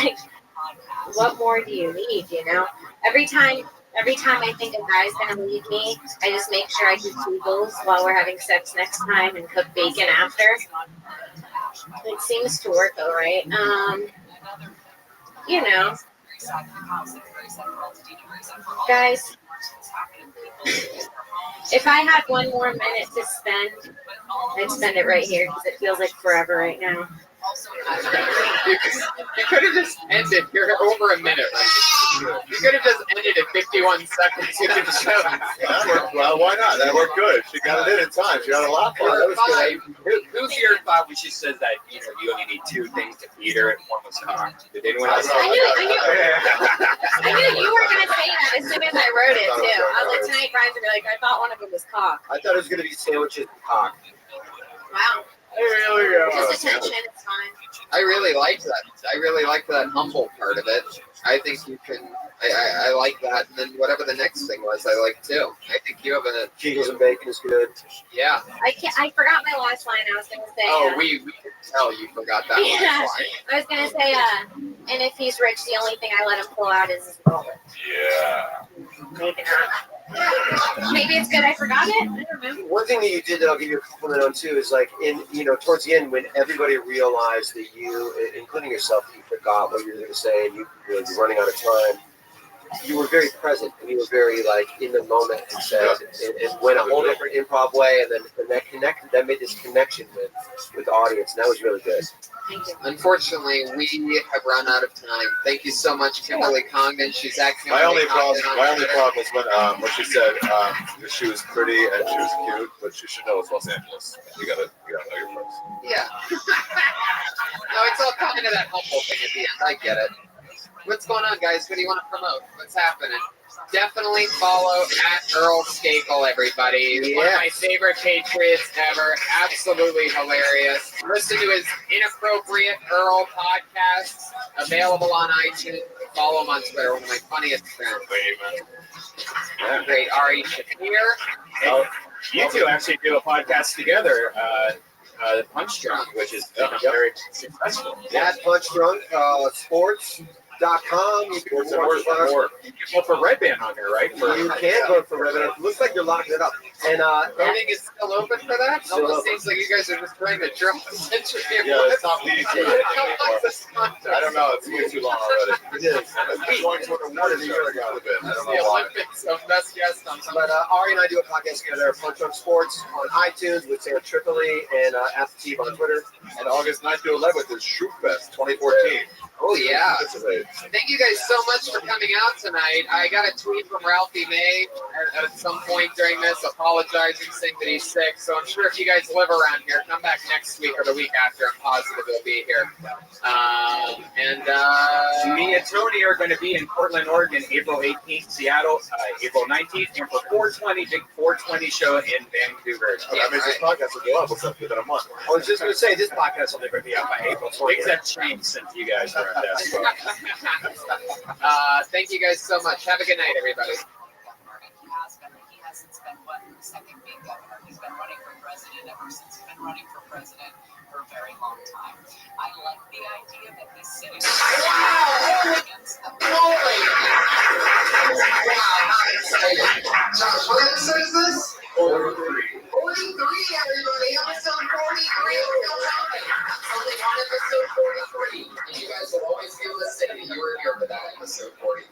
like, what more do you need? You know, every time I think a guy's gonna leave me, I just make sure I do Kegels while we're having sex next time and cook bacon after. It seems to work all right. You know, guys, if I had one more minute to spend, I'd spend it right here because it feels like forever right now. You could have just ended. You're over a minute, right? You could have just ended at 51 seconds. You could show. That worked well. Why not? That worked good. She got it in time. She got a lot. That was good. Who's your thought when she says that you only need two things to feed her and one was cock? Did anyone else? I knew you were gonna say that as soon as I wrote it too. I was like, tonight Brian's gonna be like, I thought one of them was cock. I thought it was gonna be sandwiches and cock. Wow. Just attention, it's fine. I really like that. I really like that humble part of it. I think you can. I like that. And then whatever the next thing was, I like too. I think you have a Kegels and bacon is good. Yeah. I forgot my last line. I was gonna say. Oh, we can tell you forgot that last line. I was gonna say. And if he's rich, the only thing I let him pull out is his wallet. Yeah. Maybe not. Maybe it's good I forgot it. I don't know. One thing that you did that I'll give you a compliment on too is like towards the end when everybody realized that you, including yourself, you forgot what you were going to say and you were running out of time. You were very present and you were very like in the moment and said and went a whole different improv way and then that made this connection with the audience and that was really good. Thank you. Unfortunately, we have run out of time. Thank you so much, Kimberly Congdon. She's acting. My only problem is when she said she was pretty and she was cute, but you should know it's Los Angeles. You gotta know your place. Yeah. No, it's all coming to that humble thing at the end. I get it. What's going on, guys? What do you want to promote? What's happening? Definitely follow at Earl Skakel, everybody. One of my favorite Patriots ever. Absolutely hilarious. Listen to his Inappropriate Earl podcast, available on iTunes. Follow him on Twitter, one of my funniest friends. Great. Ari Shafir. You two actually do a podcast together, Punch Drunk, which is very successful. At Punch Drunk Sports.com. You can vote for Red Band on there, right? You can vote for Red Band. It looks like you're locking it up. And voting is still open for that? It almost seems like you guys are just trying to drop the century. Yeah, it's not easy. I don't know. It's way too long already. it is. We won to award a year ago. I don't know The why. Olympics of best guest on something. But Ari and I do a podcast together, Punch Drunk Sports on iTunes with Sam Tripoli and Ask Steve on Twitter. And August 9th to 11th is Shoot Fest 2014. Oh, yeah. Participate. Thank you guys so much for coming out tonight. I got a tweet from Ralphie May at some point during this apologizing, saying that he's sick. So I'm sure if you guys live around here, come back next week or the week after. I'm positive he'll be here. Me and Tony are going to be in Portland, Oregon, April 18th, Seattle, April 19th, and for 420, big 420 show in Vancouver. That means this podcast will go up within a month. I was just going to say, this podcast will never be out by April 20th. Things have changed since you guys were at that. Thank you guys so much. Have a good night, everybody. He hasn't spent one second being governor. He's been running for president ever since he's been running for president for a very long time. I like the idea that he's sitting. Josh, what episode is this? 43. 43, everybody. Episode 43. Only on episode 43. And you guys will always be able to say that you were here for that episode 43.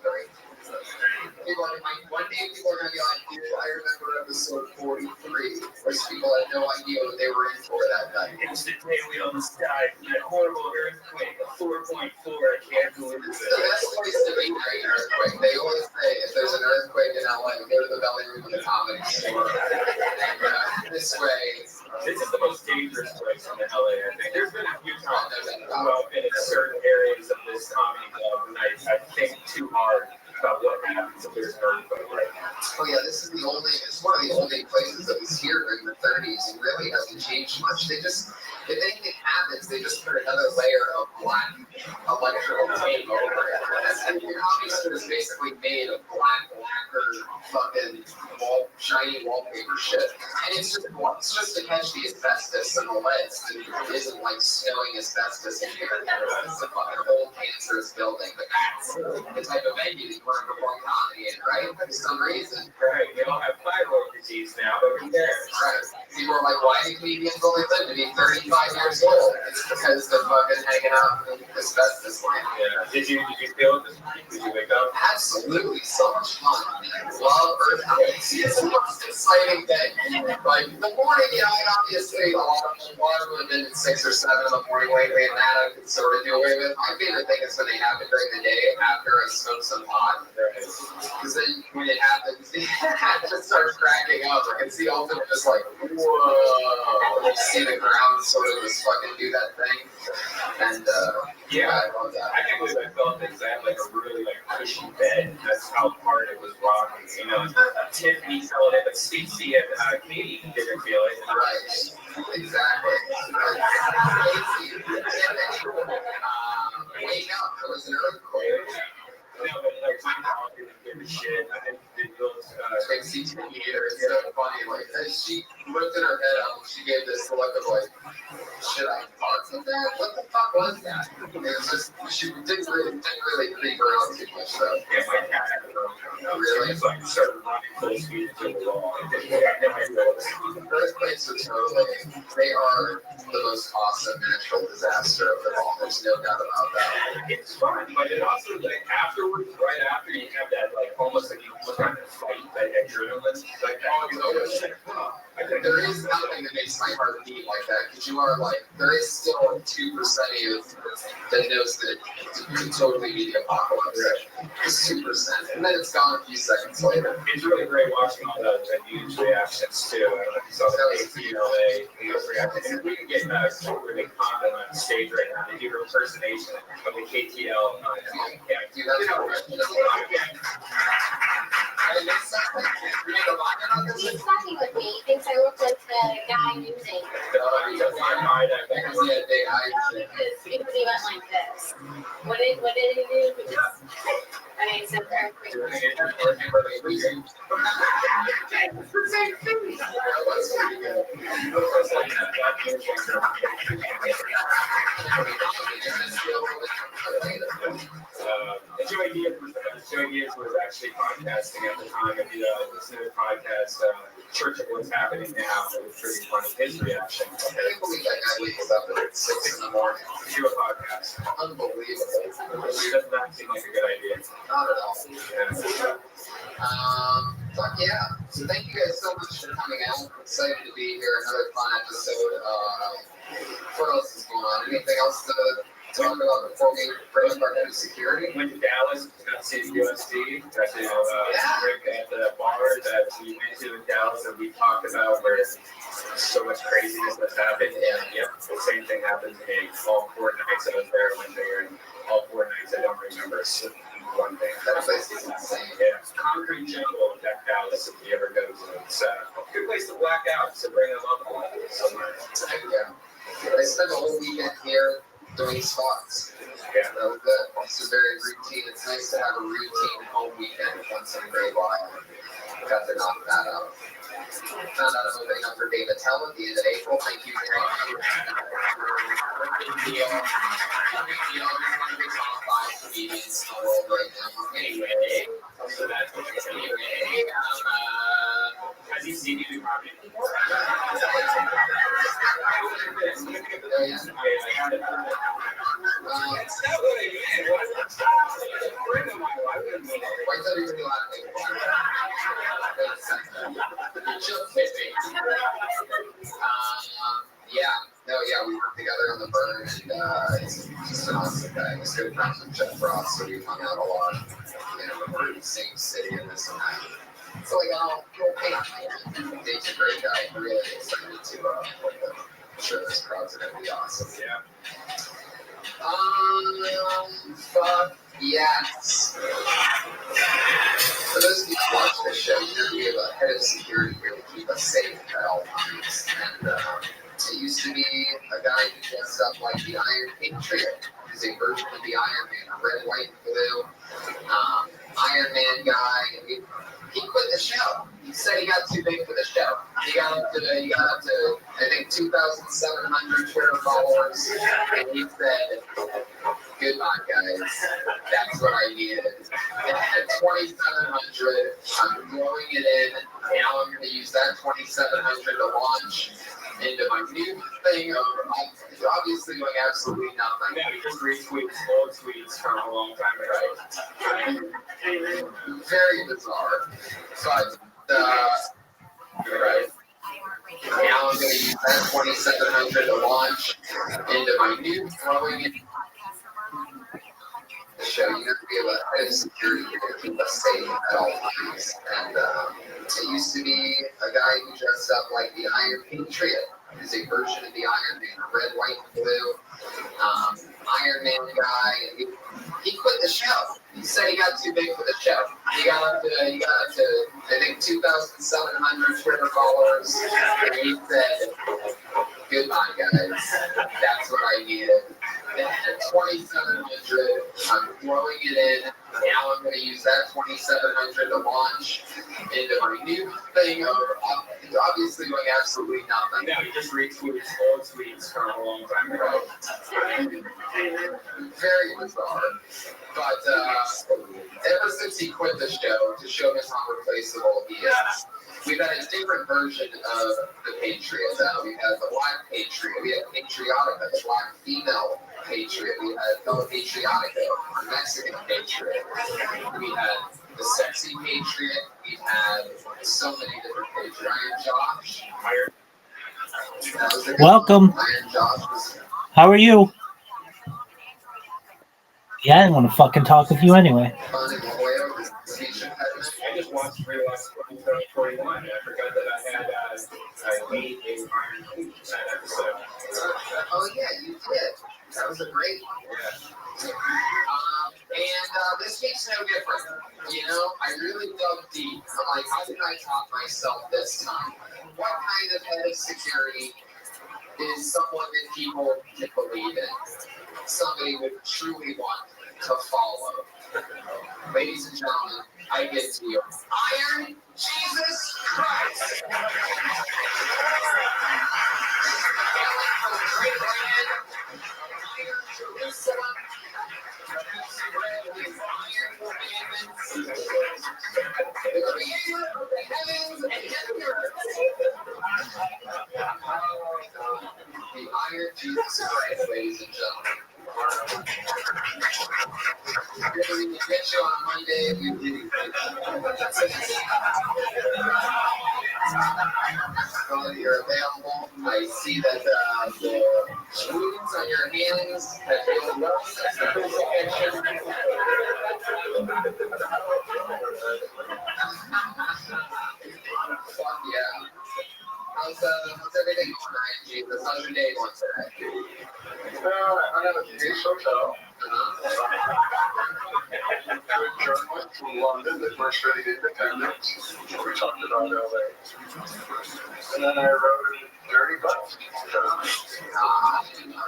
One day people are going to be like, dude, I remember episode 43. Most people had no idea what they were in for that night. It's the day we almost died from that horrible earthquake, a 4.4. I can't believe It's the best place to be during an earthquake. They always say if there's an earthquake in LA, go to the belly room of the comedy store. This way. This is the most dangerous place in LA, I think. There's been a few times I've been in certain areas of this comedy club, and I think too hard about what happens if there's an earthquake right now. Oh yeah, it's one of the only places that was here during the 30s and really hasn't changed much. They just, if anything happens, they just put another layer of black electrical tape over it. And the comedy store is basically made of black lacquer, fucking shiny wallpaper shit. And it's just to catch the asbestos and the lead. So it isn't like snowing asbestos in here. It's a fucking old cancerous building, but that's the type of venue that you want to perform comedy in, right? For some reason. Right, we all have thyroid disease now, but who cares? Right. People are like, why do comedians only live to be 35 years old? It's because they're fucking hanging out in asbestos land. Yeah. Did you feel it this morning? Did you wake up? Absolutely, so much fun. I love Earth Hour. It's the most exciting day. Like, the morning, obviously, a lot of them have been at 6 or 7 in the morning lately, and that I can sort of do away with. My favorite thing is when they happen during the day after I smoke some pot. Because then when it happens, I just start cracking up. I can see all of them just like, whoa. You see the ground sort of just fucking do that thing. And, yeah, I love that. I can't believe I felt things. I had like a really like cushy bed. That's how hard it was rocking. You know, Tiffany felt it, but Stacey and Katie didn't feel it. Right. Exactly. Wake up. There was an earthquake. No, but like, I didn't give a shit. I didn't Tracey Teeter is so funny. Like, she lifted her head up and she gave this look of like, should I talk to that? What the fuck was that? It was just, she didn't really creep her out too much though. Yeah, my cat had a rope. Really? It's like started running full speed to the wall. Earthquakes are totally, they are the most awesome natural disaster of them all. There's no doubt about that. It's fun, but it also, like, afterwards, right after, you have that, like, almost like you almost have to fight that adrenaline. Like, There is nothing that makes my heart beat like that, because you are like, there is still 2% of you that knows that it could totally be the apocalypse. Just 2%. And then it's gone a few seconds later. It's really great watching all the news reactions too. I don't know if you saw the KTLA news reactions. If we can get really Condon on stage right now to do her impersonation of the KTL. Dude, that's He's fucking with me. He thinks I look like the guy using. Because he went like this. What did he do? He just, I mean, so earthquake. Joey Gibbs was actually podcasting at the time. I did listen to the podcast, Church of What's Happening Now. It was pretty funny, his reaction. I can't believe that guy wakes up at 6 in the morning to do a podcast. Unbelievable. It does not seem like a good idea. Not at all. Fuck yeah. So thank you guys so much for coming out. I'm excited to be here. Another fun episode. What else is going on? Anything else to talk about before we bring up our new security? Went to Dallas, got to see the USD, got to drink at the bar that we went to in Dallas that we talked about where so much craziness that's happened. And yeah, the same thing happened to me. All 4 nights I was there, went there, and all 4 nights I don't remember one thing. That place is insane. Yeah, it's concrete jungle in Dallas if you ever go to. It's a good place to black out, so bring them up somewhere. Yeah. I spent the whole weekend here doing spots. Yeah. That was good. It's a very routine. It's nice to have a routine home weekend once in a great while. Got to knock that out. Found out I'm opening up for David Tell at the end of April. Thank you very much. Big deal. Big deal. One of the top 5 comedians in the world right now. Anyway, so that's what it is. Anyway, Has he seen you do comedy before? That's not what I meant. What's a friend of mine? Why would I mean it? Why is everybody laughing? Wait a second. Just kidding. Yeah, we worked together on the burn, and it's just an awesome guy. He's good friends with Jeff Ross, so we hung out a lot. You know, we're in the same city and this and that. So like, Dave's a great guy. I'm really excited to I'm sure this crowd's gonna be awesome. Yeah. Fuck yes. For those of you who watch this show, we have a head of security here to keep us safe at all times. And it used to be a guy who dressed up like the Iron Patriot. He's a version of the Iron Man, red, white, and blue. Iron Man guy. He quit the show. He said he got too big for the show. He got up to I think 2,700 Twitter followers, and he said Goodbye, guys. That's what I needed. And at 2,700, I'm throwing it in. Now I'm going to use that 2,700 to launch into my new thing of obviously doing absolutely nothing. Yeah, we just retweets old tweets from a long time ago. Very bizarre. But, right. Now I'm going to use that 2,700 to launch into my new throwing it. Show you have to be able to have security to keep us safe at all times. And it used to be a guy who dressed up like the Iron Patriot. He's a version of the Iron Man, red, white, and blue. Iron Man guy. And he quit the show. He said he got too big for the show. He got up to I think 2,700 Twitter followers. And he said, goodbye, guys. That's what I needed. And at 2,700, I'm throwing it in. Now I'm going to use that 2,700 to launch into my new thing of obviously doing absolutely nothing. Yeah, we just retweets old tweets from a long time ago. Very bizarre. But ever since he quit the show, to show us how replaceable he is, we've had a different version of the Patriot. We have the Black Patriot. We have Patriotica, the Black female Patriot. We had El Patriotico, the Mexican Patriot. We had the Sexy Patriot. We've had so many different Patriots. Iron Josh. That was a good Welcome. one. Iron Josh was How are you? Yeah, I didn't want to fucking talk with you anyway. fun and loyal. His speech impediment. I just watched Realize 2041 and I forgot that I had I made a Iron Queen in that episode. Oh yeah, you did. That was a great one. Yeah. And this week's no different. You know, I really dug deep. I'm like, how can I top myself this time? What kind of head of security is someone that people can believe in? Somebody would truly want to follow. Ladies and gentlemen, I get to you. Iron Jesus Christ! Hailing from the great land of Iron Jerusalem, producing bread with iron commandments, the creator of the heavens and the earth. The Iron Jesus Christ, ladies and gentlemen. Really, we get you on Monday. You're available. I see that the wounds on your hands have healed well. That's the crucifixion. Fuck yeah. How's everything going, Ryan? Jesus, how's your day going today? I have a case hotel. Good journalist from London that first read Independence. We talked about LA. And then I wrote a dirty book.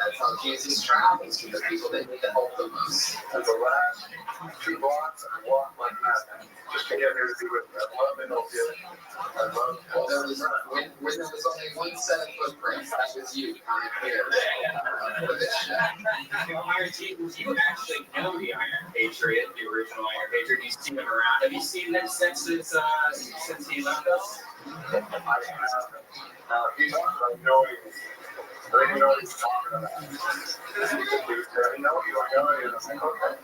That's how Jesus travels with the people that need the help the most. And the last 2 blocks, I walked like that just to get here to be with me. I love Minnesota. I love Well, there was when there was only 1 set of footprints, that was you coming here for this shit. You know, Iron Jesus, you actually know the Iron Patriot, the original Iron Patriot. You've seen him around. Have you seen him since he left us? I have. He's like knowing. I don't even know what he's talking about. He was telling me, no, you don't know. And I'm like, okay.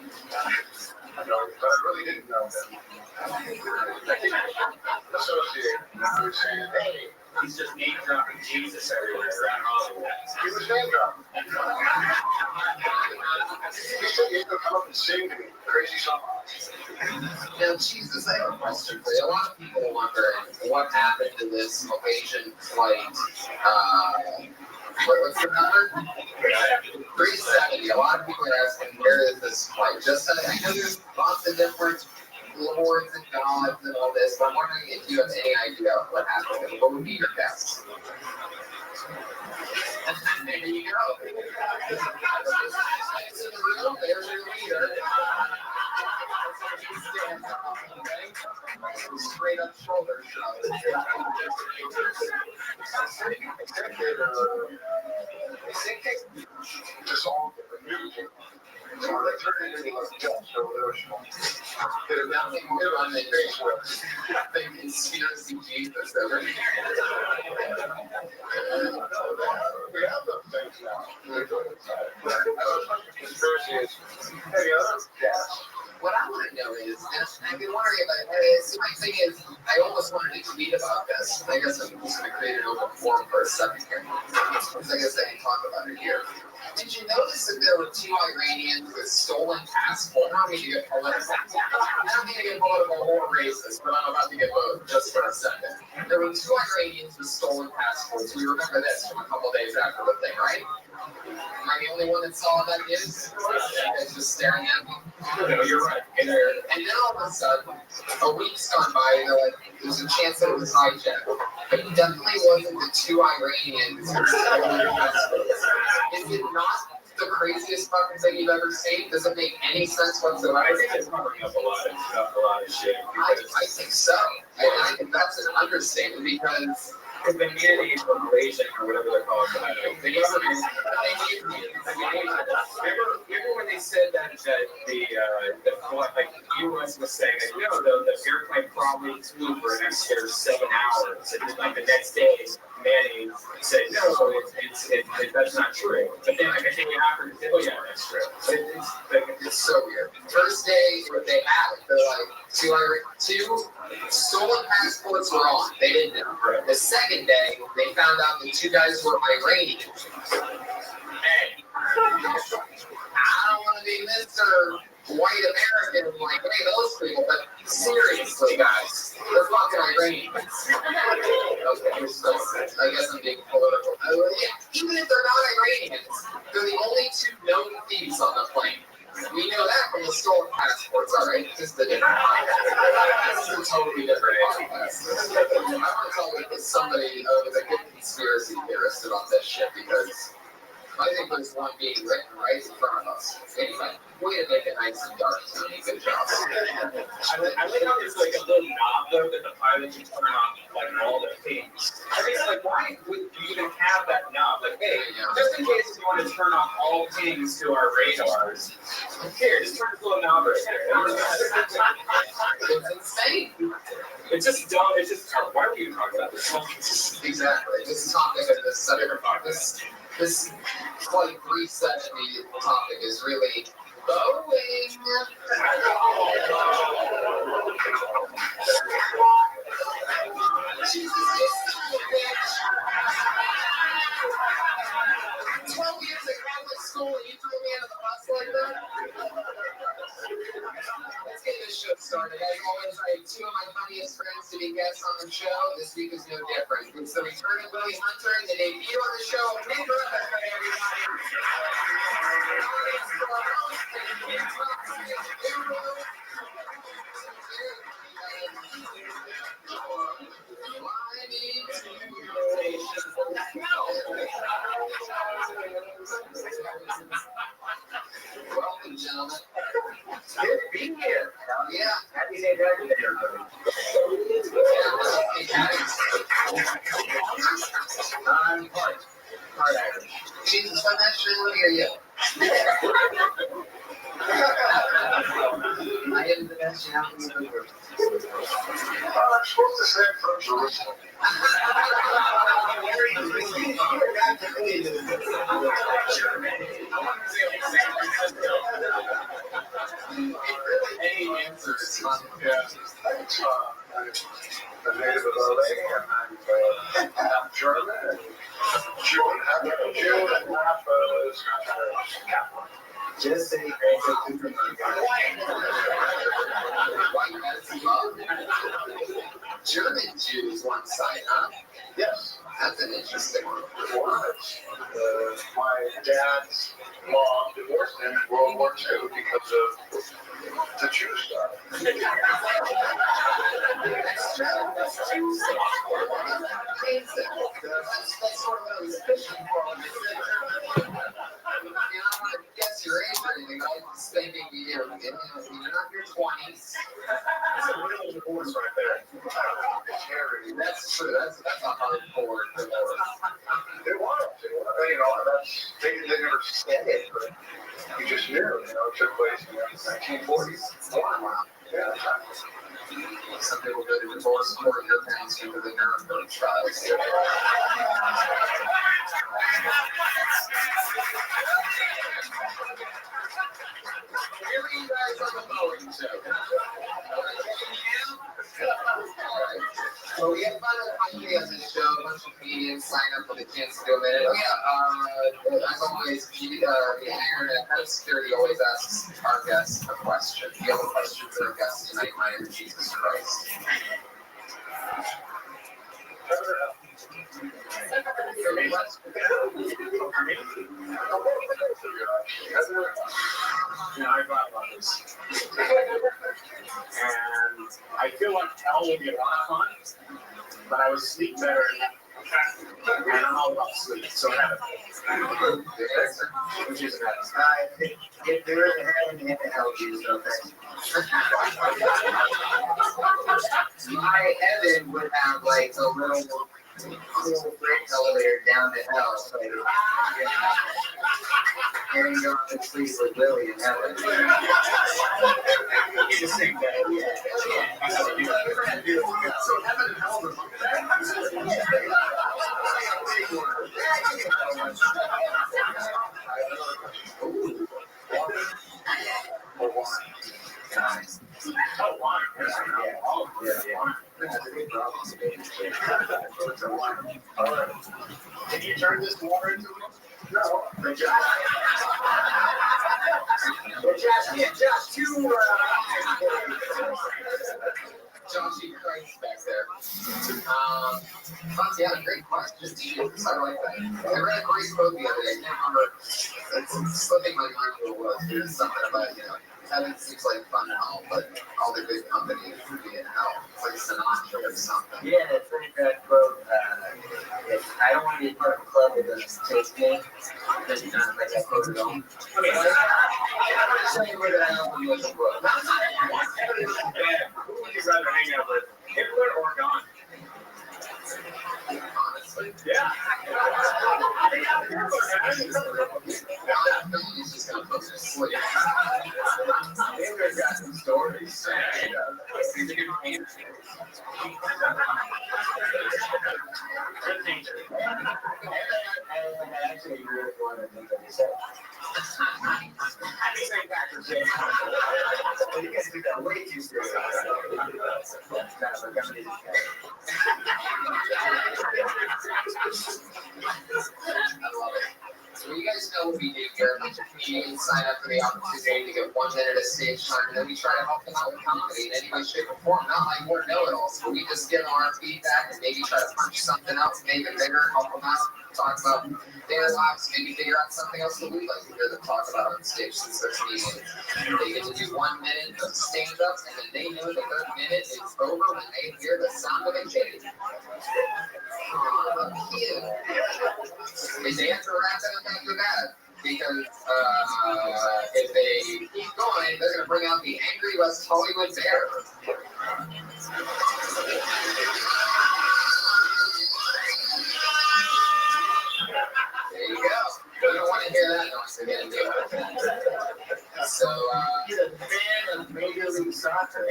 I know, but I really didn't know him. Associated. I was saying, hey, He's just name dropping Jesus everywhere around Hollywood. he was name dropping. He said he could come up and sing to me. Crazy song. Now, Jesus, I have a question for you. A lot of people wonder what happened to this Malaysian flight. What's the number? 370. A lot of people are asking, where is this flight? Just I know there's lots of different lords and gods and all this, but I'm wondering if you have any idea of what happened. What would be your guess? There you go. It's in the room. There's your leader. Straight up shoulder shot. Just all different music. So There's nothing new on the Facebook. Nothing conspiracy Jesus over here. We have those things now. Conspiracy is any other gas. What I want to know is, and I've been wondering about see, my thing is, I almost wanted to tweet about this. I guess I'm just going to create an open forum for a second here. Because I guess I can talk about it here. Did you notice that there were 2 Iranians with stolen passports? I don't mean to get political. I don't mean to get political or racist, but I'm about to get both just for a second. There were 2 Iranians with stolen passports. We remember this from a couple days after the thing, right? Am I the only one that saw that news? You guys just staring at me? No, you're right. And then all of a sudden, a week's gone by, and they're like, there's a chance that it was hijacked. But it definitely wasn't the 2 Iranians who stole their passports. Is it not the craziest fucking thing you've ever seen? Does it make any sense whatsoever? I think it's covering up a lot of shit. I think so. I think that's an understatement because Because they needed a information or whatever they're called. The government, remember when they said that the like the U.S. was saying that the airplane probably flew for an extra 7 hours, and then like the next day, Manny said no, that's not true. But then like I think after they said, oh yeah, that's true. it's so weird. First day they had it, they're like 2 stolen passports were on. They didn't know. The second day, they found out the 2 guys were Iranian. Hey, I don't want to be Mr. White American like, hey, those people, but seriously, guys, they're fucking Iranians. Okay, so I guess I'm being political. Yeah, even if they're not Iranians, they're the only 2 known thieves on the plane. We know that from the stolen passports, all right? Just a different podcast. It's a totally different podcast. I want to tell you that somebody was a good conspiracy theorist about this shit because I think there's one being written right in front of us. Anyway, way to make it nice and dark, Tony. Good job. I like how there's like a little knob though that the pilot can turn on like all the things. I mean, like why would you even have that knob? Like, hey, just in case you want to turn off all pings to our radars, here, just turn this little knob right there. It's insane. It's just dumb. It's just why are we even talking about this? Exactly. This topic of this this like 370 topic is really Boeing. Jesus, you son of a bitch. 12 years at Catholic school and you threw me under the bus like that? Let's get this show started. As always, I have 2 of my funniest friends to be guests on the show. This week is no different. It's the return of Willie Hunter and the debut on the show. Hey, everybody. Welcome, gentlemen. Good to be here. Yeah. Happy St. Patrick's Day, everybody. I'm part average. Jesus, I'm not sure to hear you. I am the best champion in the world. I'm supposed to say it from Jerusalem. Any answer is fun. Yeah. I'm a native of LA, and I'm German and Jew, half Jew and half Catholic. Just say white as love. German Jews one side, huh? Yes. That's an interesting one. My dad's mom divorced him in World War II because of the Jew stuff. That's true. That's true. That's sort of what I was fishing for. I want to guess your age or anything. I was thinking you're not in your 20s. That's a real divorce right there. That's true. That's a hardcore divorce. They want to. They never said it, but You just knew, it took place in the 1940s. Wow. Yeah, exactly. Some people go to divorce court in their parents because of the Nuremberg trials. Here you guys on the Boeing show. So we have fun with my on this show. A bunch of comedians sign up for the chance to do a minute. Oh yeah, as always, the internet head of security always asks our guests a question. Do you have a question for our guests tonight, my name is Jesus Christ? I thought about this. And I feel like hell will be a lot of fun, but I would sleep better. And I'm all about sleep, so heaven. Which is nice. If there is a heaven and a hell, Jesus, okay. My heaven would have like a little freight elevator down to hell. So, and you go to sleep with Lily in heaven. In the same day. That's how we do it. So heaven and hell are Oh, wine. Can you turn this water into no. Just two. Joshy Christ back there. Yeah, great question. I like that. I read a great quote the other day. I can't remember. It's slipping my mind what it was. There's something about, heaven seems like fun hell, but all the good companies would be in hell. It's like Sinatra or something. Yeah, it's like that quote. I don't want to be part of a club that doesn't taste me. Doesn't sound like that quote at all. Okay, I'm going to tell you where that album was a quote. Who would you rather hang out with, Hitler or Gandhi? Honestly. Yeah. He's just going to put some sleep. Hitler's got some stories. Actually, you really want to think of yourself. You guys took that way too serious. So you guys know what we do here. A bunch of comedians sign up for the opportunity to get 1 minute of stage time, and then we try to help them out with comedy in any way, shape, or form. Not like we're know-it-alls, but we just give them our feedback and maybe try to punch something out, make it bigger, help them out, talk about their lives, maybe figure out something else that we'd like to hear them talk about on stage since they're comedians. They get to do 1 minute of stand-up, and then they know that their minute is over when they hear the sound of a jig. And they have to wrap it up after that, because if they keep going, they're going to bring out the angry West Hollywood bear. There you go. You don't want to hear that noise again, do you? So, He's a fan of Major League Soccer.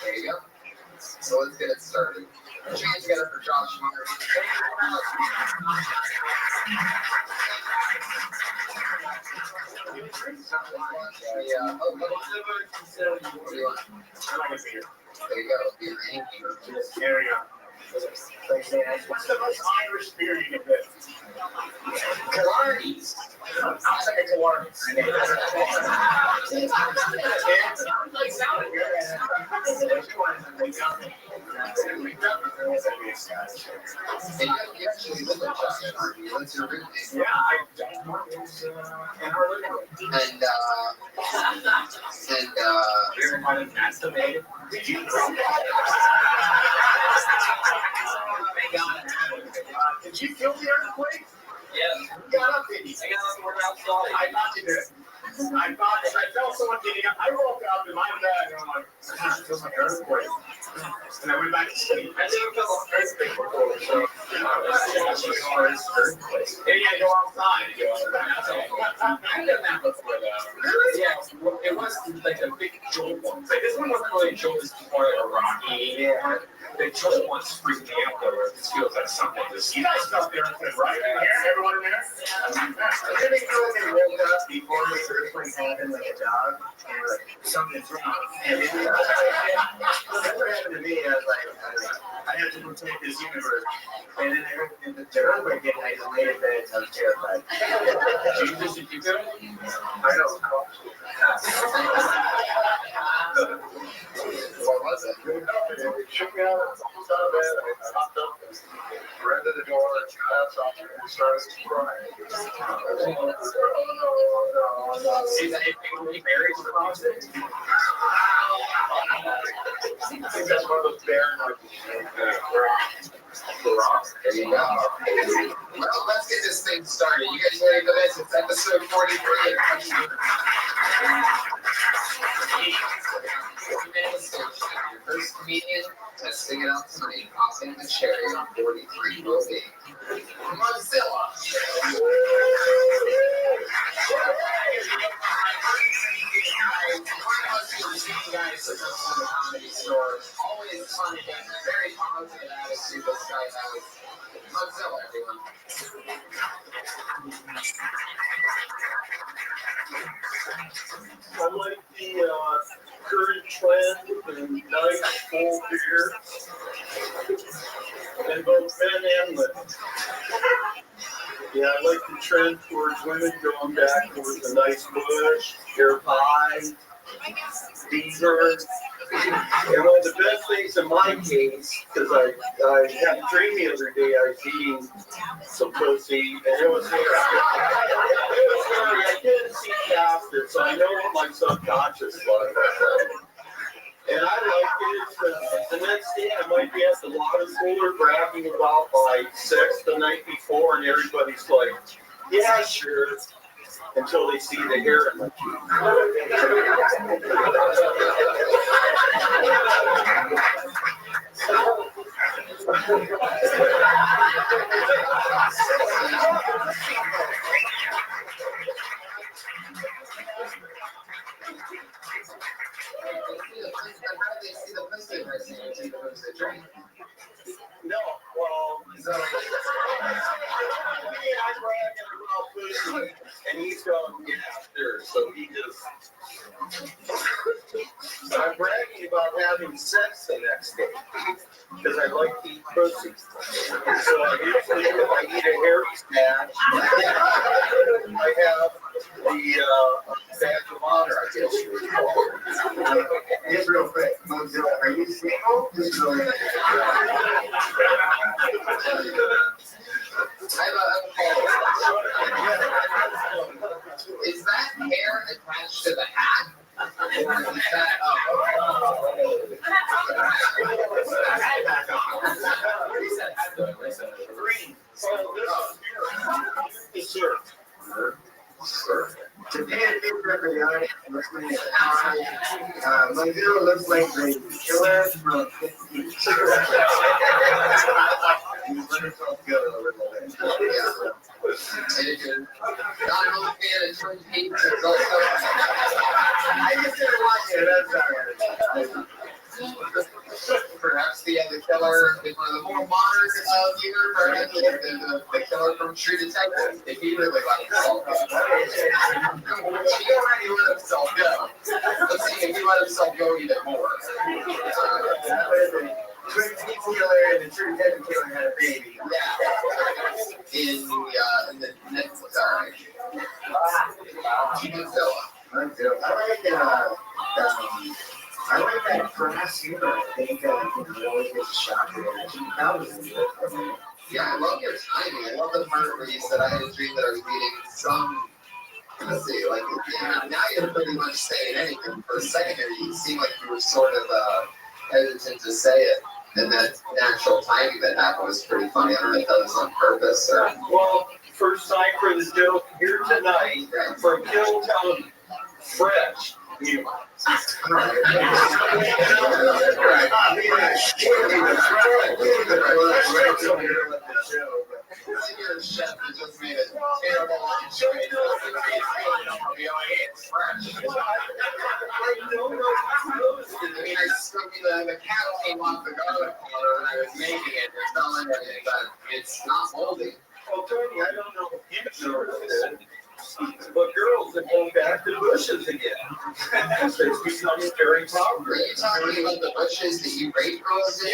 there you go. So let's get it started. Put your hands together for Josh Myers. Yeah. Oh, what do you want? There you go. Beer and beer. There we go. What's the most Irish beer you can get? Killarney's. I'll take a Killarney's. And you actually live in Josh, aren't you? What's your root name? Yeah, I don't know. And our living room. And We were kind of masturbated. Did you? Did you feel the earthquake? Yeah. You got up, didn't you? I got on the outside. I thought you did. I felt someone getting up. I woke up in my bed and I'm like, God, it feels like an earthquake. And I went back to sleep. I did a couple of earthquakes before, so yeah, go outside. I've done that before, though. Yeah, it was like a big jolt one. Like this one wasn't really a jolt, this was more like a rocky. Yeah. The jolt ones freaked me out though, where it just feels like something just. You guys felt the earthquake, right? Everyone in there? I really feel like I woke up before the earthquake happened like a dog, and like something's wrong. And that's what happened to me. I was like, I have to protect this universe. And then I heard the earthquake hit, and I just laid in bed. I was terrified. Jesus, if you could. I know. What was it? It shook me out. It's almost out of bed. I hopped up and ran to the door and passed off and started crying. See that if you married to the closet? I think that's one of those bear nuggets. There you go. Well, let's get this thing started. You guys ready for this? It's episode 43. Your first comedian testing it out tonight, popping the cherry on 43 will be Mozilla. Guys, from the comedy store, always fun and very positive attitude. This guy has Mozilla, everyone. I like the current trend with the nice full beard in both men and women. Yeah, I like the trend towards women going back towards a nice bush, hair pie, beaver. And one of the best things in my case, because I had a dream the other day, I was eating some pussy, and it was hairy. I didn't see past it, so I know what my subconscious was. And I like it. The next day, I might be at the water cooler bragging about my sex the night before, and everybody's like, yeah, sure. Until they see the hair in my No, well, so I'm bragging about pussy, and he's going, yeah, sure. So he just, I'm bragging about having sex the next day because I like to eat pussy. So I usually, if I eat a hairy snatch, I have the badge of honor, I guess you would call it. Just real quick, Mozilla, are you single? Just really. Is that hair attached to the hat? Or is that Green. Yes, sir. To be a new for the audience, listening to Mozilla looks like the killer from 15. You let yourself go a little bit. And if you're not an old fan of Twin Peaks, it's also. I just didn't watch it, that's all right. Perhaps the killer is one of the more modern viewers, the killer from True Detective, if he really let himself go. He already let himself go. Let's see if he let himself go even more. Twin Peaks killer and the True Detective killer had a baby. Yeah. In the Netflix, alright. I like that crass humor. I think you always get shocked at it. That was good. Yeah, I love your timing. I love the part where you said I had a dream that I was reading some. Let's see, like now you're pretty much saying anything. For a second there, you seemed like you were sort of hesitant to say it, and that natural timing that happened was pretty funny. I don't know if that was on purpose or. Well, first time for the joke here tonight from Killtown Fresh. You're a chef that just made a terrible lunch. I mean, the cat came off the garlic powder when I was making it. It's not like everything, but it's not moldy. Well, Tony, I don't know if you know this, but girls are going back to the bushes again. It's becoming very popular. Are you talking about the bushes that you rape roses in?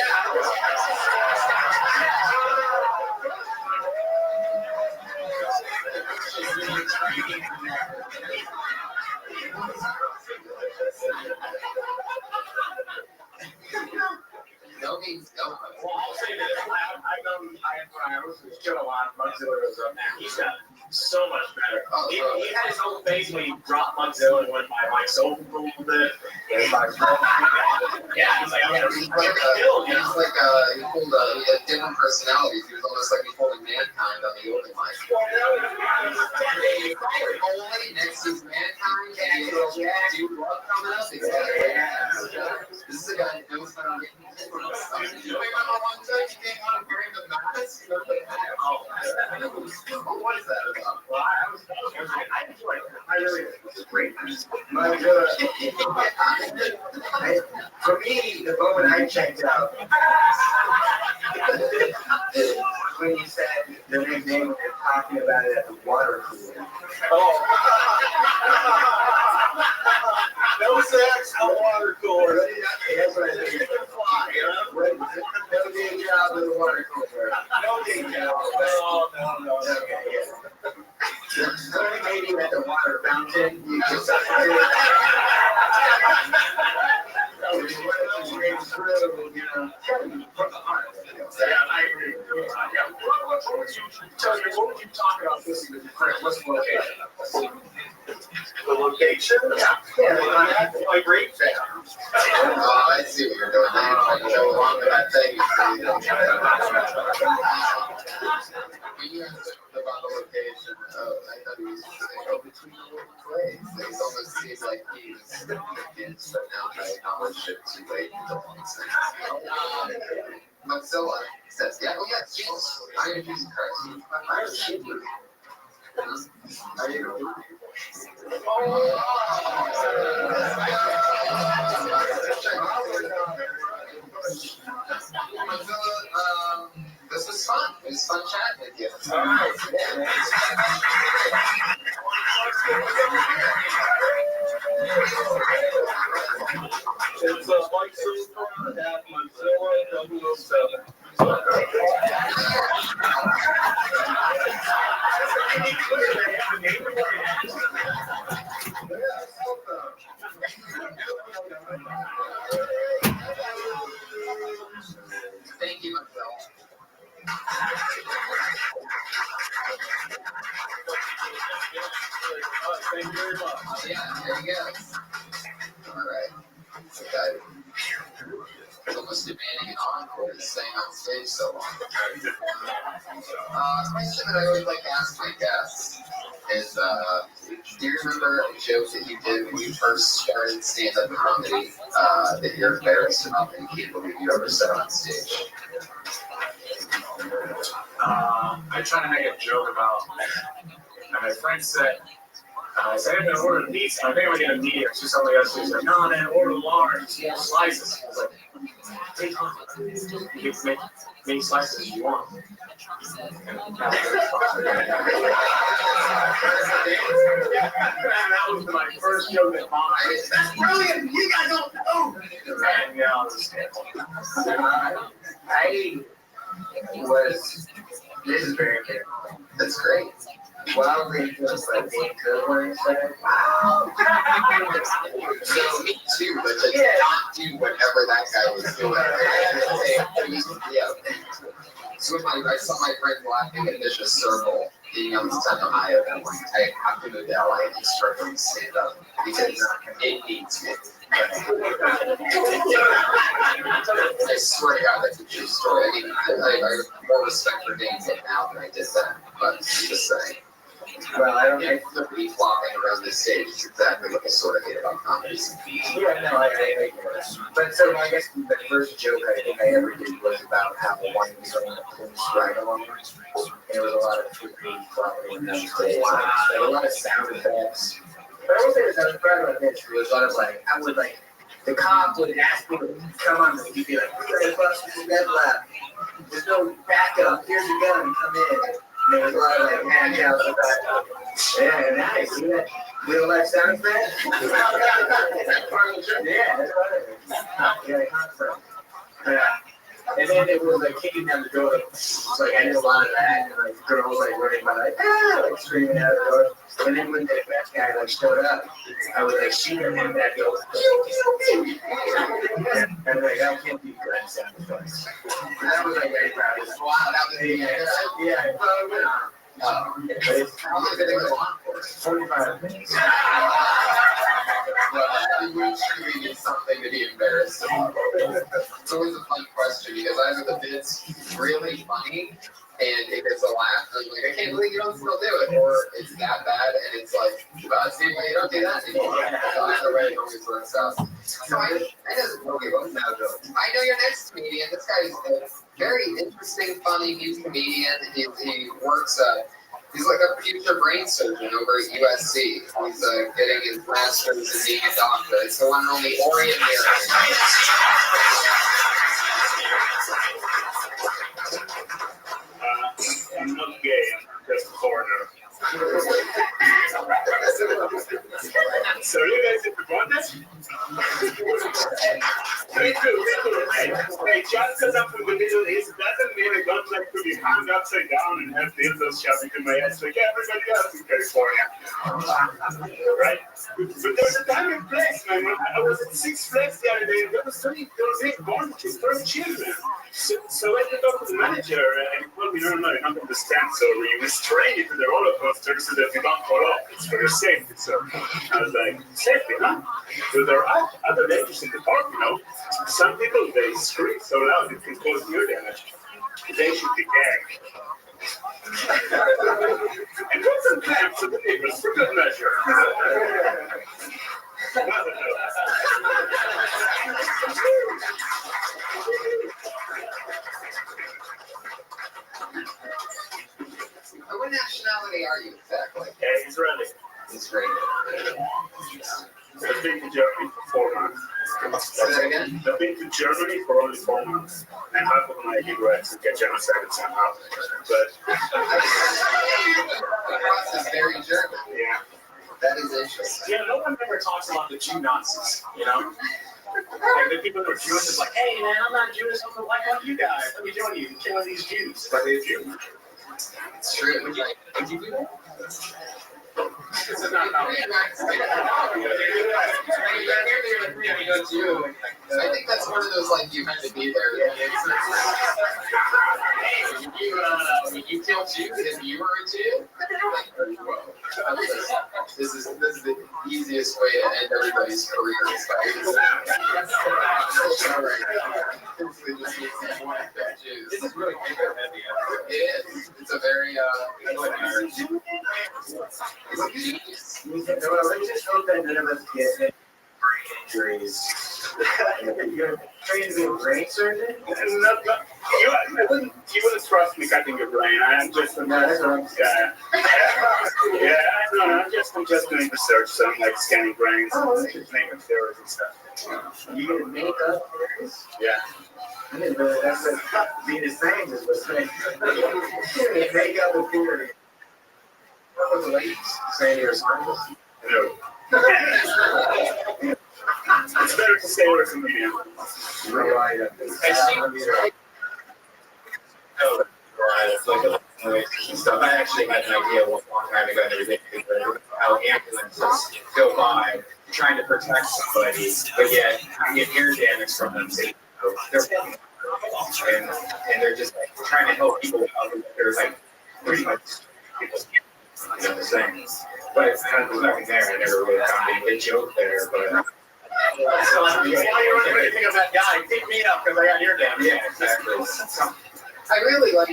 No means no. Well, I'll say this. When I was with Joe on Mugzilla was up there. He's got so much better. He had his whole face when he dropped Mugzilla and went by my soul a little bit. Yeah, he's like, He pulled different personalities. He was almost like he pulled mankind on the open mic. Only next to mankind and dude love coming up. Exactly. This is a guy that knows how to get people to stuff. You remember one time you came on wearing the mask? What was that about? well, I enjoyed it. I really did. It was great. For me, the moment I checked out, when you said the nickname and talking about it at the water cooler. No sex, no water cooler. That's what I think. No day job in the water cooler. No day job. No. Okay, yeah. Maybe at the water fountain, you just Yeah, I agree. What would you talk about this? What's the location? The location? Yeah. My great fan. I see what you're doing. Now you're trying to go along with that thing. When you asked about the location, I thought he was saying, between the little plays. It almost seems like he's convinced, but now I acknowledge it too late. Mozilla says, yeah, oh yes, I am Jesus Christ. I am Jesus. Mozilla, this was fun. It was fun chatting with you. All right. It's Mike Silver at Mozilla 007. Thank you, Mozilla. Thank you very much. Yeah, there you go. All right. It's a guy who's almost demanding an encore is staying on stage so long. A question that I always like to ask my guests is, do you remember a joke that you did when you first started stand-up comedy that you're embarrassed about and you can't believe you ever said on stage? I try to make a joke about, and my friend said, I said, I'm going to order pizza. I think we're going to meet her. She told me yesterday, she's like, no, man, order large, small slices. I was like, take one. You can make many slices as you want. That was my first joke at mine. That's brilliant! You guys don't know! And yeah, I'll just stand This is very good. That's great. Wildly influenced by being good when I said, wow. So me too, but to not do whatever that guy was doing. Yeah. So when I saw my friend laughing at Vicious Circle, being on this time Ohio, and I'm like, I have to move to LA and start doing stand up because it needs me. I swear to God, that's a true story. I mean, I have more respect for Dane now than I did then, but I'm just saying. Well, I don't think. The flopping around the stage is exactly what I sort of hate about comedy. Yeah, no, I but so I guess the first joke I think I ever did was about how one was on a police ride along. There was a lot of freaking flopping around the stage. Like a lot of sound effects. But I will say this, I was proud about this. There was a lot of like, I would like, the cop would ask me to come on, he'd be like, we're going to bust this dead lap. There's no backup. Here's your gun. Come in. And there was a lot of like handouts and backup. Yeah, nice. See that? Real life sound effect? Yeah, that's right. Yeah, concept. Yeah. And then it was like kicking down the door. So like I did a lot of that, and like girls like running by like like screaming out the door. And then when the bad guy like showed up, I would like shoot him and that goes and like I can't do good sound effects. That was like very proud. Wow, that was Yeah. how long did it go on for? 45 minutes. Well, we truly need something to be embarrassed about. It's always a fun question because either the bit's really funny and it gets a laugh, and I'm like, I can't believe you don't still do it, or it's that bad and it's like, well, see, you don't do that anymore. So either way, it always works out. So I just okay, well, now Joe. I know your next comedian. This guy's a very interesting, funny new comedian. He works. He's like a future brain surgeon over at USC. He's getting his master's and being a doctor. It's the one and only Orion Mary. I'm not gay, I'm just a foreigner. So you guys have won this? Me too. Hey, just because I'm from the Middle East doesn't mean I don't like to be hung upside down and have dildos shoved into my ass like everybody else in California. Right? But there's a time and place, man. I was at Six Flags the other day, and there was 8 born children. So I had to talk to the manager, and he told me, no, you don't understand. So we restrain you to the roller coaster so that you don't fall off. It's for your safety, sir. I was like, safety, huh? So there are other ladies in the park, you know. Some people, they scream so loud it can cause ear damage. They should be gagged. And put some clamps on the neighbors for good measure. What nationality are you exactly? Yeah, Israeli. Israeli. I've been to Germany for 4 months. Say that again? I've been to Germany for only 4 months. And half of my regrets to get genocided somehow. But The process is very German. yeah. That is interesting. Yeah, no one ever talks about the Jew Nazis, you know? Like the people who are Jewish is like, hey man, I'm not Jewish, I'm like one of you guys. Let me join you, killing these Jews. But they're Jews. It's true. Would you do that? This is not how I think that's one of those, like, you had to be there. Hey, you kill Jews if you were a Jew? Like, whoa. This is the easiest way to end everybody's career is by This is really heavy. It is. It's a very Let's just hope that none of us get brain injuries. You're trained to be a brain surgeon? You wouldn't trust me cutting your brain. I'm just a guy. Yeah, no, I'm just doing research, so I'm like scanning brains, making theories and stuff. You gonna make up theories? Yeah. I didn't know that's what being a scientist was saying. You make up a theory. What was the ladies saying you're a scientist? No. It's better to say we're a comedian. Right. I actually had an idea one time ago and everything, how ambulances go by trying to protect somebody, but yet you get ear damage from them. So and they're just like trying to help people out. There's like pretty much people the same. But there's nothing there. I never really found a joke there, but. So, why you weren't anything of that guy? Pick me up because I got ear damage. Yeah, exactly. I really like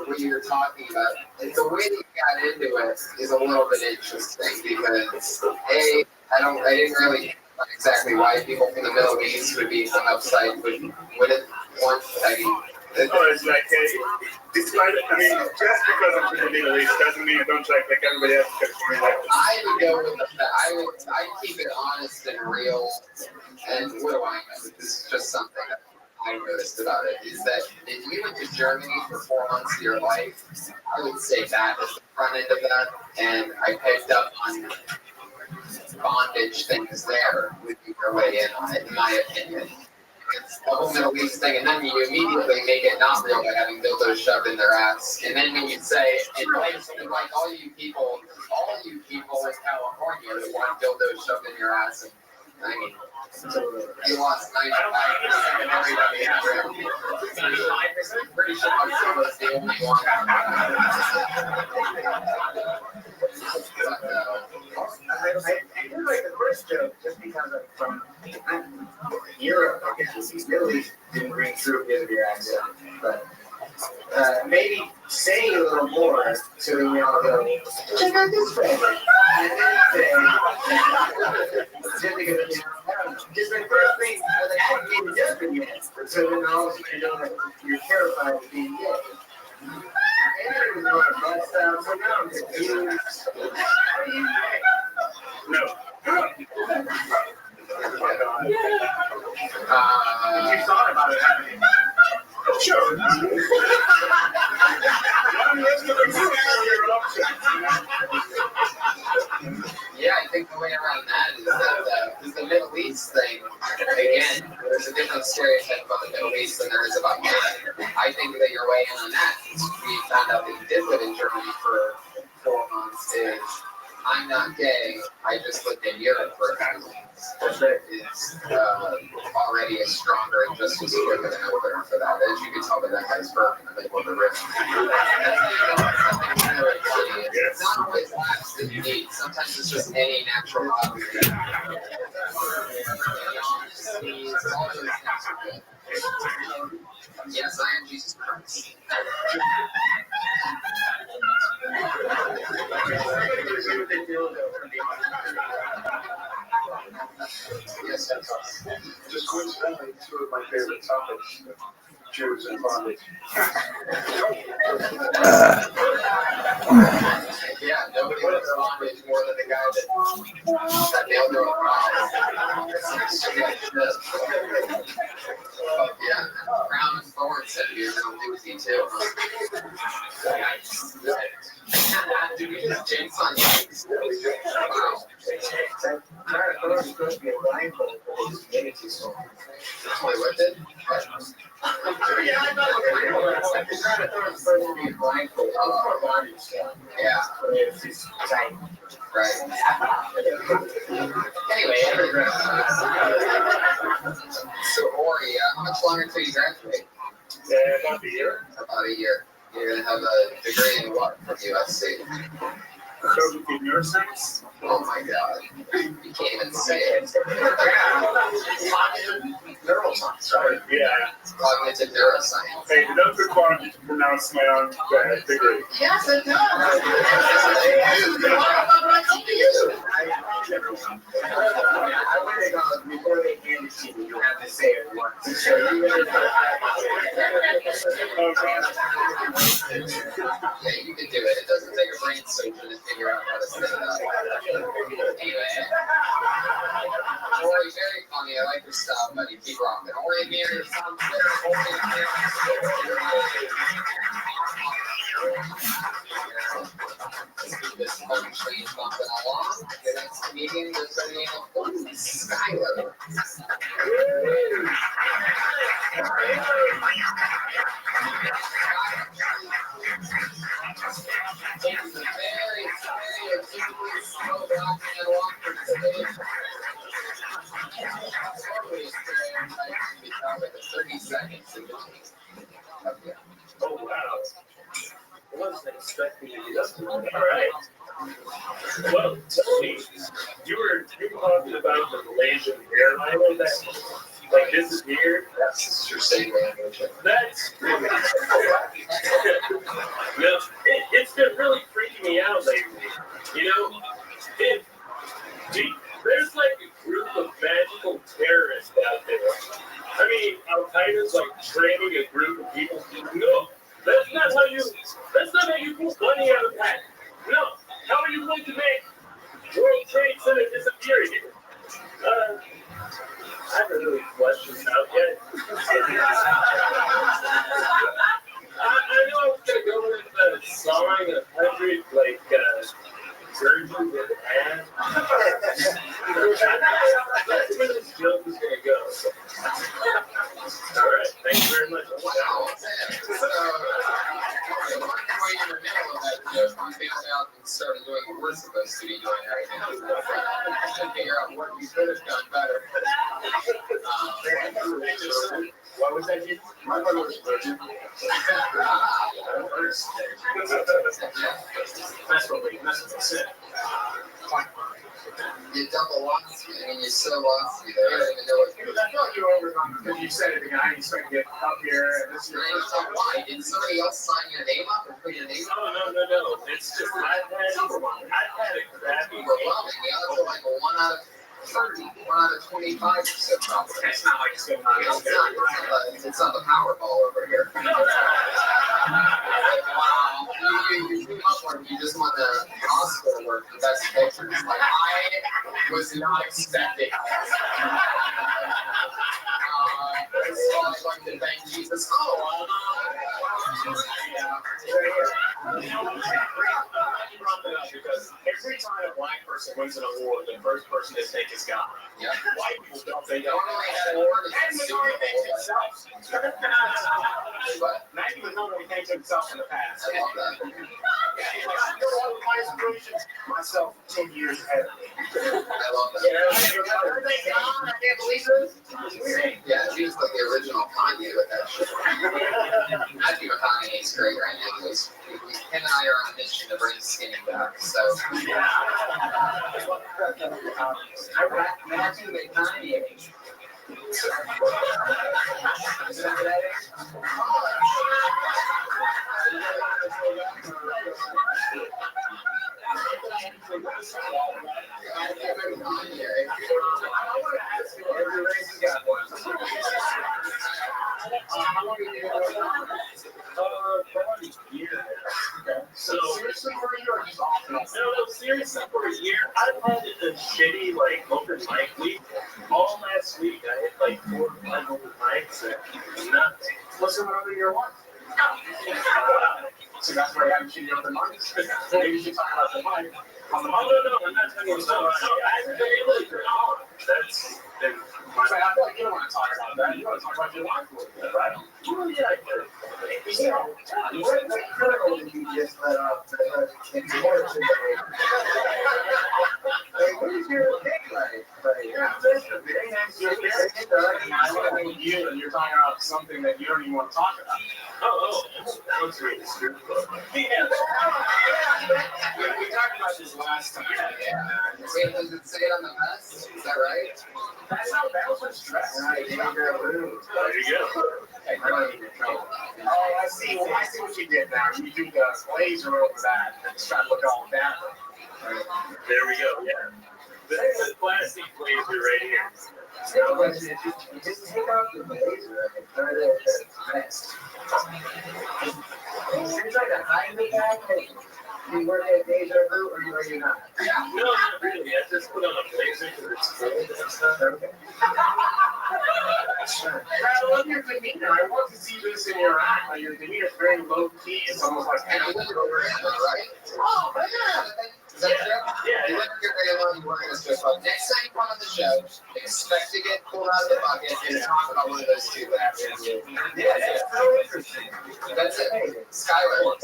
what you were talking about. And the way that you got into it is a little bit interesting because I didn't really know exactly why people from the Middle East would be hung upside wouldn't want. It's like, despite, just because I'm from the Middle East doesn't mean I don't like everybody else. I would go with I'd keep it honest and real. And what do I know? This is just something that I noticed about it, is that if you went to Germany for 4 months of your life, I would say that is the front end of that. And I picked up on bondage things there would be your way in on it, in my opinion. It's the whole Middle East thing, and then you immediately make it not real by having dildos shoved in their ass. And then when you say, and like all you people in California that want dildos shoved in your ass, and I mean, you lost 95% of everybody in there. 95%? Pretty sure I'm the only one. I do like the first joke just because I'm from Europe, I guess. Middle East didn't ring true because of your accent, but maybe say a little more so we all go, check out this flavor. And then say, just because, just like first thing, the act being different yet. So then all of a sudden you're terrified of being gay. And so now I'm confused. No. You thought about it, haven't you? Sure. Yeah, I think the way around that is that the Middle East thing, again, there's a different stereotype about the Middle East than there is about men. I think that your way in on that is we found out that you did live in Germany for 4 months is I'm not gay, I just lived in Europe for a few months. It's already a stronger and just as good of an opener for that. As you can tell that guy's broken in the middle of the river. It's not always laughs that you need. Sometimes it's just any natural obvious. All those things are good. Yes, I am Jesus Christ. Yes, that's awesome. Just coincidentally, two of my favorite topics, Jews and bondage. Yeah, nobody would have bondage more than the guy that nailed her on But yeah, Crown and Thorns said you're going to do with you too. Did we just jinx on you? Wow. Wait, what did? Yeah, I thought yeah. Right. Anyway, so Ori, how much longer until you graduate? About a year. About a year. You're going to have a degree in what from USC? Cognitive neuroscience. Oh my God. You can't even say it. Neuroscience, right? Yeah. Cognitive neuroscience. Hey, it does require me to pronounce my own degree. Yes, it does. I want to go before they hand it to you. You have to say it once. Yeah, you can do it. It doesn't take a brain surgeon to figure out how to say that. Anyway. Ori, very funny. I like your style, buddy. Keep rocking. Ori Mir is on Twitter. Let's keep this fun train bumping along. The next comedian is her name is Skylar. Takes a very slow rocking along for the stage. Totally stereotyped to become like 30 seconds in between. Oh, wow. I wasn't expecting to do this. All right. Well, tell me, you were talking about the Malaysian airline that Like, this is weird. That's your state language. That's it's been really freaking me out lately. You know, there's like a group of magical terrorists out there. I mean, Al Qaeda's like training a group of people. No, that's not how you pull money out of that. No, how are you going to make World Trade Center disappear here? I haven't really fleshed this out yet. I know I was going to go with sawing 100, like, surgeons in hand. That's where this joke is going to go. All right, thank you very much. Wow. So, you were in the middle of that joke. You found out and started doing what we're supposed to be doing right now. To figure out what you could have done better. What was that? My brother was a virgin. That's what they said. You double lost me. I mean, you so lost me there. I don't even know what you're doing. I thought you were overcome because you said it again. I expect to get up here and this year. Why? Did somebody else sign your name up and put your name up? No. It's just I've had a crappy Overwhelming. The others are like 1 out of 30, 1 out of 25%. Probably. It's not like it's going on. It's not the Powerball over here. Wow. You came up where you just won the Oscar award for best picture. It's like, I was not expecting this. So I'd like to thank Jesus. Because every time a black person wins an award, the first person they think is God. Yeah. White people don't think Don't really have award. And majority thinks himself. But Maggie was not only thinks himself in the past. I love that. My inspirations, myself 10 years ahead. I love that. Yeah, she was like the original Kanye with that shit. Matthew McConaughey is great right now. Him and I are on a mission to bring skinny back. So Matthew McConaughey. So seriously for a year or just off and on? No, seriously for a year. I've had a shitty like open mic week. All last week I had like 4 or 5 open mics and nothing. What's going on in your life? So that's why I haven't seen you open mics. Maybe you should talk about the mic. No, I'm not talking about that. I haven't been able to get on. That's been I feel like you don't want to talk about that. You want to talk about your life a little bit, right? well, yeah, I could. What kernel did you just let off the kids more today? Like, what is your thing like? Yeah, you and you're talking about something that you don't even want to talk about. Oh, that was really stupid. Yeah. We talked about this last time. wait, does it say it on the mess? Is that right? That's how that was stressed. There you go. Oh, I see. Well, I see what you did now. You do the laser over that and try to look all that. There we go. Yeah. This is a plastic laser right here. Just take out the laser and turn it to mess. You're trying to hide the fact that you work at Deja Vu or are you not? No, not really. I just put on a blazer because it's cold and stuff. Okay. I love your demeanor. I want to see this in your eye. Like, your demeanor is very low key. It's almost like, And I went over it, right? oh, my God. Is that true? Yeah. You never get very long, you work in a strip club. Next time you come on the show, expect to get pulled out of the bucket and talk about one of those two that Yeah, it's so interesting. That's it. Skylar.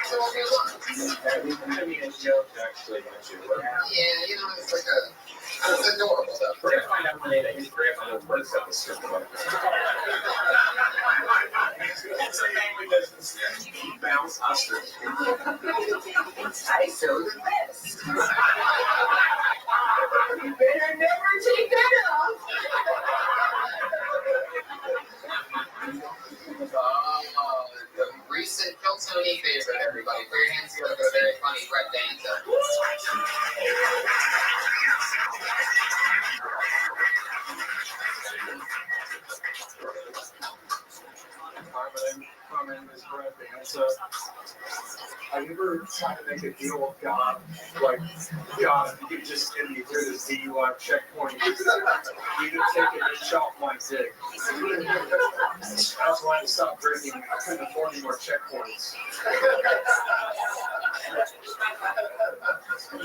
So what do you want? I mean, it's jokes actually. Yeah, you know, it's like it's adorable though. We're going to find out one day that his grandfather works at the strip club. It's a family business. Bounce Oscar. I showed the best. Real Tony favorite, everybody. Put your hands together for a very funny Red Dancer. My name is Red Dancer. I never tried to make a deal with God. Like, God, if you could just get me through this DUI checkpoint, you could take an inch off my dick. That's why I stopped drinking. I couldn't afford any more checkpoints.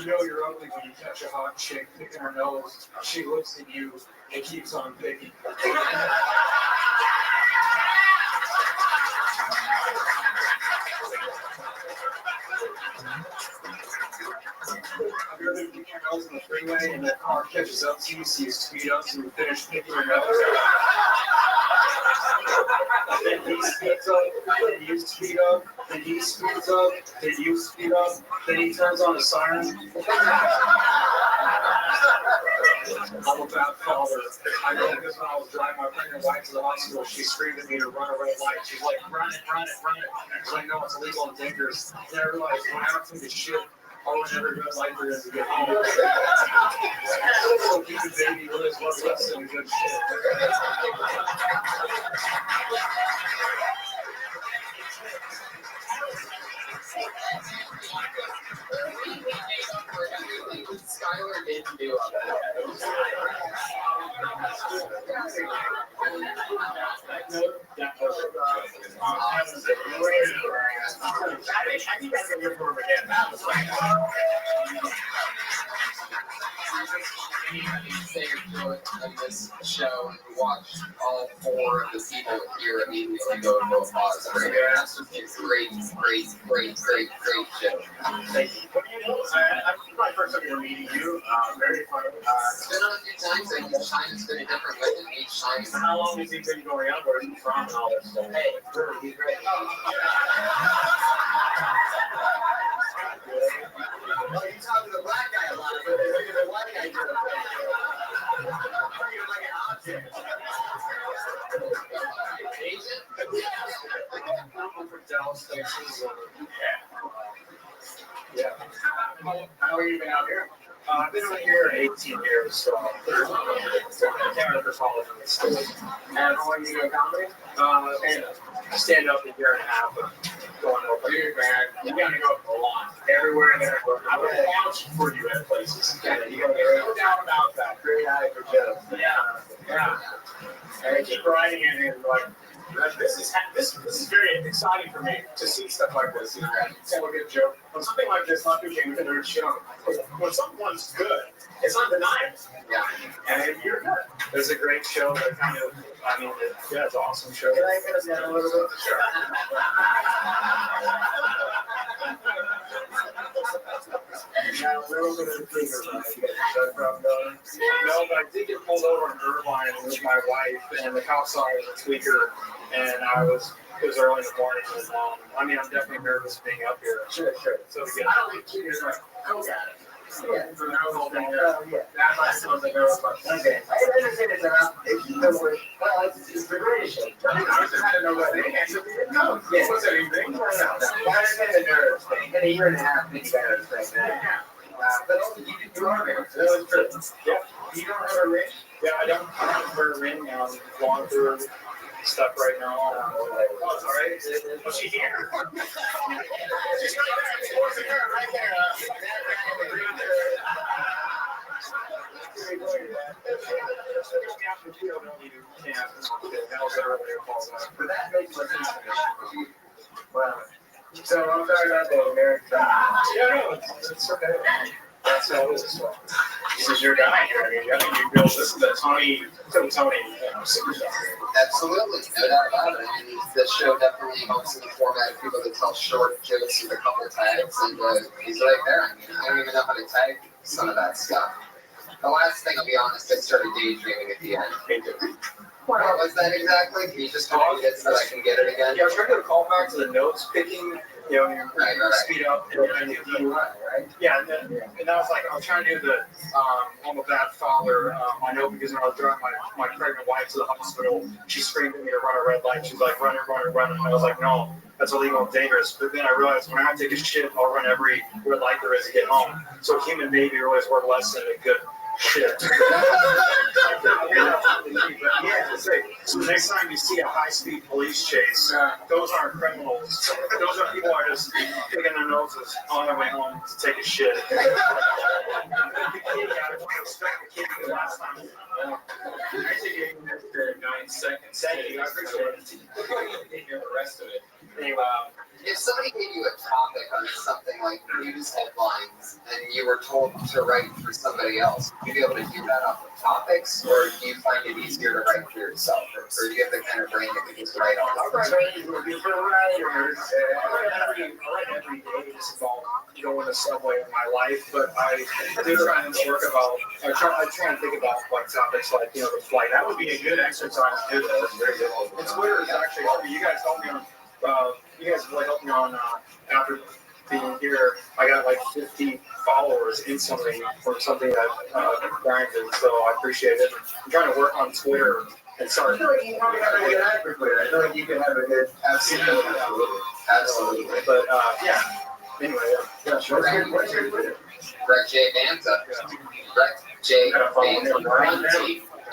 You know you're ugly when you catch a hot chick picking her nose. She looks at you and keeps on picking. Have you ever been picking your nose on the freeway and that car catches up to you, so you speed up and you finish picking your nose? Then he speeds up, then you speed up, then he speeds up, then you speed up, then he turns on a siren. I'm a bad father. I know because when I was driving my pregnant wife to the hospital, she screamed at me to run a red light. She's like, run it, run it, run it. Because I know it's illegal and dangerous. And I realized when I took this shit, all I never red light there is to get home. So keep the baby lives what's less than good shit. Skylar didn't do up say of this show and watch all four of the people here immediately go to applause. That's just a great show. Thank you. I'm my first time meeting you. Very fun. It's been on a few times, and each time it's been a different way. Each time. How long has he been going out? Where is he from and all that stuff? Hey, he's great. Well, you talk to the black guy a lot, but look at the white guy. You're like an object. I'm from Dallas, Texas. Yeah. How long have you been out here? I've been out here 18 years, so Canada for college in the States. And how long you doing comedy? And I stand up a year and a half, but going over here, man. You gotta go a lot. Everywhere and everywhere. I would vouch for you at places. Yeah, you gotta no doubt about that. Great eye for jokes. Yeah. And I keep writing it and like, this is very exciting for me to see stuff like this. You know, tell a good joke. When something like this, not people came to shit on it. When someone's good, it's undeniable. Yeah. And you're good. There's a great show that kind of, yeah, it's an awesome show. Can I get us down a little bit? Sure. Yeah, a little bit of the finger no, but I did get pulled over in Irvine with my wife, and the cop saw I was a tweaker, and it was early in the morning. And, I'm definitely nervous being up here. Sure. So I don't think tweakers are coke addicts. Yeah. That's why I still think I was like, okay. I understand it's enough. If you know where, well, it's the greatest shit. I don't know what they answer. No. Yeah. What's anything? No. I understand the nerves thing. In a year and a half, then you gotta respect that. But also, you are married. So that was true. Yeah. You don't have a ring? Yeah, I don't have a ring. I'm going through stuff right now. Oh, sorry. Was she here? She's right there. She was here right there. But that makes my sense. Wow. So I'm sorry about the American. Yeah, no, it's okay. That's how it is. This is your guy here. You build this, the Tony superstar. Absolutely, no doubt about it. I mean, this show definitely helps in the format of people that tell short jokes with a couple tags, and he's right there. I mean, I don't even know how to tag some of that stuff. The last thing, I'll be honest, I started daydreaming at the end. What was that exactly? Can you just repeat it so I can get it again? Yeah, I was trying to call back to the notes picking you know, you speed up and yeah, and I was like, I was trying to do the I'm a bad father. I know because when I was driving my pregnant wife to the hospital, she screamed at me to run a red light. She's like, run it. And I was like, no, that's illegal and dangerous. But then I realized when I have to take a shit, I'll run every red light there is to get home. So a human baby really is worth less than a good shit. Yeah, so next time you see a high-speed police chase, those aren't criminals. Those are people who are just picking their noses on their way home to take a shit. I don't expect the kid to last time. I think you can have 9 seconds. Thank you, I appreciate it. The rest of it. Anyway, If somebody gave you a topic on something like news headlines and you were told to write for somebody else, would you be able to do that off of topics, or do you find it easier to write for yourself? Or do you have the kind of brain that can just write off? I write every day just about going the subway in my life, but I do try and work about, I try and think about like topics like, you know, the flight. That would be a good exercise to do that. And Twitter is actually helping. You guys helped me on, you guys really helped me on, after being here, I got like 50 followers instantly for something that Brian did, so I appreciate it. I'm trying to work on Twitter and start. I feel like you can have a good actor for it. I feel like you can have a good, absolutely. But yeah, anyway, yeah, sure. Greg J. Banta. Greg J. Banta. BRETJBANTA.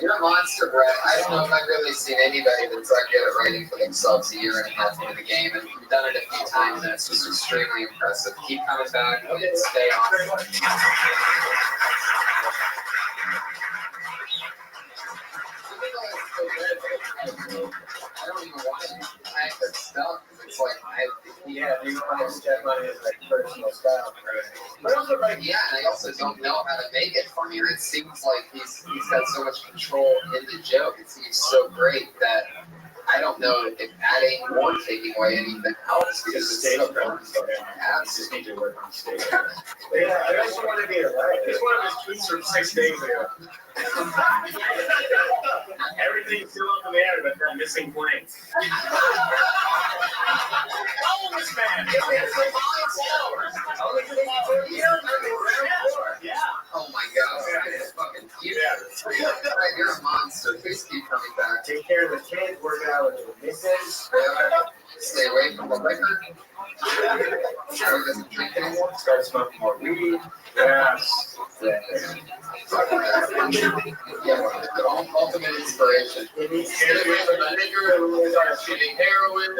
You're a monster, Brett. I don't know if I've really seen anybody that's that good at writing for themselves a year and a half into the game, and you've done it a few times, and it's just extremely impressive. Keep coming back and stay on. I don't even want to type that stuff. It's like, you want to check on his like personal style. but also, like, yeah, and I also don't know how to make it funnier. It seems like he's got so much control in the joke. It seems so great that I don't know if adding or taking away anything helps, because it's so fun. Just need to work on stage. Yeah, I also want to be a writer. It's one of his tweets from 6 days ago. Everything's still up in the air, but they're missing planes. Oh, this man! Yeah. Oh my god, that is fucking cute. Right, you're a monster. Please keep coming back. Take care of the kids, work out with the missus. Stay away from the liquor. Joe doesn't drink anymore. Start smoking more weed. Yes. Ultimate inspiration. Stay away from the liquor and start shooting heroin.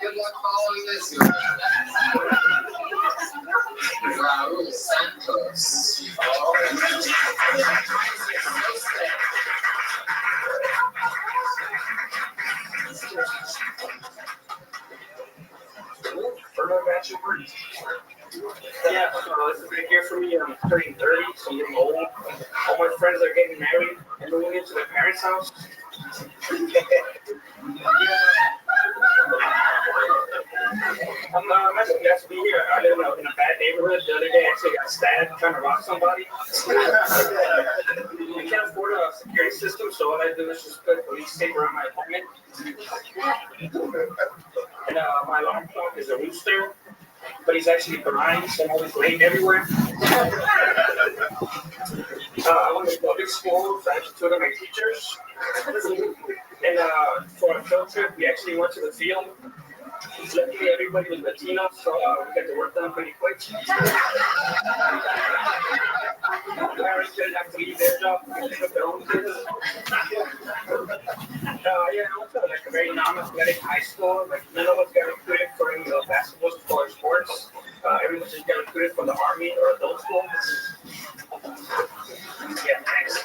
Good luck following this. Raul Santos. Yeah, this is big year for me. I'm turning 30, so I'm getting old. All my friends are getting married and moving into their parents' house. I'm actually glad to be here. I live in a bad neighborhood. The other day, I actually got stabbed trying to rob somebody. We can't afford a security system, so all I do is just put police tape around my apartment. And my alarm clock is a rooster, but he's actually blind, so I'm always late everywhere. I went to public school, so I actually took my teachers. And for a field trip, we actually went to the field. Luckily, everybody was Latino, so we got the work done pretty quick. Parents didn't have to leave their job to pick up their own kids. Yeah, I went to like a very non-athletic high school. Like none of us got recruited for any basketball or sports. Everyone just got recruited from the army or adult school. Yeah, thanks.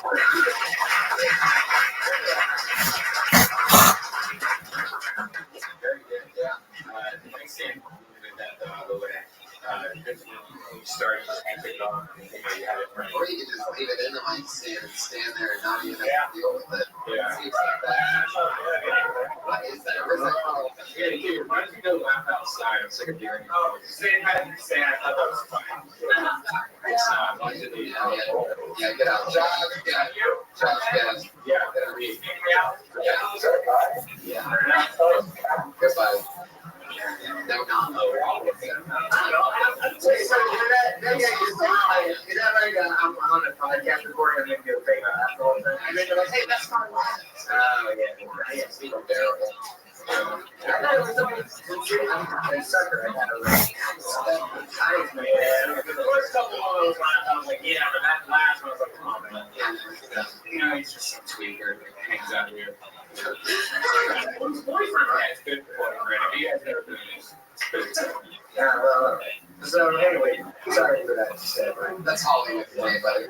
Very good, yeah. Nice seeing that the way you started and picked on, you had it right. Or you can just leave it in the mic stand there and not even have to deal with it. Yeah. Seems like that. What is that? Where's that called? Yeah, you why don't you go laugh outside? I'm sick of hearing you. Oh, say I thought that was fine. It's not. Yeah, get out. Job, yeah. Josh Gad. Yeah. Yeah. Goodbye. No, not no. Is that like I'm on a podcast recording and then do a thing about that the whole thing? And then you're like, hey, that's my life. Oh, yeah. It's terrible. I thought it was something I'm a sucker. I thought it was nice, man. The first couple of those lines, I was like, yeah, but that last one, I was like, come on, man. You know, he's just some tweaker that hangs out here. Who's boyfriend? Yeah, it's good for him, right? You guys never been this. Yeah, well, so anyway, sorry for that. That's Hollywood for me, buddy.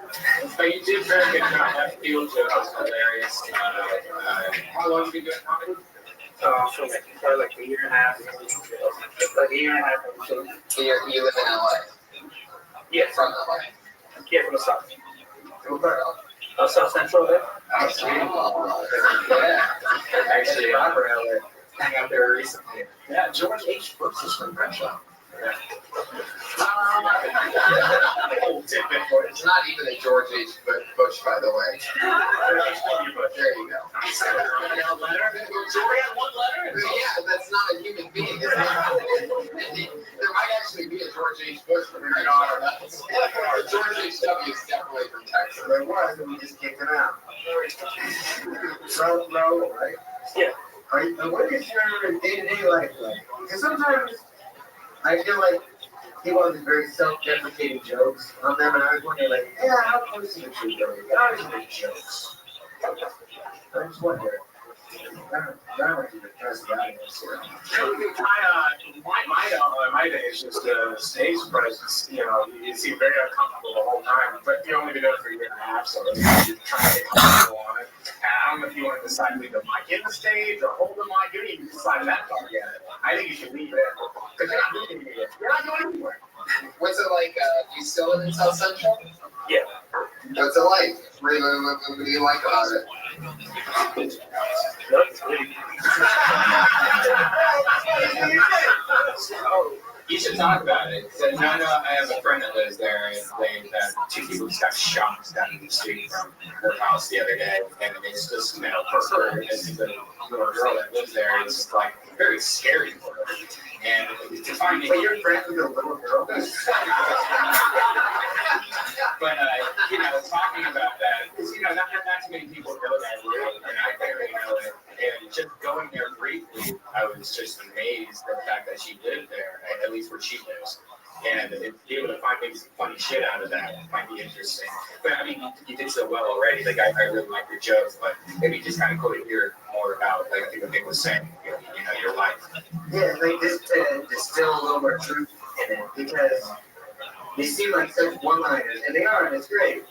But you did very good job. That field joke was hilarious. How long have you been doing comedy? So like a year and a half. Like a year and a half. So you live in LA? Yeah, From LA? yeah, from the south. South Central there. Yeah. Actually, Robert LA. Hang out there recently. Yeah, George H. Brooks is from Crenshaw. Yeah. It's not even a George H. Bush, by the way. There you go. Yeah, that's not a human being. There might actually be a George H. Bush, but there not. George H.W. is definitely from Texas. There was, and we just kicked him out. So, no, right? Yeah. What is your day-to-day life like? Because sometimes I feel like people have these very self-deprecating jokes on them, and I was wondering, like, yeah, how close to the truth are we? How is it jokes? I just wonder. I don't want to depress the audience. My day is just a stage presence. You know, you seem very uncomfortable the whole time, but you only been doing it for a year and a half, so you're trying to get comfortable on it. And I don't know if you want to decide to leave the mic in the stage or hold the mic. You didn't even decide that part yet. I think you should leave it because you're not moving anywhere. You're not going anywhere. What's it like? You still live in South Central? Yeah. What's it like? What do you like about it? You should talk about it. So, no, I have a friend that lives there, and they had two people just got shot down in the street from her house the other day, and it's just, you know, for her, as the little girl that lives there, it's like very scary for her. And to find But you're friends with a little girl? But, you know, talking about that, because, you know, not too many people know that room, and I barely know it. And just going there briefly, I was just amazed at the fact that she lived there, at least where she lives. And to be able to find maybe some funny shit out of that might be interesting. But I mean, you did so well already. Like, I really like your jokes, but maybe just kind of cool to hear more about, like, I think what Nick was saying, you know, your life. Yeah, like just to distill a little more truth in it, because they seem like such one-liners, and they are, and it's great.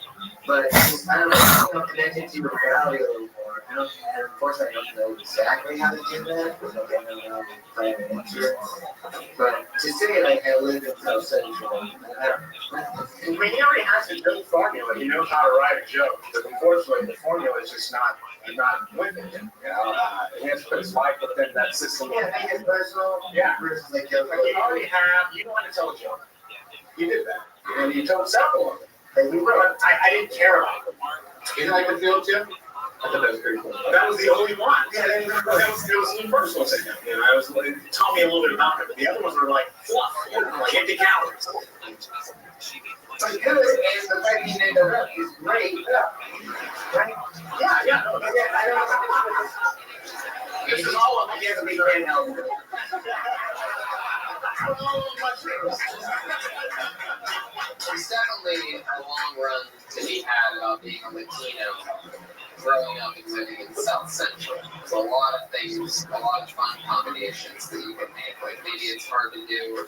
But I don't know, I'm connected to your reality a little more. And of course, I don't know exactly how to do that, because I don't know if I have an answer. But to say, like, I live in South Central, I don't know. I mean, he already has his own formula. He knows how to write a joke. But unfortunately, the formula is just not with it. You know, he has to put his life within that system. Yeah, make it personal. Yeah. Versus like joke. Like, you already have, you know how to tell a joke. You did that. And you told several of them. And we wrote. I didn't care about them. You know, like the field too? I thought that was pretty cool. That was the only one. Yeah, it was the first one. You know, I was like, tell me a little bit about it. But the other ones were like fluff, you know, like empty calories. But good, and the fact you named it up is great. Right? Yeah. No, I don't. this is all of Yeah, we can't help it. There's definitely a long run to be had about being a Latino growing up and living in South Central. There's a lot of things, a lot of fun combinations that you can make. Like maybe it's hard to do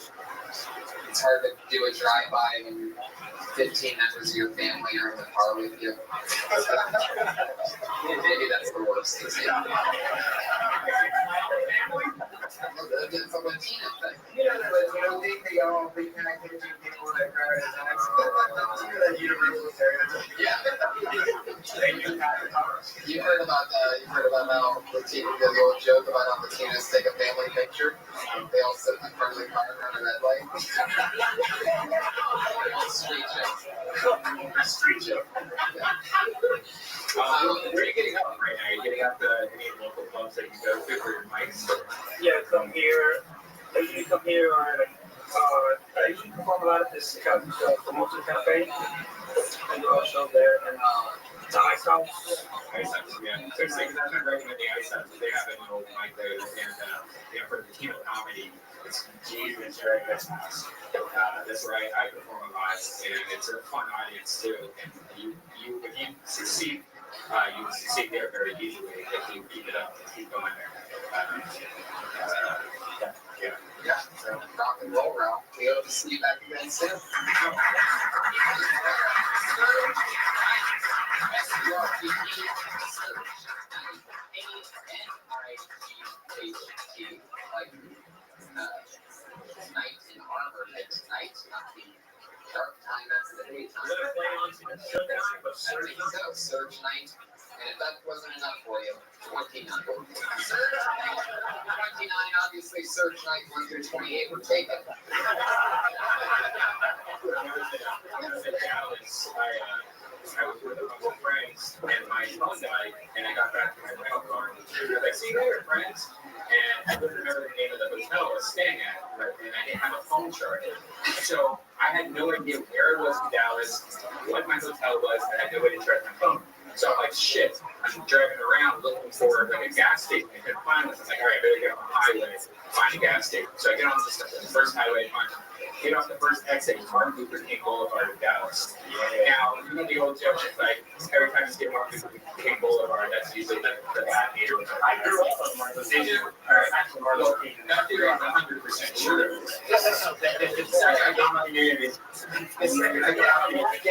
a drive-by when 15 members of your family are in the car with you. Maybe that's the worst. It's a Latino thing. You know, the thing they all big connected to people that are that universal stereotype. Yeah. You heard about how the old joke about how Latinos take a family picture? They all sit in front of the car around a red light. Street joke. Street joke. I this promotion cafe, and Rothschild there, and the Ice House. Ice House, yeah. So it's like, that's not recommend the Ice House. They have an open mic there, and for the team of comedy, it's Jesus, right? That's right. I perform a lot, and it's a fun audience too. And if you succeed, you will succeed there very easily if you keep it up and keep going there. Yeah, so rock and roll, Ralph. We hope to see you back again soon. Night in Harvard at night, not the dark time, that's the daytime. Surge night. And if that wasn't enough for you, 29. Surge night, 29, obviously Surge night 1 through 28 were taken. I was with a bunch of friends, and my phone died, and I got back to my rental car. I was like, see, they were friends. And I couldn't remember the name of the hotel I was staying at, and I didn't have a phone charger. So I had no idea where it was in Dallas, what my hotel was, and I had no way to charge my phone. So I'm like, shit, I'm driving around looking for like a gas station. I couldn't find one. I was like, all right, I better get on the highway, find a gas station. So I get on the first highway, get off the first exit, Martin Luther King Boulevard in Dallas. Now, you know the old joke, it's like, every time you get Martin Luther King Boulevard, that's usually the bad neighborhood. I grew up on Martin Luther King. Actually, Martin Luther King. I'm 100% sure. I got on the unit. The second I got on the unit, the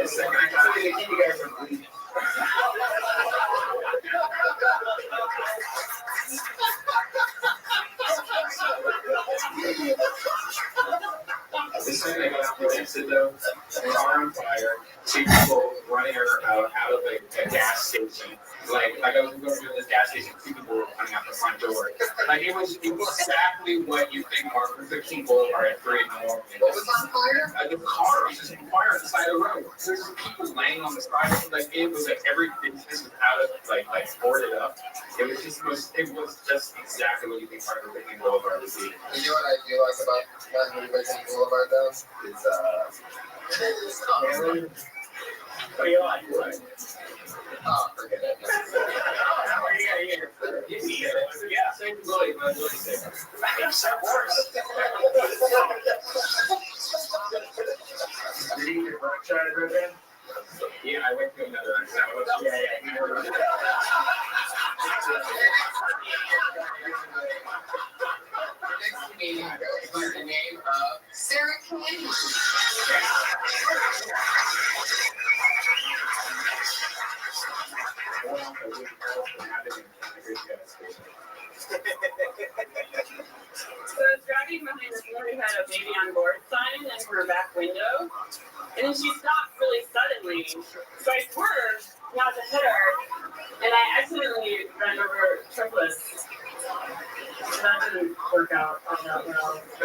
second I got on the unit, you guys are leaving. The second I got off the exit, though, car on fire, two people running out of a gas station. Like I was going to this gas station, two people were running out the front door. Like it was exactly what you think Martin Luther King Boulevard at 3 in the morning. What was on fire? The car was just on fire on the side of the road. There's people laying on the side. Like it was like every business was out of like boarded up. It was just exactly what you think Martin Luther King Boulevard would be. You know what I do like about Martin Luther King Boulevard though? It's what do you like? Right? Oh, forget it. Yeah, same as Willie, but Willie said. It's worse. Did you get Rothschild right then? Yeah, I went to another one. Yeah. Next meeting goes by the name of Sarah Kane. So I was driving behind this woman who had a baby on board sign in her back window, and then she stopped really suddenly. So I swerved not to hit her, and I accidentally ran over triplets. So that didn't work out all that well. So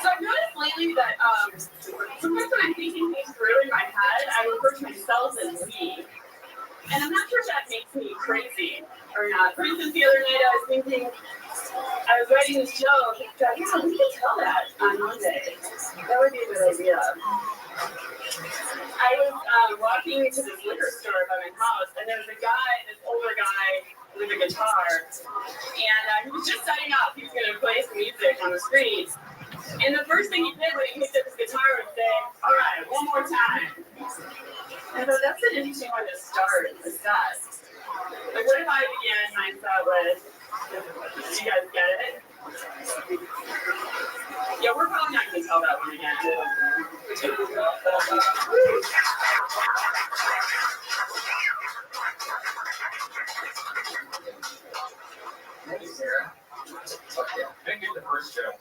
I've noticed lately that sometimes when I'm thinking things through in my head, I refer to myself as we. And I'm not sure if that makes me crazy or not. For instance, the other night I was thinking, I was writing this joke, and I thought, yeah, we could tell that on Monday. That would be a good idea. I was walking to this liquor store by my house, and there was a guy, this older guy with a guitar, and he was just setting up. He was going to play some music on the street. And the first thing he did when he picked up his guitar was say, all right, one more time. And I thought, that's an interesting one to start and discuss. Like, what if I began my thought with, do you guys get it? Yeah, we're probably not going to tell that one again. Hey, Sarah. Okay. I didn't get the first joke.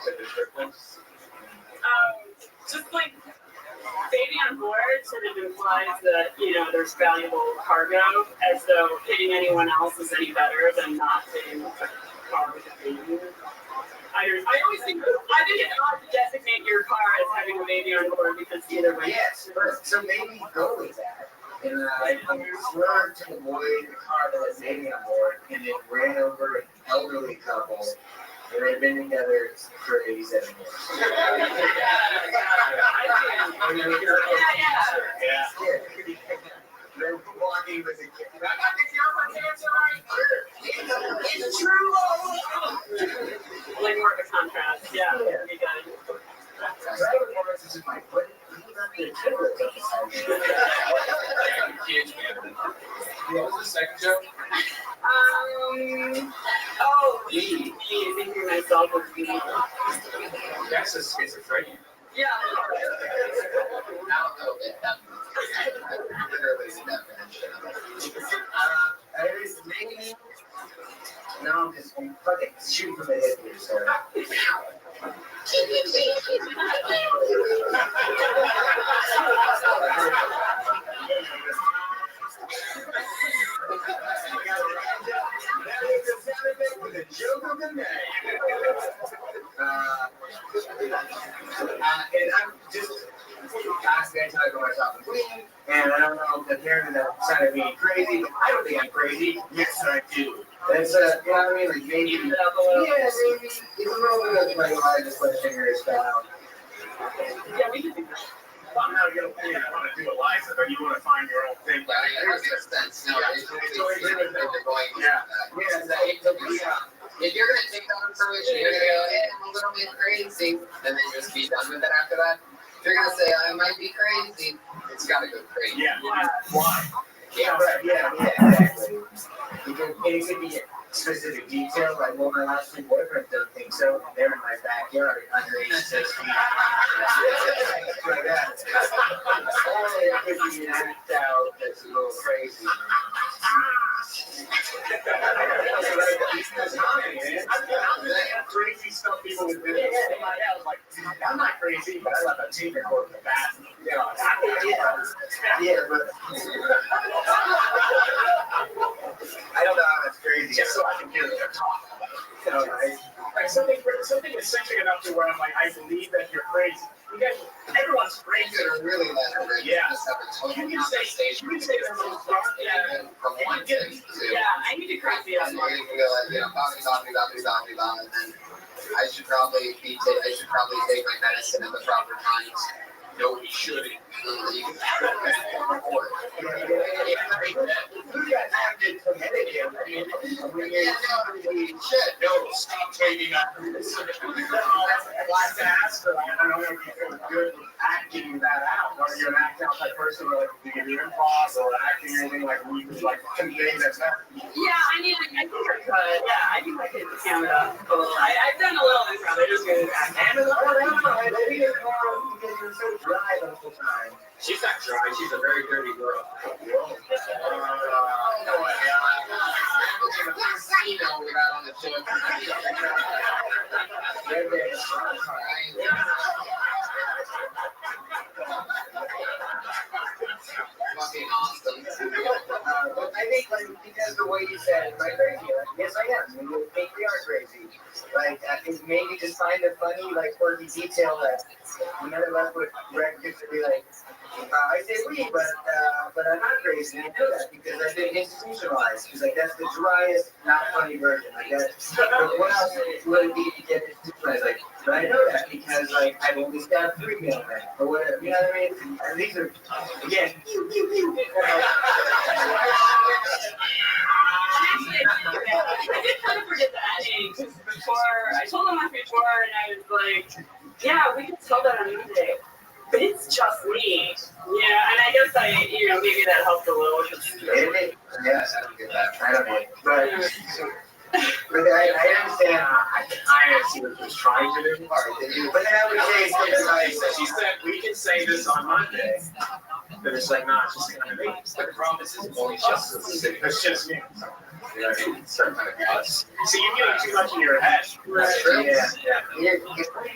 Like the triplets. Just like baby on board sort of implies that, there's valuable cargo, as though hitting anyone else is any better than not hitting a car with a baby. I think it's odd to designate your car as having a baby on board because either way. Yes, so maybe go with that. And you swerved to avoid the car that was baby on board and then ran over an elderly couple And they've been together for 87 years. They're walking with a kid. I got the cure for cancer right here. It's true. Like more of a contrast. Yeah. You got it. Huge fan. What was the second joke? Thinking myself was That's a schizophrenia. yeah. I don't know that. Literally the definition. Maybe. No, I'm just fucking shooting from the hip here, so. With a joke of the night. And I'm just asking I talk about myself and clean, and I don't know if apparently that sounded being crazy, but I don't think I'm crazy. Yes, I do. That's you know what I mean? Like maybe, yeah, maybe it's a little bit like why this my finger is down. Yeah, we can do that. Well, now you don't want to do a live, but you want to find your own thing. But it makes sense. No, it's going. If you're gonna take that information, you're gonna go, hey, I'm a little bit crazy, and then just be done with it after that. If you're gonna say I might be crazy, it's gotta go crazy. Yeah. Why? Yeah, right. Yeah, exactly. It could be a specific detail, like, well, my last two boyfriends don't think so. And they're in my backyard under 86 feet. Like that. Or it could be an act out that's a little crazy. Crazy stuff people would do. I was like, I'm not crazy, but I left a tape recorder in the bathroom. You know, Yeah, but I don't know how that's crazy. just so I can hear them talk. Like something eccentric enough to where I'm like, I believe that you're crazy. You guys, everyone's crazy. They're really that crazy. Yeah. Just have a total You can say they're a little drunk. and from one thing to Yeah, I need to crazy and you can go like, you know, and then I should probably take my medicine at the proper times. No, you shouldn't. You can report. Shit, no, stop taking that. Last ask, but I don't know if you feel good acting that out. Whether you're an act out type person, or like you give your improv or acting or anything like we just like convey that stuff. Yeah, I mean, I think I could. Yeah, I think I could count it up a little. I've done a little improv. I just good at Maybe you're because you're so dry the whole time. She's not dry. She's a very dirty girl. We got on the show. Fucking awesome. But I think like because the way you said it, like crazy. Like, yes, I am. You think we are crazy. Like maybe just find a funny, like quirky detail that none of us would recognize to be like. I say we, but I'm not crazy. I know that because I've been institutionalized. Because like that's the driest, not funny version. Like that's. But what else would it be to get institutionalized? Like, but I know that because like I've only stabbed 3 mailmen or whatever. You know what I mean? And these are again. I did kind of forget that age before. I told him that before, and I was like, "Yeah, we can tell that on Monday, but it's just me." Yeah, and I guess maybe that helped a little. Yes, I don't get that. I don't get but I understand. I see what she's trying to do. But then I would say something like, She said we can say this on Monday. But it's like, nah, it's just kind of me. But the problem is, it's only just It's just me. you know, it's certain kind of cuts. So you're getting too much in your head. yeah. You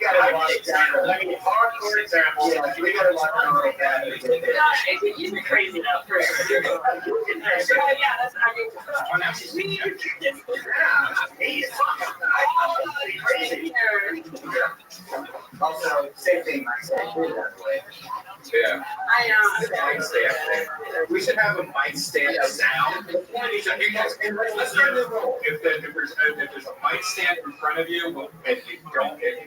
gotta watch that. I mean, hardcore example. Yeah, we gotta watch that like that. You'd be crazy now, for sure. Yeah, that's. I mean, Oh, now she's me. crazy. Also, same thing, I said, that way. Yeah. I know. I can stay up there. We should have a mic stand sound. Let's try a new rule. If there's a mic stand in front of you, and if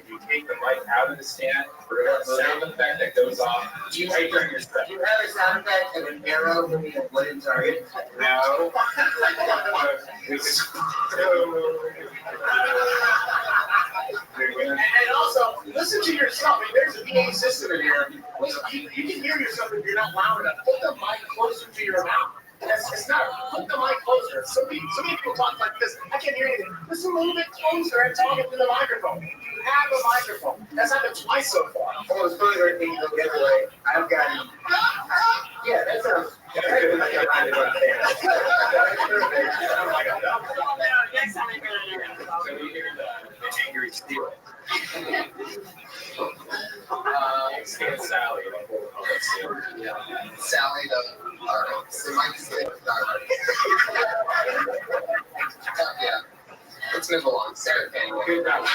you take the mic out of the stand, we're gonna have a sound effect that goes off right during your stretch. Do you have a sound effect of an arrow moving a wooden target? No. And also, listen to yourself. I mean, there's a PA system in here. You can hear yourself if you're not loud enough. Put the mic closer to your mouth. It's not. Put the mic closer. So many people talk like this. I can't hear anything. Just a little bit closer and talk into the microphone. You have a microphone. That's happened twice so far. Well, it's funny when things go the other way. I've got. Yeah, that sounds. Next time you're gonna So you hear the angry steel. Stand Sally. Yeah. Sally, so Mike is the yeah. Let's move along. Sarah Penny. Good job.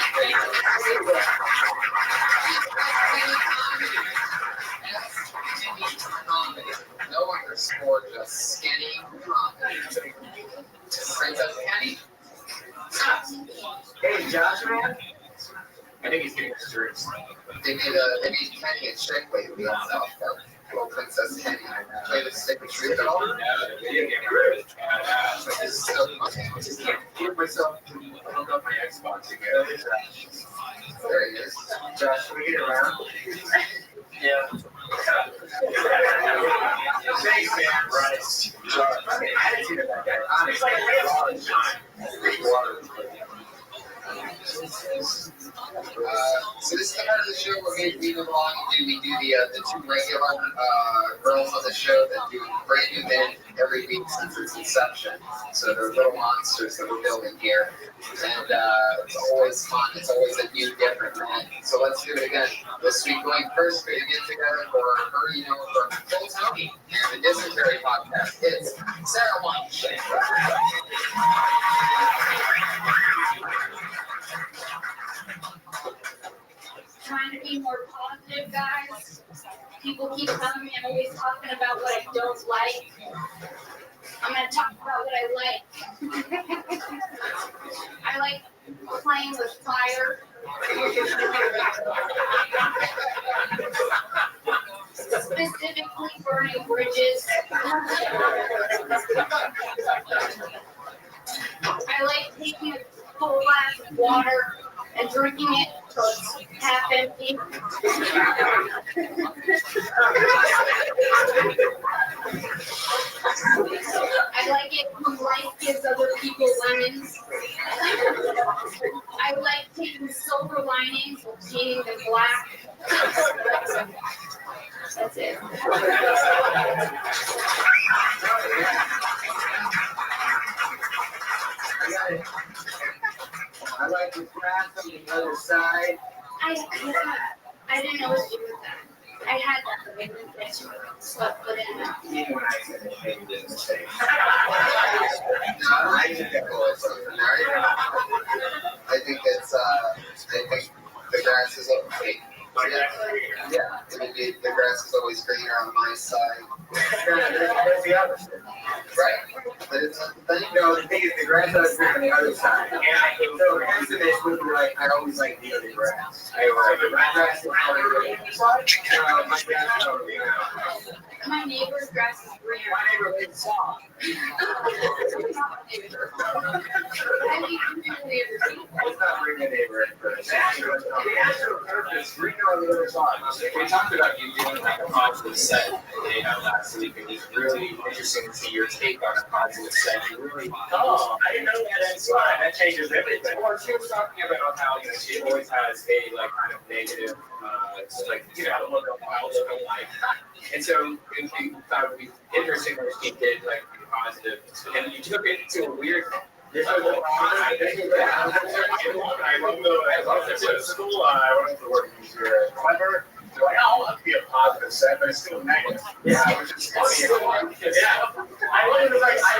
No underscore, just skinny comedy. Princess Penny. Hey, Josh, man. I think he's getting his drinks. They made Penny a chick lately in South Park. Little Princess Penny. Play the stick of truth at all? No, the video game is badass. This is so funny. I just can't get myself to hook up my Xbox again. There he is. Josh, can we get around? Yeah. Thanks, man. Right. Fucking attitude of that guy. It's like a real long time. So this is the part of the show where we move along and we do the two regular girls on the show that do a brand new band every week since its inception. So they're little monsters that we're building here. And it's always fun. It's always a new, different band. So let's do it again. This week going first, we're going to get together for her, from Full Tony here in the Dysentery podcast. It's Sarah Weinstein. Trying to be more positive, guys. People keep telling me I'm always talking about what I don't like. I'm going to talk about what I like. I like playing with fire. Specifically burning bridges. I like taking a full glass of water and drinking it till it's half empty. I like it when life gives other people lemons. I like taking silver linings and painting them black. That's it. I like the grass on the other side. I didn't know what to do with that. I had that, but I didn't get to it. So I put it in that. Even when I said it, maybe didn't say. No, I think that was something. I think the grass is okay. Yeah, the grass is always greener on my side. That's the opposite. Right. But it's not the thing. No, the thing is, the grass is on the other side. And so the answer to this would be like, I always like the other grass. The grass is on the other side. My grass is over there. My neighbor's grass is greener. My neighbor lives soft. It's not bring the neighbor in first. The actual curve is greener on the other side. We talked about you doing like a positive set last week. It was really interesting to see your take on a positive set. You really, Oh, I didn't know that inside. That changes everything. Well, she was talking about how she always has a like kind of negative, look of life. And so we thought it would be interesting when she did like be positive, and you took it to a weird. I love this at school. I wanted to work easier. Clever. So I want to be a positive set, but it's still negative. Yeah, which is funny. Yeah. I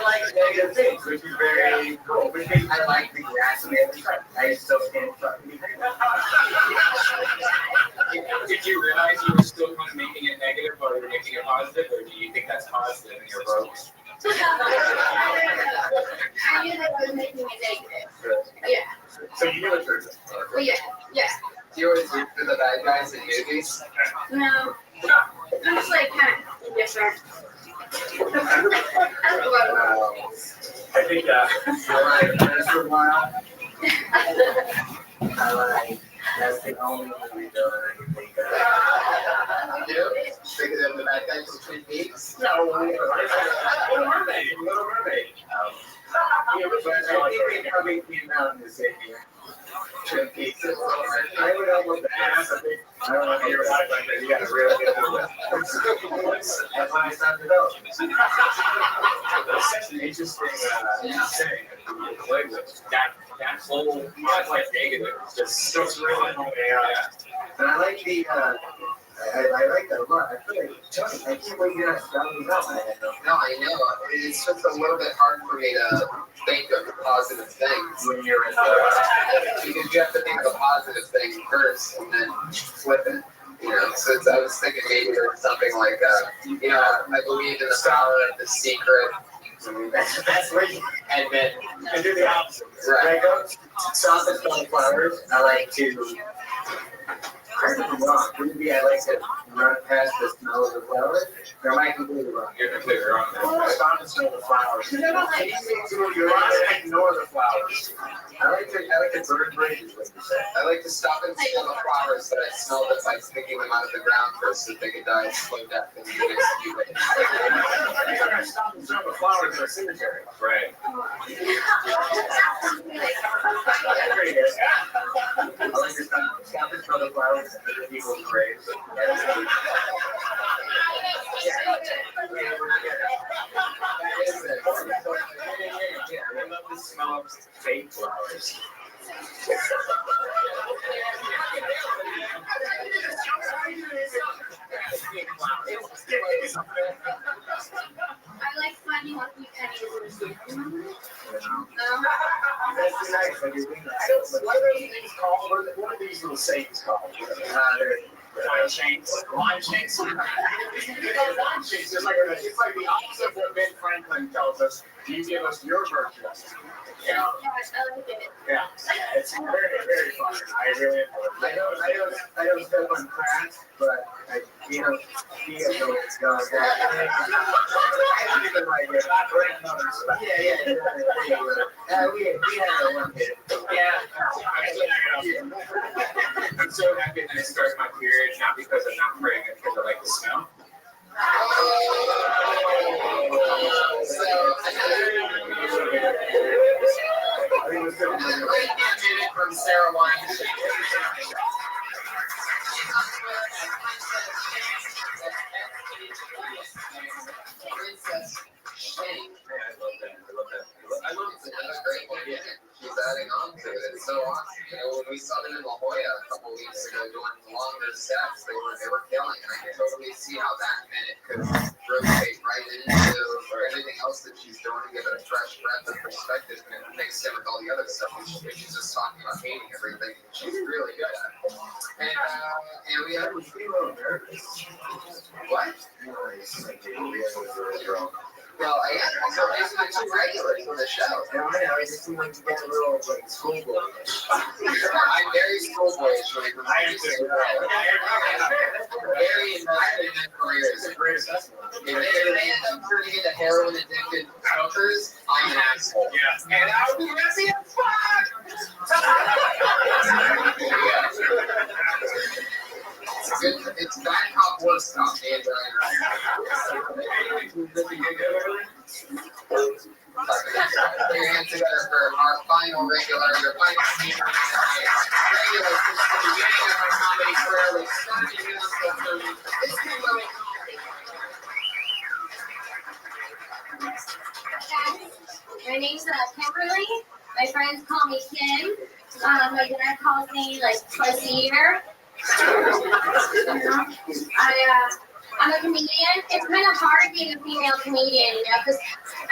like negative things, which is very cool. Which means I like the grass on the other side. I still can't fucking Did you realize you were still kind of making it negative negative while you're making it positive, or do you think that's positive and you're broke? I knew that I was making it negative. Yeah. So you knew it first. Well, yeah. Do you always root for the bad guys in movies? No. I'm just like kind of indifferent. I think I like this for a while. I like that's the only movie though that I can think of. You do? Bigger than the bad guys from Twin Peaks? No, Little Mermaid. Little Mermaid. Yeah, but I think they probably came out in the same year. Twin Peaks. I would almost ask. I don't know if you're right, but you got to really get into it. That's why I started to go. It's such an interesting thing to play with. That whole like negative just really and I like the I like that a lot. I feel like Tony, I can't believe you're not spelling it out. No, I know. It's just a little bit hard for me to think of positive things When you're in because you have to think of a positive thing first and then flip it. You know, so I was thinking maybe there's something like, you know, I believe in the power of the secret. that's what you, and then I do the opposite. Right. When I go stop and smell flowers, I like to. Correct me if I'm wrong. Maybe I like to run past the smell of the flowers. Or am I completely wrong? You're completely wrong. Stop and smell the flowers. You're not to ignore the flowers. I like to burn bridges, like you said. I like to stop and smell the flowers, but I smell them by sticking them out of the ground first so they can die slow death in the next few days. You're gonna stop and smell the flowers in a cemetery. Right. I like to stop and smell the flowers in other people's graves. I love the smell of fake flowers. I like finding out who pennies in the soup. That's nice. What are these things called? What are these little sayings called? Wine chains. Wine chains. Wine chains. It's like the opposite of what Ben Franklin tells us. You give us your virtues. You know? Yes, I like it. Yeah. It's very, very fun. I really enjoy it. I don't step on cracks, but he has no it's going. We had one hit. Yeah. I'm so happy that I started my period, not because I'm not pregnant, because I like the smell. From Sarah Wine. Princess Shane. I love it. Another great one. Yeah. She's adding on to it. It's so awesome. You know, when we saw them in La Jolla a couple weeks ago doing longer sets, they were killing. And I can totally see how that minute could rotate right into everything else that she's doing and give it a fresh breath of perspective and mix in with all the other stuff. She's just talking about hating everything. She's really good at it. And we have what? Well, I am. So these are the two regulars on the show. I just seem like to get a little like schoolboy. I'm very schoolboyish when it comes to very invested in their careers. If they end up turning into heroin addicted chokers, I'm an asshole. Yeah. And I would be messy as fuck! It's bad cop, worse cop, and put your hands together for our final regular, your final speaker regular from the beginning of our comedy career. We started musical film. It's been really My name's Kimberly. My friends call me Kim. My dad calls me like twice a year. I'm a comedian. It's kind of hard being a female comedian, because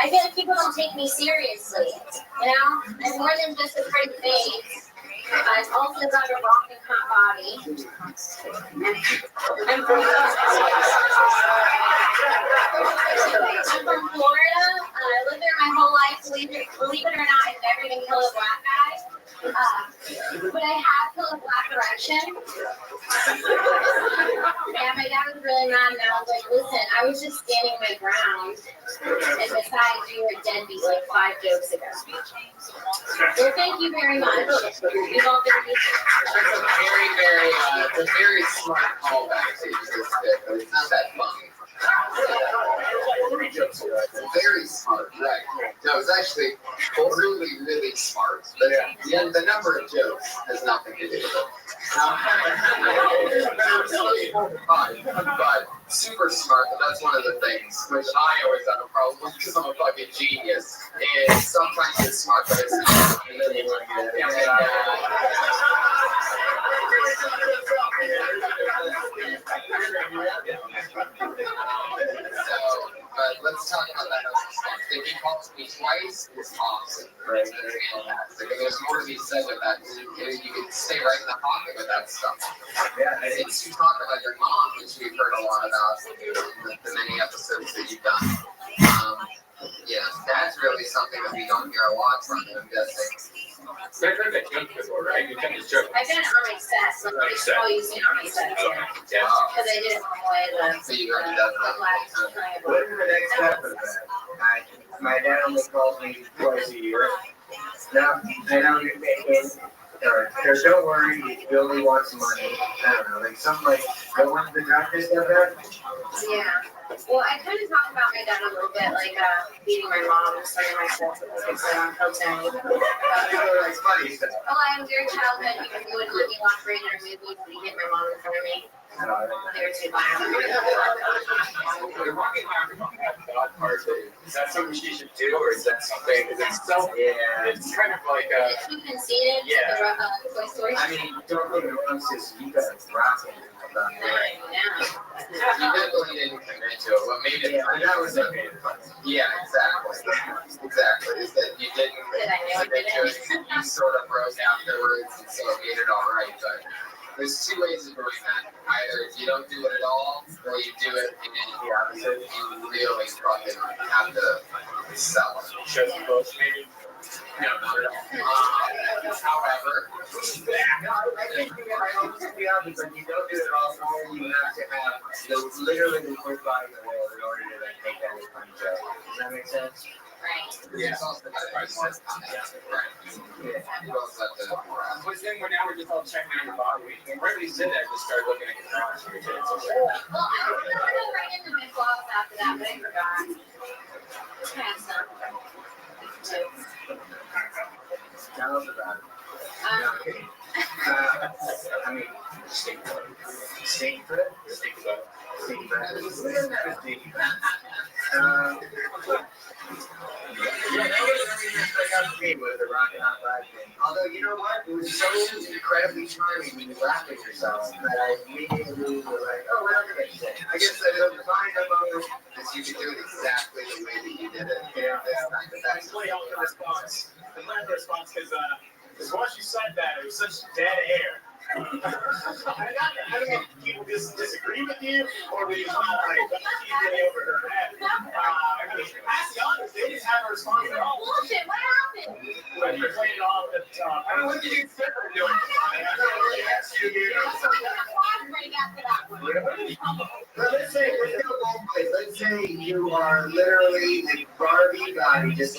I feel like people don't take me seriously. I'm more than just a pretty face. I've also got a rockin' hot body. was like, listen, I was just standing my ground, and besides, you were deadbeat like 5 jokes ago. Well, thank you very much. You've all been It's a very smart callback to use this bit, but it's not that funny. Very smart, right? No, it's actually really, really smart. But the number of jokes has nothing to do with it. But super smart, but that's one of the things which I always have a problem with because I'm a fucking genius. And sometimes it's smart, but it's not. But let's talk about that other stuff. If he calls me twice, it's awesome. Right? Fantastic. And there's more to be said with that. You can stay right in the pocket with that stuff. Yeah, it's you talk about your mom, which we've heard a lot about in the many episodes that you've done. Yeah, that's really something that we don't hear a lot from, I'm guessing. So I've heard that joke before, right? You've done this joke. I've done it on my set. Like, they call using it on my set. Yeah. Because I did it all the way So you've already done that. What is the next step of that? My dad only calls me twice a year. Now, I know you're making, or don't worry, you only want some money. I don't know, like something like, I want the doctor stuff there. Yeah. Well, I kind of talked about my dad a little bit, like beating my mom and starting my stuff with like on coaching. It's funny stuff. Oh, I was during childhood, he wouldn't let me watch Rainer movies, but he hit my mom in front of me. They were too violent. The Rocky God part, is that something she should do, or is that something? Because it's so, it's kind of like a. It's too conceited to the Toy Story. I mean, don't get me wrong, sis, you got rocking. You definitely didn't commit to it. What made it that was okay. Yeah, exactly. Exactly. Is that you didn't commit to it. You sort of broke afterwards, and so it made it all right. But there's 2 ways of doing that. Either you don't do it at all, or you do it and you really fucking have to sell it. Show some books, maybe. No, not at all. However, I think you to be honest, when you don't do it all for you have to have literally the worst body in the world in order to like make that a funny joke. Does that make sense? Right. yeah, it's also right. But then now we're just all checking out your body. When Rabbi said that, just started looking at your crotch and your tits. Well, I was going to go right into my flaws after that, but I forgot. Kind of stuff. Tell us about it. I mean, steak foot. Steak foot? Steak foot. Steak foot. With the rock and hot ride thing. Although, you know what? It was so incredibly charming when you laughed at yourself that I immediately was like, oh, well, I guess I don't find a moment. Because you can do it exactly the way that you did it. Yeah. That's really helpful response. I love the response because once you said that, it was such dead air. I don't know if people disagree with you, or we just not like really over her head. I mean, ask the audience, they just have a response at all. Bullshit, what happened? When you played it off at the top. I mean, what did you expect her to do? But let's say, let's say you are literally the Barbie body, just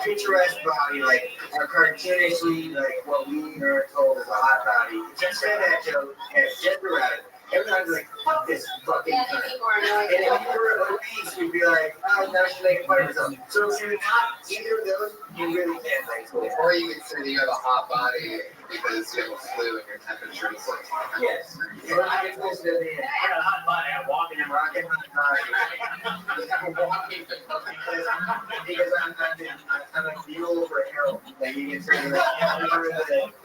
picturesque body, like a cartoonishly, like what we are told is a hot body. Just say that joke, and just around it. Everybody's like, fuck this fucking Yeah, thing. people are annoyed. And if you were obese, you'd be like, oh, now she's making fun of herself. So if you're not either of those, you really can't make it. Or you can say that you have a hot body because you have a flu and your temperature is like. Yes. And I can listen to the end. I got a hot body, I'm walking and rocking. Because I'm a mule for heroin. Like you can say the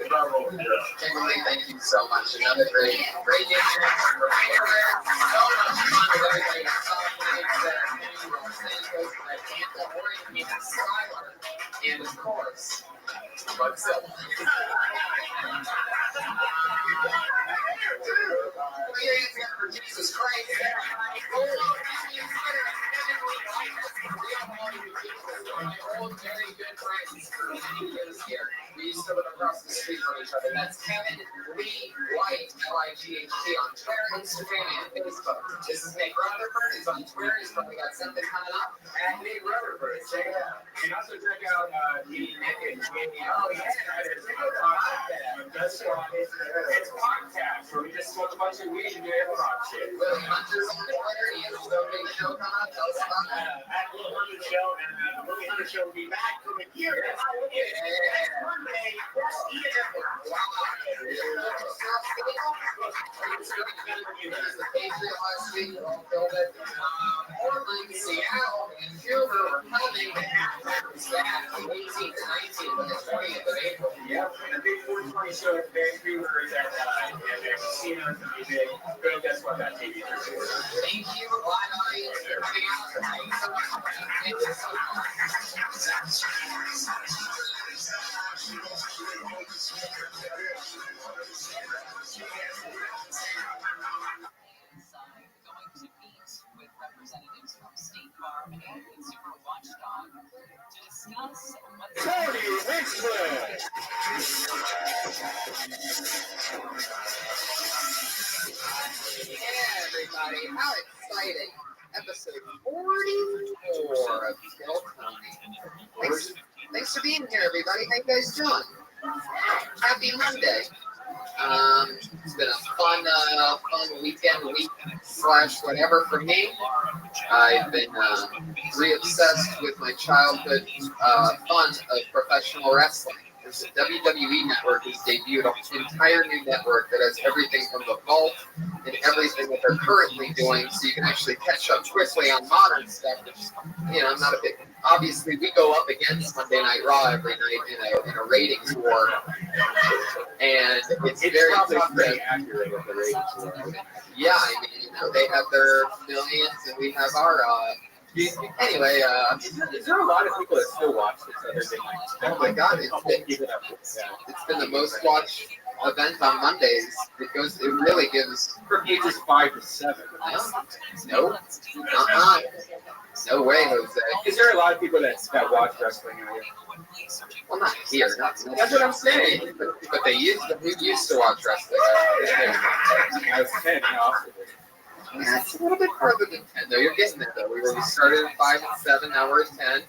bubble. Kimberly, thank you so much. Another great game. So much fun with everybody. And of course, Rothschild. Jesus Christ. We're all very good friends for many years here. We used to live across the street from each other. That's Kevin Lee Light, Light, on Twitter, Instagram, and Facebook. This is Nate Rutherford. He's on Twitter. He's probably got something coming up. At Nate Rutherford. Check it out. And also check out me, Nick, and Jamie. Oh, yeah. It's podcast where we just smoke a bunch of weed and do improv shit. Willie Hunter's on Twitter. He has a real big show coming up. Tell us about that. At Willie Hunter Show, and the Willie Hunter Show will be back from a year. Next Monday. Portland, Seattle, and Vancouver are coming to that from 18th to 19th and the 20th of April. Yep, and the big 420 show in Vancouver is at and their casino is going to be big. Go guess what that TV is. Thank you, live audience, for coming out tonight. Thank you so Going to meet with representatives from State Farm and Consumer Watchdog to discuss what's Tony Richmond. Yeah, everybody, how exciting. Episode 44 of Kill Tony. Thanks for being here, everybody. How you guys doing? Happy Monday. It's been a fun weekend, / whatever for me. I've been re-obsessed with my childhood fun of professional wrestling. There's a WWE network has debuted an entire new network that has everything from the Vault and everything that they're currently doing, so you can actually catch up quickly on modern stuff. Which, I'm not a big. Obviously, we go up against Monday Night Raw every night in a ratings war, and it's very tough to accurate with the ratings. Yeah, I mean, they have their millions, and we have our. Anyway, is there a lot of people that still watch this other thing? Oh my God, it's been the most watched event on Mondays. It really gives from ages 5 to 7. No, no way, Jose. Is there a lot of people that watch wrestling out here? Well, not here. That's what I'm saying. But we used to watch wrestling. I was 10. How often? Yeah, it's a little bit further than 10, though. You're getting there, though. We started at 5 and 7, now we're at 10.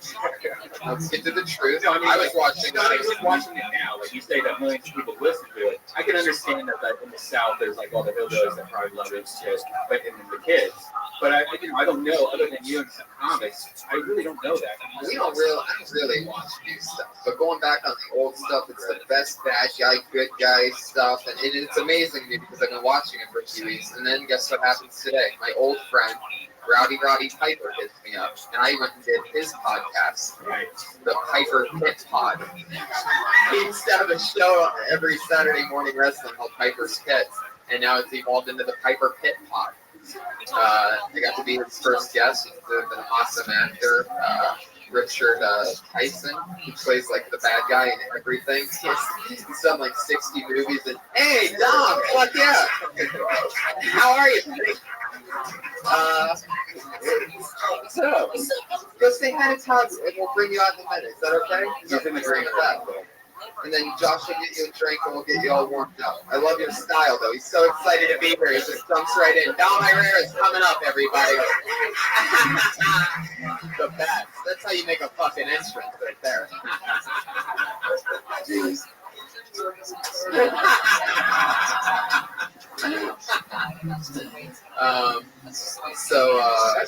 Let's get to the truth. No, I was watching. I was watching it now. Like you say that millions of people listen to it. I can understand that in the South there's like all the hillbillies that probably love it, just but in the kids. But I don't know other than you and some comics. I really don't know that. I don't really watch new stuff. But going back on the old stuff, it's the best bad guy, good guy stuff, and it's amazing to me because I've been watching it for a few weeks. And then guess what happens today? My old friend, Roddy Piper, hits me up, and I went and did his podcast, the Piper Pit Pod. He used to have a show every Saturday morning wrestling called Piper's Pit, and now it's evolved into the Piper Pit Pod. I got to be his first guest. He's an awesome actor. Richard Tyson, who plays like the bad guy in everything. He's done like 60 movies. And hey, Dom, fuck yeah! How are you? So go say hi to Todd, and we'll bring you out in a minute. Is that okay? Nothing to drink with that. And then Josh will get you a drink and we'll get you all warmed up. I love your style, though. He's so excited to be here. He just jumps right in. Dom Herrera is coming up, everybody. The best. That's how you make a fucking entrance right there. That's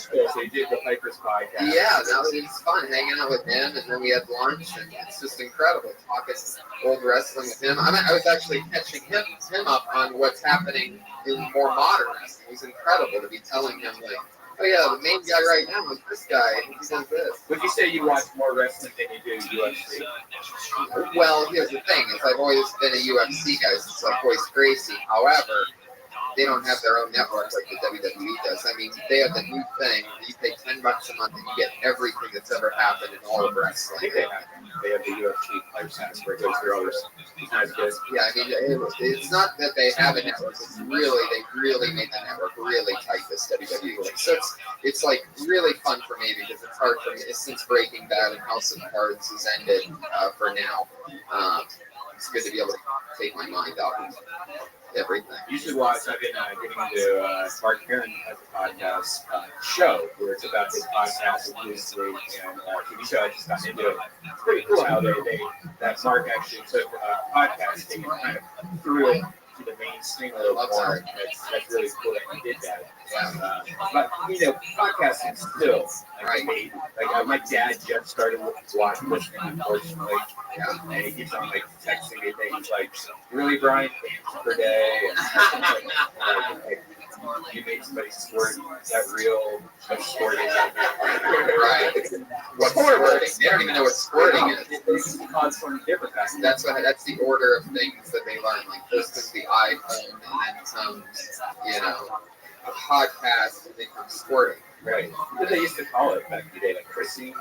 cool. So you did the Piper's podcast. Yeah, that was fun hanging out with him, and then we had lunch, and it's just incredible talking old wrestling with him. I was actually catching him up on what's happening in more modern wrestling. It was incredible to be telling him like, oh yeah, the main guy right now is this guy, and he does this. Would you say you watch more wrestling than you do UFC? Well, here's the thing: is I've always been a UFC guy since like Royce Gracie. However, they don't have their own network like the WWE does. I mean, they have the new thing. You pay $10 a month and you get everything that's ever happened in all of wrestling. I think they have the UFC Fight Pass where it goes through all this nice kids. Yeah, I mean, it's not that they have a network. It's really, they really made the network really tight, this WWE. So it's like really fun for me because it's hard for me since Breaking Bad and House of Cards has ended for now. it's good to be able to take my mind off of everything. You should watch. I've been getting into Mark Heron has a podcast show where it's about his podcast and loosely and TV show. I just got into it. It's pretty cool how they that Mark actually took podcasting and kind of threw it to the mainstream a little more. That's really cool that he did that. But podcasting still right. Like my dad just started watching listening, unfortunately, and he keeps on like texting me things like, "Really, Brian, thanks per day." And you made somebody squirt. Is that real? What's squirting? Right. What's squirting? They don't even know what squirting is. It's called something different. That's the order of things that they learn. Like first comes the iPhone, and then comes, a podcast, and then comes squirting. Right. What did they used to call it back in the day? Like Chrissy?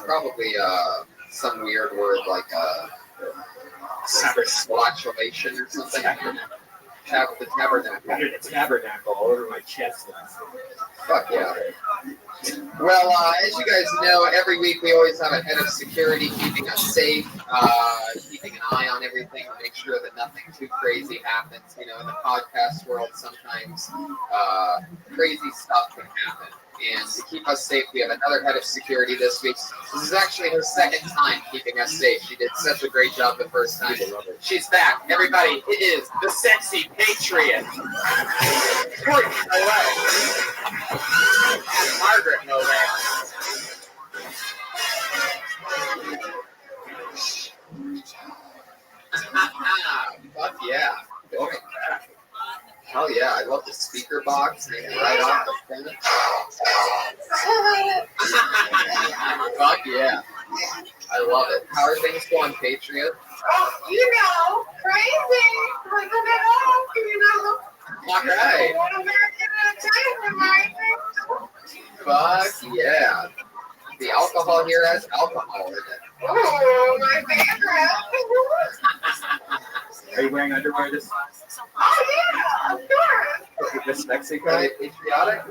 Probably some weird word like splatulation or something. The tabernacle. I hear the tabernacle all over my chest. Fuck yeah. Well, as you guys know, every week we always have a head of security keeping us safe, keeping an eye on everything to make sure that nothing too crazy happens. In the podcast world, sometimes crazy stuff can happen. And to keep us safe, we have another head of security this week. This is actually her second time keeping us safe. She did such a great job the first time. She's back. Everybody, it is the sexy patriot. Margaret, no way. Fuck yeah. Welcome back. Hell yeah, I love the speaker box right off the front. Fuck yeah. I love it. How are things going, Patriot? Crazy. All right. Fuck yeah. The alcohol here has alcohol in it. Oh, my favorite. Are you wearing underwear this? Oh, yeah, of course. This Mexico? Are they patriotic? Are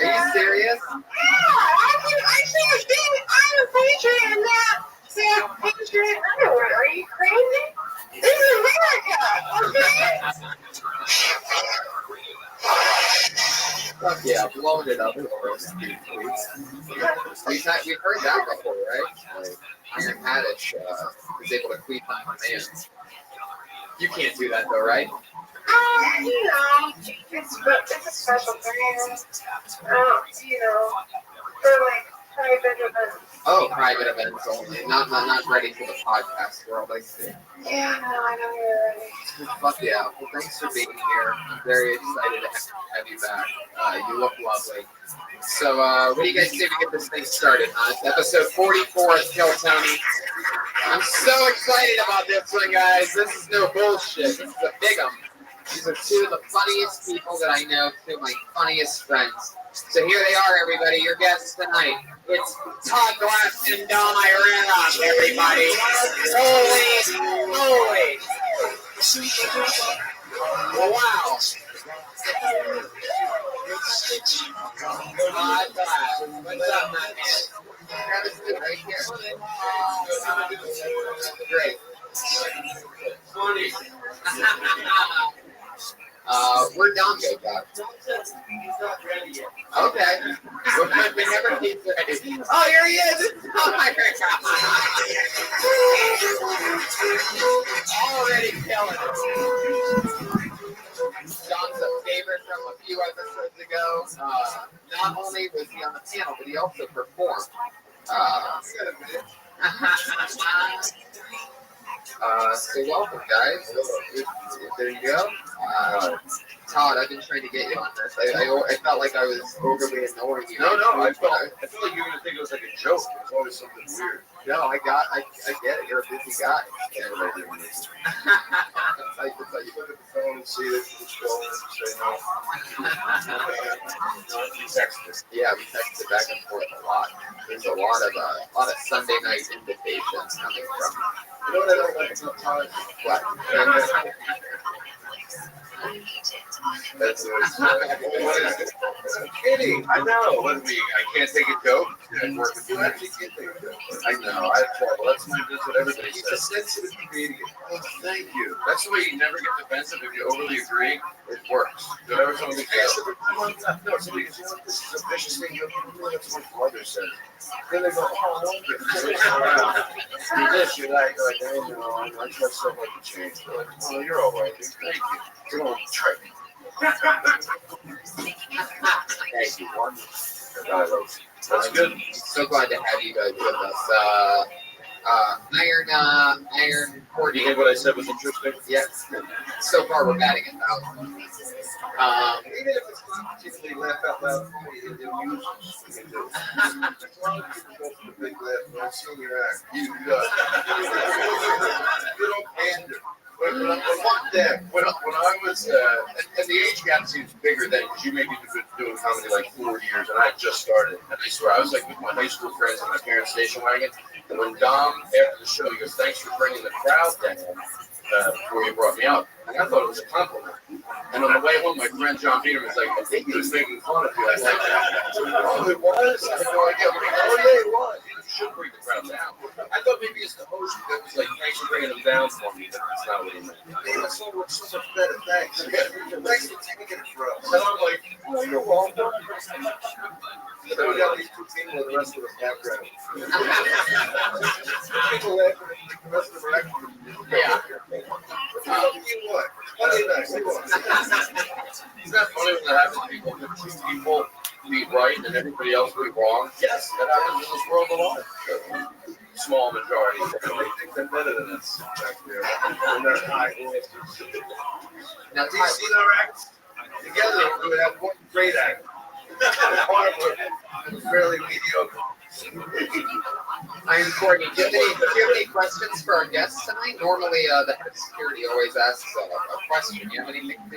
you serious? Yeah, I can't be. I'm a patriot and not say patriot underwear. Are you crazy? This is America, okay? Fuck yeah, blowing it up for us. We've heard that before, right? Iron Haddish was able to tweet on command. You can't do that though, right? It's a special thing. For like private events. Oh, private events only, not ready for the podcast world, I see. Yeah, no, I know you're ready. Fuck yeah. Well, thanks for being here. I'm very excited to have you back. You look lovely. So, what do you guys say we get this thing started, huh? It's episode 44 of Kill Tony. I'm so excited about this one, guys. This is no bullshit. This is a big one. These are two of the funniest people that I know, two of my funniest friends. So here they are, everybody, your guests tonight. It's Todd Glass and Dom Iranoff, everybody. Holy. Wow. Todd Glass. What's up, my man? Grab a seat right here. Great. Where'd Dom go, Doc? Okay. Whenever he's ready. Oh, here he is! Oh my God! Already killing it. Dom's a favorite from a few episodes ago. Not only was he on the panel, but he also performed. So welcome, guys. There you go. Todd, I've been trying to get you on this. I felt like I was overly annoying you. No, I feel like you were gonna think it was like a joke. It was always something weird. No, I get it. You're a busy guy. It's like you look at the phone and see that it's going and say no. You text us. Yeah, we texted back and forth a lot. There's a lot of Sunday night invitations coming from. You know what I don't like about Todd? What? That's I'm kidding. I know. What do you mean? I can't take a joke. You actually get there. I know. I have trouble. That's what everybody says. He's a sensitive creative. Oh, thank you. That's the way you never get defensive. If you overly agree, it works. Whatever somebody says. No, somebody goes, this is a vicious thing. You know, that's what my mother said. Then they go, oh, I wonder. You this, you're like, I know. I try so much to change. They're like, oh, you're all right. Thank you. Come on, try me. Thank you. That's good. So glad to have you guys with us. Iron Courtney. You hear what I said was interesting? Yes. So far, we're batting 1,000. Even if it's not particularly laugh out loud for me, it amuses me. A lot of people go for the big laugh when I've seen your act. You don't pander. When I was, and the age gap seems bigger then, because you may be doing comedy like 4 years, and I just started. And I swear, I was like with my high school friends in my parents' station wagon, and when Dom, after the show, he goes, thanks for bringing the crowd down before you brought me out. And I thought it was a compliment. And on the way home, my friend John Peter was like, I think he was making fun of you. I was like, oh, it was? I had no idea. Oh, yeah, it was. You should bring the crowd down. I thought maybe it's the host that was like, thanks for bringing them down for me. But that's not what he meant. Hey, that's so much better. Thanks. Thanks for taking it for us. And I'm like, oh, you're welcome. Then we got these two people in the rest of the background. People laughing at the rest of the record. Yeah. What? It's not funny when that happens to people. If two people be right and everybody else be wrong. Yes, that happens in this world a lot. Small majority. They think they're better than us back there. And they're high. Now, do you see our acts? Together, we would have one great act. Part of it fairly mediocre. Iron Courtney, do you have any questions for our guests tonight? Normally, the head of security always asks a question. Do you have anything to say?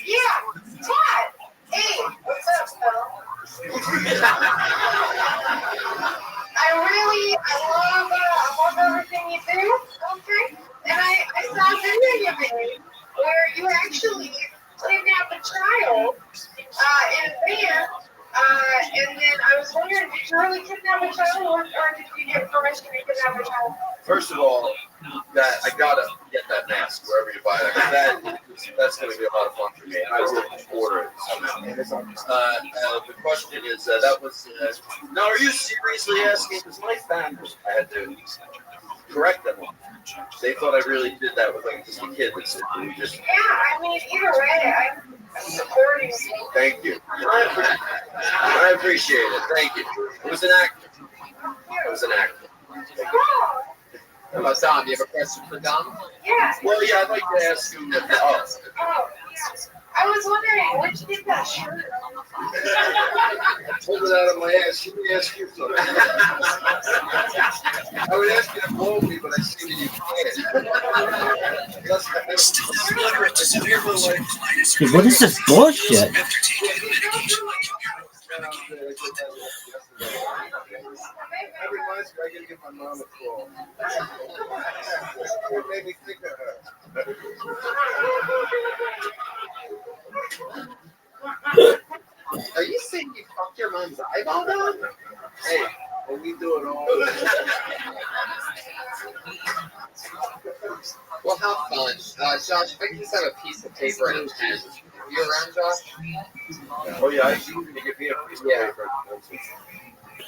Yeah, Todd. Hey, what's up, Phil? I love everything you do, okay? And I saw a video you made where you actually kidnapped a child in a van. And then I was wondering, did you really kidnap a child, or did you get permission to kidnap a child? First of all, that I gotta get that mask wherever you buy it. That's going to be a lot of fun for me. I will order it somehow. The question is, that was. Now, are you seriously asking? Because my family, I had to correct them. They thought I really did that with like just a kid. Just. Yeah, I mean, either way, I'm supporting you. Thank you. I appreciate it. Thank you. It was an actor. It was an actor. Oh. How about Dom? Do you have a question for Dom? Yeah. Well, yeah, I'd like to ask you. Oh, yeah. I was wondering, where'd you get that shirt? I pulled it out of my ass. Let me ask you something. I would ask you to blow me, but I see that you can't. Still moderate to severe Dude, what is this bullshit? That reminds me, I gotta give my mom a call. It made me think of her. Are you saying you fucked your mom's eyeball out? Hey, well, we do it all. Well, have fun. Josh, if I can just have a piece of paper and a pen. Are you around, Josh? Oh, yeah, I see you to give me a piece of paper.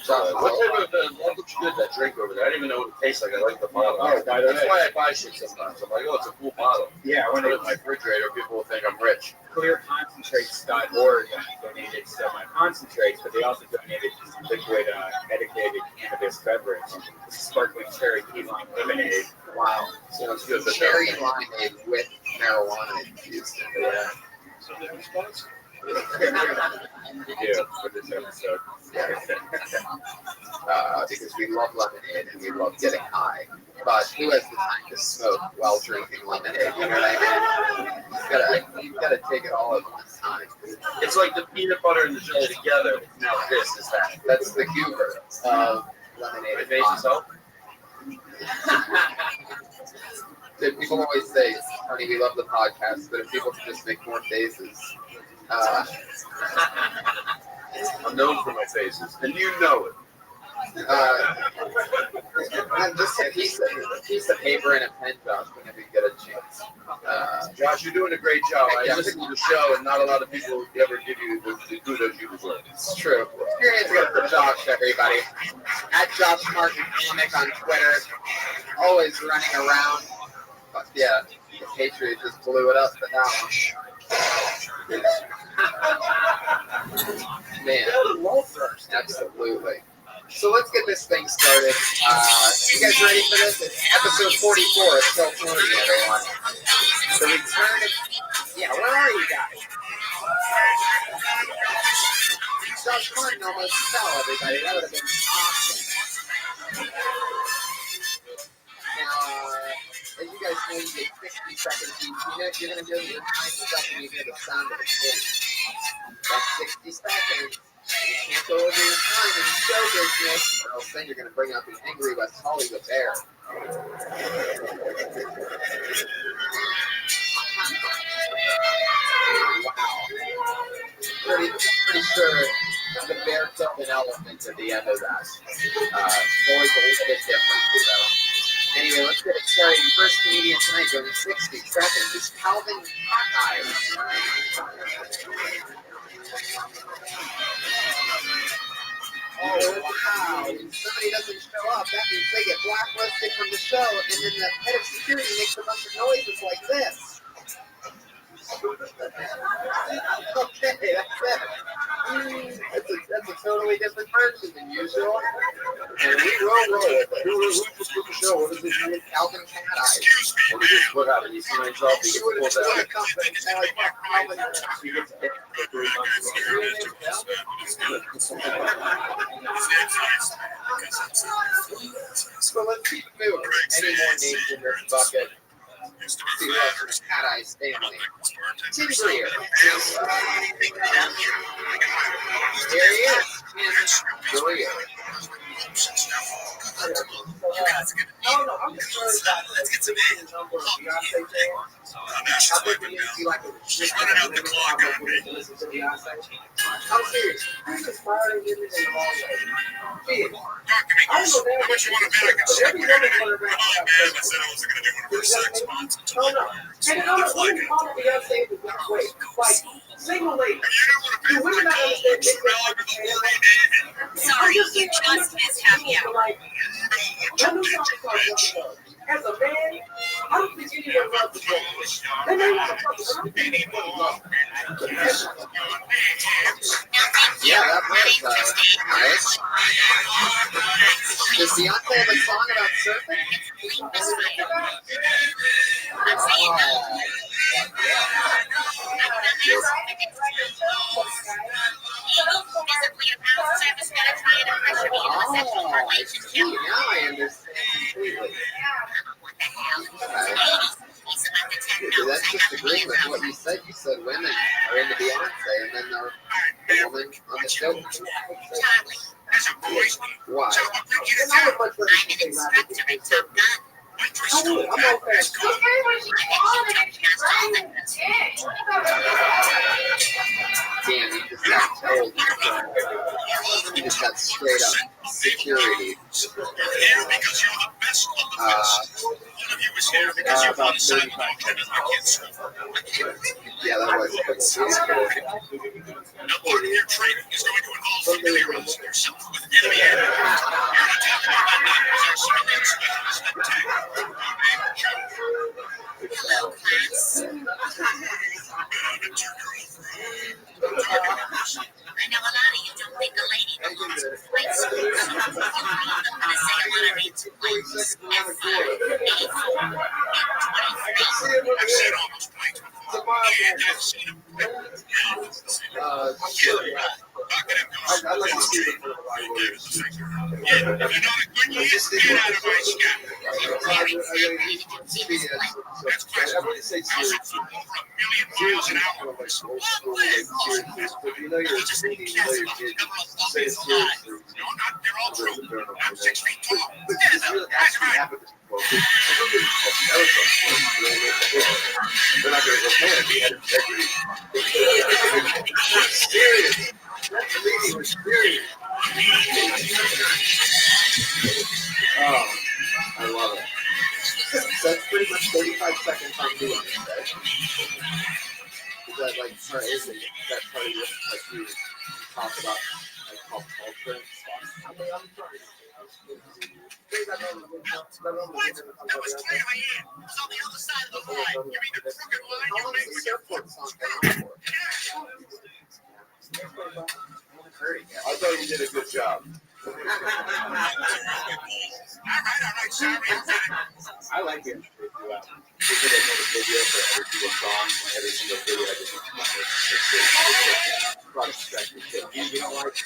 What type of what looks good, that drink over there? I didn't even know what it tastes like. I like the bottle. Oh, by the That's way. why I buy shit sometimes. I'm like, oh, it's a cool bottle. Yeah, When when I put it in my refrigerator, people will think I'm rich. clearconcentrates.org donated some of my concentrates, but they also donated liquid medicated cannabis beverage, sparkling cherry key lime lemonade. Wow. Sounds good. But Cherry limeade with marijuana infused in it. Yeah. So they're responsible. We do for this episode. Because we love lemonade and we love getting high. But who has the time to smoke while drinking lemonade? You know what I mean? You've got to take it all at one time. It's like the peanut butter and the jelly together. Now this is that. That's the Goober of lemonade. My face is open. People always say, honey, we love the podcast, but if people could just make more faces. I'm known for my faces, and you know it. Just a piece of paper and a pen, Josh, whenever you get a chance. Josh, you're doing a great job. I listen to the show, and not a lot of people ever give you the kudos you deserve. It's true. Your hands go for Josh, everybody. At Josh Martin Comic on Twitter. Always running around. But yeah, the Patriots just blew it up for that one. Man, absolutely. So let's get this thing started. You guys ready for this? It's episode 44 of Still Tony, everyone. The return of... Yeah, where are you guys? Josh Martin almost fell, everybody. That would have been awesome. Now, as you guys know, you get 60 seconds each minute. You're going to do your time is up and you hear the sound of the kid. That's 60 seconds. You can't go over your time in show business, or else then you're going to bring out the angry West Hollywood bear. Wow. Pretty sure the bear killed an elephant at the end of that. It's always a little bit different, so. Anyway, let's get it started. First comedian tonight going 60 seconds is Calvin Hawkeye. Oh, wow. When somebody doesn't show up, that means they get blacklisted from the show, and then the head of security makes a bunch of noises like this. Okay, that's it. That's a totally different person than usual. And we will roll with it. Who just put the show? What is this? Calvin Cat Eye. What is this? What happened? You signs off. You would have pulled split a out. company. I like Calvin. You get to pick the 3 So let's keep moving. Any more names in this bucket? See who else is Cat Eye's family. Tim Greer. Here he is. Tim Greer. No, I'm just worried about let's get some number of Beyonce fans. How big do you see like a running out the clock on me? Listen to Beyonce. I'm serious. He's inspiring women in the wrong way. Kids. I don't know how much you want to bet I can shake my head. Come on, man. I said I wasn't going to do it for 6 months. No. And I'm not even calling Beyonce the black way. Like, single lady. Do women not understand big Sorry, you just missed happy hour. Let me talk about something else. As a man, I don't think anyone loves the girl. They may want to talk about anyone love. Yeah, that was nice. Does Beyonce have a song about surfing? Now I understand completely. That's just agreeing with what you said. You said women are into Beyonce, and then the woman on the show. Why? Damn, you just got told. You just got straight up security. About 35 minutes. Yeah, that was good. Now, part of your training is going to involve familiarizing yourself with enemy animals. You're attacking our civilian specialist attack. I know a lot of you don't think a lady belongs to flight school. You read them when I say a lot of names of planes. F5, A4, and 23. I've seen all those planes before. And I've seen them. I'd like to see it for the if you're not a good year, get out of my sky. I wouldn't say serious. Over a million miles an hour. But you know you're a singing, you know your kid. Say it seriously. No, not, they're all true. I'm 6 feet tall. But this really actually happened to people. They're not going to go, man, he had integrity. Serious. That lady was serious. talk about like pop culture and stuff. I thought you did a good job. I like it. We did another video for every single song, every single video. I just you don't like it?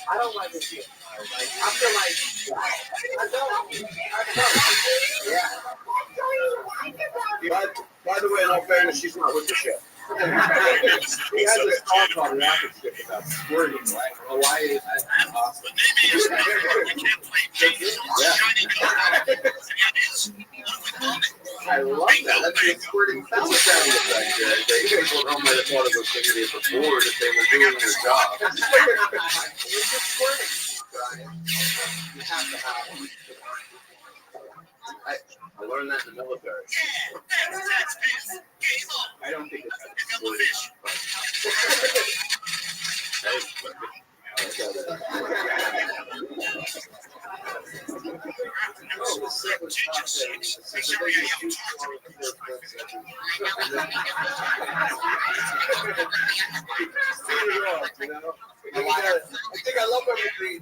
I don't like it either. I feel like I don't. Yeah. By the way, in all fairness, she's not with the ship. He has a song called Rocket Ship about squirting, right? Hawaii is awesome. I love that. That's the squirting sound effect there. You guys went home might have thought it was going to be a board if they were doing their job. It's just squirting, Brian. You have to have it. I learned that in the military. I don't think it's I think I love everything.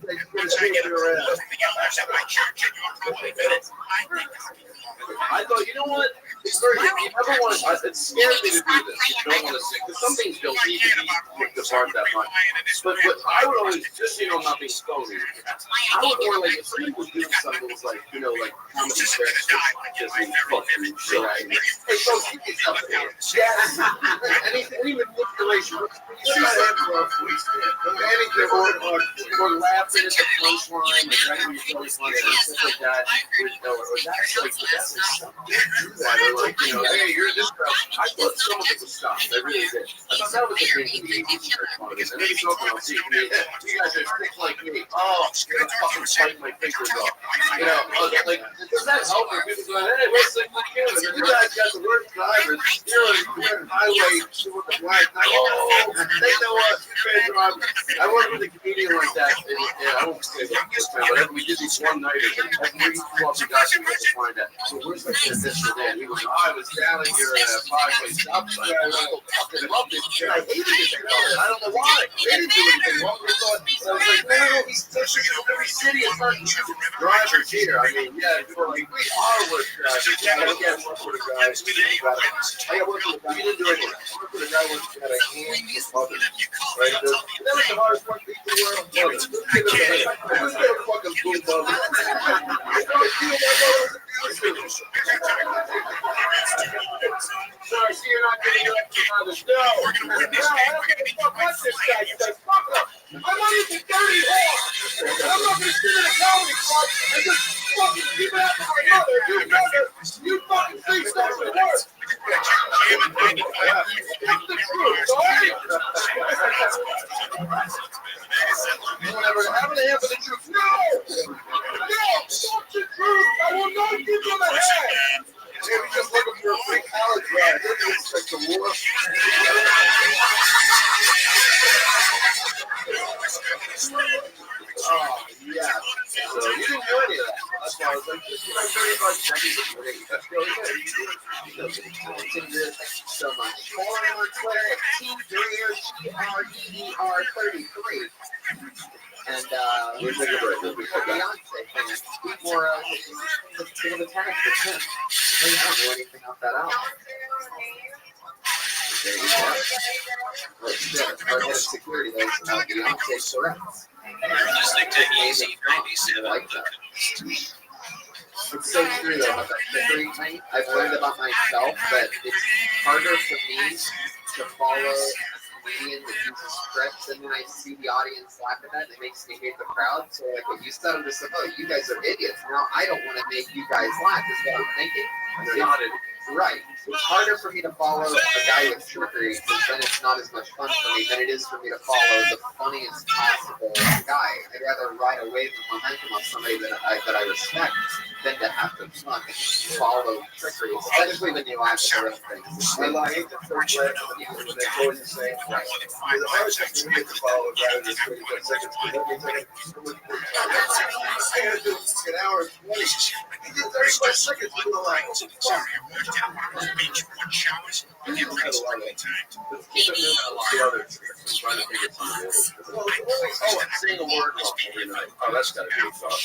I thought, you know what? It's very. You never want to. It scares me to do this. You don't want to sing because some things don't need to be picked apart that much. But I would always, just so you know, I'm not being phony. I would more like if somebody was doing something that was like, you know, like comedy tricks, just like fucking shit. Hey, folks, keep this up there. Yes. Any manipulation. Anything or laughing at the punchline, or writing your punchline, stuff like that. That's like you know, hey, you're this girl. I thought some of it was stuff. I really did. I thought that was the thing to be and then you go and see me. You guys are thick like me. Oh, you're gonna fucking fight my fingers off. You know, like, does that help when people go, hey, what's the kid? And you guys got the worst drivers. You're on highway with the black. Oh, they know what? I worked with a comedian like that. And I won't say that this time, but we did these one-nighters. And every 12 guys we had to find that. So where's the this and that? He goes, I was down in your 5-way stop sign. I fucking loved it. And I hated it. I don't know why. They didn't do anything wrong. I was like, no, he's pushing every city is starting drivers here. I mean, yeah, people are like, we are work drivers. Yeah, I can't work with a guy. I got work with a guy. He didn't do anything. I worked with a guy who had a hand for others. Right? That was the hardest work in the world. I was going to fucking boom bubble. Sorry, see, you're not getting up on the show. We're going to win this game. We're going to be what this guy says. Fuck up. I'm not even dirty whore. I'm not going to sit in a comedy club and just fucking keep it up to my mother. You fucking think something worse. That's the truth, alright? You will never have an answer for the truth. No! Fuck the truth! I will not give you the head! Yeah, we just looking for a free college ride. This is like the war. Oh, yeah. So you didn't do any of that. That's why I was like, just like $35. That's really good. Thank you so much. Follow me on Twitter at TeamDreer33. And we'll take a break. We'll be Beyonce fans. Speak more of the tennis for him. I don't know anything off that album. There you go. Our head of security knows about Beyonce correct. You're listening to Easy 97. Like that. It's so true though about that trickery thing. I've learned about myself that it's harder for me to follow a comedian that uses scripts, and when I see the audience laugh at that, it makes me hate the crowd. So like what you said, I'm just like, oh, you guys are idiots. Now I don't want to make you guys laugh. Is what I'm thinking. They're not idiots. Right. It's harder for me to follow a guy with trickery because then it's not as much fun for me than it is for me to follow the funniest possible guy. I'd rather ride a wave of momentum of somebody that I respect than to have to fucking follow trickery, especially when you laugh at the real things. I hate the first leg when they always the same. Right. The hardest thing for me to follow a guy who's 35 seconds because that means I got so much more time. I gotta do an hour and 20. You get 35 seconds to do a line. Showers, and your I drinks love perfectly it. timed. Let's keep it moving. The other tricks. Trying to figure something out. Saying a word wrong every night. Oh, that's gotta be tough.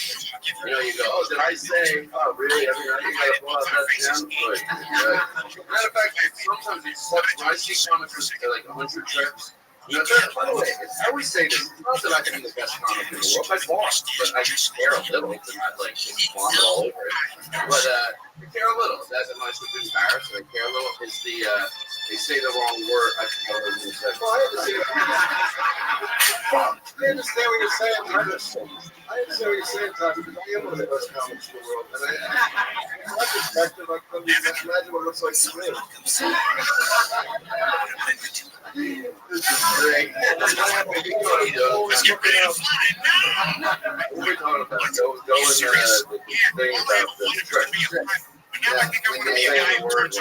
You know, you go, oh, did I say, oh, really? Every night you gotta pull out that gem? Matter of fact, sometimes it's such, when I see comics with like 100 tricks, you know, by the way, I always say this, it's not that I can be the best comic in the world, I want, but I just care a little to not like just vomit all over it. But I care a little. That's a nice to be embarrassed. I care a little. It's the they say the wrong word. I forgot what I was going to say. Well, I understand. I understand what you're saying. I understand what you're saying, Tom, because I am one of the best comics in the world. And from my perspective, I couldn't imagine what it looks like to me. This is great. What are we talking about? Go in the thing about the treasure. Yeah, when they say the word,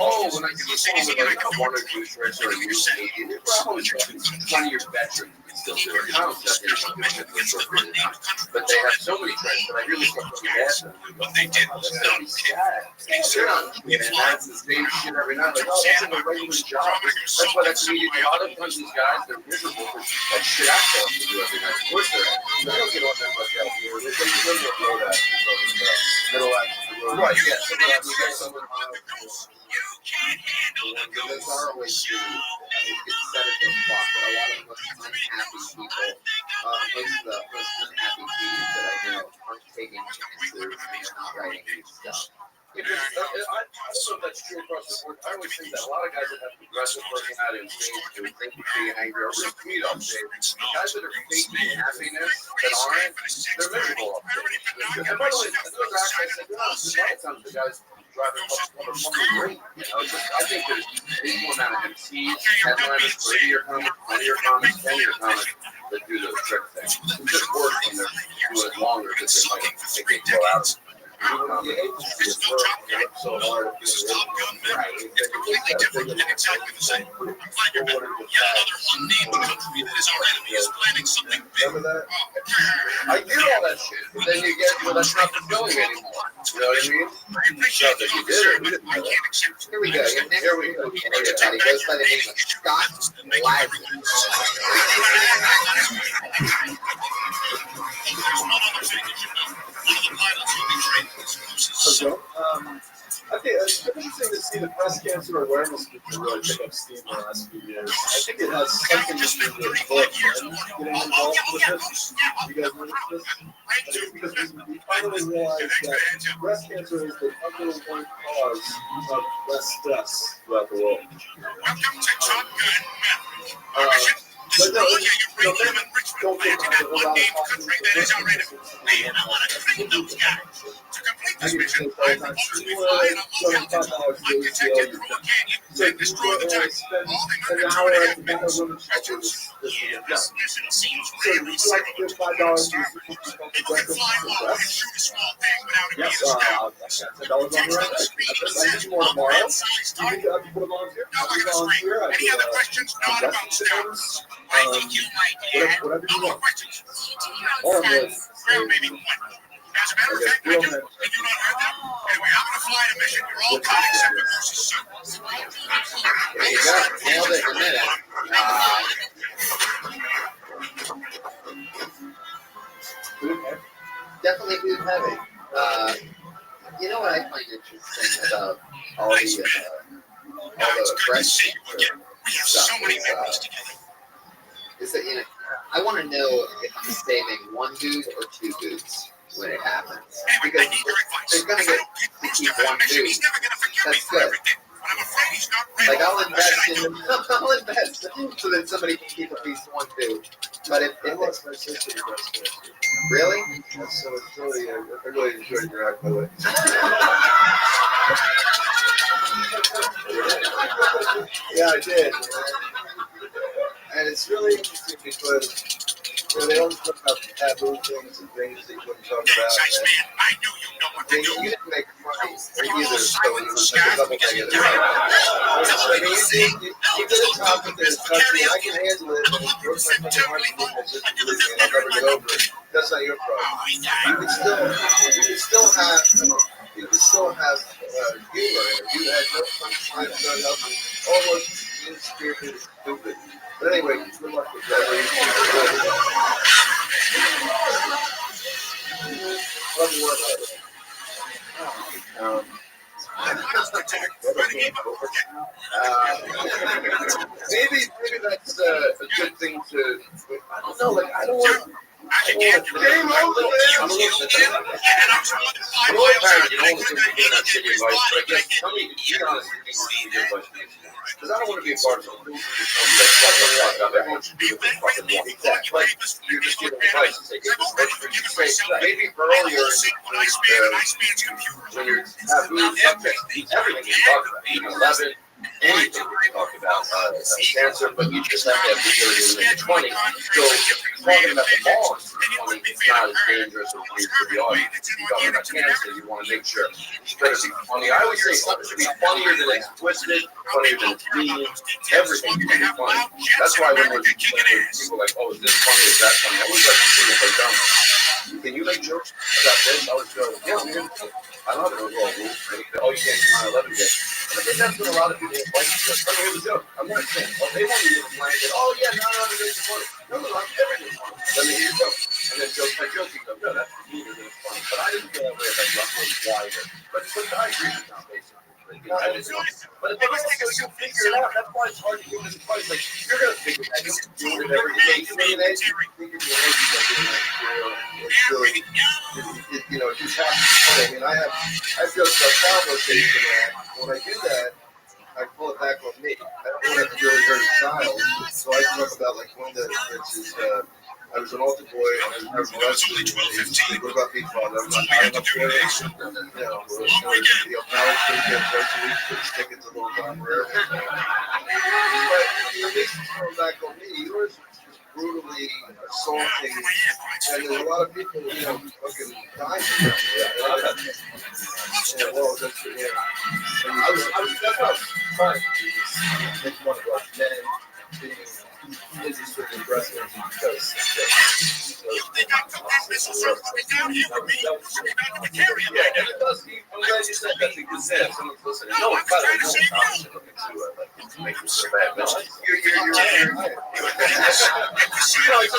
oh, when I see someone with like a 1 or 2 tricks or a new Canadian, they're probably 20 years veteran and still do it. I don't definitely want to do it for a short period of time. But they have so many tricks that I really start to get them. What they did was they're not, and that's the same shit every night. Like, oh, that's a regular job. That's why that's needed. A lot of times these guys, they're miserable for that shit I tell them to do every night. Of course they're at. They don't get on that much out here. They don't blow that. Middle action. Right, yeah. You can't handle the ghost. Our way to set it to the clock. A lot of the most unhappy people, most of the most unhappy teens that I know aren't taking chances and they're not writing new stuff. Because I don't know if that's true across the board. I always think that a lot of guys that have progressive working out in stage who think being angry are real sweet off stage. The guys that are faking happiness that aren't, they're miserable off stage. And by the way, those acts I said, a lot of times the guys driving up are great. You know, just, I think there's equal amount of MCs, headliners, 30-year comics, 20-year comics, 10-year comics that do those trick things. It's just worse when they're doing it longer because they might think they go out. There's no Top Gun. So hard. This is Top Gun Maverick. It's completely different and exactly the same. I'm glad you're back. Yet another unnamed country that is our enemy is planning something big. I get all that shit, but then you get, well, that's not the feeling anymore. You know what I mean? I appreciate that you did it, but I can't accept it. Here we go. Here we go. He goes by the name of Scott Wagner. There's one other thing that you know. One of the pilots will be trained exclusive. I think it's interesting to see the breast cancer awareness movement really pick up steam in the last few years. I think it has something to do with both men getting involved with this. You guys notice this? I think because we finally realized that breast cancer is the number one cause of breast deaths throughout the world. Welcome to Top Gun Maverick. Destroy your uranium enrichment plant in that unnamed country that is our enemy. Man, I want to train those guys. To complete this mission, I propose we fly in a low-altitude, undetected through a canyon and destroy the target. All in under 2.5 minutes. Questions? Yeah, this mission seems really simple to understand. If we can fly low and shoot a small thing without it being down. Text on the screen says unmanned-sized target. Now we're going to screen. Any other questions? Not about stamps. I think you might add. No more questions. Do your own stunts. Well, maybe one. As a matter of fact, I do. Have you not heard that? Anyway, I'm going to fly a mission. You're all cut except for Bruce's son. So why are we There you go. Nailed it in a minute. Definitely food heavy. You know what I find interesting about all the breast cancer We have so many memories together. is that, you know, I want to know if I'm saving one dude or two dudes when it happens. Anyway, I Because need your advice. they're going If to I get don't keep to Bruce keep to one that mission, dude. he's never going to forgive me That's for good. everything. But I'm afraid he's not ready. Like, I'll What should I invest do? I'll invest so that somebody can keep at least one dude. But if I it, lost my sister to breast cancer. really? That's so it's really, I really enjoyed your act, by the way. Yeah, I did. And it's really interesting because they always talk about taboo things and things that you wouldn't talk about. And you didn't make money either, so it was like a double negative. I mean, you did a topic that is touchy, I can handle it, and it broke my fucking heart to look at this and believe me, and I'll never get over it. That's not your problem. You can still have humor, and you had no punchline, no nothing, almost mean-spirited, stupid. But anyway, good luck with that. Maybe that's a good thing to. I don't know. Like I don't want. Game over, man. I'm a little tired. You know, I'm not taking advice, but I guess tell me, be honest with me, advice. Because I don't want to be a part of something everyone should be able to fucking walk that. But you're just giving advice and say, maybe earlier when you're taboo subjects, everything you talk about, 11, anything we talk about, cancer, but you just have to have the ability to 20. So talking about the ball is 20, it's not as dangerous as it is to the audience. You're talking about cancer, you want to make sure it's better to be funny. I always say something should be funnier than it's twisted, funnier than it's mean, everything should be funny. That's why when people are like, oh, is this funny, is that funny? I always like to see if they're dumb. Can you make jokes about this? I always go, yeah, I love it. Oh, you can't do 9/11 yet. And I think that's what a lot of people like. Here's the joke. I'm not saying, oh, they won't even mind it. Oh, yeah, 9/11 is funny. No, everything's funny. Let me hear your joke. And then joke by joke, you go, no, that's really funny. But I didn't feel that way about Rothschild wider. But I agree with you, basically. But the thing is, you'll figure it out. That's why it's hard to give this advice. Like, you're going to figure it out. You'll do it every day. You think you know, just have to. I mean, I feel self-obligation that when I do that, I pull it back on me. I don't want to really hurt a child, so I talk about like one that is. I was an altar boy, and I was arrested. What about me, Father? I'm not high enough for it. You know, the knowledge that you get twice a week, put tickets a little time forever. But the makes it come back on me. Yours was brutally assaulting, and there's a lot of people, you know, fucking dying from that. Yeah, well, that's yeah. I was that's what I was trying to do. Make one of us men being interested in wrestling because. You think I took that missile circle down here with me? You'll be back in the carrier. Yeah, and it does. I'm glad you said that because someone's listening. No, I'm trying to save you. To make you so bad. You're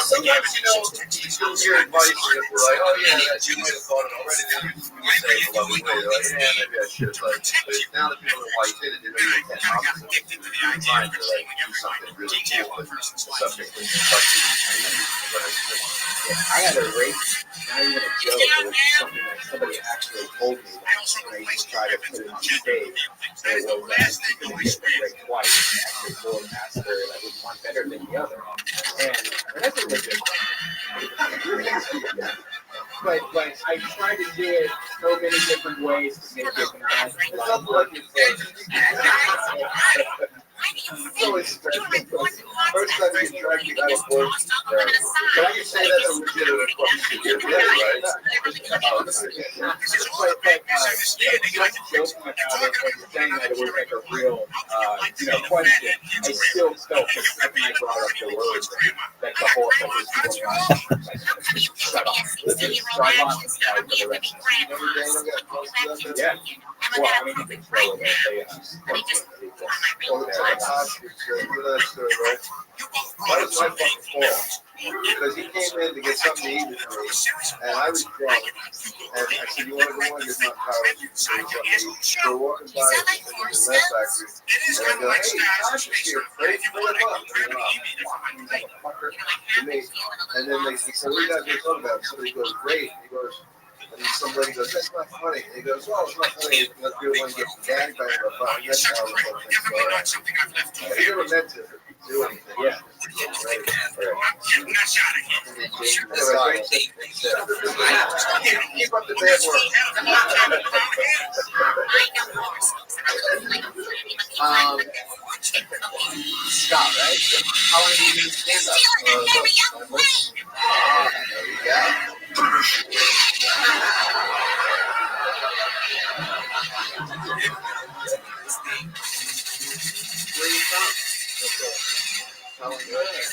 sometimes, you know, you'll hear advice and if we're like, oh, yeah, you might have thought it already. Then you say it a lovely way. They're like, yeah, maybe I should. Like, now that people know why you did it, they know you can't opposite. You're trying to, like, do something really cool with the subject that you're touching. I had a race, not even a joke, it was something that somebody actually told me when I used to try to put it on stage. It was going to get the break twice, and actually go faster, and I was one better than the other. And that's a legit thing. But I tried to do it so many different ways to make it nice. It's not like you said. So it's first time you drag me out of work. Can you say that's a legitimate question? You're right. Joking about it and saying that it was like a real, question. I still felt the second I brought up the word that the whole thing was going on. Shut up. Let's just drive on for the rest of the yeah. Well, I mean, you can throw it there. That was my fucking fault. Because he came in to get something to eat with me, and I was drunk. And I said, you want to go on? You're not tired. So we're walking by the Red Factory. And I go, hey, Josh is here. Ready to pull him up. And then they said, what do you guys been talking about? So he goes, great. And he goes, and then somebody goes, that's not funny. And he goes, well, it's not funny. Let's do it when you get gagged by a fire. That's how it he never meant to do anything. Yeah. Keep up the bad work. Scott, right? How long have you been stand up? There you go. Where are you from? How long you been here?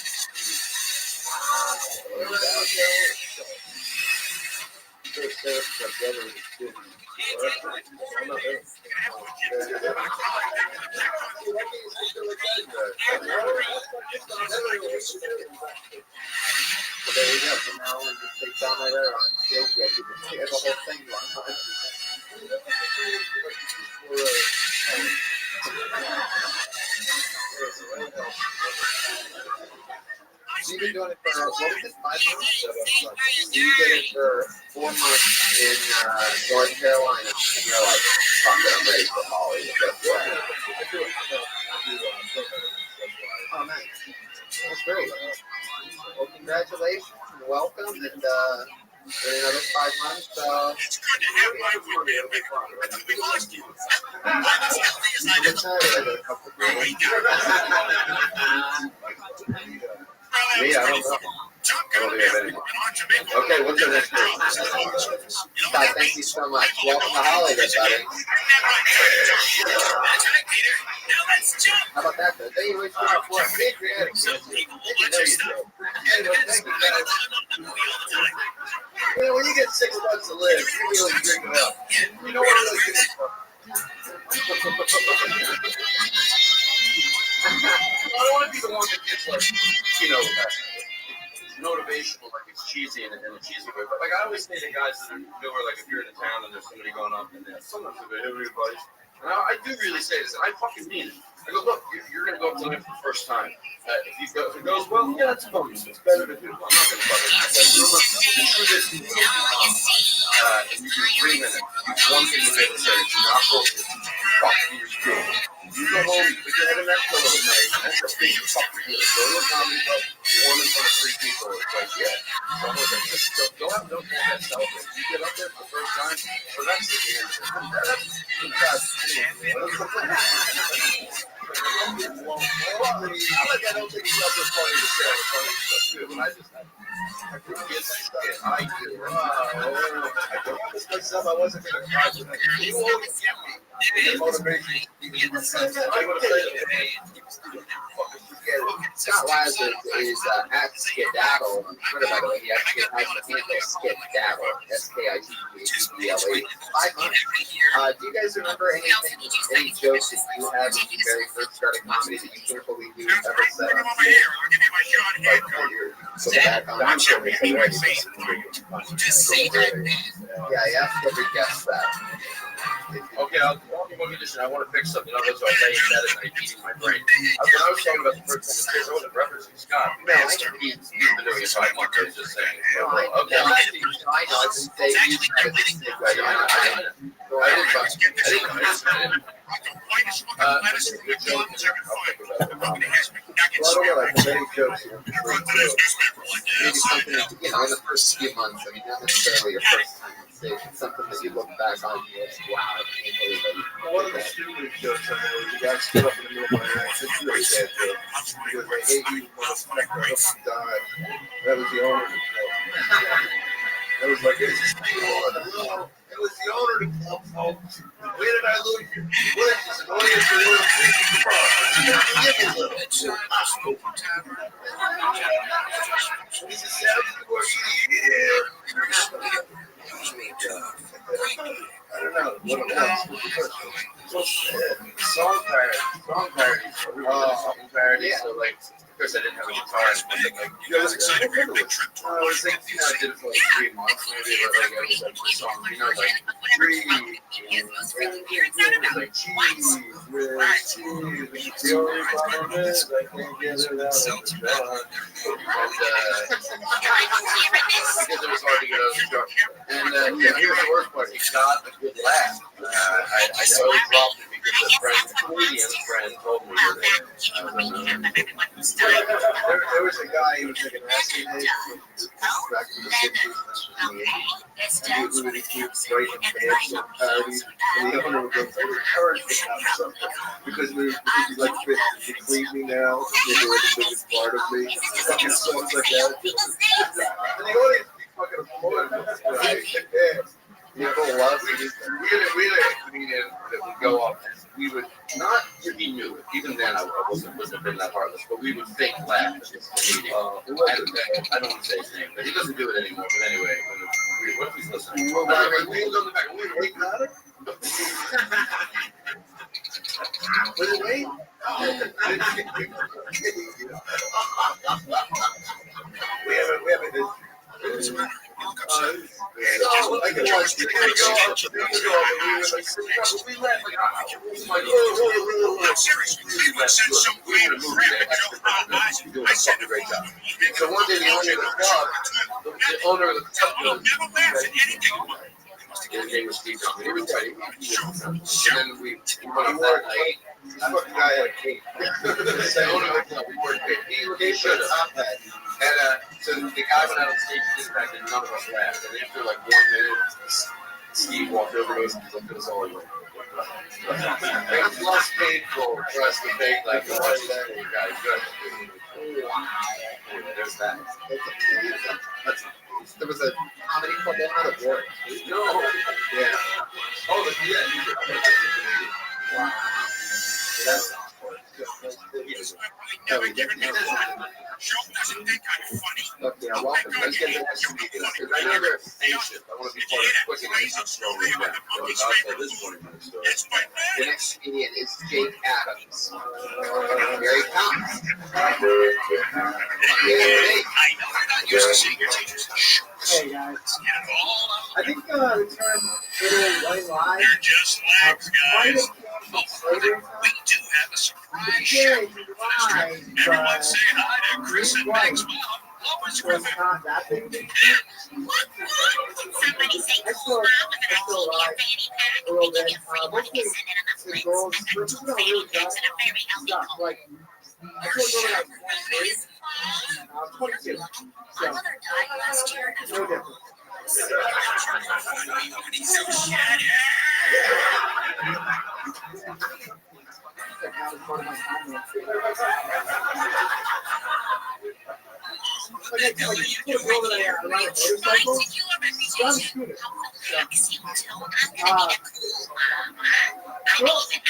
So there you go. So now when you take down my there on stage, you can hear the whole thing going on. So you've been doing it for, what was it, 5 months? So you did it for 4 months in North Carolina, and you're like, fuck it, I'm ready for Hollywood. Oh, nice. That's great. Well, congratulations and welcome, and in another 5 months, It's good to have my word in with until we lost you. I'm as healthy as I me, I don't know. Okay, what's the next thing? Scott, thank you so much. Welcome to Hollywood, buddy. How about that, though? They always put up for patriotic. Anyway, thank you, guys. You know, when you get 6 months to live, you really drink it up. You know what really good is for? I don't want to be the one that gets, like, you know, motivational, like it's cheesy and a cheesy way. But like I always say to guys that are newer, like if you're in a town and there's somebody going up and sometimes they're everybody. And I do really say this, and I fucking mean it. I go, look, you're going to go up tonight for the first time. If it goes well, yeah, that's a bonus. It's better to do. I'm not going to fucking do that. And you do 3 minutes. One thing to say is not bullshit. Fuck, you're good. You go home, you put your head in that pillow at night, and that's a big fucking deal. Go to a comedy club, perform in front of 3 people. It's like, yeah. Don't get that selfish. You get up there for the first time, so that's the end. That's I don't think it's not so funny to say all the funny stuff too, but I do get that stuff. I do. I promised myself I wasn't going to cry tonight. You always get me. The motivation. I would say Scott Lazarus is at Skedaddle on Twitter, by the way. He actually has the handle Skedaddle, SKITDADDLE. 5 months. Do you guys remember any jokes that you had when you very first started comedy that you can't believe you ever said? Just say that. Yeah, I asked every guest that. Okay, I'll tell you one condition. I want to fix something. Otherwise, I'll lay in bed at night eating my brain. I was talking about the first thing I wasn't referencing Scott. No, he's been doing it 5 months. I was just saying. Okay, I know. Maybe something that, you know, in the first few months, I mean, not necessarily your first time on stage, it's something that you look back on and you're like, wow, I can't believe it. One of the stupidest jokes I know is the guy stood up in the middle of my ass. It's really sad joke. He was like, hey, you motherfucker, died. That was the owner of the club. That was like, it's just it was the owner of the club, folks. Where did I lose you? What is this? What is I don't know. Song parody. So like, of course I didn't have a guitar. And like, you guys excited for your big trip? I was thinking, you know, I did it for like 3 months, maybe, but like I was like the song, you know, like tree, like cheese, with cheese. The only problem is I can't get it out of the jar. Because it was hard to get out of the jar. And yeah, here's the worst part. He got a good laugh. I know he dropped it because guess friend, that's what comedian friends do. friend told me Well, that that you would be half of everyone who's died. There was a guy who was like an acid head back in the 60s. Okay, this And he does would what he it would does. write in And bands I and parodies, and the owner would go, "Every courage to have something," because we were like, "Deceive me now, you were the biggest part of me." Fucking songs like that. And they always be fucking fun, right? Yeah. People love it. We had a comedian that would go up and we would not, he knew it. Even then, I wouldn't have been that heartless, but we would fake laugh at this comedian. I don't want to say his name, but he doesn't do it anymore. But anyway, what if he's listening? We was on the back. We got it. Was it Wayne? We haven't. I can watch it. We laugh like, seriously, Cleveland sent some weird crap at Joe Brown. I said to great job. So one day the owner of the club, never laughs at anything. his name was Steve Johnson. He was right. And then we went up that night. I fucking guy had a cake. The owner of the club, we weren't big. He should have. And so the guy went out on stage, came back, and none of us laughed. And after like 1 minute, Steve walked over to us and looked at us all and went, it's less painful for us to think like the watch that and guys good. Anyway, there's that. There was a comedy club out of Warren. No. Yeah. Oh, yeah. Wow. That's Never given me one. Joe doesn't think I'm funny. Okay, I'm welcome. Let's get the next comedian. Because I know they're patient. I want to be part of quick and not slowly down. So I'll tell this 20-minute story. The next comedian is Jake Adams. Here he comes. Yeah, Jake. I know you're not used to seeing your teachers. Hey guys, I think the term little white lie You're just lags, might guys. have come from slavery. We do have a surprise Yeah, show. you lied, Everyone but say hi to Chris and Meg's mom, Lois was Griffin. not that big. Somebody say I still lie a little bit. Mostly the girls, we're just not really that stuff. Like, I feel like I'm 22, so My mother died last year. no different. He's so shattered. Like, that was part of my time. Like, you put a girl that I ride a motorcycle, so I'm scooter. Girls like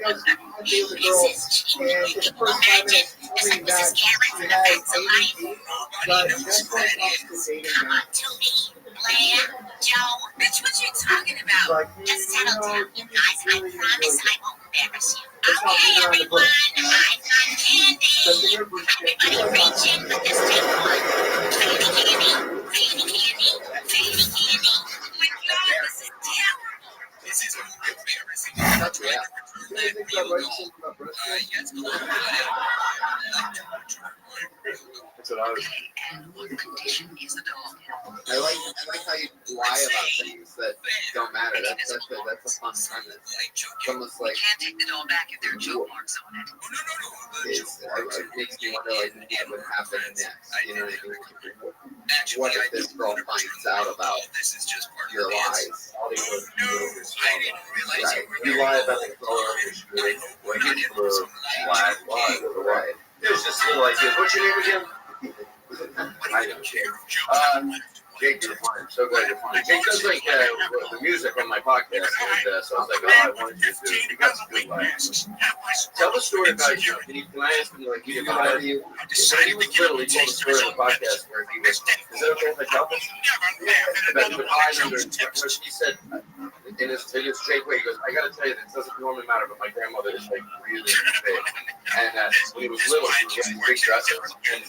I was dating a girl, and in the first 5 minutes, I mean that she had ADD, but that's when it comes to dating now. Joe, bitch, what you talking about? Like, Just settle down, you guys. I promise I won't embarrass you. That's not Okay, around the everyone, bush. I've got candy. Everybody reach in with this take one. Baby candy, baby candy, baby candy. Oh my God, this is terrible. This is embarrassing. That's right. You think that right thing about breast cancer? That's what I was. And what condition is the dog? I like how you lie about things that don't matter. That's a fun premise. It's almost like Can't take the doll back if there are choke marks on it. it makes me wonder like what would happen next. You know what I mean? What if this girl finds out about your lies? No, I didn't realize Right. you You lie about the color of your skin, like it's blue, black, white, right. There's just little ideas. What's your name again? I know Jake. Jake, you're fine. So glad you're fine. Jake does like the music on my podcast, and so I was like, oh, I wanted you to do it. That's a good laugh. Tell the story about you. Can I ask him, like, you know, when he was little, he told the story on the podcast where he was, is that okay if I tell this? But Highlander, where he said, in his Jake way, he goes, I gotta tell you, this doesn't normally matter, but my grandmother is like really big. And when he was little, he was getting big dresses,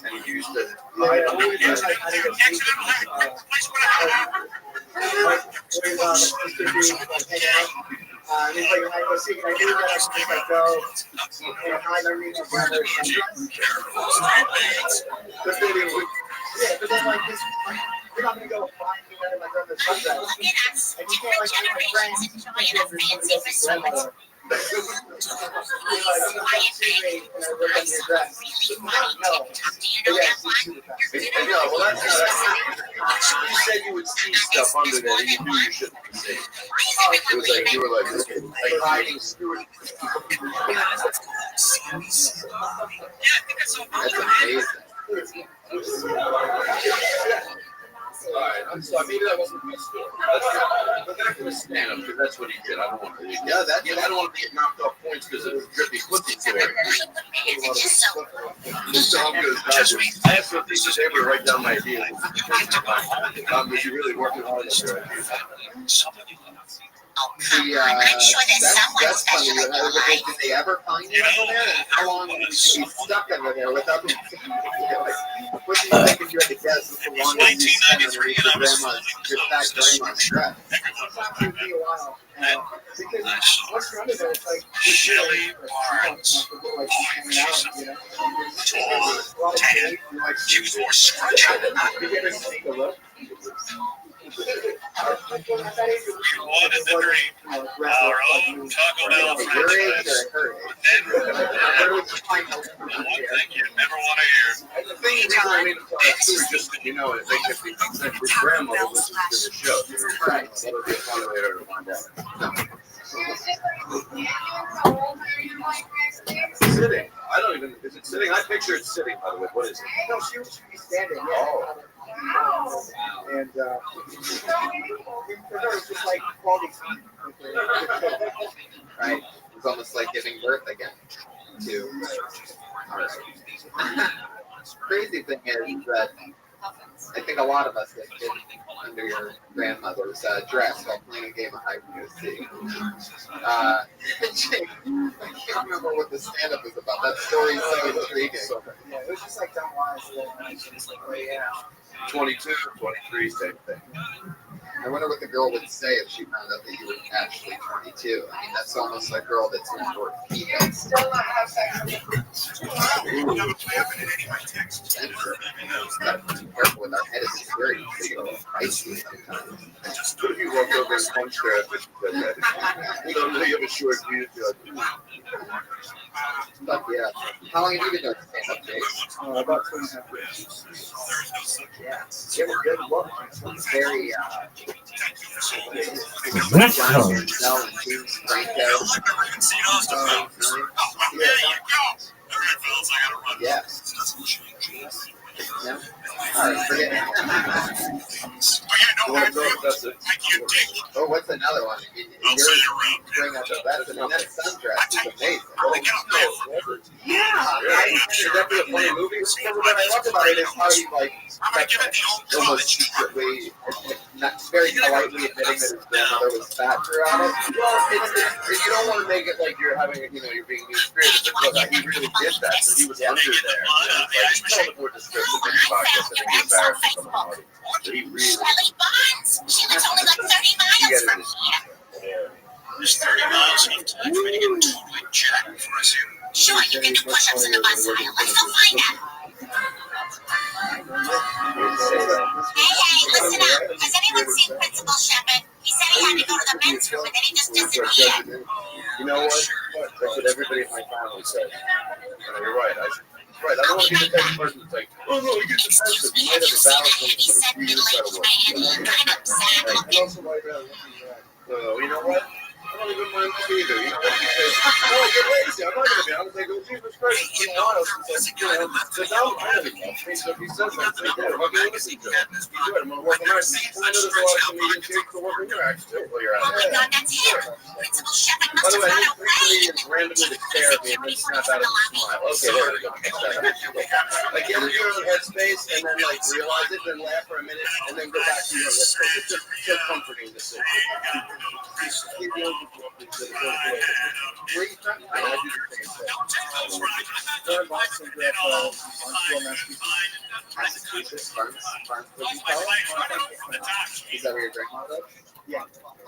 and he used to hide under the dress. And he's like, I go see, I knew that I could just like go and hide underneath my brother. Yeah, but then like this, you're not gonna go find me under my brother's And you can't like my friends enjoying a fancy Christmas. And I work on your dress. No. No, well, that's not. You said you would see stuff under there that you knew you shouldn't be seeing. It was like you were like hiding Stuart. That's amazing. All right, I'm sorry. Maybe that wasn't my story. But that could stand him because that's what he did. I don't want to. Yeah, I don't want to get knocked off points because of his drippy pussy story. I have some things to say, but write down my ideas. Was you really working hard on your ideas? That's funny. Did they ever find you over there? And how long did you be stuck under there without them? What do you think if you had to guess is the longest you spent underneath your fat grandma's dress? Sometimes it'd be a while. Because once you're under there, it's like Shelly Barnes. Like hanging out, you know. Tall, tan. She was more scrunchy than that. You get to take a look. We wanted the dream. Our own Taco Bell French fries. One thing you never want to hear. And the thing is, I mean, just so you know, it makes it his grandmother listens to the show. Right. That'll be a fun later to find out. Sitting. I don't even. Is it sitting? I picture it sitting. By the way, what is it? No, she would be standing. Yeah. Oh. And for her, it's just like quality sleep. Right. It's almost like giving birth again. To crazy thing is that I think a lot of us have been under your grandmother's dress while playing a game of hide and go seek. I can't remember what the stand-up is about. That story is so intriguing. Yeah, it was just like dumb lines. It's like, oh yeah. 22, 23, same thing. I wonder what the girl would say if she found out that you were actually 22. I mean, that's almost a girl that's in for keeping. Still not have sex with Gotta be careful with our head. It's very pricey sometimes. What if you walked over and punched her after she said that? You know, you have a short fuse. Fuck yeah. How long have you been doing stand-up, Jace? About 2.5 years. Yeah. You have a good look. It's very, That's John how. Manziel and James Franco. Yeah. No? Alright, forget it. Oh, what's another one? You're bring up the best, and that sundress is amazing. Yeah! Should that be a funny movie? What I love about it is how he, like, almost secretly, not very politely admitting that his grandmother was fat throughout it. Well, you don't want to make it like you're having, you're being mean-spirited, but look, he really did that, so he was under there. Like, tell the more descriptive in the podcast, I think he embarrassed him on the audience. But he really... Shelly Barnes. She lives only like 30 miles from here. There's 30 miles enough time for me to get totally jacked before I see him. Sure, you can do push-ups in the bus aisle. Let's go find out. Hey, listen up. Has anyone seen Principal Shepard? He said he had to go to the men's room and then he just disappeared. You know what? That's what everybody in my family says. You're right. Right, I don't want to be the type of person that's like, oh no, you get defensive. You might have a valid reason, but you just gotta work. You know what? I don't even mind that either. You know what? No, you're lazy. I'm not going to be honest. I go, Jesus Christ, it's been a while since because now I'm having it. So if he says something, yeah, I'm going to listen to him. He's good. I'm going to work on that. I know there's a lot of comedians here to work on your act too while you're out there. Oh my God, that's him. Principal Shepard By must the have way, run these comedians randomly stare at me and then snap out of a smile. Okay, there we go. Like, you ever do it on headspace and then, like, realize it, then laugh for a minute, and then go back to your headspace. It's just so comforting to see. Is that where your grandma lives? Yeah.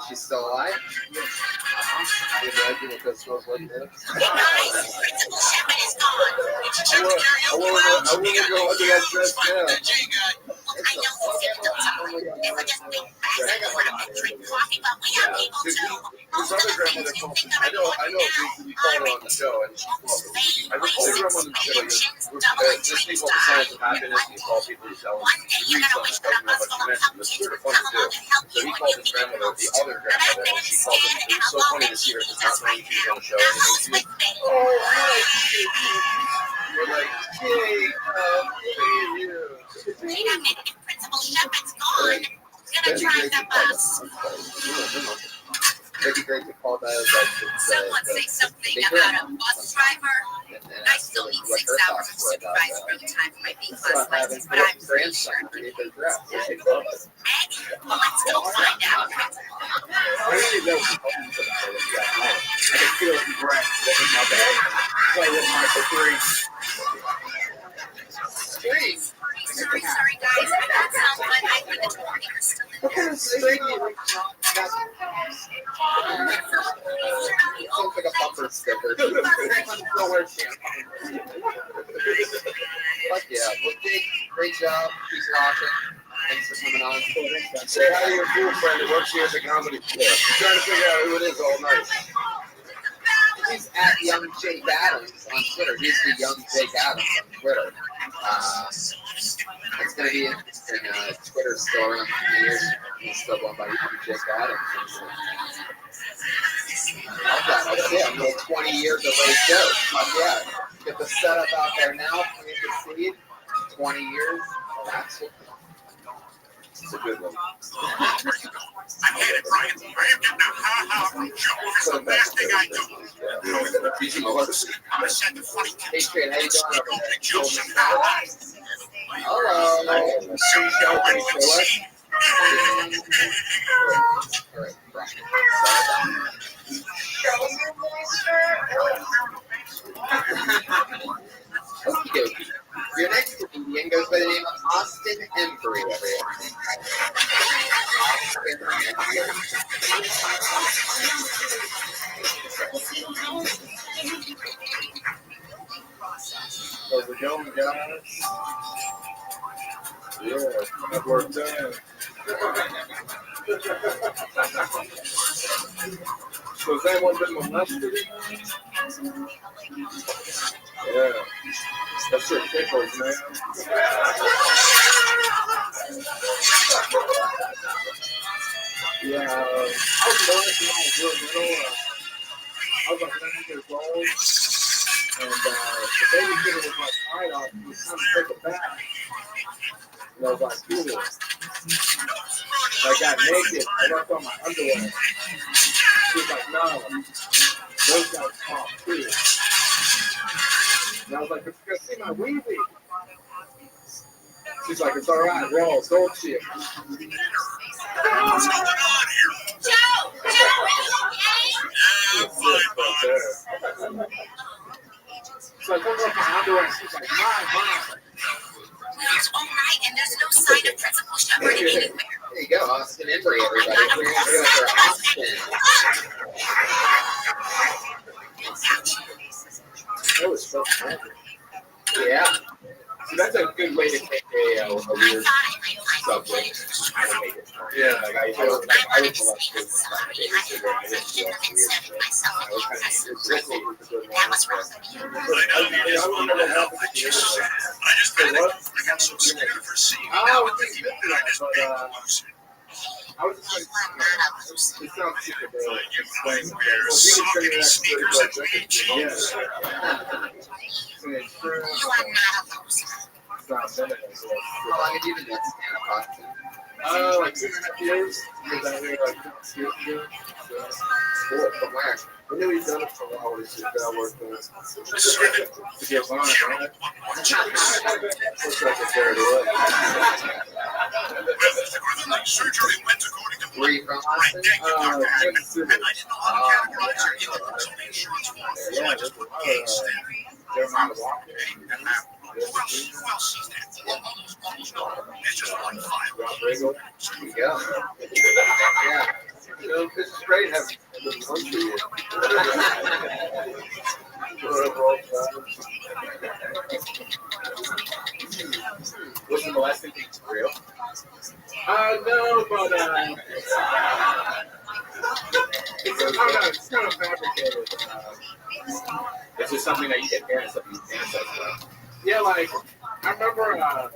She's still alive? You imagine what that smells like there? Hey guys, Principal Shepard is gone. I want to go under that dress now. I know he's here to do something. His other grandmother called him. I know. We called her on the show, and she called him. I recall your grandmother said, just people with signs of happiness, and you call people who tell them you read something, doesn't know what you mentioned. It's sort of fun to do. So he called his grandmother the other grandmother, and she called him. It was so funny to see her because not knowing she was on the show. And she was, we're like, yay, That'd be great to call that. Someone say something about a bus driver. I still need 6 hours of supervised road time for my B-class license, but I'm pretty sure. Well, let's go find out. Sorry, guys. That sounds like I think it's morning. Sounds like a bumper sticker. Fuck yeah. Well, Jake, great job. Keep rocking. Thanks for coming on. Say hi to your cool friend who works here at the comedy store. I'm trying to figure out who it is all night. He's at Young Jake Adams on Twitter. He's the Young Jake Adams on Twitter. It's going to be interesting. Twitter still around for years. He's still going by Young Jake Adams. I'm going 20 years of late show. Yeah. Get the setup out there now. Plant the seed. 20 years. Well, that's it. It's a good one. I get it, Brian. I am getting a ha-ha joke. That's the last thing I do. I said the funny kids. Hey, Trey, how you doing over there? Jokes and ha-has. Hello. So you know when you see. All right, Okie dokie. Your next comedian goes by the name of Austin Embry, everyone. How's it going, guys? Yeah, that worked out. So has anyone been molested? Yeah. That's your pickles, man. Yeah, I was molested when I was little. I was like 9 years old, and the babysitter was like, all right, I was trying to take it back. And I was like, cool. I got naked. I left on my underwear. She was like, no, those guys talk too. And I was like, but you gotta see my weavy. She's like, it's all right, roll, don't you? What's going on here? Joe, are you okay? So I took off my underwear and she's like, mine. It's all right, and there's no sign of principal shepherding anywhere. There you go, Austin Embry, everybody. We're going to go for Austin. That was so funny. Yeah. So that's a good way to take a weird subject. Yeah, like I was molested by a babysitter. I didn't feel weird shit. I was kind of interested with the good one. I don't know what happened to you. I just got so scared of her seeing me. I was just thinking that, but I was just like, it sounds super bad. You find where soft sneakers and beach shoes. You are not a loser. How long have you been doing stand-up, Austin? Like 2.5 years. Because I really like skill. Cool. From where? I knew he'd done it for a while with his guy worked to get on it, right? Looks like it's very good. Surgery went according to Where are you from, Austin? Kansas City. and I didn't know how to categorize her either. So the insurance was so I just put case there. Jeremiah Walker. Who else sees that? Almost no. It's just one file. Rob Riggle. There you go. Yeah. You know, this is great having a little country here. Wasn't the last thing real? No, but it's kind of fabricated. This is something that you get parents of these ancestors about. Yeah, like I remember my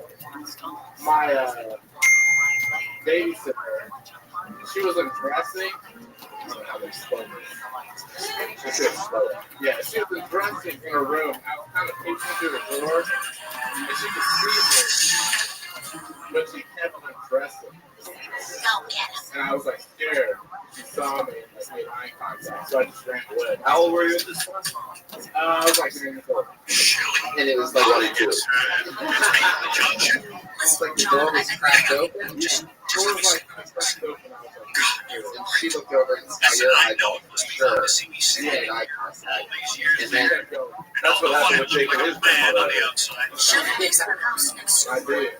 babysitter. She was undressing. I don't know how to explain this. Yeah, she was undressing in her room. I was kind of peeking through the door, and she could see me, but she kept undressing. And I was like scared. She saw me and like made eye contact, so I just ran away. How old were you at this time? I was like 3 years old. And it was like 22. It's like the door was cracked open. The door was like cracked open. I was like, And she looked over and saw your eyeball for sure. She made eye contact. And then that's what happened with Jake and his grandmother. I did.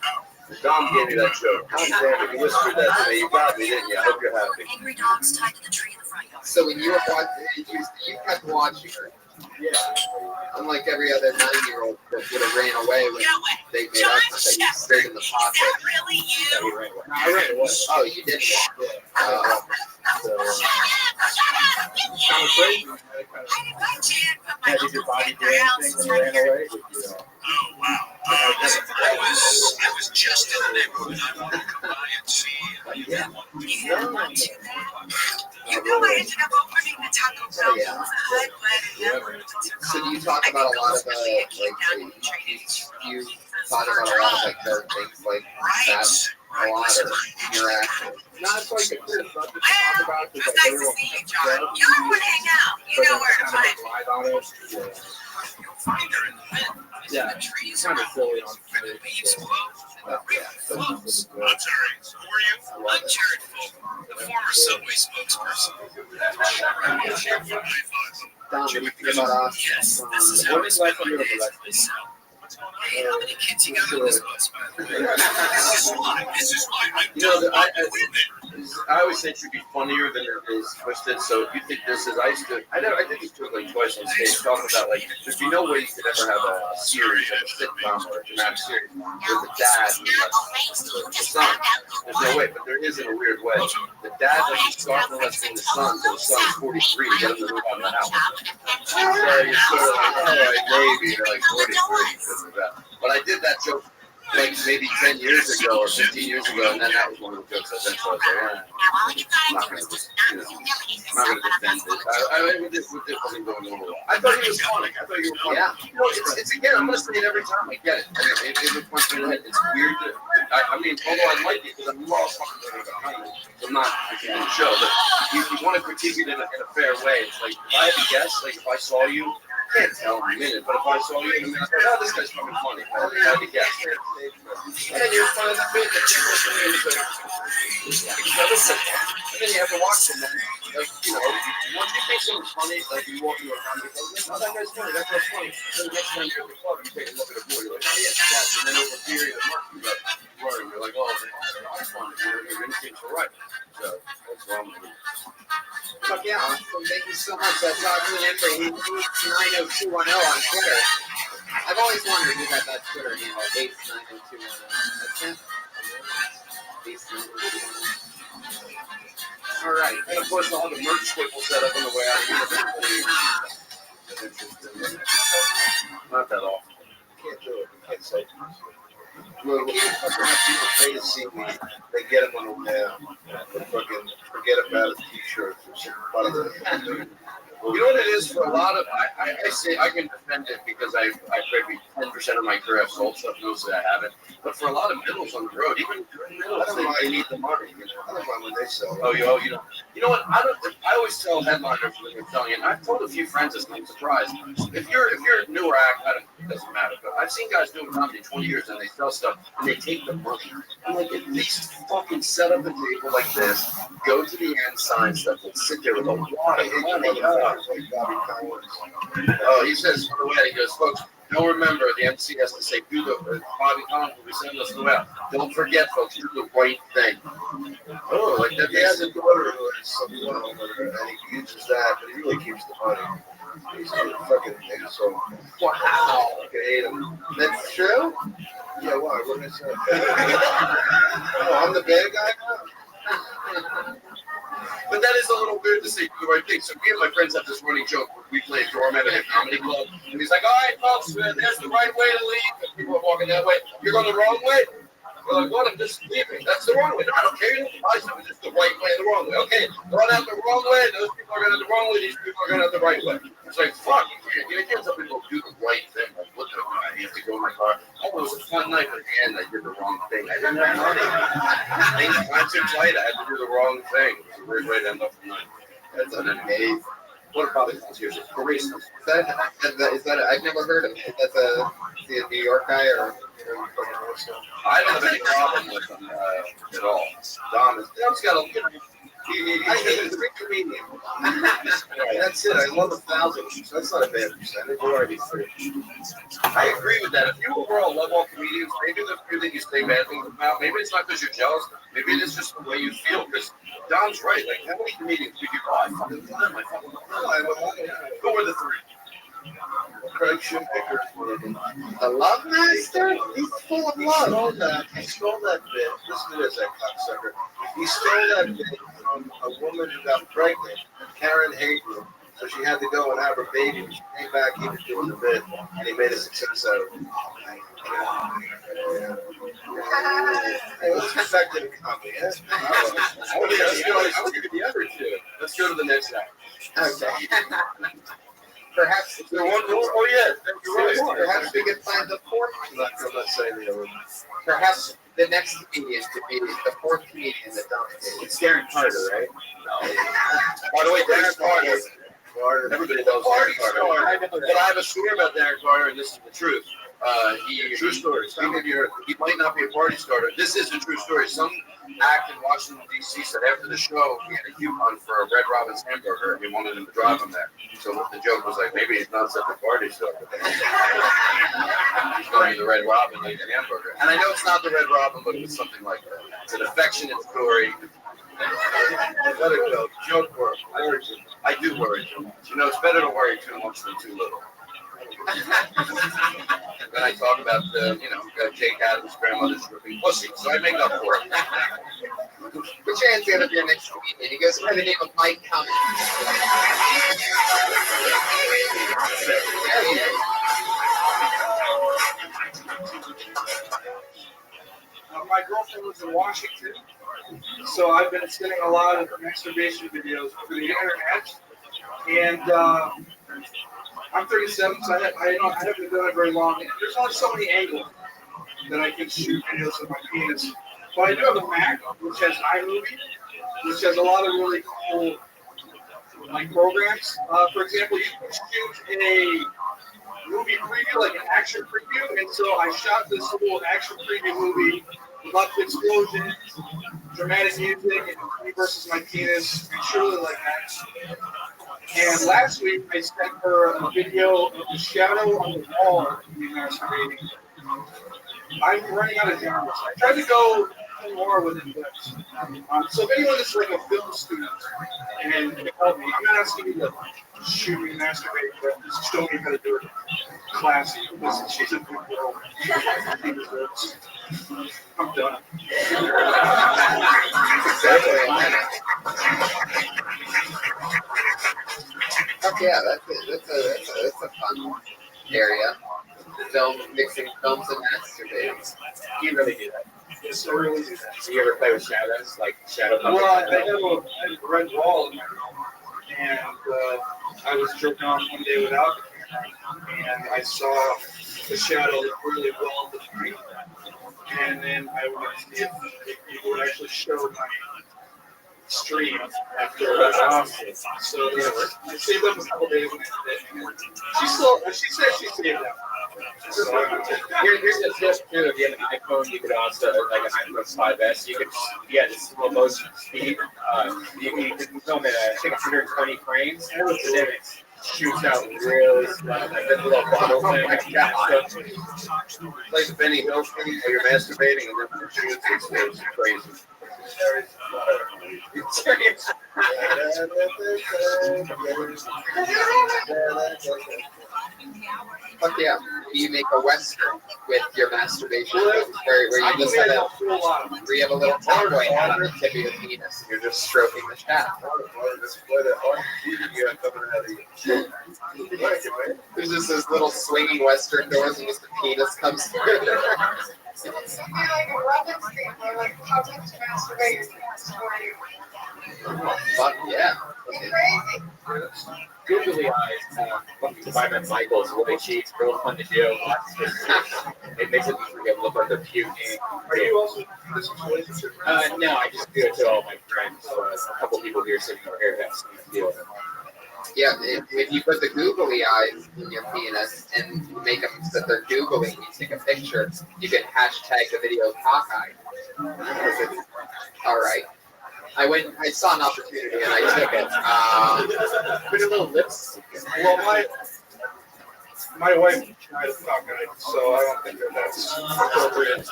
Dom gave me that joke. God damn it, you whispered that to me. You got me, didn't you? I hope you're happy. Angry dogs tied to the tree in the front yard. so when you were watching, you kept watching her. Yeah. Unlike every other 9-year-old that would have ran away when they made eye contact, you stayed in the pocket. Really you? Yeah, he ran away. No, I ran away. Oh, you did? Yeah. So, kind of crazy. Had to your body do anything when you ran away? Oh, wow. I was just in the neighborhood. I wanted to come by and see. You know I ended up opening the Taco Bell. Yeah. I'm glad I never. So do you talk about a lot of like you talk about a lot of like dark things like that a lot or interaction? Not it's like a clear subject to talk about because like everyone You don't want to hang out. You know where to find me. lied on it. You'll find her in the middle. Yeah, it's kind of silly on The leaves blow. Yeah. Close. I'm sorry. Who are you? I'm Jared Folk, the former Subway spokesperson. Don, what do you think about us? Yes, this is how it's been on days. Hey, how many kids you got on this bus, by the way? This is why. You know, I always say it should be funnier than it is twisted. So if you think this is, I did this to it like twice on stage, talking about like there's no way you could ever have a series, like a sitcom or a dramatic series with the dad and the son. There's no way, but there is in a weird way. The dad like he's starting molesting the son, so the son's 43, he doesn't move out of the house. So you're sort of like, all right, maybe they're like 43. But I did that joke like maybe 10 years ago or 15 years ago, and then that was one of the jokes I said. So I was like, I'm not going to defend it. I would definitely go a little. I thought he was funny. I thought you were funny. Yeah. You know, it's again, I'm going to say it every time. I get it. It would punch me in the head. It's weird. I mean, although I like it because I'm more fucking behind it. I'm not critiquing the show, but you want to critique it in a fair way. It's like if I had to guess, like if I saw you. I can't tell in a minute, but if I saw you in a minute, oh, this guy's fucking funny. I had to guess. And you're fun as a bitch. And then you have to watch them. Like, you know, once you think someone's funny, like you walk into a comedy club, like, oh, that guy's funny, that guy's funny. Then the next time you're at the club, you take a look at a boy, you're like, oh, yeah, that's. And then over a period of months, you got learning. You're like, oh, that's funny. Your instincts are right. So, that's wrong with me. Fuck yeah, thank you so much. That's Dr. Lamprey. He's 90210 on Twitter. I've always wondered who got that Twitter handle, Ace90210. That's him? Ace90210. All right. And of course, I'll have the merch staple set up on the way out here. Not that often. Can't do it. Can't say it. Well, fucking have people pay to see me. They get them on the mail. They fucking forget about a t-shirt or something. You know what it is for a lot of, I say I can defend it because I maybe 10% of my career I've sold stuff, mostly I haven't. But for a lot of middles on the road, even middles, they need the money. You know? I don't mind when they sell. Oh, you know. You know what? I always tell headliners when they're telling you, and I've told a few friends this, and I'm surprised. If you're a newer act, it doesn't matter. But I've seen guys doing comedy 20 years and they sell stuff and they take the money. I'm like, at least fucking set up a table like this, go to the end, sign stuff, and sit there with a lot of money. Oh, he says on the way, he goes, folks, don't remember, the MC has to say, do the, Bobby Collins will be sending us the way out. Don't forget, folks, do the right thing. Oh, like that, he has a daughter who is some and he uses that, but he really keeps the money. He's a fucking asshole. Wow. I hate him. That's true? Yeah, why? What did I say? Oh, I'm the bad guy now? But that is a little weird to say the right thing. So me and my friends have this running joke. We play doorman at a comedy club. And he's like, all right, folks, there's the right way to leave. And people are walking that way. You're going the wrong way? We're like, what? I'm just leaving. That's the wrong way. No, I don't care. You don't buy something. It's the right way and the wrong way. Okay, run out the wrong way. Those people are going out the wrong way. These people are going out the right way. It's like, fuck. You can't tell people to do the right thing. Like, what the fuck? I have to go in my car. Oh, it was a fun night. But at the end, I did the wrong thing. I didn't have money. Things got too tight. I had to do the wrong thing. It was a weird way to end up the night. That's an amazing. What about the concierge? Barista. Is that I've never heard of it. That's a New York guy or I don't have any problem with him at all. Dom's got a, I hate the comedian. That's it. I love 1,000. So that's not a bad percentage. I agree with that. If you overall love all comedians, maybe the few that you say bad things about, maybe it's not because you're jealous. Maybe it is just the way you feel. Because Dom's right. Like, how many comedians do you go? I fucking love him. Go with the three. Craig Shoemaker is one of them. The Love Master? He's full of love. He stole that bit. Listen to this, that cocksucker. He stole that bit from a woman who got pregnant, Karen Hayden. So she had to go and have her baby. When she came back, he was doing the bit, and he made a success out of it. Hey, let's get back to the comedy. I would give it the other two. Let's go to the next guy. Okay. Perhaps Is there one more? Oh, yeah. perhaps we could find the fourth. I'm not saying the other one. Perhaps the next comedian could be the fourth comedian that dominates. It's Darren Carter, right? By the way, Darren Carter. Everybody knows Darren Carter. But I have a story about Darren Carter, and this is the truth. True story. He might not be a party starter. This is a true story. Some act in Washington, D.C. said after the show he had a coupon for a Red Robin's hamburger, and he wanted him to drive him there. So the joke was like, maybe he's not such a party starter. He's going to the Red Robin to eat a hamburger. And I know it's not the Red Robin, but it was something like that. It's an affectionate story. Let it go. Joke work. I do worry too much. You know, it's better to worry too much than too little. And then I talk about Jake Adams' grandmother's stripping pussy, so I make up for it. Put your hands together for your next comedian. He goes by the name of Mike Cummings. There he is. My girlfriend lives in Washington, so I've been sending a lot of masturbation videos through the internet, and I'm 37, so I haven't done it very long. There's only so many angles that I can shoot videos of my penis. But I do have a Mac, which has iMovie, which has a lot of really cool programs. For example, you can shoot a movie preview, like an action preview, and so I shot this little action preview movie with lots of explosions, dramatic music, and me versus my penis, and she really like that. And last week, I sent her a video of the shadow on the wall of me masturbating. I'm running out of genres. I tried to go more with it, but so if anyone is like a film student and can help me, I'm not asking you to shoot me masturbate, but just show me how to do it classy. Listen, she's a good girl. I'm done. Yeah, that's a fun area. Film, mixing films and masturbating. You really do that. Yes, I really do that. So you ever play with shadows, like shadow puppets? Well, I have a red wall in my room, and I was jerking off one day without the camera, and I saw the shadow really well defined, and then I wanted to see if it would actually show my stream after so I saved up a couple days and I did it. She said she saved up. So, here's a tip too. If you have an iPhone, you could also like an iPhone 5S. You could the slow motion speed. You can film it at I think 120 frames, and then it shoots out really slow, like this little bottle thing. Like Benny Hill thing where you're masturbating and then shooting it's crazy. Fuck yeah. You make a Western with your masturbation, where you just have where you have a little towboy hat on the tip of your penis and you're just stroking the shaft. There's just this little swinging Western doors and just the penis comes through. It'd be like a Robin stream where like how much to masturbate your parents for you. Fuck yeah. It's crazy. Googly eyes, Vitamin Michael's really cheap, real fun to do. It makes it look like they're puking. Are you also in this relationship? No, I just do it to all my friends. A couple people here sitting over here have seen the deal. Yeah, if you put the googly eyes in your penis and make them so that they're googling, you take a picture, you can hashtag the video cockeye. All right. I saw an opportunity and I took it. Put a little lips. Well, my wife tried to talk on it, so I don't think that's appropriate.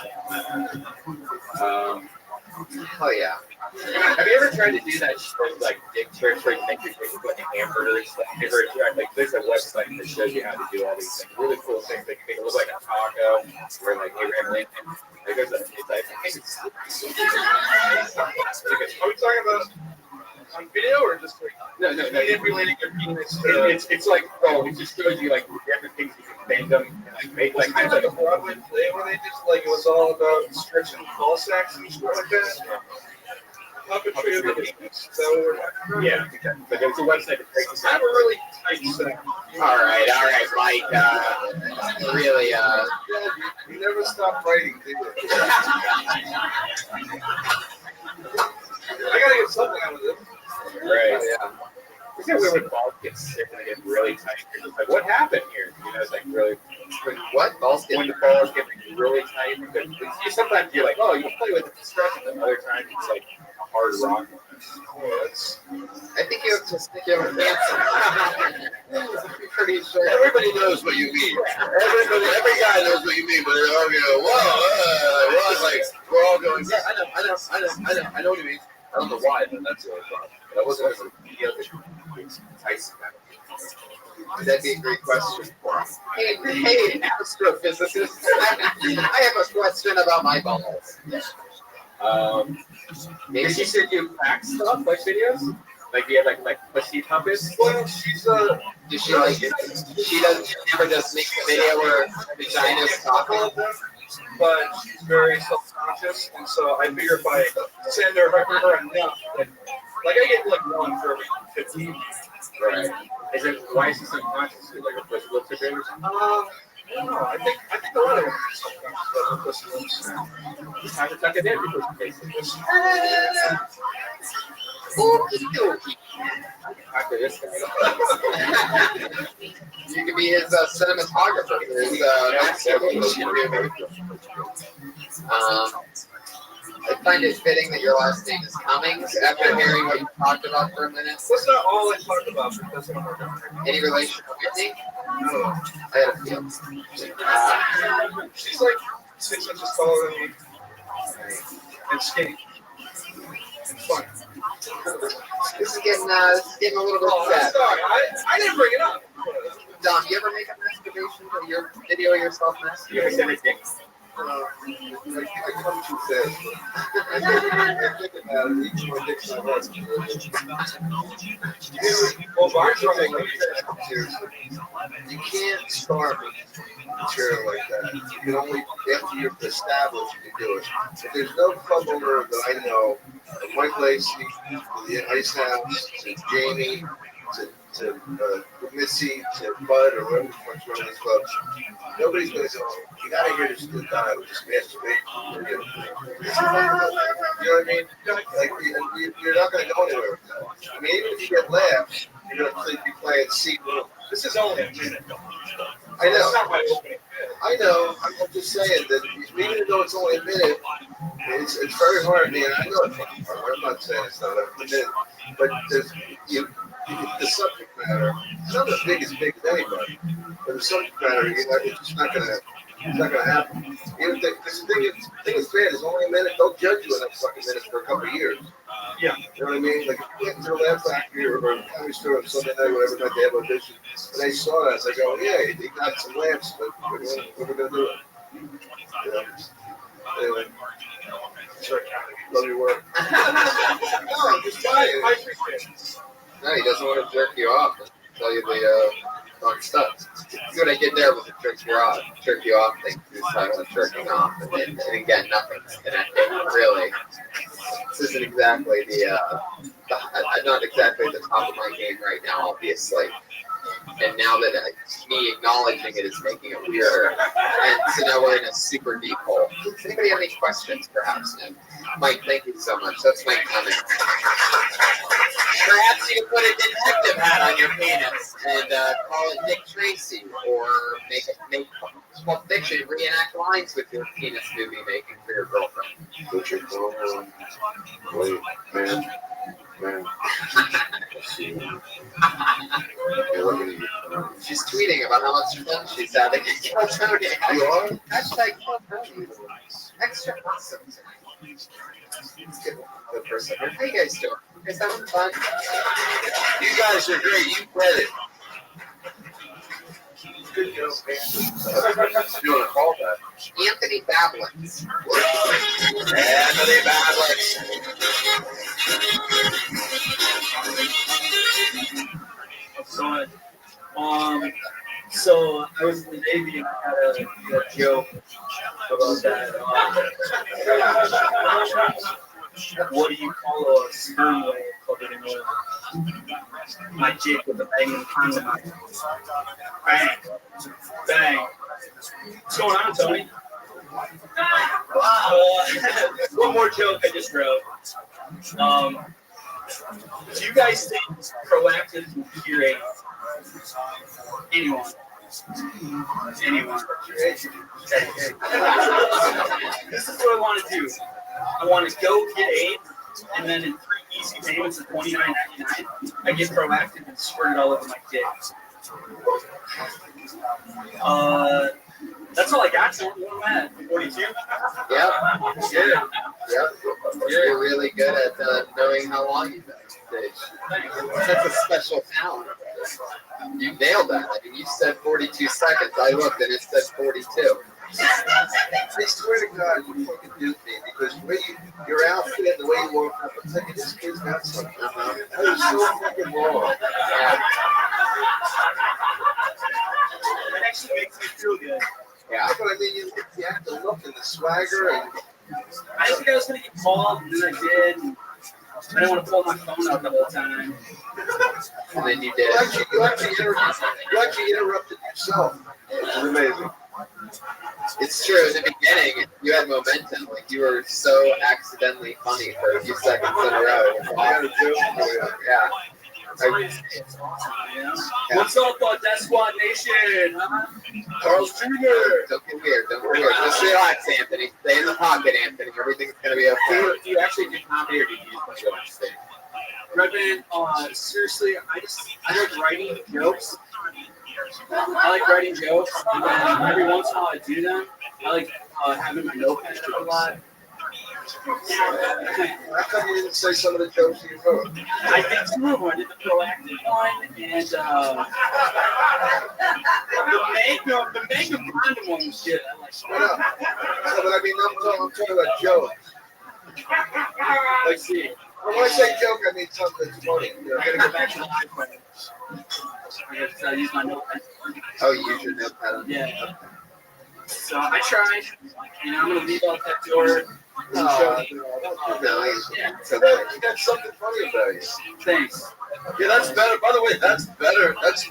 Oh yeah. Have you ever tried to do that shit, like dick tricks where you make your dick look like hamburgers? Have you ever tried, like, there's a website that shows you how to do all these things. Really cool things. They can make it look like a taco, where like Abraham Lincoln. Like there's a, it's like, Are we talking about on video or just like manipulating your penis? It's like, oh, it just shows you like different things you can bend them and like make like kind of like a Broadway play where they just like it was all about stretching ball sacks and stuff like that. Puppetry of the penis. So yeah, exactly. But there's a website that breaks it I have a really tight sack. All right, Mike. Really, You never stop writing, do you? I gotta get something out of this. Right. Yeah. It's kind of weird when balls get sick and they get really tight. You're just like, what happened here? You know, it's like really. What balls get? When the balls get really tight, because sometimes you're like, oh, you play with it to stretch it, and other times it's like a hard rock. I think you have to stick your pants. I'm pretty sure. Everybody knows what you mean. Every guy knows what you mean, but they're all going, whoa, like, we're all going, yeah, I know what you mean. I don't know why, but that's the only problem. But I wasn't like, Tyson. That'd be a great question. Hey, astrophysicist. I have a question about my balls. Maybe she said you crack stuff, like videos? Like you have like pussy puppets? Well, she's does she like it? She never does make the video where her vagina is talking. But she's very self-conscious, and so I figure if I send her enough, like I get like one for every 15. Right. Is it why is she self-conscious? Like her pussy looks a bit or something? I don't know. I think a lot of women are self-conscious about their pussy looks. It's time to tuck it in because basically. Okie dokie. After this guy. You could be his cinematographer for his I find it fitting that your last name is Cummings after hearing what you talked about for a minute. That's not all I talked about because I'm not any relation to Whitney? No. I had a feeling. She's like 6 inches taller than me and skinny. It's fun. This is getting a little bit sad. Sorry, I didn't bring it up. Don, you ever make a masturbation video of yourself masturbating? You ever send a dick? I come too fast. I think about it. Each one dicks my heart. Well, Barnes running you can't start material like that. You can only, after you're established, you can do it. If there's no couple that I know, from Mike Lacey, to the Ice House, to Jamie, to Missy, to Bud, or whoever the fuck's running these clubs, nobody's going to say, oh, you got to hear this good guy with this masturbate. You know what I mean? Like, you're not going to go anywhere with that. I mean, even if you get laughs, you're going to be playing C. This is only a minute. I know. That's not my opening. I know. I'm just saying that even though it's only a minute, it's very hard, man. I know it's fucking hard. I'm not saying it's not a minute, but the subject matter, it's not as big as anybody, but the subject matter, it's just not going to It's not gonna happen. Even because the thing is bad is only a minute. They'll judge you in that fucking minutes for a couple of years. Yeah. You know what I mean? Like if you went to the Laugh Factory or Comedy Store on Sunday night, whatever night they have audition, and they saw that, they go, yeah, they got some laughs, but what are we gonna do? Yeah. Anyway. Sorry, love your work. No, I'm just trying. I appreciate it. No, he doesn't want to jerk you off and tell you the fun stuff. See what I did there with the jerk you off thing. He was talking about jerking off, and again, nothing's connecting really. This isn't exactly I'm not exactly at the top of my game right now, obviously. And now that me acknowledging it is making it weirder, and so now we're in a super deep hole. Does anybody have any questions, perhaps? No? Mike, thank you so much. That's Mike coming. Perhaps you can put a detective hat on your penis and call it Dick Tracy, or make Pulp Fiction reenact lines with your penis movie making for your girlfriend. Put your phone on. Wait, man. She's tweeting about how much fun she's having at California. You are? Hashtag California. Extra awesome. Good person. How you guys doing? You guys having fun? You guys are great. You read it. Good job, man. You want to call that? Anthony Bablins. Anthony Bablins. So I was in the Navy and I had a joke about that. What do you call a sperm whale covered in oil? My jig with a banging condom. Bang. Bang. What's going on, Tony? One more joke I just wrote. Do you guys think proactive can curate anyone? Anyone. This is what I want to do. I want to go get AIDS, and then in 3 easy payments of $29.99, I get proactive and squirt it all over my dick. That's all I got. So what am I at? 42? Yep. Good. Yep. You're really good at knowing how long you've been on stage. That's a special talent. You nailed that. I mean, you said 42 seconds. I looked and it said 42. I swear to God, you fucking duped me because the way your outfit, the way you walk up, I'm thinking this kid's got something. That was so fucking wrong. Yeah. It actually makes me feel good. Yeah. But I mean, you have to look and the swagger and. I didn't think I was going to get called, and then I did. I didn't want to pull my phone out the whole time. And then you did. You actually interrupted yourself. It's amazing. It's true. In the beginning, you had momentum. Like you were so accidentally funny for a few seconds in a row. Yeah. What's up, Death Squad Nation? Huh? Carl's Jr. Don't get weird. Don't get weird. Just relax, Anthony. Stay in the pocket, Anthony. Everything's gonna be okay. Do you actually do comedy or do you just go on stage? Redman, seriously, I like writing jokes. I like writing jokes, and then every once in a while I do them. I like having my notepad a lot. How come you didn't say some of the jokes you wrote? I did two of them. I did the proactive one and the Magnum condom one was good. I like Shut up. So, but I mean, I'm talking about jokes. Let's see. When I say joke, I mean something that's funny. I gotta go back to the iPhone. I gotta use my notepad. Oh, you use your notepad. Yeah. So I tried, and I'm gonna leave out that door. No, So you got something funny about you. Thanks. Yeah, that's better. By the way, that's better. That's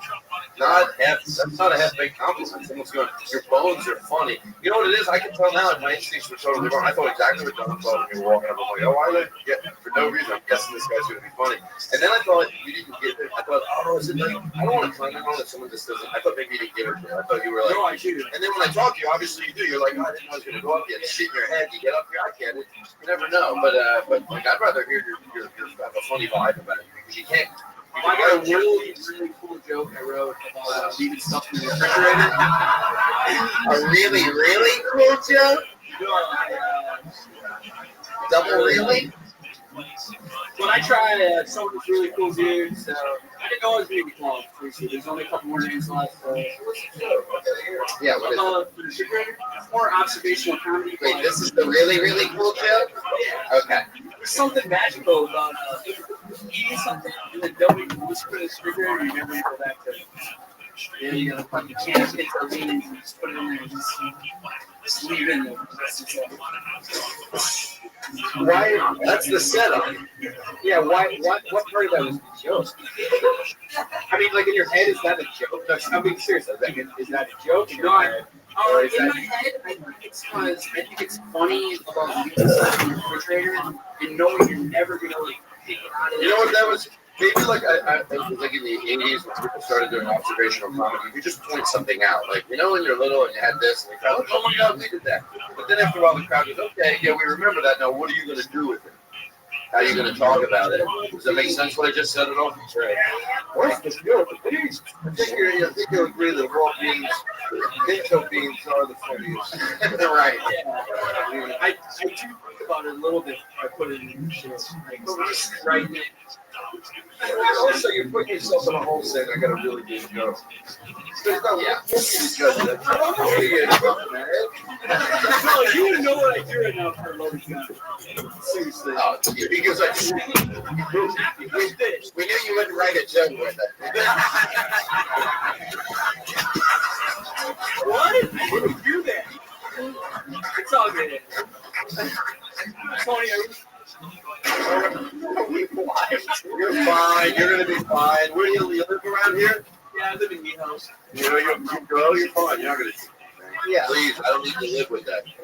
not a half-baked compliment. Someone's going, your bones are funny. You know what it is? I can tell now if my instincts were totally wrong. I thought exactly what John thought when you were walking up. I'm like, oh, why did I get, for no reason, I'm guessing this guy's going to be funny. And then I thought, you didn't get it. I thought, oh, is it like, I don't want to claim it on that someone just doesn't. I thought maybe you didn't give it to me. I thought you were like, no, I do. And then when I talk to you, obviously you do. You're like, oh, I didn't know I was going to go up yet. Shit in your head. You get up here, I get it. You never know. But like, I'd rather hear your have a funny vibe about it because you can't I got a really, really cool joke I wrote about leaving stuff in the refrigerator. A really, really cool joke? Double really? When I tried someone who's really cool dude, so I didn't know it was going to be called. There's only a couple more names left. So. Yeah, what is it? More observational comedy. Wait, this is the really, really cool joke? Yeah. Okay. There's something magical about eating something and then knowing you just put it in the refrigerator and you never go back to it. Yeah, you gotta fucking can't get the leaves and just put it in there and just leave it in there. Why? That's the setup. Yeah, why? What part of that was the joke? I mean, like in your head, is that a joke? No, I'm being serious. Is that a joke? In your head? In my head, I think it's because I think it's funny about leaving stuff in the refrigerator and knowing you're never gonna like pick it out of there. You know what that was? Maybe like it was like in the 80s when people started doing observational comedy. You just point something out, like when you're little and you had this, and the crowd, oh my God, we did that. But then after a while, the crowd goes, okay, yeah, we remember that. Now, what are you going to do with it? How are you going to talk about it? Does that make sense? What I just said at all? Right. What's the deal with the beans? I think you'll agree that raw beans, pinto beans, are the funniest. Right. I do think about it a little bit. I put it in the show. Like, just writing it. Also, you're putting yourself in a hole saying I got a really good joke. There's no judge that. No, you wouldn't know what I do right now for a loaded gun. Seriously. Oh, because we knew you wouldn't write a joke with it. What? I didn't do that. It's all good. Tony, you're fine. You're gonna be fine. Where do you live around here? Yeah, I live in Meat House. You know, you go. You're fine. You're not gonna. Yeah. Please, I don't need to live with that. I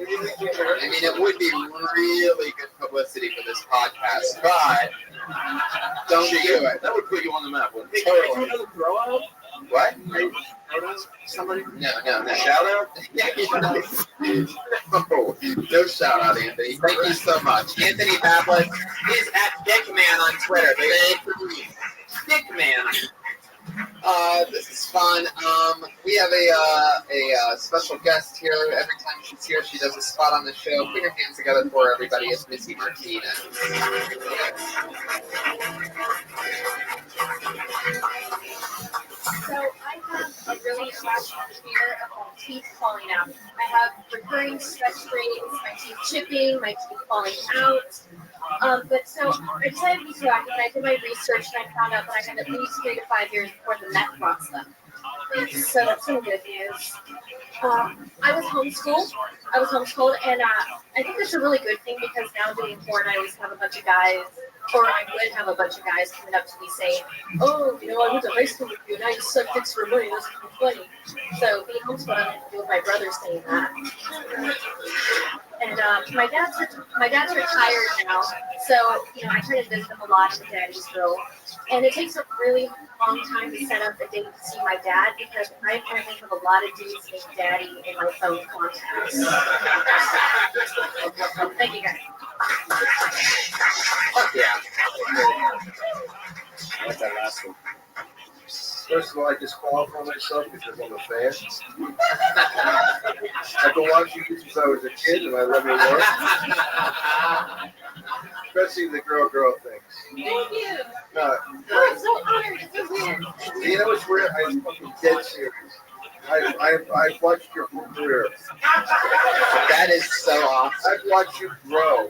mean, it would be really good publicity for this podcast, but don't do it. That would put you on the map. Hey, can I do another throw out? What? Somebody? No. Shout out? No shout out, Anthony. Thank you so much. Anthony Pavlik is at Dickman on Twitter. Dickman. This is fun. We have a special guest here. Every time she's here, she does a spot on the show. Put your hands together for everybody. It's Missy Martinez. So I have a really bad fear of my teeth falling out. I have recurring stress rates, my teeth chipping, my teeth falling out. But so I decided to be proactive, and I did my research, and I found out that I had at least 3 to 5 years before the meth rocks them. So that's some good news. I was homeschooled, and I think that's a really good thing because now doing porn, I always have a bunch of guys, or I would have a bunch of guys coming up to me saying, "Oh, you know, I went to high school with you, and I just suck dicks for money. That's funny." So being homeschooled, I have to deal with my brother saying that. And my dad's retired now, so you know I try to visit him a lot in Daddy'sville, and it takes a really long time to set up a date to see my dad because I apparently have a lot of dudes named Daddy in my phone contacts. Thank you guys. Fuck yeah. I like that last one. First of all, I disqualify myself because I'm a fan. I've been watching you since I was a kid, and I love your work. Especially the girl things. Thank you. No, I'm so honored. It's so weird. you know what's weird? I'm fucking dead serious. I've watched your whole career. That is so awesome. I've watched you grow.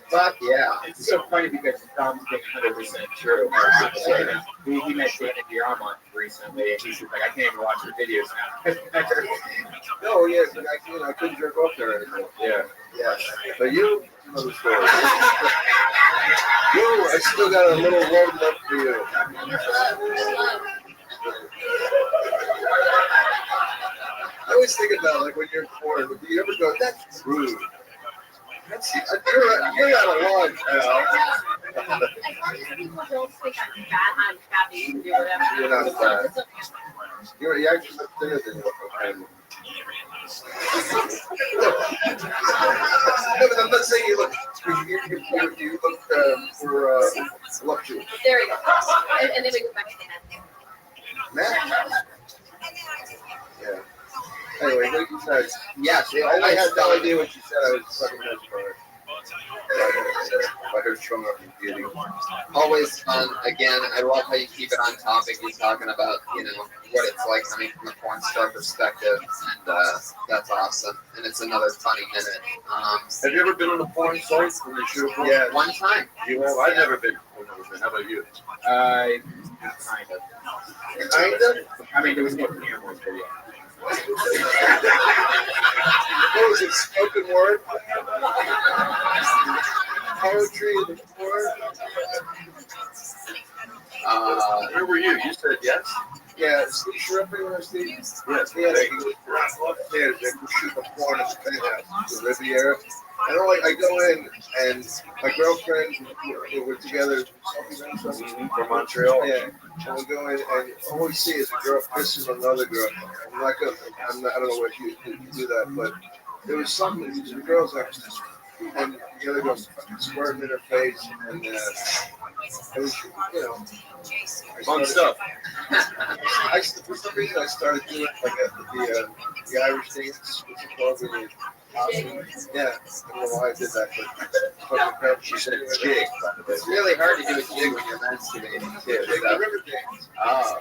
Fuck yeah. It's so funny because Tom's being 100% true. He met David Diarmont recently, and he's like, I can't even watch your videos now. No, yes, I couldn't jerk off there anymore. Yeah. But you, another story. You, I still got a little road left for you. I always think about like when you're born, do you ever go, that's rude? You're out of line, pal. As long as people don't think I'm fat, I'm happy to do whatever. You're not fat. You're actually much thinner than what I'm. No, but I'm not saying you look. Anyway, what you said. Yes, I had no idea what you said. I was fucking mesmerized. I heard strong up in beauty. always fun. Again, I love how you keep it on topic. You're talking about, what it's like coming from a porn star perspective, and that's awesome. And it's another funny minute. Have you ever been on a porn site when you shoot porn? Yeah, one time. You have? I've never been. How about you? Kind of. Kind of? I mean, there was no cameras, but yeah. What was it? Spoken word? Poetry in the floor? Where were you? You said yes? Yeah, Steve Shrimper, Steve? Yes. Yeah, they shoot the porn at the penthouse, the Riviera. I don't like. I go in and my girlfriend, we're together from Montreal. Yeah, and we go in and all we see is a girl kissing another girl. I'm not gonna. I don't know what you do that, but there was something. The girls are, and the other girl's squirting in her face, and it was, fun stuff. For some reason, I started doing like the Irish dance, which is called the. Yeah, I don't know why I did that, but she said jig. It's really hard to do a jig when you're masturbating, too. I remember dance. Oh.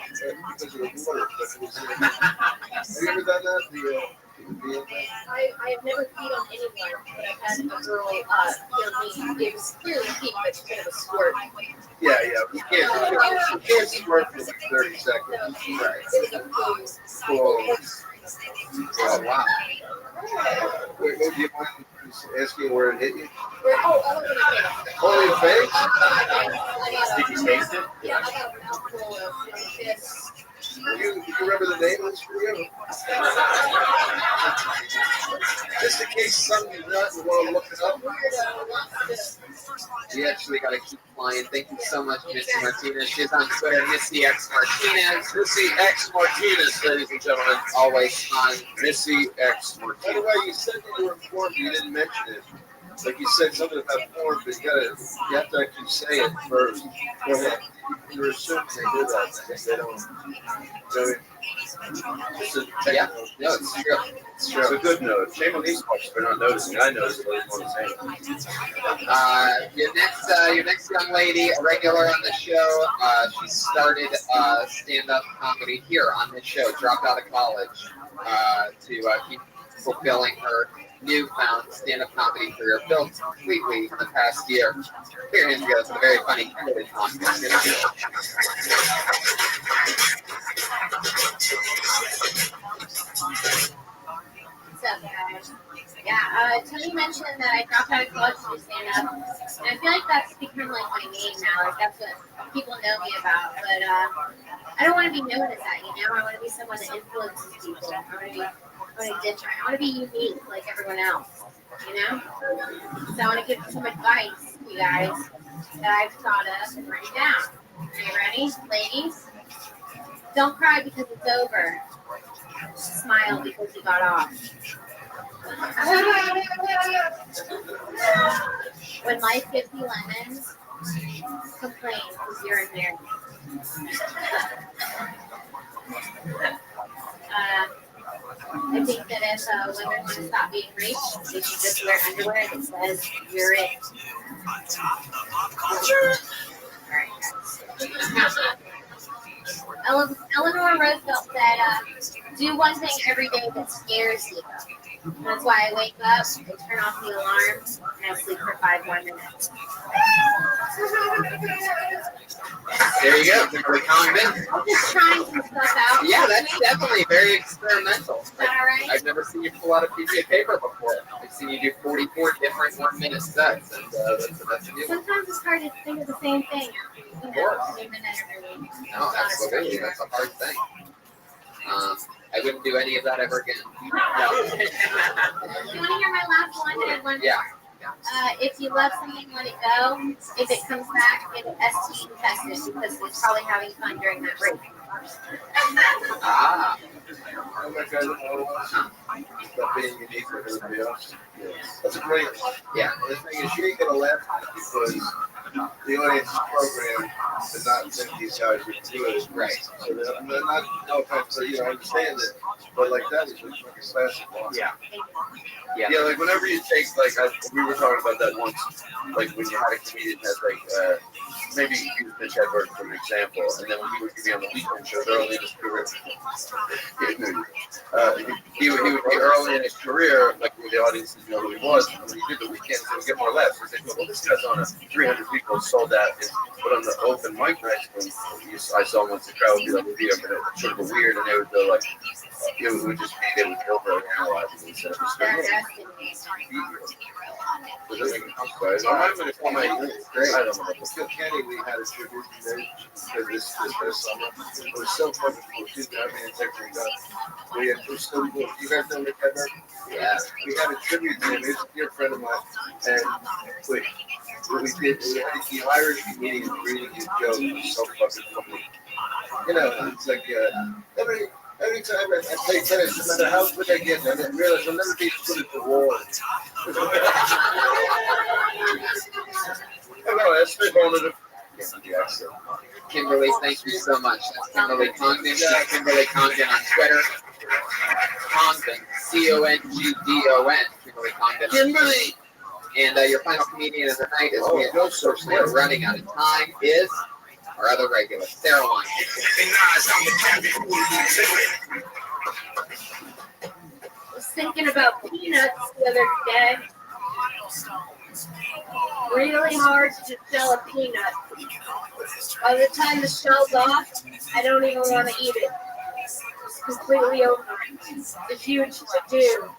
Because of the water. Have you ever done that? I have never peed on anyone, but I've had a girl feel me. It was clearly pee, but she kind of a squirt. Yeah, we can't squirt for like 30 seconds. Right. It was a Cool. Oh, wow. Wait, do you mind asking where it hit you? Only in the face? Did you taste it? Yeah, I got a mouthful of this. You remember the name of this video? Just in case somebody's not and want to look it up. We actually got to keep flying. Thank you so much, Missy Martinez. She's on Twitter, Missy X Martinez. Missy X Martinez, ladies and gentlemen. Always on Missy X Martinez. By the way, you said that you were informed, you didn't mention it. Like you said something about porn, but you have to actually say it first. Go ahead. You're assuming they do that. They don't. Yeah, no, it's true. It's true. It's a good note. Shame on these folks for not noticing. I noticed it. I didn't want to say it. Your next young lady, a regular on the show. She started stand-up comedy here on this show. Dropped out of college to keep fulfilling her newfound stand-up comedy career, built completely in the past year. Here in Israel, it's a very funny candidate contest. What's up, guys? Yeah, Tony mentioned that I dropped out of college to do stand-up, and I feel like that's become like my name now. Like that's what people know me about. But I don't want to be known as that, I want to be someone that influences people. I want to be different. I want to be unique like everyone else, So I want to give some advice, you guys, that I've thought of and written down. Are you ready, ladies? Don't cry because it's over. Smile because you got off. When life gives you lemons, complain because you're in there. I think that if women want to stop being raped, they should just wear underwear that says you're it. Alright, guys. Eleanor Roosevelt said, do one thing every day that scares you. That's why I wake up, I turn off the alarm, and I sleep for 5 more minutes. There you go. We're calling in. I'm just trying some stuff out. Yeah, that's definitely very experimental. Is that all right? I've never seen you pull out a piece of paper before. I've seen you do 44 different 1-minute sets, and that's new. Sometimes it's hard to think of the same thing. Of course. Every minute, every week. No, absolutely. That's a hard thing. I wouldn't do any of that ever again. No. You want to hear my last one? I had one Yeah. If you love something, let it go. If it comes back, it'll ST infested because it's probably having fun during that break. Ah. Oh my God, stop being unique for everybody else. That's a great one. Yeah. The thing is, you ain't gonna laugh at it because the audience program to not think these guys are good. Right. So they're not, no offense, so, I understand it, but like that was a fucking classic one. Yeah. Yeah, like whenever you take, like, we were talking about that once, like when you had a comedian that, like, maybe use Mitch Hedberg for an example, and then when he would be on the weekend show early in his career, he would be early in his career, like where the audience didn't know who he was, and when he did the weekends, he would get more laughs. They go, well, this guy's on a 300 people sold that, but on the open mic nights, when I saw him once, the crowd would be like, but it was sort of weird, and they would go like, it would just be, they would overanalyze it instead of just going, I don't know. Phil Kenny, we had a tribute for this summer. It was so fucking cool. It's actually done. We had two so cool. You guys know Nick Hedberg? Yeah. We had a tribute to him. He's a dear friend of mine. And we did the Irish comedian reading his jokes was so fucking funny. It's like every time I play tennis, no matter how good I get, I didn't realize I'll never be as good at the wall. Hello, that's the moment. Kimberly, thank you so much. That's Kimberly Congdon. Kimberly Congdon on Twitter. Congdon, Congdon. Kimberly Congdon. Kimberly. And your final comedian of the night, as we unfortunately are running out of time, is our other regular, Sarah Wine. I was thinking about peanuts the other day. Really hard to shell a peanut. By the time the shell's off, I don't even want to eat it. It's completely over. It's a huge to-do.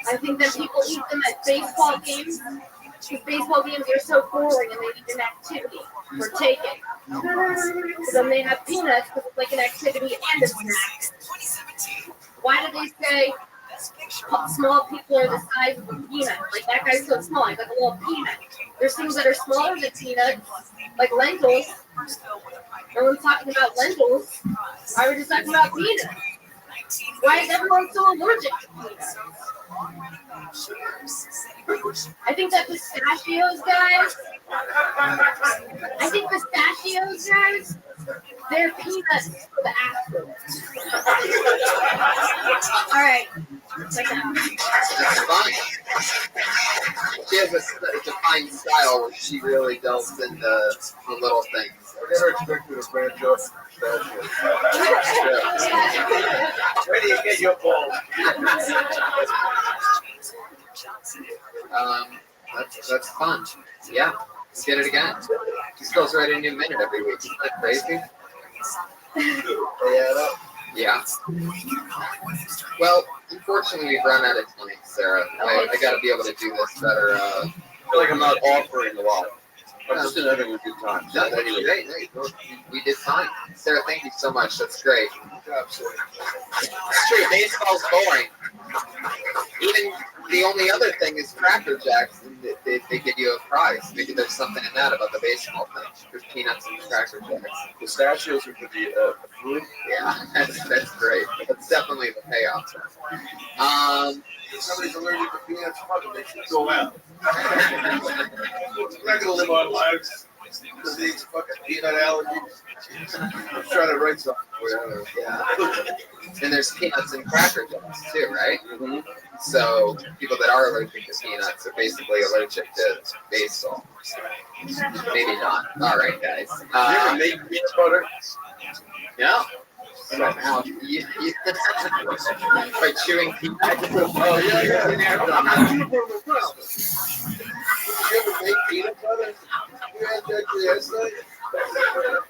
I think that people eat them at baseball games because baseball games are so boring and they need an activity for taking. So then they have peanuts because it's like an activity and a snack. Why do they say small people are the size of a peanut? Like that guy's so small, like a little peanut. There's things that are smaller than peanuts, like lentils. No one's talking about lentils. Why are we just talking about peanuts? Why is everyone so allergic to peanuts? I think that pistachios, guys. They're peanuts for the Astros. All right. That's fine. She has a defined style where she really delves into the little things. I never expected a branch off Where do you get your balls? That's fun. Yeah. Let's get it again. She goes right a new minute every week. Isn't that crazy? Yeah. Well, unfortunately, we've run out of time, Sarah. I got to be able to do this better. I feel like I'm not offering a lot. I'm just having a good time. No, anyway, we did fine. Sarah, thank you so much. That's great. Absolutely. It's true. Baseball's boring. Even the only other thing is Cracker Jacks. They give you a prize. Maybe there's something in that about the baseball thing. There's peanuts and Cracker Jacks. Pistachios are for the food. Yeah, that's great. That's definitely the payoff. If somebody's allergic to peanuts, fuck them. They should go out. We're not gonna live our lives because of these fucking peanut allergies. I'm trying to write something for you. Yeah. And there's peanuts and Cracker Jacks too, right? Mm-hmm. So people that are allergic to peanuts are basically allergic to baseball. Maybe not. All right, guys. You ever make peanut butter? No. Somehow, by chewing peanuts. Oh yeah. You ever make peanut butter? You had that yesterday?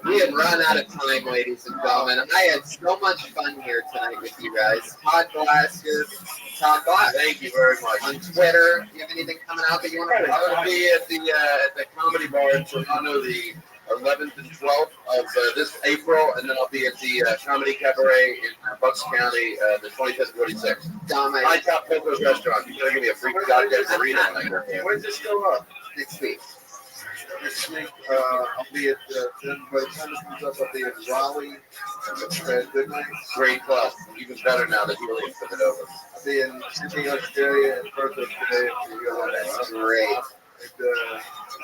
We have run out of time, ladies and gentlemen. I had so much fun here tonight with you guys. Todd Glass here. Todd Glass. Thank you very much. On Twitter, you have anything coming out that you want to I'm going to be at the Comedy Bar in Toronto the 11th and 12th of this April, and then I'll be at the Comedy Cabaret in Bucks County the 25th and 26th. High Top Poco's Restaurant. You're going to give me a free goddamn burrito when I go here. When's this go up? Next week. This week, I'll be at, by the time it comes up, I'll be at Raleigh, Good Night. Great club. Even better now that Helium took it over. I'll be in Sydney, Australia, and Perth, Australia. That's great. And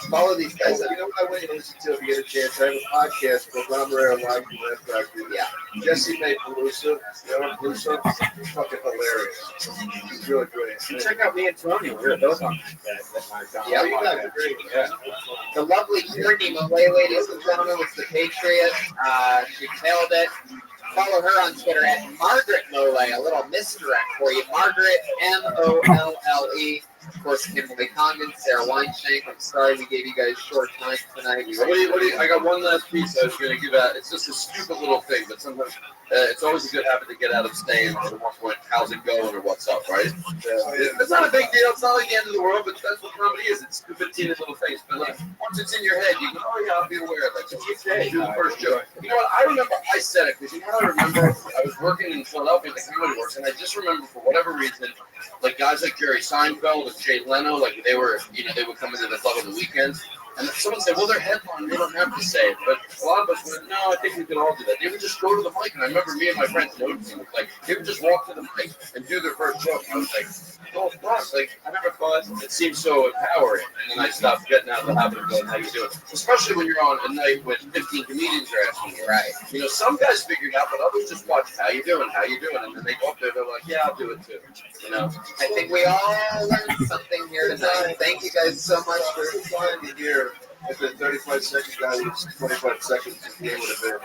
Follow these guys. You know what I want you to listen to if you get a chance? I have a podcast called Ramaran Live from Last Factory. Yeah. Jesse May Pelusa, fucking hilarious. He's really great. Check out me and Tony. We're both on that. Yeah, you guys are great. Yeah. The lovely Courtney Malay, ladies and gentlemen, was the Patriot. She nailed it. Follow her on Twitter at Margaret Molay. A little misdirect for you. Margaret, Molle. Of course, Kimberly Condon, Sarah Weinshank. I'm sorry we gave you guys short time tonight. I got one last piece I was going to give out. It's just a stupid little thing, but sometimes it's always a good habit to get out of staying at one point. How's it going or what's up, right? It's not a big deal. It's not like the end of the world, but that's what comedy is. It's stupid, teeny little things. But like, once it's in your head, you go, oh yeah, I'll be aware of it. So you say, do the first joke. You know what? I remember I said it because I remember I was working in Philadelphia at the Comedy Works, and I just remember for whatever reason, like guys like Jerry Seinfeld and Jay Leno, like they would come into the club on the weekends. And someone said, well, they're headline, they don't have to say it. But a lot of us went, no, I think we can all do that. They would just go to the mic. And I remember me and my friends noticing, like, they would just walk to the mic and do their first joke. And I was like, oh, fuck. Like, I never thought it seemed so empowering. And then I stopped getting out of the habit of going, how you doing? Especially when you're on a night when 15 comedians are asking you. Right. You know, some guys figure it out, but others just watch, how you doing? And then they go up there, they're like, yeah, I'll do it too. You know? I think we all learned something here tonight. Thank you guys so much for finding here. If the 35 seconds guy was 25 seconds, he would have been.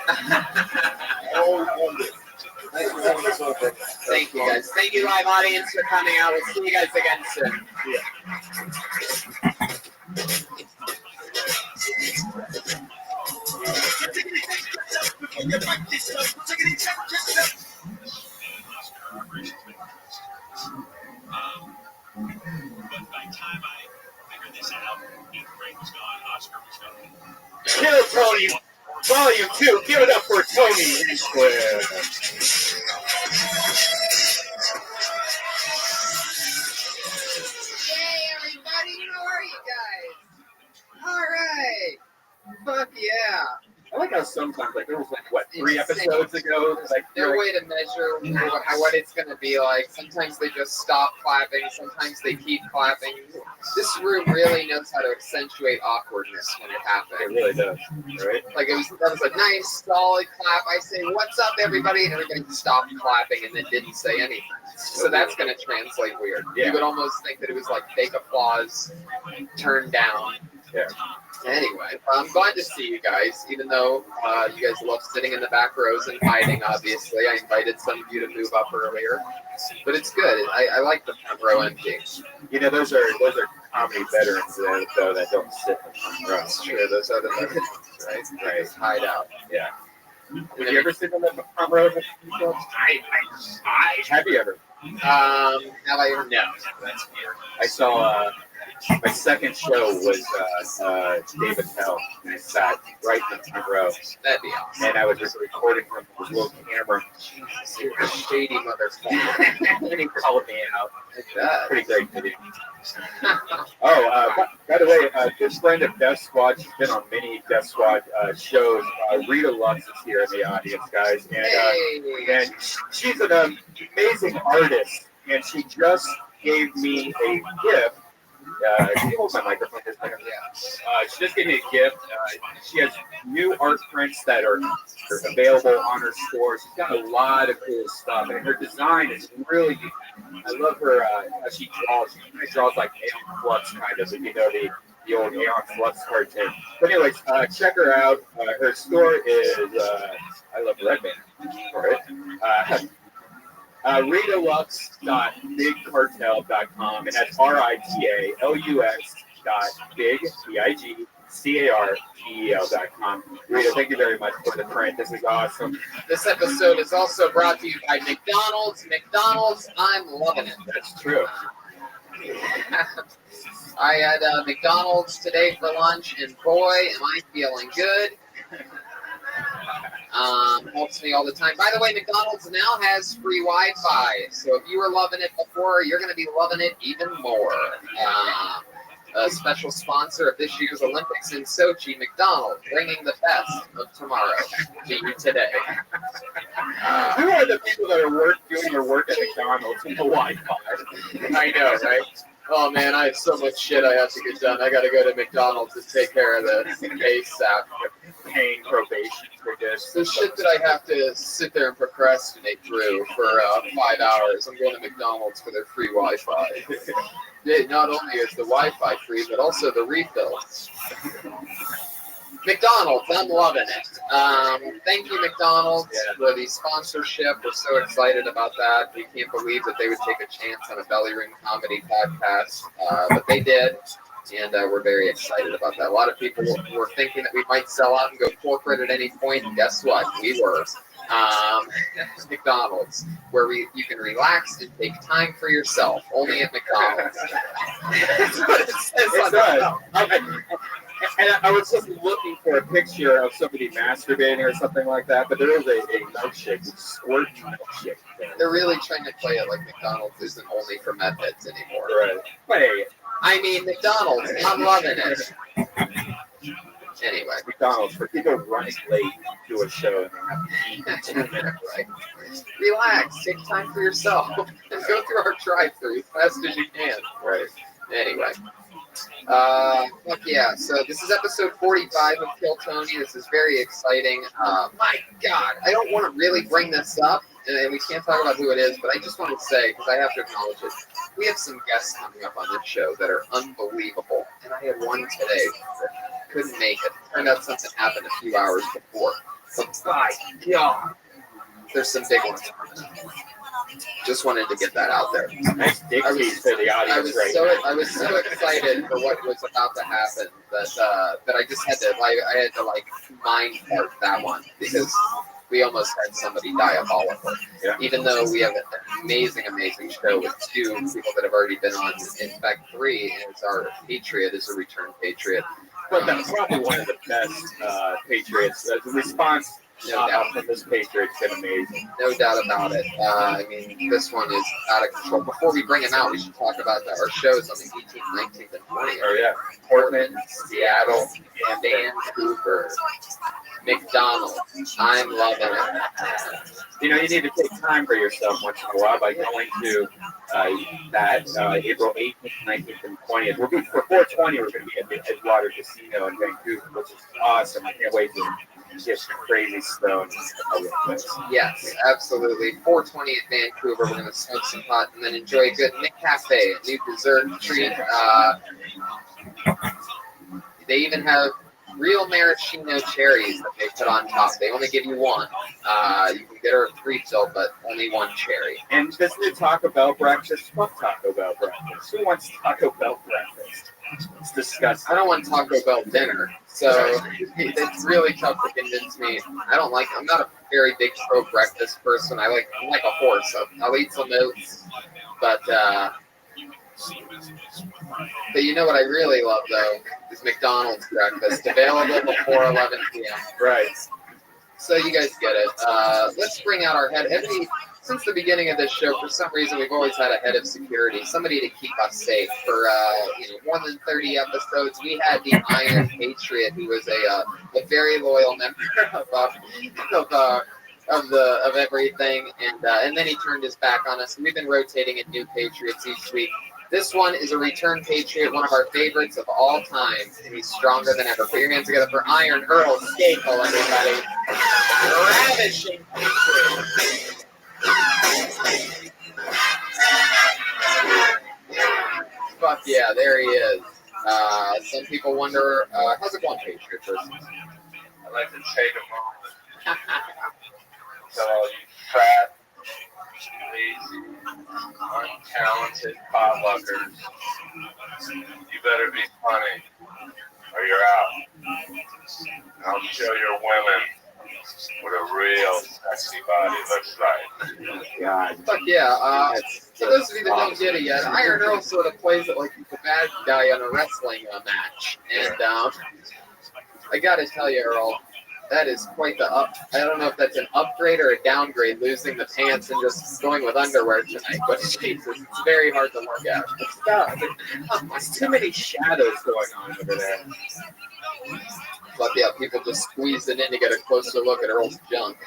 Oh, wonder. Thanks for having us on. Thank you guys. Thank you, live audience, for coming out. We'll see you guys again soon. But by the time I figured this out, Ethan Ray was gone, Oscar was gone. Kill Tony, Volume 2. Give it up for Tony Square. Hey, everybody. How are you guys? All right. Fuck yeah. I like how sometimes, like, there was, like, what, 3 episodes ago? Like, their way to measure what it's going to be like. Sometimes they just stop clapping. Sometimes they keep clapping. This room really knows how to accentuate awkwardness when it happens. It really does, right? Like, that was a nice, solid clap. I say, what's up, everybody? And everybody stopped clapping and then didn't say anything. So that's going to translate weird. Yeah. You would almost think that it was like fake applause turned down. Yeah. Anyway, I'm glad to see you guys, even though you guys love sitting in the back rows and hiding, obviously. I invited some of you to move up earlier. But it's good. I like the front row empty. You know, those are comedy veterans though that don't sit in the front row. That's true. Those are the veterans, right? Right. Hide out. Yeah. Have you ever seen them in the front row? Have you ever? Have I ever? No. That's weird. I saw my second show was David Hell, and I sat right in the front row. That'd be awesome. And I was just recording from his little camera. You're a shady motherfucker. And he called me out. Pretty great video. Oh, by the way, good friend of Death Squad. She's been on many Death Squad shows. Rita Lutz is here in the audience, guys. And she's an amazing artist. And she just gave me a gift. Can you hold my microphone just a second? She just gave me a gift. She has new art prints that are available on her store. She's got a lot of cool stuff, and her design is really good. I love her how she draws. She draws like Aeon Flux, kind of, if you know the old Aeon Flux cartoon. But anyways, check her out. Her store is I love Redman for it. RitaLux.bigcartel.com, and that's RITALUX.bigcartel.com. Rita, thank you very much for the print. This is awesome. This episode is also brought to you by McDonald's. McDonald's, I'm loving it. That's true. I had McDonald's today for lunch, and boy, am I feeling good. Helps me all the time. By the way, McDonald's now has free Wi-Fi, so if you were loving it before, you're going to be loving it even more. A special sponsor of this year's Olympics in Sochi, McDonald's, bringing the best of tomorrow to you today. Who are the people that are doing their work at McDonald's in the Wi-Fi? I know, right? Oh man, I have so much shit I have to get done. I gotta go to McDonald's and take care of this ASAP. Paying probation for this. The shit that I have to sit there and procrastinate through for 5 hours. I'm going to McDonald's for their free Wi-Fi. Not only is the Wi-Fi free, but also the refills. McDonald's, I'm loving it. Thank you, McDonald's, for the sponsorship. We're so excited about that. We can't believe that they would take a chance on a Belly Room comedy podcast, but they did, and we're very excited about that. A lot of people were thinking that we might sell out and go corporate at any point, and guess what? We were. McDonald's, where you can relax and take time for yourself, only at McDonald's. That's what it says on the And I was just looking for a picture of somebody masturbating or something like that, but there is a milkshake, a squirt milkshake. They're really trying to play it like McDonald's isn't only for meth heads anymore. Right. Hey, I mean, McDonald's, I'm loving it. Anyway, McDonald's, for people running late to a show and they have to eat in 2 minutes. Right. Relax, take time for yourself, and go through our drive-thru as fast as you can. Right. Anyway. Fuck yeah, so this is episode 45 of Kill Tony. This is very exciting. My God, I don't want to really bring this up, and we can't talk about who it is, but I just want to say, because I have to acknowledge it, we have some guests coming up on this show that are unbelievable, and I had one today that couldn't make it. Turned out something happened a few hours before, but by God, there's some big ones. Just wanted to get that out there. Nice dick pics for the audience I was so excited for what was about to happen that I just had to mind part that one, because we almost had somebody diabolical. Yeah. Even though we have an amazing show with 2 people that have already been on, in fact 3, and it's our Patriot is a return Patriot. But that's probably one of the best Patriots. The response from this Patriot's been amazing. No doubt about it. I mean, this one is out of control. Before we bring him out, we should talk about our shows on the 18th, 19th, and 20th. Oh, yeah. Portland, Seattle, and Vancouver. McDonald's. I'm loving it. You know, you need to take time for yourself once in a while by going to April 18th, 19th, and 20th. For 420, we're going to be at the Edgewater Casino in Vancouver, which is awesome. I can't wait to just crazy stone. Yes, absolutely. 420 at Vancouver. We're going to smoke some pot and then enjoy a good Nick Cafe, a new dessert treat. They even have real maraschino cherries that they put on top. They only give you one. You can get her a refill, but only one cherry. And doesn't it Taco Bell breakfast? Fuck Taco Bell breakfast. Who wants Taco Bell breakfast? It's disgusting. I don't want Taco Bell dinner, so it's really tough to convince me. I'm not a very big pro breakfast person. I'm like a horse. I'll eat some oats, but you know what I really love though is McDonald's breakfast, available before 11 p.m. Right. So you guys get it. Let's bring out our head. Since the beginning of this show, for some reason, we've always had a head of security, somebody to keep us safe. For more than 30 episodes, we had the Iron Patriot, who was a very loyal member of everything, and then he turned his back on us. And we've been rotating in new Patriots each week. This one is a return Patriot, one of our favorites of all time, and he's stronger than ever. Put your hands together for Iron Earl Skakel, everybody. Ravishing Patriot. Fuck yeah, there he is. Some people wonder, how's it going, Patriot person? I'd like to take a moment to tell all you fat, lazy, untalented potluckers, you better be funny or you're out. I'll show your women what a real sexy body looks like. God. Fuck yeah. For those of you that don't get it yet, Iron Earl sort of plays it like he's the bad guy on a wrestling match. And I gotta tell you, Earl, that is quite the up. I don't know if that's an upgrade or a downgrade, losing the pants and just going with underwear tonight. But Jesus, it's very hard to look at. There's too many shadows going on over there. But yeah, people just squeezed it in to get a closer look at Earl's junk.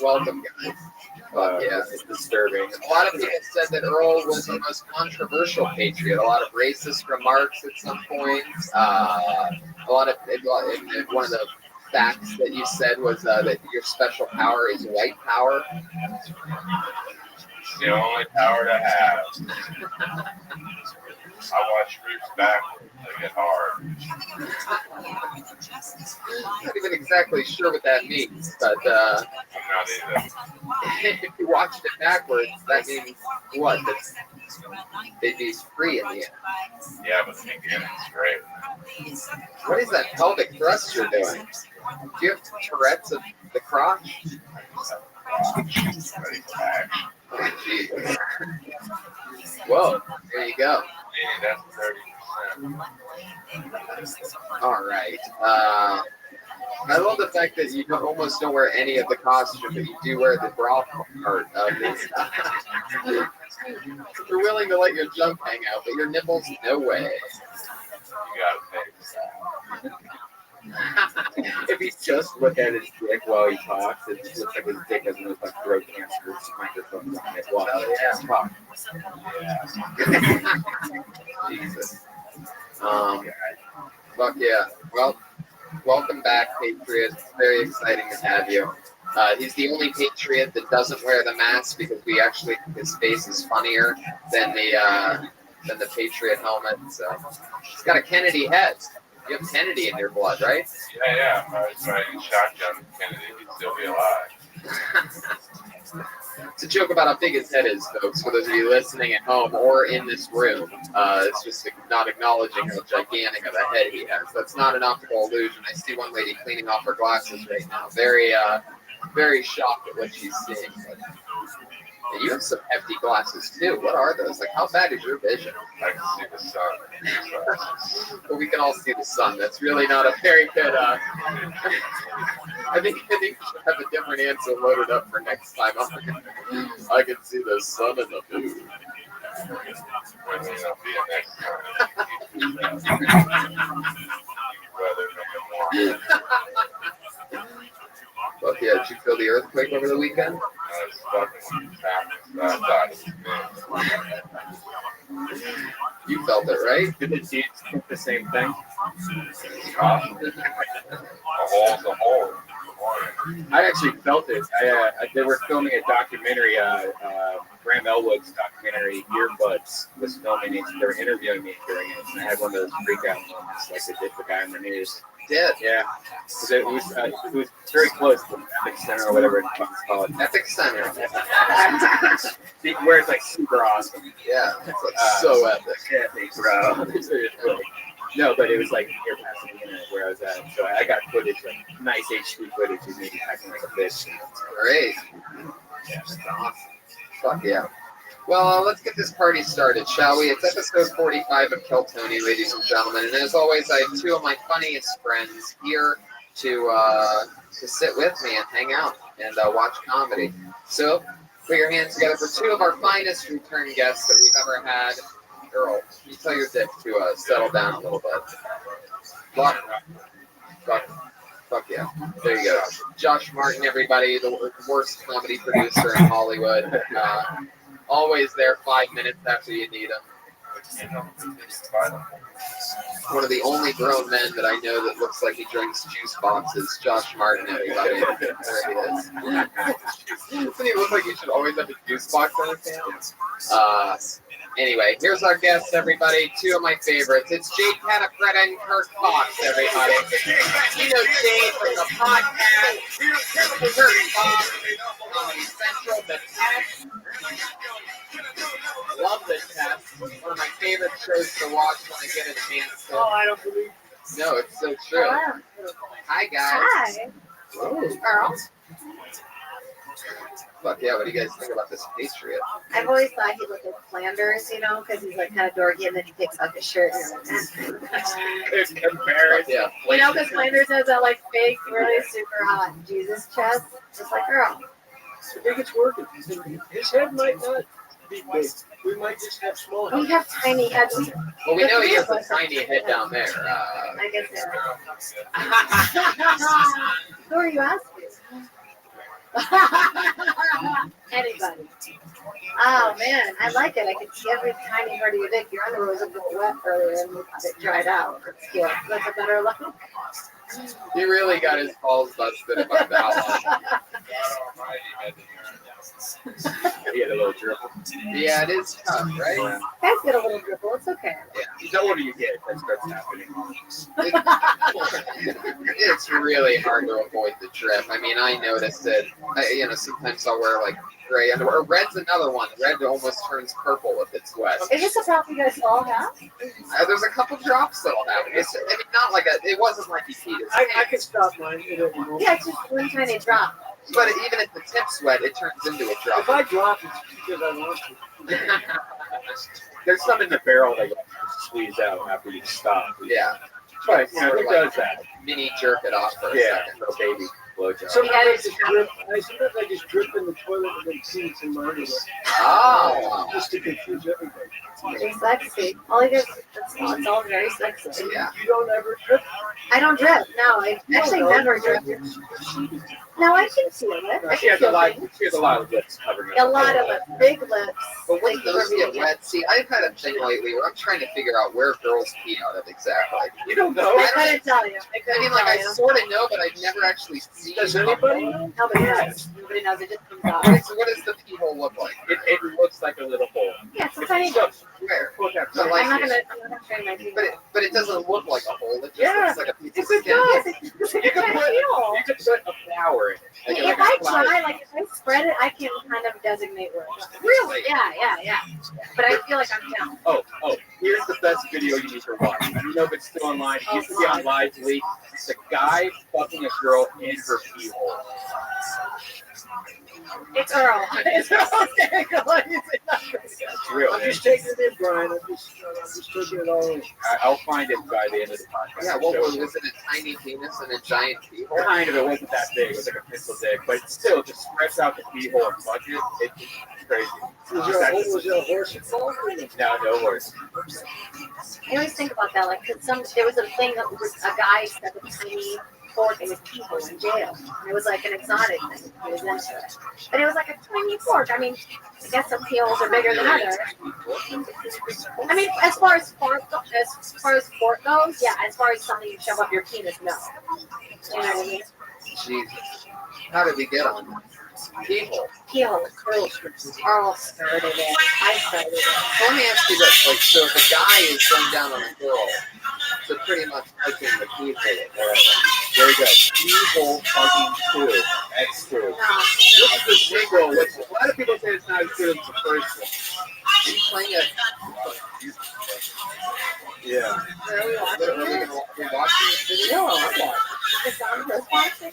Welcome, guys. Yeah. It's disturbing. A lot of people said that Earl was the most controversial patriot. A lot of racist remarks at some point. One of the facts that you said was that your special power is white power. It's the only power to have. I watch groups backwards. They get hard. I'm not even exactly sure what that means, but I'm not either. if you watched it backwards, that means what? That they'd be free in the end. Yeah, but the beginning's great. What is that pelvic thrust you're doing? Do you have Tourette's of the crotch? Oh, geez. Whoa, there you go. Yeah, that's 30%. All right. I love the fact that you almost don't wear any of the costume, but you do wear the bra part of this. You're willing to let your junk hang out, but your nipples, no way. You gotta pay for that. If you just look at his dick while he talks, it just looks like his dick has one of those like throat cancer microphones on it while he's talking. Jesus. Fuck yeah. Well, welcome back, Patriot. It's very exciting to have you. He's the only Patriot that doesn't wear the mask because we actually think his face is funnier than the Patriot helmet. So he's got a Kennedy head. You have Kennedy in your blood, right? Yeah. If I was riding shotgun with Kennedy, he'd still be alive. It's a joke about how big his head is, folks, for those of you listening at home or in this room. It's just not acknowledging how gigantic of a head he has. That's not an optical illusion. I see one lady cleaning off her glasses right now. Very, very shocked at what she's seeing. But, yeah, you have some hefty glasses, too. What are those? Like, how bad is your vision? I can see the sun. Well, we can all see the sun. That's really not a very good, I think you should have a different answer loaded up for next time. I can see the sun and the moon. Well, it'll be a next time. Weather But yeah, did you feel the earthquake over the weekend? It's fucking happening. I thought it was big. You felt it, right? Did the Chiefs think the same thing? A hole's a hole. I actually felt it. They were filming a documentary, Graham Elwood's documentary, Earbuds, was filming it. They were interviewing me during it, and I had one of those freak out moments like they did the guy on the news. Did? Yeah. Because it was very close to the Epic Center or whatever it's called. Epic Center. Where it's like super awesome. Yeah, it's like so epic. Yeah, thanks, bro. No, but it was like near Pasadena where I was at. So I got footage, like nice HD footage of me acting like a bitch. Great. Yeah, that's awesome. Fuck yeah. Well, let's get this party started, shall we? It's episode 45 of Kill Tony, ladies and gentlemen. And as always, I have two of my funniest friends here to sit with me and hang out and watch comedy. So put your hands together for two of our finest return guests that we've ever had. Earl, you tell your dick to settle down a little bit. Fuck yeah. There you go. Josh Martin, everybody, the worst comedy producer in Hollywood. Always there 5 minutes after you need him. One of the only grown men that I know that looks like he drinks juice boxes. Josh Martin, everybody. There he is. Doesn't he look like he should always have a juice box on his hands? Anyway, here's our guests, everybody. Two of my favorites. It's Jade Catafretta and Kirk Fox, everybody. You know Jade from the podcast. Kirk Fox, Comedy Central, The Test. Love The Test. One of my favorite shows to watch when I get a chance to. Oh, I don't believe. No, it's so true. Hello. Hi, guys. Hi. Whoa. Earl. Fuck yeah, what do you guys think about this Patriot? I've always thought he looked like Flanders, you know, because he's like kind of dorky and then he takes off his shirt. And It's embarrassing. Yeah. you know, because Flanders has that like big, really super hot Jesus chest, just like Earl. I think it's working. His head might not be big. We might just have small heads. We have tiny heads. Well, we know he has a tiny head down there. I guess so. Who are you asking? Anybody. Oh man, I like it. I can see every tiny part of your dick. Your underwear was a bit wet earlier and it dried out. That's good. That's a better look. He really got his balls busted about that. He had a little dribble. Yeah, it is tough, right? Yeah. Guys get a little dribble. It's okay. Yeah. The older you get, that starts happening. It's really hard to avoid the drip. I mean, I noticed it. Sometimes I'll wear like gray underwear. Red's another one. Red almost turns purple if it's wet. Is this a problem you guys all have? There's a couple drops that'll happen. Not like it wasn't like you peed. I can stop mine. Yeah, it's just one tiny drop. But even if the tip's wet, it turns into a drop. If I drop, it's because I want to. There's some in the barrel that you squeeze out after you stop. Yeah. But, who does that? Mini jerk it off for a Yeah, second. little baby blowjob. Sometimes I just drip in the toilet and then pee in my underwear. Oh. Just to confuse everybody. Very sexy. All you guys, it's all very sexy. Yeah. You don't ever drip? I don't drip. No, I actually never drip. No, I can feel it. She has a lot of lips covering A lot of it. Big lips. But when those get wet, see, I've had a thing lately where I'm trying to figure out where girls pee out of exactly. You don't know? I couldn't tell you. I sort of know, but I've never actually seen. Does anybody know? Nobody knows. Nobody knows. It just comes out. So what does the pee hole look like? It looks like a little hole. Yeah, it's a tiny. Where? Look at So I'm like not gonna show you my teeth. but it doesn't look like a hole. It just Yeah. looks like a piece of Yes, it skin. does. It's You a could tiny put hole. a flower in it. If I try, like if I spread it, I can kind of designate where it's at. Really? Yeah. But I feel like I'm down. Oh, here's the best video you need to watch. I don't know if it's still online. It used to be on Live Leak. It's a guy fucking a girl in her pee hole. It's Earl. It's Earl. It's real. I'm just taking it in, Brian. I'm just taking it all in. I'll find it by the end of the podcast. Yeah, what was it? A tiny penis and a giant pee hole? Kind of. It wasn't that big. It was like a pencil dick, but still, just stretch out the pee hole and fuck it. It's crazy. Was there a horse involved? No horse. I always think about that, like, cause there was a thing that was a guy stuck a tiny fork in his pee hole in jail. And it was like an exotic thing. He was into it. But it was like a tiny fork. I mean, I guess some pee holes are bigger than others. I mean, as far as fork goes, yeah. As far as something you shove up your penis, no. You know what I mean? Jesus. How did we get on that? Pee hole. Pee hole. Earl started it. I started it. So let me ask you this: like, so if a guy is going down on a girl, so pretty much touching the pee hole. There you go. Pee hole fucking two. That's true. This is the sequel. A lot of people say it's not as good as the first one. Are you playing it? Yeah. Are we watching this video? No, I'm watching. It's on the watching.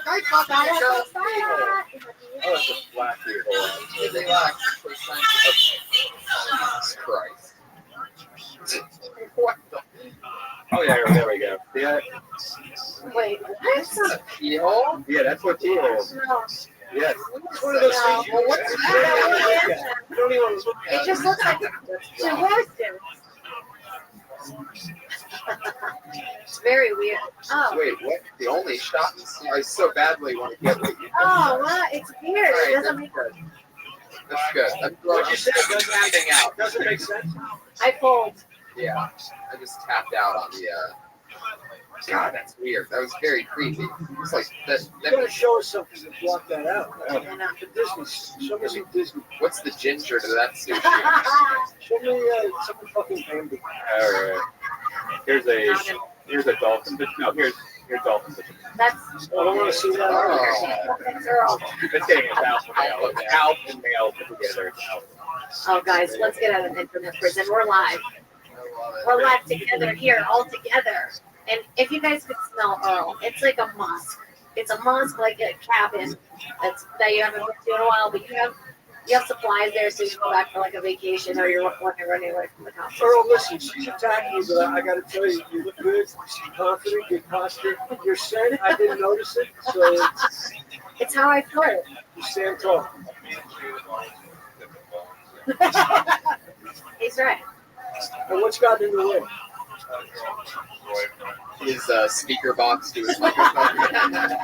Guy fucking a girl. Oh, it's a black pee hole. Did they laugh the first time? Okay. Jesus Christ. What the? Oh yeah, there we go. Yeah. Wait, That's not a pee hole. Yeah, that's what pee hole is. no. Yes. It's one of those things. Well, what's that? You don't even look at It just looks like two horses. It's very weird. Oh. Wait, what? The only shot I so badly want to get what you. Oh, what? It's weird. All right, It doesn't make good. That's good. I'm What you said doesn't anything out. doesn't make sense. I pulled. Yeah, I just tapped out on the. God, that's weird. That was very creepy. It's like that. You gotta show us something to block that out. Yeah. The Disney. Show me some Disney. What's the ginger to that sushi? Show me some fucking Bambi. All right. Here's a dolphin. No, here's dolphin. That's. I don't want to see that. That's Earl. It's getting a alpha male. Alpha and male together. It's alpha. Oh, guys, let's get out of internet prison. We're live. We're live together here, all together. And if you guys could smell Earl, it's like a mosque. It's a mosque, like a cabin that you haven't been to in a while, but you have supplies there, so you can go back for like a vacation, or you're running away from the cops. Earl, listen, she's attacking you, but I gotta tell you, you look good, you seem confident, your posture, your scent, I didn't notice it, so It's how I flirt. you stand tall. He's right. And what's gotten in the way? His speaker box to his microphone.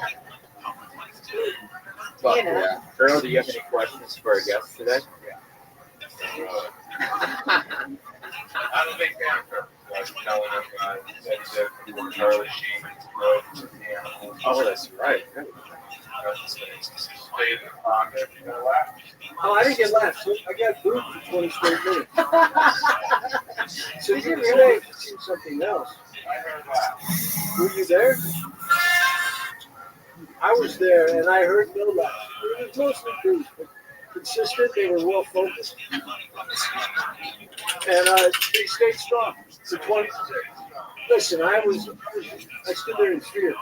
Fuck You know. yeah. Earl, do you have any questions for our guests today? I'm a big fan of her. Telling him that you were Charlie Sheen. Oh, that's right. Stay in the pocket, you know, laugh. Oh, I didn't get laughs. I got booed for 20 straight minutes. So Did you you really really? seen something else. I heard laugh. Were you there? I was there, and I heard no laughs. It was mostly boos, but consistent. They were well focused, and they stayed strong for 20. Listen, I stood there in fear.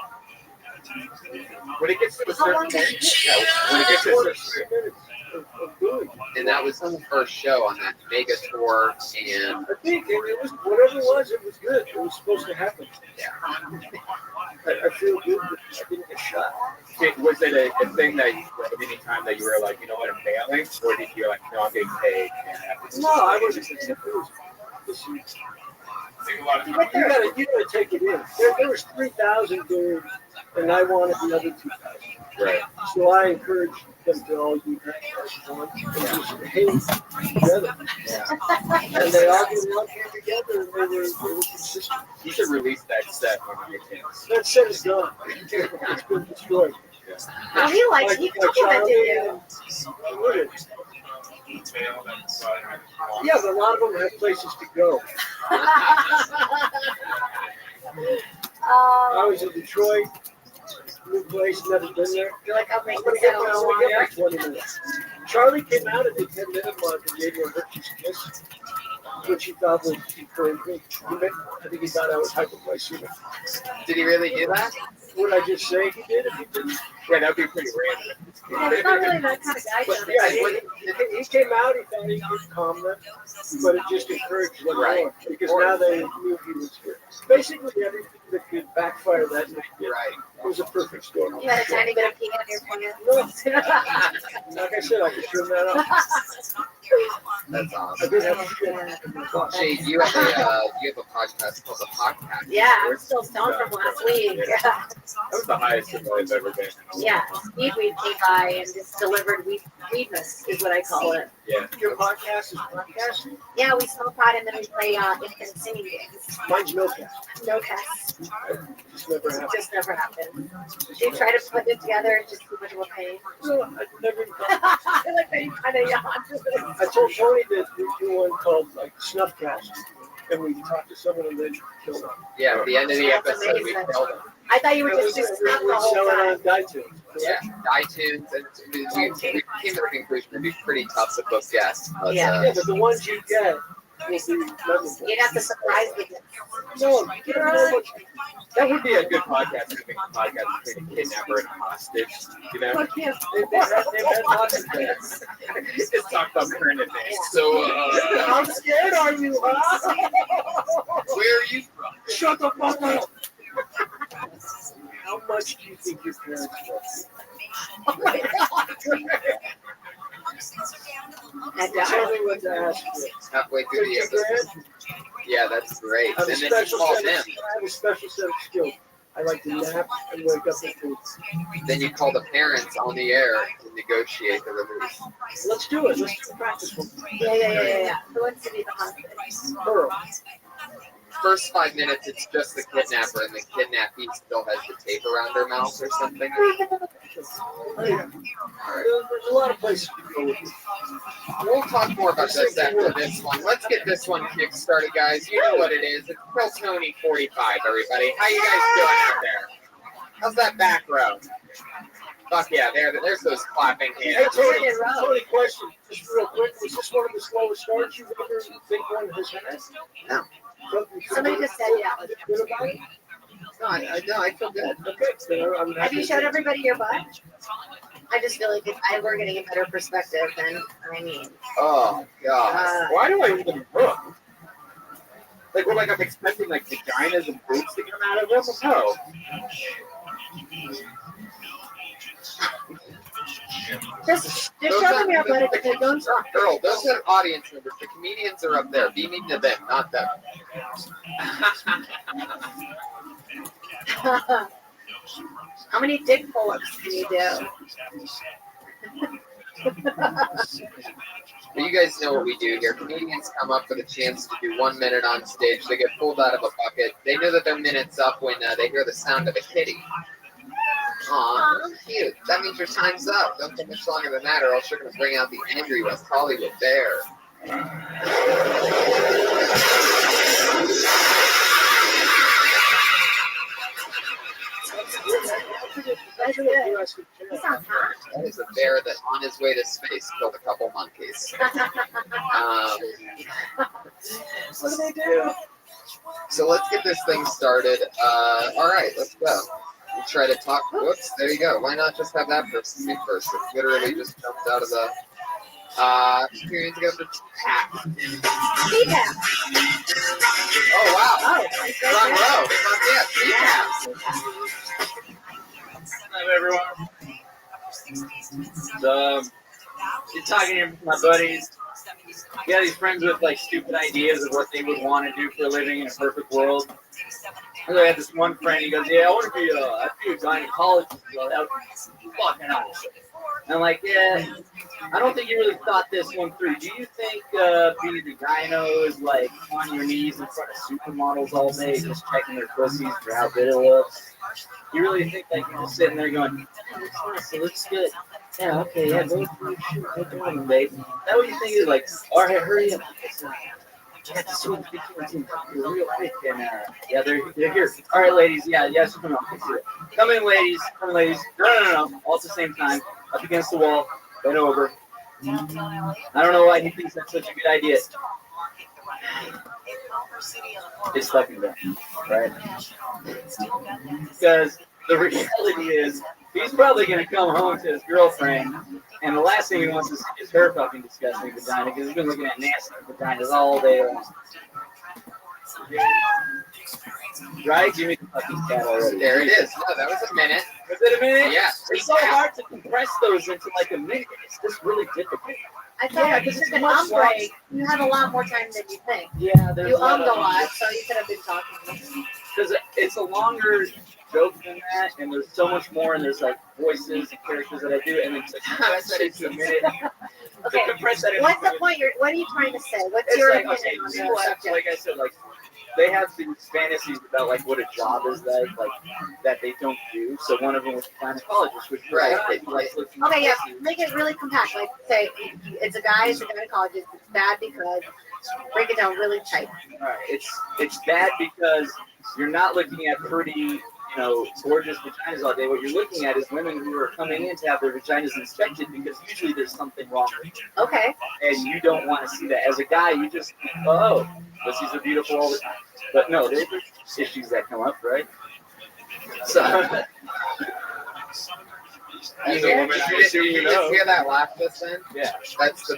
When it gets to a How certain long did point, it yeah, when it gets to a 20 certain straight minutes of booing. and that was the first show on that mega tour, and I think it was whatever it was good. It was supposed to happen. yeah. I feel good that I didn't get shot. Was it a thing that any time that you were like, you know what, I'm failing? Or did you like, no, I'm getting paid? No, I wasn't. Listen, you gotta take it in. There was 3,000 there, and I wanted the other 2,000. Right. So I encouraged them to all do that as one. And just hang together. Yeah. And they all came together, and they were consistent. You should release that set when you get a chance. That set is gone. It's been destroyed. Well, he complimented you. Yeah, but a lot of them have places to go. I was in Detroit, new place, never been there. You're like, I'll make I'm gonna this get my out. own get my 20 minutes. Charlie came out at the 10-minute mark and gave me a Hershey's kiss, which he thought was encouraging. I think he thought I was hypoglycemic. Did he really do that? What did I just say? He did. If he didn't, Yeah, that'd be pretty random. Yeah, he's not really that kind of guy. but John. yeah, he came out. He thought he could calm them, but it just encouraged them more because now they knew he was here. Basically, everything that could backfire that night did. Right. It was a perfect storm. You had a tiny bit of pee on your pants. Like I said, I could turn that off. That's I awesome. did have a shit in the box. Jade, you have a podcast called The Podcast. Yeah, I'm still stoned from last week. That was the highest I've ever been. Yeah, Speedweed came by and just delivered weedness, is what I call it. Yeah. Your podcast is podcasting? Yeah, we smoke pot and then we play infant singing games. Mine's no cast. No cast. Just never happened. Just never happened. They try to put it together and just too much of a pain. No, I never. I feel like they kind of yawned. I told Tony that we do one called like Snuffcast, and we talk to someone and then kill them. Yeah, at the end of the That's episode, we amazing. killed him. I thought you were We just doing stuff the sell whole it time. on iTunes. Yeah, iTunes, and we came to the conclusion it'd be pretty tough to book guests. But, Yeah. Yeah, but the ones you get will be memorable. You'd have to surprise me. No, you don't know what That would be a good podcast. Having a podcast between a kidnapper and a hostage. You know? Fuck yeah. They've had lots of things. Just talk about current events. So, How scared are you, huh? where are you from? Shut the fuck up. How much do you think your parents love you? Oh my God. I Tell died. me what to ask you. Halfway through the 50 grand? episode. Yeah, that's great. I have And a then you special call set. them. I have a special set of skills. I like to nap and wake up at 2. Then you call the parents on the air and negotiate the release. Let's do it. Let's do a practice one. Yeah. Who wants to be the hostage? Pearl. First 5 minutes, it's just the kidnapper, and the kidnappee still has the tape around their mouth or something. There's a lot of places to go with it. We'll talk more about this after this one. Let's get this one kick-started, guys. You know what it is. It's Kill Tony 45, everybody. How you guys doing out there? How's that back row? Fuck yeah, there's those clapping Hey, hands. Tony, question. Just real quick. Was this one of the slowest starts you've ever think one has had? No. Somebody just said yeah. Good about it? No, I feel good. Okay. So I'm Have you showed everybody your butt? I just feel like we're getting a better perspective than I mean. Oh, God. Why do I even look? Like I'm expecting like vaginas and boobs to come out of them. No. Just show them your butt if they don't talk. Girl, those are audience members. The comedians are up there. Be mean to them, not them. How many dick pull-ups can you do? But you guys know what we do here. Comedians come up with a chance to do 1 minute on stage. They get pulled out of a bucket. They know that their minute's up when they hear the sound of a kitty. Aw, cute. That means your time's up. Don't go much longer than that, or else you're going to bring out the angry West Hollywood bear. That is a bear that, on his way to space, killed a couple monkeys. What do they do? So let's get this thing started. All right, let's go. We'll try to talk. Whoops, there you go. Why not just have that person speak first? It literally just jumped out of the. Here you go for tap. Oh wow! Oh, front row. Yeah. Hi everyone. So, you're talking to my buddies. You got these friends with like stupid ideas of what they would want to do for a living in a perfect world. I had this one friend. He goes, "Yeah, I'd be a gynecologist. Bro. That would be fucking awesome." And I'm like, "Yeah, I don't think you really thought this one through. Do you think being a gyno is like on your knees in front of supermodels all day, just checking their pussies for how good it looks? You really think like you're just sitting there going, it looks good. Yeah, okay, yeah, go through, shoot, no problem, babe. That what you think is like, all right, hurry up. I got to swim real quick, and yeah, they're here. All right, ladies, yes, come on, come in, ladies, No, all at the same time, up against the wall, bend over. I don't know why he thinks that's such a good idea. It's fucking dumb, right? Because the reality is, he's probably gonna come home to his girlfriend, and the last thing he wants to see is her fucking disgusting vagina, because he's been looking at nasty vaginas all day long. Right? Give me the fucking cat already. There it is. No, that was a minute. Was it a minute? Yeah. It's so hard to compress those into like a minute. It's just really difficult. I thought like if you took an break, you had a lot more time than you think. Yeah, there's you ummed a lot, so you could have been talking. Because it's a longer joke than that, and there's so much more, and there's like voices and characters that I do, and it's like compress that into a minute. Okay. What's the point? What are you trying to say? What's your opinion on the subject? Like I said, like they have these fantasies about like what a job is like that they don't do. So one of them was gynecologist, which right. Okay, yeah, make it really compact. Like say it's a guy, it's a gynecologist. It's bad because break it down really tight. All right, it's bad because you're not looking at pretty, gorgeous vaginas all day. What you're looking at is women who are coming in to have their vaginas inspected because usually there's something wrong with them. Okay. And you don't want to see that. As a guy, you just, pussies are beautiful all the time. But no, there's issues that come up, right? So, you just hear that laugh just then? Yeah. That's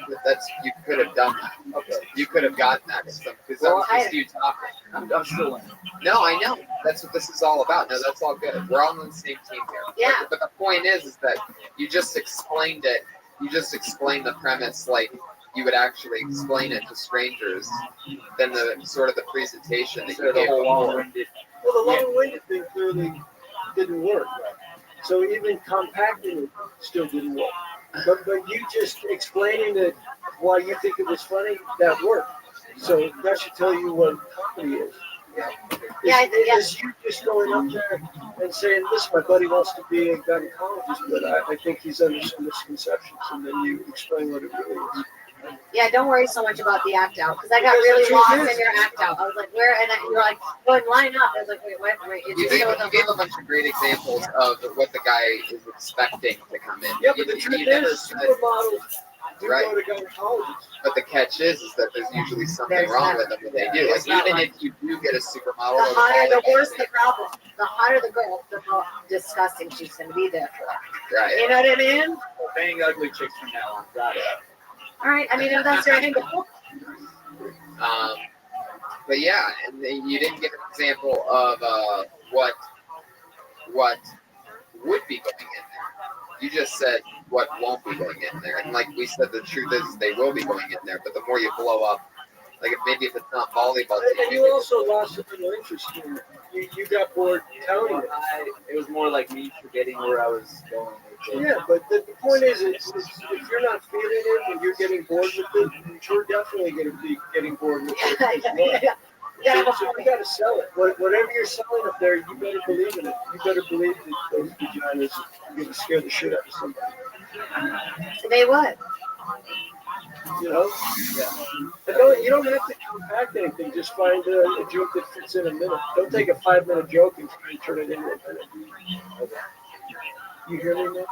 you could have done that. Okay. You could have gotten that because that was just you talking. I'm still in. No, I know. That's what this is all about. No, that's all good. We're all on the same team here. Yeah. But the point is that you just explained it. You just explained the premise like you would actually explain it to strangers than the sort of the presentation that you gave. Well, the long-winded thing clearly didn't work. Right? So even compacting it still didn't work. But you just explaining it why you think it was funny, that worked. So that should tell you what comedy is. Is you just going up there and saying, listen, my buddy wants to be a gynecologist, but I think he's under some misconceptions, and then you explain what it really is. Yeah, don't worry so much about the act out, because I got really lost in your act out. I was like, where? And you're like, go and line up. I was like, wait. You gave a bunch of great examples of what the guy is expecting to come in. Yeah, but the truth is, supermodels do go to gynecologists. But the catch is that there's usually something wrong with them when they do. Like, even if you do get a supermodel, the hotter, the worse the problem. The hotter the girl, the more disgusting she's going to be there for. Right. You know what I mean? Well, bang ugly chicks from now on. Got it. All right. I mean, if that's your angle. But yeah, and you didn't give an example of what would be going in there. You just said what won't be going in there, and like we said, the truth is they will be going in there. But the more you blow up, like if it's not volleyball, and you also lost a little interest in it. You got bored telling it. It was more like me forgetting where I was going. Yeah, but the point is, if you're not feeling it and you're getting bored with it, we're definitely going to be getting bored with it as well. So you got to sell it. Whatever you're selling up there, you better believe in it. You better believe that those vaginas are going to scare the shit out of somebody. They would. You know? Yeah. You don't have to compact anything. Just find a joke that fits in a minute. Don't take a 5-minute joke and try and turn it into a minute. Okay. You hear me, man?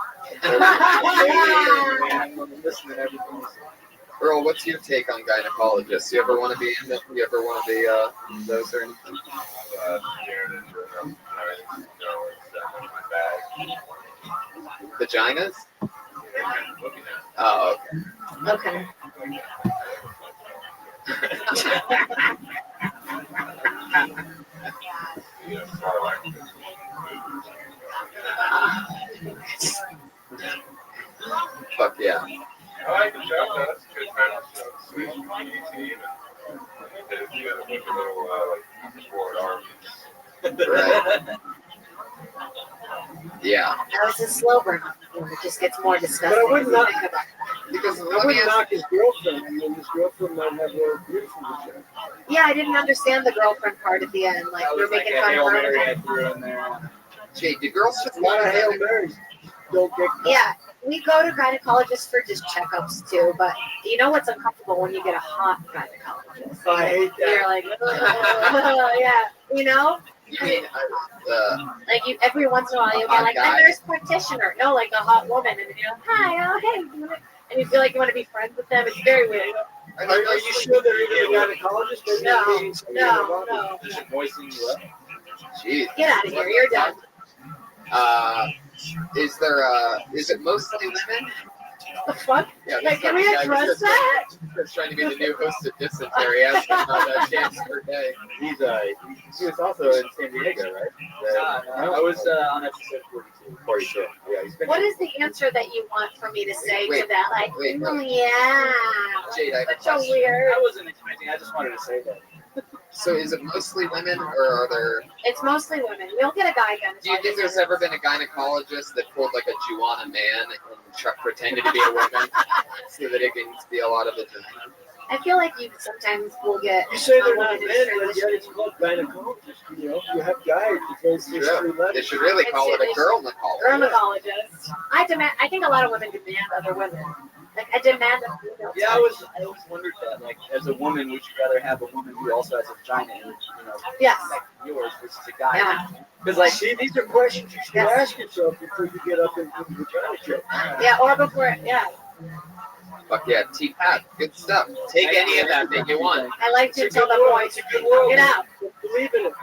I'm listening to everything you say. Earl, what's your take on gynecologists? You ever want to be in them? You ever want to be those or anything? Vaginas? Oh, Okay. fuck yeah. I like the show, though. That's a good premise. Sweet, easy, and you got a little, like, sport armies. Right. Yeah. That was a slow burn. It just gets more disgusting. But I would not, because I wouldn't knock his girlfriend. I mean, his girlfriend might have a beautiful vagina. Yeah, I didn't understand the girlfriend part at the end. Like, we're making fun of her. Jay, do girls just A lot of Hail Marys don't get caught. Yeah, we go to gynecologists for just checkups too, but you know what's uncomfortable when you get a hot gynecologist? I hate that. You're like, yeah, you know? You mean, Like you, every once in a while you'll get like guy. a nurse practitioner, no, like a hot woman, and then you're like, hi, oh hey, and you feel like you want to be friends with them. It's very weird. Are you sure they're even a gynecologist? Maybe they're No, meeting somebody in the body. no. Does it moisten you up? Jeez. Get out of here. You're done. Is it mostly women? The fuck? Yeah, Like, can we address that? He's trying to be the new host of Dysentery. Asking about James Day. He was also in San Diego, right? I was on episode 42. Yeah, he's been. What is the answer that you want for me to say Wait, to that? Like, wait, oh yeah. Jade, I have a That's so question. weird. I wasn't expecting. I just wanted to say that. So is it mostly women, or are there? It's mostly women. We'll get a guy gynecologist. Do you think there's ever been a gynecologist that pulled like a Juana man and pretended to be a woman so that it can steal a lot of vagina? I feel like you sometimes will get. You say they're a not woman men, who's but yet it's called gynecologist. You know, you have guys that goes through Yeah. 3 letters. They should really call it a girl-necologist. Gynecologist. I think a lot of women demand other women. Like I demand a female. Yeah, I always wondered that. Like, as a woman, would you rather have a woman who also has a vagina, and, you know, Yes. like yours versus a guy? Yeah. Because, like, See, these are questions you should ask yourself before you get up into the vagina joke. Yeah, or before. Yeah. Fuck yeah, T-Pat, good stuff. Take any of that you want. I like to It's a tell good the world. boys, It's a good world. get out. Believe in it.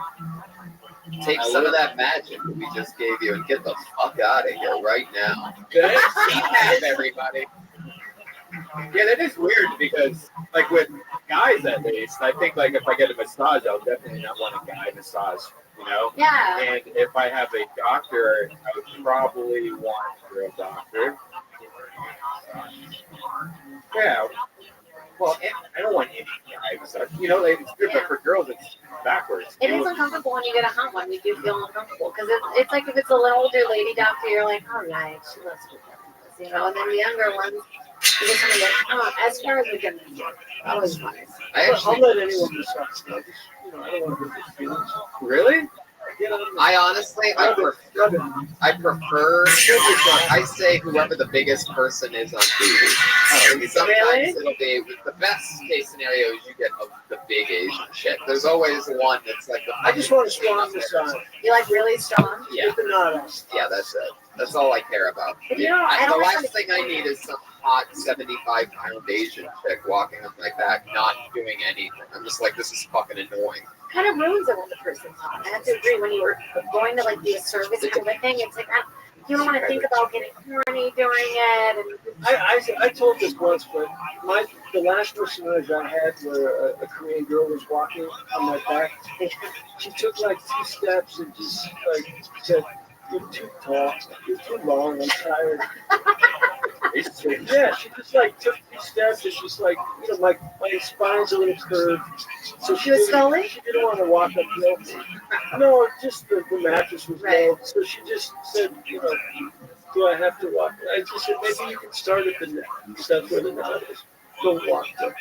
Take some of that magic that we just gave you and get the fuck out of here right now. T-Pat, everybody. yeah, that is weird because, like, with guys at least, I think, like, if I get a massage, I'll definitely not want a guy massage, you know? Yeah. And if I have a doctor, I would probably want a girl doctor. Yeah. Well, I don't want any guy massage. You know, like, it's good, but for girls, it's backwards. It is uncomfortable when you get a hot one. You do feel uncomfortable because it's like if it's a little older lady doctor, you're like, all right, she loves me, you know. And then the younger ones, you just want to get, oh, as far as we can, always nice. I'll let anyone massage me. You know, I don't want to hurt their feelings. Really? I honestly, I prefer, I say whoever the biggest person is on TV. And sometimes it'll be, the best case scenario is you get the big Asian chick. There's always one that's like the I just want a strong massage. You like really strong? Yeah. With the knot on. Yeah, that's it. That's all I care about. But you know, I The don't last thing I need is some hot 75-pound Asian chick walking on my back, not doing anything. I'm just like, this is fucking annoying. kind of ruins it when the person's hot. I have to agree. When you were going to like be a service kind of thing, it's like you don't want to think about getting horny during it. And I told this once, but the last massage I had where a Korean girl was walking on my back, she took like 2 steps and just like said, "You're too tall, you're too long, I'm tired." Yeah, she just like took 2 steps and she's like, you know, my spine's a little curved. So she was sculling? She didn't want to walk uphill. No, just the mattress was low. So she just said, you know, Do I have to walk? I just said maybe you can start at the neck. That's where the knot is. Don't walk there.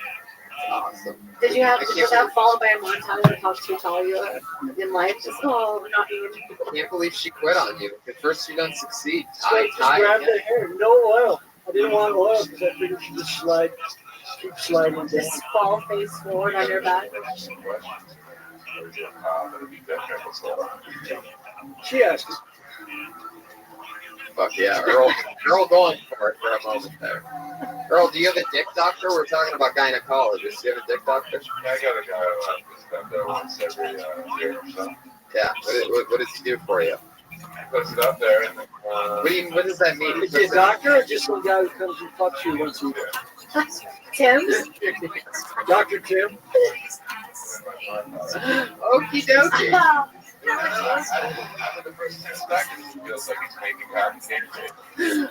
Awesome. Did you have, was that followed by a montage of how too tall you are in life? Just, oh, not even. Can't believe she quit on you. At first you don't succeed. So I just grabbed the hair. No oil. I didn't want oil because I figured she'd just slide, keep sliding down. Just fall face forward on your back. She asked. Fuck yeah, Earl going for it for a moment there. Earl, do you have a dick doctor? We're talking about gynecologists. Do you have a dick doctor? Yeah, I got a guy who comes there once every year or so. Yeah. What does he do for you? Puts it up there. And, what does that mean? Is he a doctor or just some guy who comes and fucks you once a year? Tim? Dr. Tim? Okie dokie. After the first 10 seconds, it feels like he's making complicated.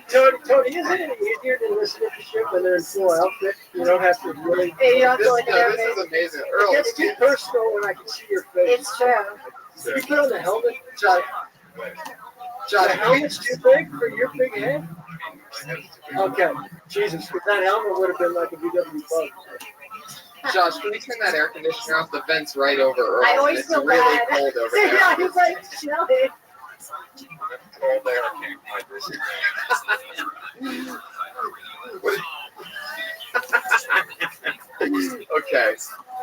Tony, isn't it easier to listen to the shit when they're in full outfit? You don't have to really. Hey, you don't have to look at their This face. is amazing. It Earl, gets too personal when I can see your face. It's true. You put on the helmet, Josh, the helmet's too big for your big head? Okay, Jesus, because that helmet would have been like a VW bug. Josh, can we turn that air conditioner off? The vent's right over Earl. I always it's feel really bad. cold over there. Yeah, he's like chilling. Cold air can't find this. Okay.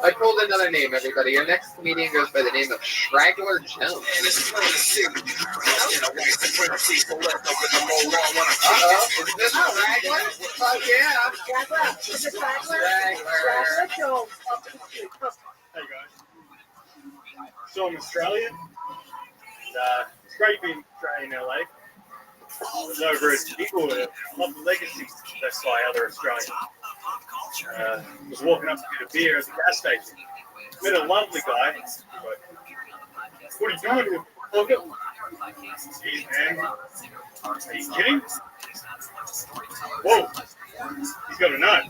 I pulled another name, everybody. Our next comedian goes by the name of Straggler Jones. Uh-oh. Is this Straggler? Fuck yeah. Straggler. Is it Straggler? Straggler. Jones. Hey guys. So I'm Australian. And, it's great being Australian in LA. I was over at Inglewood, love the legacy. That's why other Australians. Was walking up to get a beer at the gas station. Met a lovely guy. But, what are you doing here? Look at Jeez, man. Are you kidding? Whoa. He's got a nut.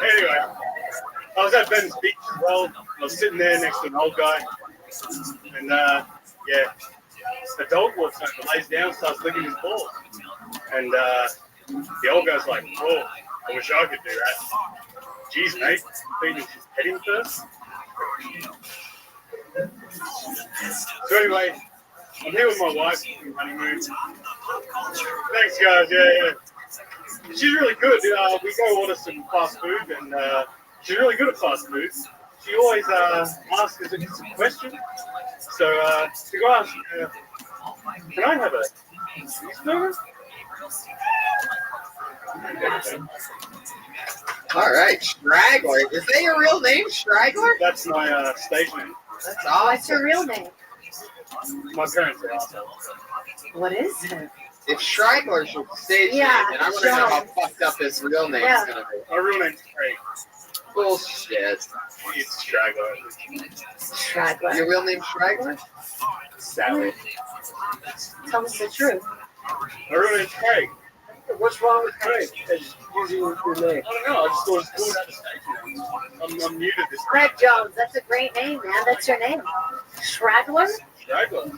Anyway, I was at Venice Beach as well. I was sitting there next to an old guy. And, yeah, the dog walks over, lays down, starts licking his balls. And the old guy's like, whoa, I wish I could do that. Jeez, mate, think you should pet him first? So anyway, I'm here with my wife on honeymoon. Thanks, guys, yeah. She's really good. We go order some fast food, and she's really good at fast food. She always asks us a question. So to go ask, can I have a cheeseburger? All right, Straggler. Is that your real name, Straggler? That's my stage name. That's awesome. What's your real name? My parents are awesome. What is it? If Straggler's your stage name, then I want to know how fucked up his real name's going to be. My real name's Craig. Bullshit. It's Straggler. Straggler. Your real name's Straggler? Sally. Tell us the truth. My real name's Craig. What's wrong with Craig? As using your name. I don't know. I just thought it was cool to have a stage name. I'm new to this. Craig Jones. That's a great name, man. That's your name. Straggler? Straggler.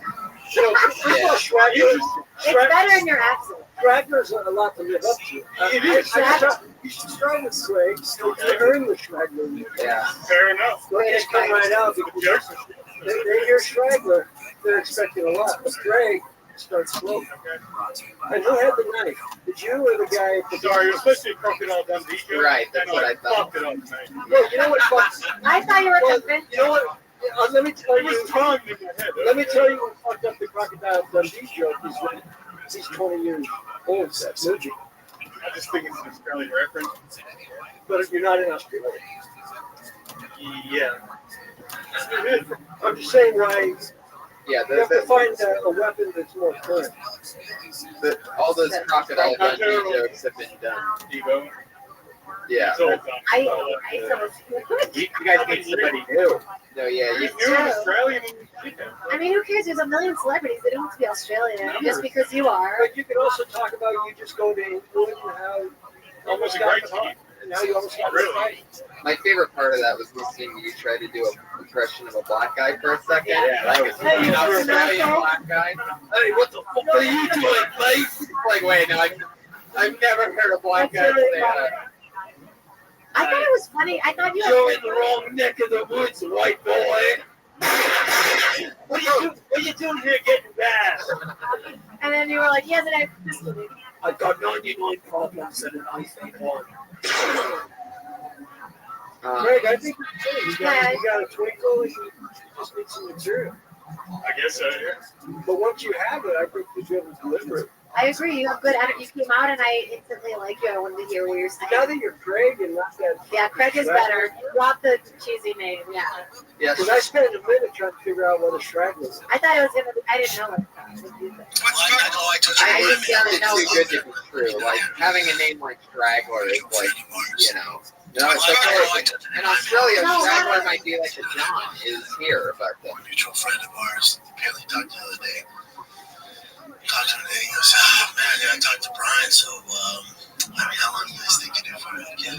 You know, first of all, Straggler. It's better in your accent. Straggler's a lot to live up to. It is. You should start with Craig to earn the Straggler. Yeah. Fair enough. Don't just come right out because they hear Straggler, they're expecting a lot. But Craig starts slow. And who had the knife? Did you or the guy at the Sorry, you're supposed to be Crocodile Dundee. Right, that's what I thought. Fucked it up, mate. Well, you know what fucks? I thought you were convinced. You know what? Let me tell It was you. tongue in my head. Let me tell you what fucked up the Crocodile Dundee joke is that he's 20 years old. That movie. I just think it's an Australian reference. But you're not in Australia. Yeah. I'm just saying why. Yeah, You have to find a weapon that's more current. all those Crocodile Dundee jokes have been done. Devo. Yeah. It's all done. You guys need somebody new. No, yeah. You You're an Australian. I mean, who cares? There's a million celebrities. They don't have to be Australian just because you are. But you can also talk about you just go to England and how you almost a got great the fight. And now you almost got the fight. My favorite part of that was listening to you try to do a impression of a black guy for a second. Yeah, that was An Australian black guy. Hey, what the fuck are you doing, mate? Like, wait, no, I've never heard a black guy say that. I thought it was funny. I thought you You're in the wrong neck of the woods, white boy. What are you doing here getting bad? And then you were like, yes, and I pistol me. I got 99 problems and an iPhone 1. Greg, I think you got a twinkle. You just need some material. I guess so, yeah. But once you have it, I think you'll be able to deliver it. I agree. You have good energy. You came out, and I instantly like you. I wanted to hear what you're saying. Now that you're Craig and not that. Yeah, Craig is better. Drop the cheesy name. Yeah. Yes. Because I spent a minute trying to figure out what a shrag was. I thought it was gonna be. I didn't know it. I just found it too good to be true. Like, having a name like Straggler is like, you know. No, it's okay. In Australia, Straggler might be like a John is here, but A mutual friend of ours apparently talked the other day. Talked to him today. He goes, "Oh man, yeah, I talked to Brian. So, I mean, how long do you guys think you do for it again?"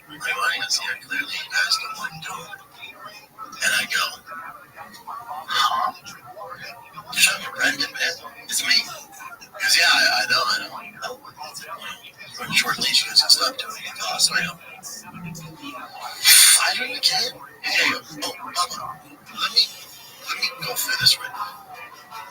My mind goes, "Yeah, clearly you guys don't want to do it." And I go, "Huh? You're talking to Brendan, man? It's me." He goes, "Yeah, I know. On a short leash, you guys can stop doing it. So I go, "Fight him again?" Yeah, he goes, "Oh, Bubba, let me go through this right now.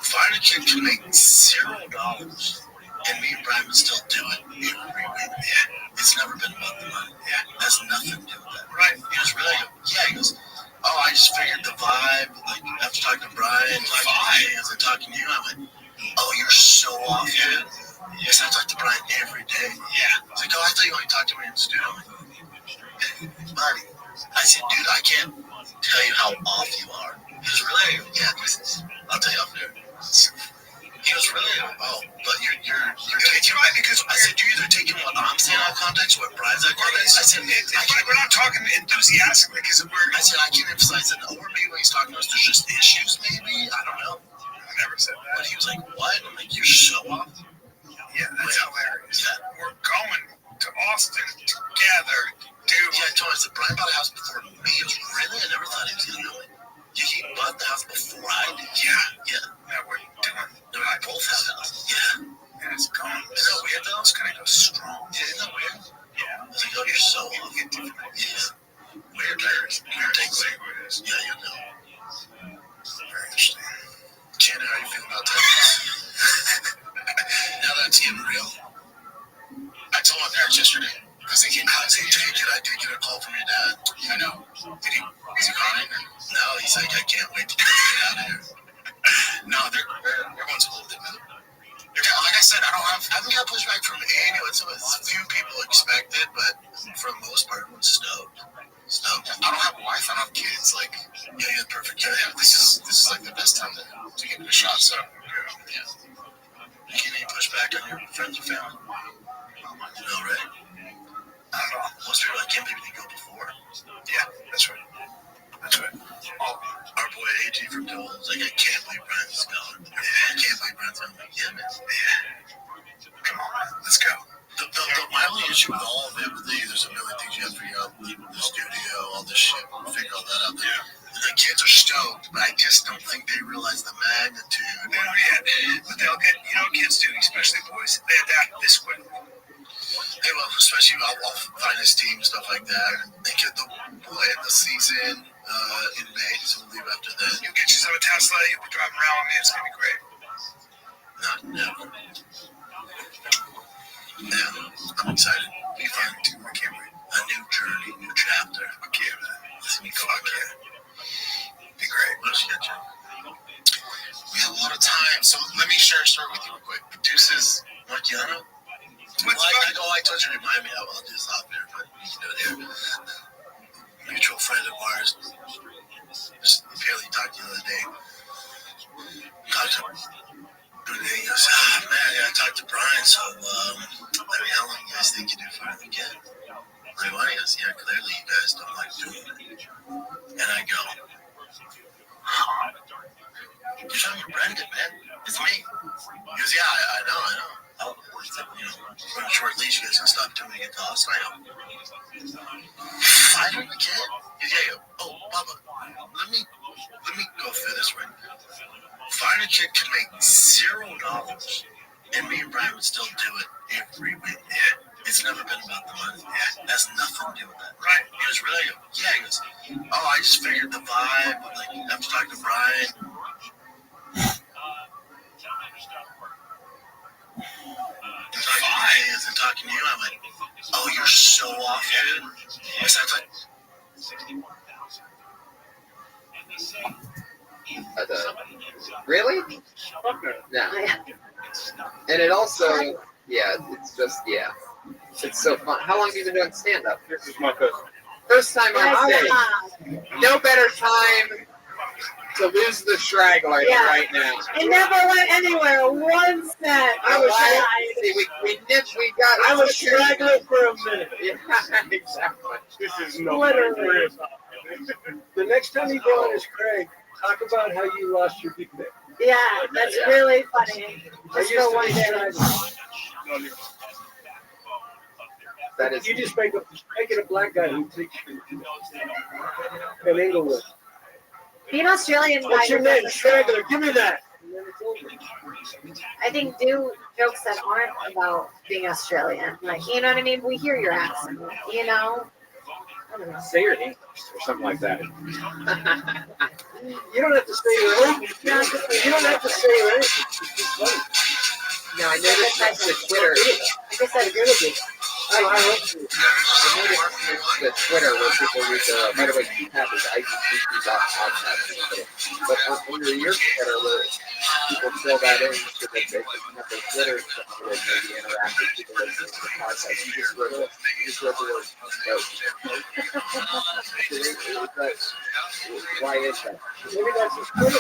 Fighter kid can make $0, and me and Brian would still do it every week. Yeah, it's never been about the money. Yeah, that's nothing to do with that, right?" He goes, "Really?" I go, "Yeah." He goes, "Oh, I just figured the vibe. Like after talking to Brian, as I talking to you, I went, oh, you're so off, dude. Yes, I talk to Brian every day. Yeah. He's like, oh, I thought you only talked to me in the studio." I'm like, "Buddy," I said, "Dude, I can't tell you how off you are." He goes, "Really?" "Yeah, I'll tell you off there." He goes, "Really?" "Oh, but you're taking right because I said, you're either taking what I'm saying out of context, what Brian's out of context." I said, we're not talking enthusiastically because I said, I can't emphasize that. Or maybe when he's talking to us, there's just issues, maybe. I don't know. I never said that. But he was like, what? I'm like, you're so off. Yeah, that's hilarious. Yeah. We're going to Austin together, dude. Yeah, I told him, I said, Brian bought a house before me. He goes, really? I never thought he was going to go. Yeah, he bought the house before I did. Yeah. Yeah, we're doing. No, I both have houses. Yeah. Yeah, it's gone. Isn't that weird though? It's gonna go strong. Yeah, isn't that weird? Yeah. I was like, oh, you're so off. Yeah. Weird layers. Weird takeaways. Yeah, you know. Very interesting. Shannon, how you feel about that? Now that it's getting real. I told my parents yesterday. Because they came out and said, I did get a call from your dad. I know. Was he crying? No, he's like, I can't wait to get out of here. No, everyone's holding it. Yeah, like I said, I haven't got pushback from anyone. It's a few people expected, but for the most part, everyone's stoked. I don't have a wife, I don't have kids. Like, yeah, perfect. Yeah, this is like the best time to give it a shot. So, yeah. You get any pushback on your friends or family? No, right? I don't know. Most people, I can't believe they go before. Yeah, that's right. That's right. Oh, our boy AG from Dole was like, I can't believe Brian's gone. Yeah, I can't believe Brian's gone. Like, yeah, man. Yeah. Come on, man. Let's go. My only issue with all of it, there's a million things you have to figure out. The studio, all this shit. We'll figure all that out. Yeah. The kids are stoked, but I just don't think they realize the magnitude. Yeah, but they'll get, kids do, especially boys, they adapt this quick. They will, especially I'll find his team and stuff like that. They get we'll end the season in May, so we'll leave after that. You'll get yourself a Tesla, you'll be driving around, man. It's gonna be great. Never. Yeah, I'm excited. Be fun too. I can't wait. A new journey, new chapter. Fuck yeah, man. It's gonna be fun. Fuck yeah. Be great. Let's get you. We have a lot of time, so let me share a story with you real quick. Deuces, Marciano. I told you to remind me. I'll do this out there, but you can do it here. A mutual friend of ours just apparently talked the other day. Talked to him. He goes, man, I talked to Brian, so, how long do you guys think you do for it again? Like, what? He goes, yeah, clearly you guys don't like doing it. And I go, huh? You're talking to Brendan, man. It's me. He goes, yeah, I know. On a short leash, you guys can stop doing it. I go, fight him again? Yeah, oh, Bubba, let me go through this right now. Find a chick to make $0, and me and Brian would still do it every week. Yeah, it's never been about the money. Yeah, that's nothing to do with that. Right? He was really, yeah. He goes, oh, I just figured the vibe. Like after talking to Brian. Fine, and talking to you, I'm like, oh, you're so off, dude. Yes, that's like. Really? No. And it also, yeah, it's just, yeah. It's so fun. How long have you been doing stand-up? This is my First time on stage. No better time to lose the straggler right now. It never went anywhere. One set. I was straggling for a minute. Yeah, exactly. This is no Literally. The next time you go on as Craig, talk about how you lost your big man. Yeah, that's really funny. Just for one day. That is. You just make it a black guy who takes you in Englewood. Be an Australian guy. What's your name? Straggler. Give me that. And then it's over. I think do jokes that aren't about being Australian. Like, you know what I mean? We hear your accent, you know? I don't know. Say your English or something like that. You don't have to say your own. You don't have to say your own. No, I noticed that the Twitter. I guess I'm gonna be. I noticed the Twitter where people read the, by the way, keypad is IGTV.podcast. But under your Twitter where people fill that in so that they can have their Twitter stuff so that maybe interact with people listening to the podcast. You just wrote the word why is that? Maybe that's his Twitter.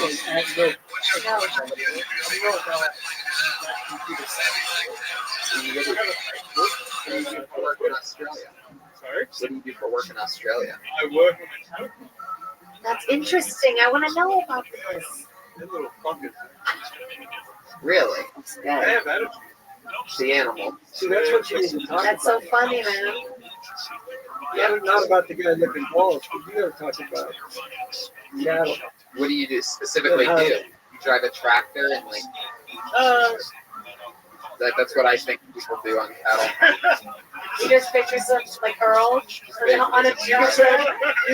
What do you do for work in Australia? Sorry? What do you do for work in Australia? I work on a town. That's interesting. I want to know about this. That little fuckers. Really? I have attitude. The animal. See, that's what you need to talk That's about. so funny, man. Not about the guy looking balls, but you gotta talk about cattle. What do you do specifically do? You drive a tractor and like that's what I think people do on cattle. You just picture some like Earl on a You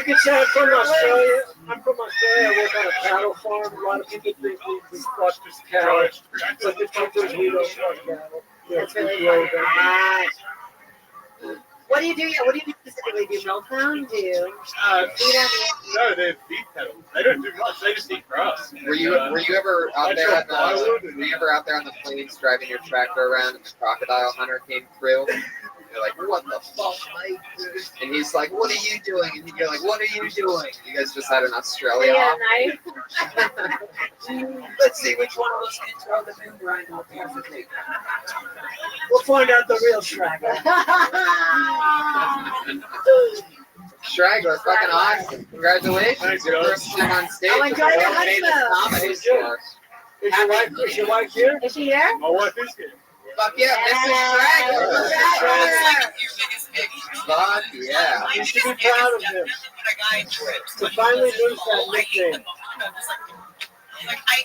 could say I'm from Australia. I'm from Australia. I work on a cattle farm. A lot of people think we fuck this cattle, but the truth is we don't fuck cattle. That's really funny. What do you do? What do you do specifically? Do you milk them? Do you feed them? No, they're beef cattle. They don't do much. They just eat grass. Were you ever out there on the plains driving your tractor around and the crocodile hunter came through? You're like, what the fuck, mate? And he's like, what are you doing? And you're like, what are you doing? You guys just had an Australia off. Let's see which one of us can throw the new rhino perfectly. We'll find out the real straggler. Straggler, fucking awesome. Congratulations. Thanks, Your guys. first time on stage. Oh, enjoy your famous honeymoon. comedy store. Is your wife here? Is she here? My wife is here. Fuck yeah, Mrs. Straggler. Fuck yeah. You should be proud of him. To finally lose that nickname. Like, I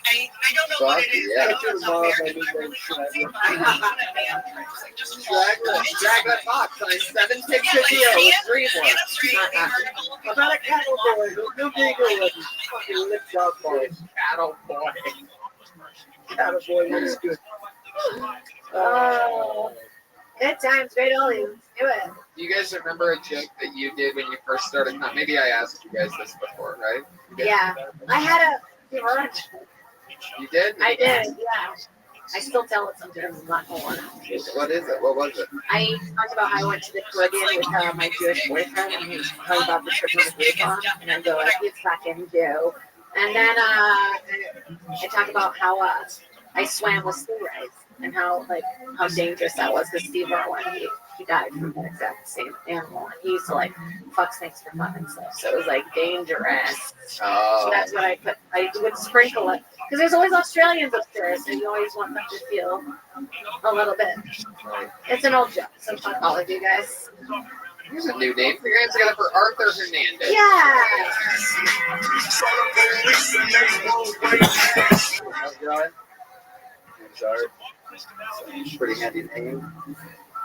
don't know what it is. Yeah. I know it's not fair. Straggler Fox on a 7-picture deal with DreamWorks. About a cattle boy who knew Beagle was fucking licked out boys. Cattle boy. Cattle boy looks good. Oh, good times, great oldies. Do it. Do you guys remember a joke that you did when you first started? Maybe I asked you guys this before, right? Yeah, I had a. You did? I did, yeah. I still tell it sometimes. I'm not going to. What is it? What was it? I talked about how I went to the Caribbean with my Jewish boyfriend, and he was talking about the trip on the Groupon, and I go, you fucking Jew. And then I talk about how I swam with stingrays and how dangerous that was because Steve Irwin, he died from that exact same animal. And he used to fuck snakes for fun and stuff. So it was dangerous. Oh. So that's what I would sprinkle it. Because there's always Australians upstairs, and you always want them to feel a little bit. It's an old joke, so fuck all of you guys. Here's a new name. Put your hands together for Arthur Hernandez. Yeah. How's it going? Name's Art. It's a pretty handy name.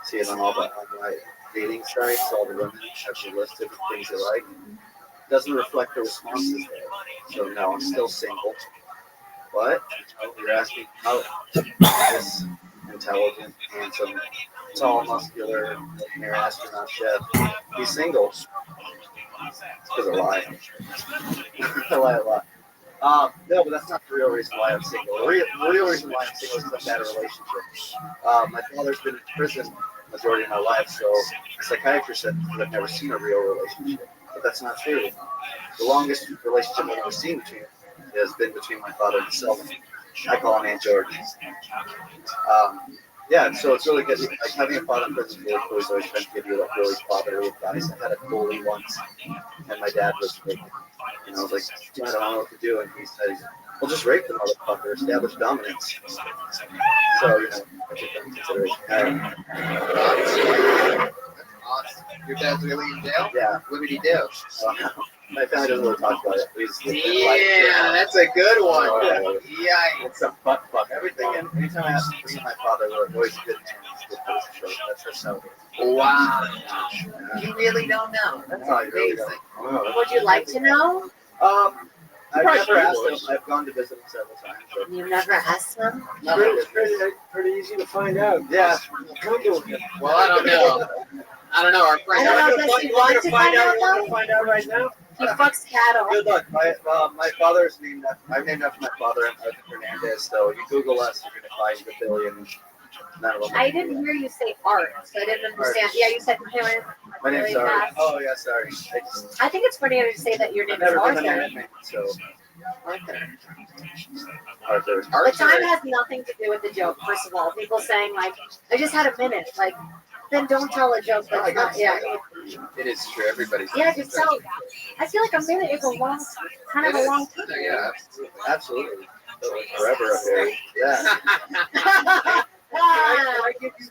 See it on all the online dating sites. All the women have a list of different things they like. Doesn't reflect the responses there. So no, I'm still single. But you're asking how this intelligent, handsome, tall, muscular, millionaire astronaut chef, he's single. It's because I lie. I lie a lot. No, but that's not the real reason why I'm single. The real reason why I'm single is because I've had a relationship. My father's been in prison the majority of my life, so the psychiatrist said that I've never seen a real relationship. But that's not true. The longest relationship I've ever seen has been between my father and himself. I call him Aunt George. Yeah, so it's really good. Like having a father in prison is always trying to give you like really fatherly advice. I had a goalie once, and my dad was like, I was like, I don't know what to do, and he said, well, just rape the motherfucker, establish dominance. So, I took that into consideration. Awesome. Your dad's really in jail? Yeah. What did he do? My family doesn't really talk about it. Yeah, that's a good one. Yeah, it's a butt fuck. Everything, and anytime I ask to visit my father, we're always good hands, good person. That's her celebrity. Wow. You really don't know. That's amazing. Would you like to know? I've never asked him. I've gone to visit him several times. But You never asked them? Pretty easy to find out. Yeah. Well, I don't know. I don't know. Our friend. I don't know if you want to find out though. Find out right now. He fucks cattle. Good luck. My father's named. I'm named after my father, Arthur Hernandez. So you Google us, you're gonna find the billion. I didn't hear you say art, so I didn't understand. Art. Yeah, you said Hillary. My name's really Art. fast. Oh yeah, sorry. I think it's funnier to say that your name is I've never Arthur. been on that, so Arthur. Arthur. The time has nothing to do with the joke. First of all, people saying like, "I just had a minute," like, then don't tell a joke. That's not. Yeah. It is true. Everybody's. Yeah, just tell. I feel like a minute is a long, kind of a long time. Yeah, absolutely. Forever up there. Yeah. Can I give you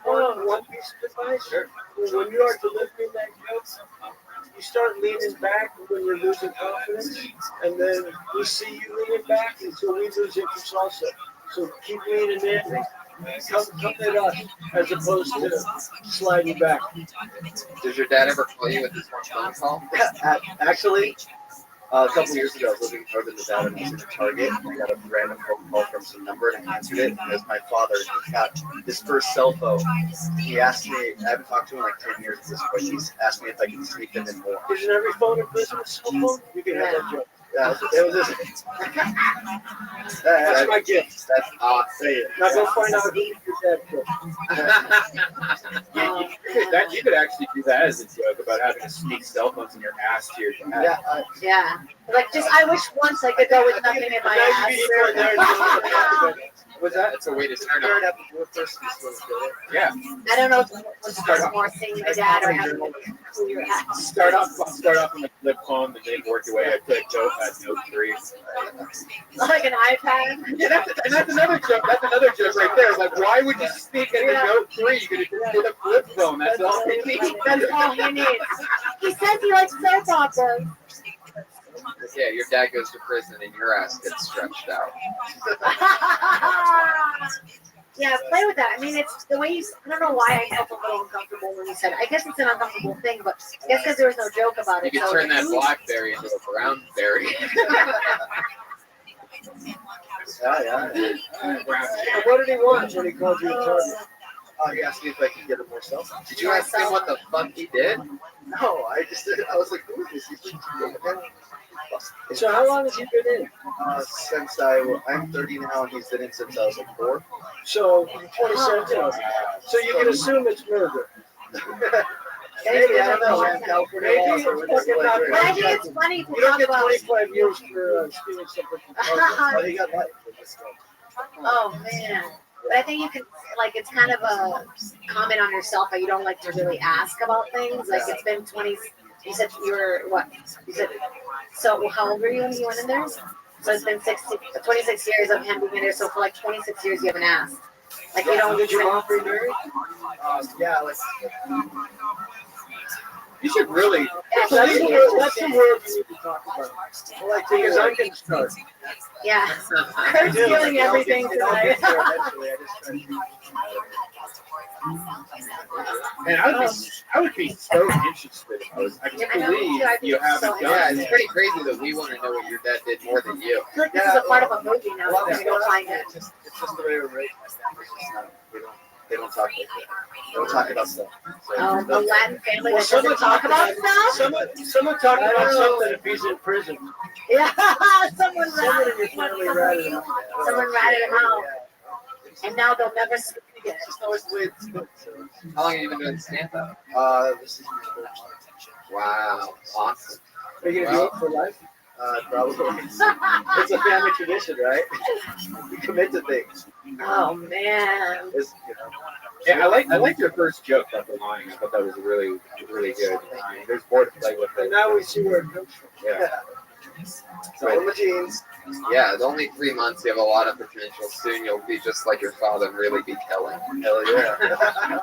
one piece of advice? Sure. When you are delivering that joke, you start leaning back when you're losing confidence, and then we see you leaning back until we lose interest also. So keep leaning in, come at us, as opposed to sliding back. Does your dad ever call you with this one phone call? Actually, a couple years ago, I was living in northern Nevada and I was in a Target. And I got a random phone call from some number and I answered it. And it was my father. He got his first cell phone. He asked me, I haven't talked to him in like 10 years at this point. He's asked me if I can sneak him in more. Isn't every phone in prison a cell phone? You can have that joke. Yeah, it was just, That's my gift. That's awesome. Now go find out who your dad killed. You could actually do that as a joke about having to sneak cell phones in your ass to your dad. Yeah. Yeah. Like, just I wish once I could go with nothing in my ass. Was that? It's a way to turn Turn up. up the first Yeah. I don't know if it was more seeing my dad or having who you're at. Start off on the flip phone, and then work your way up to a Notepad Note 3. Like an iPad. Yeah, that's another joke. That's another joke right there. Like, why would you speak at the Note 3? You could have just get a flip phone. That's all he needs. That's all he needs. He says he likes soap operas. Yeah, your dad goes to prison and your ass gets stretched out. Yeah, play with that. I mean, it's the way you. I don't know why I felt a little uncomfortable when you said it. I guess it's an uncomfortable thing, but I guess because there was no joke about You it. can so turn that blackberry into a brown berry. Yeah. And what did he want when he called you a target? He asked me if I could get him more cell phones. Did you ask him what the fuck he did? No, I was like, who is this? He's like, So how long has he been in? Since I'm 30 now, and he's been in since I was like 4. So 27. So you can assume it's murder. Maybe, I don't know. Man. California Maybe laws are it's fucking not. But I think it's funny to You don't talk get about. 25 years for stealing something from Target. But he got life. Oh man. But I think you can, like, it's kind of a comment on yourself that you don't like to really ask about things. Like, it's been 20, you said you were, what? You said, so how old were you when you went in there? So it's been 26 years of him being in there. So for like 26 years, you haven't asked. Like, you don't. Did your mom remarry? Yeah, like You should really. That's the word we need to talk about. Like, because I'm going to start. Yeah. Kurt's doing everything tonight. And I would be so interested. I can't believe you haven't done Yeah, it. it's pretty crazy that we want to know what your dad did more than you. Kurt, this is a part of a movie now. We're going to go find it. It's just the way we're raised. They don't talk like that. They don't talk about stuff. So, A Latin family that doesn't talk about stuff? Someone talked about something if he's in prison. Yeah, someone ratted in your family ratted him out. Someone ratted him out. And now they'll never speak again. It's always the way it's good. So. How long have you been doing stand-up? This is my third month. Wow, awesome. Are you going to do it for life? Probably. It's a family tradition, right? We commit to things. Oh, man. It's, Yeah, I like your first joke about the lying. I thought that was really good. There's more to play with And it. now we see where it comes from. Yeah. So in the jeans. Yeah, it's only 3 months. You have a lot of potential. Soon you'll be just like your father and really be killing. Hell yeah.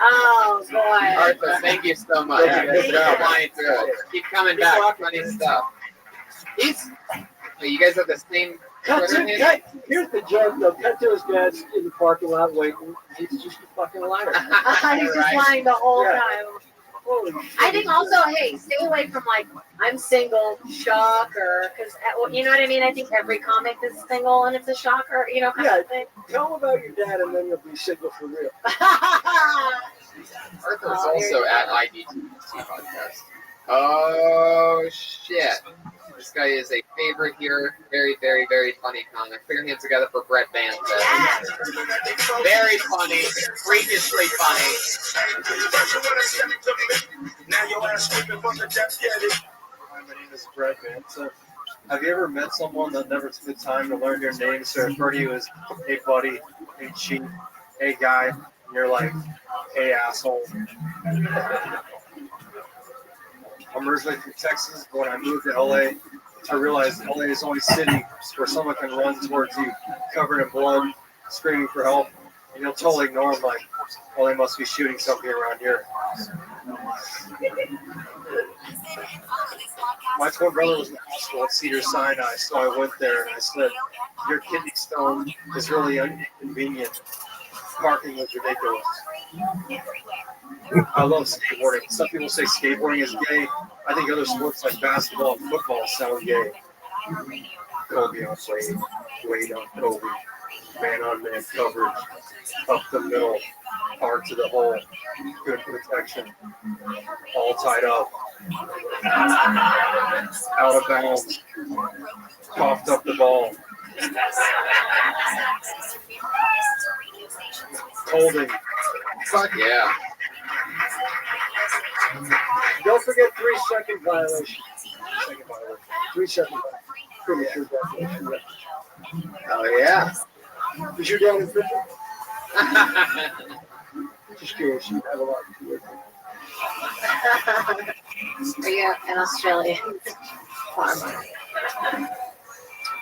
Oh, boy. Arthur, thank you so much. Yeah, Good job flying through it. Keep coming back. Funny stuff. You guys have the same Twitter handle? Here's the joke, though. Cut to his dad's in the parking lot waiting. He's just a fucking liar. He's just lying the whole Yeah. time. Holy shit. I think also, hey, stay away from like, I'm single, shocker, because, you know what I mean? I think every comic is single and it's a shocker, you know, kind of thing. Tell him about your dad and then you'll be single for real. Arthur's also at IDT podcast. Oh, shit. This guy is a favorite here. Very, very, very funny comic. Put your hands together for Brett Banta. Very funny. Freakishly funny. Now your ass screaming from the depths, get it. Hi, my name is Brett Banta. Have you ever met someone that never took the time to learn your name? So refer to you as, hey buddy, hey chief, hey guy, and you're like, hey asshole. I'm originally from Texas, but when I moved to LA, I realized LA is the only city where someone can run towards you covered in blood, screaming for help, and you'll totally ignore them like, oh, they must be shooting something around here. My twin brother was in the hospital at Cedar Sinai, so I went there and I said, your kidney stone is really inconvenient. Parking was ridiculous. I love skateboarding. Some people say skateboarding is gay. I think other sports like basketball and football sound gay. Kobe on Wade on Kobe, man-on-man coverage, up the middle, hard to the hole, good protection, all tied up, out of bounds, coughed up the ball, holding. Fuck yeah. Don't forget 3-second violation. 3-second violation. Pretty sure definition. Oh, yeah. Is your dad in prison? Just curious. You have a lot to do with it. Are you an Australian farmer?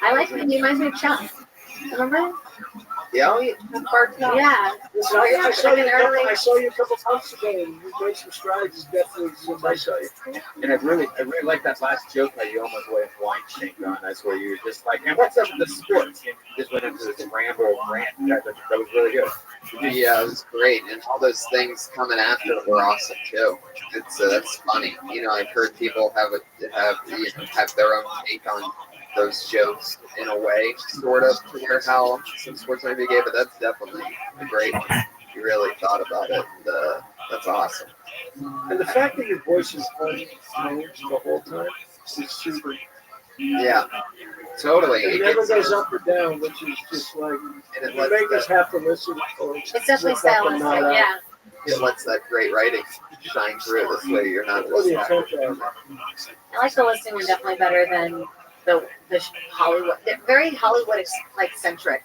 I like him. He reminds me of Chuck. Remember? Yeah. Yeah. Listen, I saw you a couple months ago, and you made some strides. It's definitely since I saw you. And I really like that last joke that you almost went wine shank on. That's where you were just like, and what's up with the sports? And you just went into this ramble rant. That was really good. Yeah, it was great, and all those things coming after were awesome too. It's that's funny. You know, I've heard people have their own take on those jokes in a way, sort of, to where how some sports might be gay, but that's definitely a great one. You really thought about it. And, that's awesome. And the fact that your voice is unchanged the whole time is super. Yeah, totally. It never goes up or down, which is just like, it you make us have to listen. It's definitely stylistic, yeah. It lets that great writing shine through. This way you're not just I like the listening one definitely better than the Hollywood. They're very Hollywood like centric,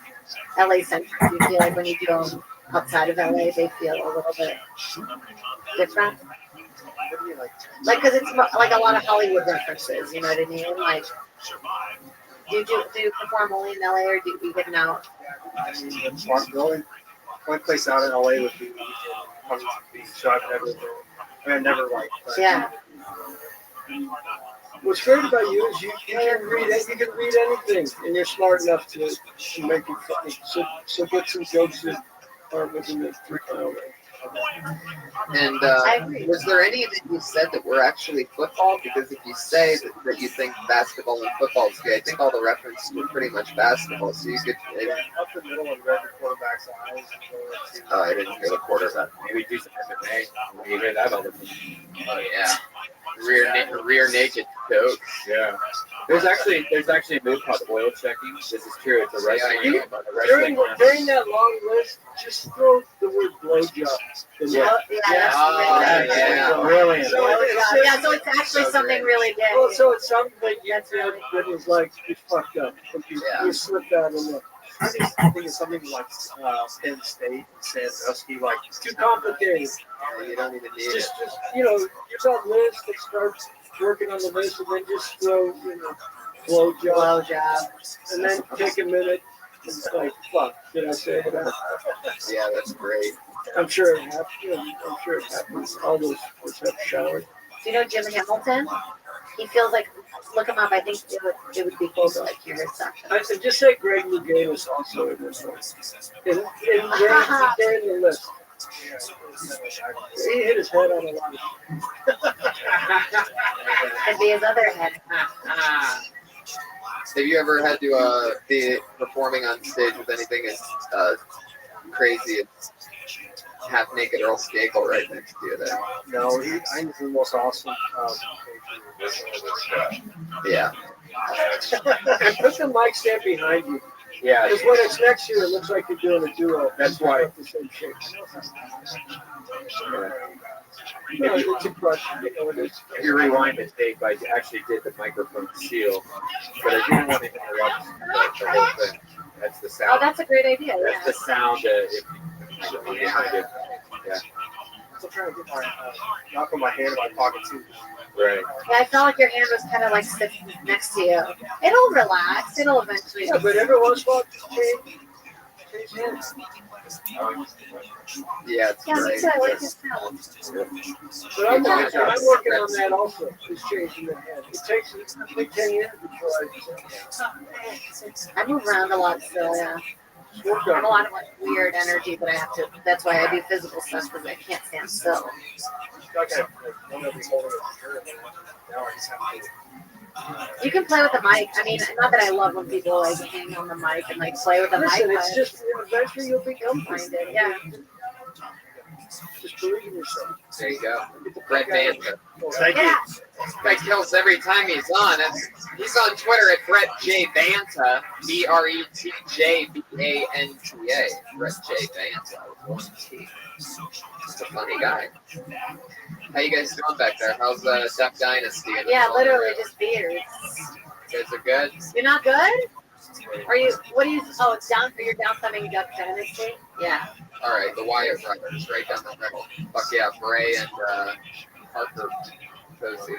LA centric. You feel like when you do them outside of LA, they feel a little bit different. Like, because it's like a lot of Hollywood references. You know what I mean? Like, do you perform only in LA or do you get out? The only place out in LA would be Huntington Beach. So I've never been I mean, I never like. Yeah. What's great about you is you can read it. You can read anything, and you're smart enough to make it funny. So get some jokes that aren't within the 3 mile range. And was there any that you said that were actually football? Because if you say that you think basketball and football is good, I think all the references were pretty much basketball. So you could. Up the middle and read the quarterback's eyes. Oh, I didn't hear the quarterback. Maybe do some MMA. You hear that all the time. Oh yeah. Rear naked choke. Yeah. There's actually a move called oil checking. This is true. It's a wrestling. During that long list, just throw the word blowjob. Brilliant. So it's actually something really good. Well, so it's something that you that is like it's fucked up. You slip that in there. I think it's something like Penn State and Sandusky, like it's too complicated. You don't even need just you got lists that start working on the list, and then just throw blowjob, and then take a minute. It's like, fuck, did I say that? Yeah, that's great. I'm sure it happens. All those have showers. Do you know Jim Hamilton? He feels like, look him up. I think it would be cool to like hear his stuff. I said, just say Greg Louganis also in this one. They're in the list. He hit his head on a lot of Could be his other head. Have you ever had to be performing on stage with anything as crazy as half naked Earl Skakel right next to you there? No, I'm the most awesome. Yeah. And put the mic stand behind you. Yeah. Because when it's next to you, it looks like you're doing a duo. That's why. The same shape. It's a crush. If you rewind the tape, I actually did the microphone seal, but I didn't want to interrupt the whole thing. That's the sound. Oh, that's a great idea. That's the sound. If you behind it. Yeah. I'm still trying to get my knock on my hand in my pocket too. Right. Yeah, I felt like your hand was kind of like sitting next to you. It'll relax. It'll eventually. Yeah, but every once in a while, change hands. Yeah, it's great. I like his sound. But I'm working on that also. Is changing the hand. It takes me 10 years before I move around a lot still, yeah. I have a lot of like weird energy, but I have to. That's why I do physical stuff because I can't stand still. You can play with the mic. I mean, not that I love when people like hang on the mic and like play with the mic. It's just eventually you'll become minded. Yeah. Just believe in yourself. There you go. Brett Banta. Thank you. This guy kills every time he's on. He's on Twitter at Brett J Banta, BRETJBANTA. Brett J Banta with one T. Just a funny guy. How you guys doing back there? How's Duck Dynasty? Yeah, literally just beards. You guys are good? You're not good? Are you? What do you? Oh, it's down for your downcoming Duck Dynasty. Yeah. All right, the Wyatt brothers, right down the middle. Fuck yeah, Bray and Parker Posey.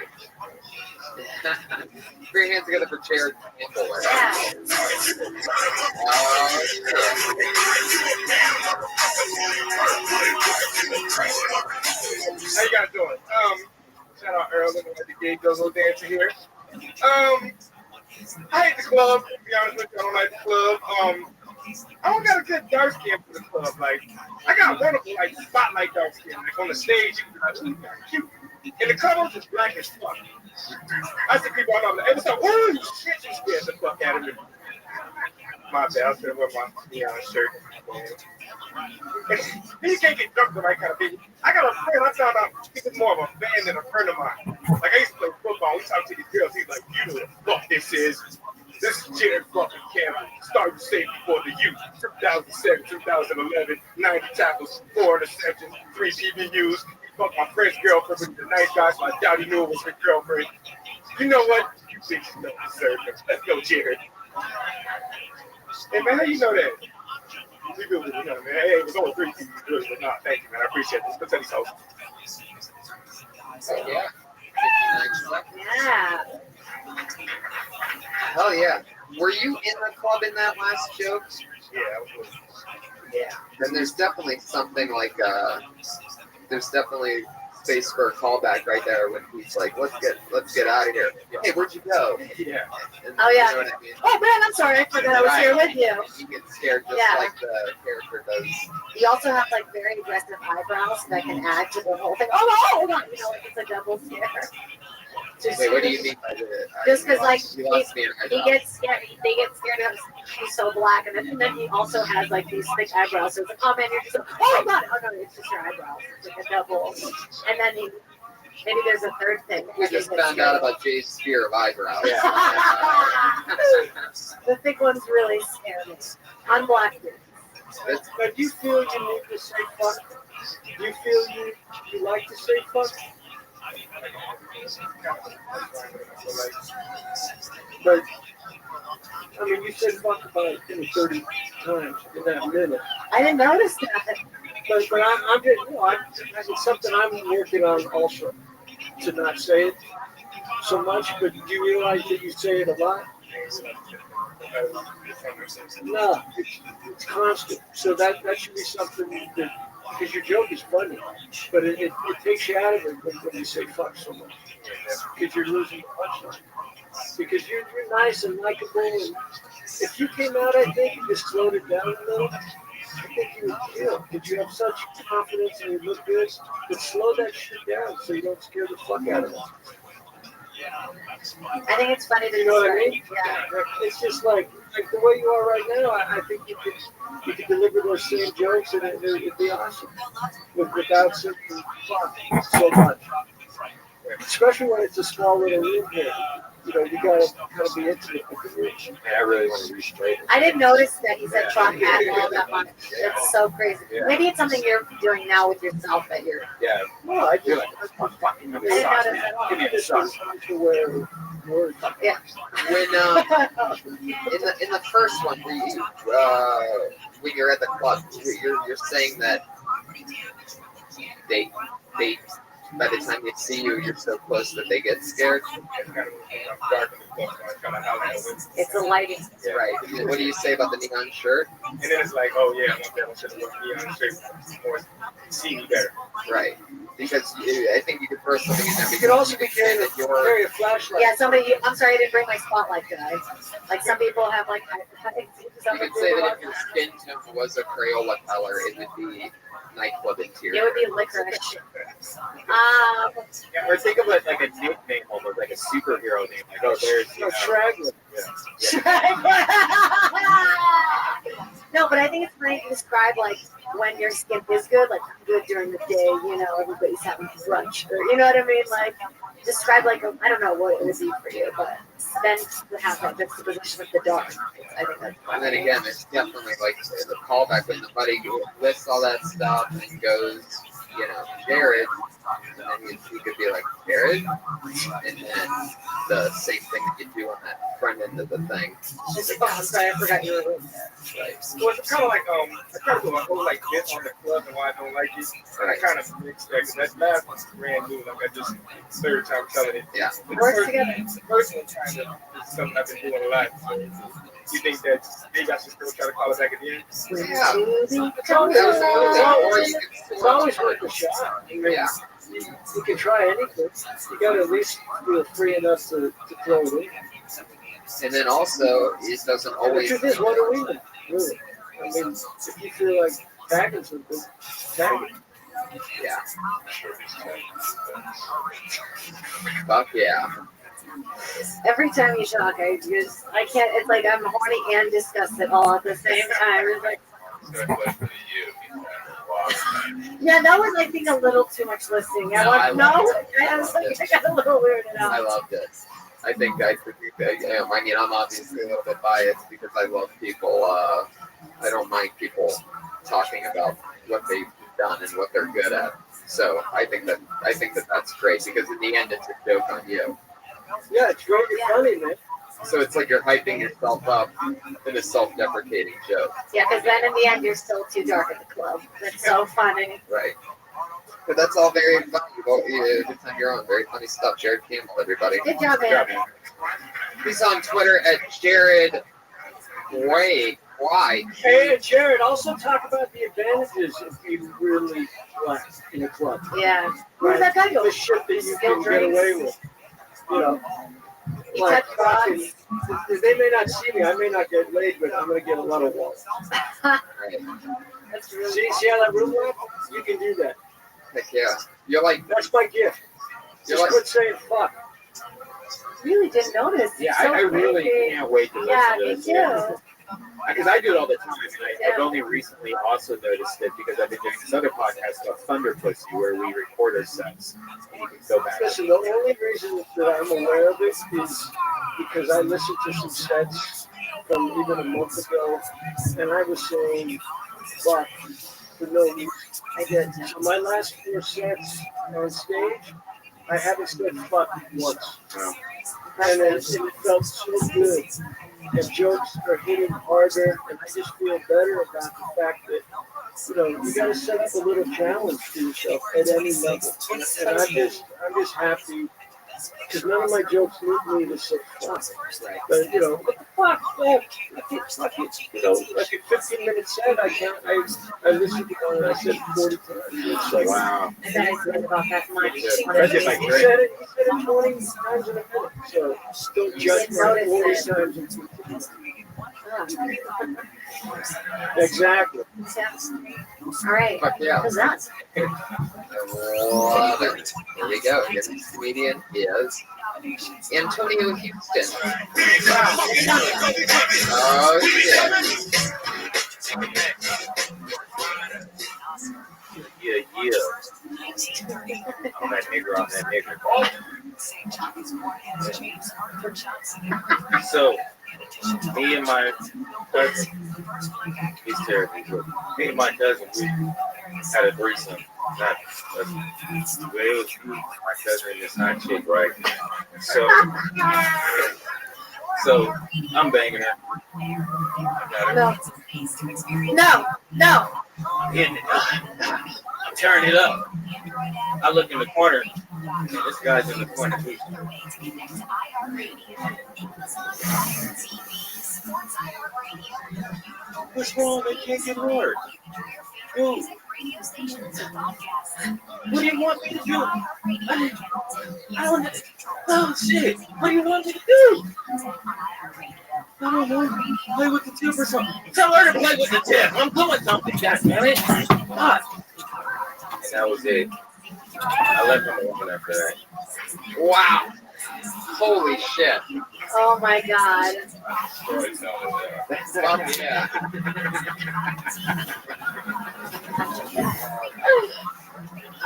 Put your hands together for Jared Campbell. Yeah. How you guys doing? Shout out Earl, looking at the gate, goes little dancer here. I hate the club, to be honest with you. I don't like the club. I don't got a good dark skin for the club. Like, I got wonderful, like, spotlight dark skin. Like, on the stage, you can be like, cute. In the club, I'm just black as fuck. I see people, I'm like, hey, what's up? Woo, shit, you scared the fuck out of me. My bad, I was wear my neon shirt. You can't get drunk the right kind of people. I got a friend, I found out he was more of a fan than a friend of mine. Like, I used to play football. We talked to these girls. He's like, you know what the fuck this is. This is Jared fucking Campbell, starting safety for the youth. 2007, 2011, 90 tackles, 4 interceptions, 3 PBUs. He fucked my friend's girlfriend with the nice guy, so I doubt he knew it was his girlfriend. You know what? You bitches don't deserve it. Let's go, Jared. Hey, man, how you know that? We do, you know, man. Hey, it was only 3 PBUs, but nah, thank you, man. I appreciate this. Let's take this Yeah. Yeah. Hell yeah. Were you in the club in that last joke? Yeah. Then there's definitely something like, there's definitely space for a callback right there when he's like, let's get out of here. Hey, where'd you go? Yeah. And, Oh, yeah. You know what I mean? Oh man, I'm sorry. I forgot I was here with you. You get scared just Yeah. like the character does. You also have like very aggressive eyebrows that can add to the whole thing. Oh, hold on. You know, like it's a double scare. Just, Wait, what do you mean by the? Just because like You lost me in he gets scared, they get scared of he's so black, and then he also has like these thick eyebrows. So it's like, oh man, you're just like, oh my god, oh no, it's just your eyebrows. It's like a double. And then maybe there's a third thing. We just found out about Jay's fear of eyebrows. The thick ones really scare me. On black dudes. But do you feel you need to say fuck? Do you feel you like to say fuck? But I mean, you said fuck about 30 times in that minute. I didn't notice that. But I'm just, it's something I'm working on also, to not say it so much. But do you realize that you say it a lot? No, it's constant. So that should be something that, because your joke is funny, but it takes you out of it when you say fuck so much. Because you're losing the punchline. Because you're nice and likable, and if you came out, I think, and just slowed it down a little, I think you would kill. Because you have such confidence and you look good, but slow that shit down so you don't scare the fuck out of them. I think it's funny to You know what I mean? Yeah. It's just like the way you are right now. I think you could deliver those same jokes and it'd be awesome without saying fuck so much. Especially when it's a small little room here. You know, you gotta kind of be intimate with the room. I really want to restraight. I didn't notice that he said fuck all that much. It's so crazy. Yeah. Maybe it's something you're doing now with yourself that you're. Yeah. No, I do. I'm fucking I didn't notice at all. Give me the sauce. Yeah. When in the first one, when you're at the club, you're saying that they by the time they see you, you're so close that they get scared. It's a lighting. Right. What do you say about the neon shirt? And then it's like, oh yeah, I want that one to look neon shirt or see me better. Right. Because I think you could throw something in there. You could also be carrying a flashlight. Yeah, I'm sorry I didn't bring my spotlight guy. Like some people have like. You could say that if your skin tone was a Crayola color, it would be nightclub interior. It would be licorice. Or think of it like a nickname, almost like a superhero name. Like, oh, there's Shragler. No, but I think it's funny to describe like when your skin is good, like good during the day, you know, everybody's having brunch, or you know what I mean? Like describe like I don't know what it would be for you, but then to have that juxtaposition with the dark. I think that's And then again, it's definitely like the callback when the buddy lists all that stuff and goes, you know, Jared, and then you could be like, Jared, and then the same thing that you do on that front end of the thing. I'm sorry, I forgot you were with Right. Well, it's kind of like I kind of do my whole like bit on the club and why I don't like it. And I kind of mixed that because that last one's brand new. Like I just third time telling it. Yeah. Work together. The first one kind of is something I've been doing a lot. So you think that maybe I should still try to call it back at the end? Yeah. It's always worth a shot. I mean, Yeah. You can try anything. You got to at least feel free enough to throw it in. And then also, it doesn't The always. truth is, what do we know? Really? I mean, if you feel like tagging something, tag it. Yeah. Fuck yeah. Every time you talk, I can't. It's like I'm horny and disgusted all at the same time. It's like, yeah, that was I think a little too much listening. I got a little weirded out. I loved it. I think I could be big. I mean, I'm obviously a little bit biased because I love people. I don't mind people talking about what they've done and what they're good at. So I think that that's great because in the end, it's a joke on you. Yeah, it's great. You're funny, man. So it's like you're hyping yourself up in a self-deprecating joke. Yeah, because then in the end, you're still too dark at the club. That's so funny. Right. But that's all very funny. Good time you're on. Very funny stuff. Jared Campbell, everybody. Good job, man. He's on Twitter at Jared Wake. Why? Hey, Jared, also talk about the advantages of being really black in a club. Yeah. Where's that guy go? The shit that you can get away with. You know, He like touched fucking, they may not see me, I may not get laid, but I'm gonna get a lot of walls. That's really See how that room left? You can do that. Heck yeah. You're like, that's my gift. You're Just like, quit saying fuck. Really didn't notice. Yeah, So I really creepy. can't wait to listen Yeah, to me this. too. Because I do it all the time, and I've only recently also noticed it because I've been doing this other podcast called Thunder Pussy, where we record ourselves. And you can go back. Listen, the only reason that I'm aware of it is because I listened to some sets from even a month ago, and I was saying fuck for no reason. I did. So my last 4 sets on stage, I haven't said fuck once. And it felt so good. And jokes are hitting harder, and I just feel better about the fact that, you know, you got to set up a little challenge for yourself at any level. And I'm just happy because none of my jokes need me to say fuck. But, you know, what the fuck, man? Fuck it. You know, like a 15-minute set, I listened to one and I said 40 times. It's like, wow. I bet I said about that much. He said it 20 times in a minute. So don't judge my 40 times in 15 minutes. Exactly. All right. Fuck yeah. Who's that? Love it. Here we go. Your next comedian is Antonio Houston. Oh, shit. Yeah. On that nigger. So, me and my cousin, he's terrible. Me and my cousin, we had a threesome. It was my cousin and this hot chick, right? So I'm banging her. No. And I turn it up. I look in the corner, and this guy's in the corner too. What's wrong? They can't get hard. Dude, what do you want me to do? I don't know. Oh, shit. What do you want me to do? I don't know. Play with the tip or something. Tell her to play with the tip. I'm doing something, goddammit. God. And that was it. I left him alone after that. Wow. Holy shit. Oh my god. Fuck yeah.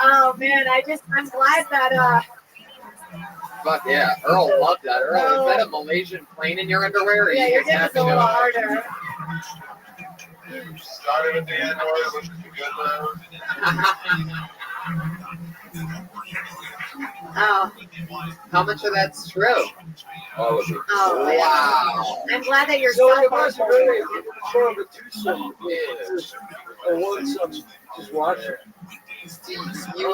Oh man, I'm glad that Fuck yeah. Earl loved that. Earl, is that a Malaysian plane in your underwear? Or yeah, you you're just getting a happy little to- harder. Started with the N-word, which is a good move. Oh. How much of that's true? All of it. Oh Wow. I'm glad that you're So so it wasn't really more of a twosome. I want some, just watch it. You,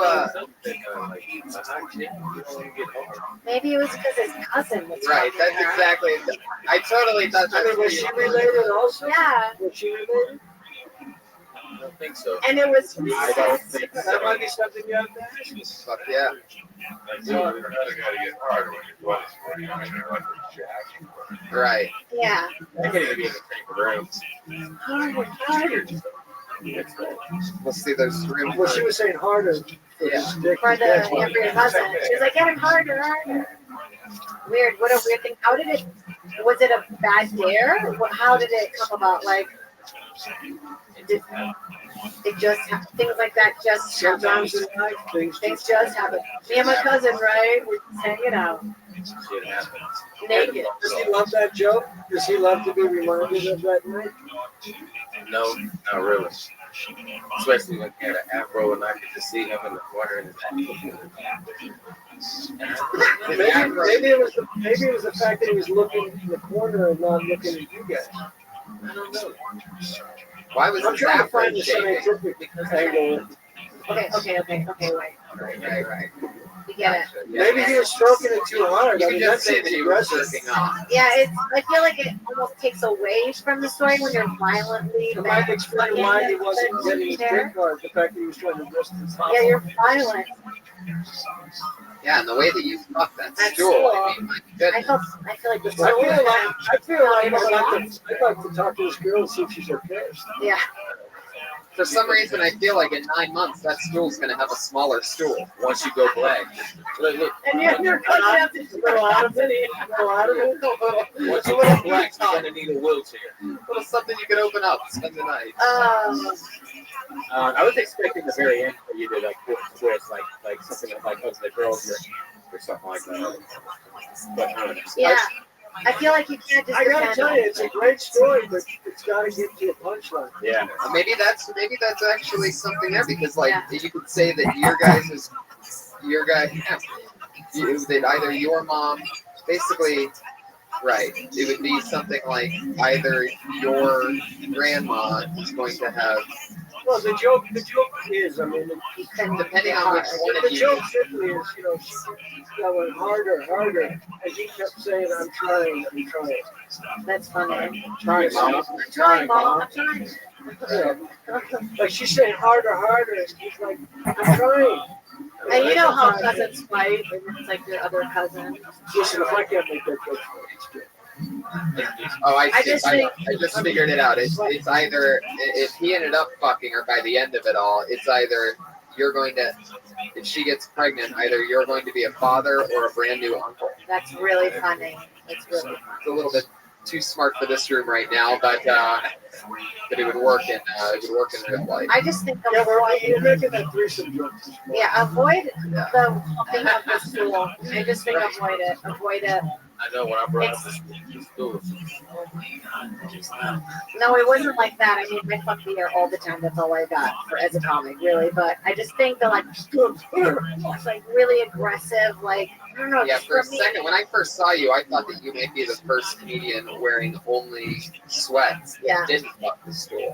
Maybe it was because his cousin was right, talking that's there. exactly. I totally thought I that mean, was she related also? Yeah. Was she related? I don't think so. And it was I don't think so. That might be something you have to ask. Fuck yeah. Right. yeah. I can't even be in the same room. Harder. We'll see those room. Well, she was saying harder. Yeah. For your cousin. She was like, get him harder. Weird. What a weird thing. How did it, was it a bad dare? How did it come about? Like, it just, things like that just happen. Sometimes in life, Things just happen. Me and my cousin, right? We're just hanging out. Shit happens. Naked. Does he love that joke? Does he love to be reminded of that night? No, not really. Especially when he had an afro and I could just see him in the corner in his Maybe it was the fact that he was looking in the corner and not looking at you guys. I don't know. Why was I'm his trying to afro find the shaking? scientific angle. Okay, wait. Right. get it. Maybe he was stroking it too hard. You I can mean, just that's say that he was jerking off. Yeah, I feel like it almost takes away from the story when you're violently. It might explain why he wasn't getting his there. drink card. The fact that he was trying to wrist his top. Yeah, you're violent. Yeah, and the way that you fuck that That's stool, cool. I mean, my goodness. I feel like the I feel story. like I'd like to talk to this girl and see if she's okay. Yeah. For some reason, I feel like in 9 months, that stool's going to have a smaller stool once you go black. Look. And you're going to have to go out of it. Once you go black, you're going to need a wheelchair. Little something you can open up, spend the night. I was expecting the very end for you to like twist, like something like the girls or something like that. But I don't know. Yeah. I feel like you can't just. I gotta tell you, it's a great story, but it's gotta get to a punchline. Yeah. Maybe that's actually something there because like you could say that that either your mom, basically, right? It would be something like either your grandma is going to have. Well, the joke is, I mean, depending on which one of the you. joke simply is, she's going harder, and he kept saying, "I'm trying." That's funny. Trying, Mom. I'm trying, Mom. I'm trying. Yeah. Like she's saying harder, and he's like, "I'm trying." And you know how cousins fight, and it's like your other cousin. Listen, if I can't make that joke, it's good. Oh, I I see. just I think- just figured it out. It's either if he ended up fucking her by the end of it all, it's either you're going to, if she gets pregnant, either you're going to be a father or a brand new uncle. That's really funny. It's really funny. It's a little bit too smart for this room right now, but it would work in real life. I just think you're making that threesome joke. Yeah, avoid the thing of the stool. I just think avoid it. Avoid it. I know when I brought up the stool. No, it wasn't like that. I mean, I fuck the air all the time. That's all I got as a comic, really. But I just think that it's like really aggressive. Like I don't know. Yeah, just for a me- second, when I first saw you, I thought that you might be the first comedian wearing only sweats that didn't fuck the stool.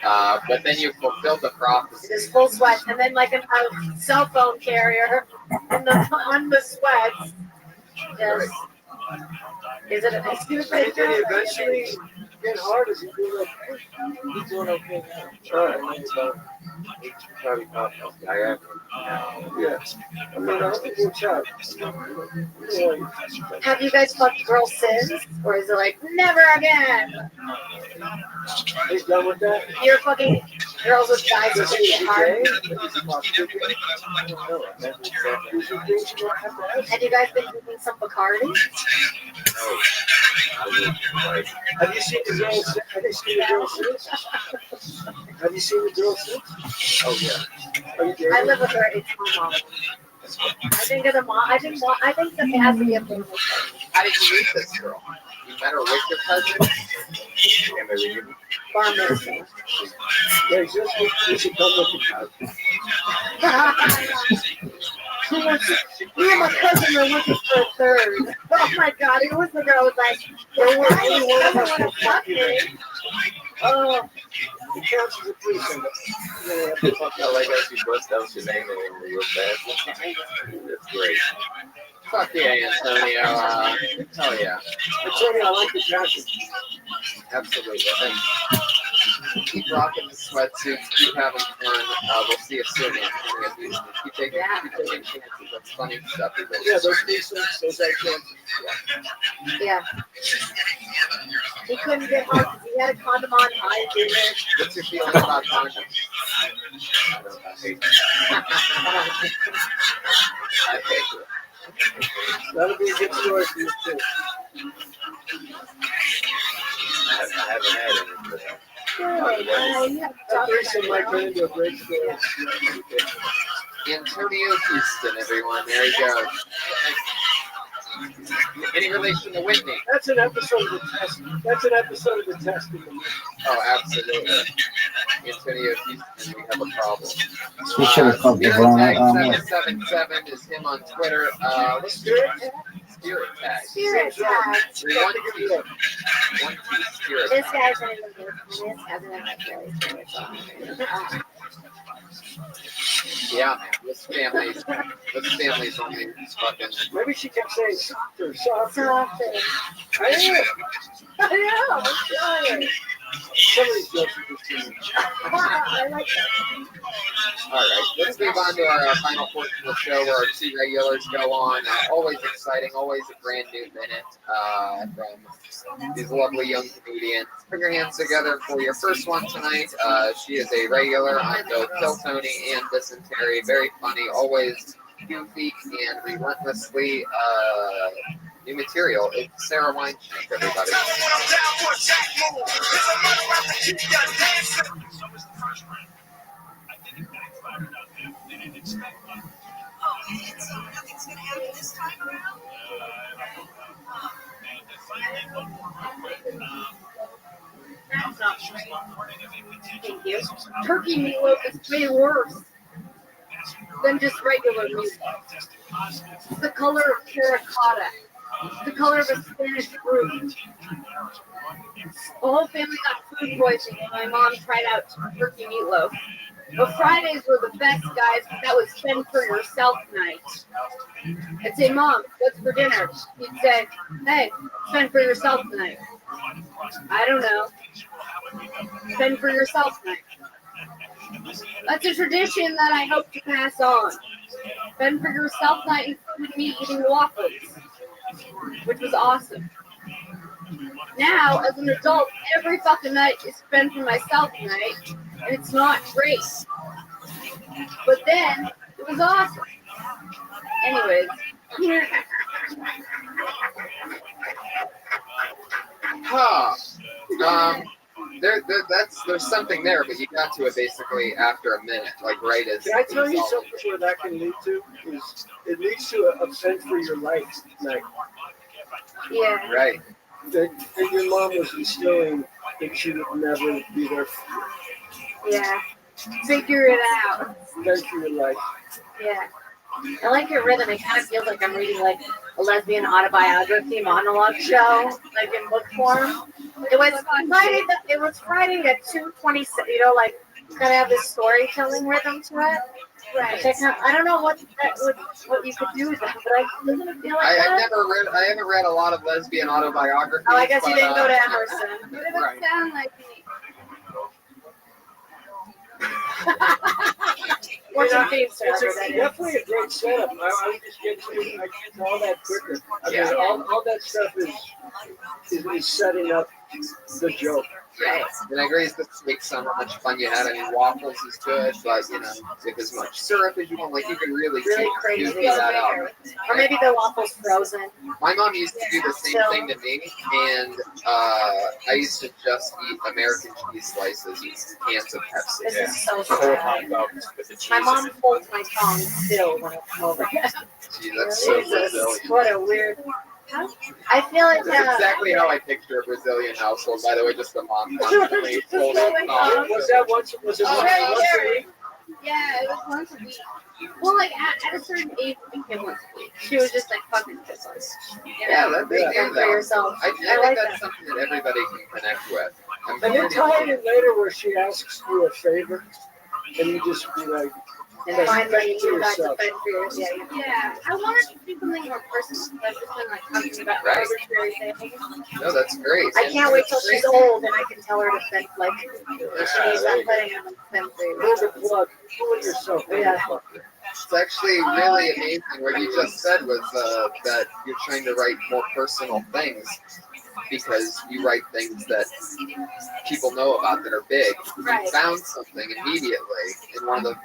But then you fulfilled the prophecy. Just full sweat, and then like a cell phone carrier on the sweats. Just, is it an excuse? And then eventually get hard as you do like, he's doing okay now. All right. He's probably popped off the IR. Yeah. I mean, I think we'll chat. Have you guys fucked girls since, or is it like never again? He's done with that. You're fucking girls with guys who get hard. Have you guys been drinking some Bacardi? Have you seen the girls? Have you seen the girls since? Have you seen the girls since? Oh yeah. Are you dating? I live with her. It's my mom. I think of the mom. I think that it has to be a family thing. How did you meet this girl? You met her with your cousin? Bar mitzvah. Yeah, you should come with the Me and my cousin were looking for a third. Oh my god, it was the girl who was like, don't worry, I don't want to fuck me. Oh. It counts as a threesome. I like how she bust out your name real fast. That's great. Fuck yeah, Antonio. Hell yeah. Antonio, I like the jacket. Absolutely. Thanks. Keep rocking the sweatsuits. Keep having fun. We'll see you soon. Antonio. Keep taking chances. That's funny stuff. Yeah, those threesomes, those are chances. Yeah. He couldn't get hard because he had a condom on. I didn't. What's your feeling about condoms? I hate it. That'll be a good story for you too. I haven't had it. That threesome might turn into a great story. Antonio Houston, everyone. There he goes. Any relation to Whitney? That's an episode of the test. That's an episode of the test. Oh, absolutely. Antonio Houston, we have a problem. We should have called the wrong Tag one. 777 is him on Twitter. Let's do it. Spirit Tag. Spirit tag. One, two, Spirit This Tag. guy's not even good. This hasn't had my Kelly story. Yeah, man. This family's only fucking. Maybe she kept saying softer, softer. Softer. I am. I know, I'm trying. Some of these jokes are just too much. I like that. All right, let's move on to our final portion of the show where our two regulars go on. Always exciting, always a brand new minute from these lovely young comedians. Put your hands together for your first one tonight. She is a regular on both Kill Tony and Dysentery. Very funny, always goofy and relentlessly new material. It's Sarah Weinstein, everybody. Nothing's gonna happen this time around. That's not right. Thank you. Turkey meatloaf is way worse than just regular meatloaf. It's the color of terracotta. It's the color of a Spanish fruit. The whole family got food poisoning and my mom tried out turkey meatloaf. But Fridays were the best, guys. That was fend for yourself night. I'd say, Mom, what's for dinner? He'd say, hey, fend for yourself tonight. I don't know. Fend for yourself night. That's a tradition that I hope to pass on. Fend for yourself night included me eating waffles, which was awesome. Now, as an adult, every fucking night is fend for myself night, and it's not great. But then, it was awesome. Anyways. There's something there, but you got to it basically after a minute, like right as. Can I tell you something where that can lead to? Is it leads to a fend for your life night. Yeah. Right. That your mom was instilling that she would never be there for you. Yeah. Figure it out. Fend for your life. Yeah. I like your rhythm. It kind of feels like I'm reading like a lesbian autobiography monologue show, like in book form. It was Friday. It was Friday at 2:26. You know, like kind of have this storytelling rhythm to it. Right. I don't know what you could do with that, but doesn't it feel like that? I haven't read a lot of lesbian autobiographies. Oh, I guess you didn't go to Emerson. But it would Right. sound like me. It's definitely a great setup. I was just getting to all that quicker. I mean, all that stuff is setting up the joke. Right. And I agree this makes how much fun you had. I mean, waffles is good, but with as much syrup as you want, like you can really crazy that up. Or maybe the waffles frozen. My mom used to do the same thing to me, and I used to just eat American cheese slices and cans of Pepsi. This is so sad. My mom holds my tongue still when I come over. Gee, that's so Brazilian. What a weird. I feel like That's exactly how I picture a Brazilian household. By the way, just the mom constantly holding Was that once? Was it once a week? Yeah, it was once a week. Well, like at a certain age, it became once a week. She was just like fucking pissed. Yeah, that's for yourself. I think like that's something that everybody can connect with. And then tie it in later where she asks you a favor, and you just be like, and finally you got to fend for yourself. Yeah. I wanted to do something more personal. I've just been like talking about arbitrary things. No, that's great. I can't wait till she's old and I can tell her to fend like she needs that letting her fend for yourself. Pull yourself. Yeah. It's actually really amazing. What you just said was that you're trying to write more personal things because you write things that people know about that are big. Right. You found something immediately in one of the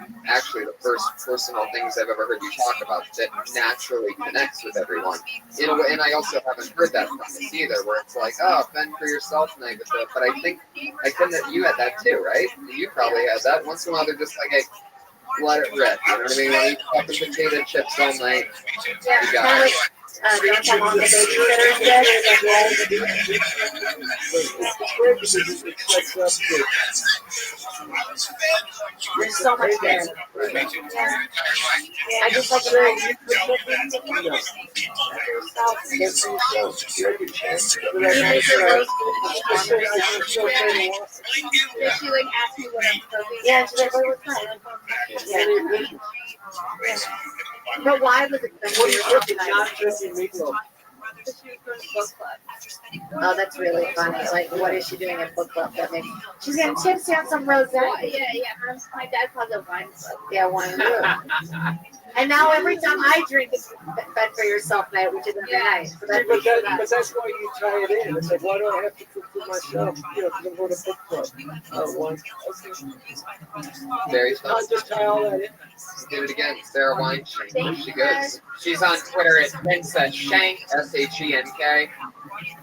first personal things I've ever heard you talk about that naturally connects with everyone. And I also haven't heard that from us either, where it's like, oh, fend for yourself night with that. But I think you had that too, right? You probably had that. Once in a while, they're just like, hey, let it rip. You know what I mean? When you fucking potato chips all night, you got it. Don't tell mom the babysitter's dead. It's great because it sets up There's so much there. Yeah. I just like She like asked me what I'm cooking. Yeah, she's like, what's that? Yeah. But why was it Oh, that's really funny. Like, what is she doing at book club? That makes she's getting tipsy on some rosé. Yeah. My dad calls it wine club. Yeah, wine club. And now every time I drink, it's fed for yourself night, which is every night. So But that's why you tie it in. It's like, why do I have to cook for myself? You know, because I'm going to book club. Very fun. I'll just tie all that in. Let's do it again. Sarah Weinstein. There she goes. She's on Twitter at Princess Shank, SHENK.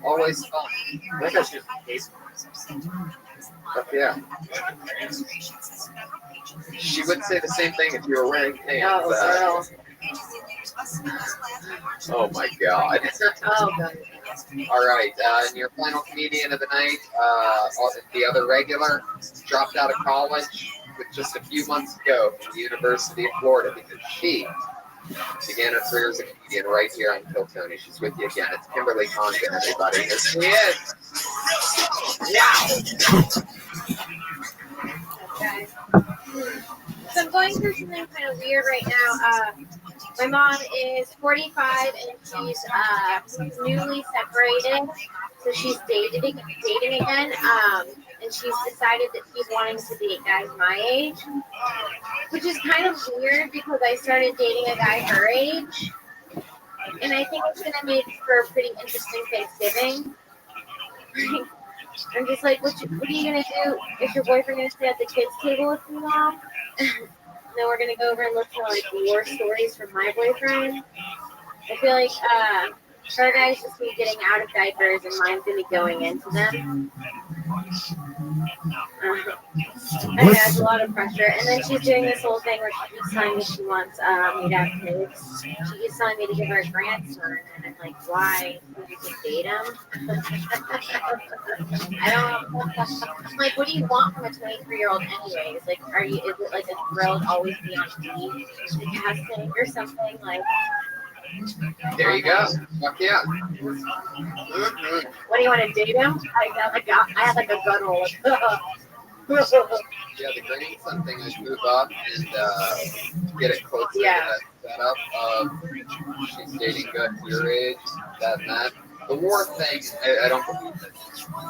Always fun. I guess she's Fuck yeah. She would say the same thing if you were wearing pants. Oh my god. All right, and your final comedian of the night, the other regular, dropped out of college with just a few months ago from the University of Florida because she began her career as a comedian right here on Kill Tony. She's with you again. It's Kimberly Condon, everybody. Here she is. Wow. Okay. So I'm going through something kind of weird right now. My mom is 45 and she's newly separated, so she's dating again. And she's decided that she's wanting to date guys my age, which is kind of weird because I started dating a guy her age, and I think it's gonna make for a pretty interesting Thanksgiving. I'm just like, what are you gonna do? Is your boyfriend gonna stay at the kids' table with you, Mom? Then we're gonna go over and look for like war stories from my boyfriend. I feel like her guy's just be getting out of diapers and mine's gonna be going into them. I have a lot of pressure, and then she's doing this whole thing where she keeps telling me she wants me to have kids. She keeps telling me to give her a grandson, and I'm like, why? Would you just date him? I don't. I'm like, what do you want from a 23-year-old, anyways? Like, is it like a thrill to always be on TV, the casting, or something like? There you go. Fuck yeah. What do you want to date him? I have like a gun roll. Yeah, the grandson thing is move up and get it closer to that setup. She's dating good your age, that and that. The war thing, I don't believe it.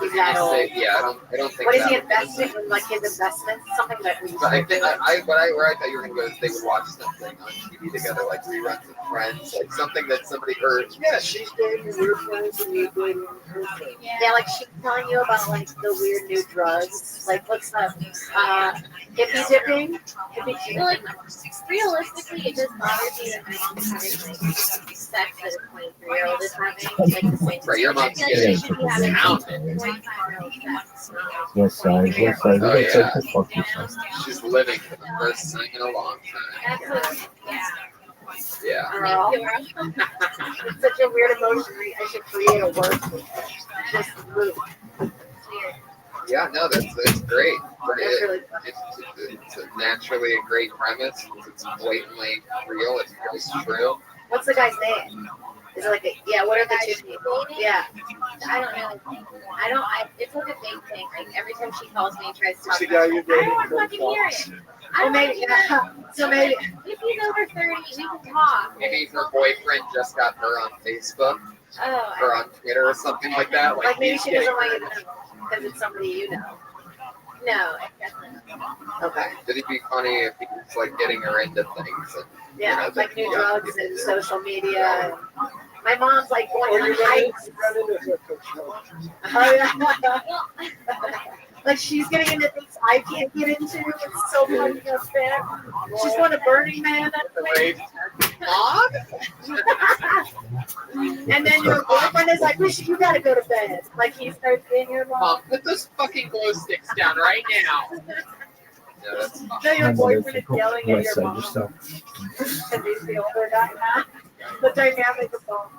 Is that all? Yeah, I don't think. What is he investing in? Like his investments? Something that we. I think where I thought you were gonna go is they would watch something on TV together, like reruns of Friends, like something that somebody heard. Yeah, she's dating your friends and you're dating her friends. Yeah, like she's telling you about like the weird new drugs. Like what's up? Hippie dipping. Like realistically, it just bothers me that my mom's having like sex that a 23-year-old is having. Like the same. Right, your mom's getting pounded. West side. Oh, yeah. Fuck yourself. She's living for the first time in a long time. Yeah. It's such a weird emotion. I should create a word. Just move. Yeah, no, that's great. It's naturally a great premise. It's blatantly real. It's really true. What's the guy's name? Is it like what are the two people? Yeah. I don't know. It's like a big thing. Like every time she calls me and tries to talk about it, I don't want to fucking hear it. So maybe if he's over 30, we can talk. Maybe her boyfriend just got her on Facebook or on Twitter or something like that. Like maybe she doesn't want you to know because it's somebody you know. No, definitely. Okay. It'd be funny if he was like getting her into things. And, like new drugs and social media. My mom's like going on hikes. Like she's getting into things I can't get into. It's so funny up there. She's going to Burning Man. Mom? And then your boyfriend is like, you gotta go to bed. Like he starts being your mom. Put those fucking glow sticks down right now. No, your boyfriend is yelling at your mom. Because he's the older guy now. The dynamic of both.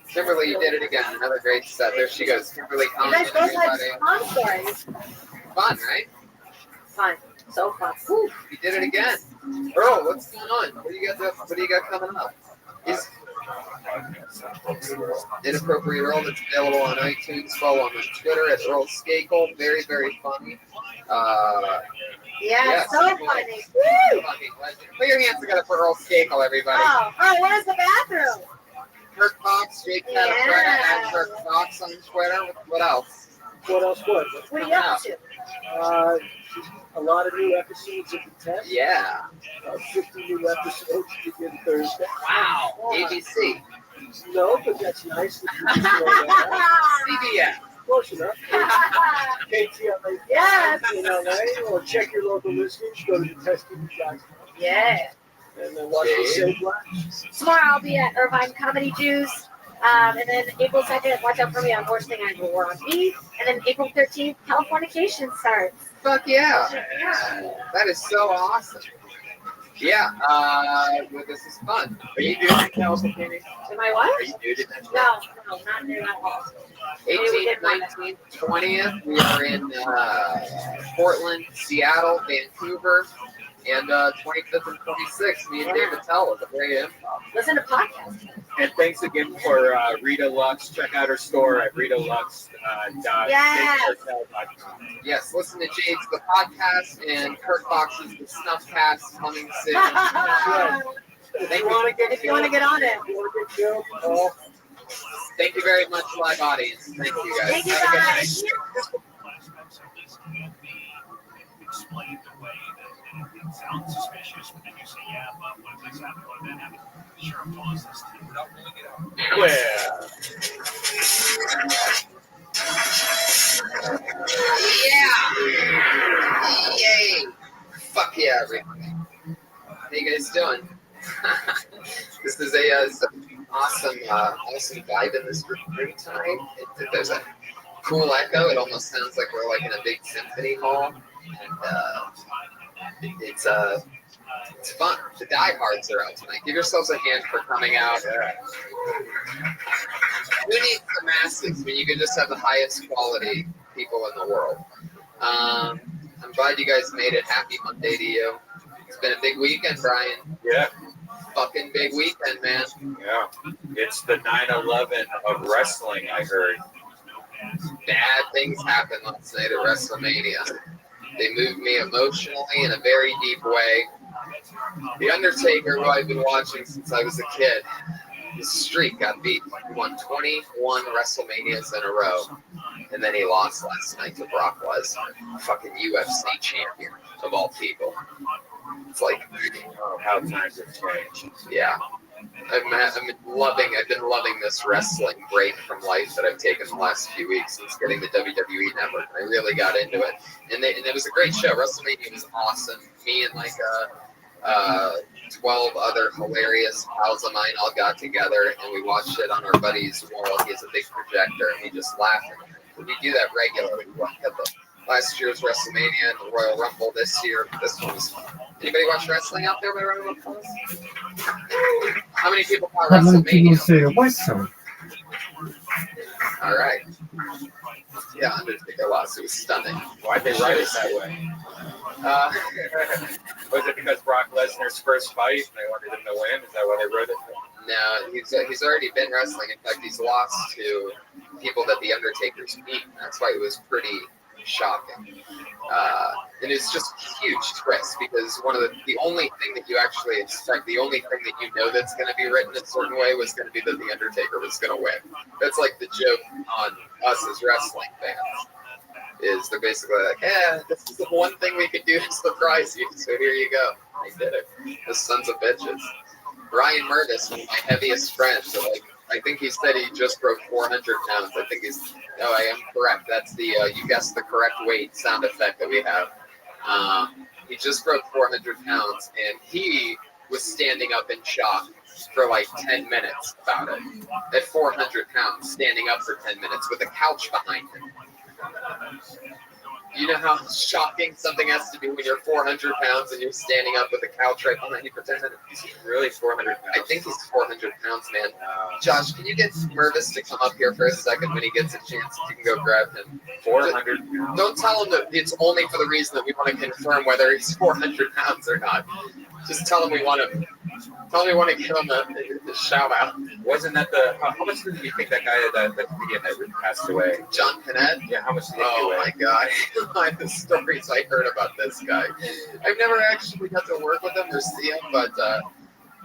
Kimberly, you did it again. Another great set. There she goes. Kimberly, you guys both had mom stories. Fun, right? Fun. So fun. Whew, you did it again. Earl, what's going on? What do you got coming up? Is Inappropriate Earl that's available on iTunes. Follow him on Twitter at Earl Skakel. Very, very funny. So funny. Woo! Fucking legend. Put your hands together for Earl Skakel, everybody. Oh, where's the bathroom? Kirk Fox, Jake Catafretta, and Kirk Fox on Twitter. What else? What else? What? What are you up to? A lot of new episodes of the test. Yeah. 50 new episodes to begin Thursday. Wow. ABC. No, but that's nice. CBS. Close enough. KTLA. Yes. In LA, or check your local listings. Go to thetesttv.com. Yeah. And then watch the Save Black. Tomorrow I'll be at Irvine Comedy Juice. And then April 2nd, watch out for me on Horse Thing and War on Me. And then April 13th, Californication starts. Fuck yeah. That is so awesome. Yeah, this is fun. Are you new to California? Am I what? Are you new to that? No, not near that all. 18th, 19th, 20th, we are in Portland, Seattle, Vancouver, and 25th and 26th, me and David Tell at the Great Improv. Listen to podcasts. And thanks again for Rita Lux. Check out her store at ritalux.com. Yes, listen to Jade's The Podcast and Kirk Fox's The Snuffcast coming soon. If you want to get on it. Thank you very much, live audience. Thank you guys. Thank you Have a good guys. night. Explained away that it sounds suspicious, but then you say, yeah, but what if this happened, what if that happened? Sure, pause this thing without really get out. Yeah. Yay. Fuck yeah, everybody. How you guys doing? This is an awesome vibe in this room tonight. There's a cool echo. It almost sounds like we're like in a big symphony hall. And it's fun. The diehards are out tonight. Give yourselves a hand for coming out. Who needs the masses when you can just have the highest quality people in the world? I'm glad you guys made it. Happy Monday to you. It's been a big weekend, Brian. Yeah. Fucking big weekend, man. Yeah. It's the 9/11 of wrestling, I heard. Bad things happened last night at WrestleMania. They moved me emotionally in a very deep way. The Undertaker, who I've been watching since I was a kid, his streak got beat. He won 21 WrestleManias in a row. And then he lost last night to Brock Lesnar, fucking UFC champion of all people. It's like, oh, how times have changed. Yeah. I've been loving this wrestling break from life that I've taken the last few weeks since getting the WWE Network. I really got into it, and it was a great show. WrestleMania was awesome. Me and like 12 other hilarious pals of mine all got together, and we watched it on our buddy's wall. He has a big projector, and we just laughed. We do that regularly. We had the last year's WrestleMania and the Royal Rumble this year. This one was. Anybody watch wrestling out there by round of applause? How many people caught WrestleMania? All right. Yeah, Undertaker lost. It was stunning. Why'd they write it that way? Was it because Brock Lesnar's first fight and they wanted him to win? Is that why they wrote it? No, he's already been wrestling. In fact, he's lost to people that the Undertaker's beat. That's why it was pretty shocking. And it's just a huge twist because one of the only thing that you actually expect, the only thing that you know that's going to be written a certain way was going to be that the Undertaker was going to win. That's like the joke on us as wrestling fans. Is they're basically like, yeah, this is the one thing we could do to surprise you. So here you go. I did it. The sons of bitches. Ryan Murtis, one of my heaviest friends, so like, I think he said he just broke 400 pounds. I think I am correct. That's the, you guessed the correct weight sound effect that we have. He just broke 400 pounds, and he was standing up in shock for like 10 minutes about it. At 400 pounds, standing up for 10 minutes with a couch behind him. You know how shocking something has to be when you're 400 pounds and you're standing up with a couch right behind you for 10 minutes? Really 400 pounds? I think he's 400 pounds, man. Josh, can you get Mervis to come up here for a second when he gets a chance? You can go grab him. 400. Don't tell him that it's only for the reason that we want to confirm whether he's 400 pounds or not. Just tell him we want to. Tell him we want to give him a shout out. Wasn't that the? How much did you think that guy, that comedian that passed away? John Panette? Yeah, how much did he Oh weigh? my God! The stories I heard about this guy. I've never actually got to work with him or see him, but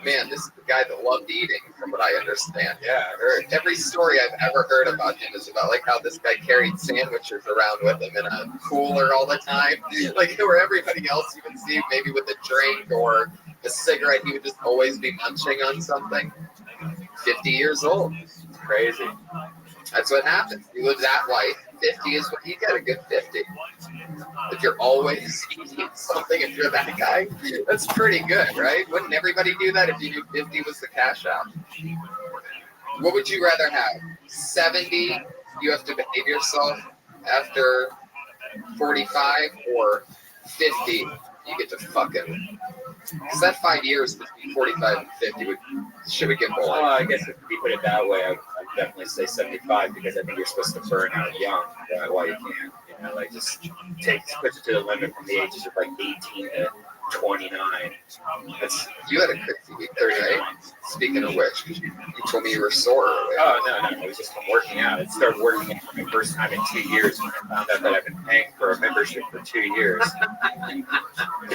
man, this is the guy that loved eating, from what I understand. Yeah, I heard. Every story I've ever heard about him is about like how this guy carried sandwiches around with him in a cooler all the time. Like where everybody else you would see maybe with a drink or a cigarette, he would just always be munching on something. 50 years old. It's crazy. That's what happens. You live that life. 50 is what you get, a good 50. If you're always eating something, if you're that guy, that's pretty good, right? Wouldn't everybody do that if you knew 50 was the cash out? What would you rather have? 70, you have to behave yourself after 45, or 50, you get to fucking. Because that 5 years between 45 and 50 should we get more? Well, I guess if we put it that way, I'd definitely say 75 because I think you're supposed to burn out young while you can. You know, like just push it to the limit from the ages of like 18 to 29. You had a crazy week there, right? Speaking of which, you told me you were sore earlier. Oh, no. It was just from working out. It started working out for my first time in 2 years when I found out that I've been paying for a membership for 2 years.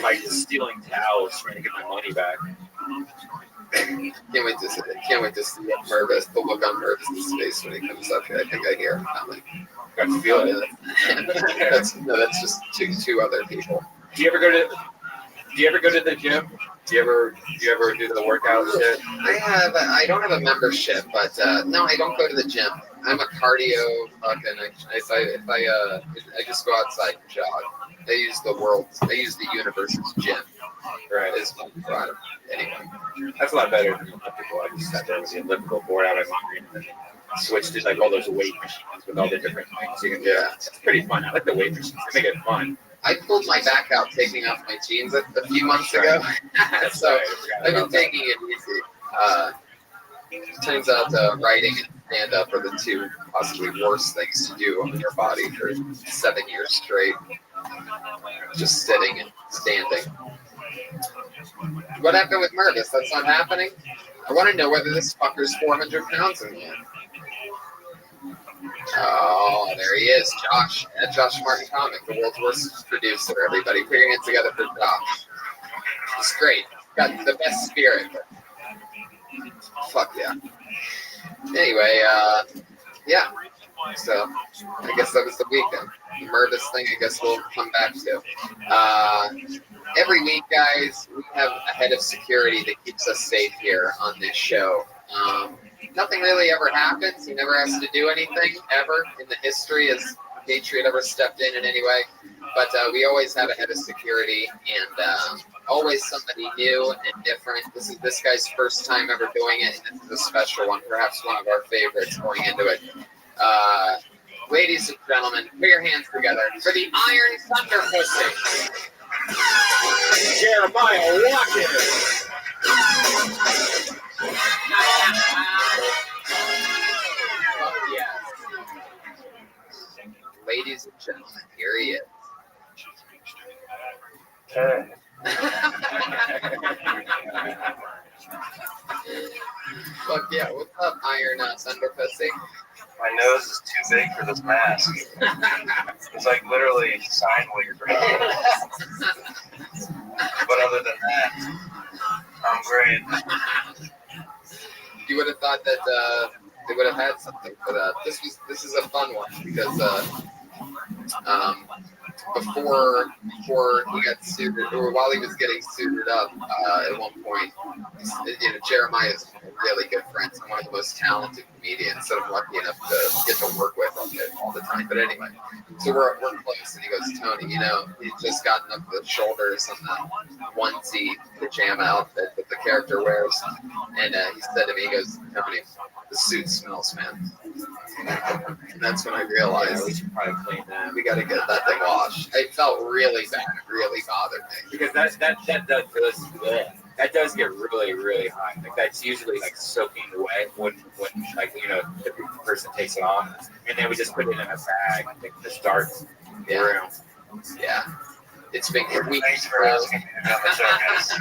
Like stealing towels, trying to get my money back. Can't wait to see Mervis, the look on Mervis' face when he comes up here. I think I hear him coming. I can feel it. That's just two other people. Do you ever go to the gym? Do you ever do the workout shit? I don't have a membership, but no, I don't go to the gym. I'm a cardio fucking. I just go outside and jog. I use the universe's gym. Right. Is my product. Anyway. That's a lot better than elliptical. I just sat there with the elliptical board out of my mind and then switched to like all those weight machines with all the different things you can do. Yeah. It's pretty fun. I like the weight machines. They make it fun. I pulled my back out taking off my jeans a few months ago. So I've been taking it easy. Turns out writing and stand-up are the two possibly worst things to do on your body for 7 years straight. Just sitting and standing. What happened with Mervis? That's not happening? I want to know whether this fucker's 400 pounds in the end. Oh, there he is, Josh. Josh Martin Comic, the world's worst producer, everybody. Put your hands together for Josh. He's great. Got the best spirit. Fuck yeah. Anyway, yeah. So, I guess that was the weekend. The Mervis thing, I guess we'll come back to. Every week, guys, we have a head of security that keeps us safe here on this show. Nothing really ever happens. He never has to do anything, ever, in the history as Patriot ever stepped in any way. But we always have a head of security, and always somebody new and different. This is this guy's first time ever doing it, and this is a special one, perhaps one of our favorites going into it. Ladies and gentlemen, put your hands together for the Iron Thunder Pussy. Jeremiah Watkins. Oh, yes. Ladies and gentlemen, here he is. Okay. Fuck yeah, what's up, Iron Thunder Pussy? My nose is too big for this mask. It's like literally sign weird right now. But other than that, I'm great. You would have thought that they would have had something for that. This is a fun one because before he got suited, or while he was getting suited up, at one point, Jeremiah's really good friends and one of the most talented comedians that I'm lucky enough to get to work with all the time. But anyway, so we're close, and he goes, Tony, he's just gotten up the shoulders on the onesie pajama outfit that the character wears, and he said to me, he goes, Tony, the suit smells, man. And that's when I realized we should probably clean that. We got to get that thing washed. It felt really bad. It really bothered me. Because that does get really, really hot. Like that's usually like soaking wet when person takes it off, and then we just put it in a bag and just dart around. Yeah. It's been Thanks for asking me to be on the show, guys.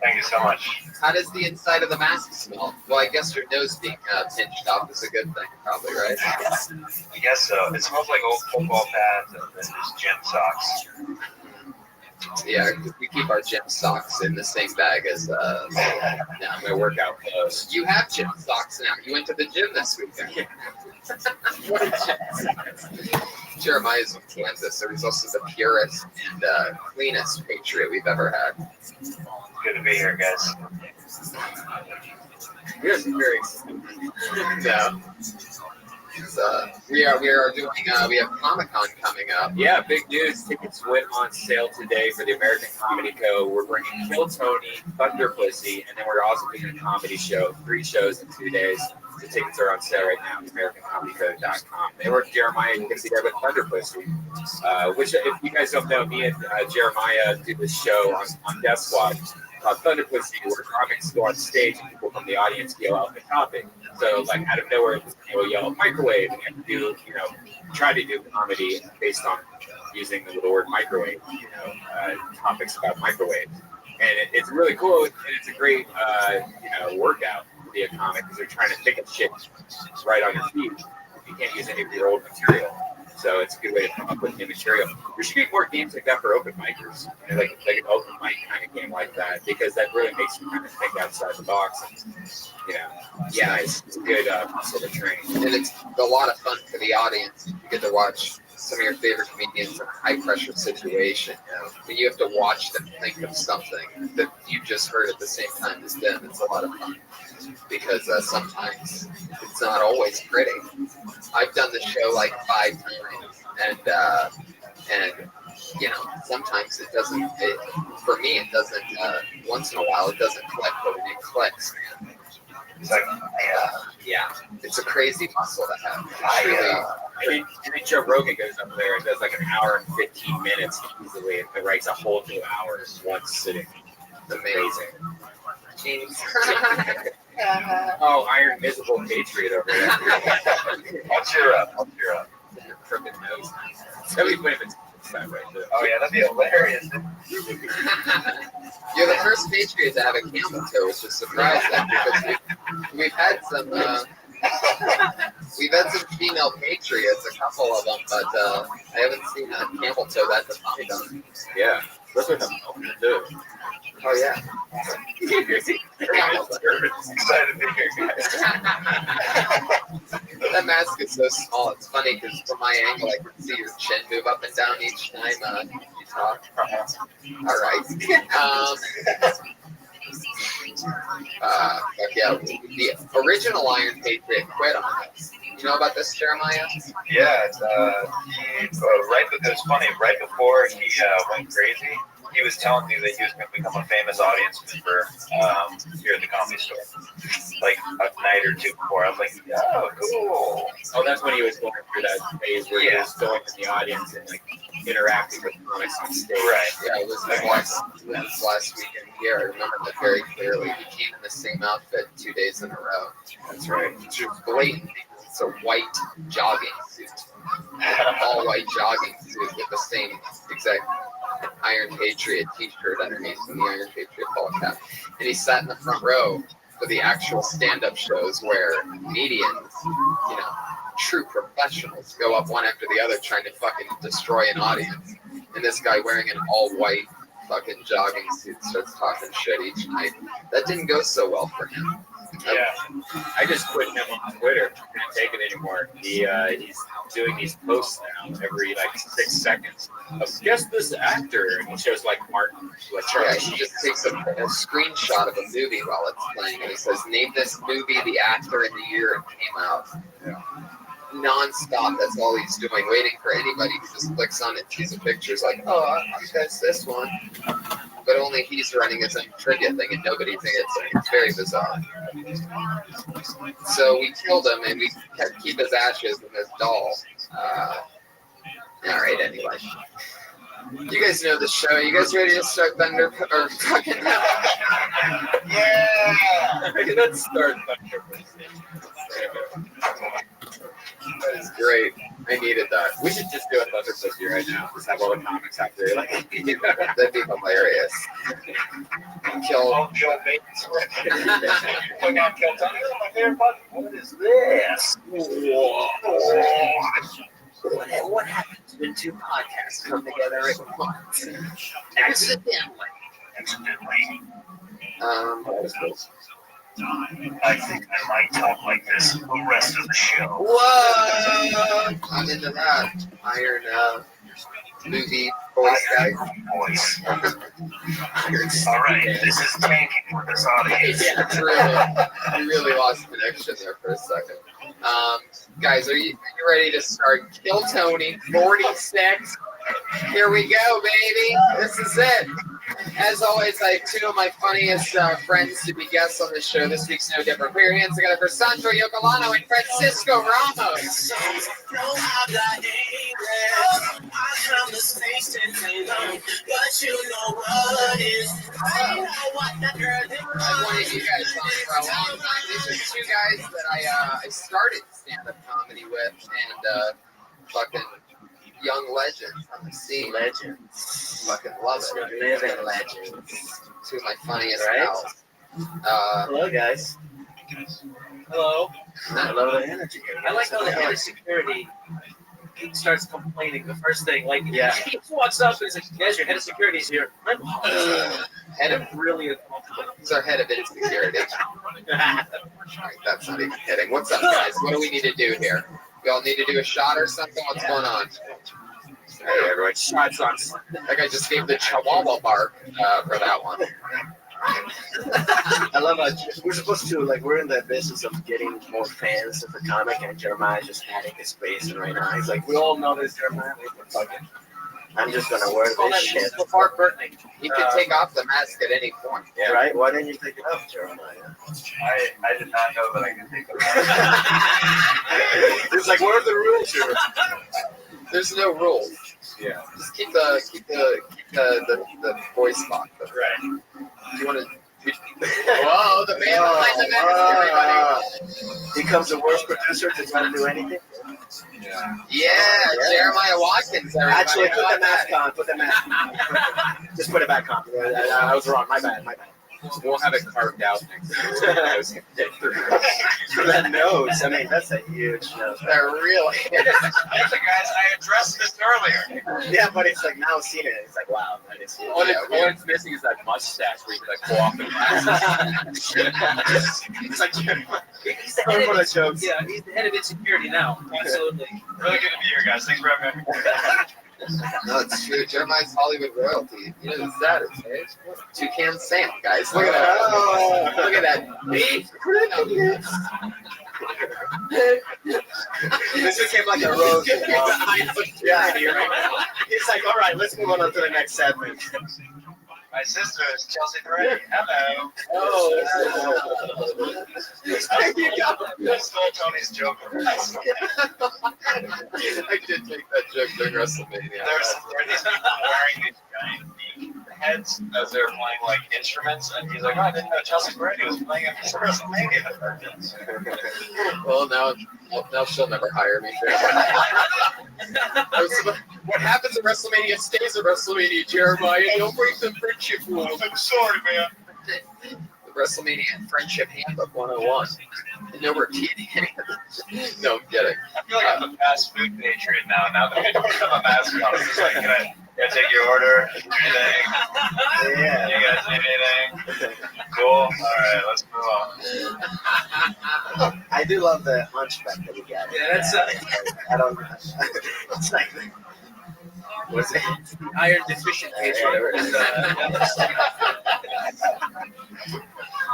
Thank you so much. How does the inside of the mask smell? Well, I guess your nose being pinched off is a good thing, probably, right? I guess so. It smells like old football pads and then just gym socks. Yeah, we keep our gym socks in the same bag as my workout clothes. You have gym socks now. You went to the gym this weekend. Jeremiah's from Kansas, so he's also the purest and cleanest patriot we've ever had. Good to be here, guys. Here's very Yeah. We are doing we have Comic-Con coming up. Yeah, big news. Tickets went on sale today for the American Comedy Co. We're bringing Kill Tony, Thunder Pussy, and then we're also doing a comedy show. 3 shows in 2 days. The tickets are on sale right now at AmericanComedyCo.com. And we're Jeremiah, you can see there with Thunder Pussy, which, if you guys don't know, me and Jeremiah do this show on Death Squad called Thunder Pussy, where comics go on stage and people from the audience yell out the topic. So, like, out of nowhere, we'll yell microwave and do, try to do comedy based on using the little word microwave, topics about microwave. And it's really cool, and it's a great, workout to be a comic, because they're trying to think of shit right on your feet. You can't use any of your old material. So it's a good way to come up with new material. There should be more games like that for open micers, like an open mic kind of game like that, because that really makes you kind of think outside the box. And, it's a good muscle to train. And it's a lot of fun for the audience. You get to watch some of your favorite comedians in a high-pressure situation. And you have to watch them think of something that you just heard at the same time as them. It's a lot of fun, because sometimes it's not always pretty. I've done the show like 5 times, and sometimes it doesn't. For me, it doesn't. Once in a while, it doesn't click, but when it clicks, man, it's like, it's a crazy muscle to have. And then Joe Rogan goes up there and does like an hour and 15 minutes easily, and writes a whole 2 hours in one sitting. Amazing. Oh, Iron Miserable Patriot over there. I'll cheer up. Crooked nose. That'd be funny if it's that right there. Oh, yeah, that'd be hilarious. You're the first Patriot to have a camel toe, which is surprising, because we've had some female Patriots, a couple of them, but I haven't seen a camel toe that defined on. Yeah, those are the too. Oh yeah. Excited to be here, guys. That mask is so small. It's funny because from my angle, I can see your chin move up and down each time you talk. All right. The original Iron Patriot quit on us. You know about this, Jeremiah? Yeah, it was funny. Right before he went crazy, he was telling me that he was going to become a famous audience member here at the Comedy Store, like a night or 2 before. I was like, oh, cool. Oh, that's when he was going through that phase where he was going to the audience and like interacting with comics on stage. Right. Yeah, it was last weekend here. I remember that very clearly. He came in the same outfit 2 days in a row. That's right. It's blatant. It's a white jogging suit. All white jogging suit with the same exact Iron Patriot t-shirt underneath and the Iron Patriot ball cap. And he sat in the front row for the actual stand-up shows where comedians, true professionals, go up one after the other trying to fucking destroy an audience. And this guy wearing an all-white fucking jogging suit starts talking shit each night. That didn't go so well for him. Yeah, I just quit him on Twitter. Can't take it anymore. He's doing these posts now every like 6 seconds. Guess this actor, and he shows like Martin. He just takes a screenshot of a movie while it's playing, and he says, "Name this movie, the actor, and the year it came out." Yeah. Non-stop. That's all he's doing, waiting for anybody who just clicks on it, sees a picture, is like, "Oh, I guess this one." But only he's running his own trivia thing, and nobody thinks it's very bizarre. So we killed him, and we keep his ashes in his doll. All right, anyway. You guys know the show. You guys ready to start Thunder or fucking? Yeah. Let's start Thunder. That is great. I needed that. We should just do a Thunder Pussy right now. Just have all the comics after. Like, that'd be hilarious. Kill Bates. Point out Kill Tony. Oh, my favorite button. What is this? Whoa. What happens when two podcasts come together at once? Accidentally. I think I might talk like this the rest of the show. Whoa! I'm into that. Iron movie voice guy. Voice. All right, this is tanking for this audience. Yeah, it's we really lost connection there for a second. Guys, are you ready to start Kill Tony 46? Here we go, baby. This is it. As always, I have two of my funniest friends to be guests on this show. This week's no different. Put your hands together for Sandro Yocolano and Francisco Ramos. I've wanted you guys on for a long time. These are two guys that I started stand-up comedy with, and fucking young legends on the scene. Legends. Fucking love it. Living legends. Two of my funniest Right? pals. Hello, guys. Hello. I love the energy here. I like how the head of security starts complaining. The first thing, like, he walks up and he's like, "Guys, your head of security's here." Head of really uncomfortable. He's our head of insecurity. That's not even kidding. What's up, guys? What do we need to do here? Y'all need to do a shot or something? What's going on? Hey, everyone. Shots on. Like I just gave the Chihuahua bark for that one. I love how we're supposed to, like, we're in the business of getting more fans of the comic, and Jeremiah's just adding his face, and right now he's like, we all know this Jeremiah. I'm just gonna wear this shit. He could take off the mask at any point. Yeah. Right? Why didn't you take it off, Jeremiah? I did not know that I could take it. It's like, what are the rules here? There's no rules. Yeah. Just keep the voice box. Right. Do you want to? Whoa, the man behind the mask, everybody. Becomes the worst producer to try to do anything. Yeah, Jeremiah Watkins. Everybody. Actually, put the mask on. Put the mask on. Just put it back on. I was wrong. My bad. We'll have it carved out next time. That nose. I mean, that's a huge nose. They're really. Actually, guys, I addressed this earlier. Yeah, but it's like now seeing it, it's like, wow. That is huge. What it's missing is that mustache where you can like pull off the mask. It's like, He's the head of insecurity. Yeah, he's the head of insecurity now. Absolutely. Really good to be here, guys. Thanks for having me. No, it's true. Jeremiah's Hollywood royalty. You know the status, right? Toucan Sam, guys. Look at that. Oh, look at that. This became like a rose. Yeah, he's like, all right, let's move on to the next segment. My sister is Chelsea Gray. Hello. Oh. I stole Tony's joke. I did take that joke during WrestleMania. There's these people wearing these giant heads as they're playing like instruments, and he's like, "Oh, I didn't know Chelsea Gray was playing at WrestleMania." Well, now she'll never hire me. What happens at WrestleMania stays at WrestleMania, Jeremiah. Don't break the friendship rules. I'm sorry, man. The WrestleMania Friendship Handbook 101. No, we're kidding. No, I'm kidding. I feel like I'm a fast food patriot now that I don't have a mask on. It's just like, can I take your order? Anything? Yeah. You guys need anything? Cool. All right, let's move on. I do love the hunchback that we got. Yeah, that's I don't. It's like. What's it? Iron deficient patient.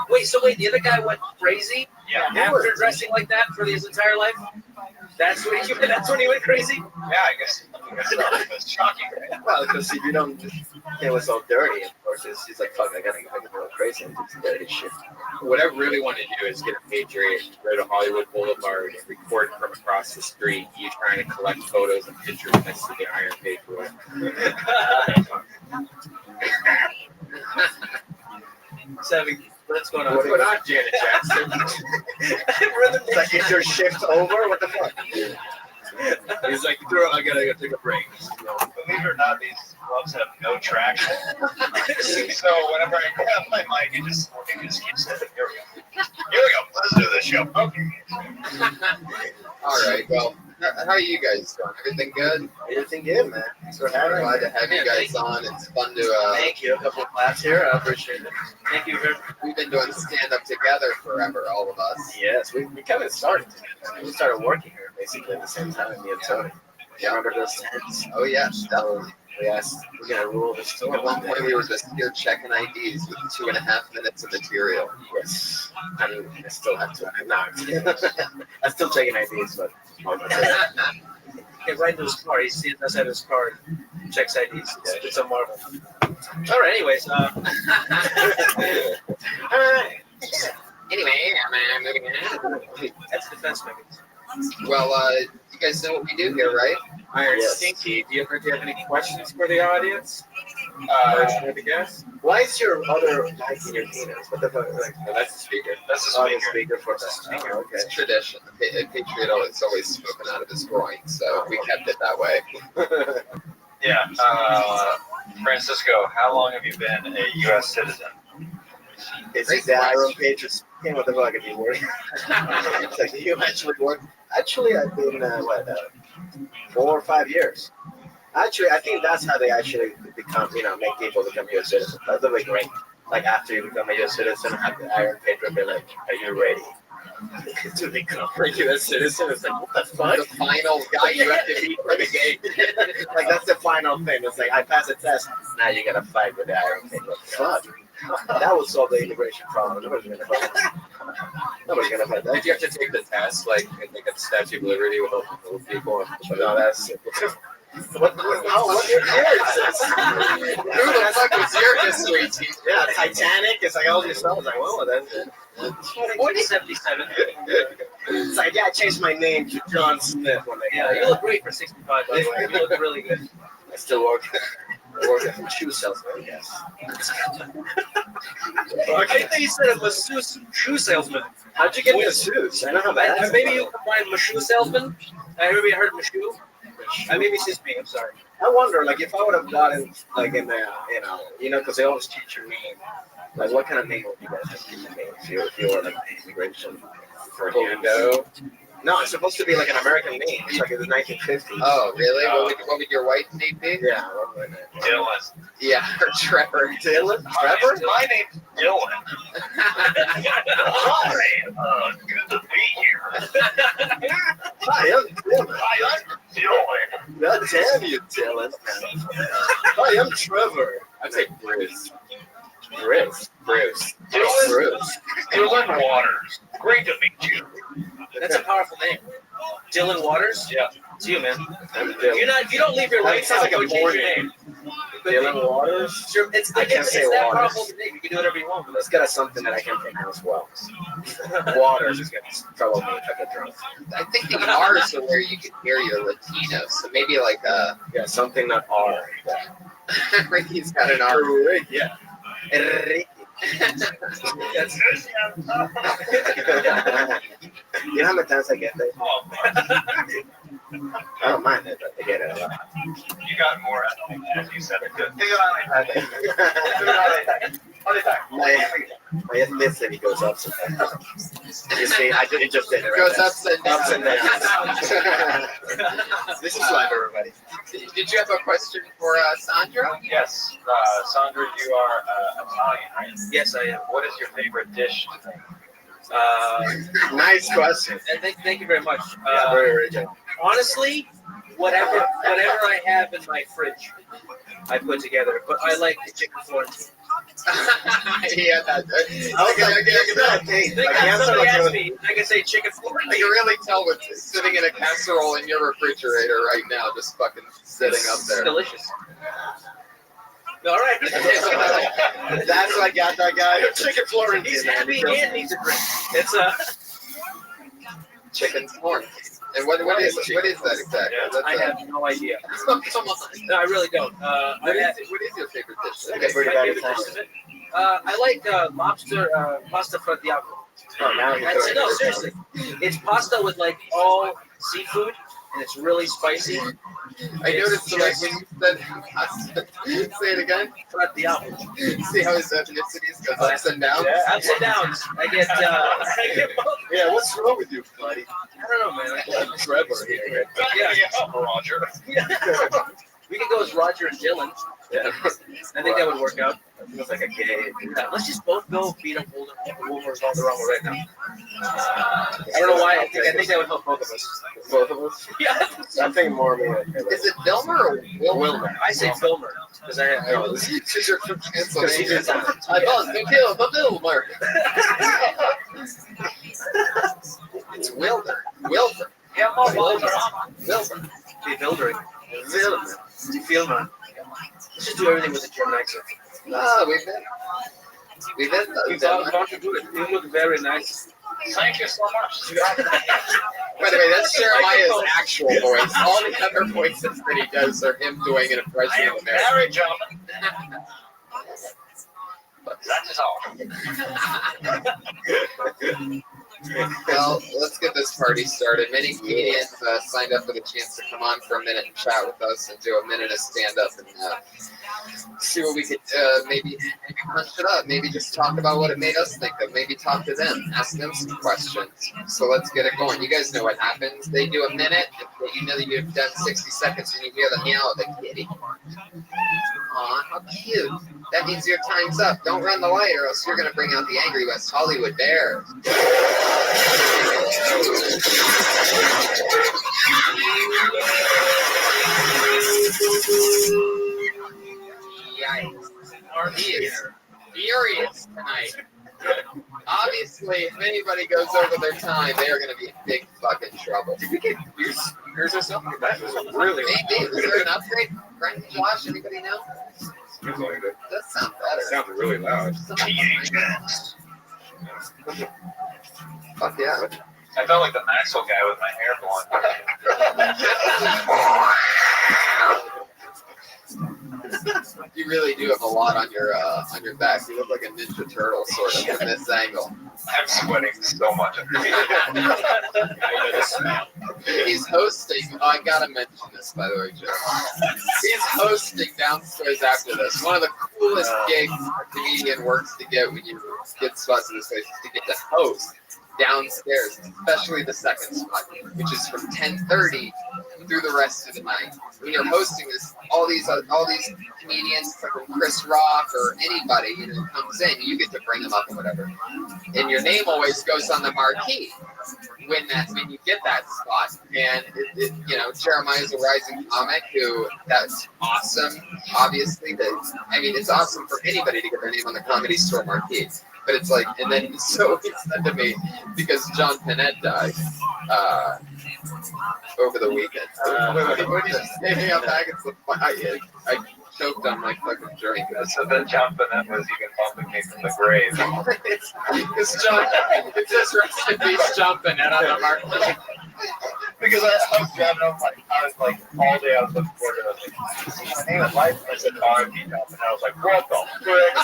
Wait, the other guy went crazy? Yeah. After dressing like that for his entire life? That's when he went crazy? Yeah, I guess it's shocking. Well, because if you don't, it was so dirty. Of course, he's like, fuck, I gotta go crazy and do some dirty shit. What I really want to do is get a Patriot, go to Hollywood Boulevard, and record from across the street, you trying to collect photos and pictures next to the Iron Patriot. What's going on? What's going on, Janet Jackson? It's like, is your shift over? What the fuck? He's like, girl, I gotta go take a break. Believe it or not, these gloves have no traction. So whenever I grab my mic, it just keeps hitting. Here we go. Here we go. Let's do this show. Okay. All right. Well, how are you guys doing? Everything good? Everything good, man. Thanks for having me. Glad to have you guys on. It's fun to. Thank you. A couple of laughs here. I appreciate it. Thank you very much. We've been doing stand up together forever, all of us. Yes, we kind of started together. We started working here basically at the same time, me and Tony. You remember those times? Oh yeah, definitely. Yes, we're gonna rule the store. At one point, we were just here checking IDs with 2.5 minutes of material. Yes, I mean, I still have to. No, I'm still taking IDs, but. Hey, right into his car. He sees us at his car. Checks IDs. It's a marvel. All right. Anyways. Anyway, I'm moving on. That's defense mechanism. Well, you guys know what we do here, right? Iron Yes. Stinky. Do you have any questions for the audience? For the guests? Why is your other mic in your penis? What the fuck? Like, Oh, that's the speaker. That's the oh, speaker. the speaker for that. Oh, okay. It's tradition. A patriot always spoken out of his groin, so we kept it that way. Yeah. Francisco, how long have you been a U.S. citizen? It's Great the Iron question. Patriots. What the fuck are you working? It's like, do you actually work? Actually, I've been 4 or 5 years. Actually, I think that's how they actually become, make people become U.S. citizens. That's the way great. Like after you become a U.S. citizen, have the Iron Patriot be like, "Are you ready to become a U.S. citizen?" It's like, what the fuck? The final guy you have to beat for the game. Like that's the final thing. It's like I passed the test. Now you gotta fight with the Iron Patriot. Fuck. That would solve the immigration problem. Nobody's gonna fight that. Nobody's gonna fight that. Did you have to take the test, like at the Statue of Liberty with all the people? No, that's what year is this? Who the fuck was your history teacher? Yeah, Titanic. It's like all these stuff. I was like, well, that's it. 1977. It's like, yeah, I changed my name to John Smith. When Yeah, you look great for 65, by the way. You look really good. I still work at a shoe salesman, yes. I think you said it was shoe salesman. How'd you get into shoes? I don't know that. Maybe you combined Mashu salesman. I heard Mashu. Maybe it's just me. I'm sorry. I wonder, like, if I would have gotten, like, in the, because they always teach your name. Like, what kind of name would you guys have given me if you were, like, immigration? Fernando. No, it's supposed to be like an American name. It's like in the 1950s. Oh, really? What would your white name be? Yeah, what would it? Dylan. Yeah, or Trevor. Dylan? Trevor? My name's Dylan. Hi. Good to be here. Hi, I'm Dylan. Hi, I'm Dylan. God damn you, Dylan. Hi, I'm Trevor. I'd say Bruce. Bruce. Dylan Waters. Great to meet you. That's a powerful name. Dylan Waters? Yeah. It's you, man. I'm Dylan. You don't leave your life sounds like a change your morning. name. Dylan Waters? It's I can't say that Waters. powerful of a name. You can do whatever you want with Let's get us something that I can pronounce well. Waters is going to trouble me if I get drunk. I think the R's are where you can hear your Latino, so maybe like Yeah, something not R. Ricky's got an R. Yeah. Enrique. That's You know how many times I get that? I don't mind it, but I get it a lot. You got more out of me as you said it. Good. My ethnicity goes up sometimes. You see, it just did it. It goes ups and Ups and downs. This is live, everybody. Did you have a question for Sandra? Yes. Sandra, you are Italian, right? Yes, I am. What is your favorite dish? Nice question. And thank you very much. Very original. Honestly, whatever I have in my fridge, I put together. But I like the chicken Florentine. Yeah, that's Somebody asked me, I can say chicken Florentine. I can really tell what's sitting in a casserole in your refrigerator right now, just fucking sitting up It's there. delicious. All right. That's what I got that guy. Chicken Florentine. He's happy and needs a drink. It's a chicken Florentine. And what is that exactly? Yeah, I have no idea. Oh, come on. No, I really don't. What is your favorite dish? Okay, pretty bad Italian. I like lobster pasta for diavolo. Oh, now you're That's, throwing no, it. seriously. It's pasta with like all seafood, and it's really spicy. I noticed the like when you said pasta. Say it again. For diavolo. See how his ethnicities goes ups and downs? Yeah, ups and downs. I get both. Yeah, what's wrong with you, buddy? I don't know, man. Trevor here. Yeah. Roger. We could go as Roger and Dylan. Yeah. I think that would work out. Feels like a gay. Yeah, let's just both go beat up Wolverine Valderrama right now. I don't know why. I think that would help both of us. Both of us? Yeah. I think more of me. Is it Vilmer or Wilmer? I say Filmer because I know this is your from Pennsylvania. I was the kill the Vilmer. It's Wilder. Wilder. Yeah, I'm Wilder. Wilder. Be Wildering. Wilder. Filmer. Let's just do everything with the German accent. No, we've been You look very nice. Thank you so much. By the way, that's Jeremiah's actual voice. All the other voices that he does are him doing an impression of America. Very German. That is all. Well, let's get this party started. Many comedians signed up for the chance to come on for a minute and chat with us and do a minute of stand-up and see what we could maybe punch it up. Maybe just talk about what it made us think of. Maybe talk to them, ask them some questions. So let's get it going. You guys know what happens. They do a minute. You know that you've done 60 seconds and you hear the meow of the kitty. Aw, how cute. That means your time's up. Don't run the light or else you're going to bring out the angry West Hollywood bear. Yikes. He is furious tonight. Obviously, if anybody goes over their time, they are going to be in big fucking trouble. Did we get new speakers or something? That was really maybe. Was there an upgrade? Frank, Josh, anybody know? Feels like it. That sounds better. It sounded really loud. Fuck yeah. I felt like the Maxwell guy with my hair blowing. You really do have a lot on your back. You look like a Ninja Turtle sort of from this angle. I'm sweating so much. He's hosting. Oh, I gotta mention this, by the way, Joe. He's hosting downstairs after this. One of the coolest gigs a comedian works to get when you get spots in this place is to get to host downstairs, especially the second spot, which is from 10:30 through the rest of the night. When you're hosting this, all these comedians, from Chris Rock or anybody, comes in, you get to bring them up or whatever, and your name always goes on the marquee when you get that spot. And Jeremiah's a rising comic who that's awesome. Obviously, it's awesome for anybody to get their name on the Comedy Store marquee. But it's like, and then so he said to me, because John Panette died over the weekend. When he's standing up back, I choked on my fucking drink. So then John Panette was even bumping me from the grave. It's just rest in peace, John Panette on the marquee. Because I was driving home, I was like, all day I was looking forward to it. I was like, my name is Life. I said, oh, beat up. And I was like, what the frick?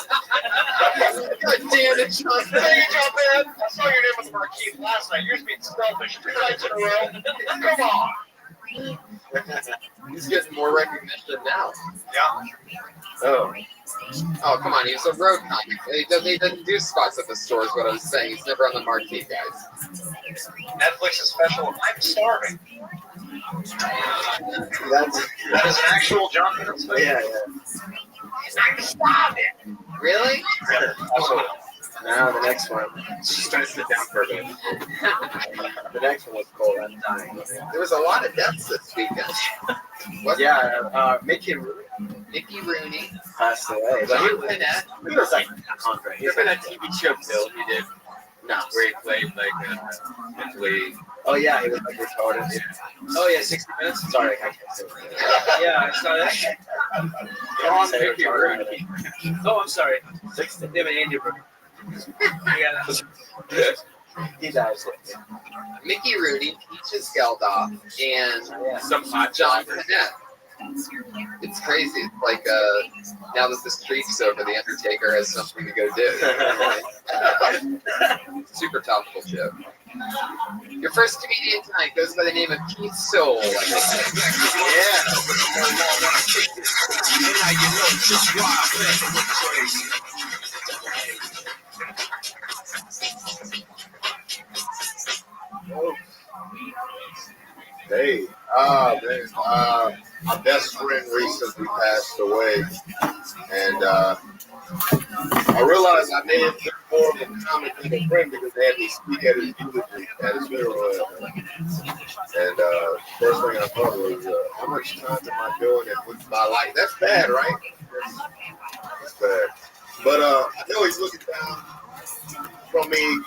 God damn it, John. Hey, John Panette, I saw your name on the marquee last night. You're just being selfish 2 nights in a row. Come on. He's getting more recognition now. Yeah. Oh, come on. He was a road comic. They didn't do spots at the store is what I was saying. He's never on the marquee, guys. Netflix is special. I'm starving. That is an actual John Panette thing? Yeah. I'm starving. Really? Also, Now the next one. Just trying to sit down for a bit. The next one was called I'm Dying. There was a lot of deaths this weekend. Mickey Rooney. Mickey Rooney passed away. John Panette. He was like Andre. There's been a TV show, Bill, he did. No. Where he played like mentally. Oh yeah, he was like retarded. Oh yeah, 60 Minutes. Sorry, I can't say it. Yeah, I saw that. Oh, Mickey Rooney. Oh, I'm sorry. 60. They have an Andy Rooney. He dies. Mickey Rooney, Peaches Geldof, and some hot John Panette. It's crazy. It's like now that the streak's over, the Undertaker has something to go do. Super topical joke. Your first comedian tonight goes by the name of Keith Soul. Hey, man, my best friend recently passed away, and I realized I may have been more of a comic than a friend because they had me speak at his eulogy at his funeral. And first thing I thought was, how much time am I doing it with my life? That's bad, right? That's bad. But I know he's looking down from me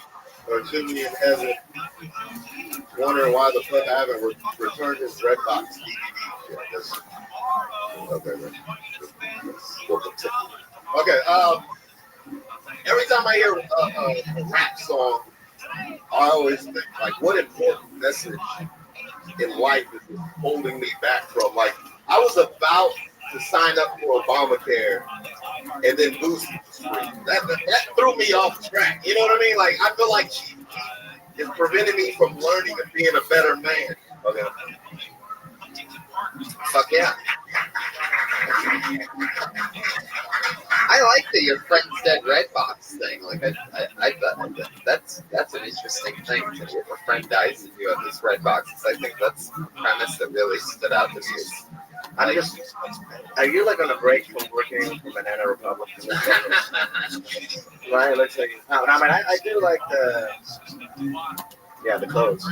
or to me in heaven, wondering why the fuck I haven't returned his Redbox DVD. Okay, every time I hear a rap song, I always think, like, what important message in life is it holding me back from? Like, I was about to sign up for Obamacare and then boost that threw me off track. You know what I mean? Like, I feel like it's preventing me from learning and being a better man. Okay. Fuck yeah. I like that your friend said Redbox thing. Like I thought that's an interesting thing. That if a friend dies and you have this Redbox, I think that's a premise that really stood out to me. I'm just, are you like on a break from working for Banana Republic? Right, looks like. No, I mean, I do like the clothes.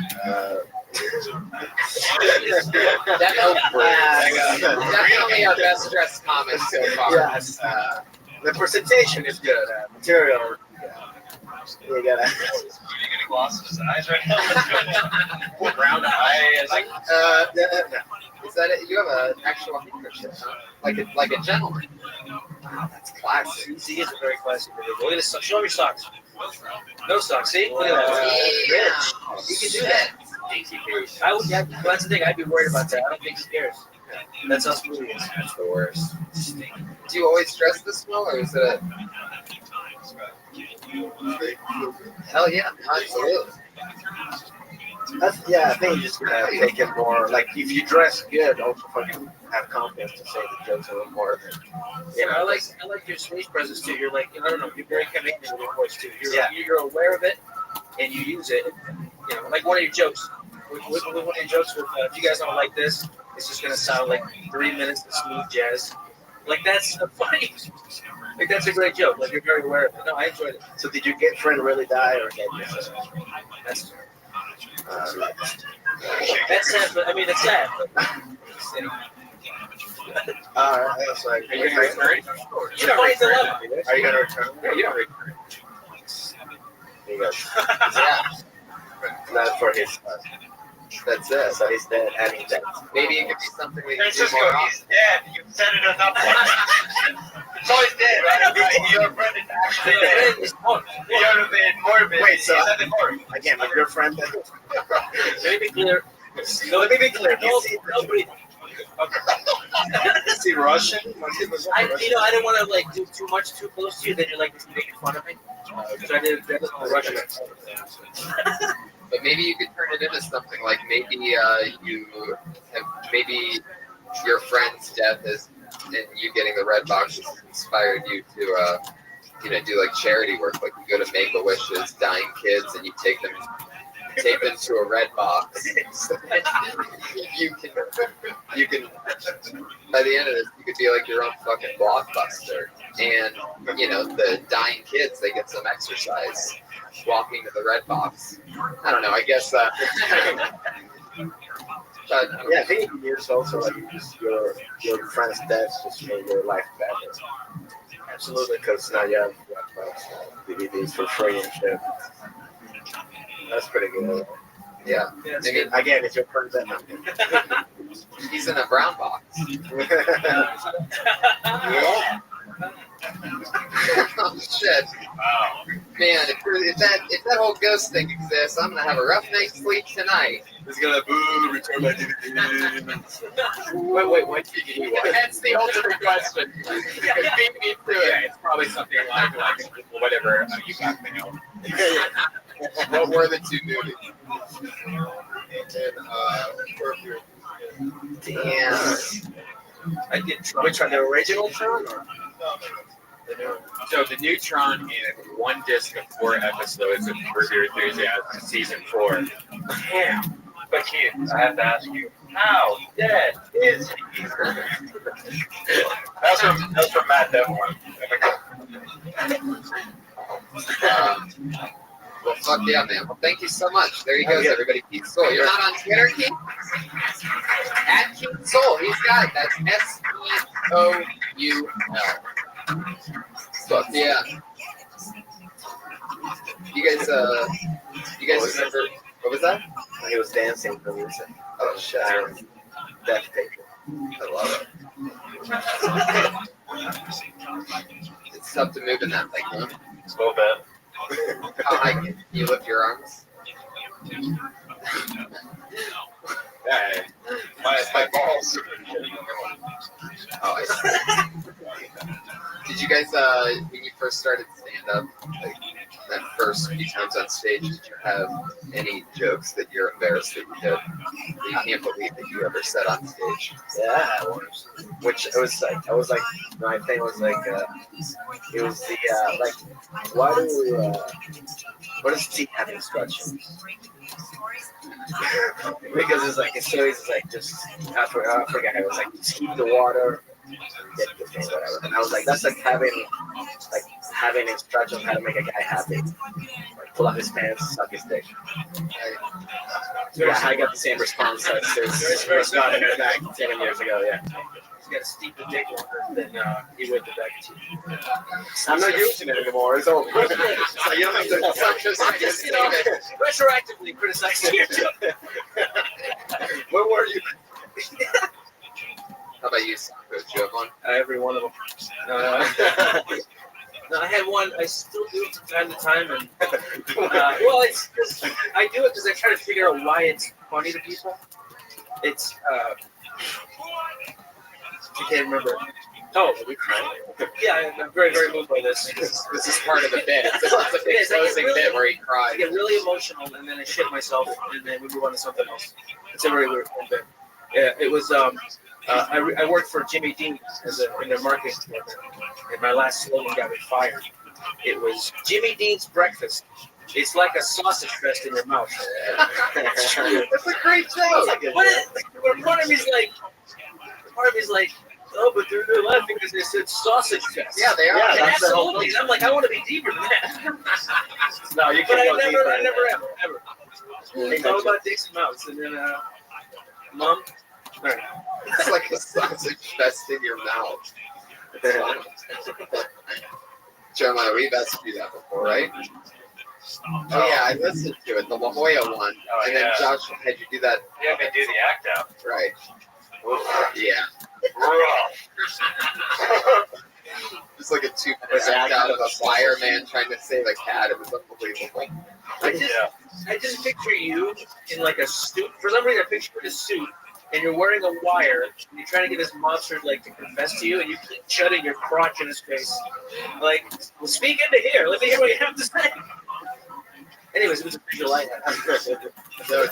Definitely our best dressed comic so far. Yes, the presentation is good. Material. We gotta. Getting lost in his eyes right now. Brown eyes. Is that it? You have an actual handkerchief, huh? Like a gentleman. Wow, that's classy. He is a very classy individual. Look at this. Show me your socks. No socks. See? Look at that. Yeah. You can do that. I would. That's the thing. I'd be worried about that. I don't think he cares. That's how smooth he is. That's the worst. Do you always dress this well, or is it? Hell yeah, absolutely. I think you just gotta take it more. Like, if you dress good, also fucking have confidence to say the jokes a little more. I like your stage presence too. You're like, I don't know, you're very commanding with your voice too. You're aware of it, and you use it. Like one of your jokes. With one of your jokes, if you guys don't like this, it's just gonna sound like 3 minutes of smooth jazz. Like, that's funny. Like, that's a great joke. Like, you're very aware of it. No, I enjoyed it. So did you get friend really die or get this? That's that's sad. But I mean, it's sad. But, that's like. Are you gonna return? You don't return. Are you gonna return? Yeah, you don't return. You guys. Yeah. Not for his. That's it. So he's dead, and he's dead. Maybe it could be something we can do Francisco, more he's dead. You set it enough. So he's dead, right? Your friend is actually dead. You're the morbid. Wait, so He's at the morgue. again, with your friend. Let me be clear. Let me be clear. Nobody. Is he Russian? I didn't want to like do too much too close to you. Then you're like making fun of me. So I did Russian. But maybe you could turn it into something like maybe maybe your friend's death is, and you getting the red box has inspired you to do like charity work. Like you go to Make-A-Wish's dying kids and you take them to a red box. you can by the end of this you could be like your own fucking Blockbuster, and the dying kids, they get some exercise walking to the red box. I don't know, I guess but, I think it's also like your friend's death just made your life better. Absolutely, because now you have DVDs for free and shit. That's pretty good. Yeah. Yeah, I mean, again, it's your friend's death. He's in a brown box. Yeah. Oh shit. Wow. Man, if that whole ghost thing exists, I'm gonna have a rough night's sleep tonight. He's gonna boo, return my DVD. Wait, what DVD was? That's the ultimate question. Beat me to Yeah, it. it's probably something like whatever you got mailed. What were the two movies? Damn. I get which one? The original Tron? Or? So the new Tron in one disc of 4 episodes of Curb Your Enthusiasm season 4. Damn. But Keith, I have to ask you, how dead is he? That's from Matt Devlin. Well, fuck yeah, man. Well, thank you so much. There he goes, everybody. Keith Soul. You're not on Twitter, Keith? At Keith Soul. He's got it. That's SEOUL. Fuck yeah. You guys remember? What was that? He was dancing for music. Oh shit! Death Taker. I love it. It's tough to move in that thing, huh? It's a little bit. How high can you lift your arms? Yeah, my balls. Oh, I see. Did you guys, when you first started stand-up, like that first few times on stage, did you have any jokes that you're embarrassed that you did? That you can't believe that you ever said on stage? Yeah, it was. Which it was like my thing was like it was the like what does T have instructions? Because it's like it's always like just I forget it was like just keep the water and get the thing whatever. And I was like that's like having instructions on how to make a guy happy. Like pull out his pants, suck his dick. Yeah, I got the same response as this got in back 7 years ago. Yeah. He's got to steep the dick longer than he would the back teeth. I'm not using it anymore. It's over. So you don't have to just retroactively criticize you. Where were you? How about you, Sandro? Did you have one? Every one of them. No, I had one. I still do it from time to time, and well, it's just I do it because I try to figure out why it's funny to people. It's I can't remember. Oh, yeah, I'm very, very moved by this. This is part of the bit. It's like the closing bit where he cried. I get really emotional, and then I shit myself, and then we move on to something else. It's a very weird bit. Yeah, it was. I worked for Jimmy Dean in their marketing department, and my last slogan got me fired. It was Jimmy Dean's breakfast. It's like a sausage fest in your mouth. That's a great joke. Part of me's like, oh, but they're laughing because they said sausage fest. Yeah, they are. Yeah, that's absolutely. And I'm like, I want to be deeper than that. No, you But can't go deeper. I never ever. It's all about dicks and mouths, and then Mom. All right. It's like a sausage fest in your mouth. Jeremiah, we've asked you that before, right? Oh yeah, I listened to it, the La Jolla one, and then Josh had you do that. Yeah, they do the act out. Right. Yeah. Just like a 2-minute act out of a fireman trying to save a cat. It was unbelievable. I just picture you in like a suit. For some reason, I picture you in a suit, and you're wearing a wire, and you're trying to get this monster like to confess to you, and you keep shutting your crotch in his face. Like, well, speak into here. Let me hear what you have to say. Anyways, it was a pretty delight. So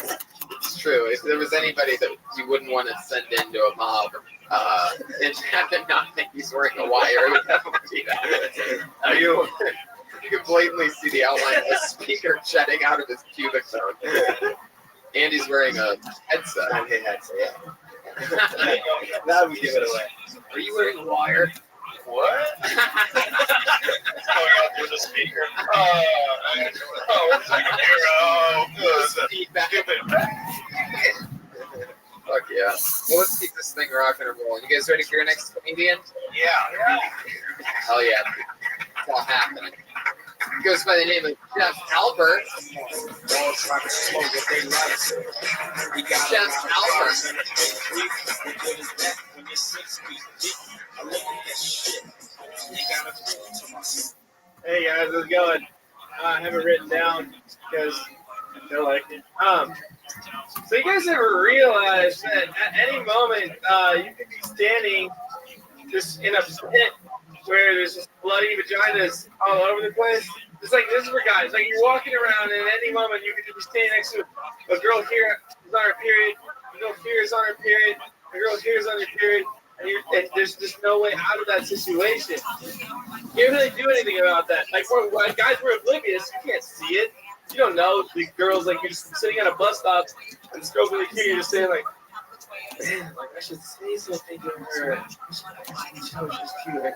it's true. If there was anybody that you wouldn't want to send into a mob and have them not think he's wearing a wire, it would definitely be that. You can blatantly see the outline of a speaker jetting out of his pubic zone. And he's wearing a headset. Yeah. That would give it away. Are you wearing a wire? What? It's going out through the speaker. It's like a feedback. Fuck yeah. Well, let's keep this thing rocking and rolling. You guys ready for your next comedian? Yeah. Hell yeah. It's all happening. He goes by the name of Jeff Albert. Jeff Albert. Hey guys, how's it going? I have it written down because they're like it. So you guys ever realize that at any moment you could be standing just in a pit where there's just bloody vaginas all over the place? It's like this is for guys. Like you're walking around, and at any moment you could be standing next to a girl here is on her period, a girl here is on her period, a girl here is on her period, and there's just no way out of that situation. You can't really do anything about that. Like guys were oblivious. You can't see it. You don't know. The girls like you're just sitting at a bus stop, and this girl's really cute. You're just saying like, man, like I should say something to her. She's cute. I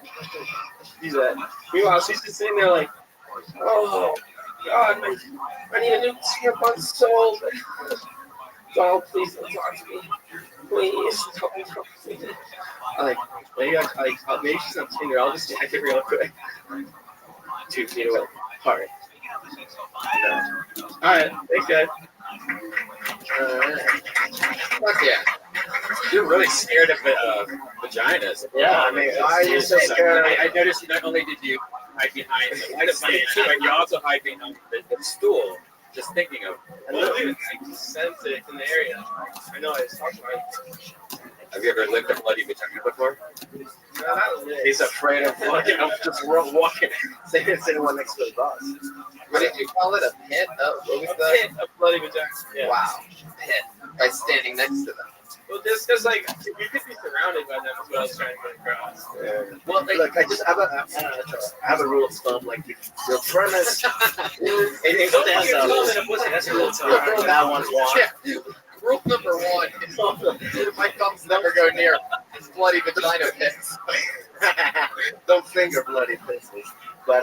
should do that. Meanwhile, she's just sitting there like, oh God, I need a new tampon sold. Oh, please don't talk to me. Please don't talk to me. Maybe she's not Tinder. I'll just check it real quick. 2 feet away. All right. All right. Thanks, guys. Fuck yeah. You're really scared of vaginas. Yeah, I mean, I used to scare. I noticed not only did you hide behind the light but you also hide behind the stool. Just thinking of it. I literally I sense it in the area. I know I was talking about it. Have you ever lived a bloody vagina before? No, not really. He's afraid of walking. I'm just walking. Sitting one next to the bus. What did you call it? A pit? What was A that? pit of bloody vagina. Yeah. Wow. Pit. By standing next to them. Well, just because like you could be surrounded by them is what I was trying to get across. Yeah. Well, Look, I have a rule of thumb. Like your premise, it Don't stands get out. close in a pussy. That's a little tough. That one's one. Yeah. Rule number 1 is my thumbs never go near bloody vagina pits. Don't finger bloody pisses. But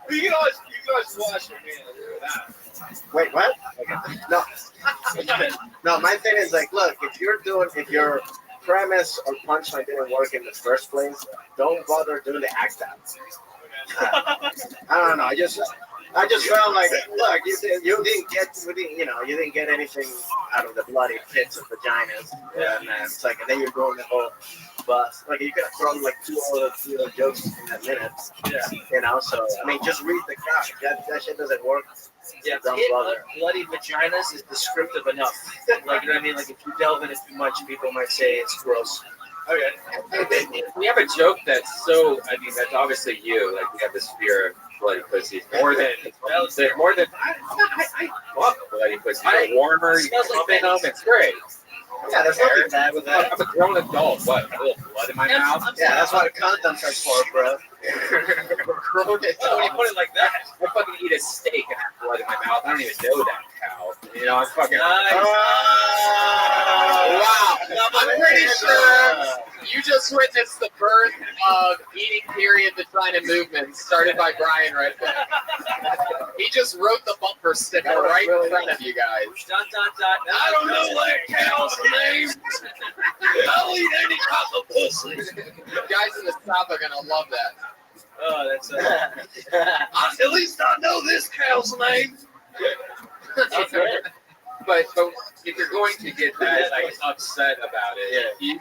You can always wash your hands with that. wait, what? Okay. No, my thing is like, look, if your premise or punchline didn't work in the first place, don't bother doing the act out. I don't know. I just felt like, look, you didn't get anything out of the bloody pits of vaginas, and it's like, and then you're going the whole bus. Like you could have thrown like two other jokes in that minute. Yeah. So I mean, just read the crowd. That shit doesn't work. Yeah, Don't pit bother. of bloody vaginas is descriptive enough. Like, you know what I mean? Like, if you delve in it too much, people might say it's gross. Okay. We have a joke that's so, I mean, that's obviously you. Like, we have this fear of bloody pussies. More than I love bloody pussies. They're warmer, you Smells like pump in them, it's great. Yeah, there's nothing bad with that. I'm a grown adult. What? A little blood in my mouth? Yeah, that's what condoms are for, bro. Grown adult. When you put it like that, I fucking eat a steak and have blood in my mouth. I don't even know that cow. You know, I'm fucking. Wow. I'm pretty sure you just witnessed the birth of eating period vagina movements started by Brian right there. He just wrote the bumper sticker right in front of you guys. I don't know that cow's name. I'll eat any type of pussy. Guys in the South are gonna love that. Oh, that's at least I know this cow's name. But if you're going to get that like upset about it, you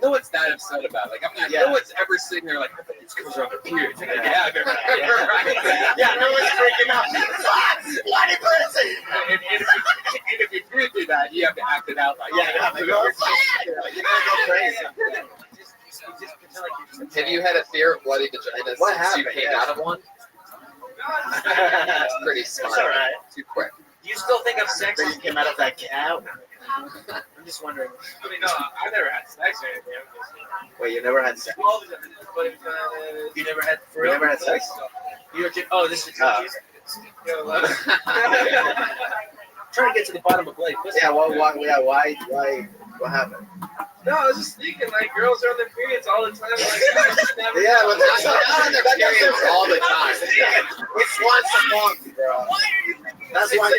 no one's that upset about it. Like no one's ever sitting there like these girls are on their periods. Like, yeah, I've ever Yeah, no one's freaking out. Bloody pussy. And if you do that, you have to act it out like you have to go crazy. Have you had a fear of bloody vaginas since you came out of one? That's pretty smart. It's all right. Too quick. Do you still think of sex? You came out of that cow. I'm just wondering. I mean, no, I've never had sex or anything. Wait, you never had sex? You never had You never had sex? This is trying to get to the bottom of bloody pussy. Yeah, why? What happened? No, I was just thinking, like, girls are on their periods all the time. Like, Yeah, but that's not on their periods all the time. It's once a month, bro. That's why.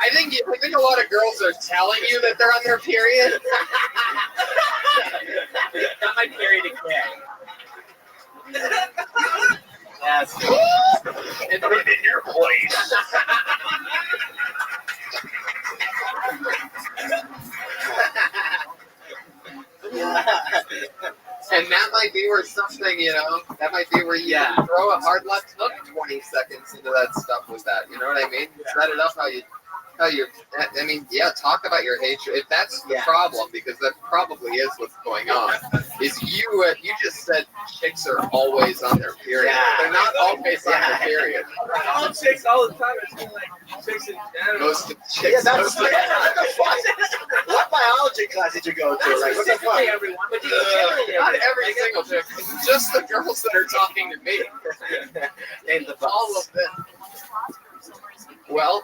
I think a lot of girls are telling you that they're on their period. Not my period again. That's And put it in your place. And that might be where something mean, you know, that might be where you throw a hard left hook 20 seconds into that stuff with that. You know what I mean? Set it up how you. I mean, yeah, talk about your hatred. If that's the problem, because that probably is what's going on, is you just said chicks are always on their period. They're not always on their period. All chicks all the time. It's like chicks in general. Most chicks. Yeah, that's what biology class did you go to? Like, what the fuck? Everyone, but Not every single chick. Just the girls that are talking to me. And the all of them. Well,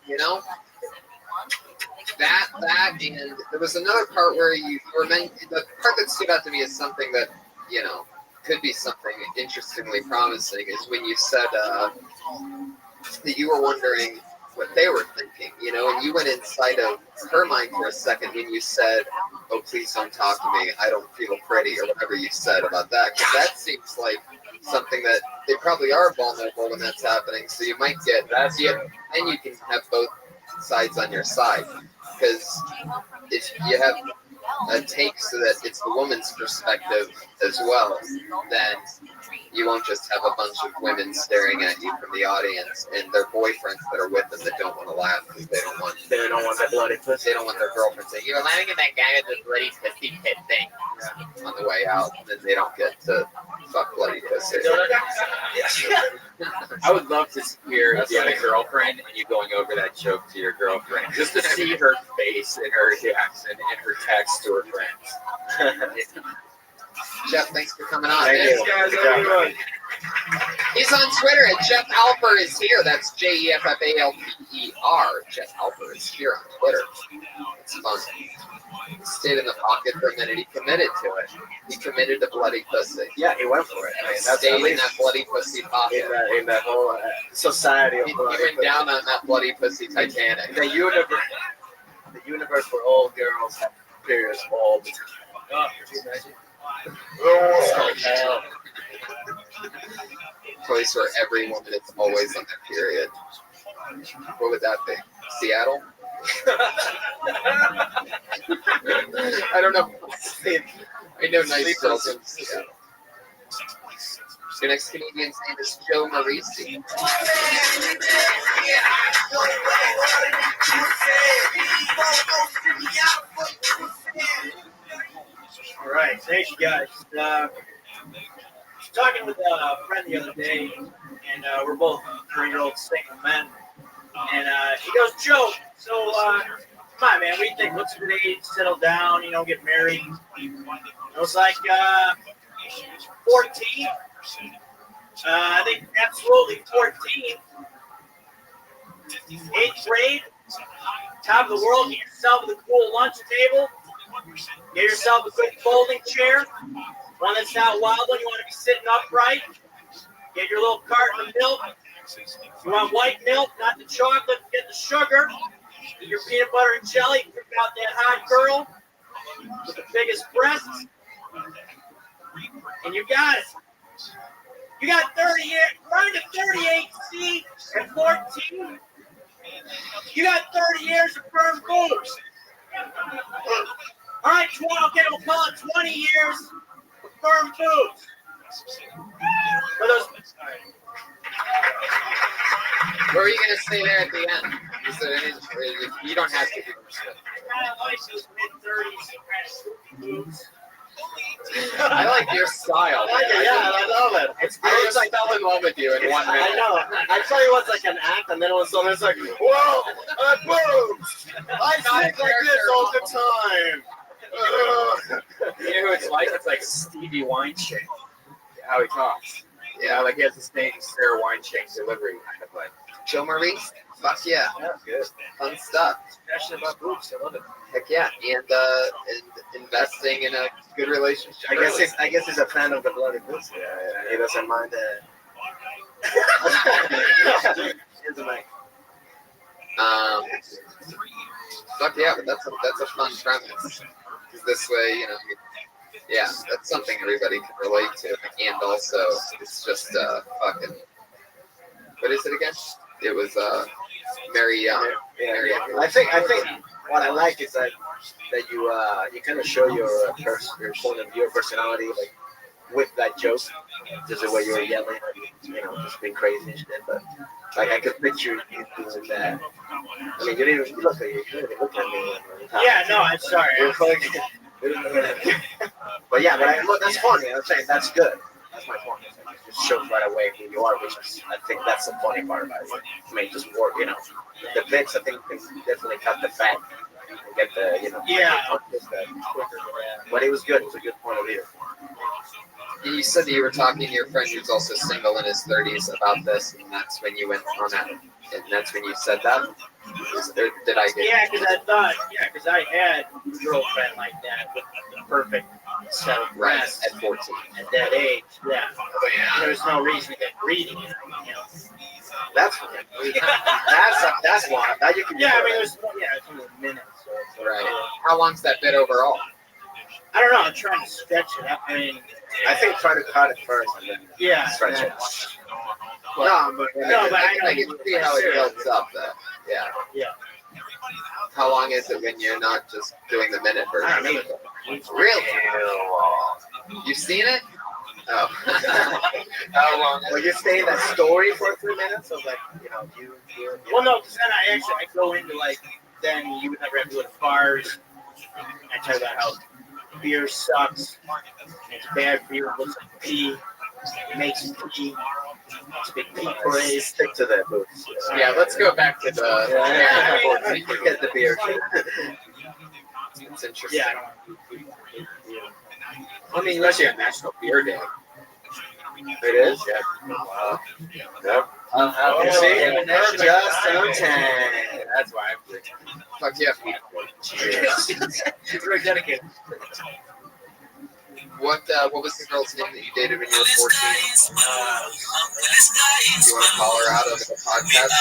you know, that, and there was another part where you were meant, the part that stood out to me is something that, you know, could be something interestingly promising, is when you said that you were wondering what they were thinking, you know, and you went inside of her mind for a second when you said, oh, please don't talk to me, I don't feel pretty, or whatever you said about that, because that seems like something that they probably are vulnerable when that's happening, so you might get that, and you can have both sides on your side, because if you have a take so that it's the woman's perspective as well, then you won't just have a bunch of women staring at you from the audience and their boyfriends that are with them that don't want to laugh because they don't want that bloody pussy. They don't want their girlfriend saying, "You're laughing at that guy with the bloody pussy pit thing," on the way out, and then they don't get to fuck bloody pussy. I would love to hear if you had a girlfriend and you going over that joke to your girlfriend, just to see her face and her reaction and her text to her friends. Jeff, thanks for coming on. Thank you. guys, everyone. He's on Twitter at Jeff Alper is here. That's JEFFALPER. Jeff Alper is here on Twitter. It's fun. He stayed in the pocket for a minute. He committed to it. He committed to bloody pussy. Yeah, he went for it. I mean, that's stayed in that bloody pussy pocket. In that whole society of He bloody went down on that bloody pussy Titanic. The universe where all girls have periods all the time. Oh, could you imagine? Oh, place where every woman is always on their period. What would that be? Seattle? I don't know. I know nice girls in Seattle. The next comedian's name is Joe Marisi. All right, thank you guys. I was talking with a friend the other day, and we're both 30-year-old single men. And he goes, Joe, so come on, man, what do you think? What's a good age? Settle down, you know, get married. I was like, 14. I think absolutely 14. 8th grade, top of the world, get yourself a cool lunch table. Get yourself a good folding chair, one that's not wild, one you want to be sitting upright. Get your little carton of milk. You want white milk, not the chocolate, get the sugar. Get your peanut butter and jelly, pick out that hot girl with the biggest breasts. And you got it. You got 30 years, running to 38C and 14. You got 30 years of firm boobs. All right, we'll call it 20 years of firm boobs. For those. What were you going to say there at the end? Is there any, you don't have to. I kind of like those mid-30s kind of boobs. I like your style. I like it, yeah, I love it. I just fell in love with you in 1 minute. I know. I tell you what's like an act, and then all of a sudden it's like, whoa, boobs! I think like this all the time. You know who it's like? It's like Stevie Weinstein. How he talks. Yeah, like he has this name, Sarah Weinstein delivery kind of like. Joe Marie? Fuck yeah. Yeah, good. Fun stuff. Passionate about boobs. I love it. Heck yeah. And investing in a good relationship. I guess he's a fan of the bloody pussy. Yeah. He doesn't mind that. Here's the mic. Fuck yeah, but that's a fun premise. Because this way, you know, yeah, that's something everybody can relate to. And also, it's just fucking. What is it again? It was Mary Young. Yeah. I think what I like is that you kind of show your point of view, your personality. Like with that joke, just the way you were yelling, just being crazy and shit. But like I could picture you doing that. I mean, you didn't even look at you. You didn't even look at me. Yeah, no, I'm sorry. You're fucking. But yeah, look, that's funny. I'm saying that's good. That's my point. It just shows right away who you are, which is, I think that's the funny part about it. I mean, just work, the bits, I think, can definitely cut the fat and get the, But it was good. It was a good point of view. You said that you were talking to your friend who's also single in his 30s about this, and that's when you went on that, and that's when you said that? Did I get Yeah, because I had a girlfriend like that with the perfect set of breasts at 14. At that age, yeah. There was no reason to get greedy. That's one. That's one. Now you can. Yeah, I mean, it's only a minute. So right. How long's that bit overall? I don't know. I'm trying to stretch it up. I mean, I think try to cut it first and then stretch it. But I can see how it builds up, though. Yeah. Yeah. How long is it when you're not just doing the minute version? I mean, really? You've seen it? Oh. How long? Well, you stay in that story for 3 minutes, so like, you. Well, no, because then I go into then you would never have to go to bars. I tell you about how beer sucks. It's bad for you. It looks like pee. It makes you pee. It's a big pee parade. Stick to that, boots. Yeah, let's go back to the. Forget the beer. It's interesting. Yeah. I mean, especially on National Beer Day. It is? Yeah. Wow. Yep. Just on time. That's why I'm drinking. Fuck yeah. It's very dedicated. What was the girl's name that you dated when you were 14? You want to call her out over the podcast?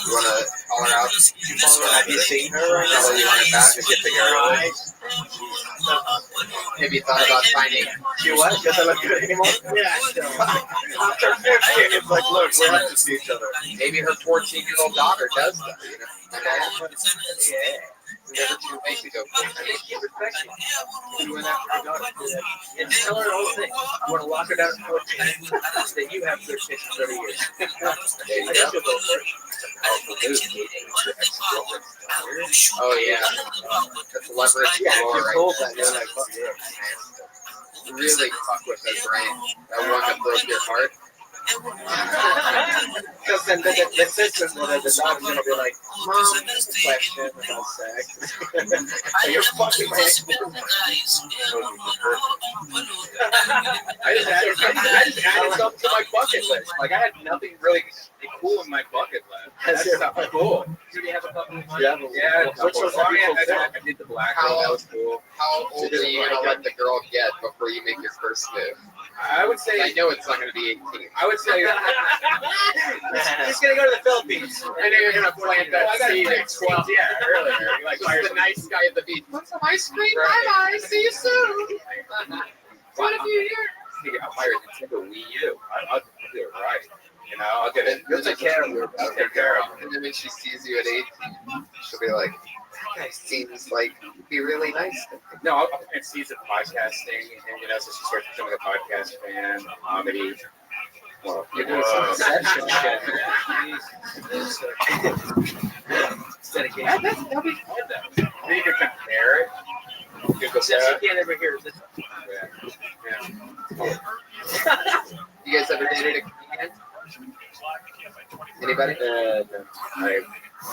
You want to call her out? Have you seen her right now? You want it back? Did you figure her out? Have you thought about finding? She was? She doesn't look good anymore? Yeah. After 15, it's like, look, we have to see each other. Maybe her 14-year-old daughter does that, Yeah. Never too late to go. You went after her daughter. And tell her the whole thing. I want to lock her down at 14. That you have 13, 30 years. I think you'll go for it. Oh, yeah. That's leverage. Yeah, if you're told that, you're like, fuck yeah. Really fuck with that brain. That one that broke your heart. Because then the sisters, the daughter's going to be like, Mom, just a question about sex. So you're fucking my I just added something to my bucket list. Like, I had nothing really cool in my bucket list. That's not cool. Did you have a couple of Yeah. Which was I did the black one. That was cool. How old are you going to let the girl get before you make your first move? I would say. I know it's not going to be 18. I would say. He's going to go to the Philippines. I know you're going to plant that seed at 12. Yeah, earlier. Like, the nice guy at the beach. Want some ice cream? Bye-bye. See you soon. What a few years. I'll hire Nintendo Wii U. I'll do it right. I'll get it. You'll take care of her. I'll take care of her. And then when she sees you at 18, she'll be like, that guy seems like he'd be really nice. No, I'll plant seeds of podcasting, and so she starts becoming a podcast fan, comedy. Well, you're doing some deception shit. That'll be fun, though. Then you can compare it. Since you can't ever hear this. Yeah. You guys ever dated a comedian? Anybody? No. I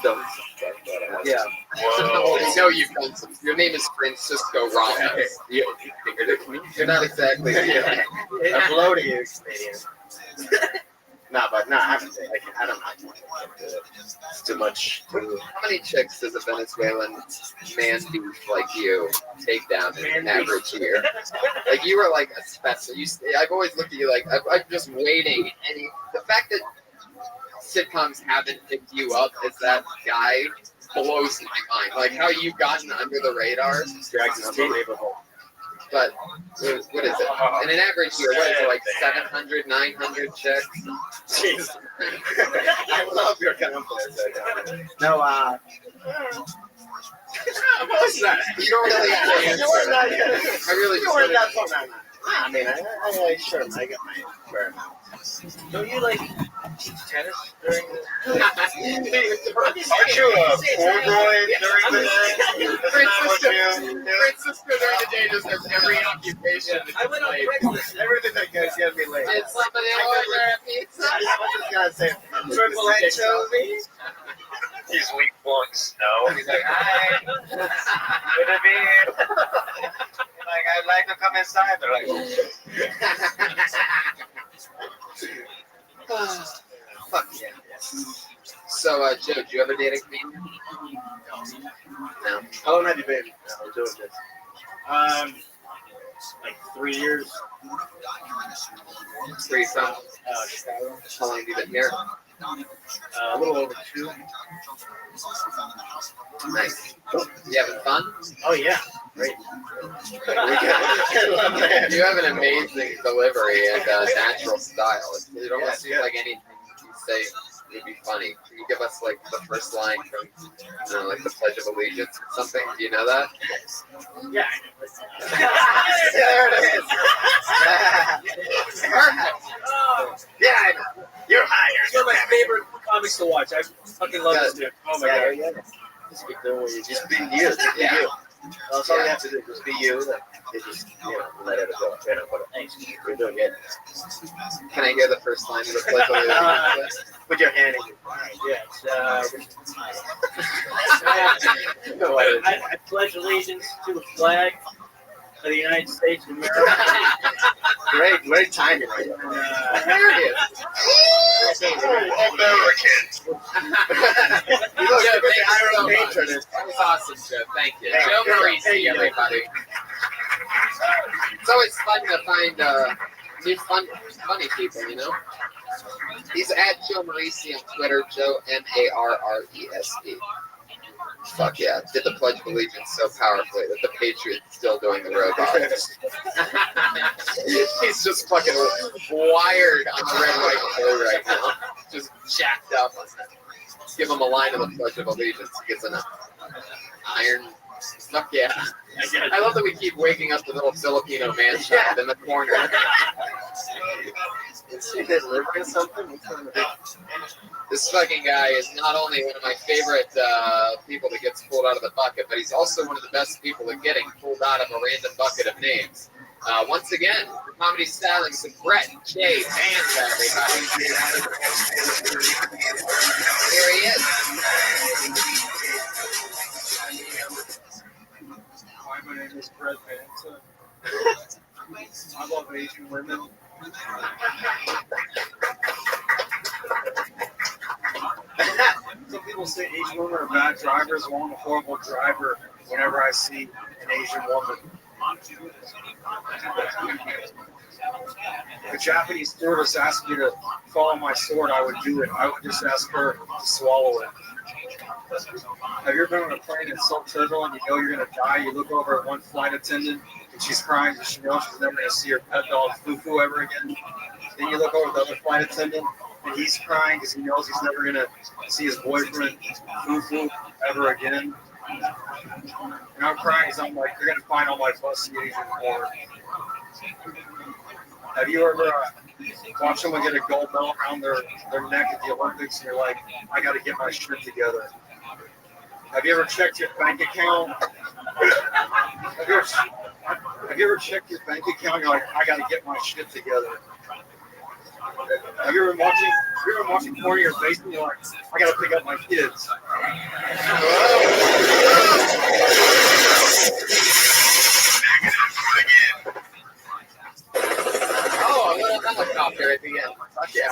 don't. Yeah. I know you've done some. Your name is Francisco Ramos. You're not exactly. A blow to you, Canadian. I haven't. I don't know. It's too much. How many chicks does a Venezuelan man beef like you take down in an average year? Like you were like a special. I've always looked at you like I'm just waiting. And the fact that sitcoms haven't picked you up as that guy blows my mind. Like how you've gotten under the radar is unbelievable. But what is it? In an average year, what is it, like 700, 900 chicks? Jeez. I love your confidence. No, What's that? You don't really have to answer. You were not. I really You just were not wanted- fun. I mean, I sure I get my fair amount. Don't you like teach tennis during the? Aren't you a pool boy during the day? Francisco during the day just has every occupation. I went on Craigslist. Everything that guy's gonna be late. Did somebody order a pizza? What's this guy say? Triple anchovies? He's weak blowing snow. He's like, hi. Good to be here. Like, I'd like to come inside. They're like, Fuck yeah. So, Joe, did you ever date a comedian? No. how long have you been doing this? Like 3 years. Where you from? Chicago. How long have you been here? A little over 2. Nice. You having fun? Oh yeah, great. You have an amazing delivery and natural style. It almost seems like anything you say would be funny. Can you give us like the first line from, like the Pledge of Allegiance or something? Do you know that? Yeah. There it is. Perfect. Yeah, I know. You're hired. It's one of my favorite comics to watch. I fucking love this dude. Oh my god. Yeah. Just be doing what you just be you. Just be you. That's all you have to do. Just be you. Like, you just, let it go. But you're doing it. Can I hear the first line of the Pledge of Allegiance? Put your hand in your I pledge allegiance to the flag of the United States of America. Great timing right there. There it is. Americans. You look at the Iron Patron. That was awesome, Joe. Thank you. Joe Marisi, everybody. It's always fun to find new funny people, you know? He's at Joe Marisi on Twitter, Joe Marrese. Fuck yeah. Did the Pledge of Allegiance so powerfully that the Patriots still doing the robot. He's just fucking wired on the red, white, and blue right now. Just jacked up. Give him a line of the Pledge of Allegiance. He gets an iron. Fuck yeah. I love that we keep waking up the little Filipino man child in the corner. Is he delivering something? This fucking guy is not only one of my favorite people that gets pulled out of the bucket, but he's also one of the best people at getting pulled out of a random bucket of names. Once again, for comedy stylings of Brett J. Vance, everybody. Here he is. Hi, my name is Brett Vance. I love Asian women. Some people say Asian women are bad drivers. Well, I'm a horrible driver whenever I see an Asian woman. If a Japanese stewardess asked me to follow my sword, I would do it. I would just ask her to swallow it. Have you ever been on a plane that's so turbulent and you know you're going to die? You look over at one flight attendant and she's crying because she knows she's never going to see her pet dog Fufu ever again. Then you look over at the other flight attendant and he's crying because he knows he's never going to see his boyfriend Fufu ever again. And I'm crying because I'm like, you're going to find all my pussy Asian porn. Have you ever watched someone get a gold medal around their neck at the Olympics and you're like, I got to get my shit together? Have you ever checked your bank account? Have you ever checked your bank account and you're like, I got to get my shit together? Have you ever watching porn in your basement and you're like, I got to pick up my kids? Oh, a little helicopter at the end. Fuck yeah.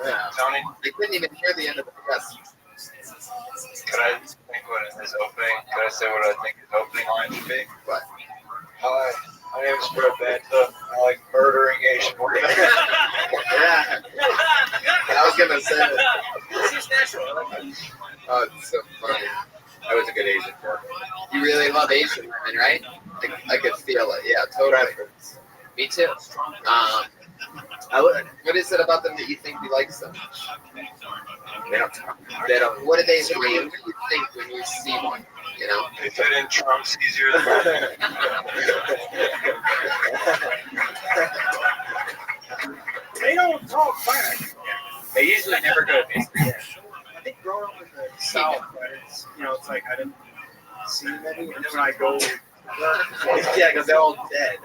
Yeah. Tony, I couldn't even hear the end of the press. could I think what is his opening? Could I say what I think his opening line should be? What? Hi, my name is Brett Banta. I like murdering Asian women. Yeah. I was gonna say that. This is natural. I like that. Oh, it's so funny. That was a good Asian joke. You really love Asian women, right? I could feel it. Yeah, totally. Me too. What is it about them that you think you like so much? They don't talk. They don't. What do they? What do you think when you see one? You know. They fit in trunks easier than They don't talk back. They usually never go to pastry. I think growing up in the South, right, it's, it's like I didn't see many, and then when I go, Yeah, because they're all dead.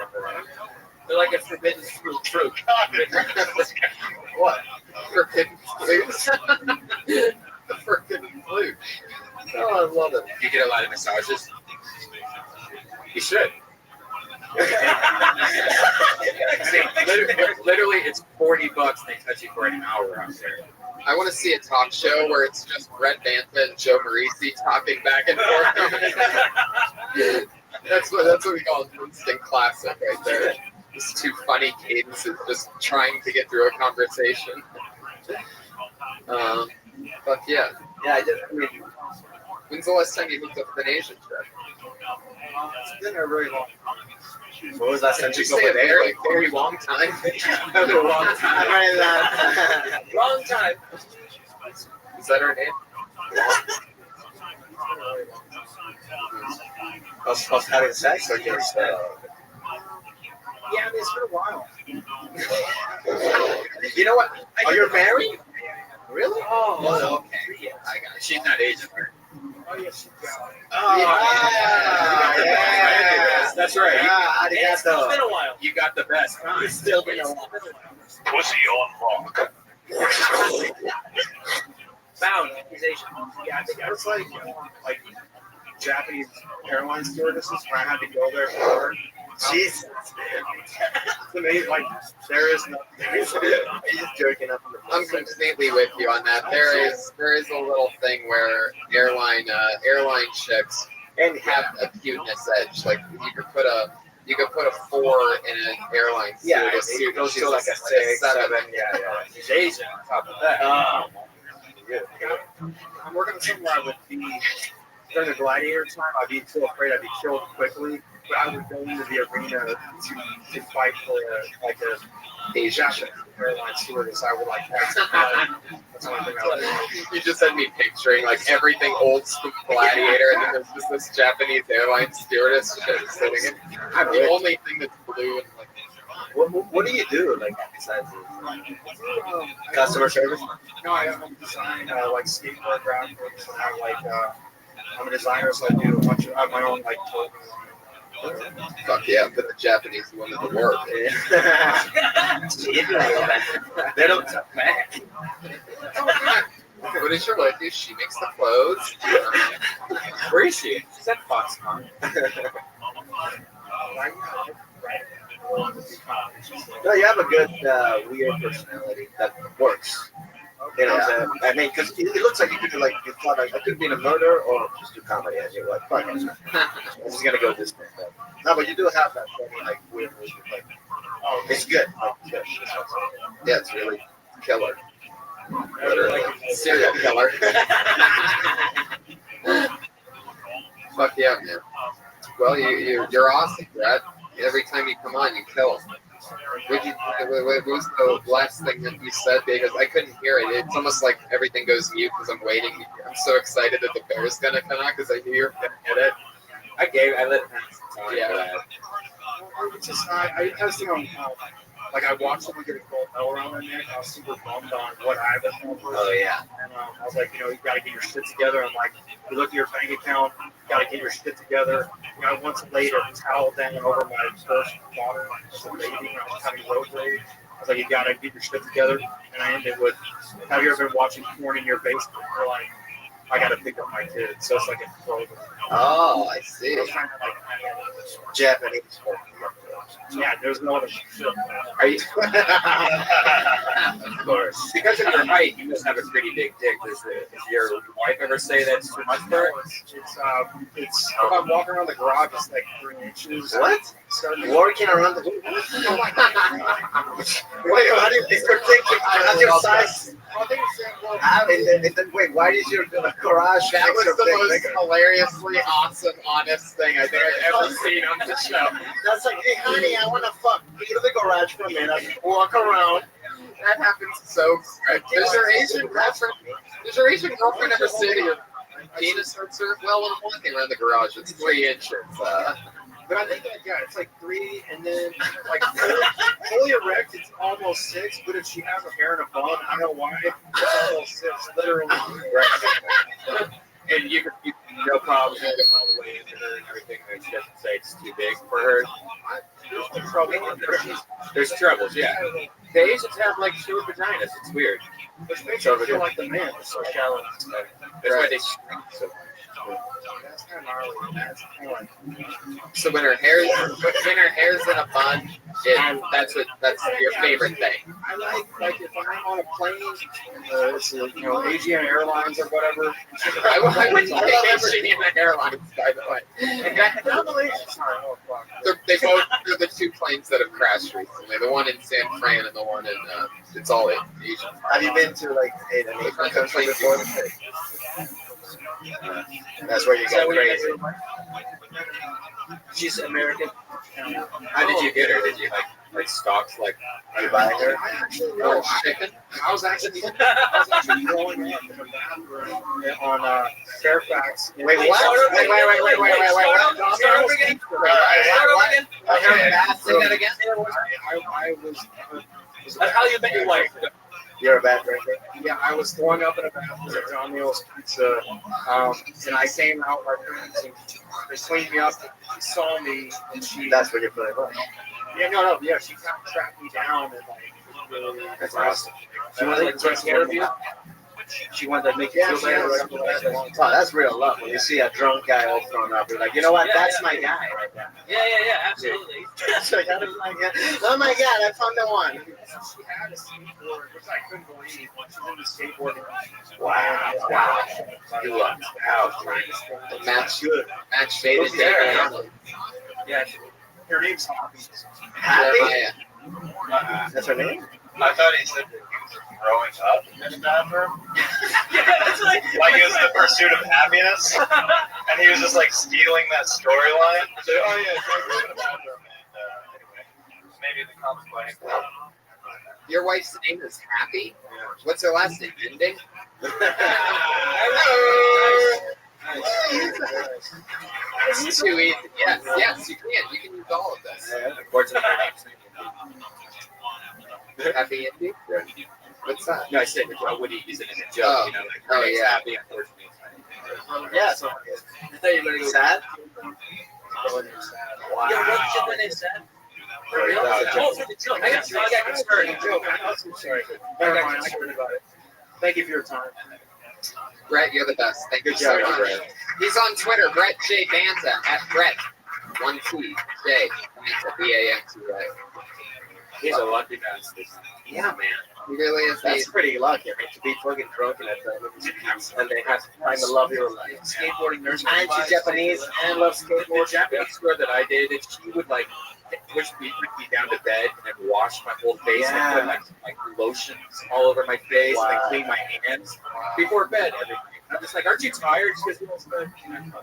They're like a forbidden fruit. What? Forbidden flute? The forbidden flute. Oh, I love it. You get a lot of massages. You should. I mean, literally, it's $40 and they touch you for an hour out there. I want to see a talk show where it's just Brett Bantha and Joe Marisi talking back and forth. That's what we call an instant classic right there. Just two funny cadences just trying to get through a conversation. But yeah. Yeah, I did. I mean, when's the last time you hooked up with an Asian chick? It's been a very long time. What was that? Did you say a very, very long time? A long time. Long time. Is that her name? Us having sex or just? Yeah, it's been a while. You know what? Are you married? Really? Oh, okay. Yeah, I got it. She's not Asian, right? Oh, yes, she got it. Oh, yeah. That's right. It's been a while. You got the best kind. It's still been a while. pussy on rock. Found accusation. Yeah, I think I was like Japanese airline stewardesses when I had to go there for work. Jesus. To me, like, there is nothing. He's just jerking up. I'm completely with you on that. There is a little thing where airline chicks and have a cuteness edge. Like you could put a 4 in an airline suit. Yeah, a suit it goes she's to like a 6, 7. Yeah. She's Asian on top of that. I'm working somewhere I would be during the gladiator time. I'd be so afraid I'd be killed quickly, but I would go into the arena to fight for a Asian airline stewardess. I would like that. That's the only thing I would do. You just had me picturing like everything old school gladiator, and then there's just this Japanese airline stewardess just sitting in. I'm the only thing that's blue and like. What do you do, like, besides customer service? No, I'm design like skateboard graphics, and I'm a designer, so I do a bunch of I have my own like clothing. Fuck yeah, put the Japanese woman to work. They don't talk back. What does your wife do? She makes the clothes. Where is she? She's at Foxconn. No, you have a good weird personality that works. You know what I'm saying? I mean, because it looks like you could do like you thought like I could be in a murder or just do comedy, and you're like, fuck, I'm just gonna go this way. No, but you do have that funny like weird, like, oh, it's good. Like, it's good. Yeah, it's really killer. Literally, serial killer. Fuck yeah, man. Well, you're awesome, Brad. Every time you come on, you kill. What was the last thing that you said? Because I couldn't hear it. It's almost like everything goes mute because I'm waiting. I'm so excited that the bear's gonna come out because I knew you were gonna hit it. I let it pass. Yeah. It's just I just think like I watched someone get a gold medal around their neck. I was super bummed on what I was going for. Oh yeah. And I was like, you gotta get your shit together. I'm like, you look at your bank account, you gotta get your shit together. I once laid a towel down over my first daughter, just a baby, when I was having road rage. I was like, you gotta get your shit together. And I ended with, have you ever been watching porn in your basement? Or like, I gotta pick up my kids. So it's like a program. Oh, I see. Japanese porn. Yeah, there's no other shit. Are you? Of course. Because of your height, you must have a pretty big dick. Does your wife ever say that's too much for her? It's if I'm walking around the garage, it's like 3 inches. What? Working around the. Wait, how do you think you're thinking? How's your size? Wait, why is your garage? That was the most hilariously awesome, honest thing I think I've ever seen on the show. That's like, hey, honey, I want to fuck. Go to the garage for a minute, walk around, That happens so quick. Does your Asian girlfriend ever say to your penis starts to well when I'm walking around the garage? It's 3 inches. But I think that, yeah, it's like 3, and then like fully erect, it's almost 6. But if she has a hair and a bun, I don't know why, it's almost 6, literally. Right. And you can no problem having it all the way into her and everything. And she doesn't say it's too big for her. There's trouble. There's troubles, yeah. The Asians have like short vaginas. It's weird. Which makes you feel like the man. It's so shallow. That's why they shrink so much. That's kind of gnarly. That's kind of like. So when her hair's in a bun, that's your favorite thing. I like if I'm on a plane, it's Asian Airlines or whatever. I went to Asian Airlines, by the way. They're the 2 planes that have crashed recently. The one in San Fran and the one in it's all in Asian. Have you been to like an Asian country before? That's where you go crazy. She's American. How did you get her? Did you like stocks like you buying her? Chicken? I was actually growing up in a bathroom on Fairfax. Wait, what? Wait. Start over again. I heard that. Say that again. I was. That's how you met your wife. You're a bad drinker? Yeah, I was throwing up in a bathroom at John Neal's Pizza, and I came out, my parents, and they cleaned me up, she saw me, and she... That's when you're feeling right. Yeah, she kind of tracked me down, and like, really... That's awesome. She wanted to take care of you? She wanted to make you feel better. Oh, that's real love. When you see a drunk guy all thrown up, you're like, you know what? That's my guy right there. Yeah, absolutely. So oh my God, I found the one. She had a skateboard, which I couldn't believe when she was into skateboarding. Wow. You lucked out. Match faded there. Yeah, her name's Happy? That's her name? I thought he said that he was growing up in the bathroom. That's like Like it was the pursuit of happiness. And he was just like stealing that storyline. So, oh yeah, so I grew up in the bathroom. And anyway, maybe the comic book. Your wife's name is Happy? Yeah. What's her last name? Ending? It's too easy. Yes, you can. You can use all of this. Happy ending? What's that? No, I said I would use it in a joke. Yeah. Happy, unfortunately. Yeah, so I thought you were going to go sad. Yo, what shit when they said? For real? For the joke. I got concerned. I'm sorry. Never mind. I heard about it. Thank you for your time. Brett, you're the best. Thank you so much. Brett. He's on Twitter, Brett J. Banza, at Brett. 1 T, J. Banza, B-A-N-T, right? He's a lucky bastard. Yeah, man. He really is. That's pretty lucky, I mean, to be fucking drunk in that time. And they have to find the love of your life. Skateboarding nurse. And she's Japanese and loves skateboard. The Japanese girl that I dated, she would like push me down to bed and then wash my whole face and put like lotions all over my face and clean my hands before bed. Everything. I'm just like, aren't you tired? She goes,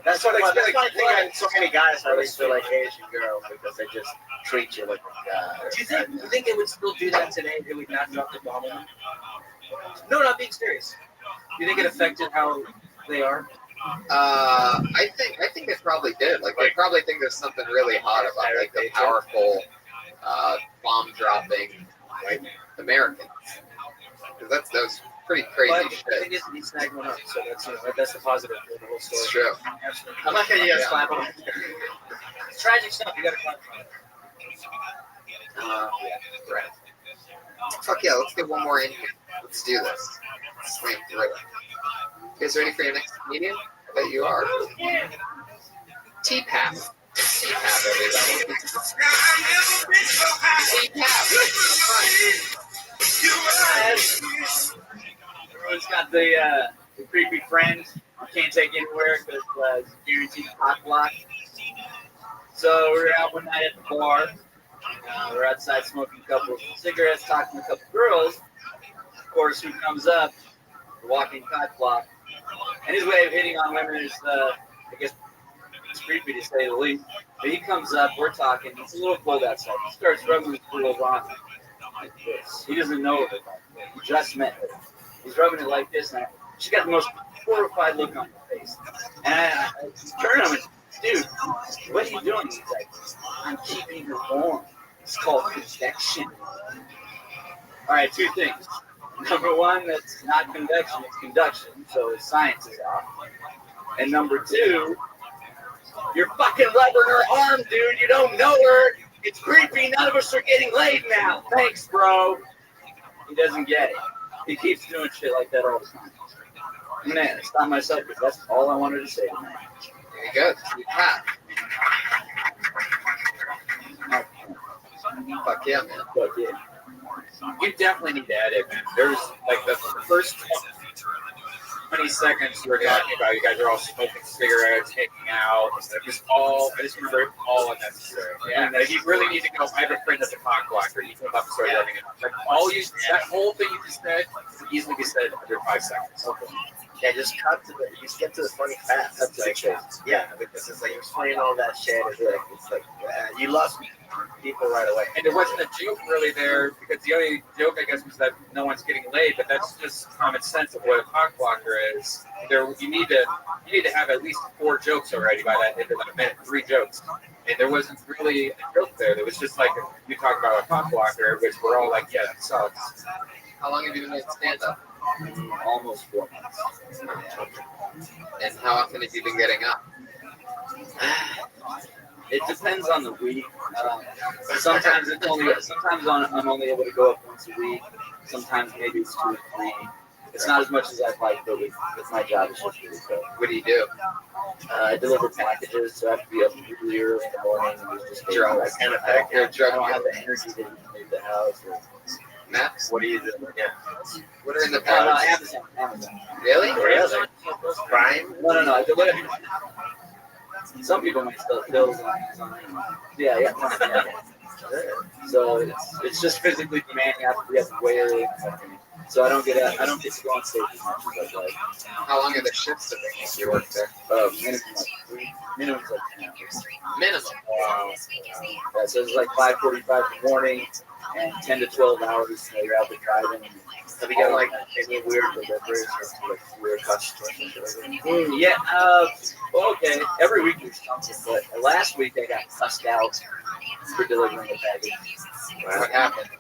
That's what I think. So many guys always feel like Asian girls because they just treat you like a guy. Do you think they would still do that today? They would not drop the bomb on them? No, not being serious. Do you think it affected how they are? I think it probably did. Like they probably think there's something really hot about like the powerful bomb dropping like Americans. Because that's pretty crazy shit. I think he's snagged one up, so that's the positive of the whole story. It's true. I'm not gonna use clap on. It's tragic stuff. You gotta clap on it. Right. Fuck yeah, let's get one more in here. Let's do this. Swing through it. You guys ready for your next comedian? I bet you are. T-Pap. T-Pap, everybody. T-Pap. Everyone's got the creepy friend who can't take anywhere because it's guaranteed hot block. So we were out one night at the bar. We're outside smoking a couple of cigarettes, talking to a couple of girls. Of course, who comes up? The walking cock block. And his way of hitting on women is, I guess, it's creepy to say the least. But he comes up, we're talking. It's a little cold outside. He starts rubbing his girls on me. like this. He doesn't know of it. He just met her. He's rubbing it like this, and she got the most horrified look on her face. And I turn to him and, dude, what are you doing? He's like, I'm keeping her warm. It's called convection. All right, two things. Number one, that's not convection, it's conduction. So science is off. And number two, you're fucking rubbing her arm, dude. You don't know her. It's creepy. None of us are getting laid now. Thanks, bro. He doesn't get it. He keeps doing shit like that all the time. Man, it's not my subject. That's all I wanted to say tonight. There you go. Sweet hat. Fuck yeah, man. Fuck yeah. You definitely need to edit, man. There's like the first 20 seconds you were talking about, you guys are all smoking cigarettes, hanging out. It was all, I just remember it all unnecessary. Yeah. And like, you really need to go. I have a friend that's a cock blocker. He came up and started running it. Like that whole thing you just said could easily be said under 5 seconds. Okay. Yeah, just cut to the. Just get to the funny fast. That's like, yeah, because it's like explaining all that shit. It's like you lost people right away. And there wasn't a joke really there because the only joke I guess was that no one's getting laid, but that's just common sense of what a cock blocker is. You need to have at least 4 jokes already by that end of the minute, 3 jokes. And there wasn't really a joke there. There was just like you talk about a cock blocker, which we're all like, yeah, that sucks. How long have you been doing stand up? Almost 4 months. And how often have you been getting up? It depends on the week. Sometimes I'm only able to go up once a week. Sometimes maybe it's 2 or 3. It's not as much as I'd like, but with my job, it's just really good. What do you do? I deliver packages, so I have to be up really early in the morning. And just Drugs. I don't have the energy to leave the house. Matt, what do you do? Yeah. What are in the No, packages? Amazon. Really? Really? Prime? No. I deliver. Some people might sell pills on Amazon. Yeah. So it's just physically demanding. I have to be up way early. So I don't get to go on stage as much as I'd like. How long are the shifts that they make you work there? Minimum like 10 hours. Minimum. Yeah, so it's like 5:45 in the morning and 10 to 12 hours. You're out there driving. Have you got like any weird deliveries or like weird customers? Yeah. Okay. Every week there's something, but last week I got cussed out for delivering a package. What happened?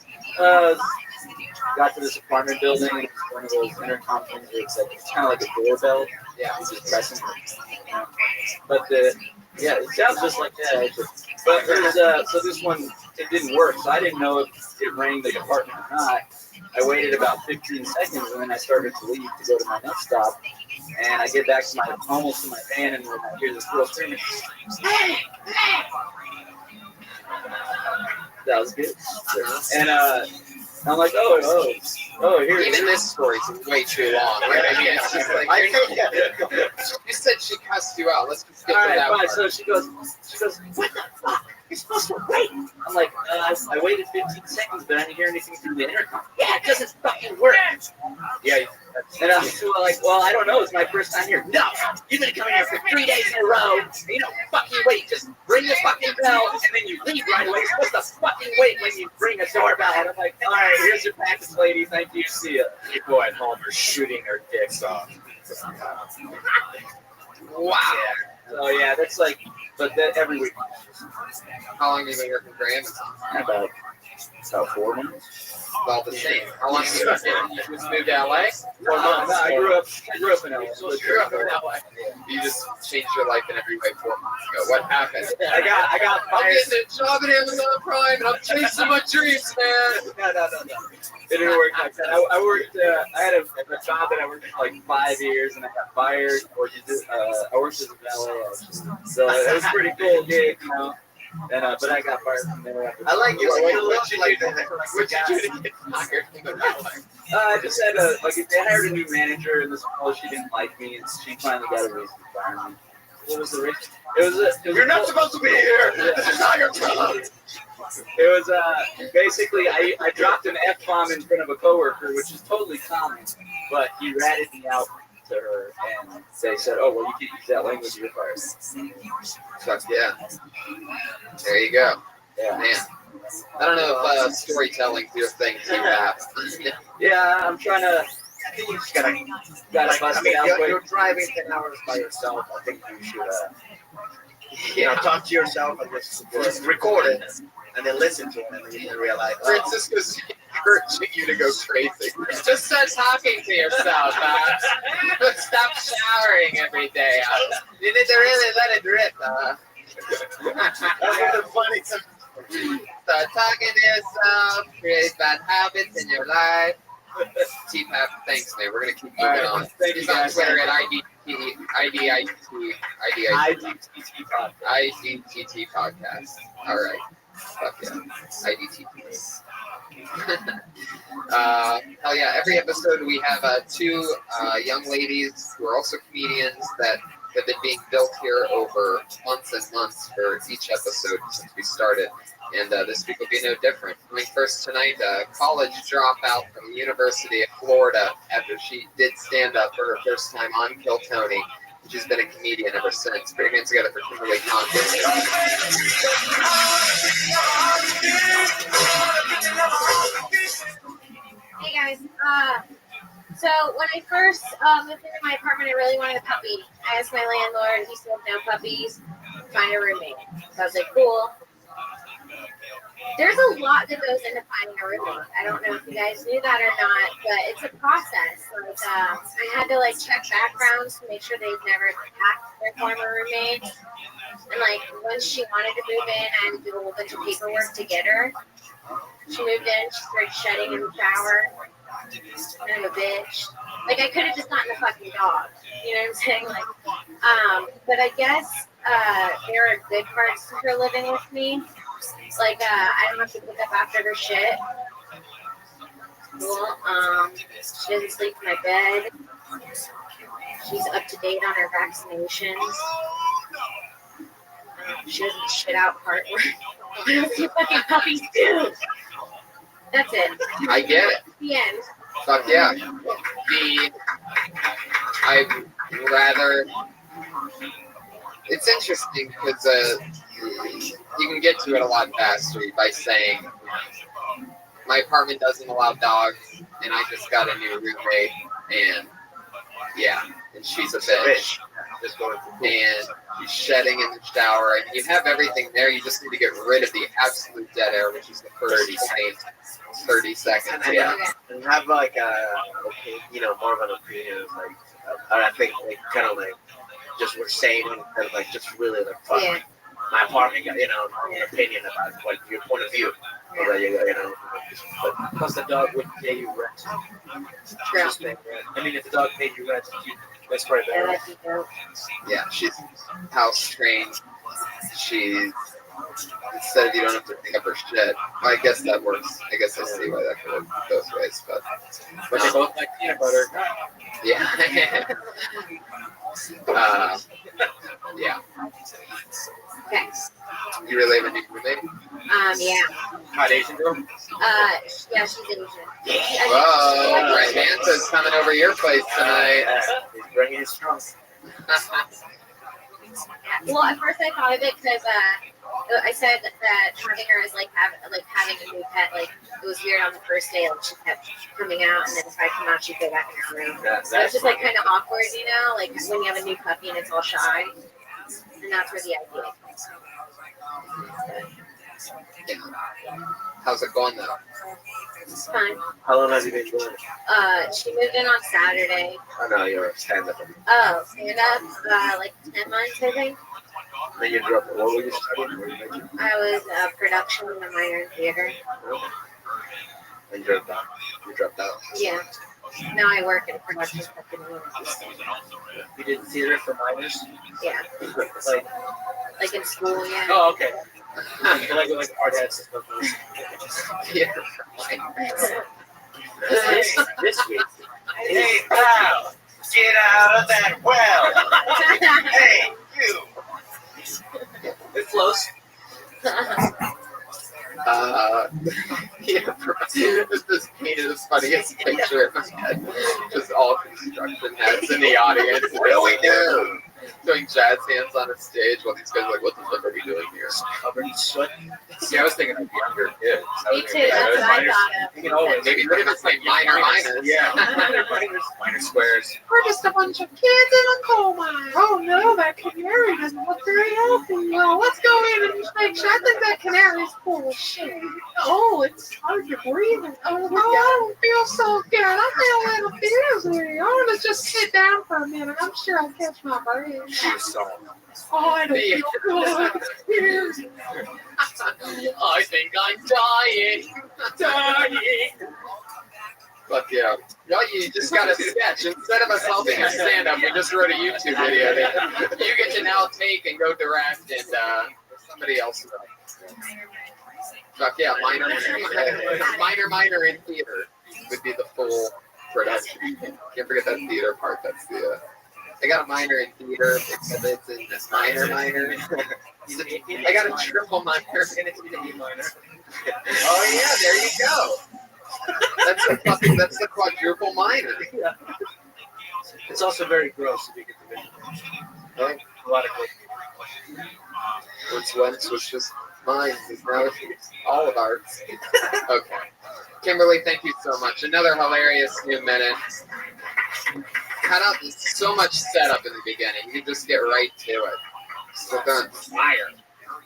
Got to this apartment building, and it's one of those intercom things where it's kind of like a doorbell. Yeah. You just pressing it. But it sounds just like that. But so this one, it didn't work, so I didn't know if it rang the department or not. I waited about 15 seconds, and then I started to leave to go to my next stop. And I get back to almost to my van, and I hear this girl screaming, "Hey! Hey!" That was good. And I'm like, oh, here. Even this story's way too long. Right? I mean, it's just like you said she cussed you out. Let's just get to that part. So she goes, what the fuck? You're supposed to wait. I'm like, I waited 15 seconds, but I didn't hear anything through the intercom. Yeah, it doesn't fucking work. Yeah. And I'm like, well, I don't know. It's my first time here. No, you've been coming here for 3 days in a row. You don't fucking wait. Just ring the fucking bell, and then you leave right away. You're supposed to fucking wait when you ring a doorbell. And I'm like, all right, here's your package, lady. Thank you. See ya. People at home are shooting their dicks off. Wow. Yeah. So yeah, that's like, but that every week. How long have you been working for Amazon? About 4 months. About the same. How long have you been here? You just moved to LA? 4 months. No, I grew up in LA. You just changed your life in every way 4 months ago. What happened? I got I'm fired. getting a job at Amazon Prime and I'm chasing my dreams, man. No. It didn't work like that. I worked. I had a job that I worked for like 5 years, and I got fired. I worked as an LA, so it was a pretty cool gig, you know. And but I got fired from there. I like you. What you do to get fired? I just had they hired a new manager, and this girl, she didn't like me, and she finally got a reason to fire me. What was the reason? You're not supposed to be here. This is not your job. It was basically I dropped an F-bomb in front of a coworker, which is totally common, but he ratted me out to her, and they said, "Oh, well, you can't use that language. You're fired." So, yeah. There you go. Yeah. Man, I don't know if storytelling's your thing too, Matt. Yeah, I'm trying to. I think you just gotta bust it out. You're driving 10 hours by yourself. I think you should, talk to yourself and just record it and then listen to it, and then you can realize. Francisco's encouraging you to go crazy. Just start talking to yourself. Stop showering every day. You need to really let it rip. That's the funny stuff. Start talking to yourself. Create bad habits in your life. TPAP, thanks, man. We're gonna keep moving on. Thank He's you, on guys. Twitter at IDTT podcast. All right. Fuck yeah. IDTT. Hell yeah. Every episode we have two young ladies who are also comedians that have been being built here over months and months for each episode since we started. And this week will be no different. Coming first tonight, college dropout from the University of Florida after she did stand up for her first time on Kill Tony. She's been a comedian ever since. Put your hands together for Kimberly Conklin. Hey guys, so when I first moved into my apartment, I really wanted a puppy. I asked my landlord, he said no puppies, find a roommate. So I was like, cool. There's a lot that goes into finding a roommate. I don't know if you guys knew that or not, but it's a process. Like, I had to check backgrounds to make sure they've never attacked their former roommates. And when she wanted to move in, I had to do a whole bunch of paperwork to get her. She moved in, she started shedding in the shower. I'm a bitch. I could have just gotten a fucking dog. You know what I'm saying? But I guess there are good parts to her living with me. I don't have to pick up after her shit. Cool. She doesn't sleep in my bed. She's up to date on her vaccinations. She doesn't shit out part where what else do fucking puppies do? That's it. I get it. The end. Fuck yeah. I'd rather. It's interesting because you can get to it a lot faster by saying, my apartment doesn't allow dogs, and I just got a new roommate, and yeah, and she's a bitch. And she's shedding in the shower, and you have everything there. You just need to get rid of the absolute dead air, which is the first 30 seconds. Yeah. And have more of an opinion. I think kind of just we're saying kind of just really fuck. Yeah. My apartment, an opinion about your point of view. But plus the dog wouldn't pay you rent. True. If the dog paid you rent, that's probably better. Yeah, she's house trained. She's instead of you don't have to pick up her shit. I guess that works. I guess I see why that could work both ways. But they both like peanut butter. Yeah. Yeah. Okay. You really have a new roommate? Yeah. Hot Asian girl? Yeah, she's Asian. Whoa, right Manta's coming over your place tonight. He's bringing his trunk. Well, at first I thought of it because I said that having her is having a new pet. It was weird on the first day. She kept coming out, and then if I come out, she'd go back in her room. So it's just kind of awkward, when you have a new puppy and it's all shy. And that's where the idea comes from. How's it going though? It's fine. How long has he been doing it? She moved in on Saturday. Oh no, you're a stand-up. Oh, stand-up? 10 months, I think. Then you dropped. What were you studying? I was production and a minor in theater. And you dropped out. Yeah. Now I work in a production company. You did theater for minors? Yeah. Like in school, yeah. Oh, okay. like art heads and stuff. Yeah. This week. Hey, pal, get out of that well. Hey, you. It flows. Yeah, this painted the funniest picture of my head. Just all construction heads in the audience. What do we do? doing jazz hands on a stage while these guys are like, what the fuck are we doing here? Covered in sweat. See, I was thinking of younger kids. Me too. That's what I thought of. You can always Maybe what if it's like minor minors? Yeah, minor squares. We're just a bunch of kids in a coal mine. Oh no, that canary doesn't look very healthy. Well, let's go in and make sure. I think that canary's full of shit. Oh, it's hard to breathe. Oh, I don't feel so good. I feel a little dizzy. I want to just sit down for a minute. I'm sure I'll catch my breath. Oh, I don't feel good. I think I'm dying. Fuck yeah. No, you just got a sketch. Instead of us helping you stand up, we just wrote a YouTube video that you get to now take and go direct and somebody else wrote. Fuck yeah, minor in theater would be the full production. Can't forget that theater part. That's the I got a minor in theater, exhibits, and this minor. I got a triple minor and it's an E minor. Oh yeah, there you go. That's the quadruple minor. Yeah. It's also very gross if you get the vision. Right? A lot of good. Which once was just mine, is now it's all of ours. Okay. Kimberly, thank you so much. Another hilarious new minute. Cut out so much setup in the beginning. You just get right to it. So done. Fire.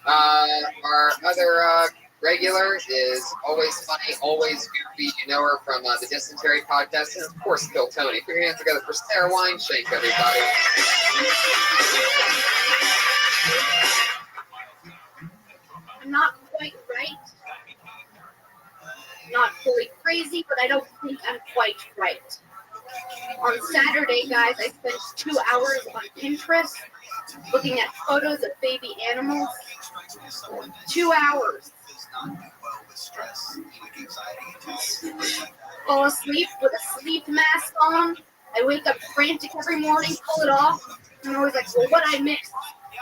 Our other regular is always funny, always goofy. You know her from the Dysentery podcast, and of course, Kill Tony. Put your hands together for Sarah Wineshank, everybody. I'm not quite right. Not fully crazy, but I don't think I'm quite right. On Saturday, guys, I spent 2 hours on Pinterest looking at photos of baby animals. 2 hours. Fall asleep with a sleep mask on. I wake up frantic every morning, pull it off, and I'm always like, well, what I missed?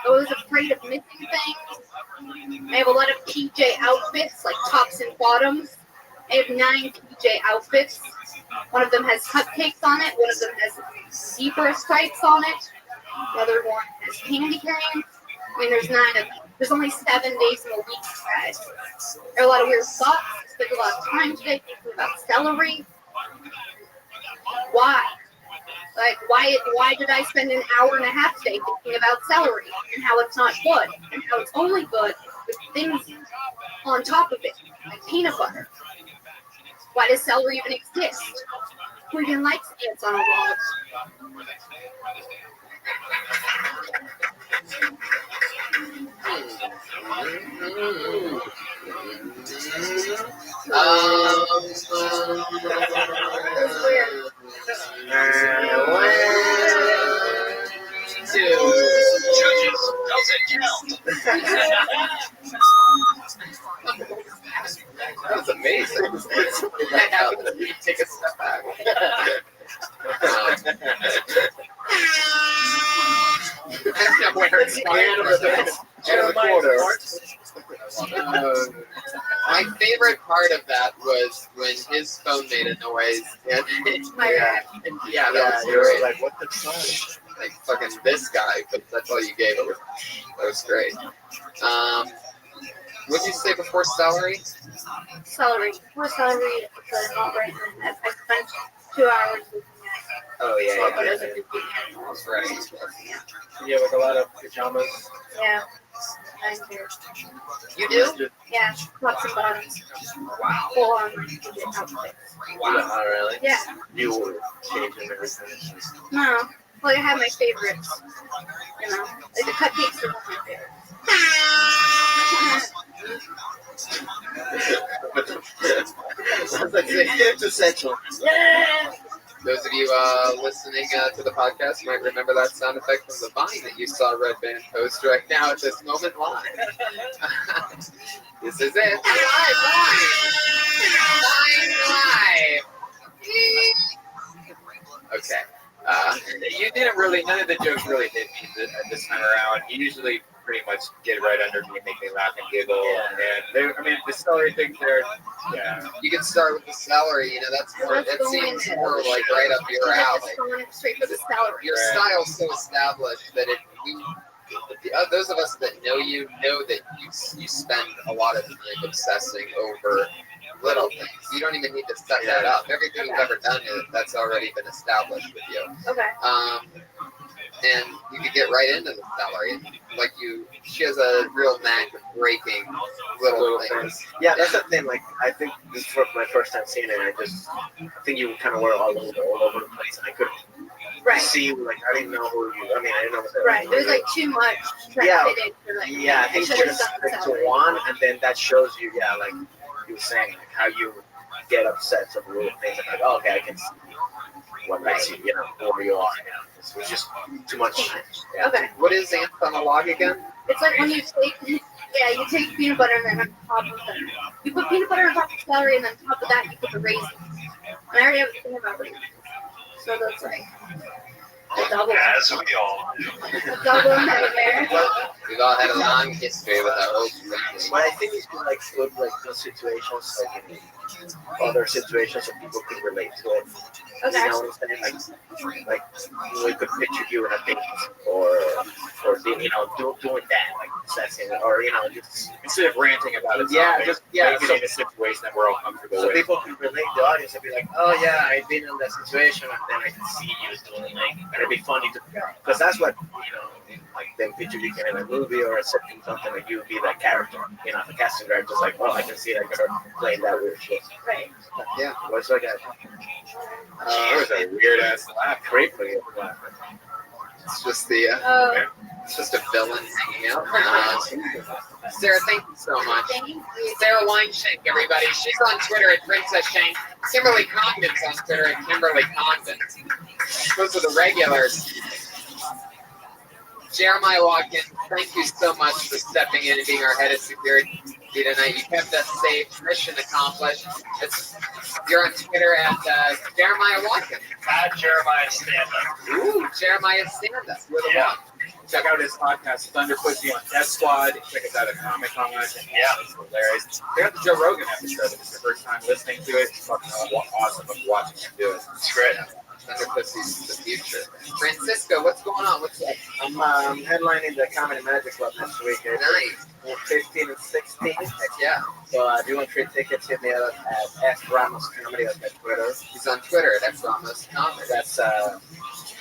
I was afraid of missing things. I have a lot of PJ outfits, like tops and bottoms. I have 9 PJ outfits. One of them has cupcakes on it. One of them has zebra stripes on it. The other one has candy canes. I mean, there's 9 of them. There's only 7 days in a week, guys. There are a lot of weird thoughts. I spent a lot of time today thinking about celery. Why? Like, why did I spend an hour and a half today thinking about celery and how it's not good and how it's only good with things on top of it, like peanut butter? Why does celery even exist? Who even likes ants on a log? Judges, does it count? That was amazing. That happens when you take a step back. My favorite part of that was when his phone made a noise. And yeah, that was great. Like, what the fuck? Like fucking this guy, but that's all you gave. That was great. What did you say before celery? Celery. Before celery, it's not right. I spent 2 hours looking at photos of baby animals. Right. You have like a lot of pajamas. Yeah. I'm here. You do? Yeah, tops and bottoms. Wow. Full on outfits. Wow. Oh, really? Yeah. You were changing everything. No. Well, I have my favorites. You know, like the cupcakes are one of my favorites. It's essential. Yeah. Those of you listening to the podcast might remember that sound effect from the Vine that you saw Red Band post right now at this moment live. This is it. Vine live. Okay. You didn't really, none of the jokes really hit me this time around. You usually pretty much get right under me and make me laugh and giggle. And I mean, the celery thing there, yeah. You can start with the celery, you know, that seems more like right up your alley. Straight for the celery. Your style's so established that those of us that know you know that you spend a lot of time obsessing over little things. You don't even need to set that up. Everything you've ever done, that's already been established with you. Okay. And you could get right into the celery. Like she has a real knack of breaking little things. Yeah, that's the thing. Like, I think this was my first time seeing it. I think you kind of were all over the place, and I couldn't see. Like, I didn't know who you. I mean, I didn't know what that Right. It was like too much. Yeah. I think you just stick to one, and then that shows you. Yeah, like you were saying, like how you get upset over little things. Like, oh, okay, I can see what makes you, who you are. It was just too much. Yeah. Okay. What is anthologue again? It's like when you take peanut butter and then on top of that, you put peanut butter on top of celery, and then on top of that you put the raisins. And I already have a thing about raisins, so that's like a double. As we all do. A double nightmare. We've all had a long history with our old friends. But I think it's been like good, like those situations, like in other situations where people could relate to it. Okay. You know what I'm saying? Like we could picture you in a thing, or doing that, like obsessing, or just instead of ranting about it. Make it in a situation that we're all comfortable so with. people can relate. The audience and be like, oh yeah, I've been in that situation, and then I can see you doing like, and it'd be funny because that's what like them picture you in a movie or a sitcom, something like you would be that character. The casting director's like, oh, I can see that girl playing that weird shit. Right. Yeah. What's like that? That was a weird ass laugh. Great for you. It's just it's just a villain hanging out. Sarah, thank you so much. Sarah Wineshank, everybody. She's on Twitter at Princess Shank. Kimberly Condon's on Twitter at Kimberly Condon. Those are the regulars. Jeremiah Watkins, thank you so much for stepping in and being our head of security tonight. You kept us safe. Mission accomplished. You're on Twitter at Jeremiah Watkins. Jeremiah Stand-Up. Ooh, Jeremiah Stand-Up. We're the one. Check out his podcast, Thunder Pussy on Death Squad. Check us out at Comic-Con. Yeah, it's hilarious. Check out the Joe Rogan episode. If it's your first time listening to it, it's fucking awesome of watching him do it. It's great. Thunder Pussy's the future. Francisco, what's going on? What's up? I'm headlining the Comedy Magic Club next week. Nice. 15 and 16. Yeah. So if you want free tickets, hit me up at F Ramos Comedy on Twitter. He's on Twitter at F Ramos Comedy. That's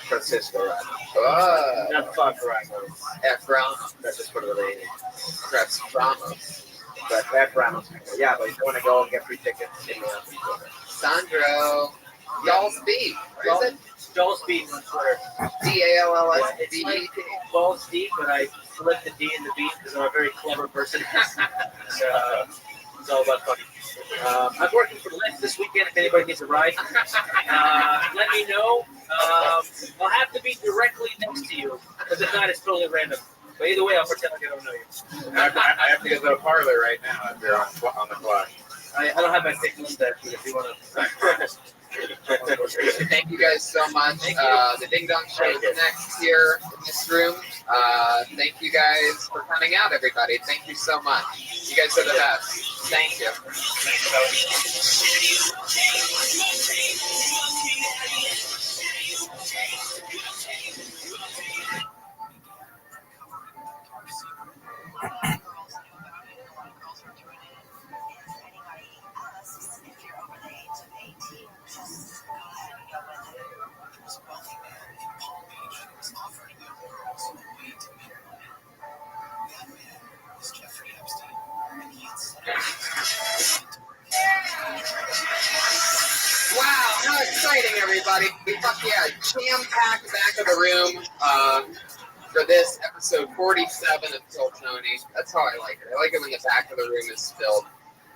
Francisco Ramos. Oh. Not Fuck Ramos. F Ramos. That's just for the lady. That's Ramos. But F Ramos. Yeah, but if you want to go and get free tickets, hit me up. Sandro. Y'all's Beat. What is it? Joel's Beat on Twitter. DALLSBET. Balls deep, but I flipped the D in the beat because I'm a very clever person. It's all about fucking. I'm working for Lyft this weekend if anybody needs a ride. Let me know. I'll have to be directly next to you because if not, it's totally random. But either way, I'll pretend like I don't know you. I have to go to the parlor right now if you're on the clock. I don't have my fake mustache, but if you want to. Thank you guys so much. The Ding Dong Show is next here in this room. Thank you guys for coming out, everybody. Thank you so much. You guys are the best. Thank you. Wow, how exciting, everybody. Fuck yeah, jam-packed back of the room for this episode 47 of Till Tony. That's how I like it. I like it when the back of the room is filled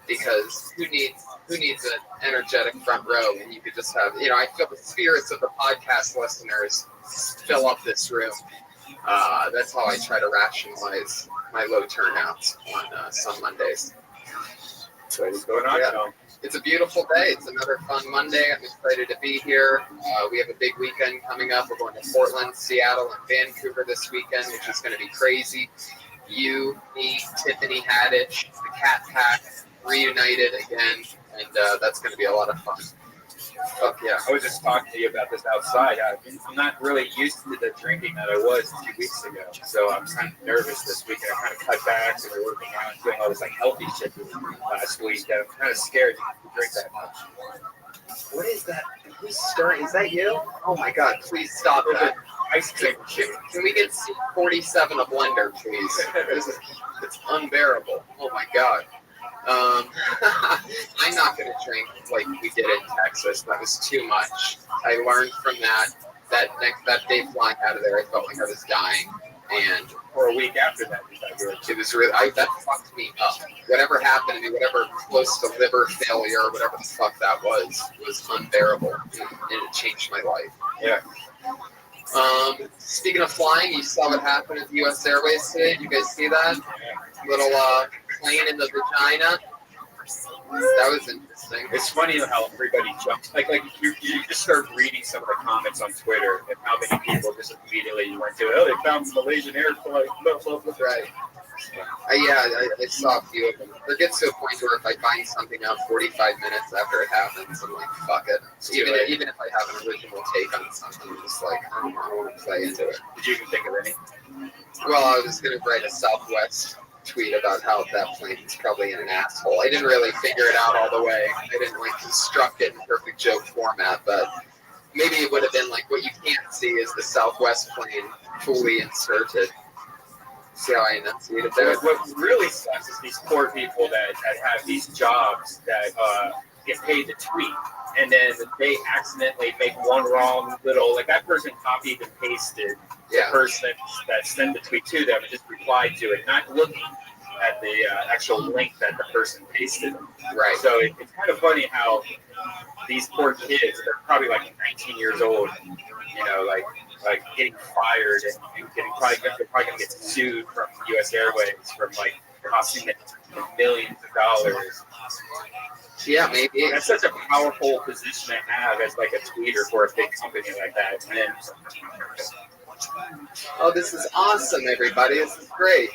because who needs an energetic front row when you could just have, I feel the spirits of the podcast listeners fill up this room. That's how I try to rationalize my low turnouts on some Mondays. So what's going on, Tom? It's a beautiful day. It's another fun Monday. I'm excited to be here. We have a big weekend coming up. We're going to Portland, Seattle, and Vancouver this weekend, which is going to be crazy. You, me, Tiffany Haddish, the Cat Pack reunited again, and that's going to be a lot of fun. Fuck yeah. I was just talking to you about this outside. I'm not really used to the drinking that I was 2 weeks ago, so I'm kind of nervous this week. I kind of cut back, so we're working out and doing all this like healthy shit last week. I'm kind of scared to drink that much. What is that? Who's stirring? Is that you? Oh my god, please stop that. Ice cream. Can we get C47 a blender, please? It's unbearable. Oh my god. I'm not going to drink like we did in Texas. That was too much. I learned from that day flying out of there, I felt like I was dying. And for a week after that, it was really, that fucked me up. Whatever happened to me, whatever close to liver failure, or whatever the fuck that was unbearable. And it changed my life. Yeah. Speaking of flying, you saw what happened at the U.S. Airways today. Did you guys see that? Little plane in the vagina. That was interesting. It's funny how everybody jumps. Like you just start reading some of the comments on Twitter and how many people just immediately went to, oh, they found Malaysian airplane. Right. I saw a few of them. There gets to a point where if I find something out 45 minutes after it happens, I'm like, fuck it. Even if I have an original take on something, I'm just like, I don't want to play into it. Did you even think of any? Well, I was going to write a Southwest tweet about how that plane is probably an asshole. I didn't really figure it out all the way. I didn't construct it in perfect joke format, but maybe it would have been like what you can't see is the Southwest plane fully inserted. See how I enunciated there? What really sucks is these poor people that have these jobs that get paid to tweet, and then they accidentally make one wrong little, like that person copied and pasted the person that sent the tweet to them and just replied to it, not looking at the actual link that the person pasted. Right. So it's kind of funny how these poor kids, they're probably like 19 years old, like getting fired and they're probably going to get sued from U.S. Airways from like costing them millions of dollars. Yeah, maybe. That's such a powerful position to have as like a tweeter for a big company like that. And then, oh, this is awesome, everybody. This is great.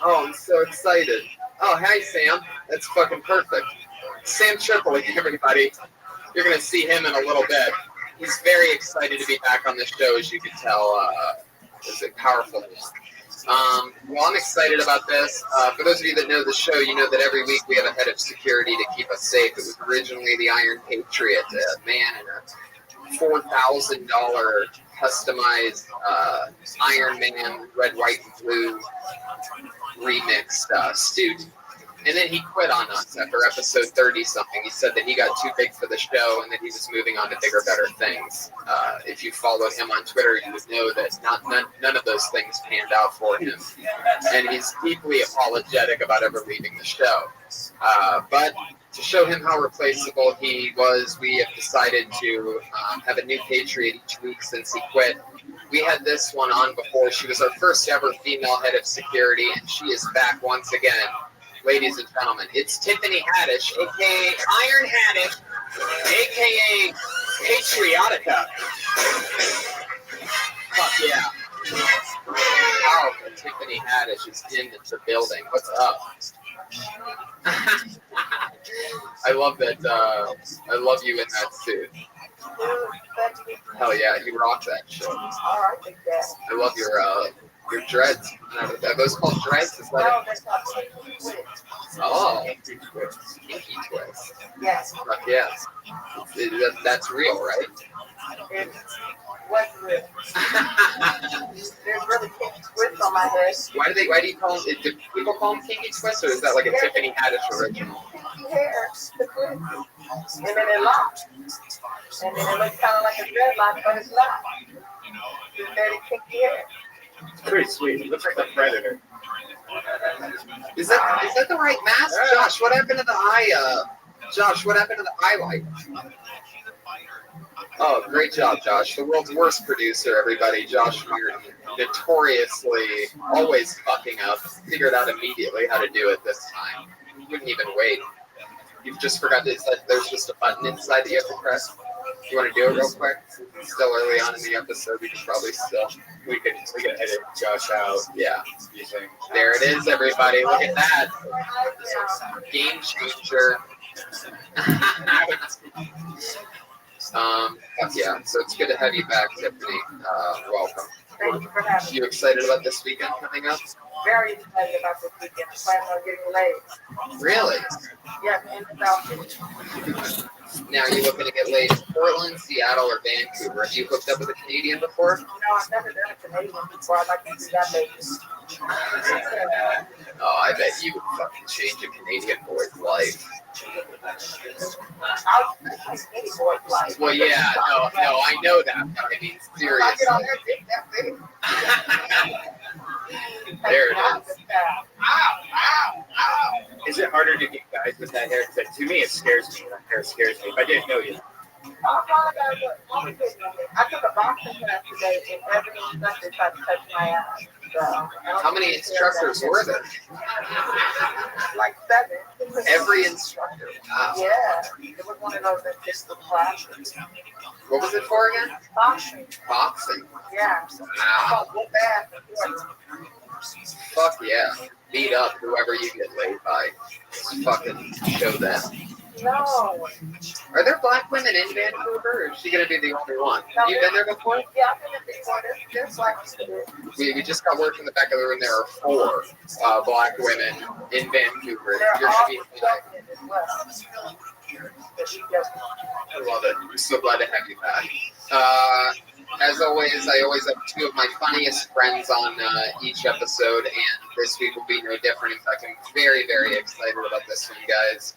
Oh, I'm so excited. Oh, hi, Sam. That's fucking perfect. Sam Tripoli, everybody. You're going to see him in a little bit. He's very excited to be back on the show, as you can tell. It's a powerful one. Well, I'm excited about this. For those of you that know the show, you know that every week we have a head of security to keep us safe. It was originally the Iron Patriot, a man in a $4,000 customized Iron Man red, white, and blue remixed suit. And then he quit on us after episode 30-something. He said that he got too big for the show and that he was moving on to bigger, better things. If you followed him on Twitter, you would know that none of those things panned out for him. And he's deeply apologetic about ever leaving the show. But to show him how replaceable he was, we have decided to have a new Patriot each week since he quit. We had this one on before. She was our first ever female head of security, and she is back once again. Ladies and gentlemen, it's Tiffany Haddish, a.k.a. Iron Haddish, a.k.a. Patriotica. Fuck yeah. Powerful Tiffany Haddish is in the building. What's up? I love that. I love you in that suit. Hell yeah, you rock that shit. I love your dreads. Are those called dreads? Is that Kinky twist. Yes. Fuck yes. That's real, right? What's real? There's really kinky twist on my head. Why do you call them? Do people call them kinky twists, or is that like a Tiffany Haddish original? Kinky hair, and then it locks, and then it looks kind of like a dreadlock, but it's not. It's very kinky hair. it's pretty sweet. It looks like a predator. Is that the right mask? Josh, what happened to the eye? Josh, what happened to the highlight? Oh, great job, Josh. The world's worst producer, everybody. Josh Meyer, notoriously always fucking up. Figured out immediately how to do it this time. You wouldn't even wait. You've just forgot that there's just a button inside that you have to press. You want to do it real quick? It's still early on in the episode. We could probably we could edit Josh out. Yeah. There it is, everybody. Look at that. Game changer. Yeah, so it's good to have you back, Tiffany. Welcome. Thank you for having me. You excited about this weekend coming up? Very excited about this weekend. I'm planning on getting laid. Really? Yeah, in the South. Now, are you looking to get laid in Portland, Seattle, or Vancouver? Have you hooked up with a Canadian before? No, I've never done a Canadian before. I'd like to do that later. Oh, I bet you would fucking change a Canadian boy's life. Well, yeah, no, I know that, but I mean, seriously. There it is. Is it harder to get guys with that hair? Because to me, it scares me. That hair scares me. If I didn't know you. I took a boxing class today, and every instructor tried to touch my ass. So, how many instructors were there? Like 7. Every instructor? Wow. Yeah, it was one of those physical classes. What was it for again? Boxing. Boxing? Yeah. Wow. Whoop ass. Fuck yeah. Beat up whoever you get laid by. Just fucking show them. No. Are there black women in Vancouver, or is she going to be the only one? Have you been there before? Yeah, I've been there before. There's black people. We just got word from the back of the room. There are 4 black women in Vancouver. You're all going to be like, I love it. I'm so glad to have you back. As always, I always have 2 of my funniest friends on each episode, and this week will be no different. In fact, I'm very, very excited about this one, guys.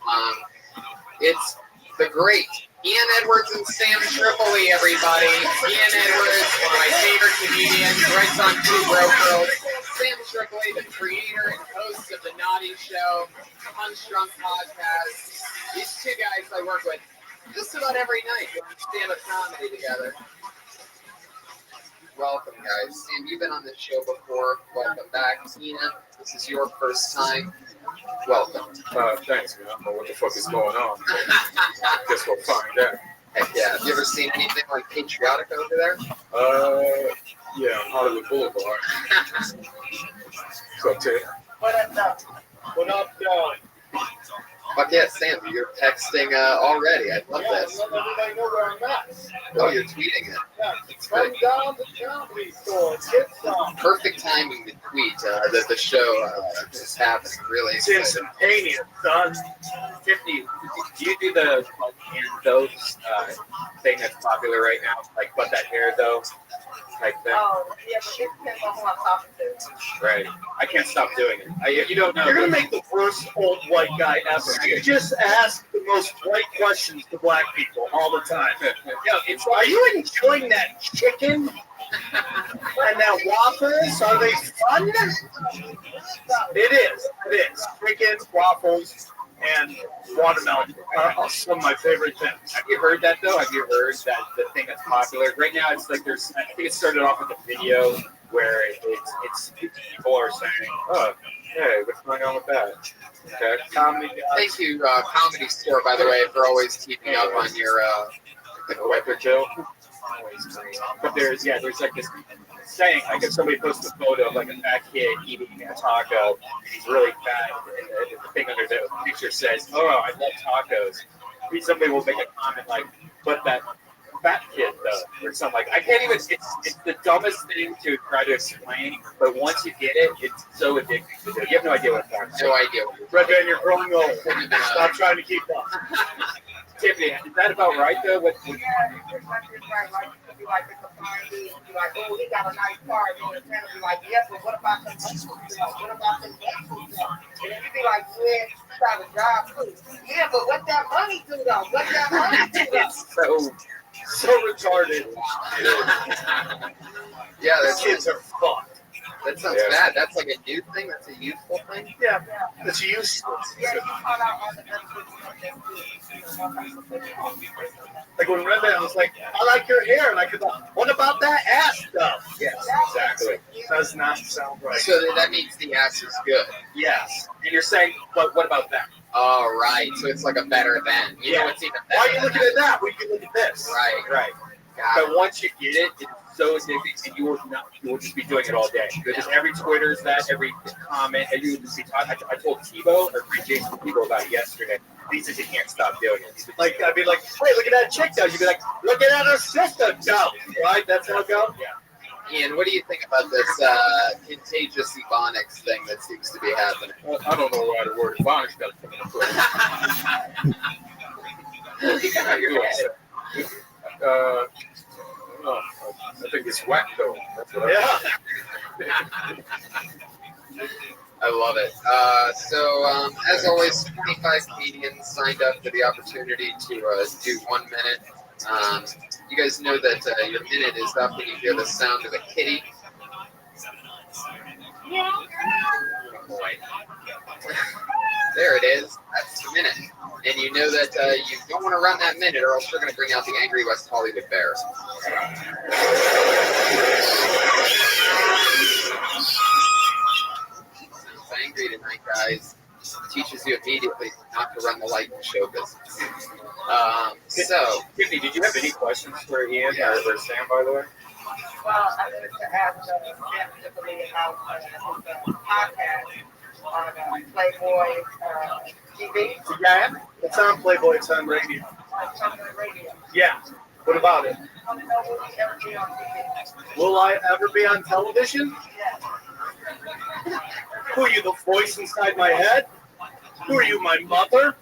It's the great Ian Edwards and Sam Tripoli, everybody. Ian Edwards, one of my favorite comedians, writes on Two Broke Girls. Sam Tripoli, the creator and host of The Naughty Show, Punch Drunk Podcast. These 2 guys I work with just about every night doing stand-up comedy together. Welcome, guys. Sam, you've been on this show before. Welcome back. Tina, this is your first time. Welcome. Thanks, man. I don't know what the fuck is going on. Guess we'll find out. Heck yeah. Have you ever seen anything like patriotic over there? Yeah, on Hollywood Boulevard. So, Ted. What up, What up, dog? Fuck yeah, Sam, you're texting already. I love this. Let everybody know where I'm at. Oh, you're tweeting it. Yeah, come down to the comedy store. Get some. Perfect timing to tweet that the show is happening. Really. It's instantaneous, son. Tiffany, do you do the those thing that's popular right now? Like, but that hair though? Type thing. Oh, yeah, but it depends on who I'm talking to. Right. I can't stop doing it. You don't know. You're gonna make the worst old white guy ever. You just ask the most white questions to black people all the time. Are you enjoying that chicken and that waffles? Are they fun? It is. It is. Chicken, waffles, and watermelon are some of my favorite things. Have you heard that though? Have you heard that the thing that's popular right now? It's like there's. I think it started off with a video where it's people are saying, "Oh, hey, what's going on with that?" Okay, comedy. Thank you, Comedy Store, by the way, for always keeping up on your weather joke. But there's like this saying, like if somebody posts a photo of like a fat kid eating a taco, and he's really fat, and the thing under the picture says, "Oh, I love tacos." Somebody will make a comment like, "But that fat kid though," or something like. I can't even. It's the dumbest thing to try to explain, but once you get it, it's so addicting to do. You have no idea what I'm talking about. No idea. Red Man, you're growing old. Stop trying to keep up. Tiffany, is that about right though? What Yeah, it's right. Like, you be like, it's a fine dude. You be like, oh, he got a nice car. And then the tenant be like, yes, but what about the What about the And then you be like, yeah, you got a job too. Yeah, but what that money do though? What that money do though? So retarded. Yeah, those kids are fucked. That sounds bad. That's like a new thing. That's a youthful thing. Yeah, it's useless. Yeah, you call out all the Like when Red Man was like, "I like your hair," and I could go, "What about that ass stuff?" Yes, exactly. Does not sound right. So that means the ass is good. Yes. And you're saying, but what about that? Oh, right. So it's like a better than. You know what's even better? Why are you looking at that? We can look at this. Right. But once you get it, it's so addicting, and you will just be doing it all day. Because every Twitter's that, every comment, and you would just be talking. I told Tebow or Jason Tebow about it yesterday. He says he can't stop doing it. Like I'd be like, hey, look at that chick though. You'd be like, look at her sister though. Right? That's how it goes. Yeah. Ian, what do you think about this contagious ebonics thing that seems to be happening? Well, I don't know why the word ebonics got to come into play. I think it's whack though. That's what I love it. So, as always, 25 comedians signed up for the opportunity to do 1 minute. You guys know that your minute is up when you hear the sound of a kitty. There it is. That's the minute. And you know that you don't want to run that minute or else we're going to bring out the angry West Hollywood Bears. Sounds angry tonight, guys. Teaches you immediately not to run the light in show business. So, Tiffany, did you have any questions for Ian or Sam, by the way? Well, I wanted to ask Jim Tiffany about his podcast on Playboy TV. Yeah, it's on Playboy. It's on radio. It's on the radio. Yeah. What about it? I want to know, will he ever be on TV? Will I ever be on television? Yes. Who are you, the voice inside my head? Who are you, my mother?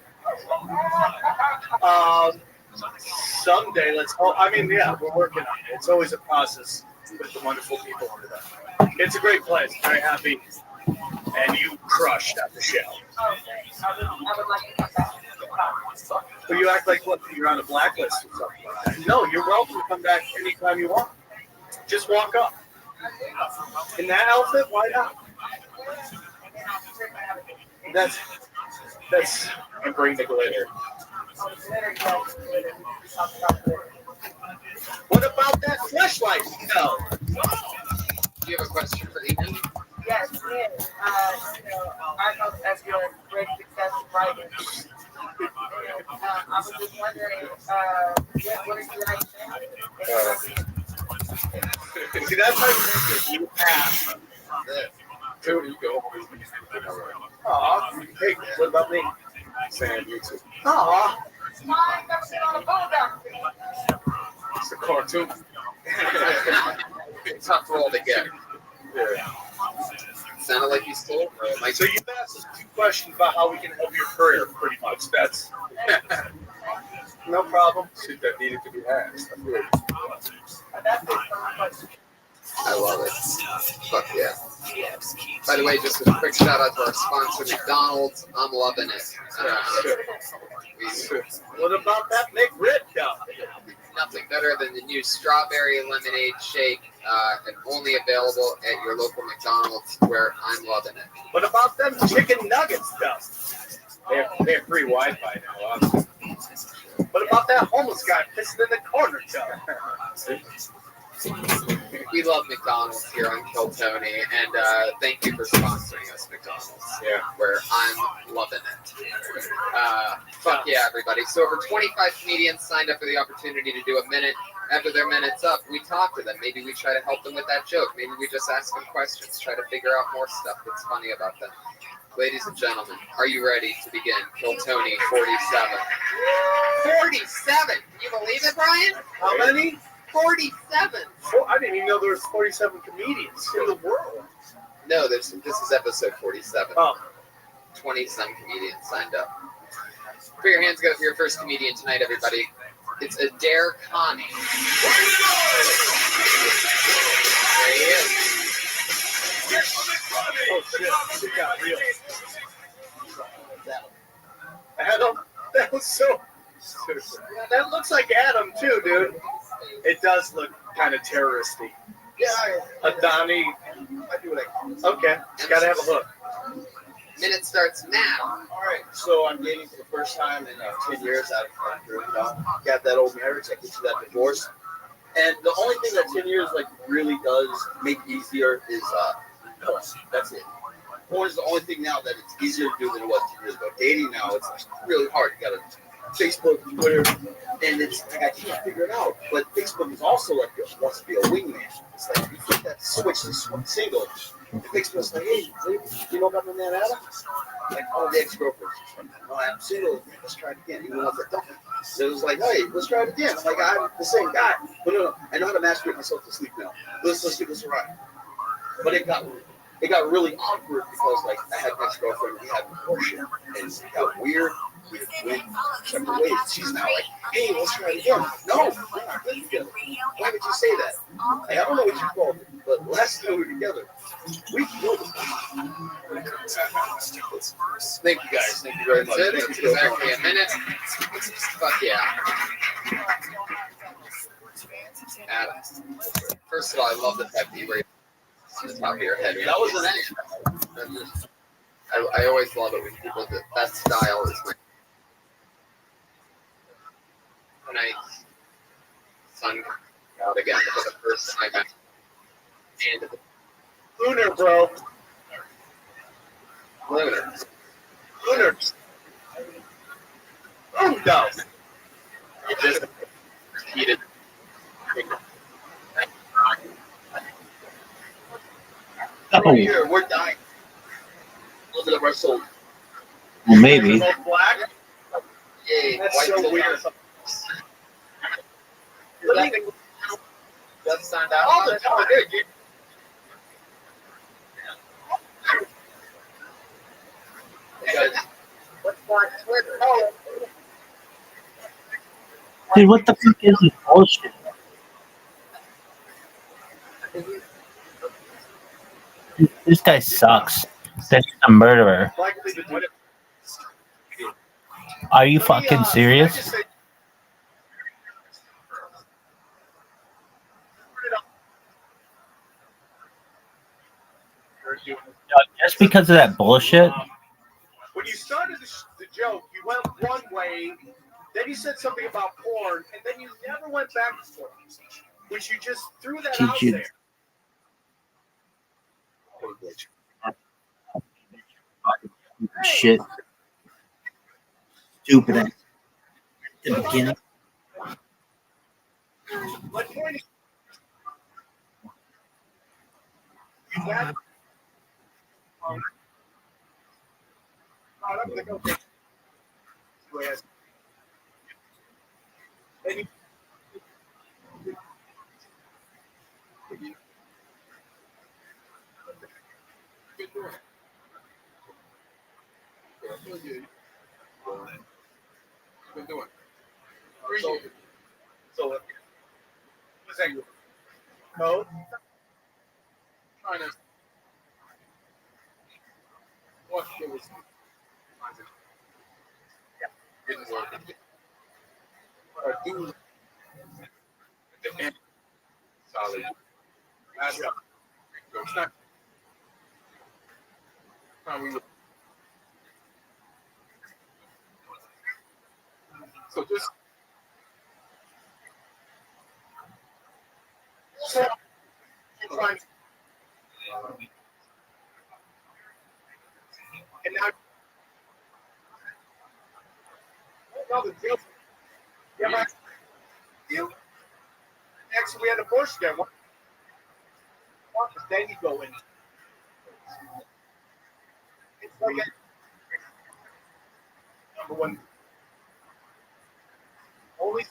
Someday, let's hope. I mean, yeah, we're working on it. It's always a process with the wonderful people over there. It's a great place. Very happy. And you crushed at the show. Okay. I would like to come back. Well, you act like what? You're on a blacklist or something like that. No, you're welcome to come back anytime you want. Just walk up. In that outfit, why not? That's And bring the glitter. What about that flashlight? No. do you have a question for Ethan? Yes, yes. I know as you're a great success writer. I was just wondering, what is your idea? See, that's how you pass. There you go. Aw, hey, what about me? Sam, you too. Aw. Mine never been on a bulldog. It's a cartoon. It's tough role to get. Yeah. Sounded like you stole Mike. So you've asked us 2 questions about how we can help your career, pretty much. That's no problem. Shit that needed to be asked. I love it. Fuck yeah. By the way, just a quick shout out to our sponsor, McDonald's. I'm loving it. What about that McRib though? Nothing better than the new strawberry lemonade shake, and only available at your local McDonald's, where I'm loving it. What about them chicken nuggets though? They have free Wi-Fi now. Obviously. What about that homeless guy pissing in the corner though? We love McDonald's here on Kill Tony, and thank you for sponsoring us, McDonald's. Yeah. Where I'm loving it. Fuck yeah, everybody. So over 25 comedians signed up for the opportunity to do a minute. After their minute's up, we talk to them. Maybe we try to help them with that joke. Maybe we just ask them questions, try to figure out more stuff that's funny about them. Ladies and gentlemen, are you ready to begin Kill Tony 47? 47! Can you believe it, Brian? How many? 47! Oh, I didn't even know there was 47 comedians in the world. No, this is episode 47. Oh. 20-some comedians signed up. Put your hands together for your first comedian tonight, everybody. It's Adair Connie. There he is. Oh shit, it got real. Adam, that was so... That looks like Adam too, dude. It does look kind of terroristy. Yeah, Adani. I do what I can. Okay, gotta have a hook. Minute starts now. All right, so I'm dating for the first time in 10 years out of got that old marriage, I get to that divorce. And the only thing that 10 years like really does make easier is porn. That's it. Porn is the only thing now that it's easier to do than it was 10 years ago. Dating now, it's really hard. You gotta Facebook, Twitter, and it's like I can't figure it out. But Facebook is also like wants to be a wingman. It's like you flip that switch to single, and Facebook's like, hey, you know about the man Adam? Like all the ex-girlfriends. Oh, I'm single. Let's try it again. Even though they're talking. So it was like, hey, let's try it again. I'm like, I'm the same guy. But no, I know how to masturbate myself to sleep now. Let's give this a try. But it got really awkward because like I had an ex-girlfriend, we had bullshit, and it got weird. We went separate ways. She's now like, hey, let's try it again. No, we're not good together. Why would you say that? Like, I don't know what you called it, but last time we were together, we killed it. Thank you guys. Thank you very much. It's exactly a minute. Fuck yeah. Adam. First of all, I love the pep where you on the top of your head. That was an action. I always love it when people do that style is my nice sun comes out again for the first time. And Lunar, bro. Lunar. Oh no. You just repeated. We're here. We're dying. A little bit of our soul. Well, maybe. Black. Yay. That's White so weird. Does sound out. All the time, dude. What's black Twitter? Dude, what the fuck is this bullshit? This guy sucks. That's a murderer. Are you fucking serious? Just because of that bullshit? When you started the joke, you went one way, then you said something about porn, and then you never went back to porn, which you just threw that out there. Shit. Stupid ass. At the beginning. My point is, you had. I'm gonna go. Been doing. So, what's that? Code? Trying to. What it was. Didn't work. Do the end. Solid. That's up. It's not. How we. So just. And now, no, the deal. Yeah, but you. Actually, we had a bush there. Then you go in. It's like number one. Only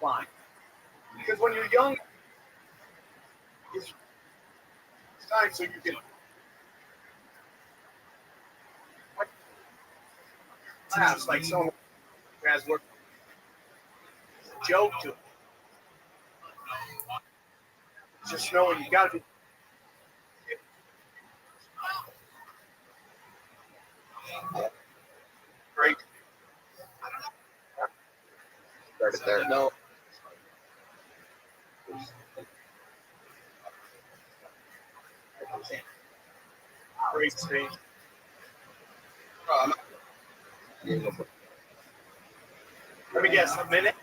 fine. Because when you're young, it's time so you can. Laughs like someone has worked. Joke to it. Just knowing you got to be. Great. Started there. No. Great stage. Let me guess, a minute?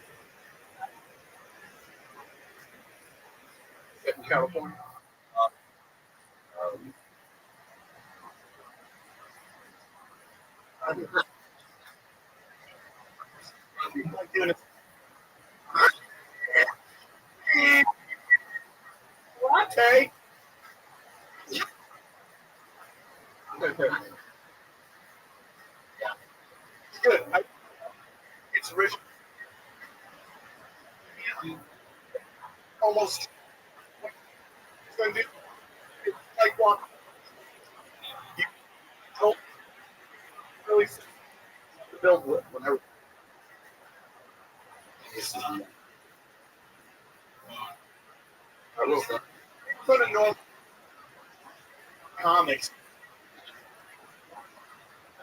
In California. Okay. Good. It's rich. Almost. It's going to be like one. You don't really see the build with whenever. I will say. For the normal comics.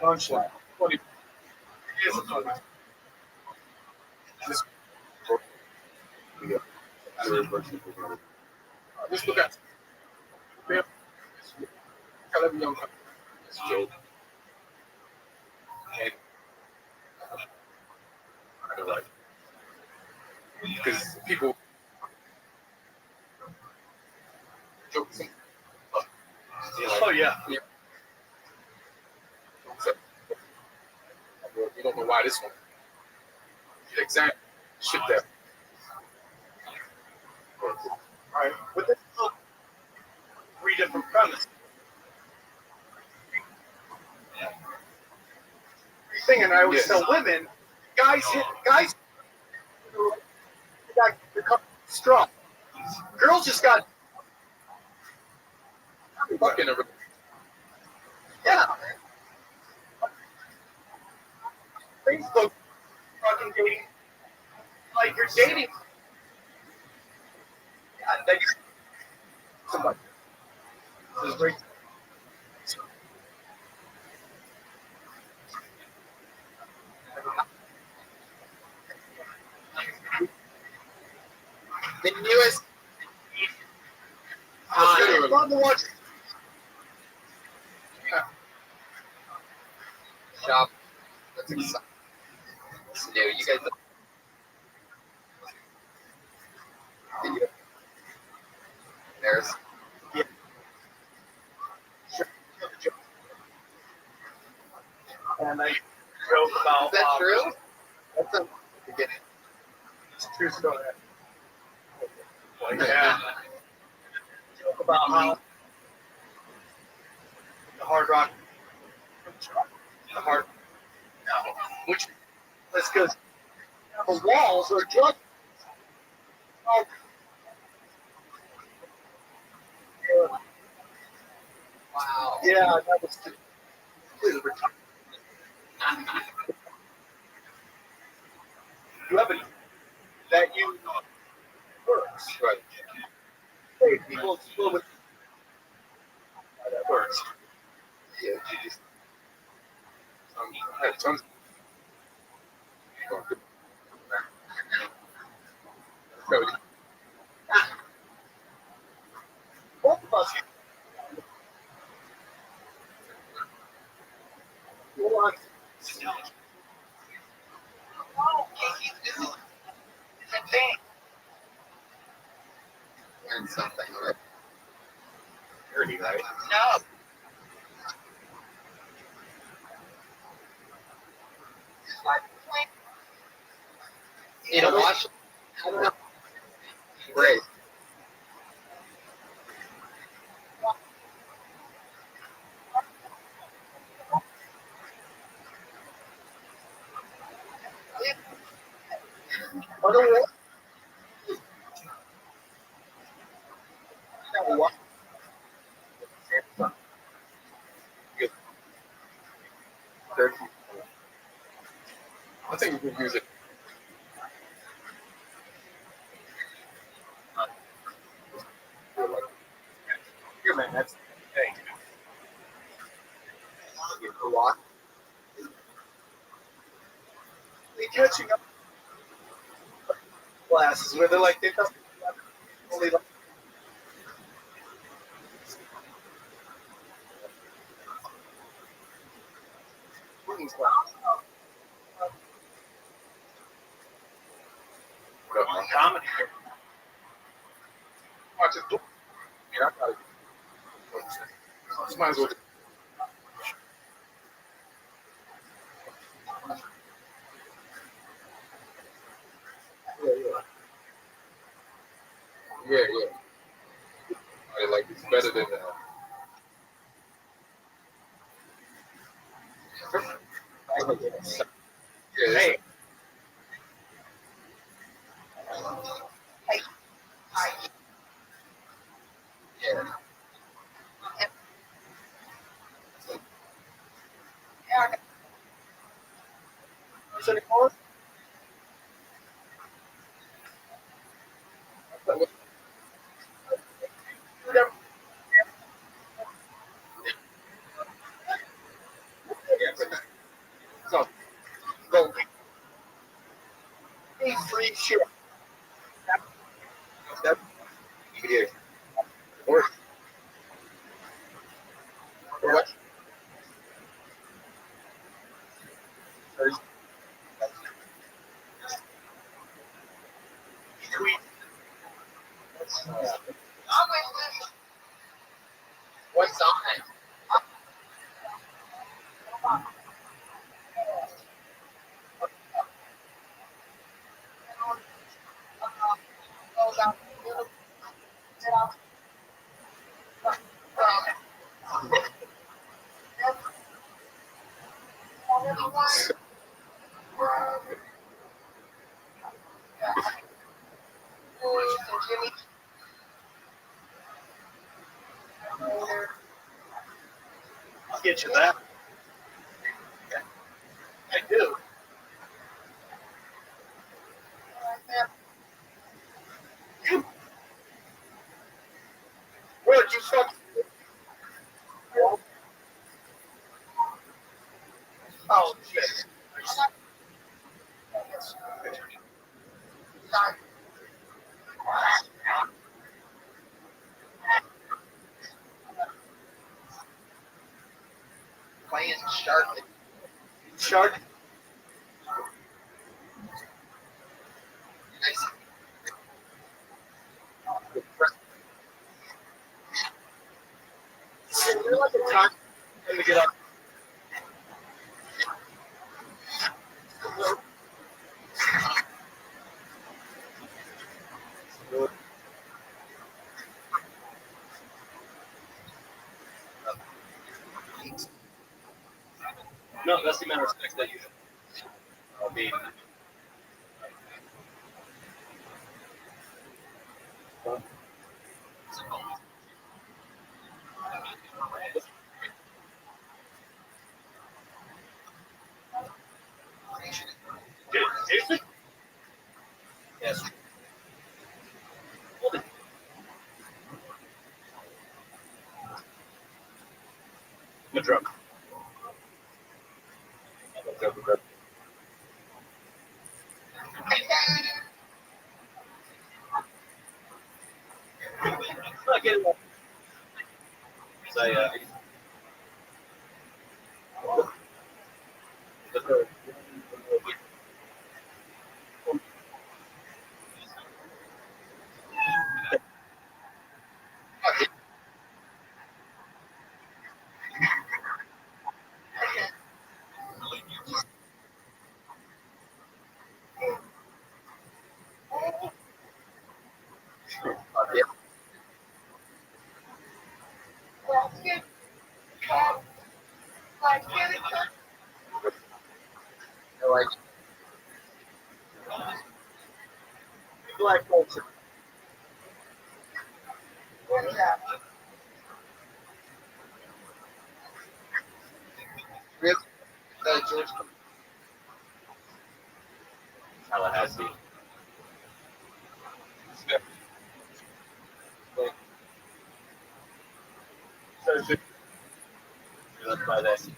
Punchline. What it is a funny. Just just look at kind of young joke. And I don't like because people joke. Oh yeah. So, you don't know why this one. Exactly. Shit that. All right. But this is three different premises. Thing, and I always tell women, guys got become strong. Girls just got fucking a yeah. Facebook fucking dating like you're dating. Yeah, that you're somebody. This is great. The newest love to watch shop. That's exciting. It's new. You guys video. There's yeah. Sure. And I joke about. Is that true? That's a beginning. It's a true story. Yeah. Joke about how the hard rock, no, which that's because the walls are just. Oh, wow. Yeah, that was completely retarded. You have a that you works. Right. Hey, people explode with that works. Yeah, you just I have tons of Cody. Both of us. Hold on. Oh, it's a thing. And something, right? Dirty, right? No. In a wash? I don't know. Great. Otherwise, what? Good. Dirty. I think we can use it. Here, man, that's hey. A lot. They catching up classes where they're like they don't only like women's class. What up, man? Comedy. Watch it. Yeah, I gotta get might as well. Yeah. Like it's better than that. Hey. Yeah. Is it anymore? So, go. Hey, free shit. That here. Work. What? Tweet. What's on it? I'll get you that. I do. What you fucking? Oh shit. Playing shark. Shark. Nice. You're like a cock. Let me get up. No, that's the amount of respect that you have. I'll be. Jason? Yes. I'm a drunk. Not getting up. Like Black culture. really, George. Tallahassee. Let's try this.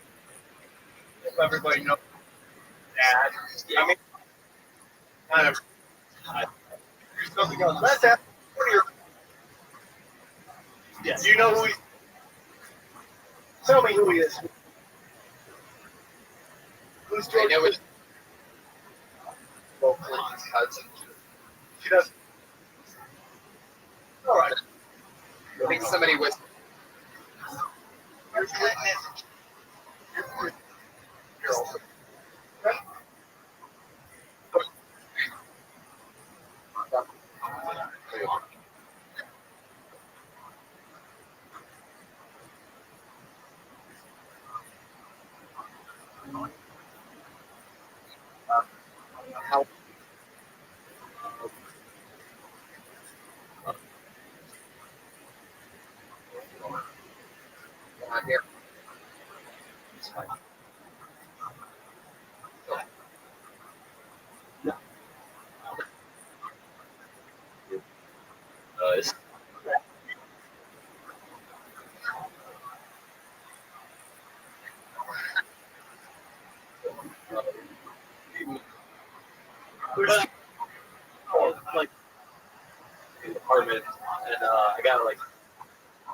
If everybody knows that. I mean, kind of. Something else. Let's ask one of your. Yes. Do you know who he? Tell me who he is. Who's George? I know it's Bill Clinton's cousin. She does. All right. I think somebody was. Your Clinton is. was. Like in the apartment, and I got like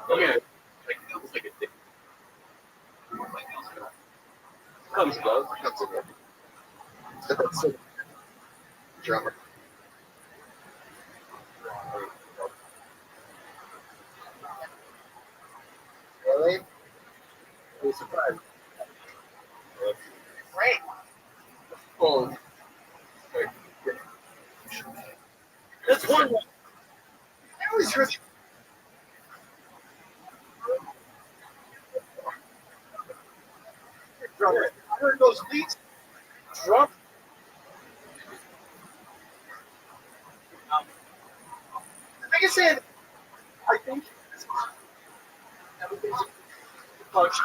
it was like a dick. Comes and goes. Drummer. Really? It was surprised. Great. Oh. That's one. I always heard drummer. I heard those leads. Drum. Like I said, I think everything's a bunch.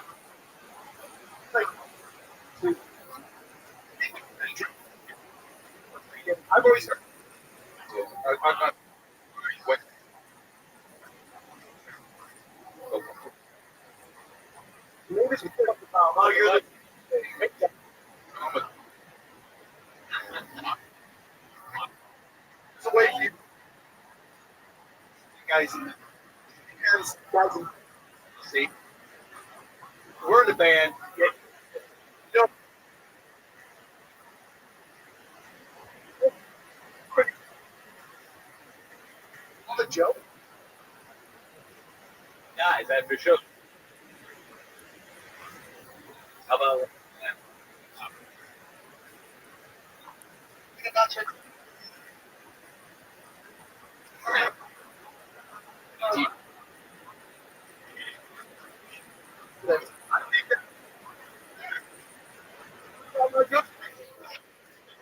Like, I've always heard. I'm what? Maybe it's about how you're the. It's a way for you guys. See, we're in the band. You know, the joke. Guys, that for sure. How about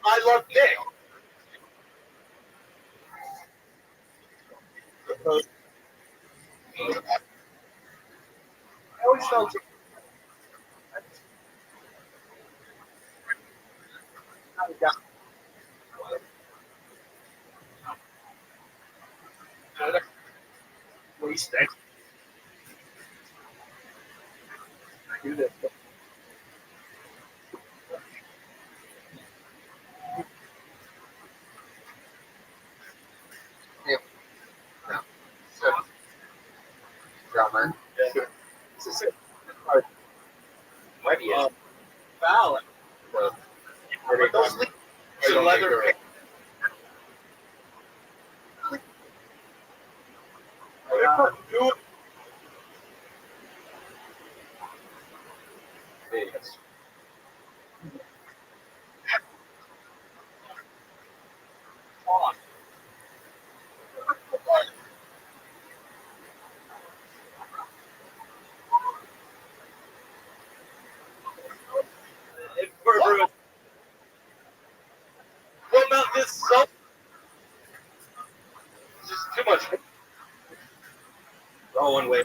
I love Nick. I always felt wasted. I do this. Yeah. No. So, drummer. might be it? Foul. But those leaves and leather. Yes. What about this sub? Just too much. Oh, one way.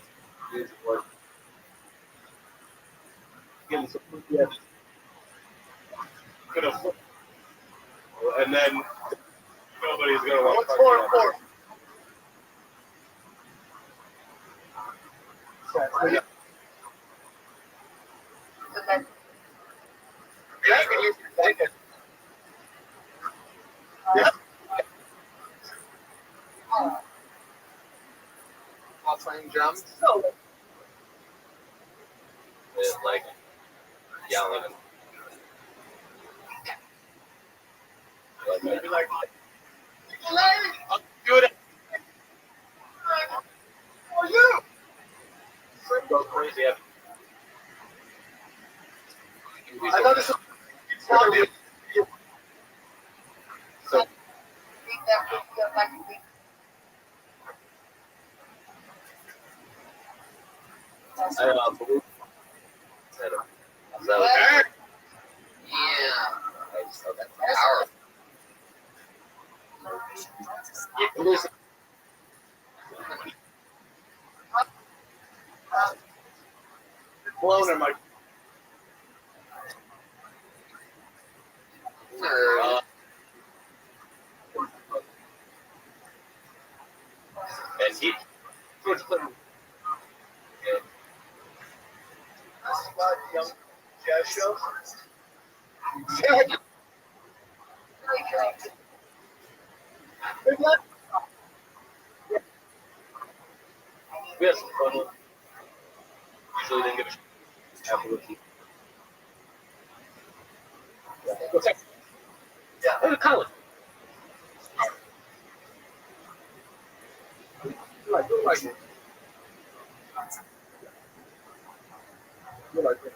Give him some yeah. Could have. And then nobody's gonna want. What's more important? While playing drums. It's like yelling. Maybe like, I'm good at. Oh, you! Go crazy. I thought this was obvious. So, I believe. So, Yeah. okay. Powerful. blown in my. And he George Clinton. This is my young jazz show. Good luck. We had some fun with it. Usually didn't give a shit afterwards. What's that? Yeah, Colin. You like it. You like it.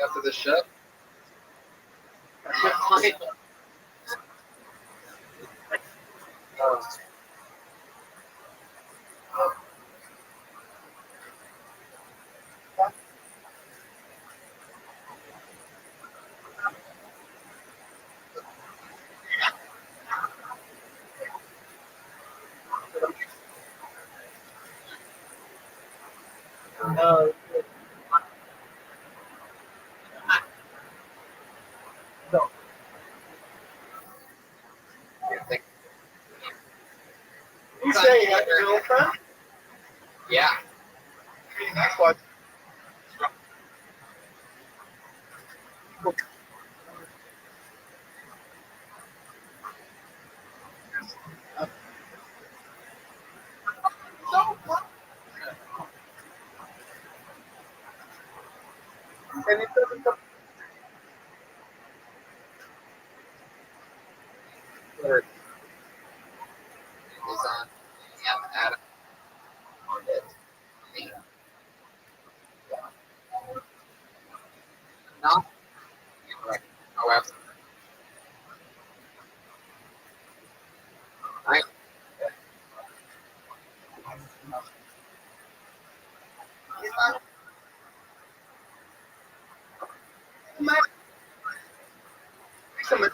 After the show. No. You say you got your girlfriend? Yeah. That's why. And it doesn't come. Is on. Yep, Adam. On it. No. Right. However. I. Sure.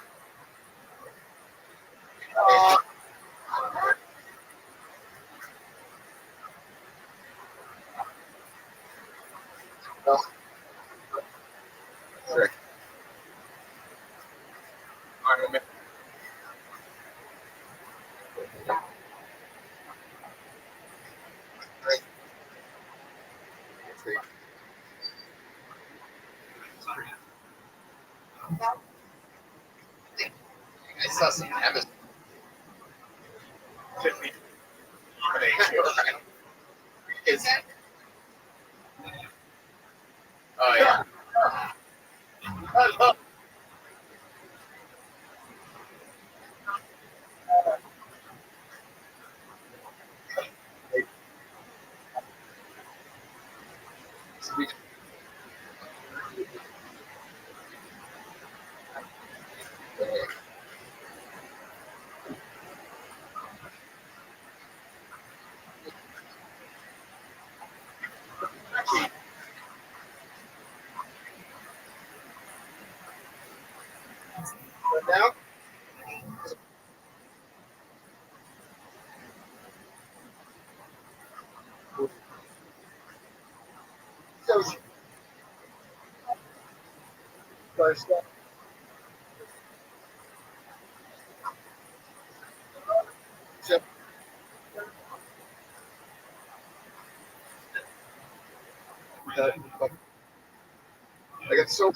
I saw some Amazon. Is that? Oh yeah. But now, so first step. So, I got so.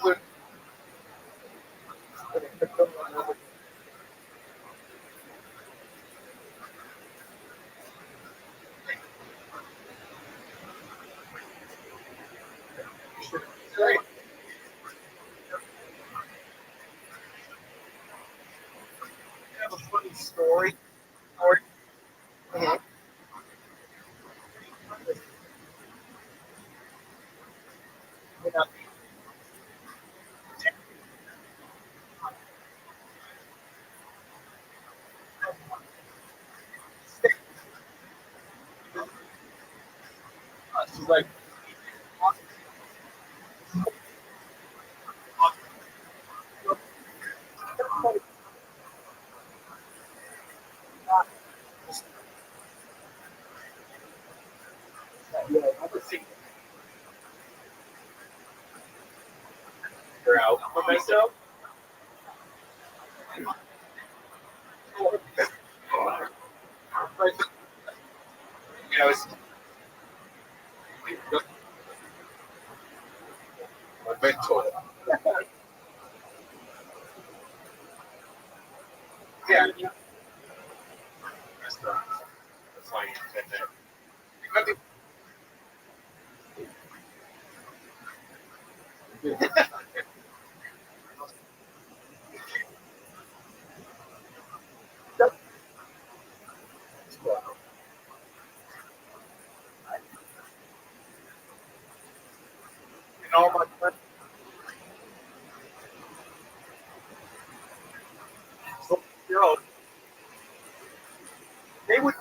What? I have a funny story. She's like, you're out. Memento. You know, it's Memento. yeah. Restaurants. That's why you said that. And all my friends. You know, they would.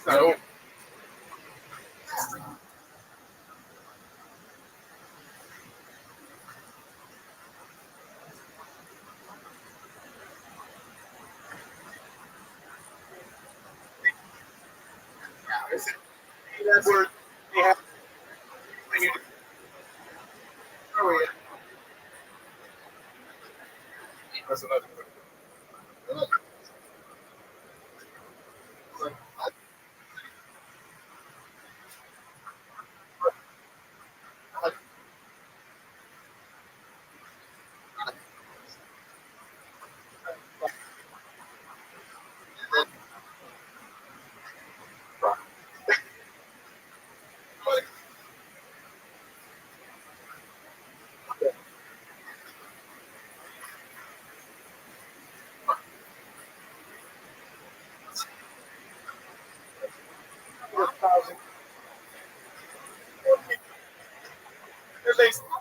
No. That's where they have. That's another one.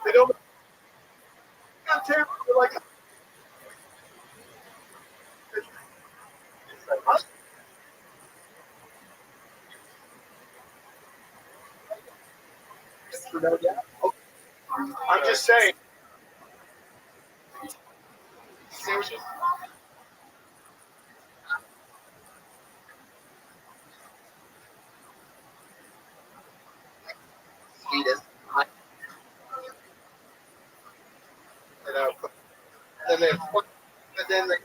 They don't. They're like. I'm just saying. Sweetest. And then they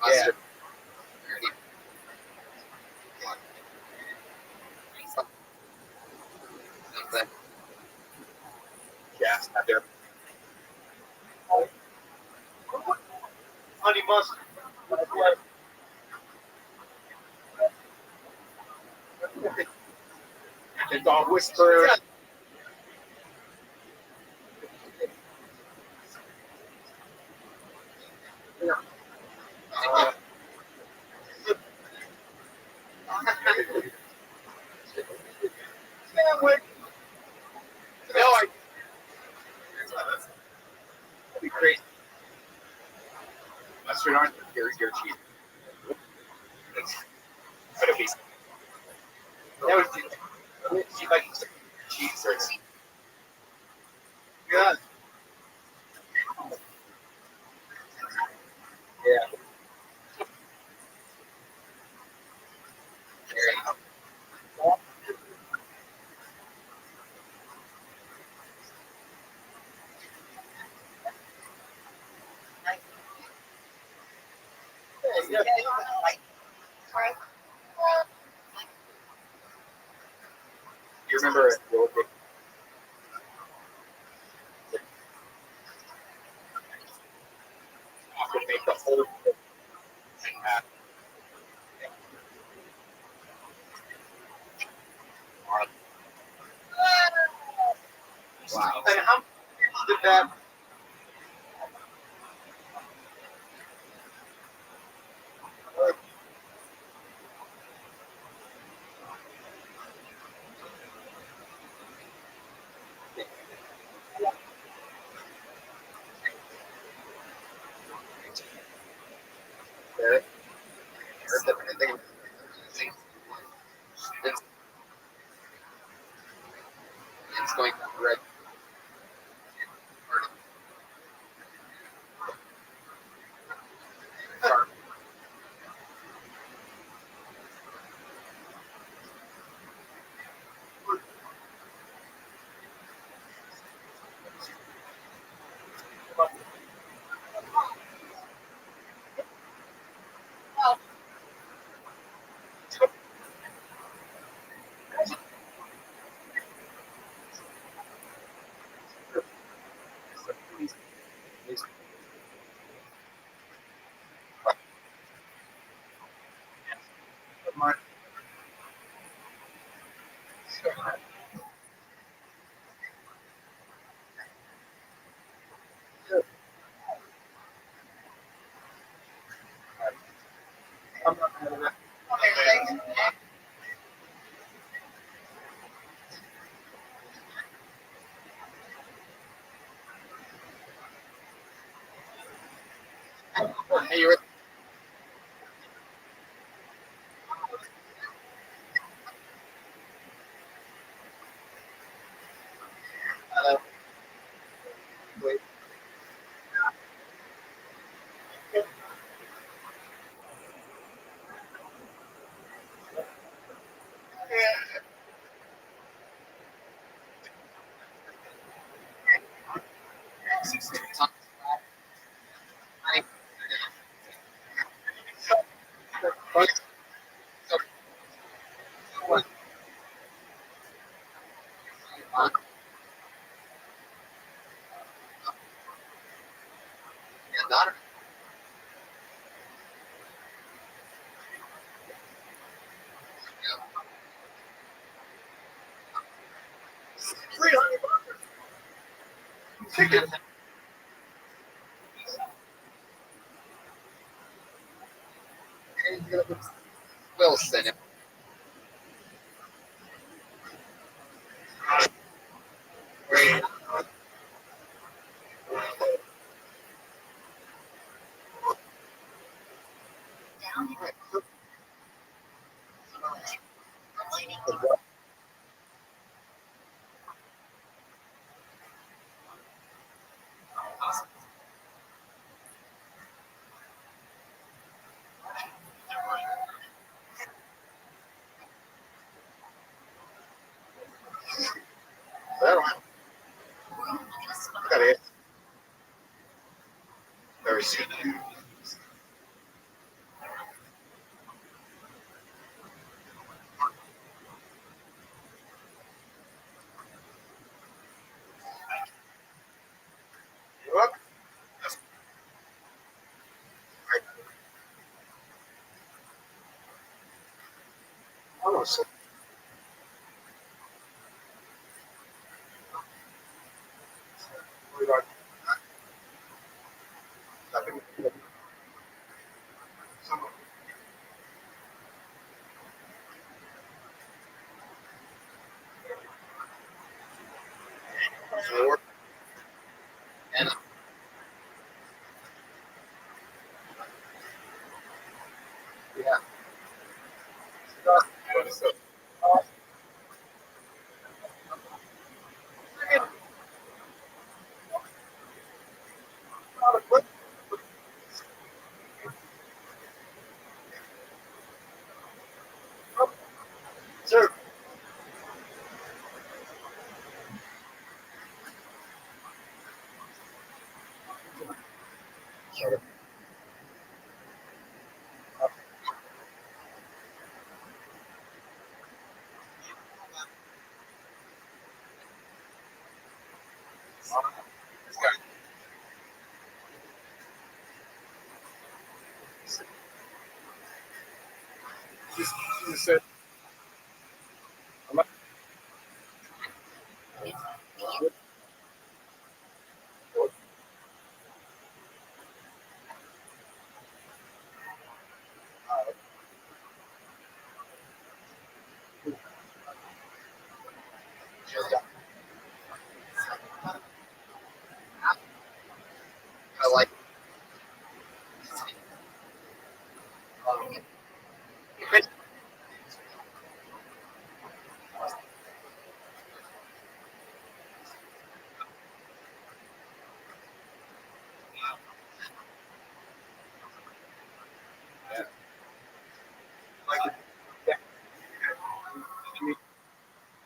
Yeah. Yeah, not there. Honey mustard. The dog whisperer. cheese. It's gonna be. That would be like cheese or good. Yeah. There you go. You remember the old days? You could make the whole thing happen. Wow. And how did that? It's going red. Hey, you're wait. Not $300. Wilson. Well, got it. Very soon. Almost. Sir. Just said, I like.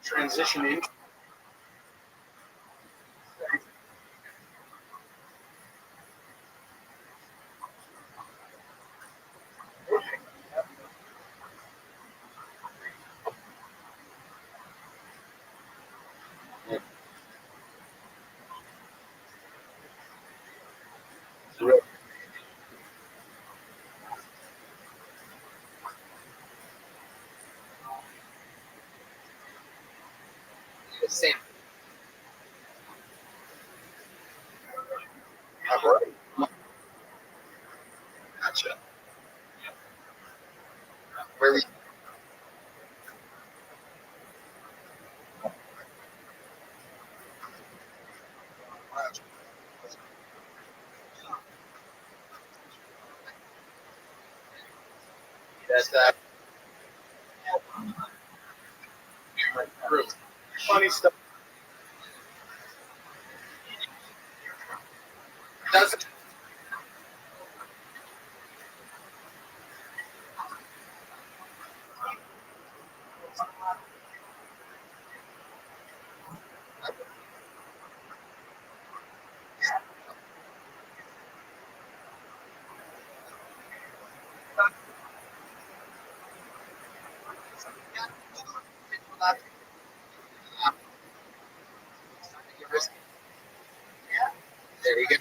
transitioning. Same. Gotcha. Where we that's Funny stuff. doesn't. There you go.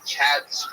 Chad's.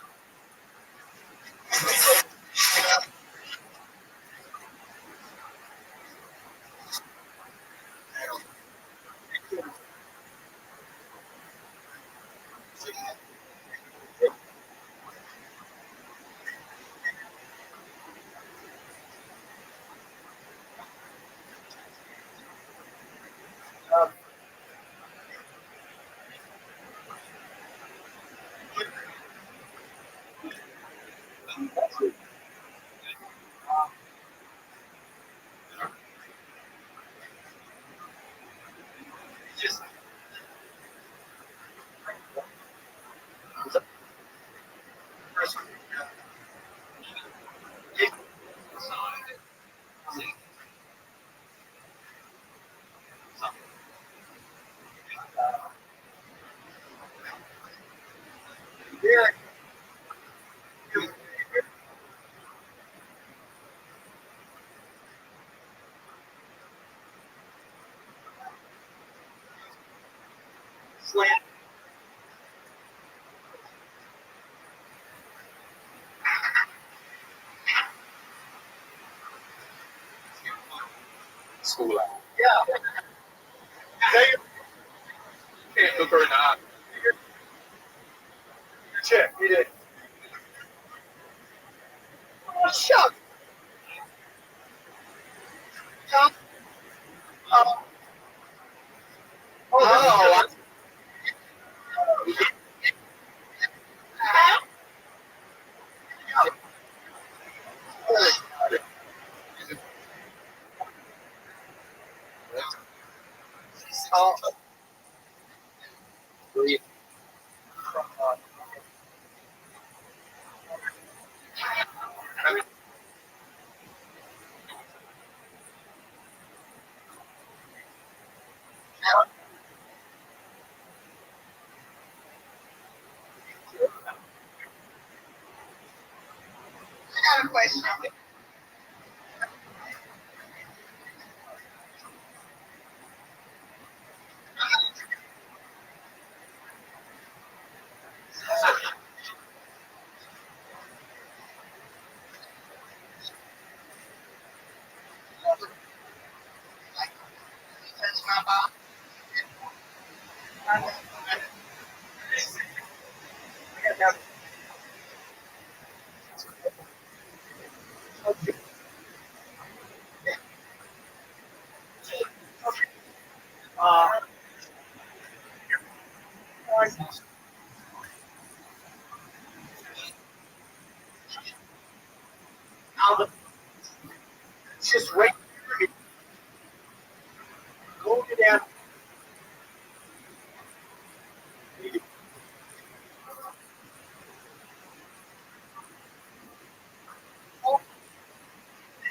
school out. Yeah. Can't look her in the eye. Check. You did. Oh, shucks. Oh. Oh. I got a question. Just wait. Go to down.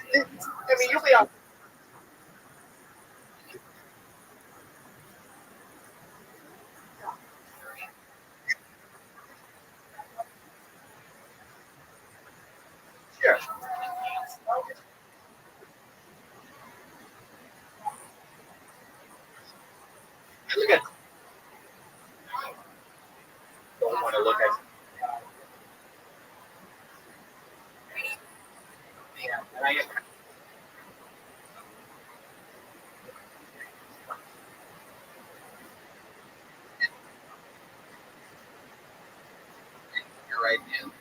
I mean, you'll be out. Sure. Look at. Don't want to look at. Yeah. And I get. You're right, man.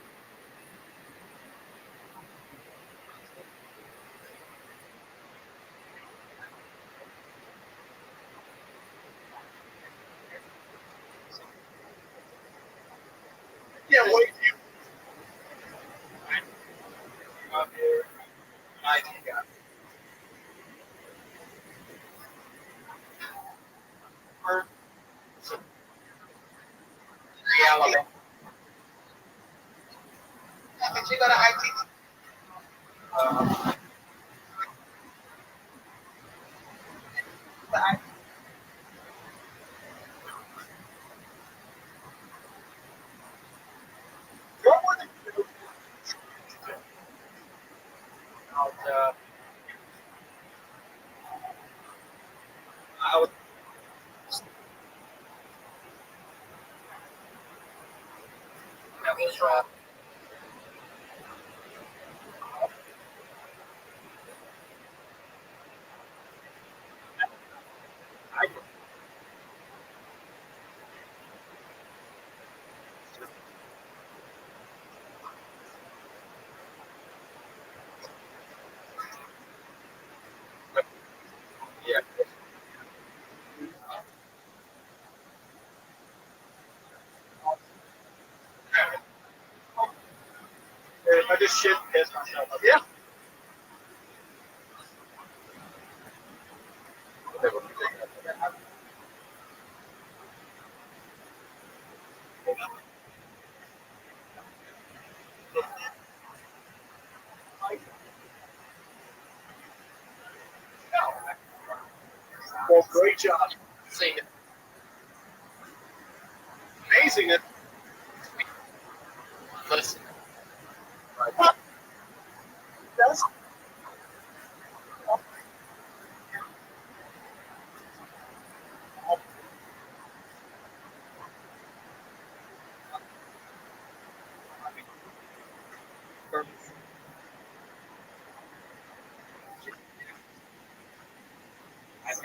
Yeah, wait. I think reality. But you go to IT. What would it do? I would. That was yeah. I just shit pissed myself. Yeah. Well, great job. Seeing it. Amazing it. Listen. Right. That's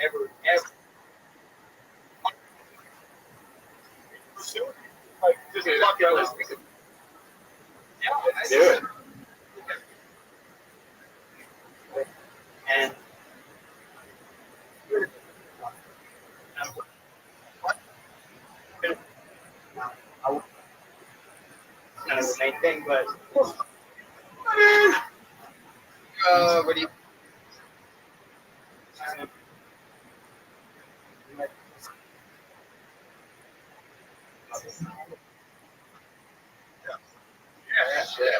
ever. Like, just fuck it, let's make it. Yeah, Do it. And kind of the main thing, but What do you? Yeah, shit.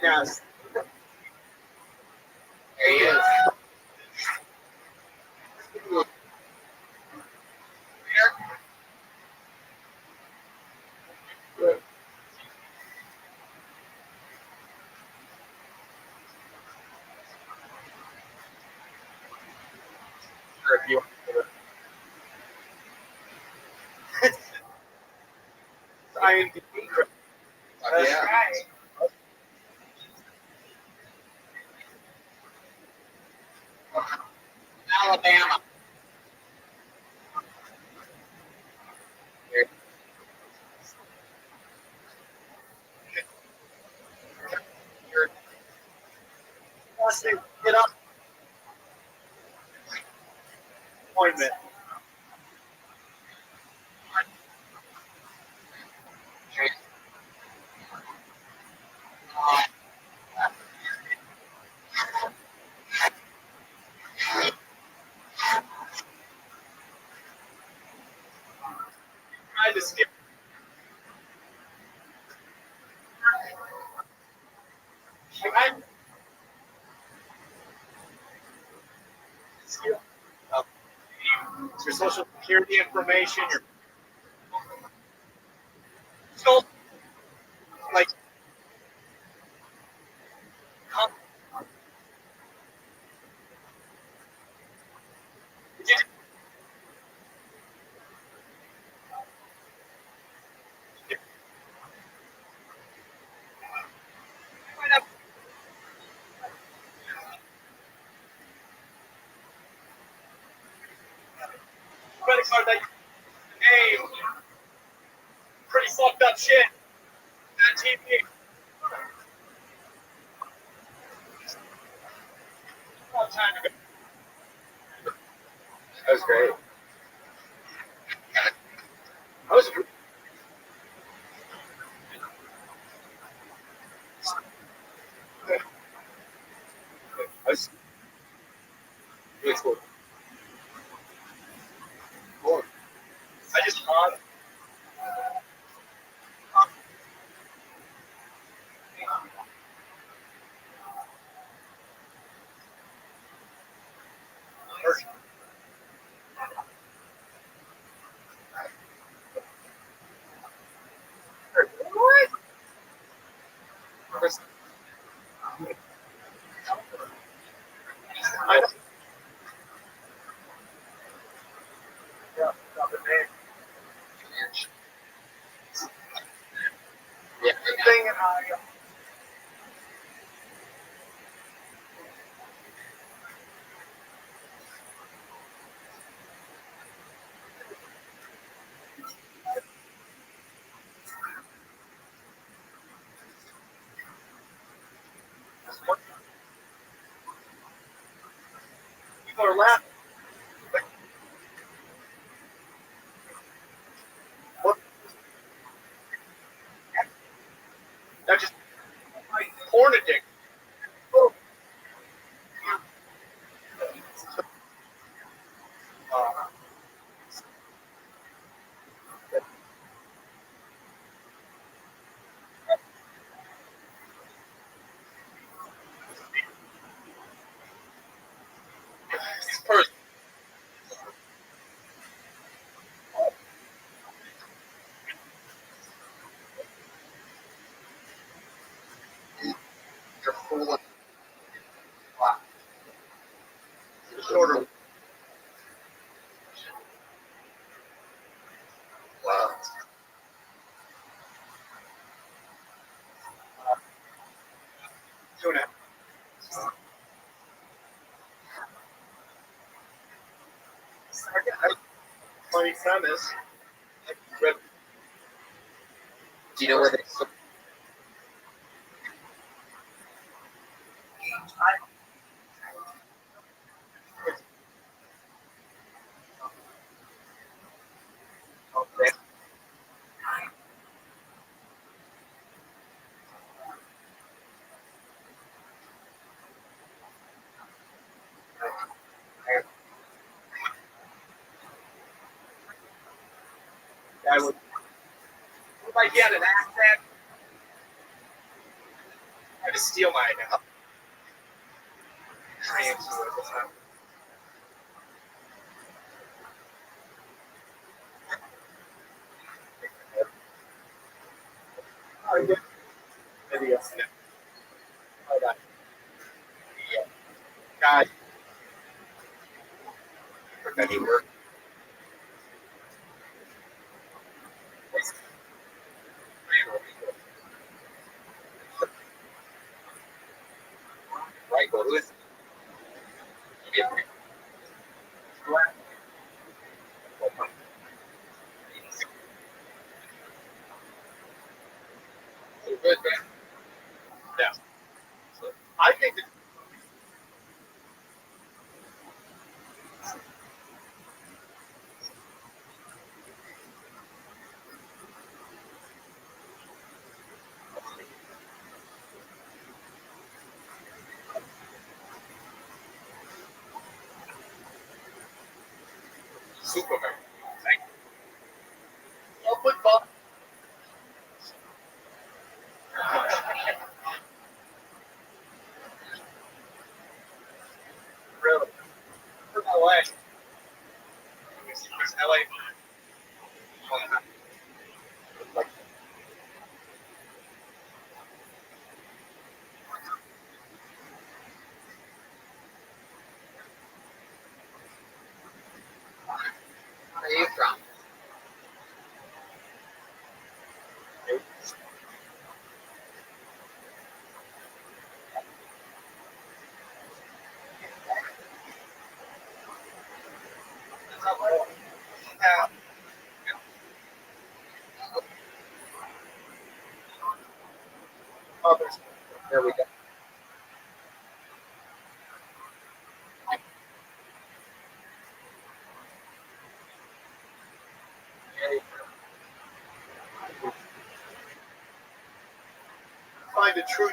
yes, There he is. sure if you IMDb. That's right. Alabama. Get up. Appointment. Tried to skip. It's your social security information, your so like credit card that name, pretty fucked up shit. That TV. Long time ago. That was great. I was really cool. I just Yeah. thing people are laughing. What? That just like porn addict. This person. 2.5. Funny premise. Do you know where they? Okay. I would. If I get an accent, I would steal my identity. I am too at the time. Oh, yeah. Maybe yes. No. Hold on. Yeah. God. Any work. Right, go with it. Good, man. Yeah. So I think that Superman. Thank you. Oh, football. Really? From LA. Where's LA? Like, where are you from? Others. There we go. Find the truth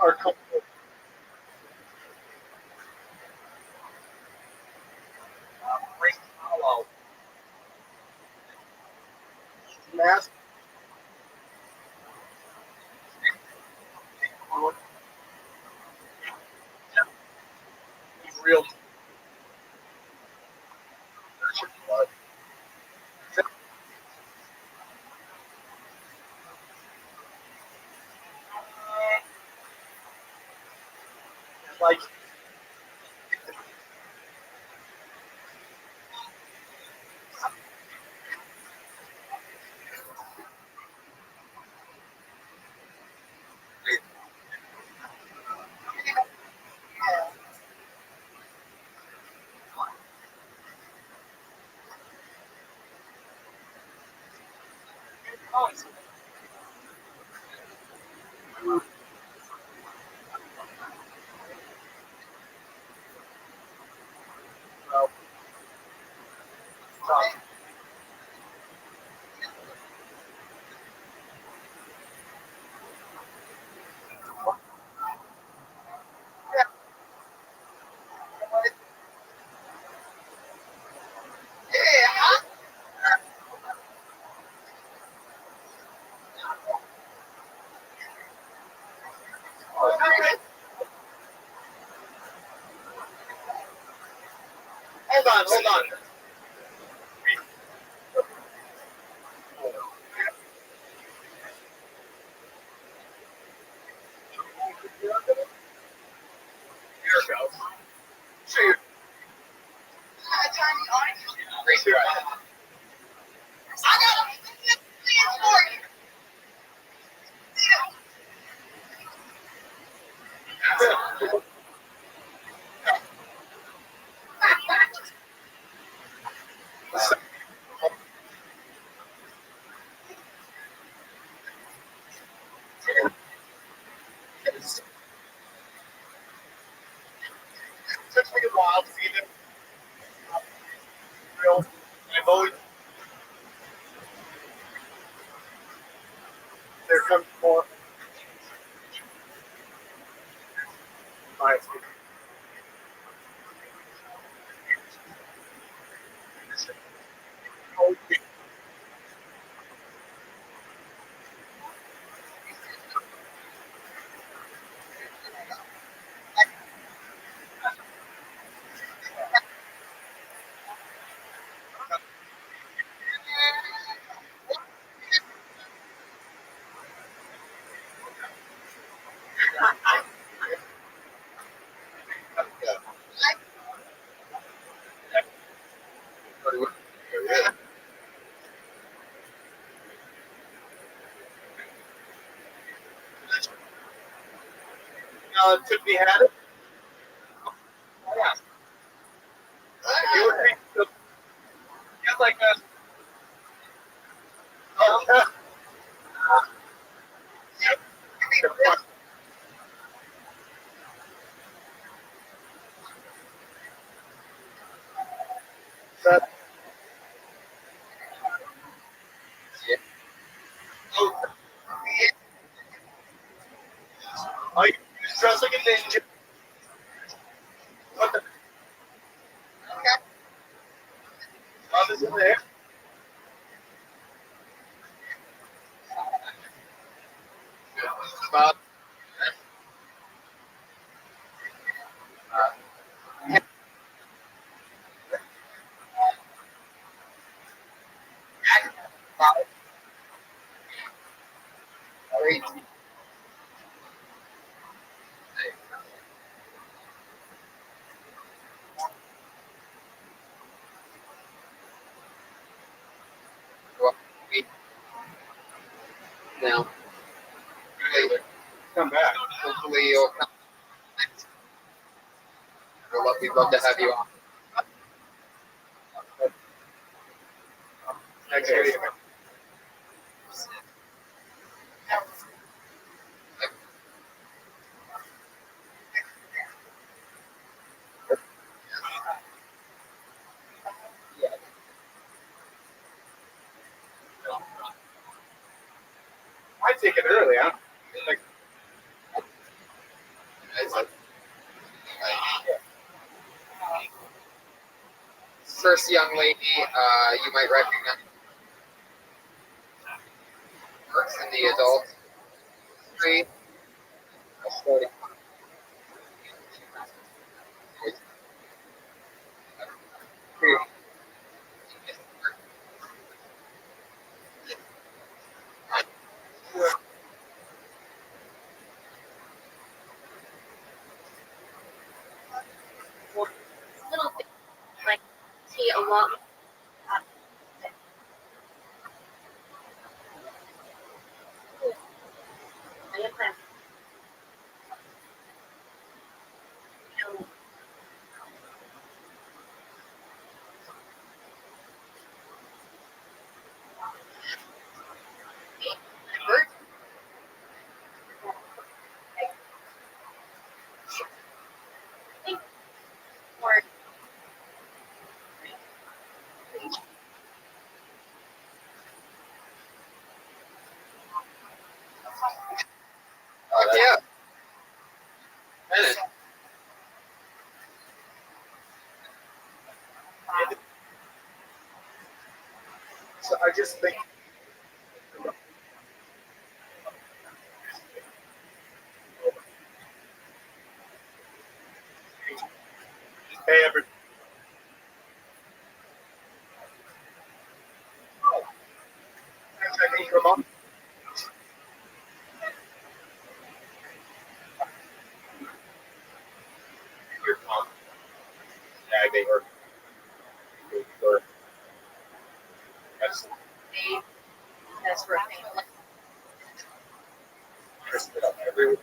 are comfortable. Great follow. Mask. Real. Like, hold on. Here it goes. Sure. Great try. I got a plan for you. Took me a while to see them. I've always there comes more. Nice. Tiffany had it. Oh, yeah. You would think so. Just like a. Oh, yeah. That. Yeah. Oh. I dress like a ninja. What the? Okay. Oh, this is there. Bob. Great. Now, come back. Hopefully, you'll come. We'd love to have you on. Next video. I take it early, huh? Like, first young lady, you might recognize, works in the adult industry. Little things like see a lot. Yeah. So I just think. Hey, everybody. Come on. Your mom. Yeah, they were. That's right. Chris put up every.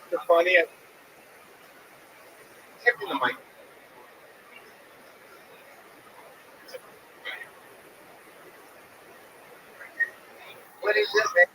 They're funny. Give me the mic. What is it, man?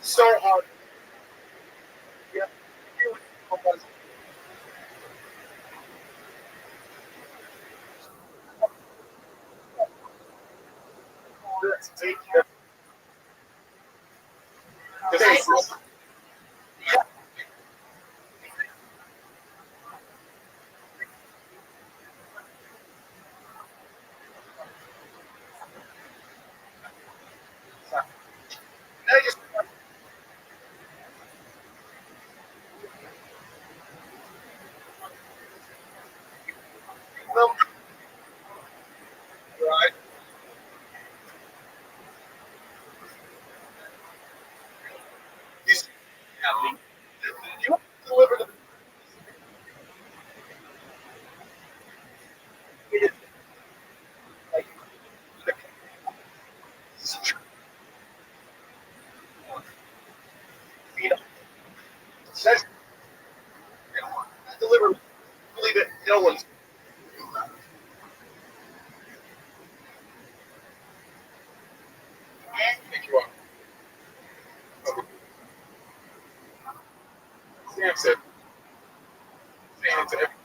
So hard. Yeah. Right. You see, you deliver the. It is like the. You know, that's deliver. Believe it. No one's. Pick you up. Okay. Sam said. Saying it to everyone.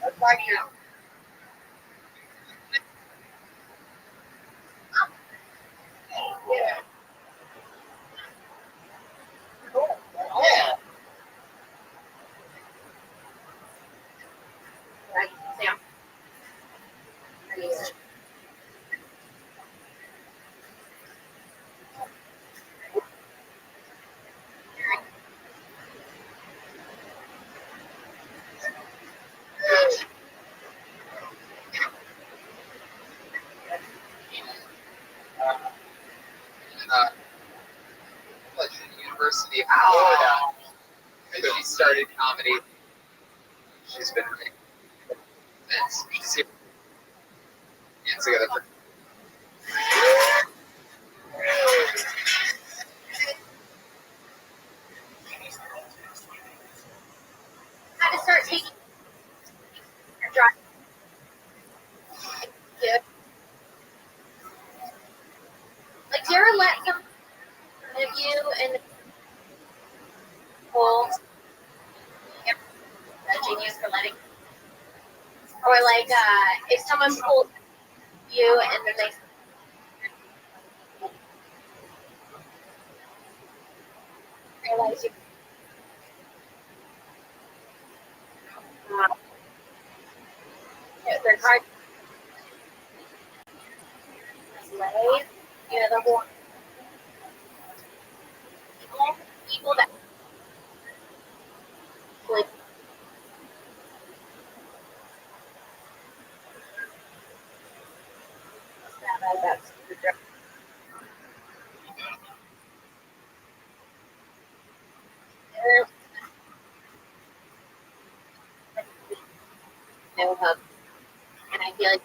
That's like you. Yeah. Cool. Yeah. Right, Sam. University of Florida, and she started comedy. She's been great since. She's here together for. How to start taking your drive. Yeah. Like, do you ever let some of you and people judging you for letting, or like, if someone pulls you and then they realize you, their card slave, you know, the whole people that like that's the drug. No hub, and I feel like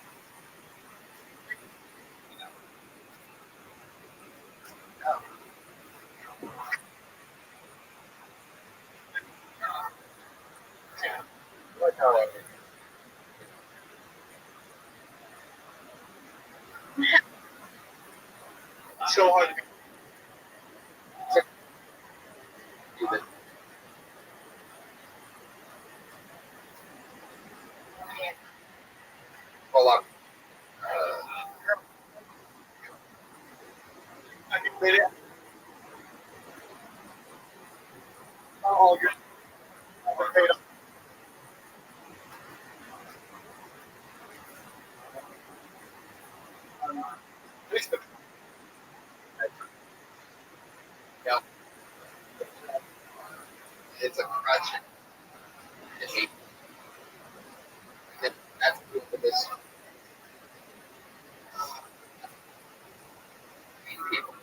So hard to be. Pull up. I can play it. Oh, you're. touch it. That's cool for this. People.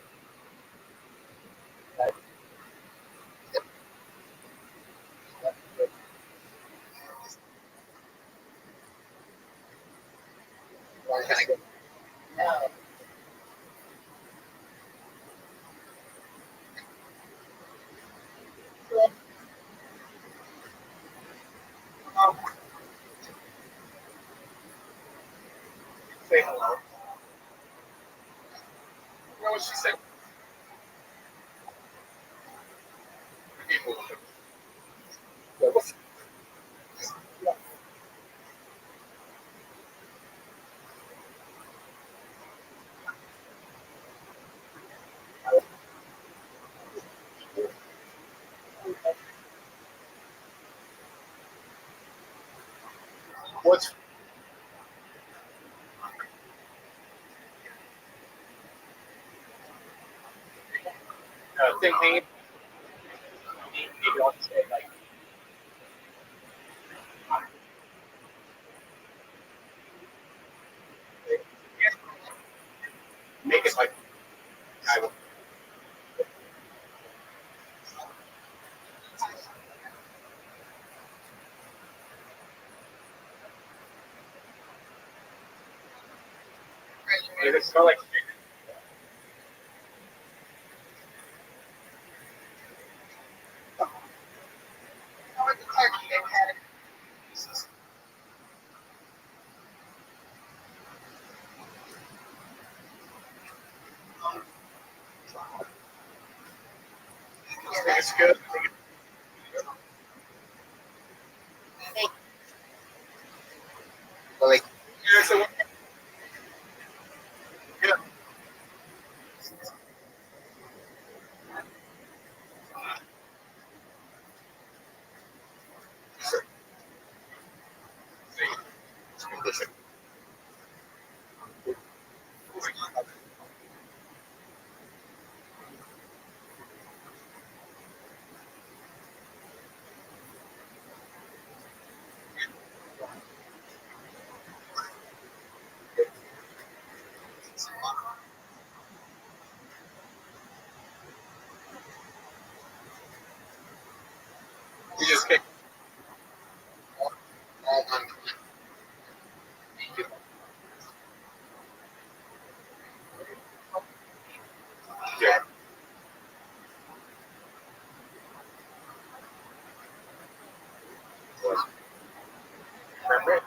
Where can I go? Say hello. You know what she said? People. What's thing hanging? Maybe I'll just say like. Make it like I will. Does it smell like chicken? How about the turkey they had it? I think it's good. Well, like, yeah, so yeah. Listen. You just kick all on. Yeah. Remember it?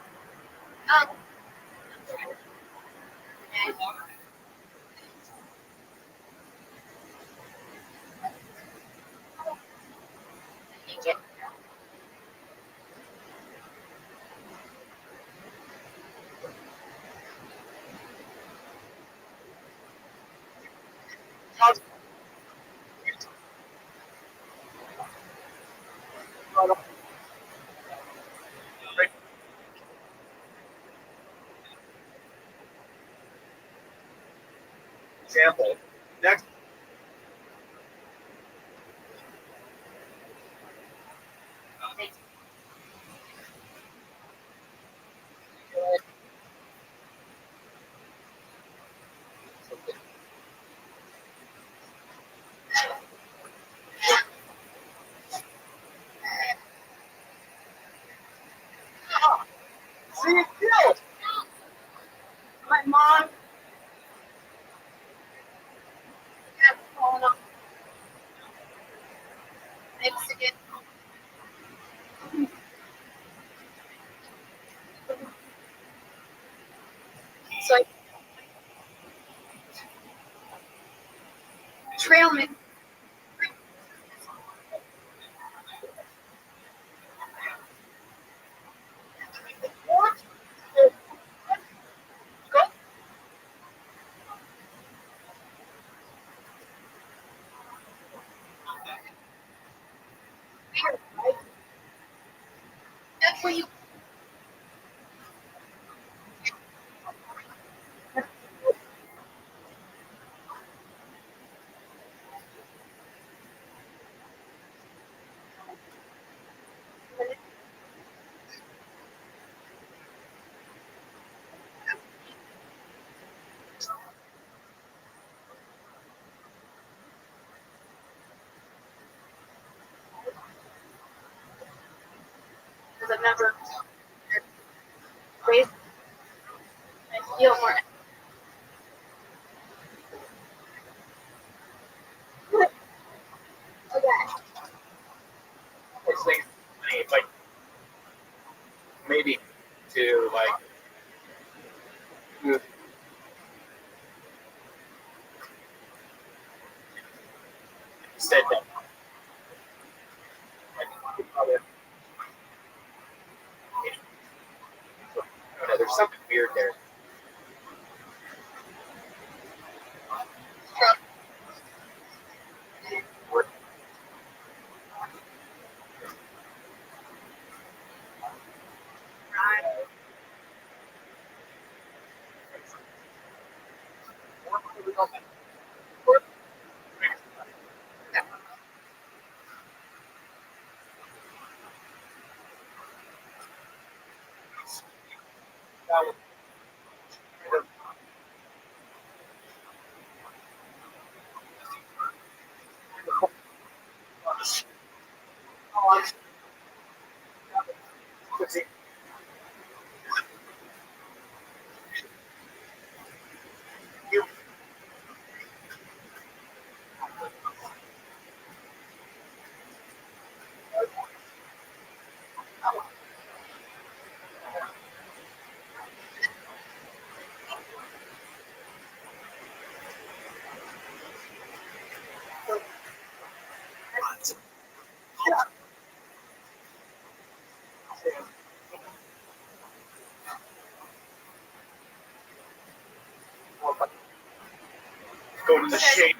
Example. Next. See it killed. My mom. Mexican. So trail mix. That's where you. never raised. I feel more. Okay. Which things like maybe to like move. Instead of there's something weird there. Go to the shade.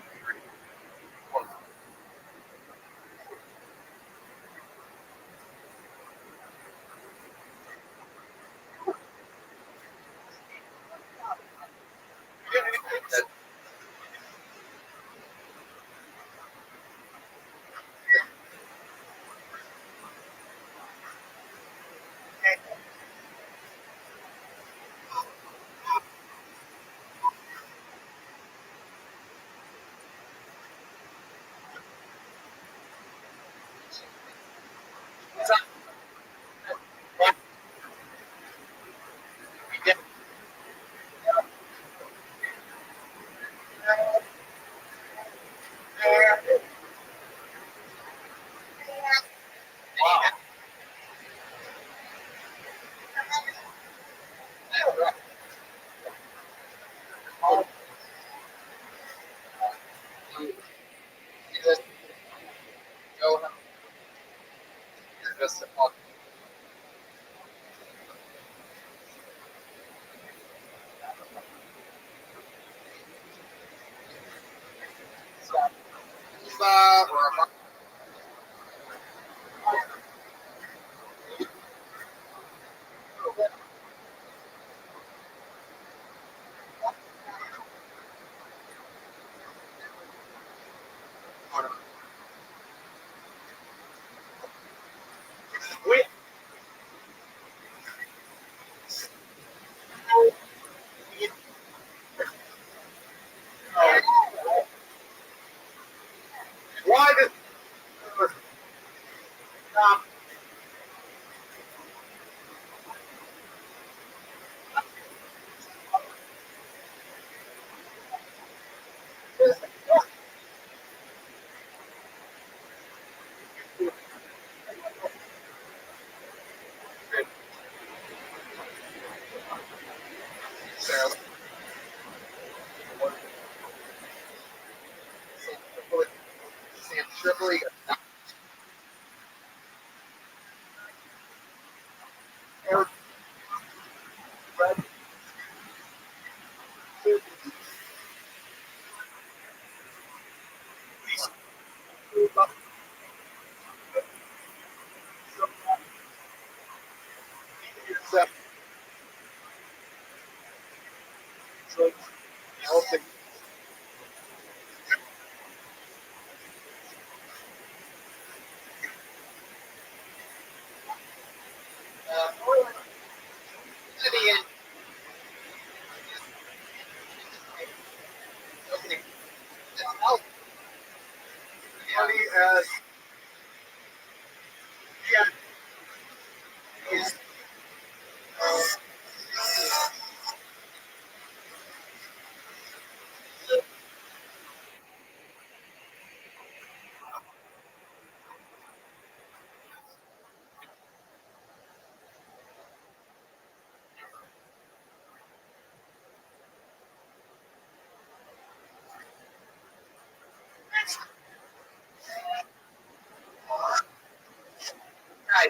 Why does triply?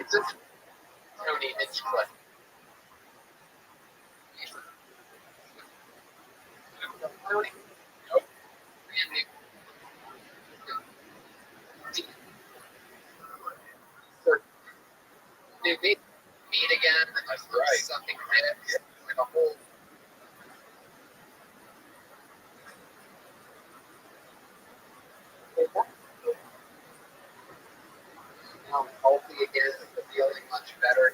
Is this Tony Hinchcliffe? Tony? Nope. Randy. Dude, meet again. That's right. Something like a whole. I'm healthy again. Feeling much better.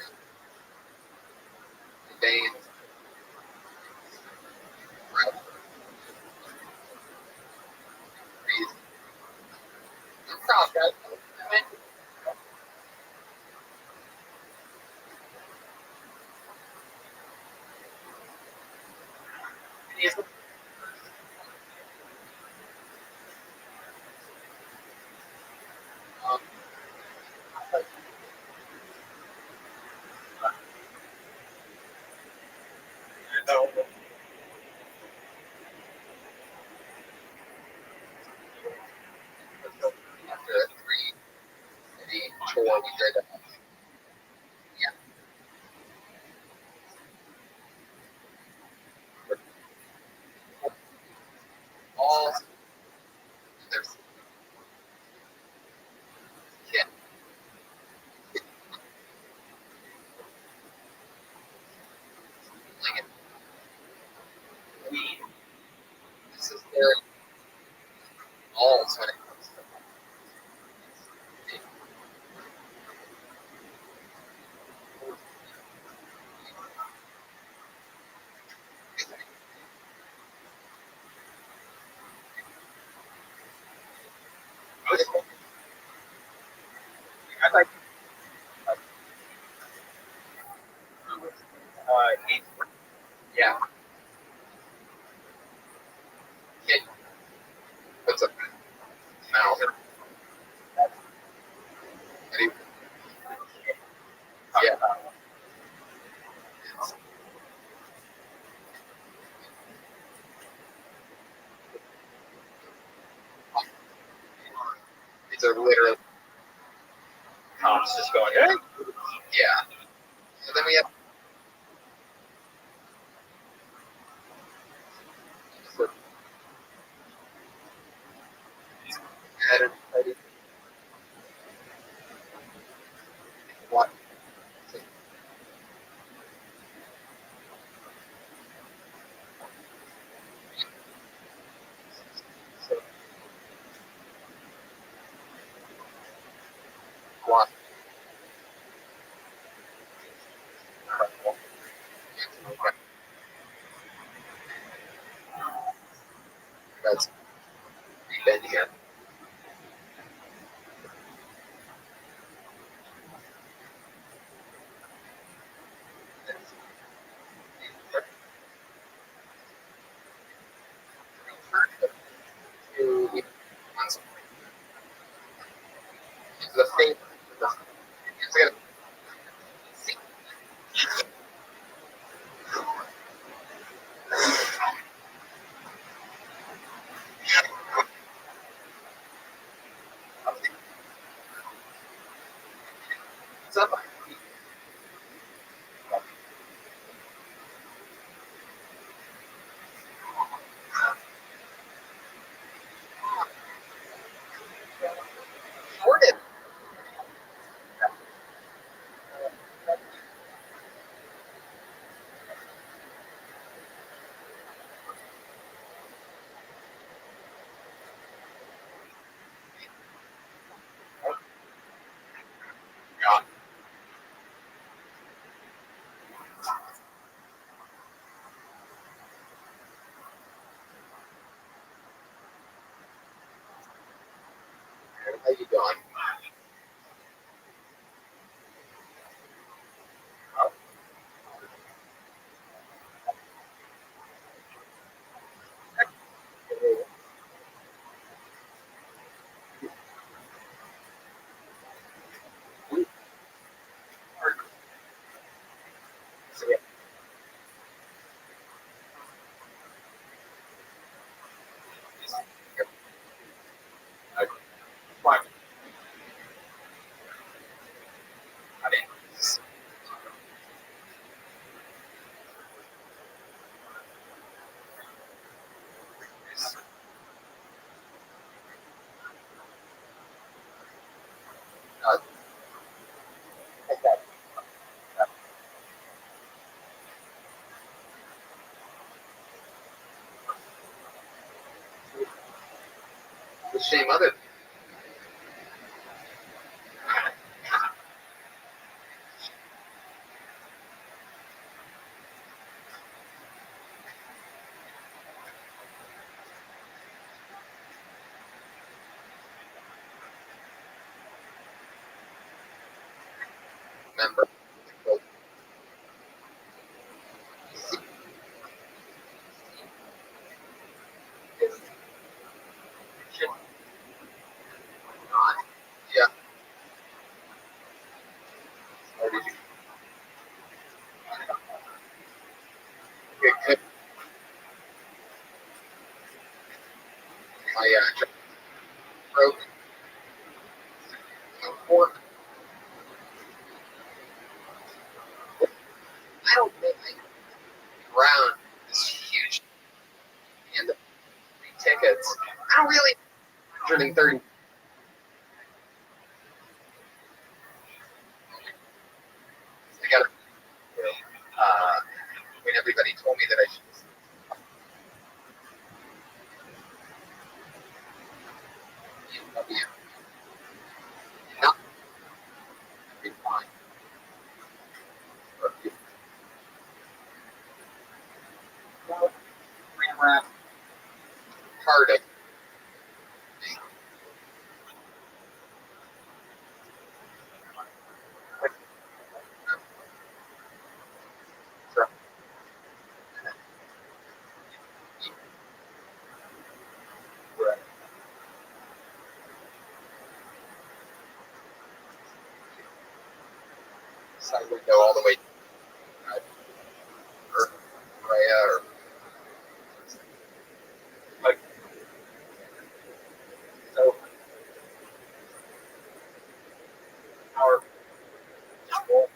The veins. I'm proud, guys. After a 3-city tour we did. Yeah. All there's yeah. Like we this is their alls when it comes to I like yeah. Kid puts a mouth and he, yeah. These are literally Tom's just going, hey. yeah. So then we have Adam Petty. What? So, what? That's been here. To the state. shame other. Remember. Yeah. Or did you? Good. My throat. Pork. I don't think round is huge. And the tickets. I don't really. 130. I got. When everybody told me that I should. Not be fine. Rewrap. Part of. Side window all the way. Or Raya or like so. Our work.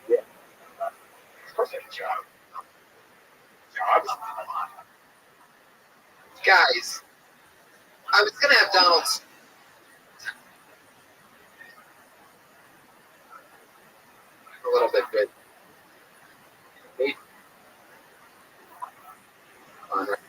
Yeah. Perfect job. Guys, I was gonna have Donald's. A little bit good. Wait. On it.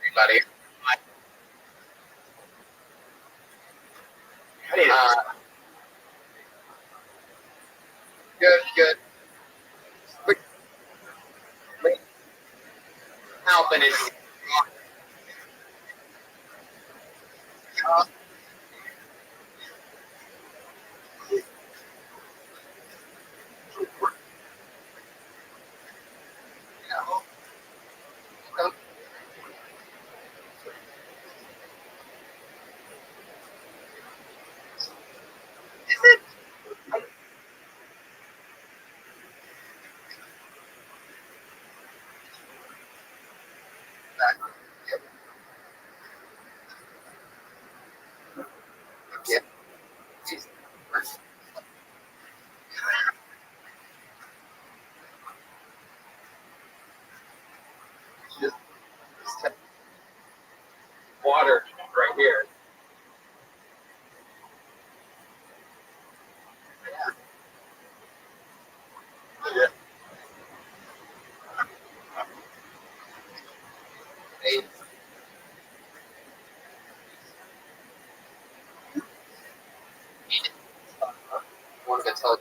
Everybody. Good. Wait. Helping it. Yeah. Just water right here. Yeah. Hey. One of the tell.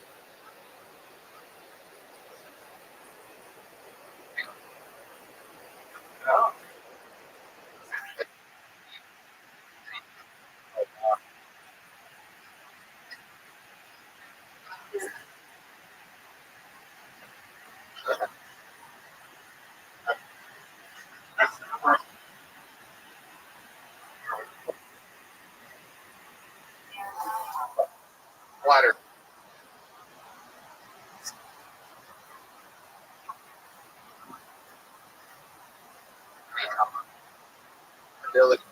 Water. Ability.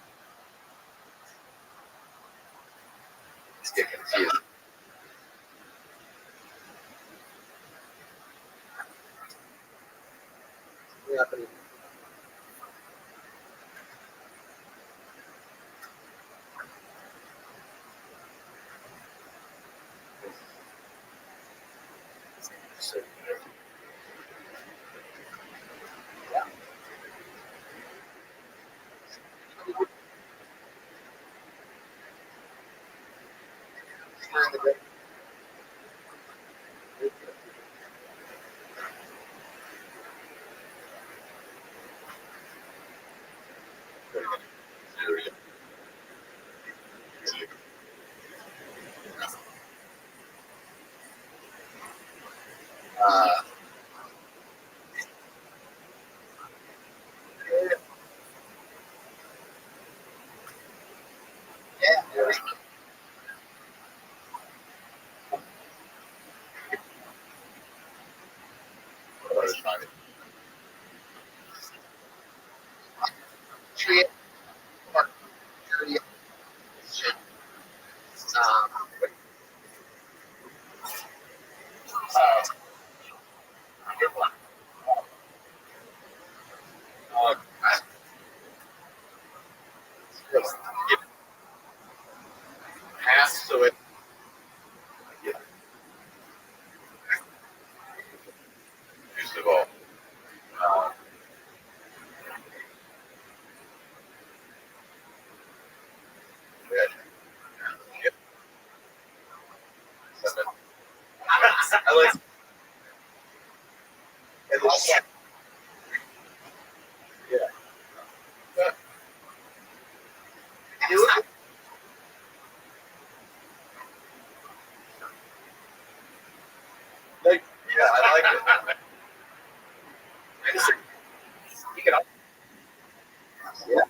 Let's get confused. We're in the good. Yeah. Tree or dirty shit. Pass to it. First of all, I like. It looks like. Yeah. You look. Like, yeah, I like it. You can. Yeah.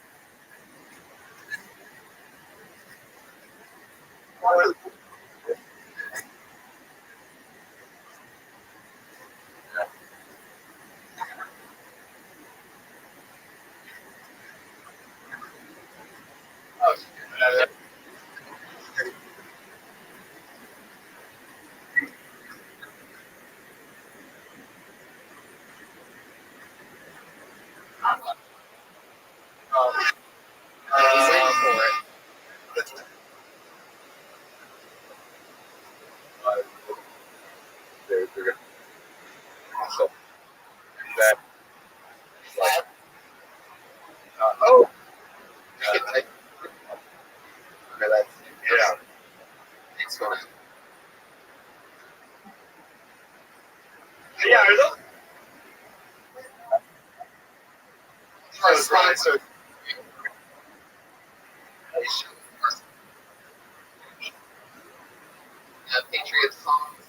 Oh, he's waiting for it. They're good. So that. Oh. Okay, that's yeah. It's going. Yeah, are those? Our sponsor. Patriot songs.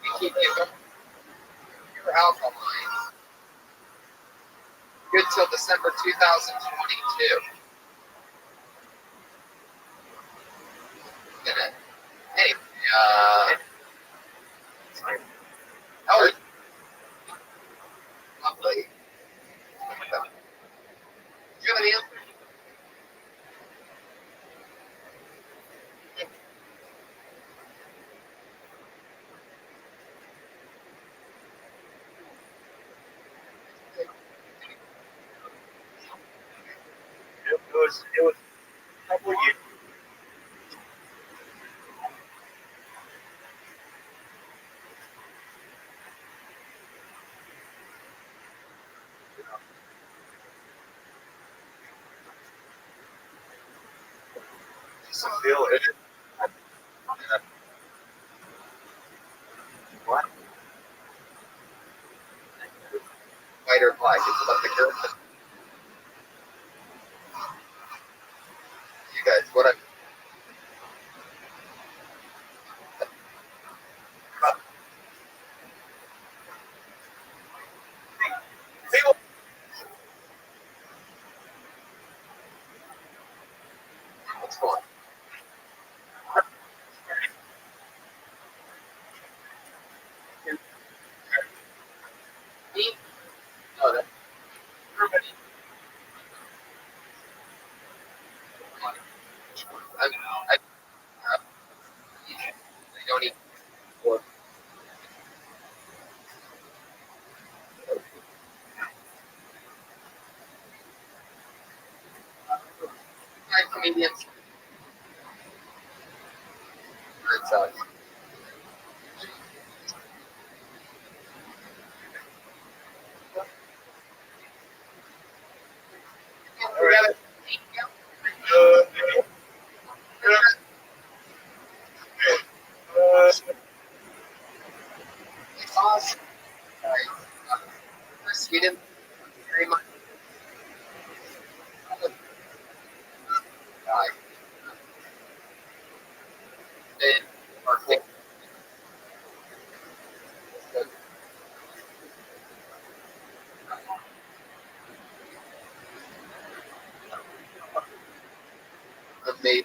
We keep giving your alkaline. Good till December 2022. Hey, Howard. Lovely. Do you have any answer? It was a couple years. Just a feel it. What? White or black? It's about the girl. You guys, what I. What's going on? Me? No, that. Everybody. I don't eat pork. Hi, comedians. Red Sox. All right. me.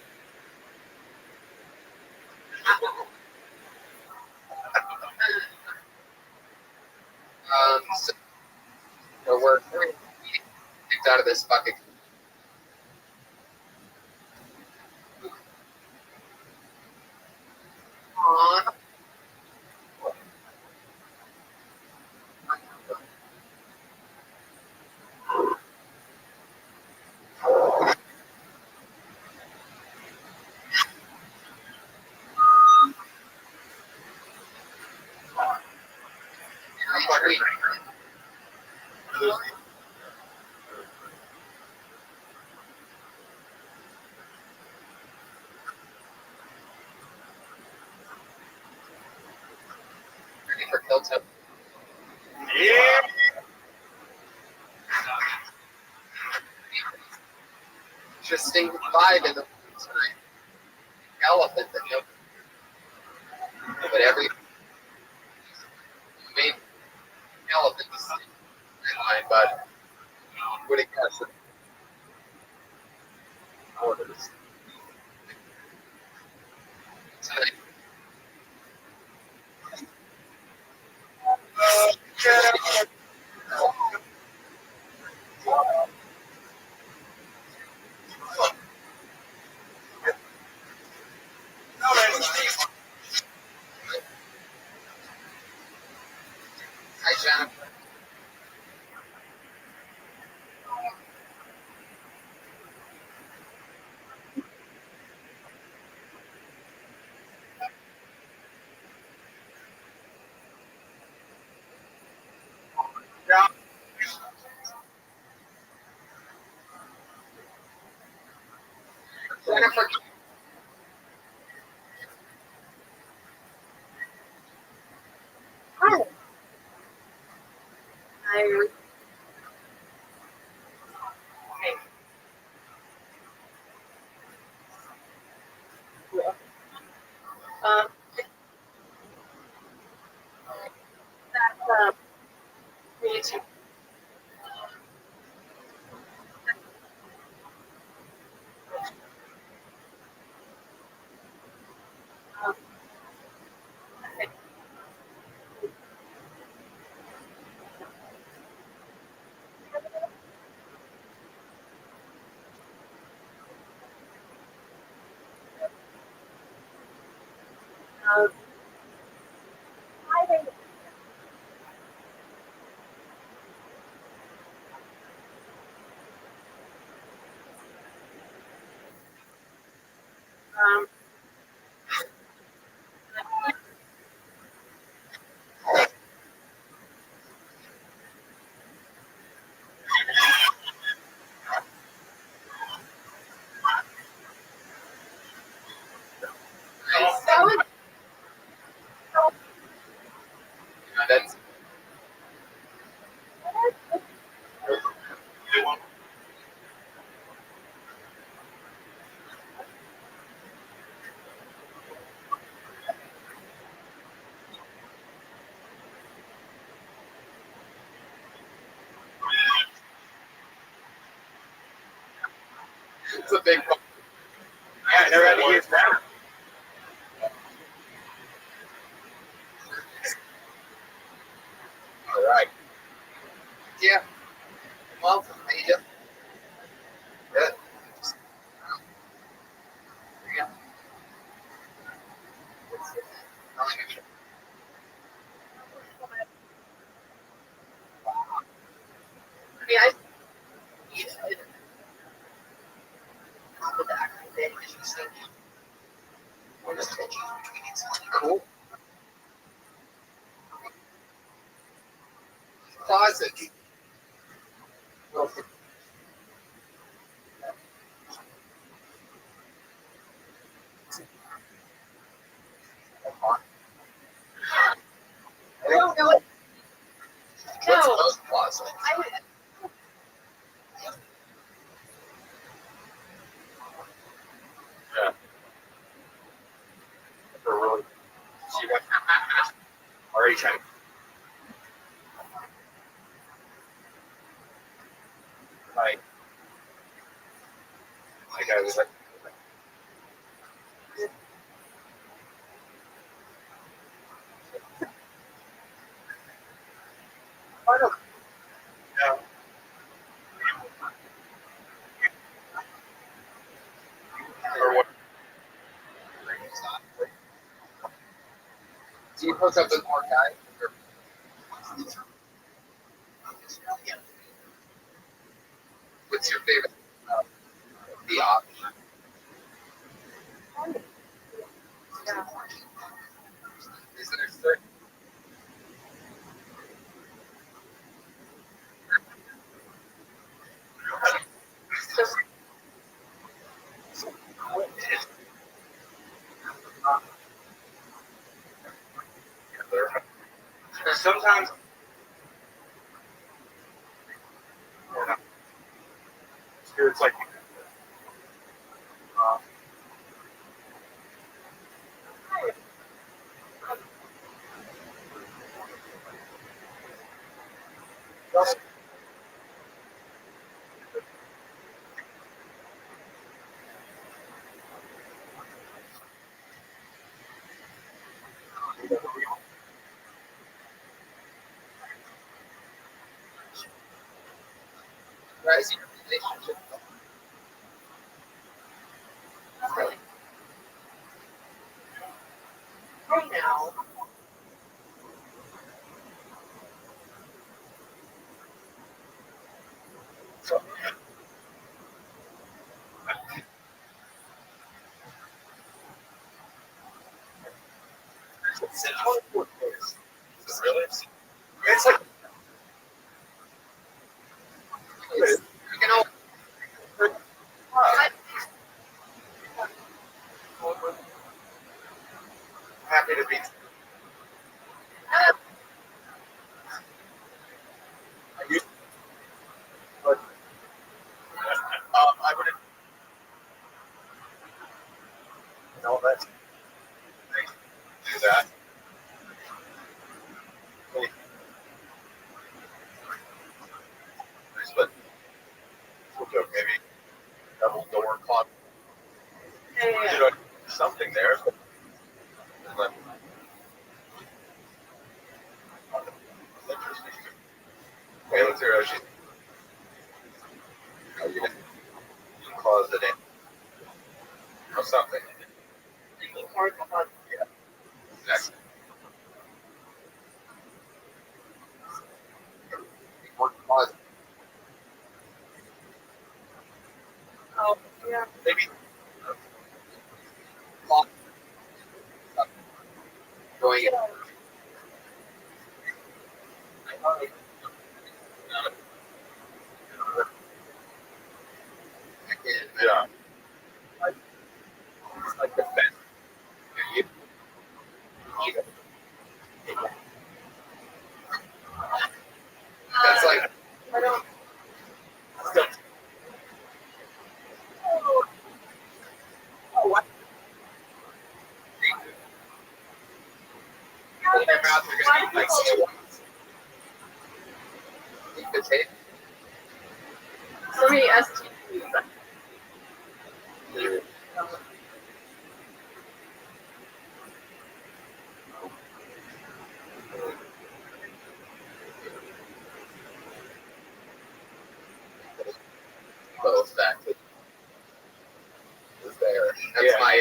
So we're kicked out of this fucking. Aww. Ready for kill tip. Yeah. Interesting vibe in the tonight. Elephant that no, but every main elephant is line, but would it guess it? Orders. Tonight. Hi, Jennifer. Jennifer. Hi. I um that's YouTube. Um, I think um That's it's a big one. Yeah, never had to use that. All right. Yeah. Well, how you doing? Good. Yeah. yeah, I Closet. I don't know it. What's No. most closet? Yeah. For really. She went Already trying. Like I was like, Do you hook up with more guys? Or... What's your favorite? The option. Is there certain? Sometimes Spirits like Rising relationship. Right now. really? It's like You can all. happy to be. I used, but I would. No, that's do that. But maybe double door clock. You know, something there. But interesting. Okay, let's hear how she's. Are you gonna close it in or something? Yeah. Exactly. Closet. Oh, yeah. Maybe. Going in. Yeah. Like the best. You That's like. I don't. Oh, what? In your mouth, you're gonna be like potato. So many STDs. Both back to was there. That's Yeah. my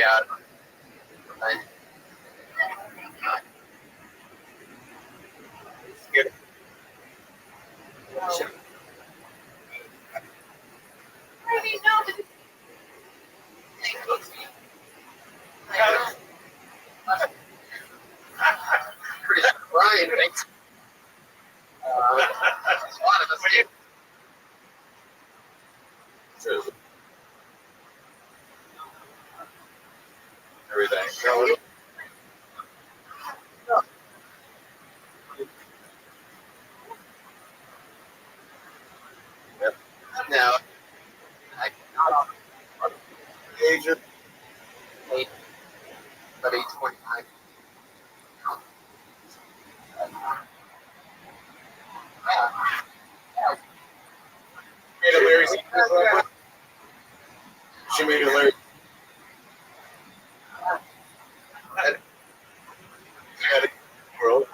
good. I didn't know. Pretty sure Brian thinks a lot of us do. Everything. No. I Age of 8, about 8:29. made a Larry Sanders reference. She made a Larry. World.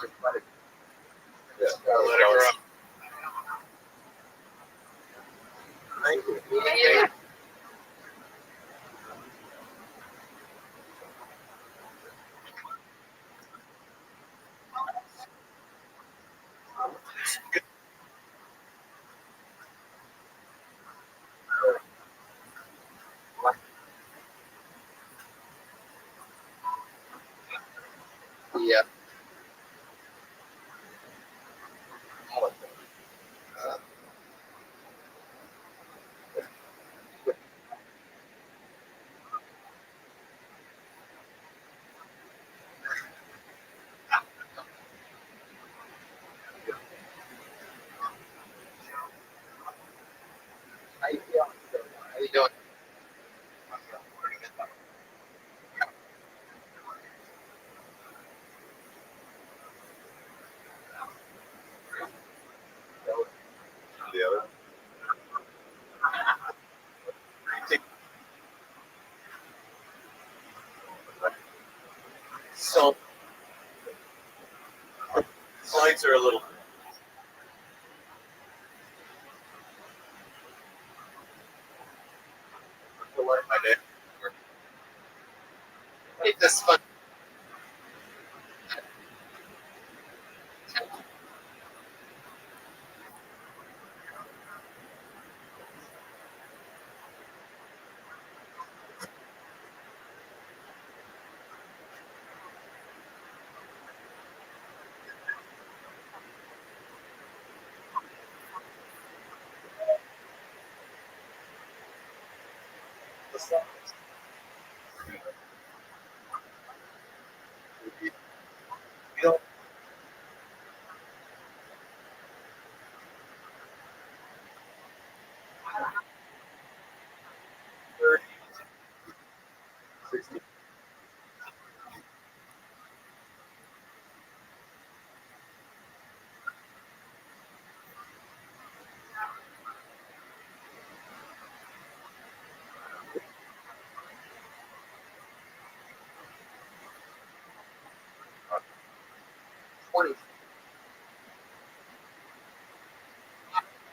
Yeah, let it grow. Thank you. Yeah. Yeah. How you doing? How you doing? The other. So slides are a little. My day. Make this fun. You know,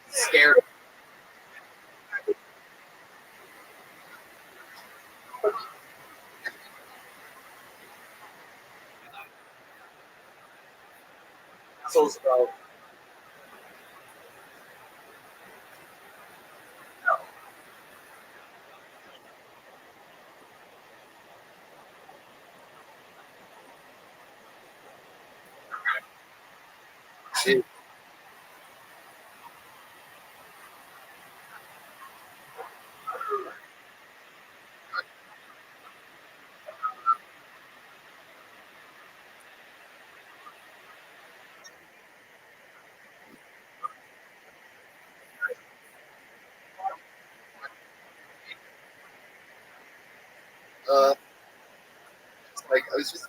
Scared. so it's about. Dude. Like I was just.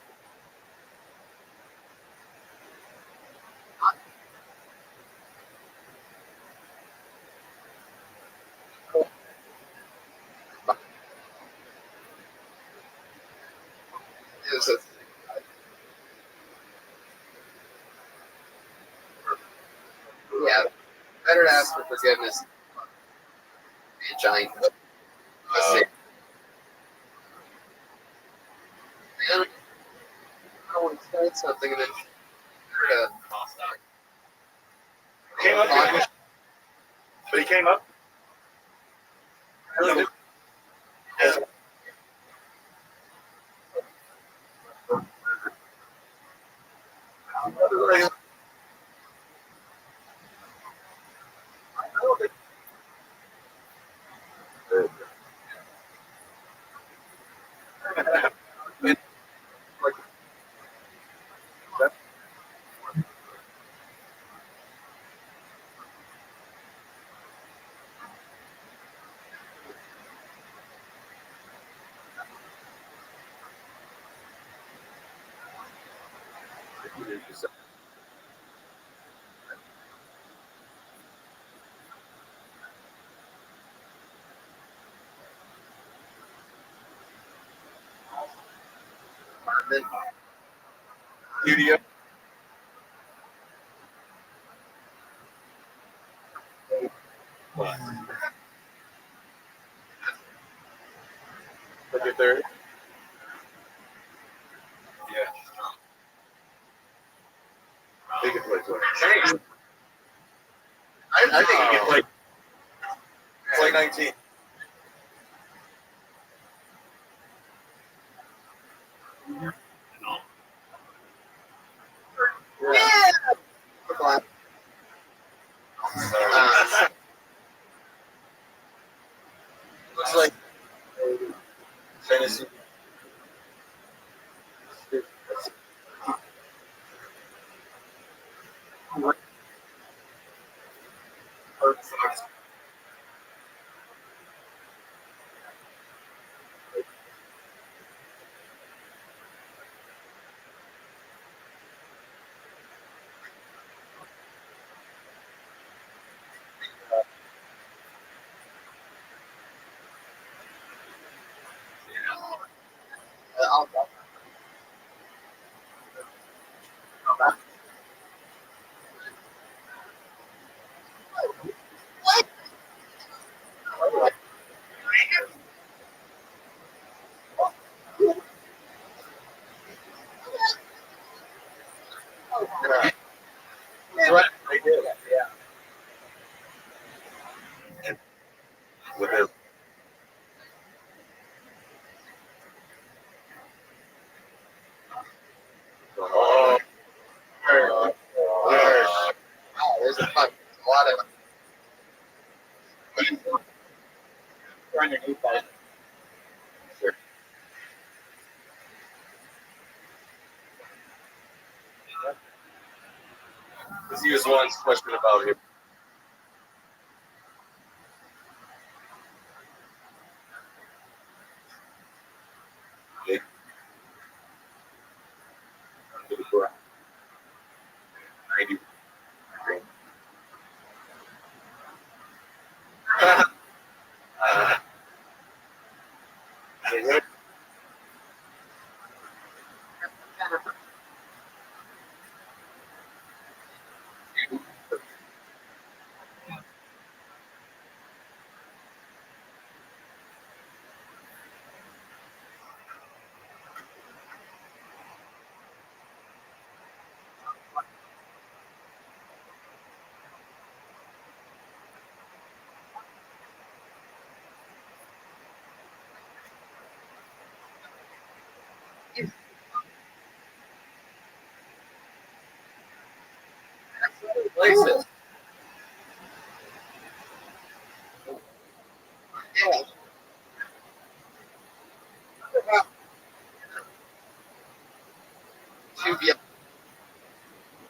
It was a, yeah, better to ask for forgiveness. Be a giant. Mistake. Man, I want to start something and then Came up, but he came up. Studio. 4:30. Yeah. They can play 20. I think he can play 19. Yeah. Looks like Tennessee. Right. They did. Yeah. And with it. Oh. There's a lot of underneath that. Sure. Let's use one question about him. Okay. Under the ground. 90. places.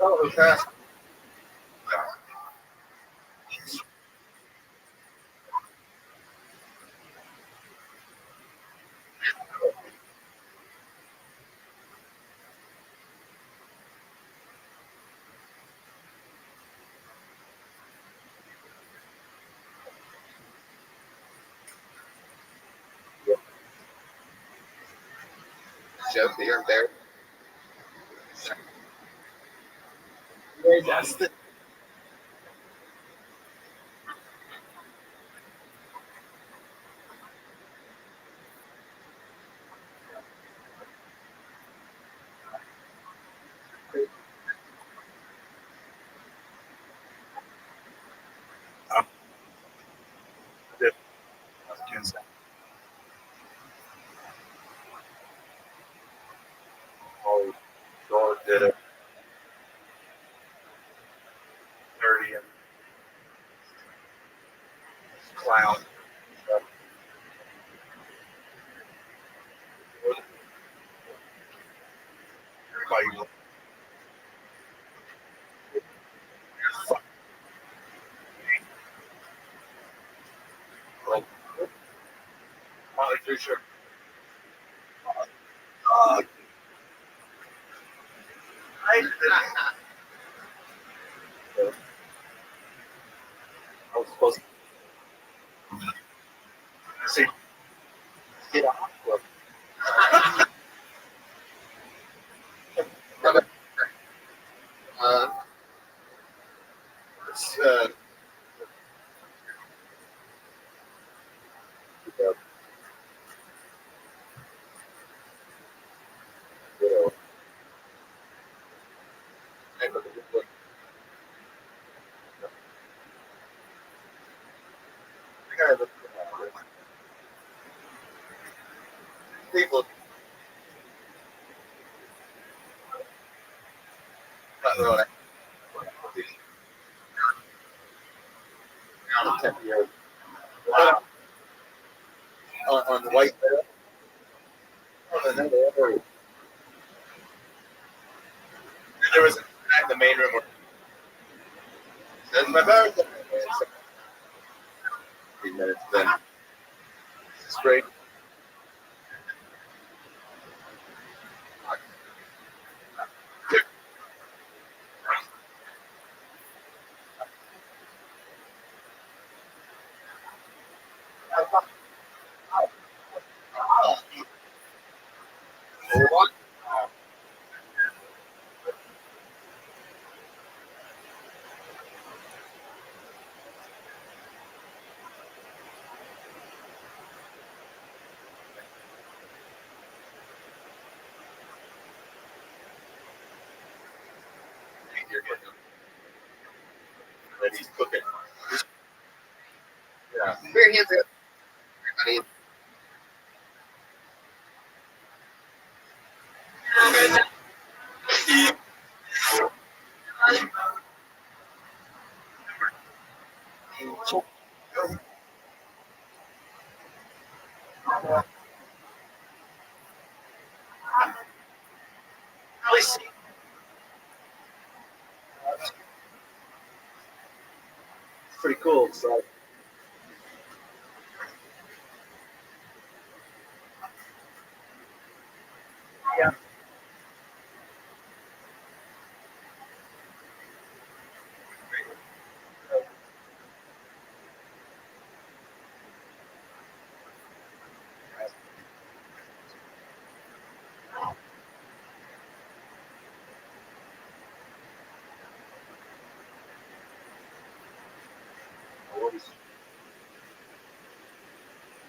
Oh, okay. Joke that you're there. That's the Oh, Lord did it. 30 and clown. Everybody. Well, Molly Fisher. I was supposed to see. Get off. It's, road. On the 10-year. Wow. On the white bed. Oh, no, there was in the main room where that's my bar. 3 minutes then. It's great. And he's cooking. Yeah. We're hands up. Everybody. Pretty cool. So. Yeah.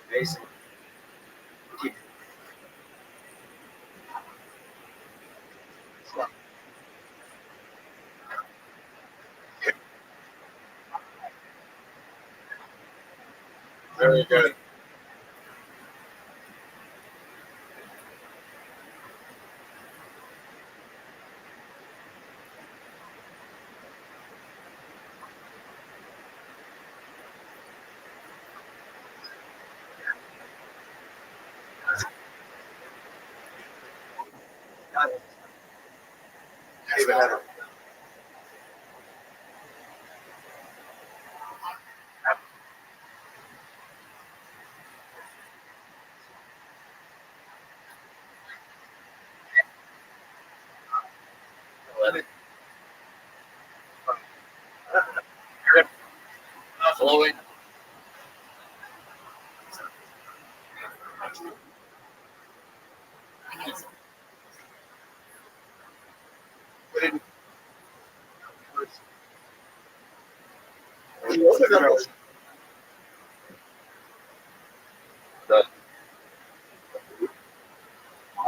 Amazing. Very good. Even better. Flowing.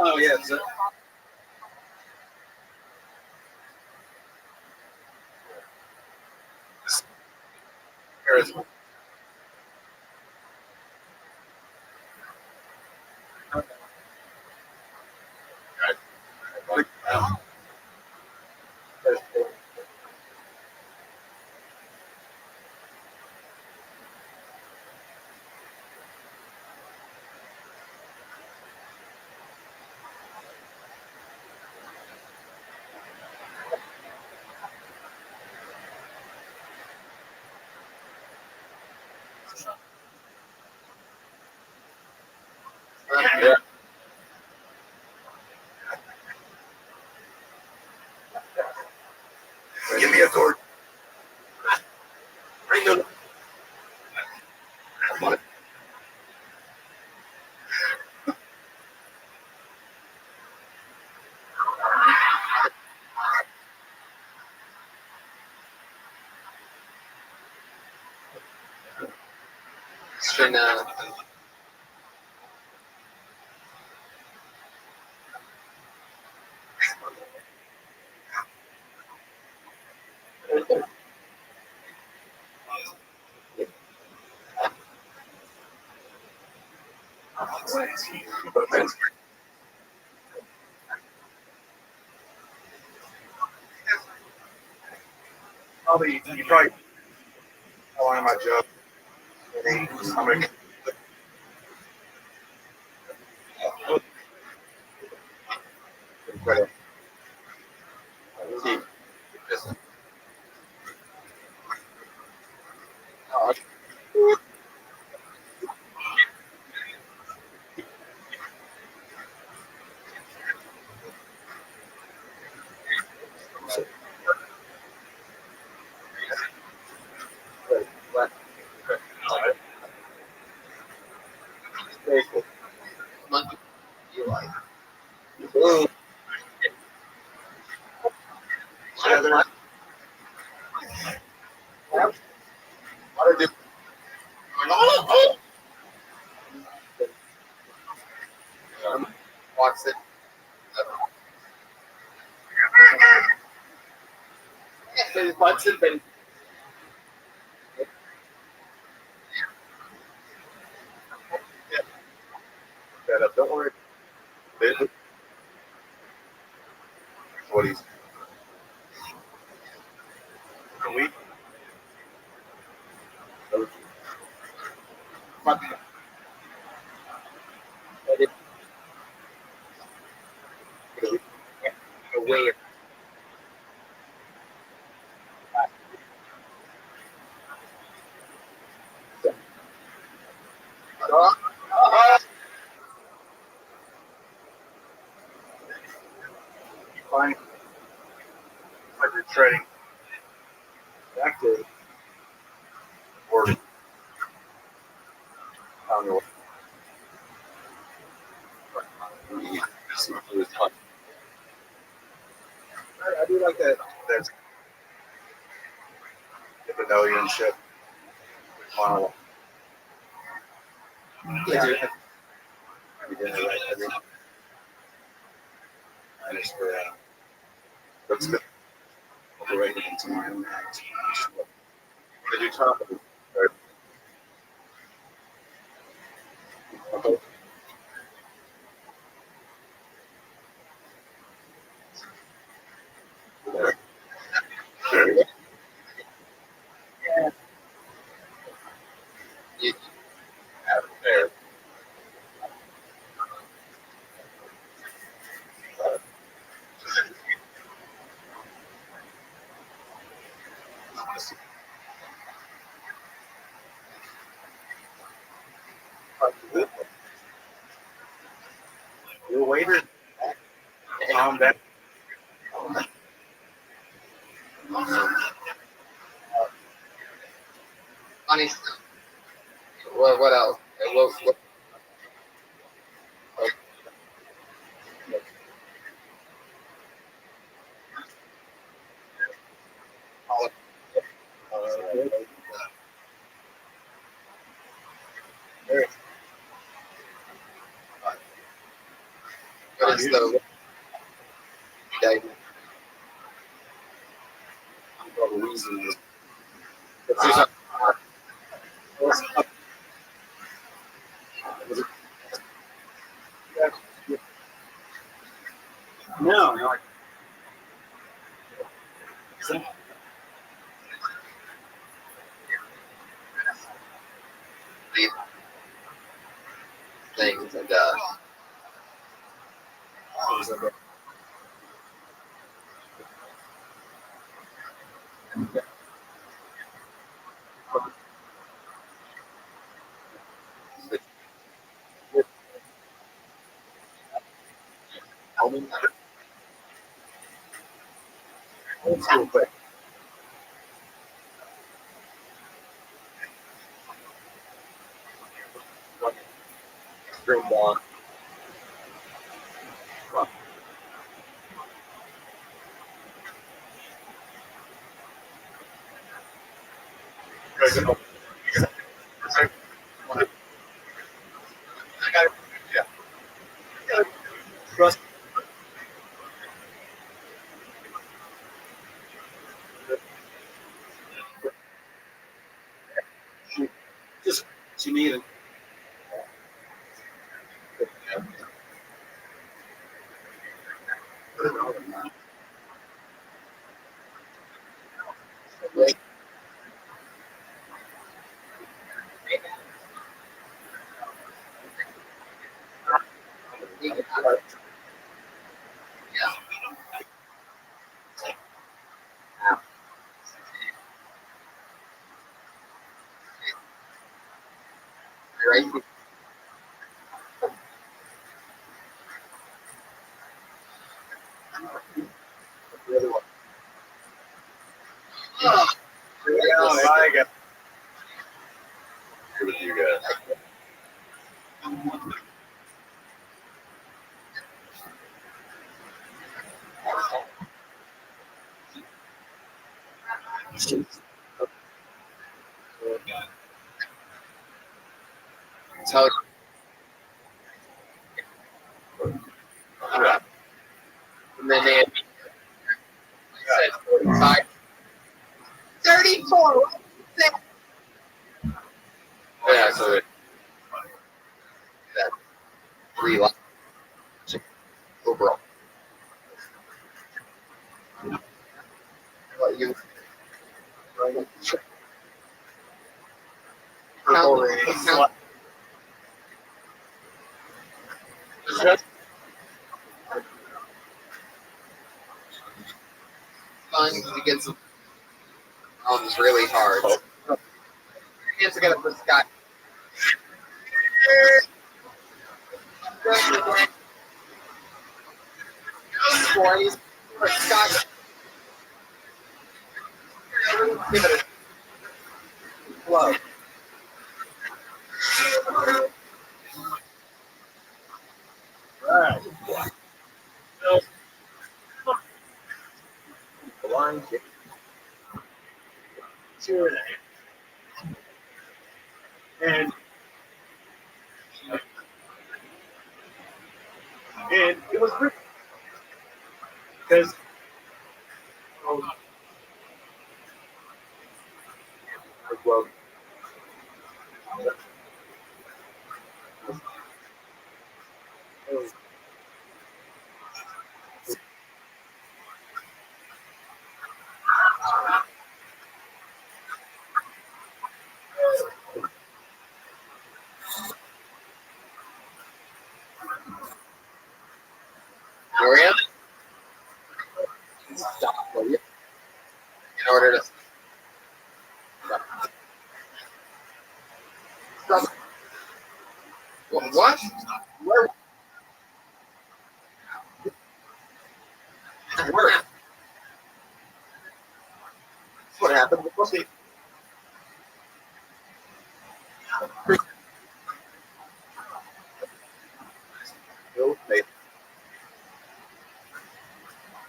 Oh yeah. So, Yeah. Give me a cord. Bring them. String You probably how long am I job? I'm gonna credit. Very cool. Monkey, you like? Ooh. What did Walks it. His butts have been. that up? Don't worry. What he's a week. Away. Fine. Like you're trading back to or on your I do like that. That's the Hippodellian ship. Wow. Yeah. We did it right. I just for that's good. Overrated into my own act. Did you talk about You have it there. you a waiter? That Funny stuff. What else? What is the day? No. Things and Let's real quick. Stream one. Trust. Just you need it. Right. The other one. Oh, I got with you guys. Tell and then they said 45. 34. Yeah, so it, that 3 lots overall. What you fun to get some rounds really hard. Hands together for Scott. Boys for Scott. Give it a blow. Right. Blind kick. 2.5. And it was pretty because well, Maria? Stop, will you? In order to stop. What? Where? Where? What happened? We'll see.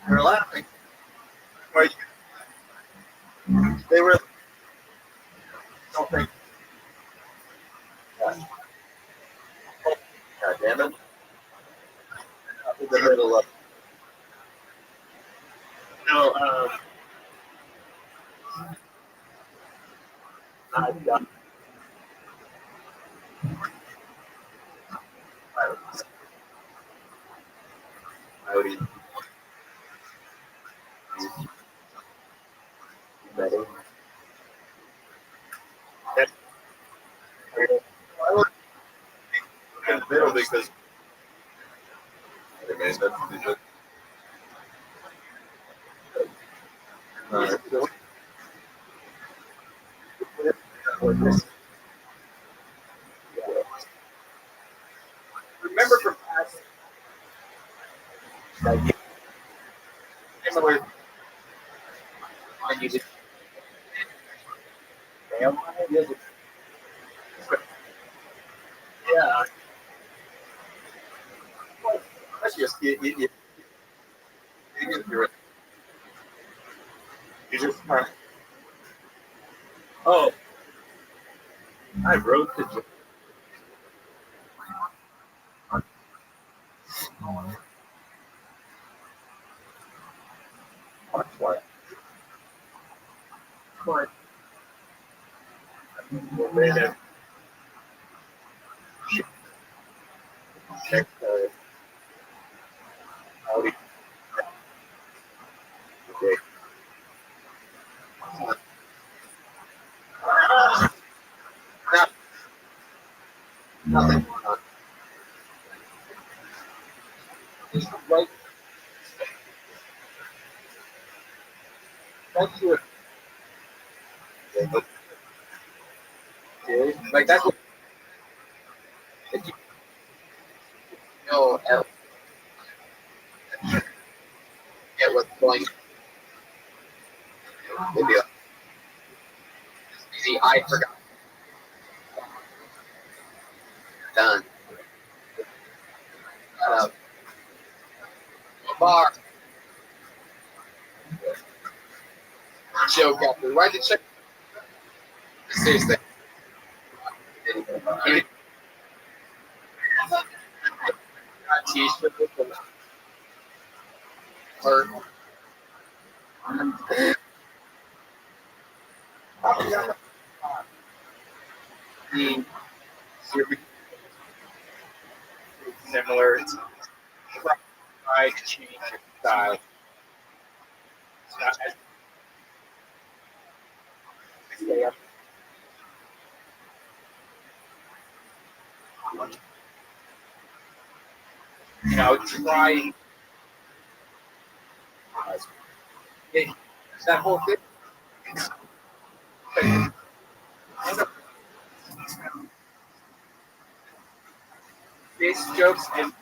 They're laughing. Why? They were. Don't think. God damn it. In the middle of. No, I've got. Howdy. Ready? I look in the middle because. Hey, man, that's remember from past, like, similar, and you just, yeah, that's just, you just, oh, I wrote the. What? What? Man, check howdy. Okay. Nothing. Just right. That's your. Okay, like that's what. If you know, get what's going. Maybe easy. I forgot. Done. Bar. Joke after. Why'd you check? Seriously. T-shirt with the or the Similar. Try to change your style. It's not as stay up. You know, try that whole thing. Face jokes and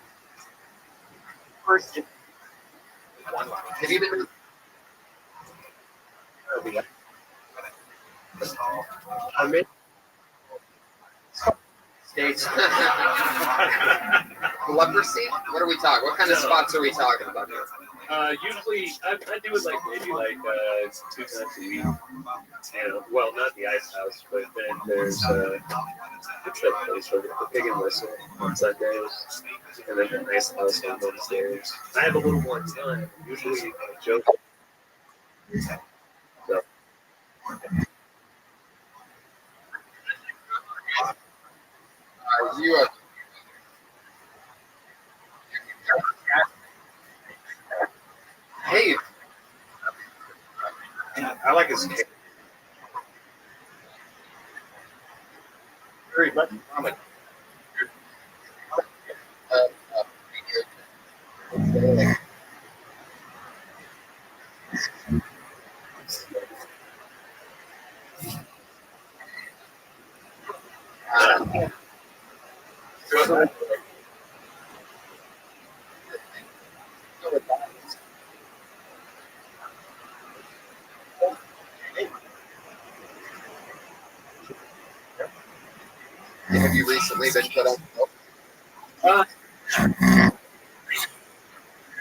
first one line. Have you been? I mean, States. Leprosy? What are we talking? What kind of spots are we talking about here? Usually, I do it like maybe like 2 times a week. You know, well, not the Ice House, but then there's what's that place over the Pig and Whistle on Sundays, and then the Ice House on Wednesdays. I have a little more time. Usually, I joke. So. You are. Hey, I like his kick. Very much comic. have you recently been put on?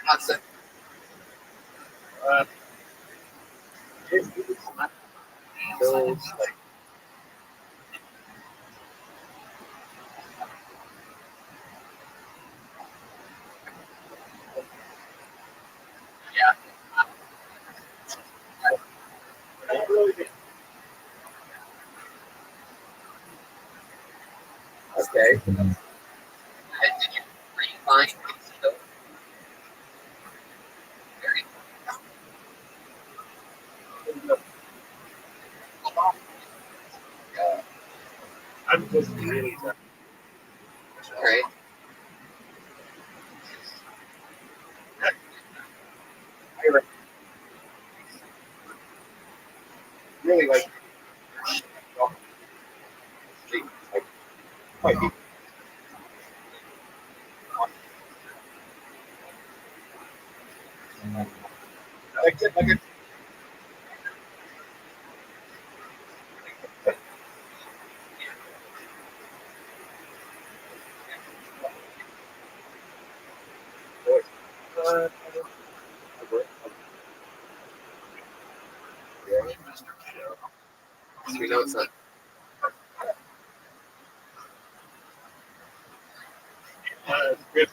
Not saying. Those like. Okay. And did you refine it still? I'm just really tired. Right. Really like quite deep. Like a We know it's not. Good.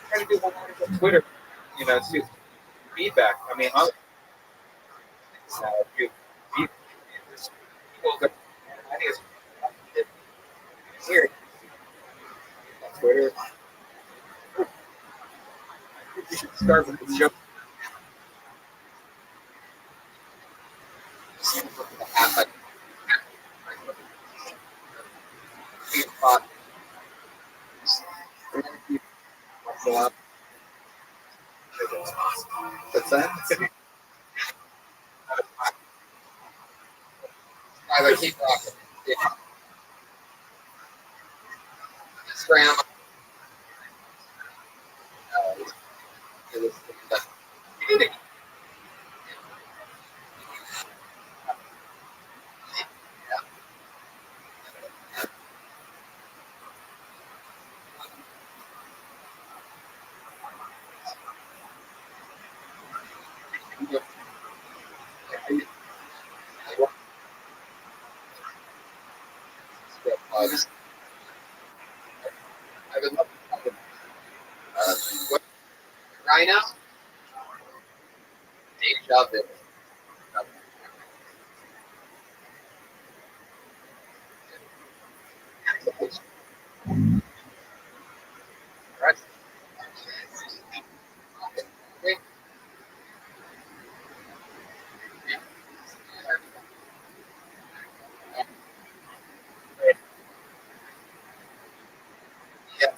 Trying to do one on Twitter, you know, see feedback. I mean, I'm people that I think it's weird. Twitter. You should start with the joke. spot. And then if you muscle up. What's that? I would keep rocking. Yeah. Scram. I would love to what, Rhino? Deja vu. Right. Okay. Yeah.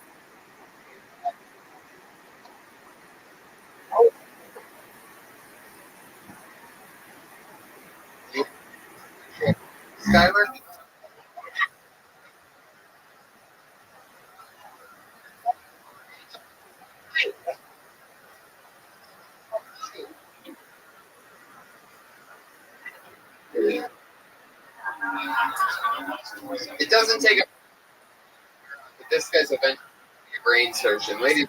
Oh. Skylar? It doesn't take a but this guy's eventually a brain surgeon. Ladies.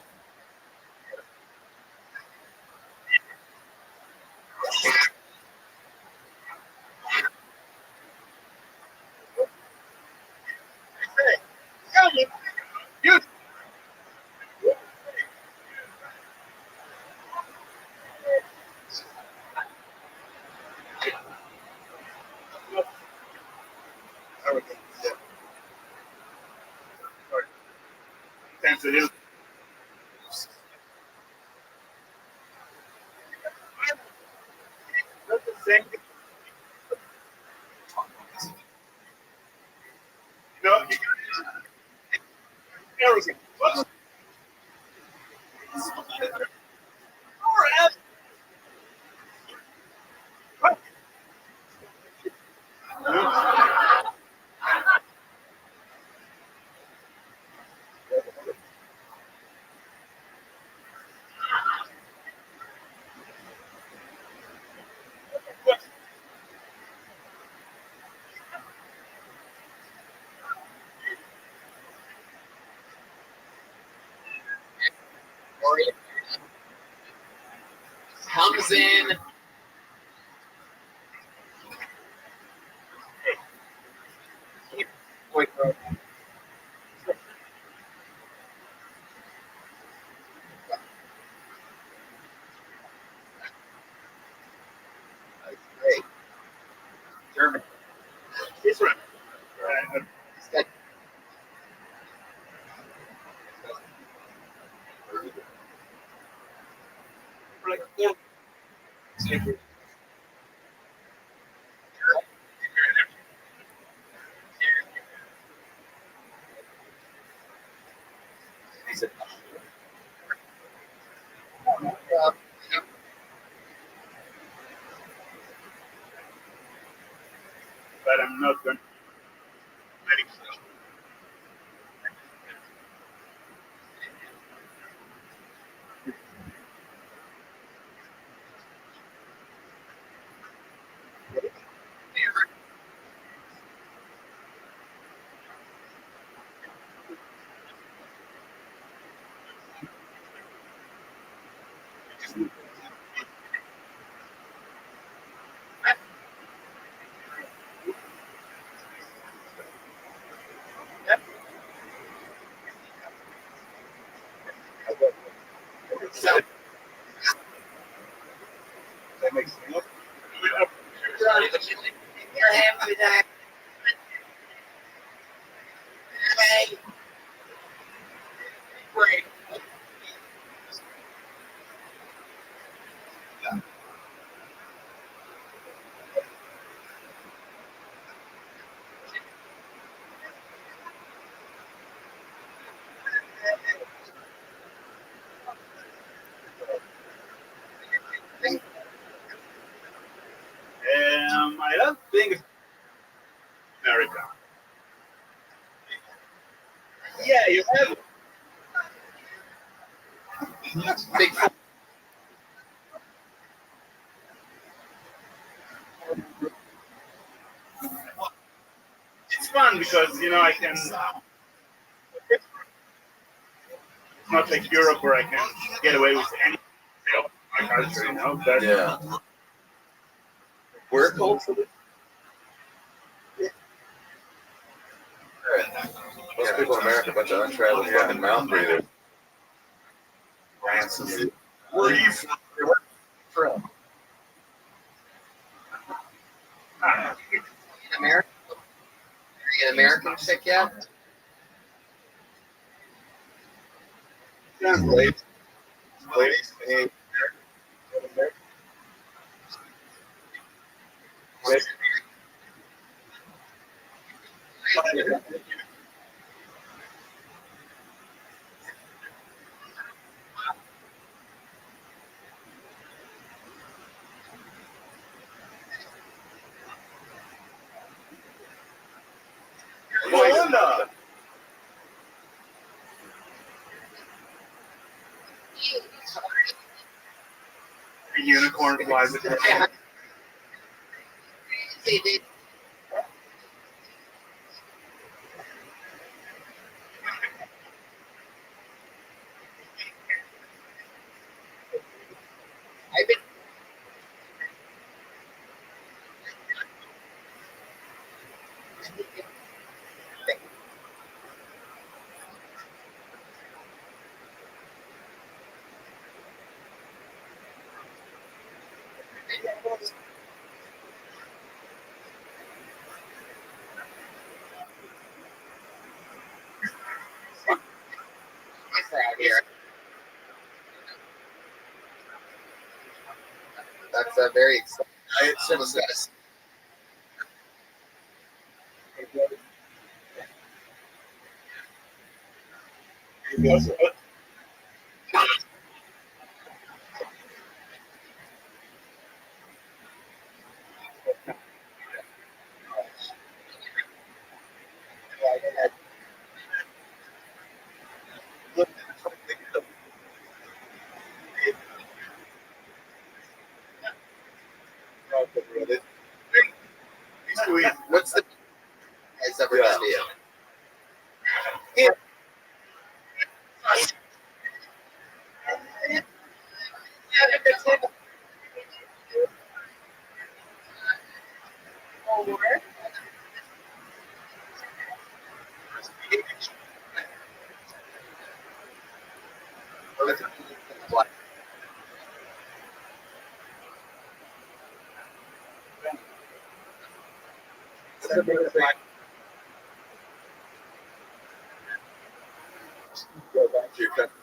Sensitive. That's the same. You know, you arrogant. What's Comes in. Wait, bro. That's great. German. this right? This guy. Like, yeah. He's a But I'm not going to. That makes sense. Yeah, you have. Big. It's fun because I can. It's not like Europe where I can get away with anything of my culture, But Yeah. Where culturally? Most people in America are a bunch of untraveled fucking mouth breathers. Ransom. Where are you from? America? Are you an American chick yet? Ladies, hey. A unicorn flies at you. I've been. Here. That's very exciting. Someone's got us. What's the guys ever done to you? Go back to your country.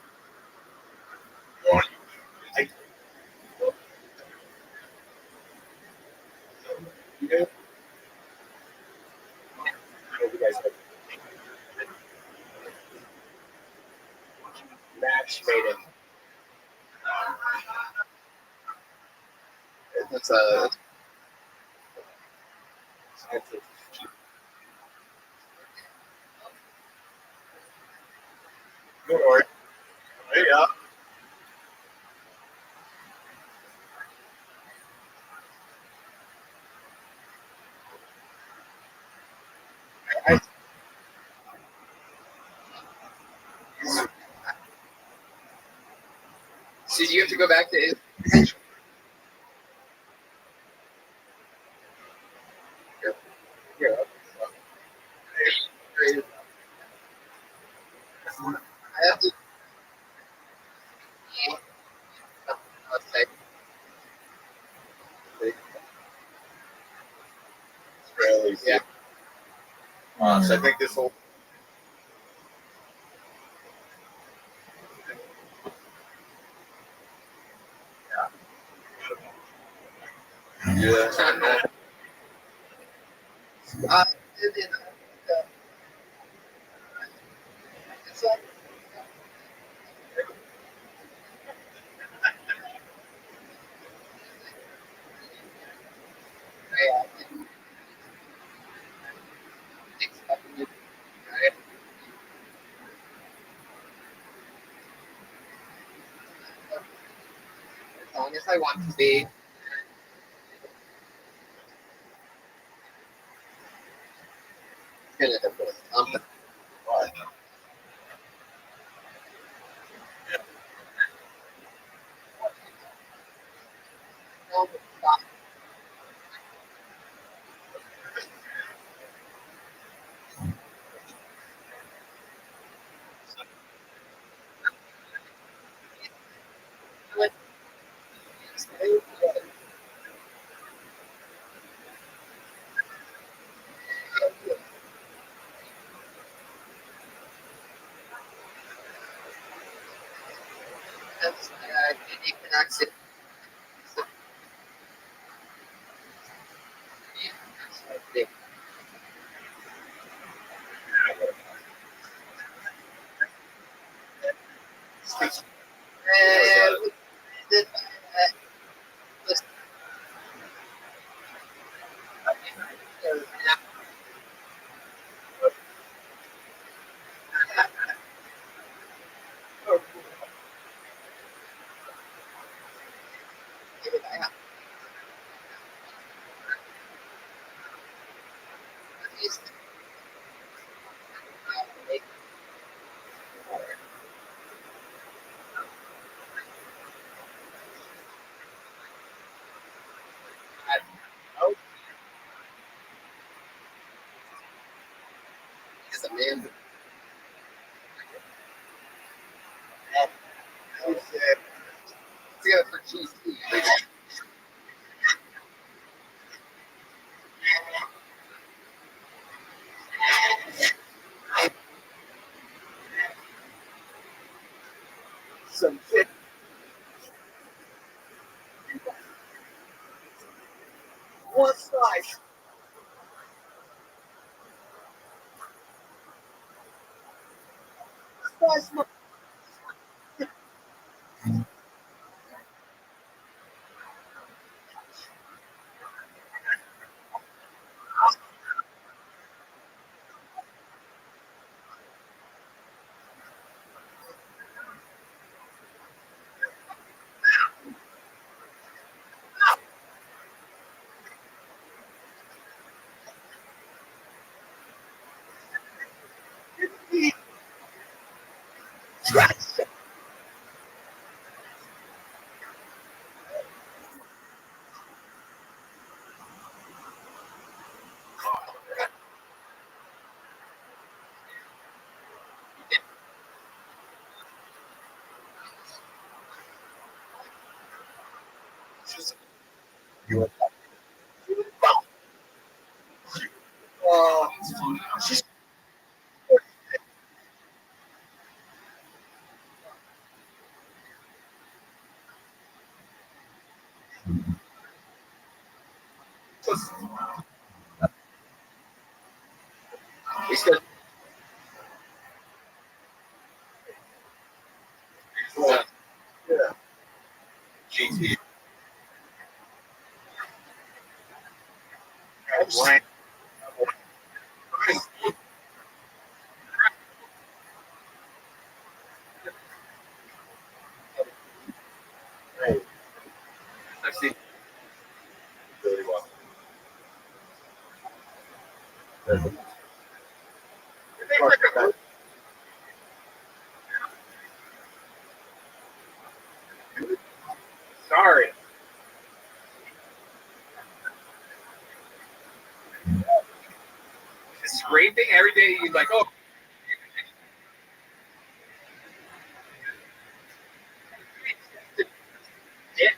Match made him. That's Good Lord. Yeah. So do you have to go back to Israel? Yeah. I have to. Israelis. Yeah. So I think this whole. Yeah. I want to be. Gonna put something. That's connected. It's a man. Let's go for cheese. Some shit. One slice. Slice my. He's good. Yeah. GT. Right. Hey. I've seen really well. Sorry. Scraping every day, you're like, oh. Yeah.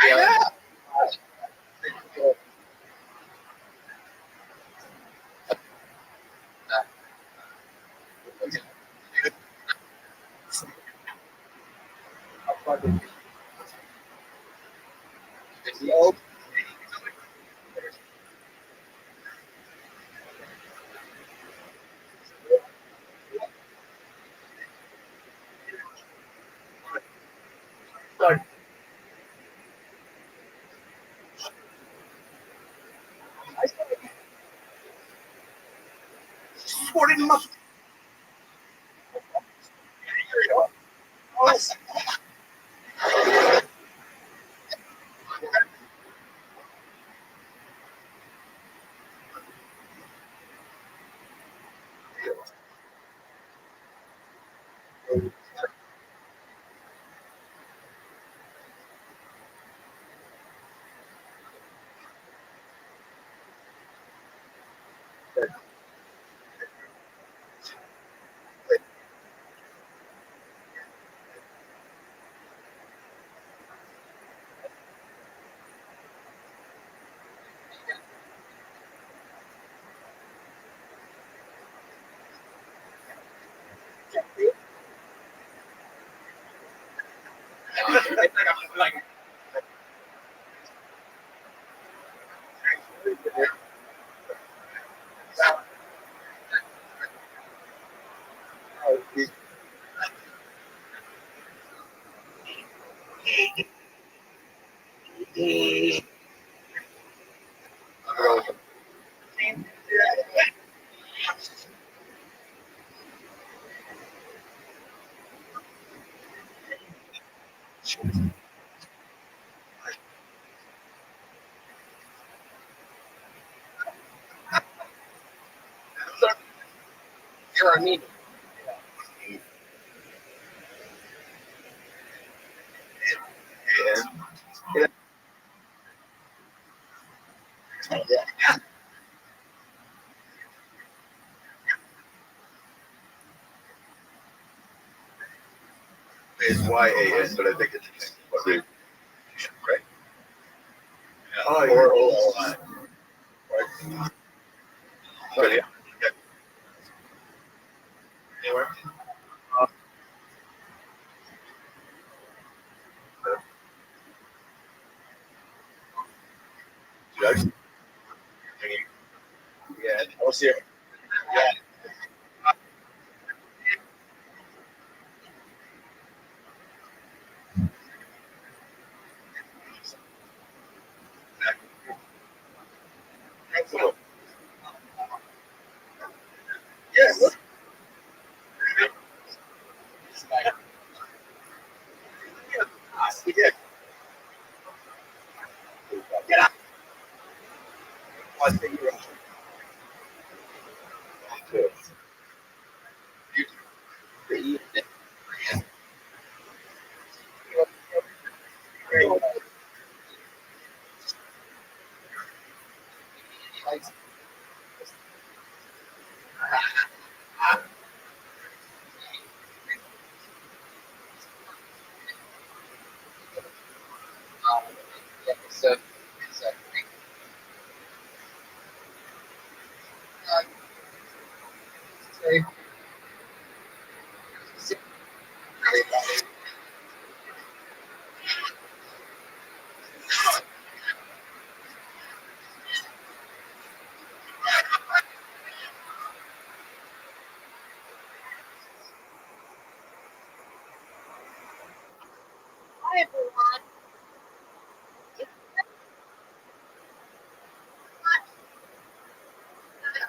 I know. Oh. Sorry. Sporting muscle. Oh. You're Armenian. It's YAN, but I think it's right. Oh, Or OLI. Right. But yeah. Anywhere? Judge? Yeah, I'll see you. Yeah. Excellent. Yeah, look. Yeah. Yeah. I think you're So, Hi everyone.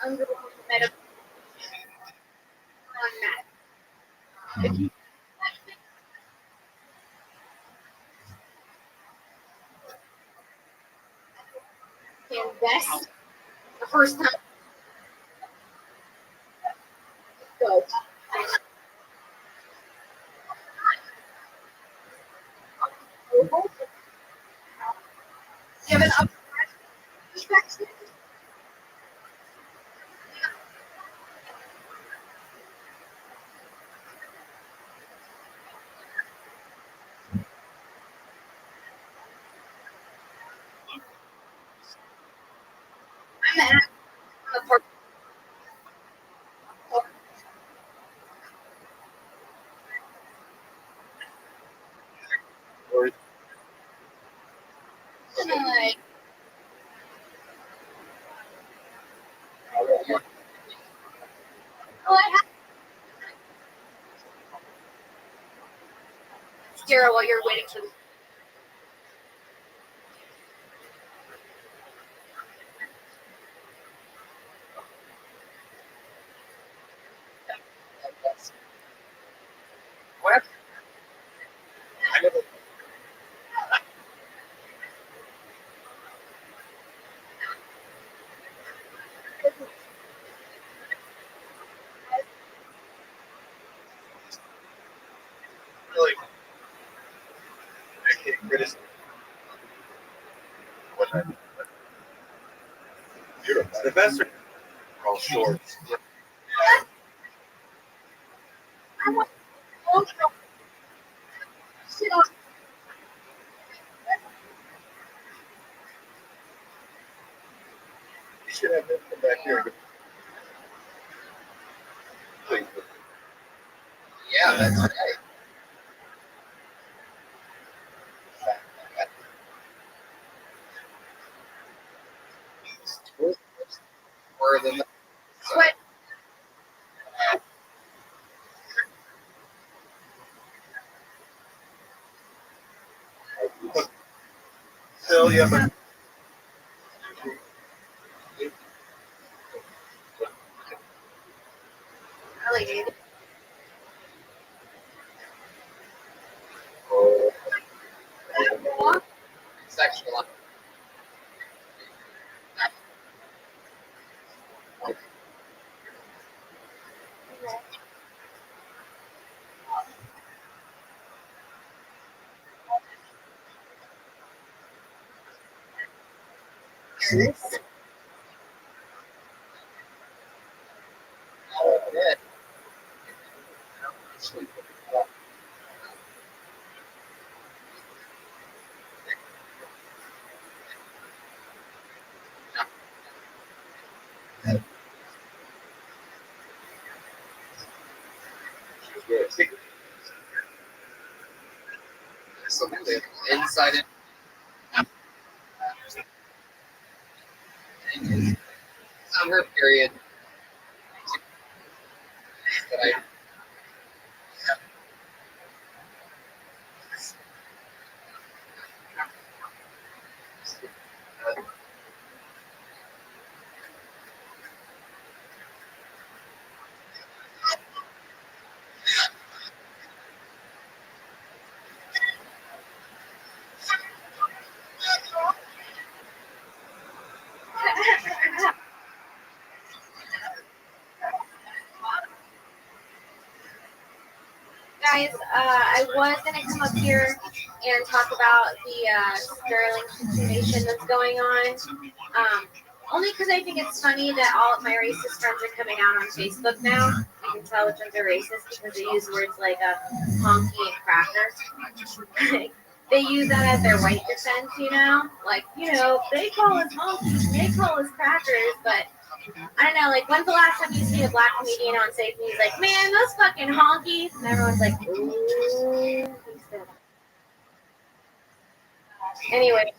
Underworld medical on that. Invest the first time. Go. Give it up. I'm at the park. Tonight. Oh, I have. Sarah, while you're waiting for the what? I never. really I can't criticize what I beautiful. The best all shorts. You should have them come back here. Yeah, that's right. More than that. Quit. Phil, you have a Really, dude. Sexual. Absolutely. Inside it. Summer period. That I Guys, I was gonna come up here and talk about the Sterling situation that's going on. Only because I think it's funny that all of my racist friends are coming out on Facebook now. You can tell which ones are racist because they use words like honky and crackers. They use that as their white defense, you know? Like, you know, they call us honkies, they call us crackers, but I don't know, like, when's the last time you see a black comedian on stage and he's like, man, those fucking honkies? And everyone's like, ooh. Anyway.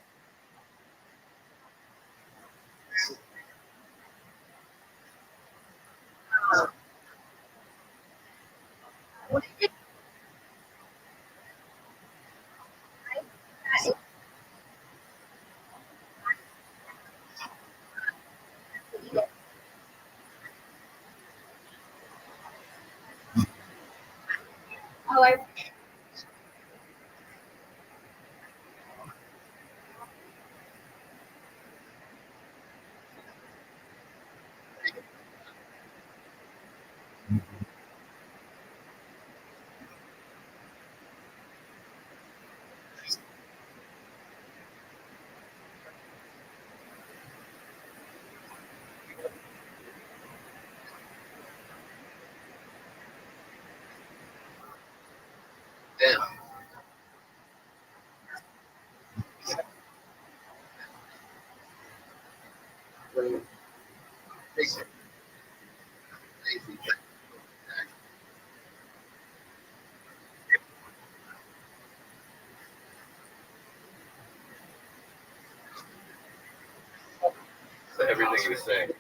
Oh, I. Damn. everything he was saying.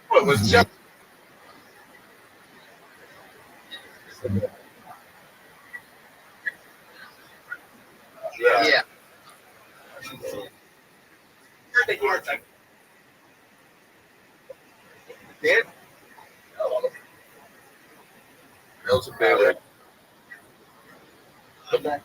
What was just Yeah. Did? That was a bad one. Yeah.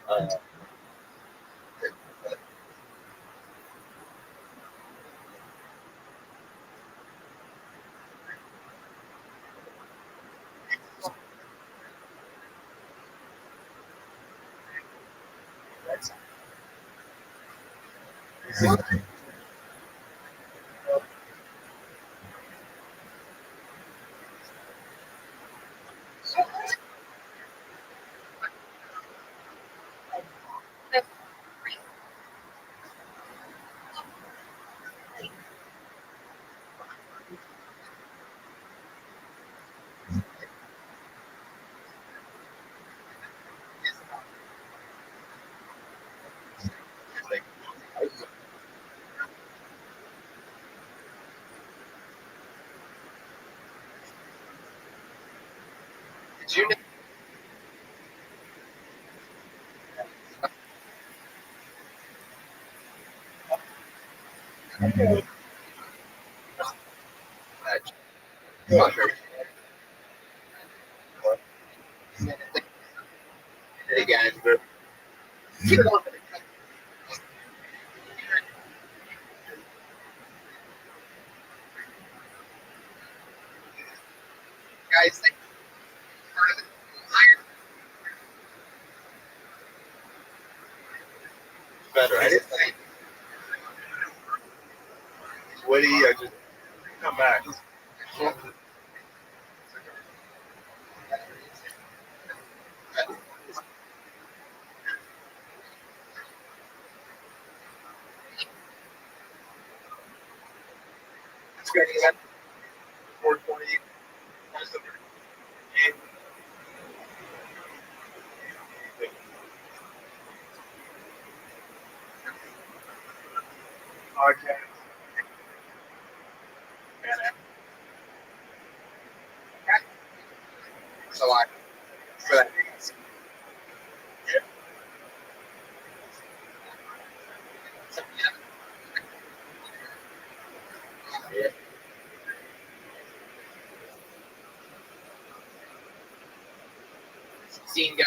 Did you know? Again, guys, like, part of the iron Better. I didn't think. Woody, I just come back. It's going to get 420. Okay. So I, for that. Yeah. Scene go.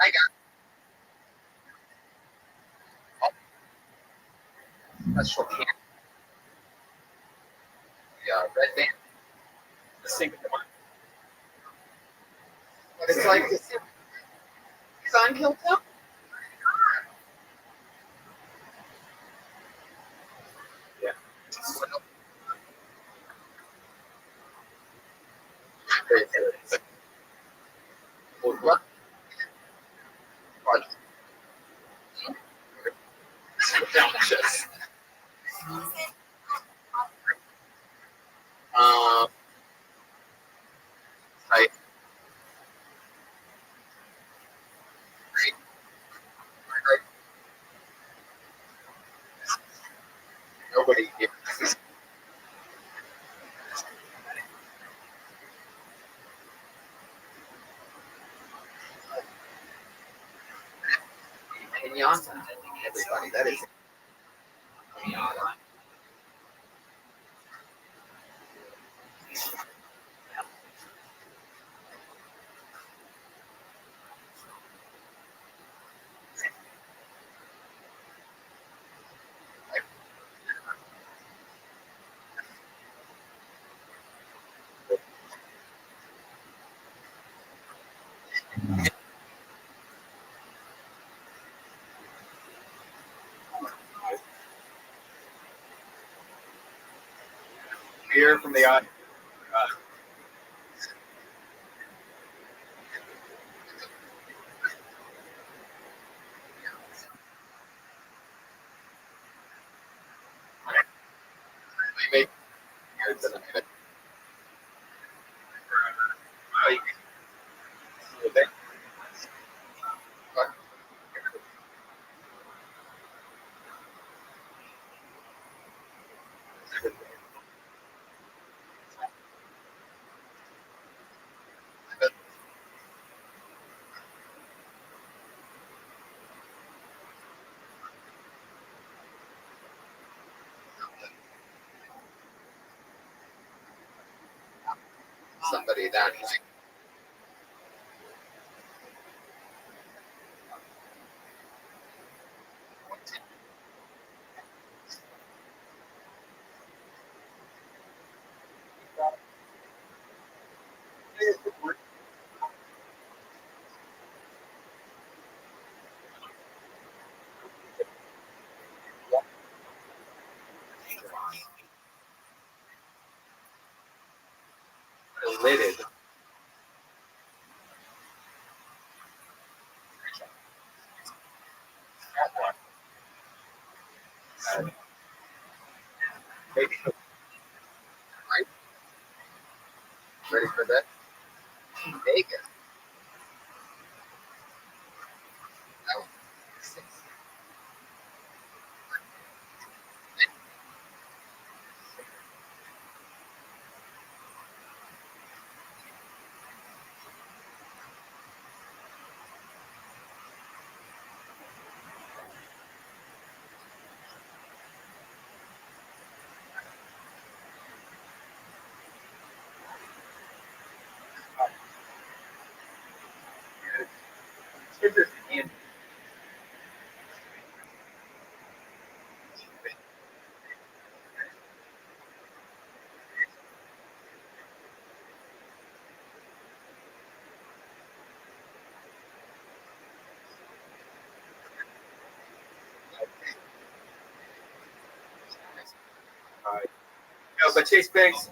I got. That's for camp. Yeah, red band. The single one. But it's like it's on Kill Too. Yeah. What? Just. Right. Nobody gives. Pinata. Everybody, that is. Pinata. Beer from the audience. somebody that like. Lidded. Maybe. Right? Ready for that? Vegas. Oh. Interesting. No, but Chase Banks.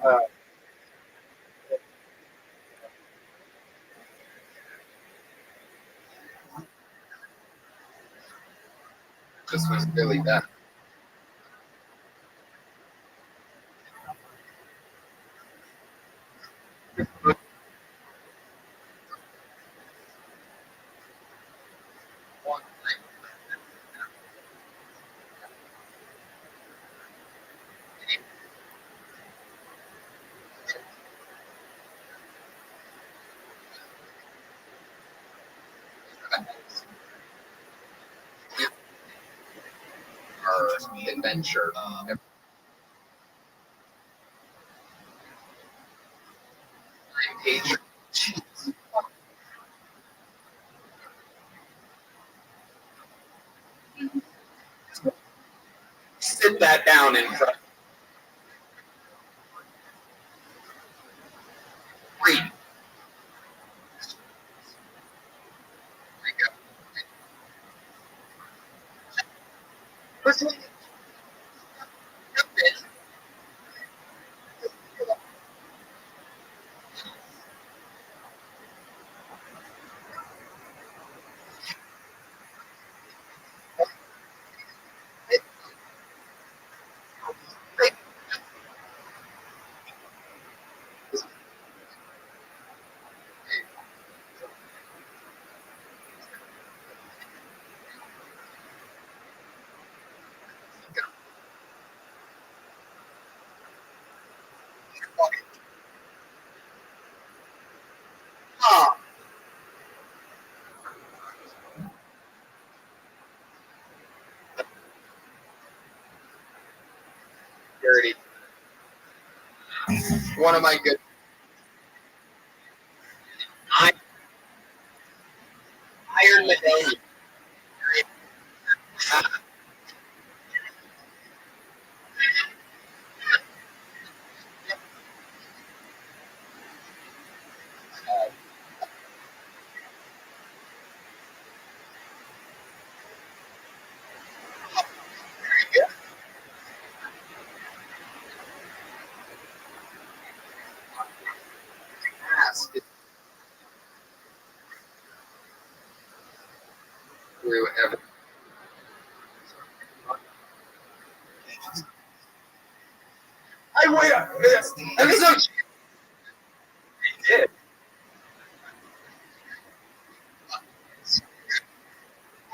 This was really bad. Our adventure. Page. Sit that down in front. Read. Dirty. One of my good. Iron medallion. Through everything. I wait. I'm so. Did.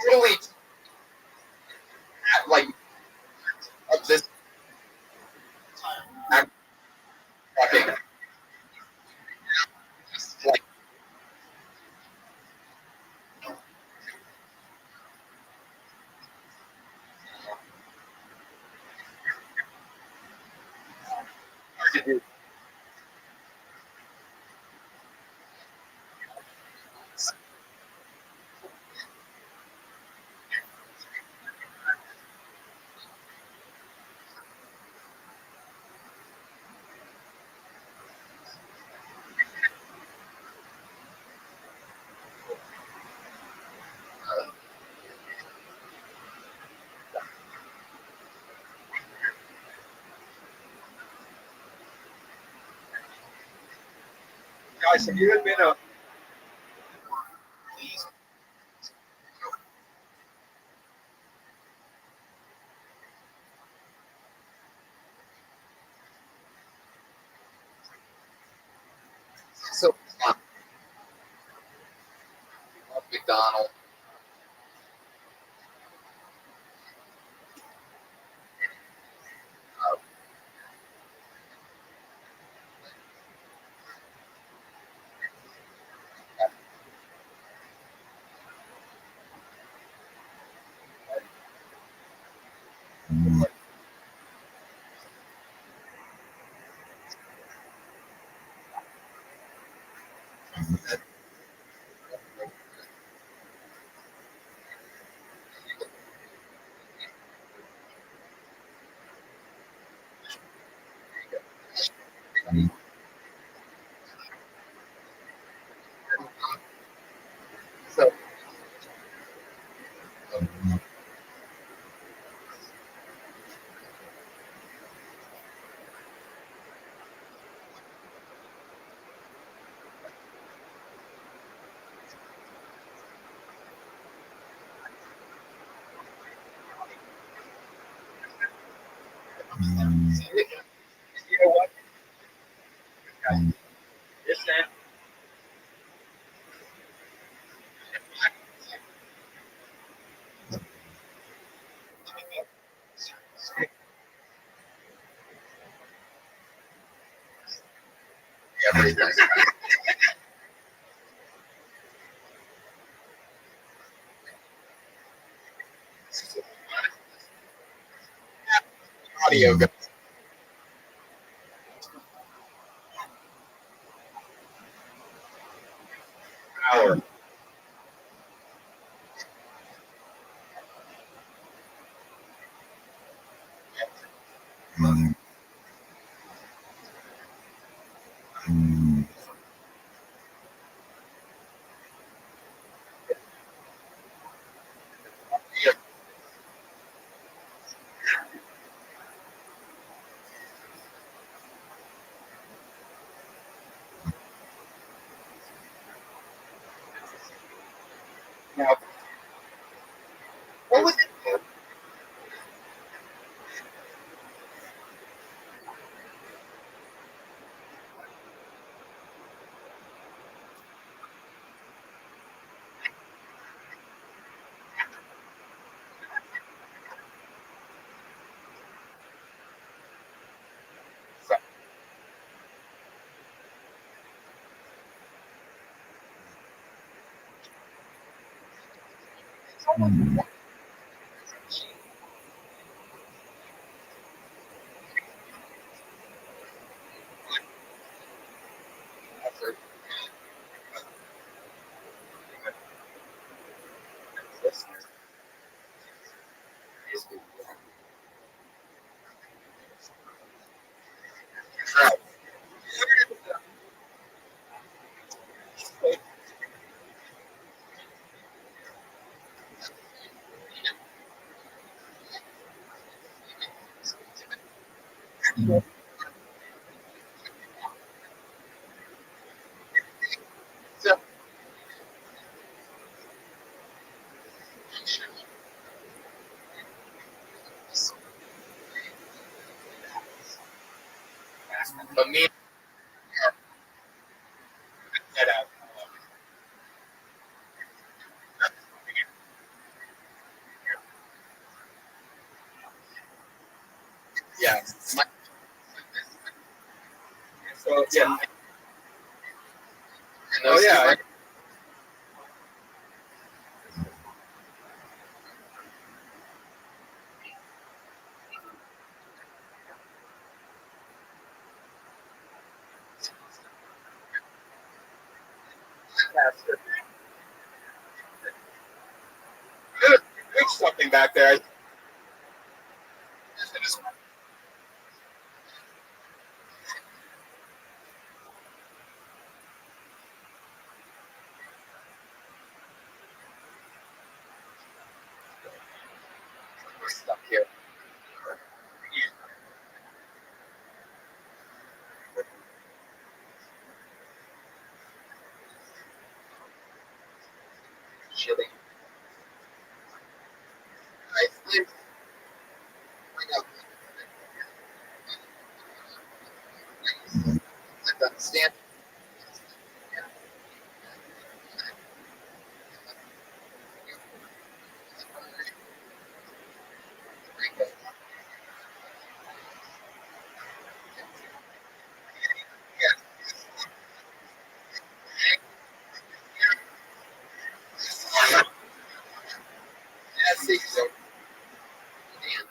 Really. Like of this. I'm fucking. Like. Guys, have you been a So fun. Love McDonald's. So you know what? Yes, Sam. Everything. Audiodio. Hour. Now, what was it? So, but me, get out. Yeah. So yeah. Oh yeah. There's something back there. We're stuck here. shitting. I stand.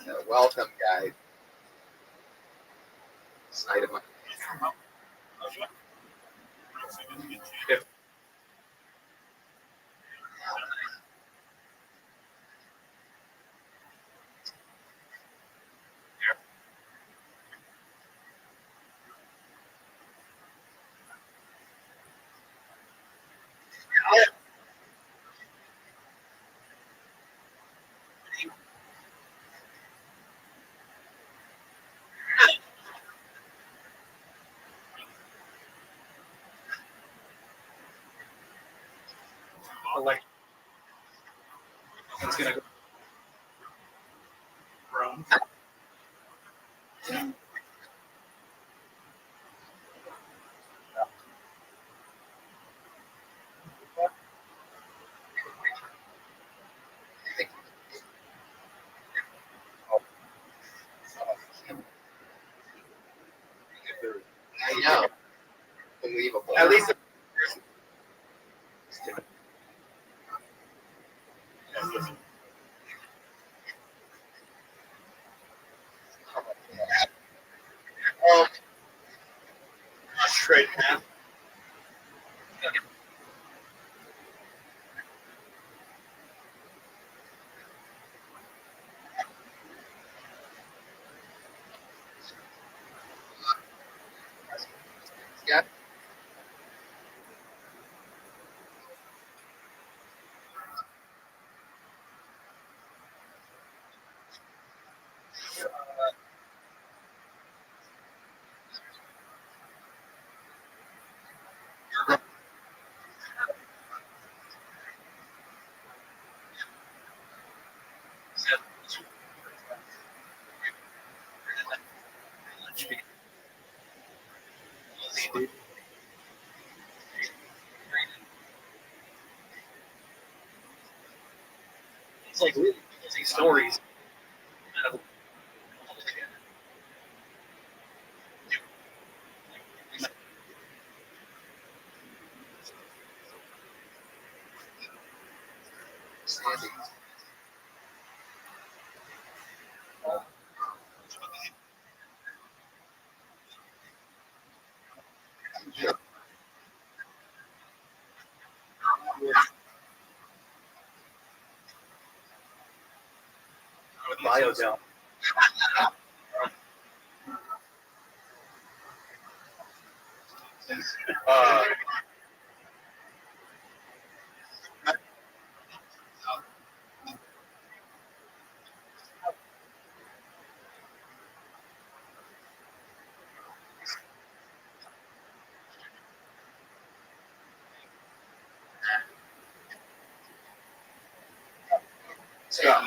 And, welcome, guys. Side of my. Like, it's gonna go. Rome. I know. Unbelievable. At least. Straight path. Yeah. It's like really interesting stories. Sandy. With biodome. Scott.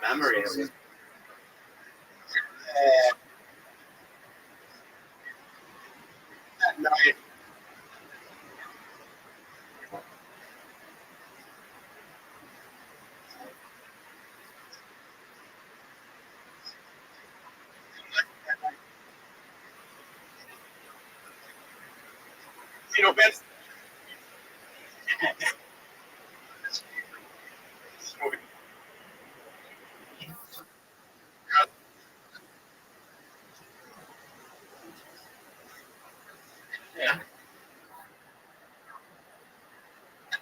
Memory of it. You know, Ben's. Yeah.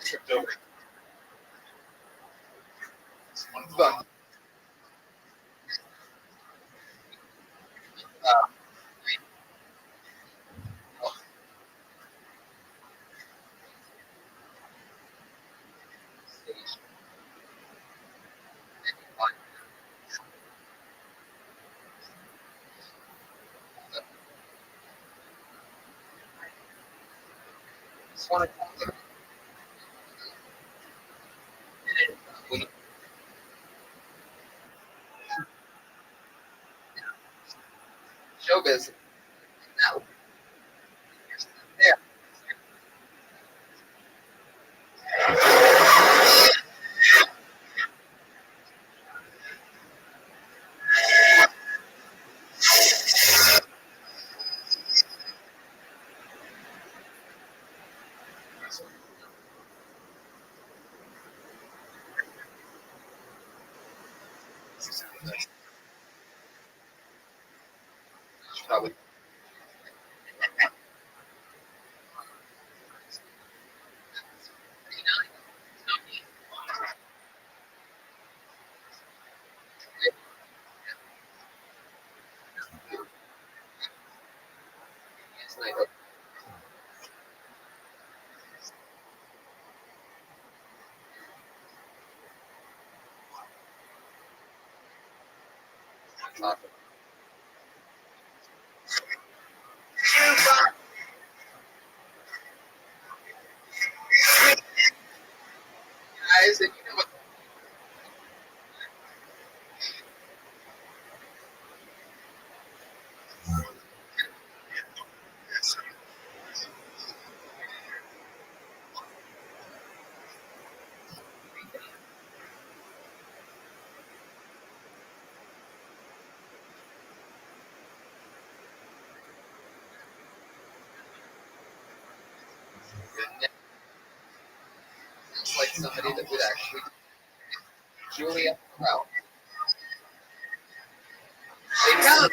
Tripped over. But, Just want to showbiz. No. Yeah. Probably. Guys, and you know what? It's like somebody that would actually Julia well. They come.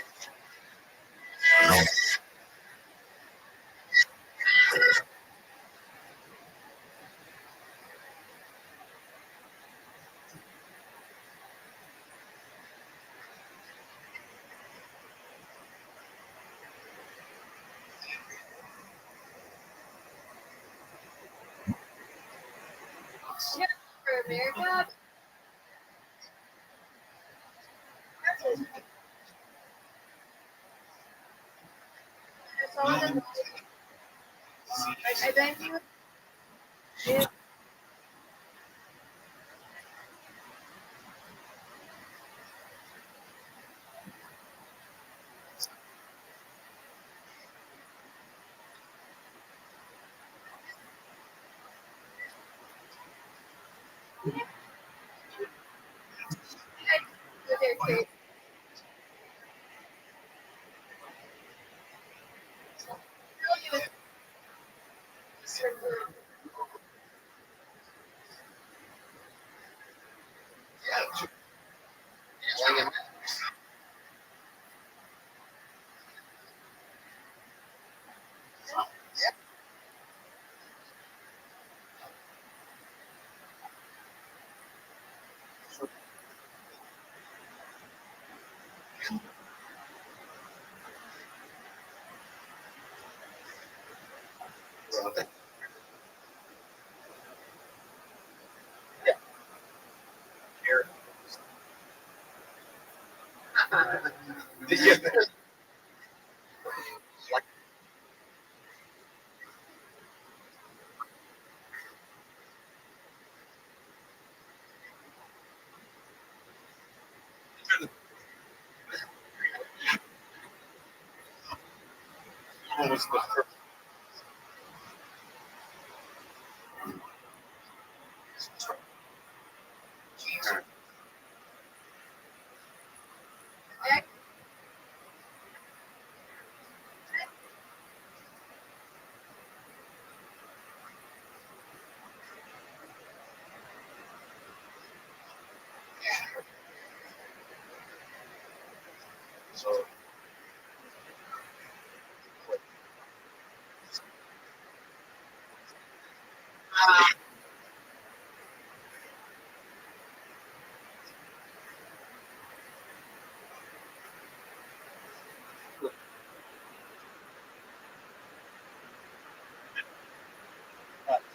For America. That's all of them. I bet you. Yeah. Did you? What was the first? So.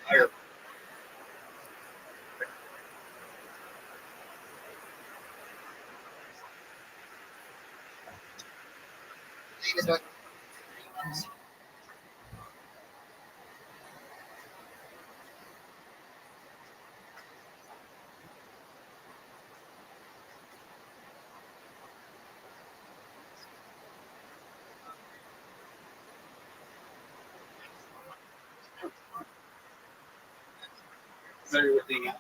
Higher. familiar with the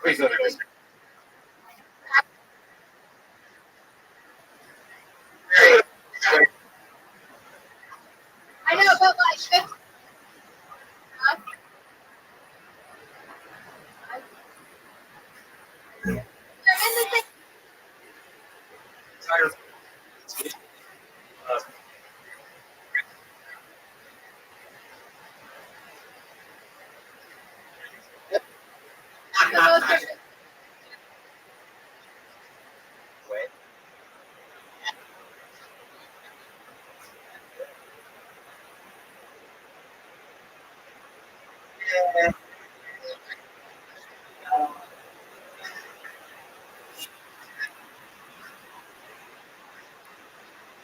Please let me. I know, but like, they're in the same. The most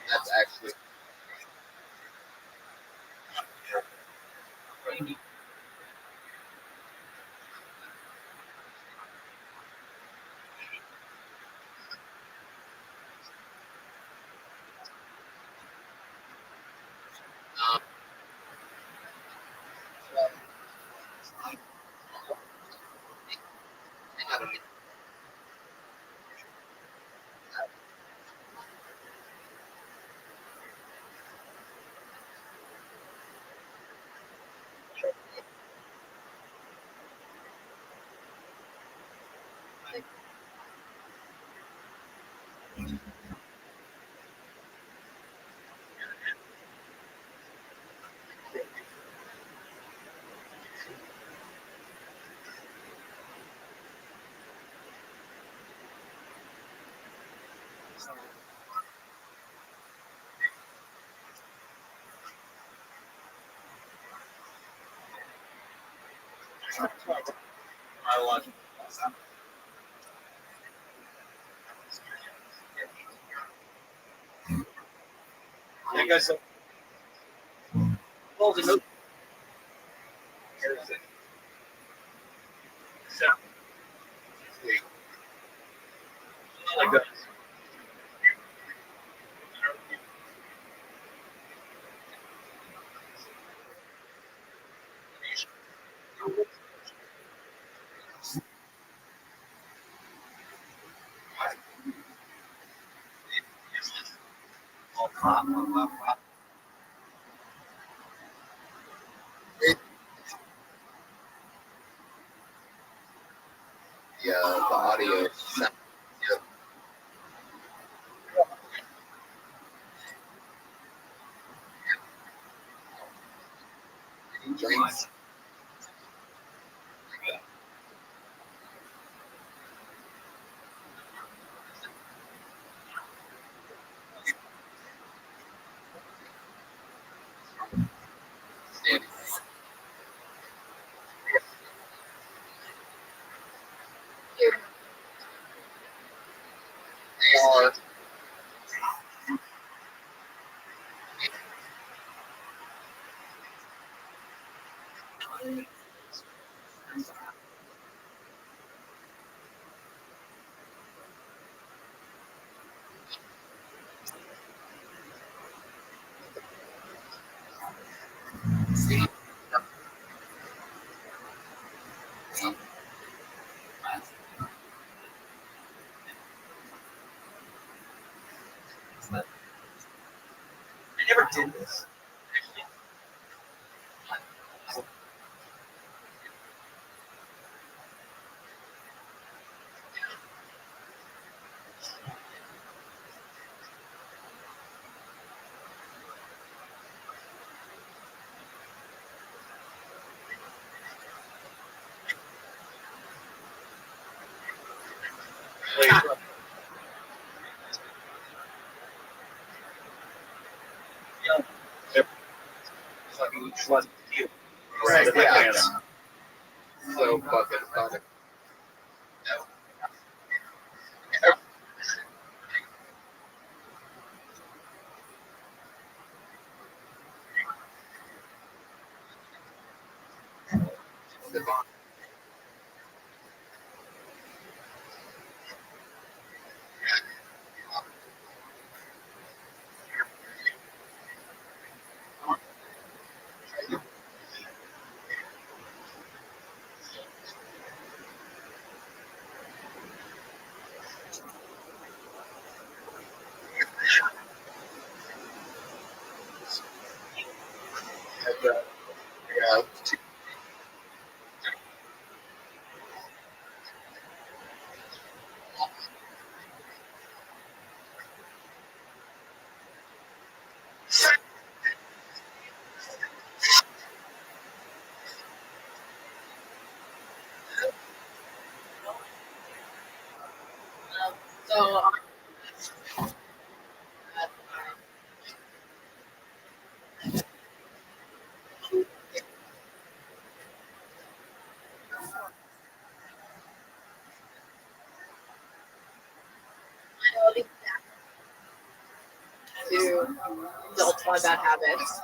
That's actually. I guess so. Closing up. So, like that. The audio. Drinks. They are. I never did this. Fucking trust you. Right, That's yeah. my So fucking funny. Yeah. So to adults want bad habits.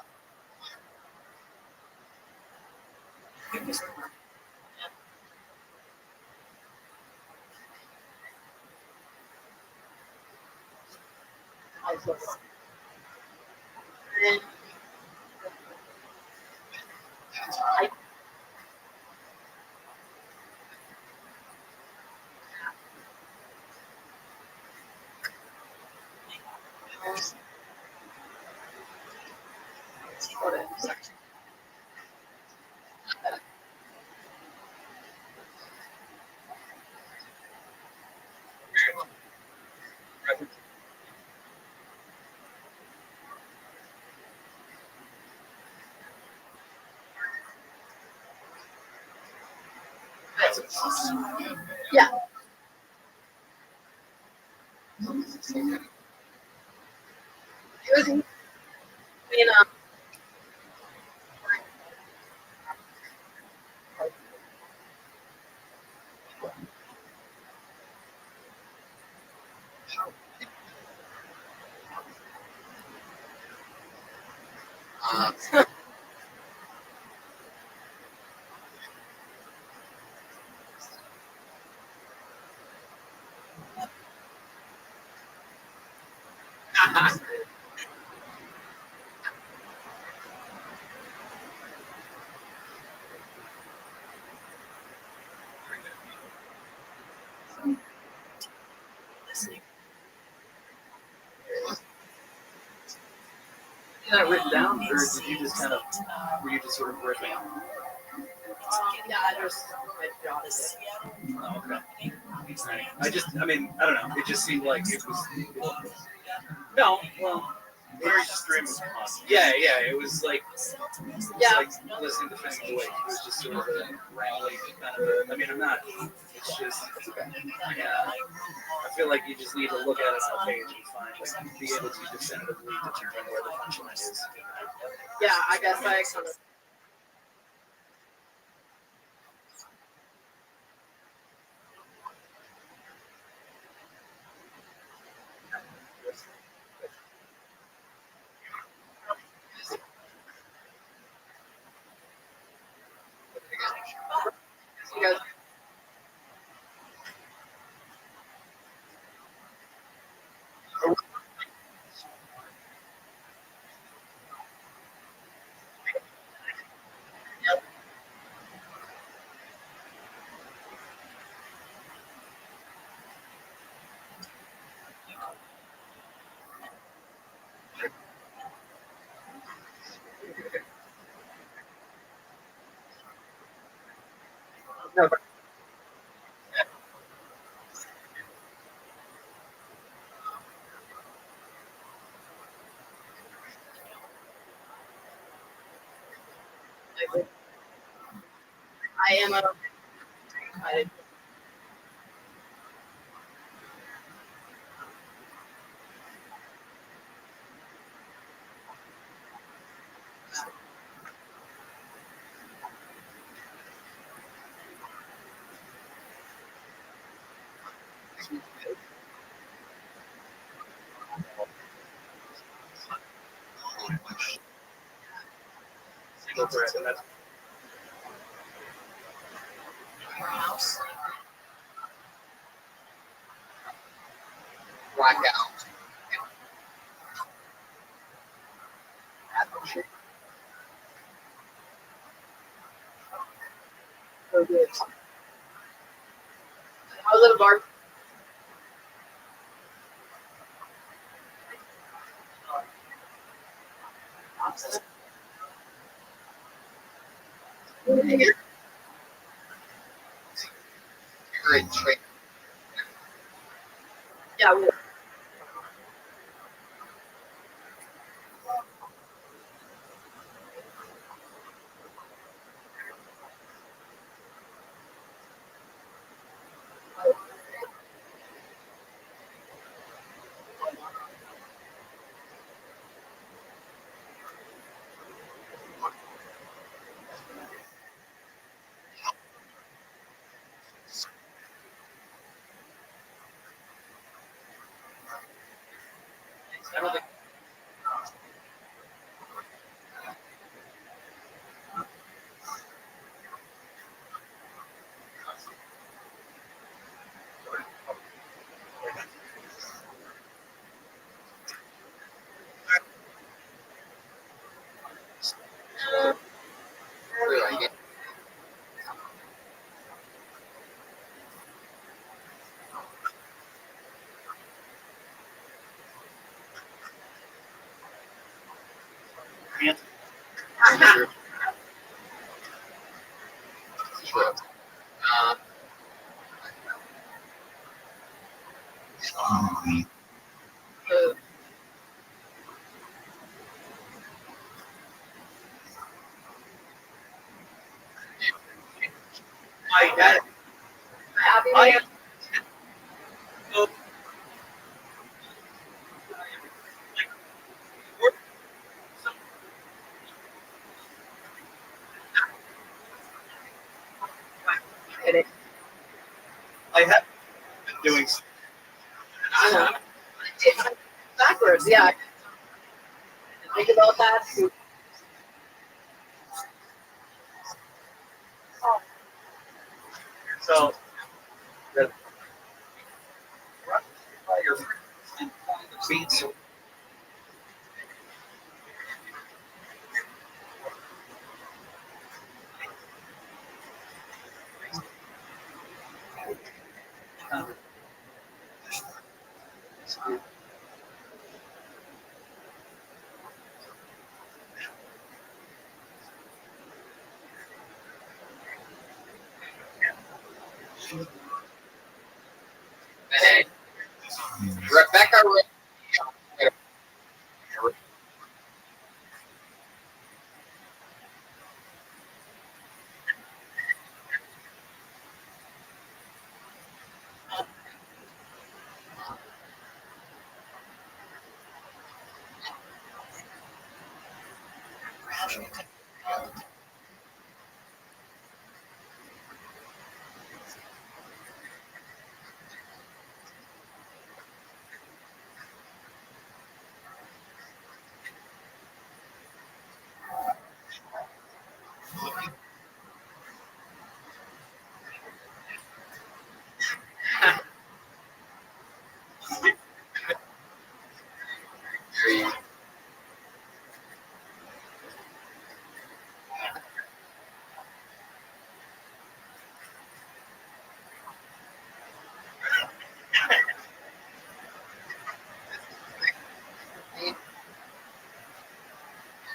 Yeah. It was, you know, that written down, or did you just kind of, were you just sort of riffing? yeah, I just jotted it. Oh, okay. I mean, I don't know. It just seemed like it was. No, well, very stream of consciousness. Yeah, it was like, like listening to things awake. It was just sort of a rambling kind of a. I mean, I'm not. It's just, yeah. I feel like you just need to look at it on a page and find, like, be able to definitively determine where the punchline is. Yeah, I guess I kind of. You guys, No, but I am a. I, Single thread, and that's blackout. so good. How's it, Barb? Great trade. Yeah. Well, I don't think really. True. True. I got it. happy I man. I have been doing. It's backwards. Yeah. Think about that. So Beats. Hey, Rebecca.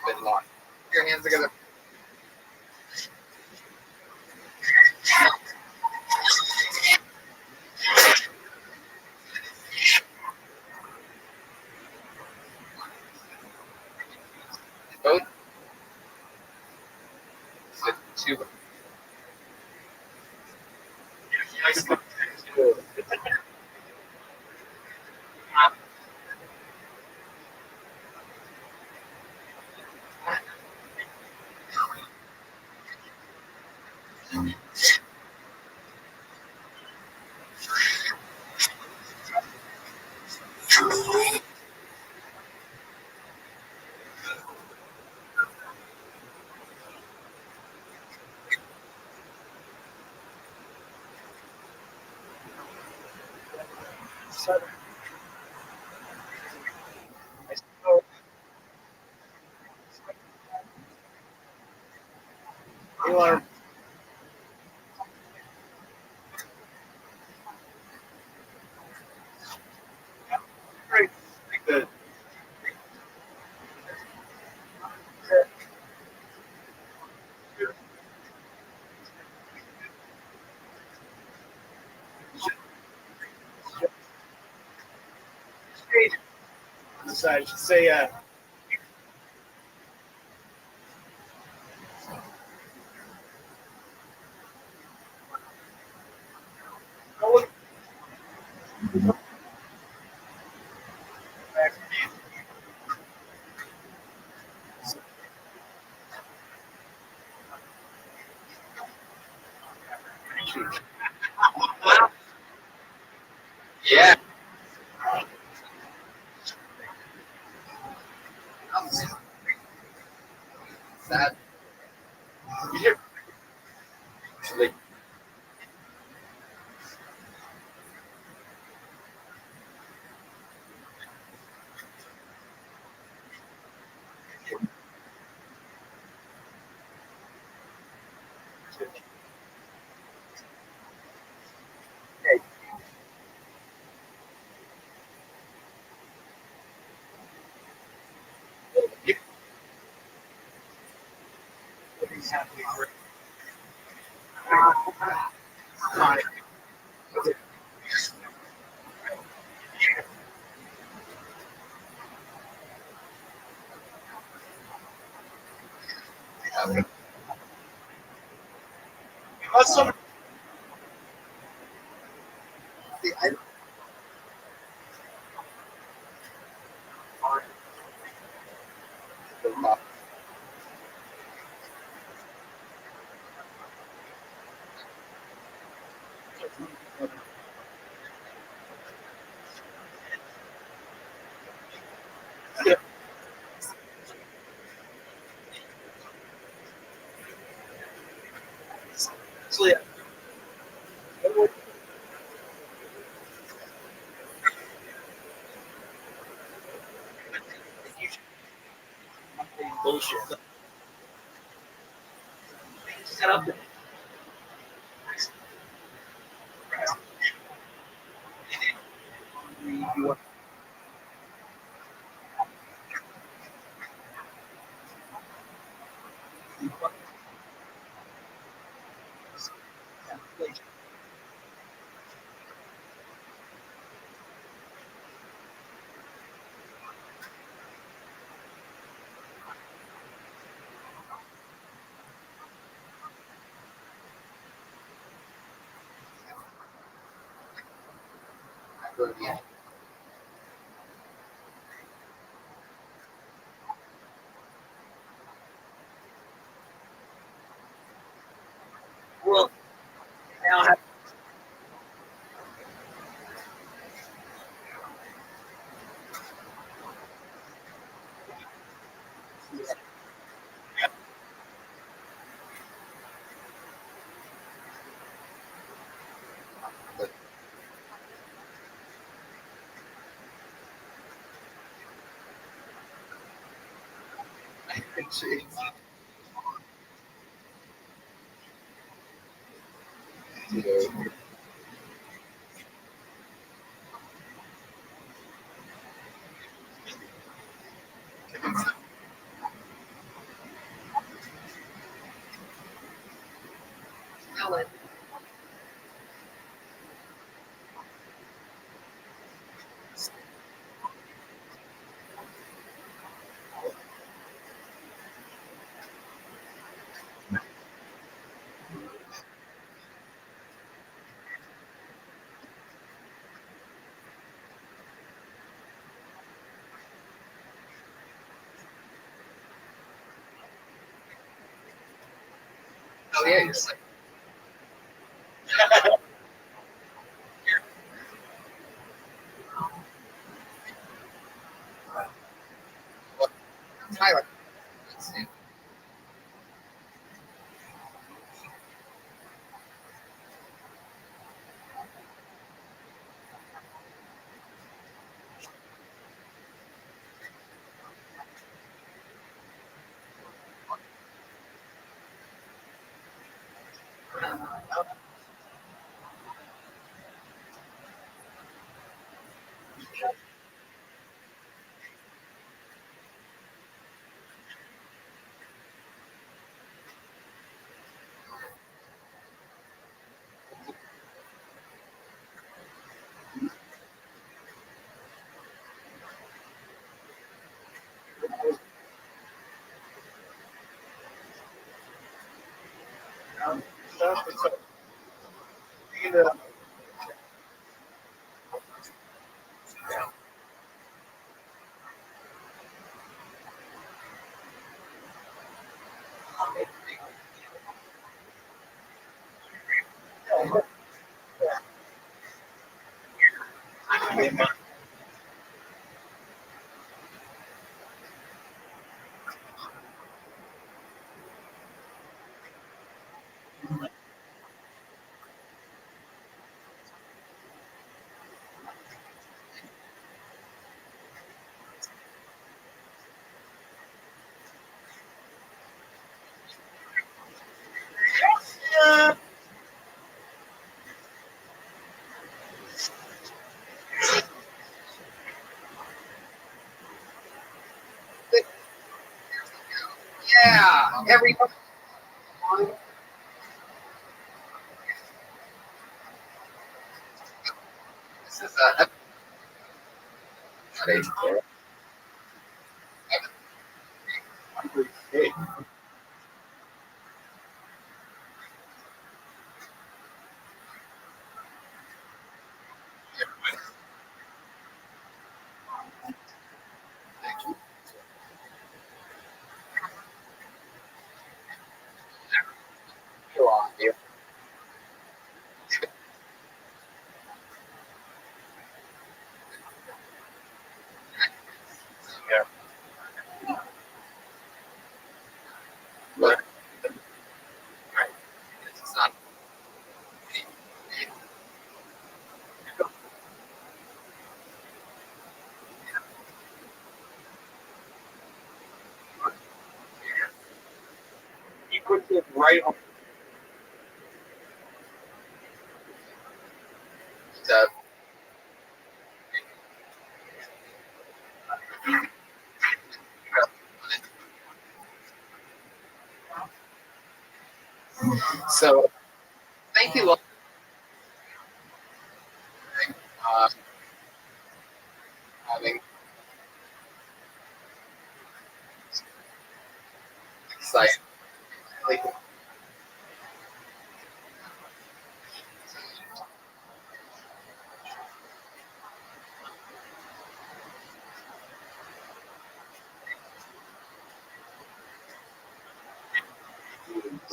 Been locked. Your hands together. You are pretty good. On the side, it should say, Yeah. That. Like, awesome. So, yeah. Bullshit. Set up. Well, now I have Ellen. Oh yeah, you're like. Tyler. Let's see. Yeah, everybody. This is a. Hey. Go on, you. Yeah. Look. Right. It's not. He puts it right on. So, thank you. Uh, having excited. Like,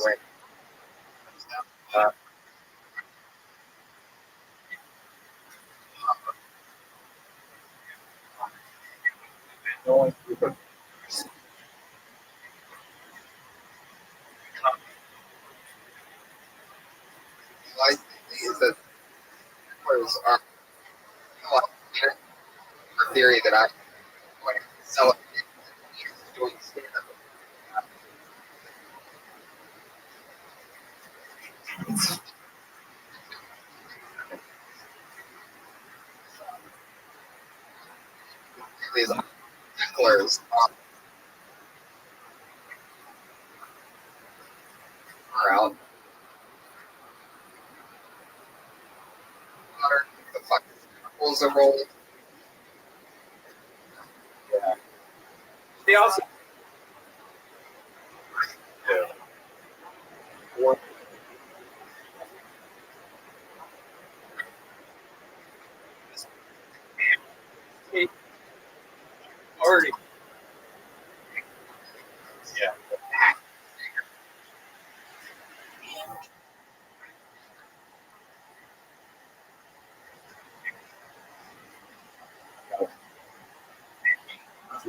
right. Going through the life is that was our theory that I like celebrate doing stand up. These hecklers are out. Water, the fucking rules are rolling. Yeah. They also. Yeah. One. Already. Yeah.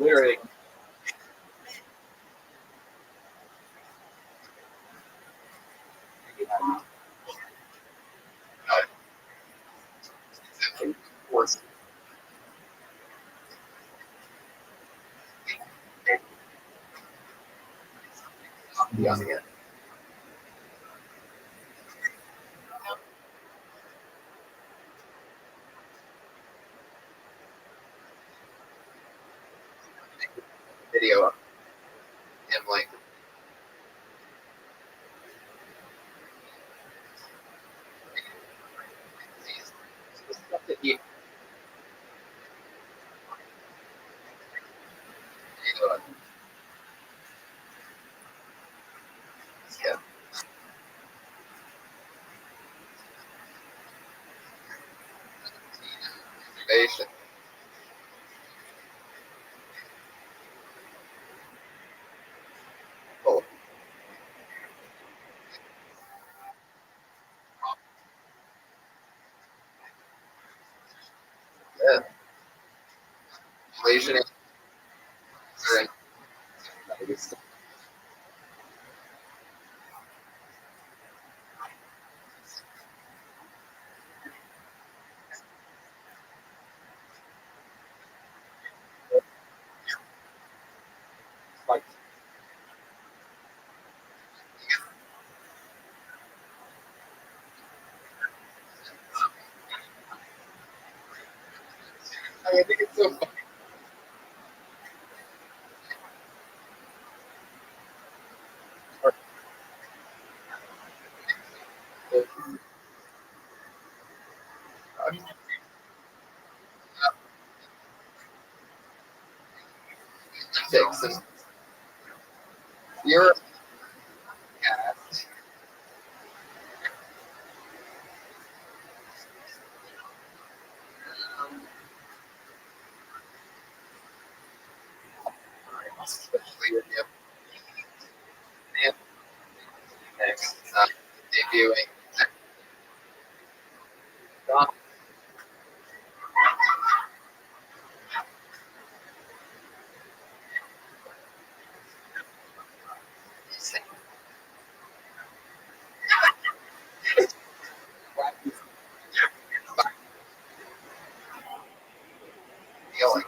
literally. Yeah. Video of him like the stuff that he yeah. Information. Oh. Yeah. Malaysian. Right. I think it's so funny. Olympics. You're especially with him. And next debuting. Feeling.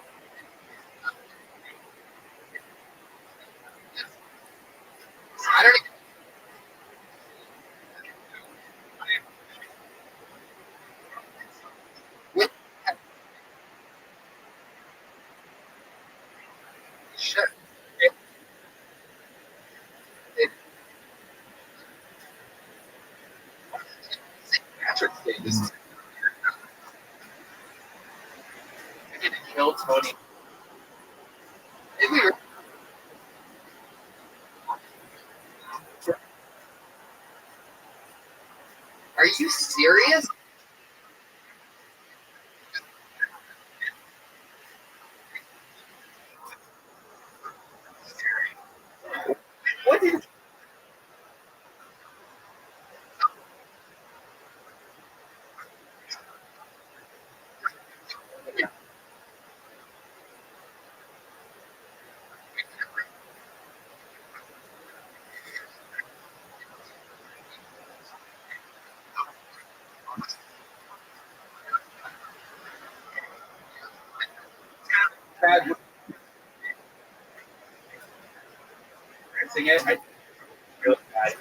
I don't even. With shit. Patrick's Day. This is. I didn't kill Tony. Maybe we were. Are you serious? What did? Bad. Sing it. I really bad.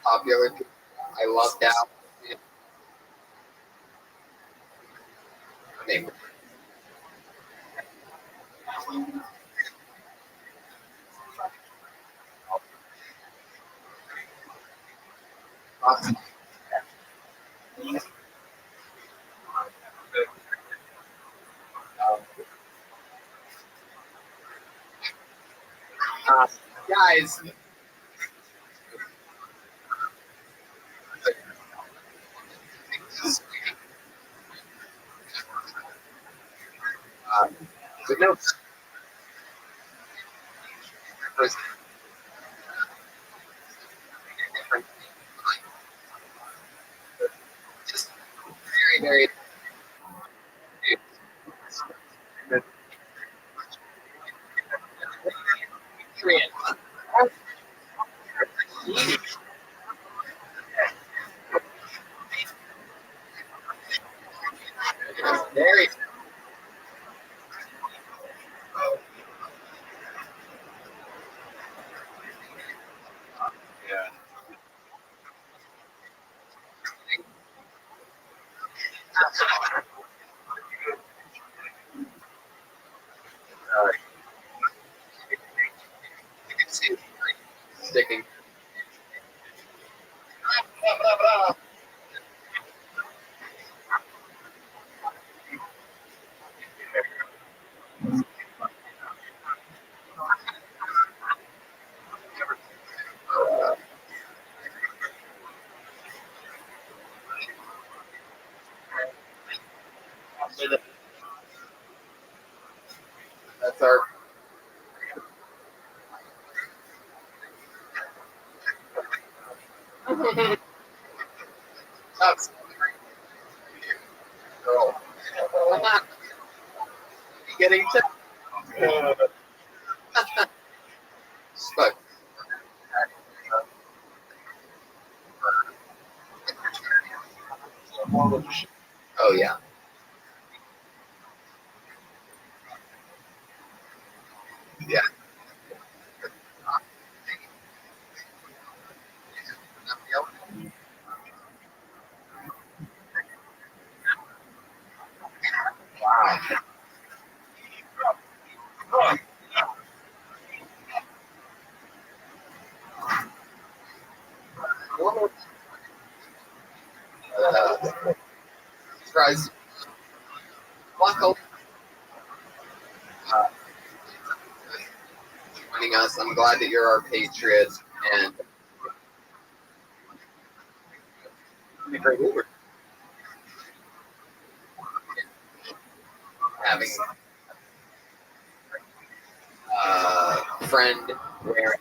Popular. I love that. Name. Awesome. Guys. But no. Just very, very. Yeah. You can see it sticking. That's our. That's girl. Getting to. But. Oh yeah. Yeah. Surprise. Buckle. Joining us. I'm glad that you're our patriot and a great Uber. Having a friend where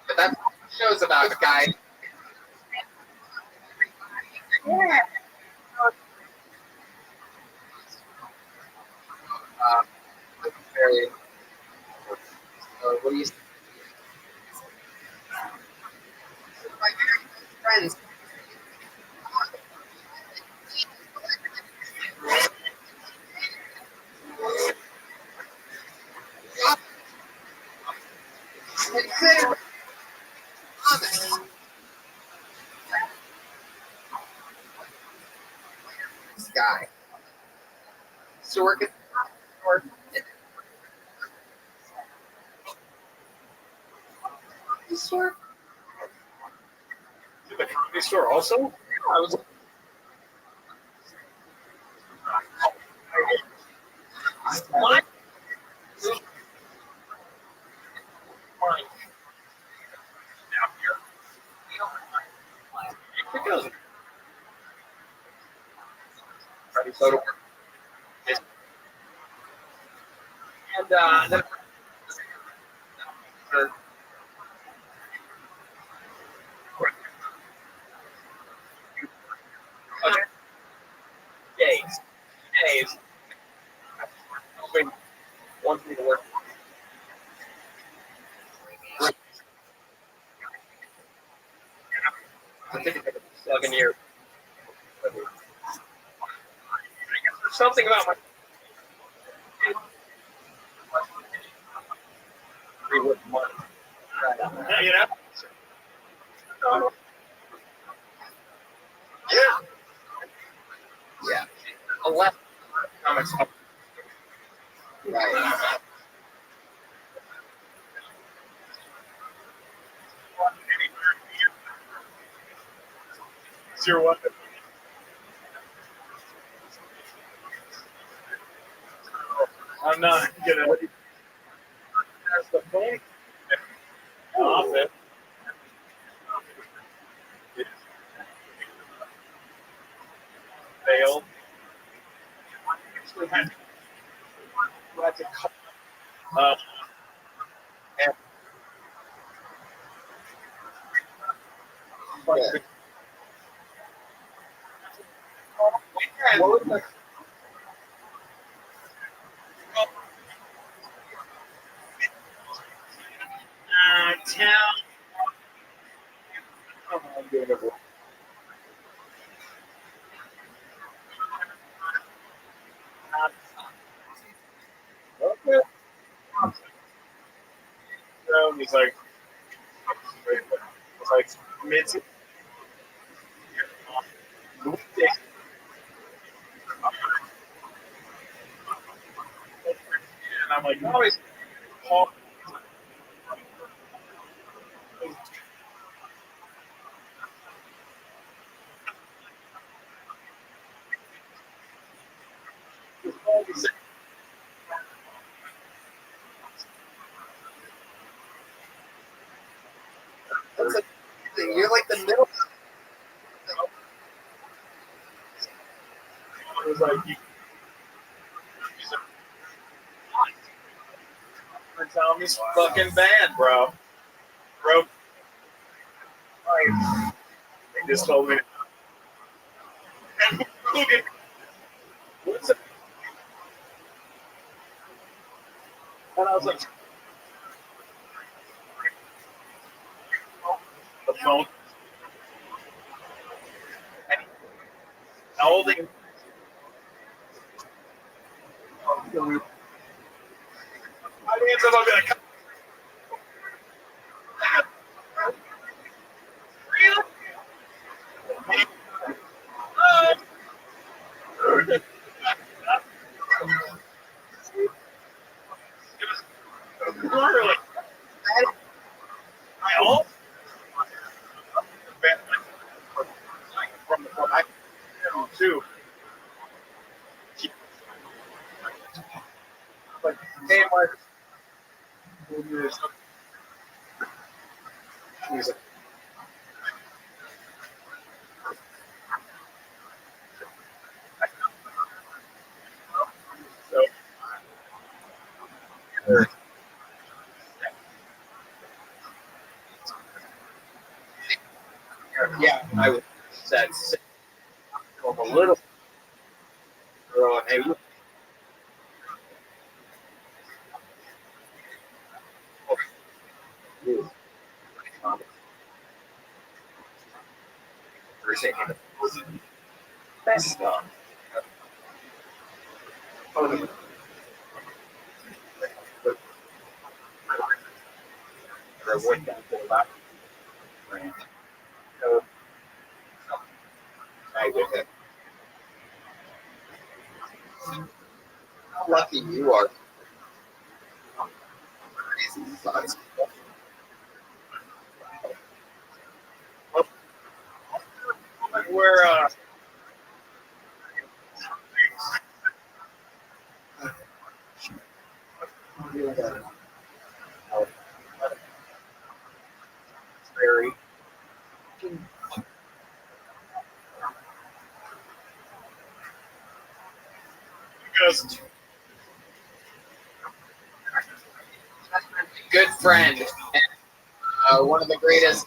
but that show's about a guy. Yeah. Very. What do you? My friends. This guy. So we're gonna store. The comedy store also? I was. What? So and then okay. Days. Hoping wants me to work. I think it's like 7 years. There's something about my with money. You know? Yeah. Yeah. 11 comics. Right. Zero what? I'm not gonna. That's the phone. Off it. Failed. We had to cut. And town. I'm doing it. Okay. So he's like, it's like mid. And I'm like, oh, he's Paul. That's like, you're like the middle. It was like, Tommy's fucking bad, bro. They just told me. And look at what's it? And I was like, the phone. And holding. I answered, I'll be like, literally. I hope. From I too. Like, hey, Mark. He's like, so. Yeah, I would said a little girl, hey, look. Best stuff. How lucky you are. Crazy thoughts. We're very good friend and one of the greatest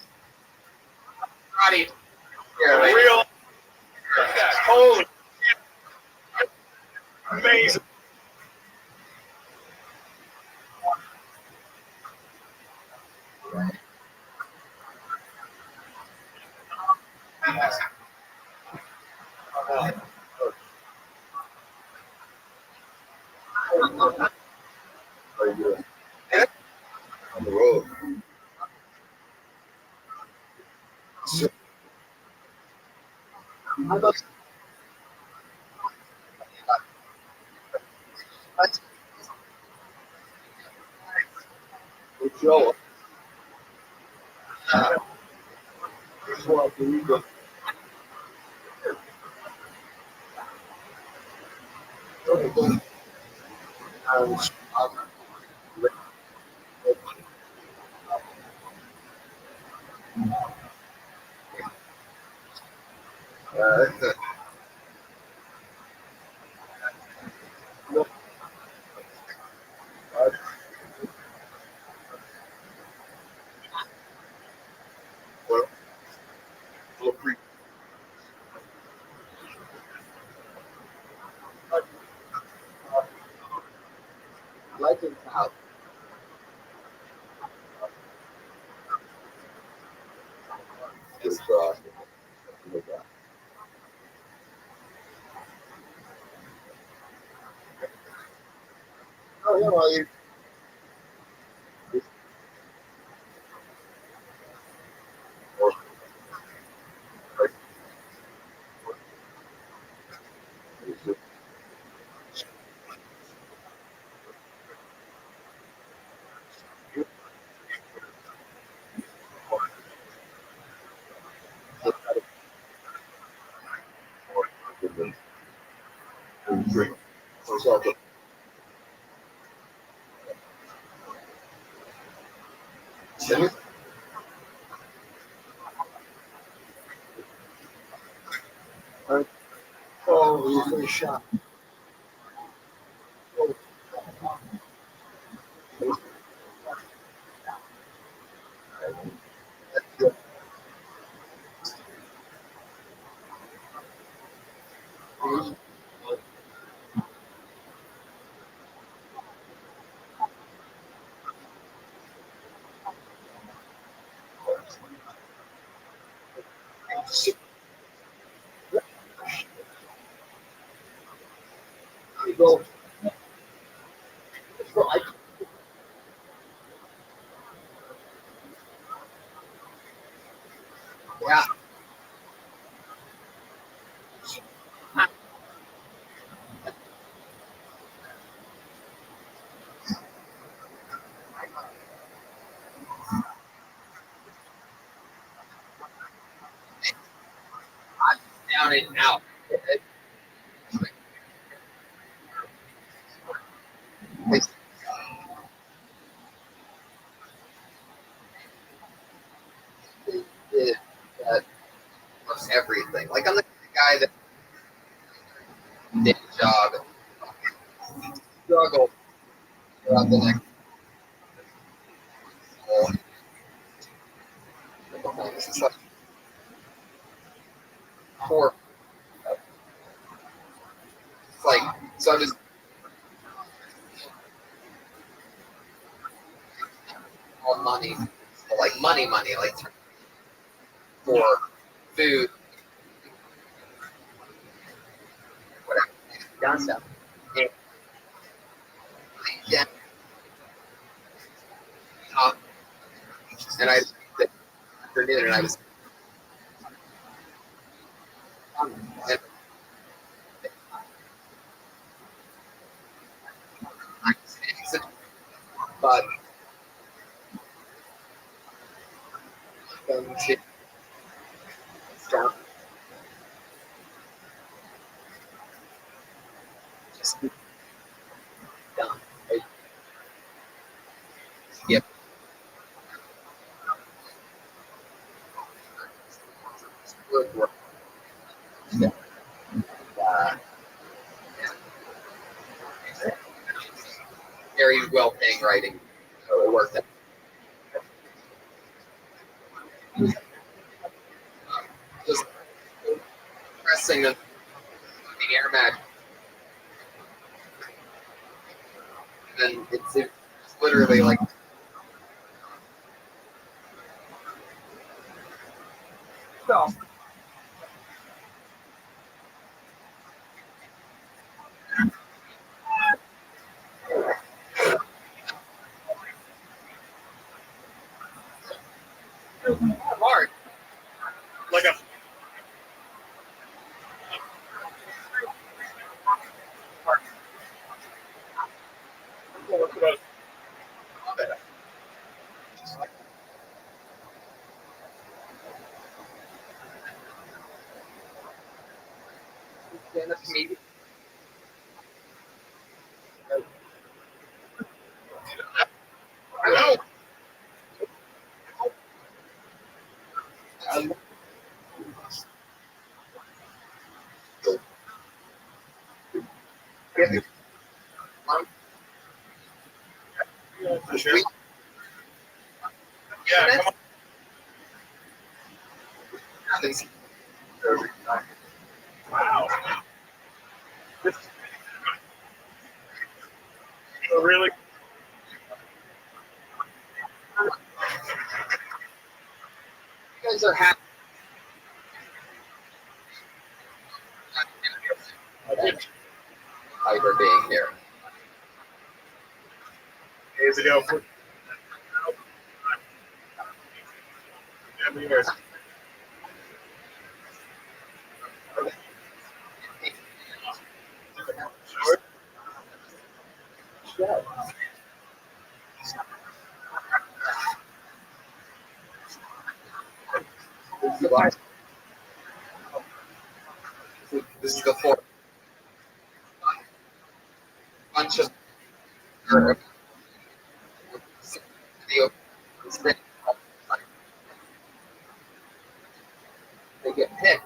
body here. Real holy amazing. On the road. Joe. Legends out. Oh, yeah, well, you. Oh, he's very sharp. Go. Yeah. Down and out. They did that almost everything. Like I'm the guy that did a job and struggled throughout the next it's like poor. It's like so I'm just all money, like money, like for food, whatever. Done stuff. Yeah. And I afternoon and I was and but to start just done. Right? Yep. Good work. Yeah. Very well paying writing. So it worked out. Just pressing the air match. And it's literally like so. Hard. Like a Stand up comedian. For sure. Yeah, come on. Wow. Oh, really? You guys are happy. For being here. Days ago. Years. This is the fourth bunch of they get picked.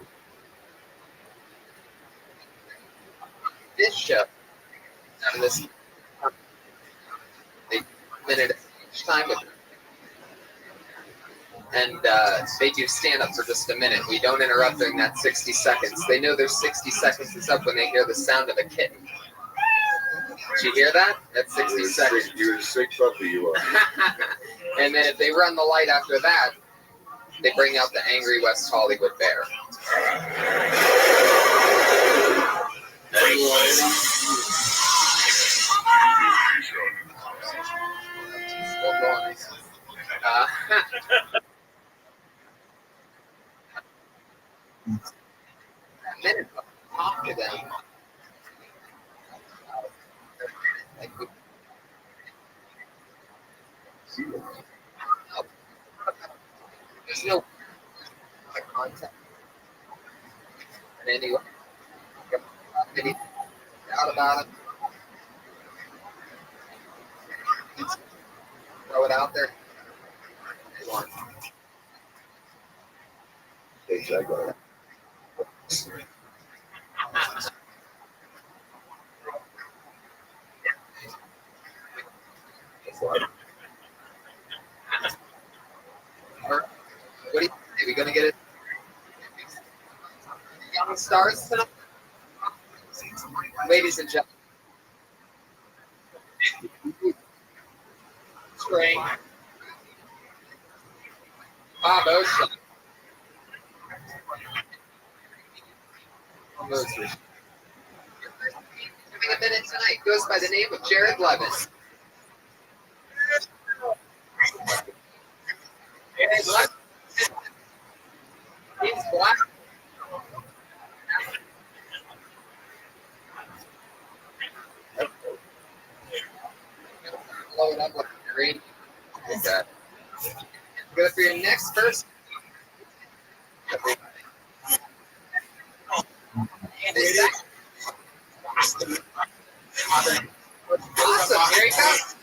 This show and this they minute each time with and they do stand up for just a minute. We don't interrupt during that 60 seconds. They know their 60 seconds is up when they hear the sound of a kitten. Did you hear that? That's 60 seconds. You're a sick puppy, you are. And then if they run the light after that, they bring out the angry West Hollywood bear. Minute, talk to them. There's no contact. And anyway, any doubt about it. Throw it out there. What do you think? Are we going to get it? Young stars tonight? Ladies and gentlemen. Spring. Bob Ocean. Having a minute tonight goes by the name of Jared Levin. Jared Levin. He's black. Blow it up like green. Okay. Go for your next person. Awesome. Here he comes.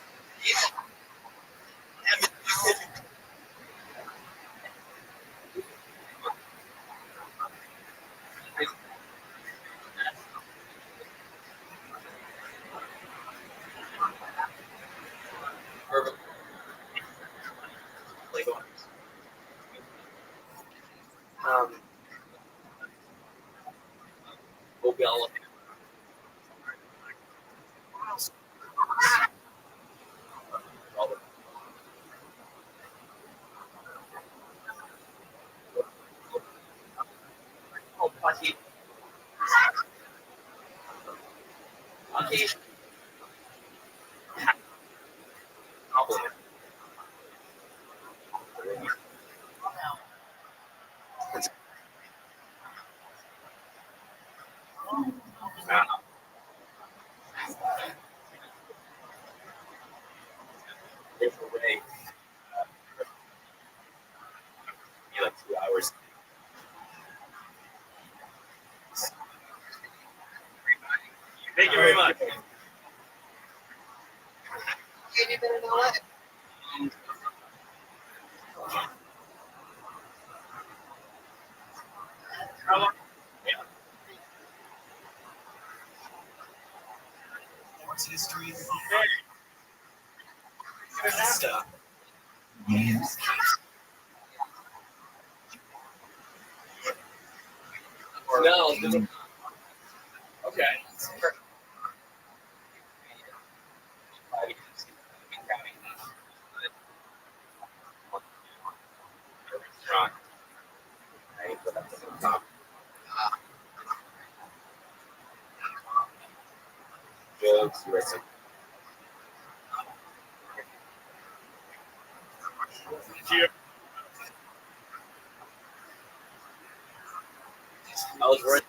Like 2 hours. Thank you very much. No. Okay. Jokes, listen. I was right.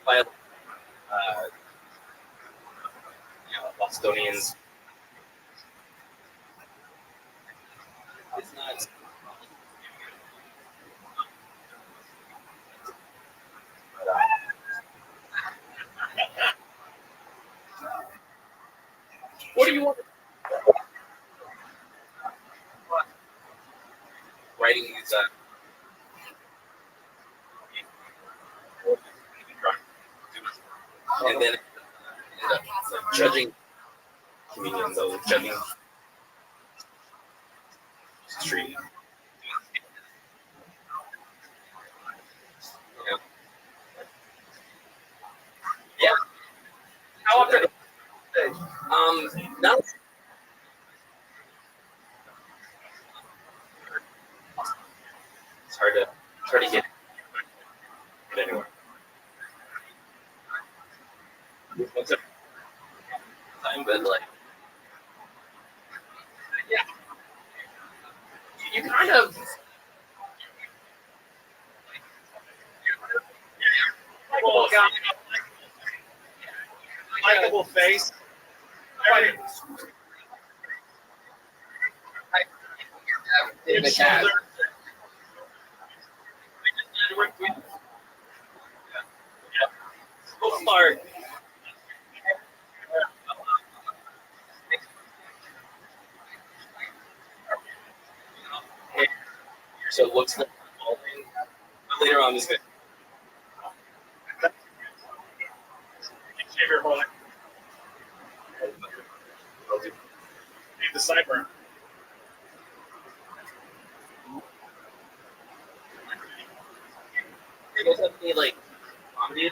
By Bostonians. It's not. What do you want? Writing these. And then judging comedians, though, judging street. Yeah. How often? Not. It's hard to get anywhere. What's up? Time, but like, yeah, you kind of. Likeable face. David has. So smart. So it looks like later on this. Shave your whole neck. Leave the sideburn. You guys have any like comedy? You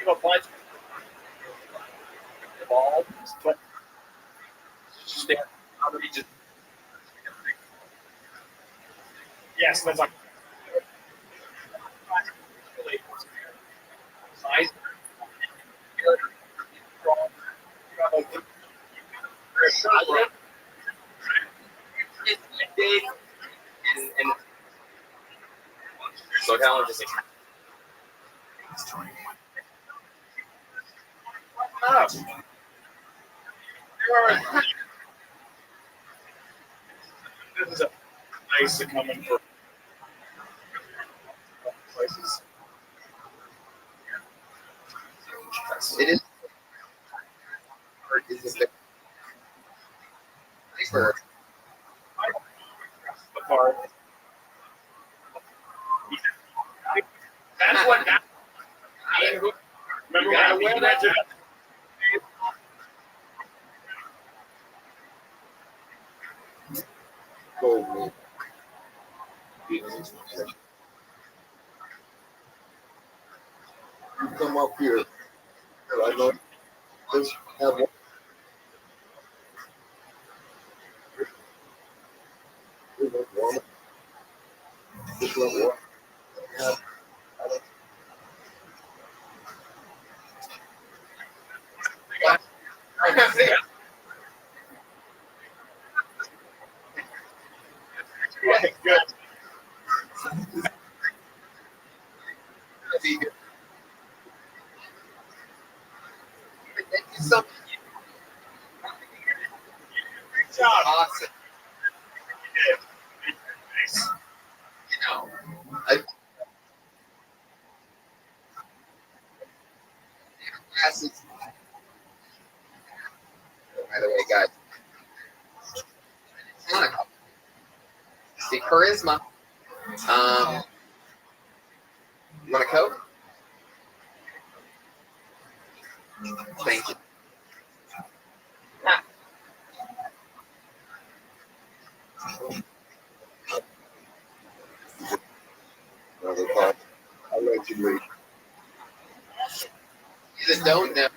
have a bunch of balls, but just yes, that's like size. And so talent just This is a nice to come in for places. It is. Is it for The part. That's what. Remember when I went that to. Gold. You come up here. I know. Just have one. Just let one. Yeah. Good. Thank you so much. Good job. Awesome. Nice. You know, charisma. You want a Coke? Thank you. Allegedly. You that don't know.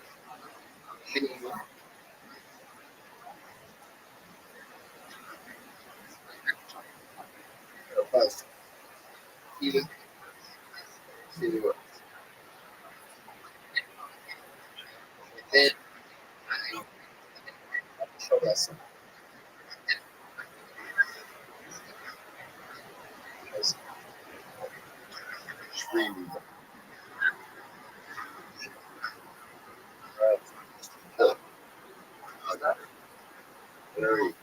Then show us. Very.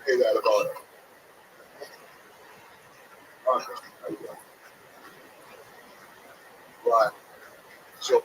Say that about it. Right. So.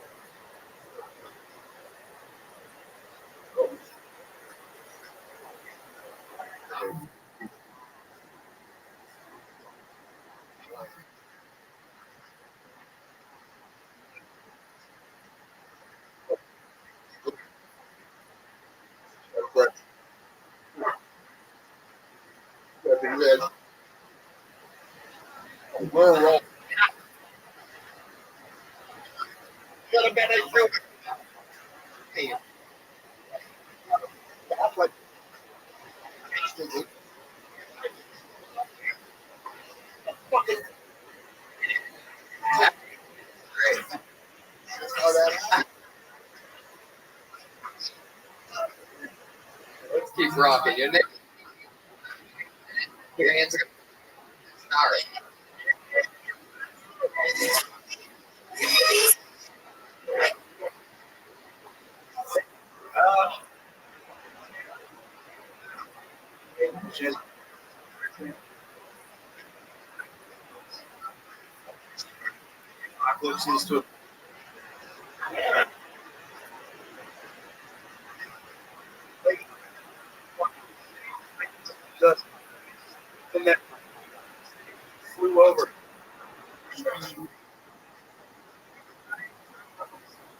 Got a bad idea. Hey. Like, fucking. Great. Let's keep rocking. Your name. Your hands are. All right. Eclipses to and that flew over.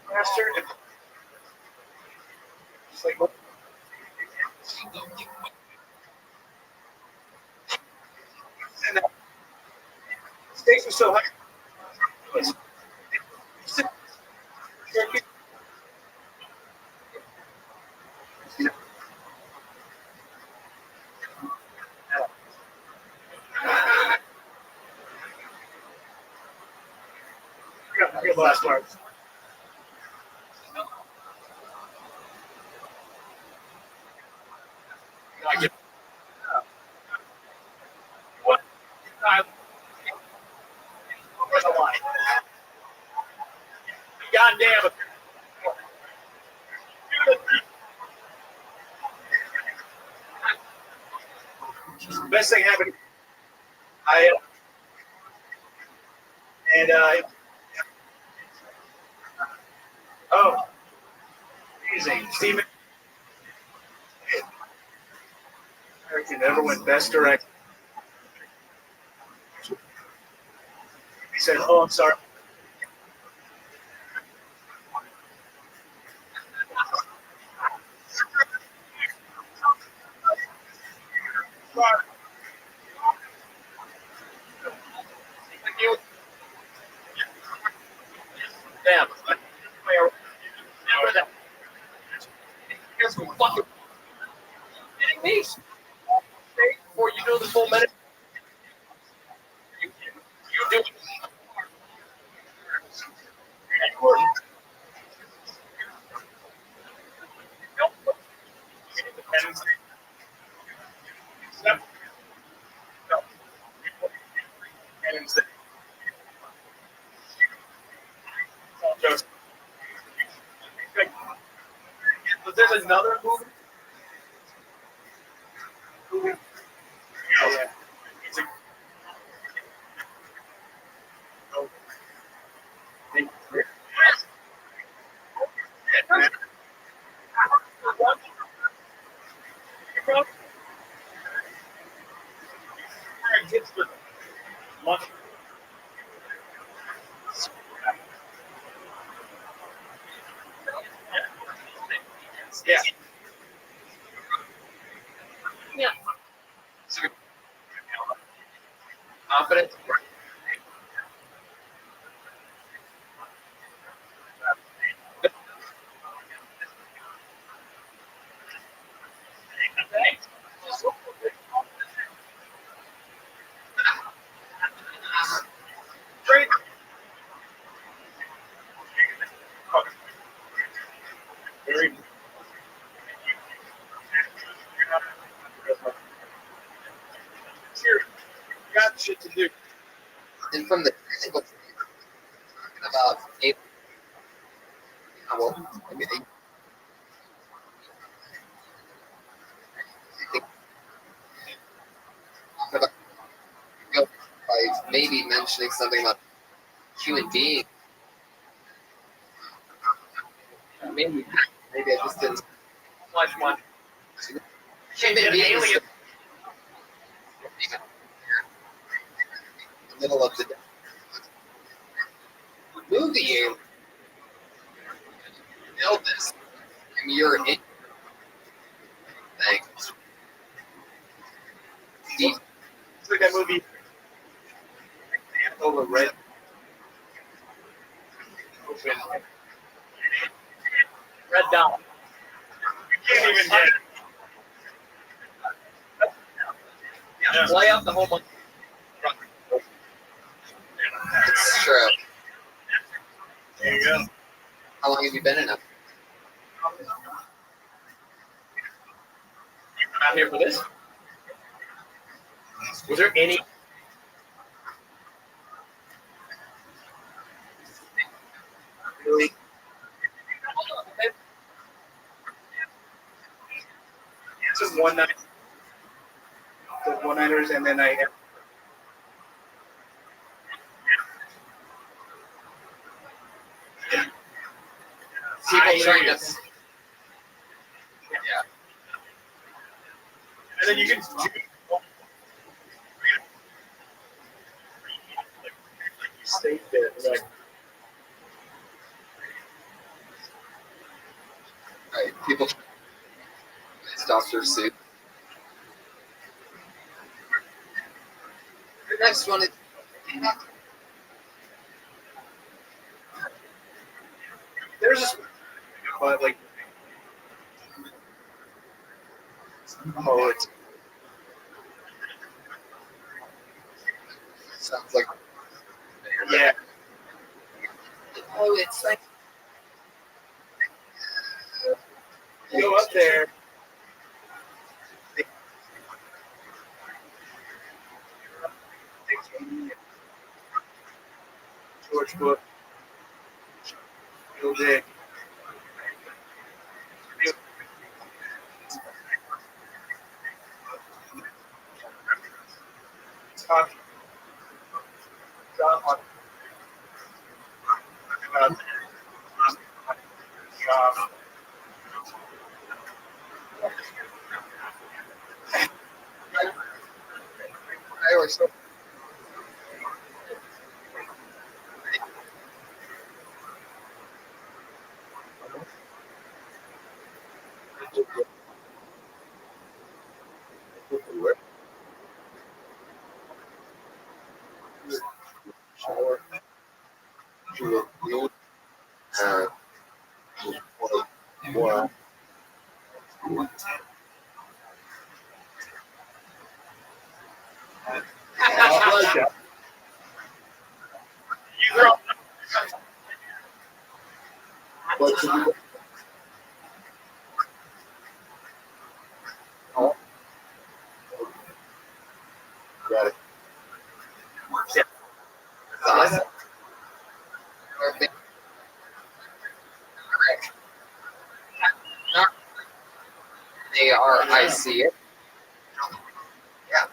Master, it's like what? And the stakes were so high. Good last part. What? Goddamn it. Best thing happened. Oh, amazing. Steven. American never went best direct. He said, "Oh, I'm sorry." Damn. Here's some fucking kidding me. Before you know the full medic, you do it. But there's another movie. tips for lunch. Yeah. Yeah. Confident. Great. Very. Cheers. Got shit to do. And from the technical talking about well, I mean, I think about by maybe mentioning something about human beings. Maybe I just didn't. One. Human beings. In the middle of the movie, you illness, and you're in things. Deep. It's like that movie. Over red. Red Dot. You can't even get it. Yeah, play out the whole month. It's true. There you go. How long have you been in it? Out here for this? Was there any? Really? Just one night. The one-nighters, and then I. People trying to. Yeah. And then you can stay there. Like, Right. People. Doctor suit. The next one is. there's this, but like, oh, it's Sounds like. yeah. Oh, it's like. Go up there. George Bush. Bill Dick. Talk. I always thought. Shower. More. Got it. Awesome. They are. I see it. Yeah.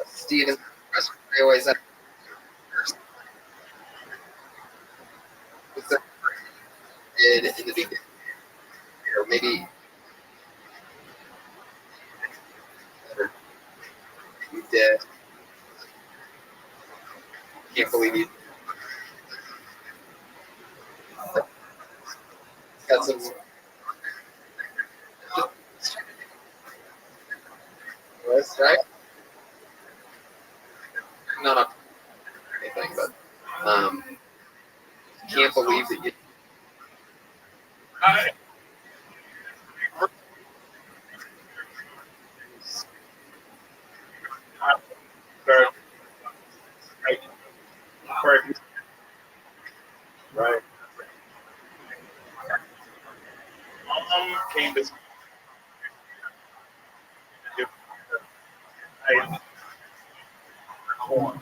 Steven, I always have. Did in the beginning, or maybe can't believe you. Got some. Right? Not anything, but can't believe that you. Right. Came to corn.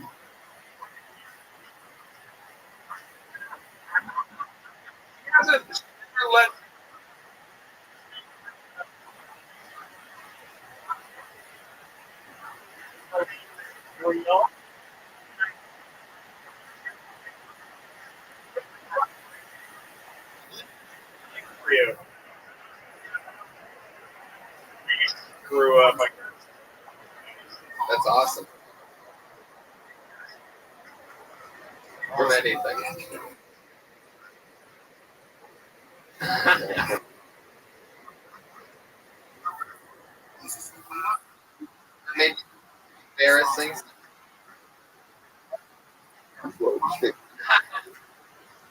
Grew up. That's awesome. From anything. Maybe embarrassing.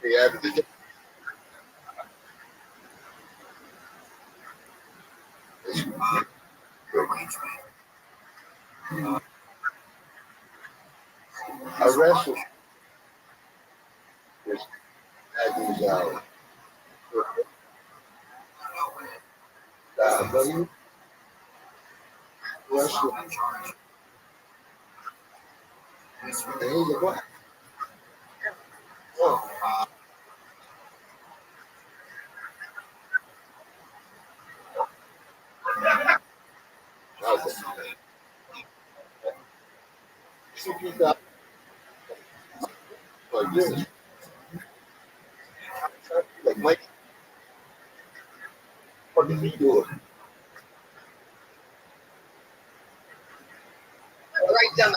Yeah. I wrestled this Agnes Alley. Buddy, wrestled. There you go. Oh. Like this. Like Mike. What did he do? Right down.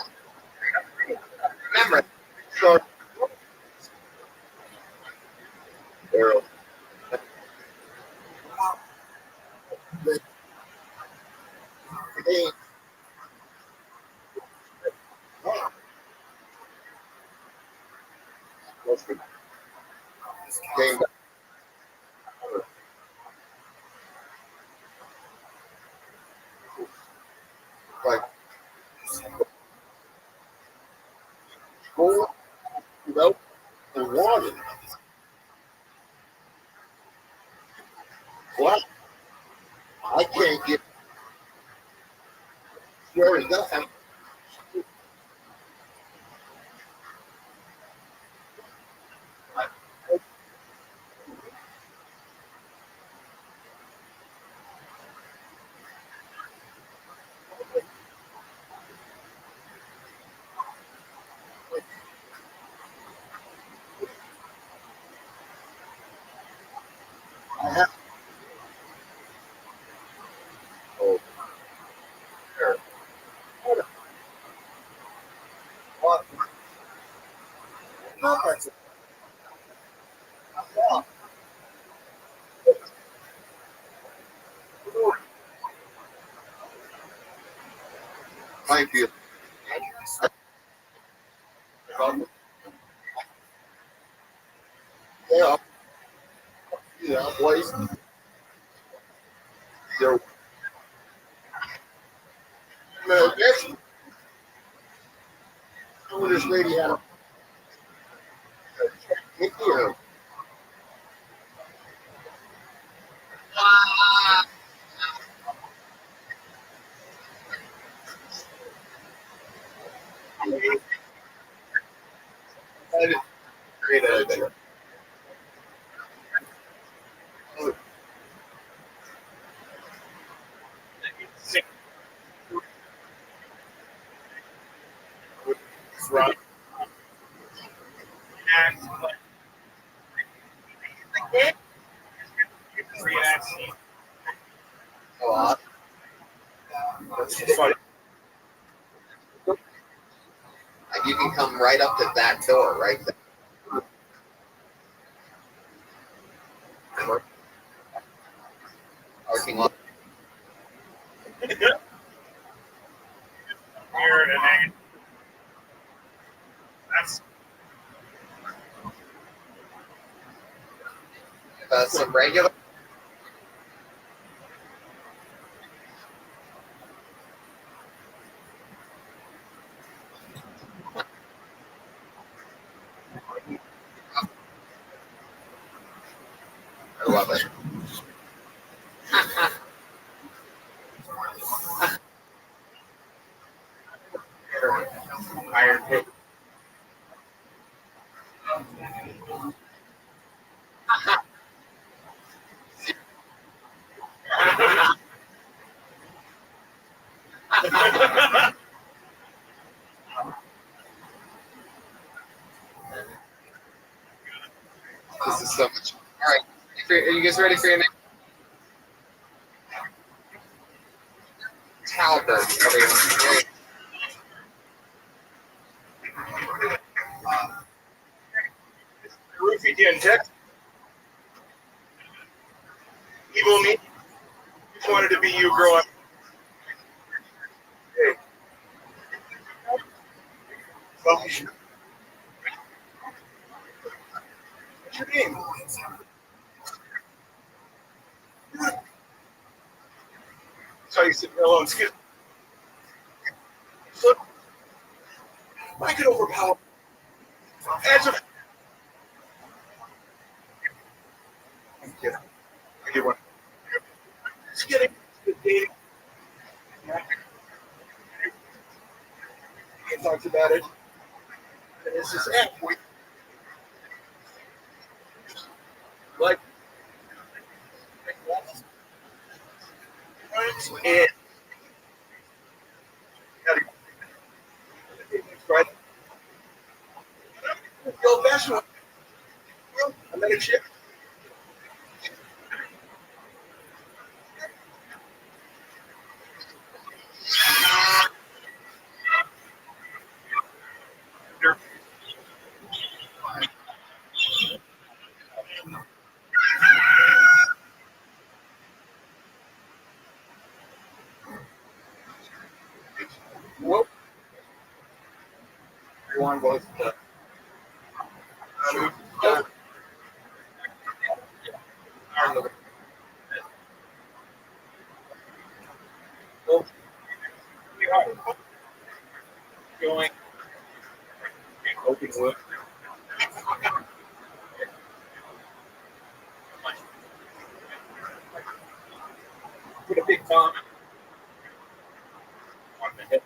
Remember, short. Arrow. Hey. Came back. Like school, milk, and water. What? I can't get sure enough. Oh, sure. What? Nothing. Thank you. Yeah. Yeah, boys. There. Man, that's when this lady had a here. I didn't create anything. Right. A lot. That's funny. Like you can come come right up to that door, right there. Parking lot. That's Some regular. I love it. Iron Pit. This is so much. All right, are you guys ready for your next? Talbert, everyone. Roofie again, Tex. Evil me. Just wanted to be you growing up. Hey. What's your name? So you said hello, excuse me. Look, I could overpower. As a I get one. Just getting the dating. He talks about it. And it's this app where like and right. The old fashioned one. I met a chick. Whoop. Everyone was going hoping wood. Put a big bomb on the hip.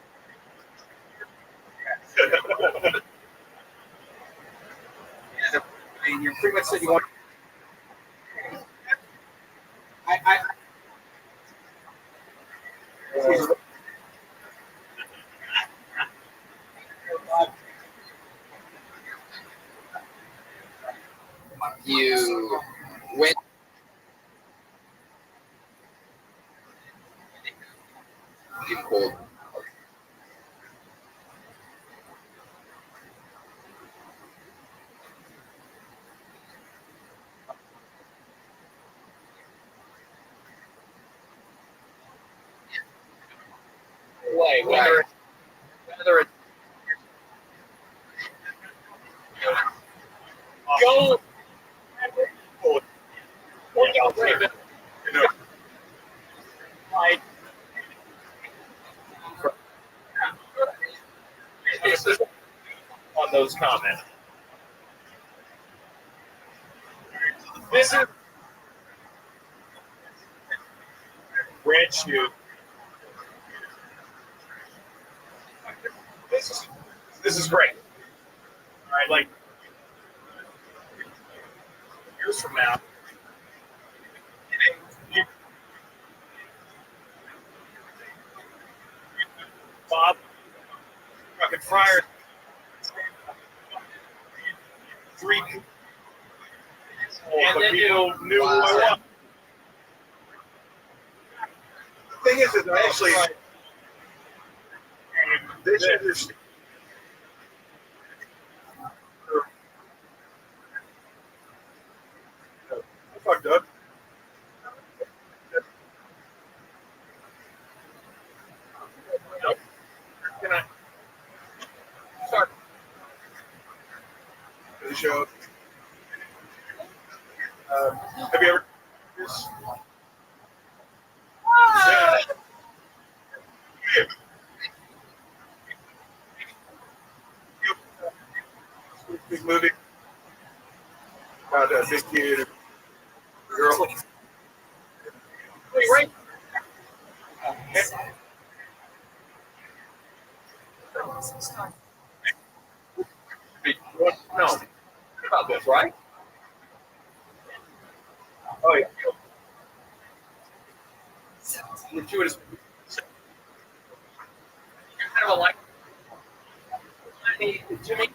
And you pretty much said you want. You went. You pulled. Wait, whether it's go or y'all take it. Like on those comments. This is red shoe. This is great. All right, like years from now. Bob, fucking Fryer, 3, and then people knew who I was. The thing is I actually this is Have you ever? Big movie about a big kid, girl. Wait, right? No, about this, right? Oh yeah. Gratuitous. Kind of a like. Jimmy.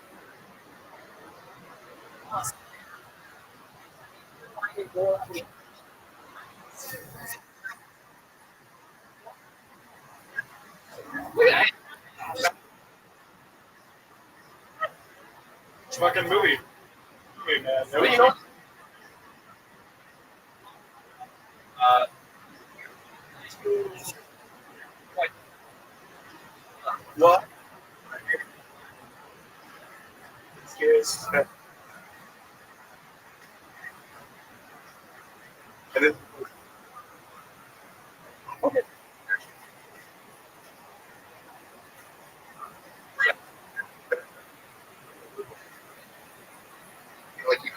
Look at that. Fucking movie. Hey, man. No, you know. What? Yes. And then, okay. Like you.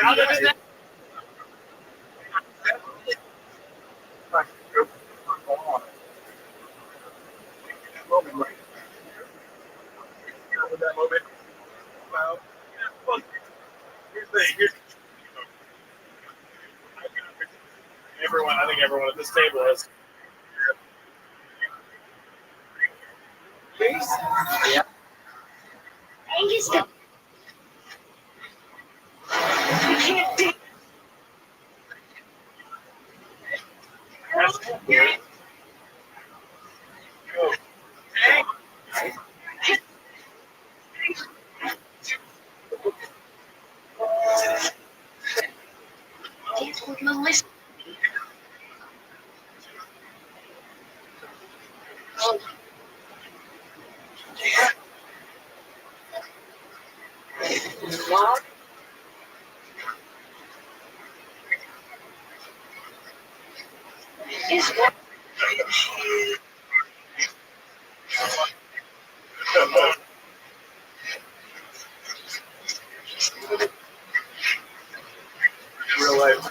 Other than that, that moment. Well, here's the thing. Everyone, I think everyone at this table has. Please? Yeah. You can't do. Melissa. Mom? Is what? Real life.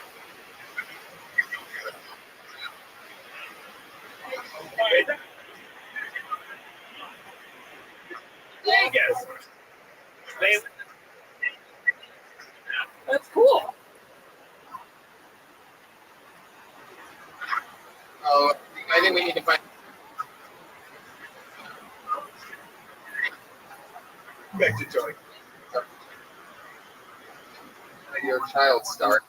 Yes. That's cool. Oh, I think we need to find. Back to Joey. Your child start.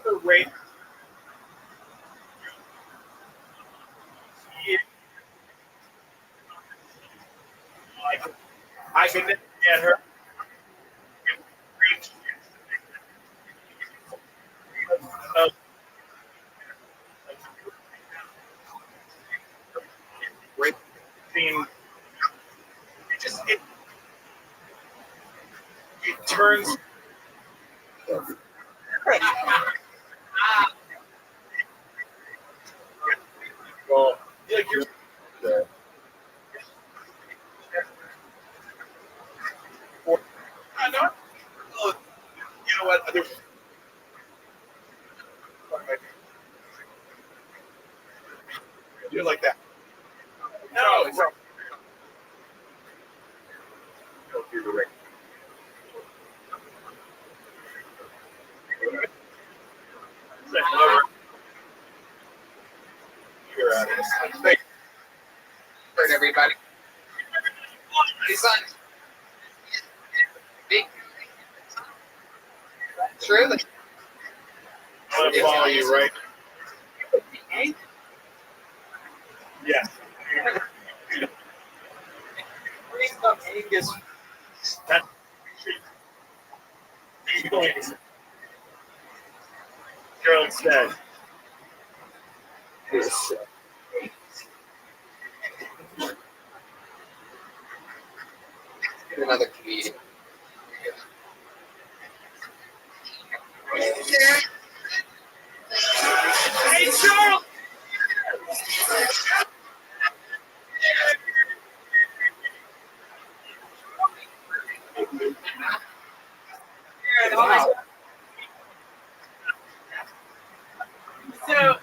The rate. I can get her. Great theme. It turns. Well, like you're. You know what? You're like that. No, it's not. Go through the ring. You're out of this. Thank you, everybody. Hey, son. Big. Truly. Yeah. Angus. That's Gerald said. Another comedian. Hey, Charles! So,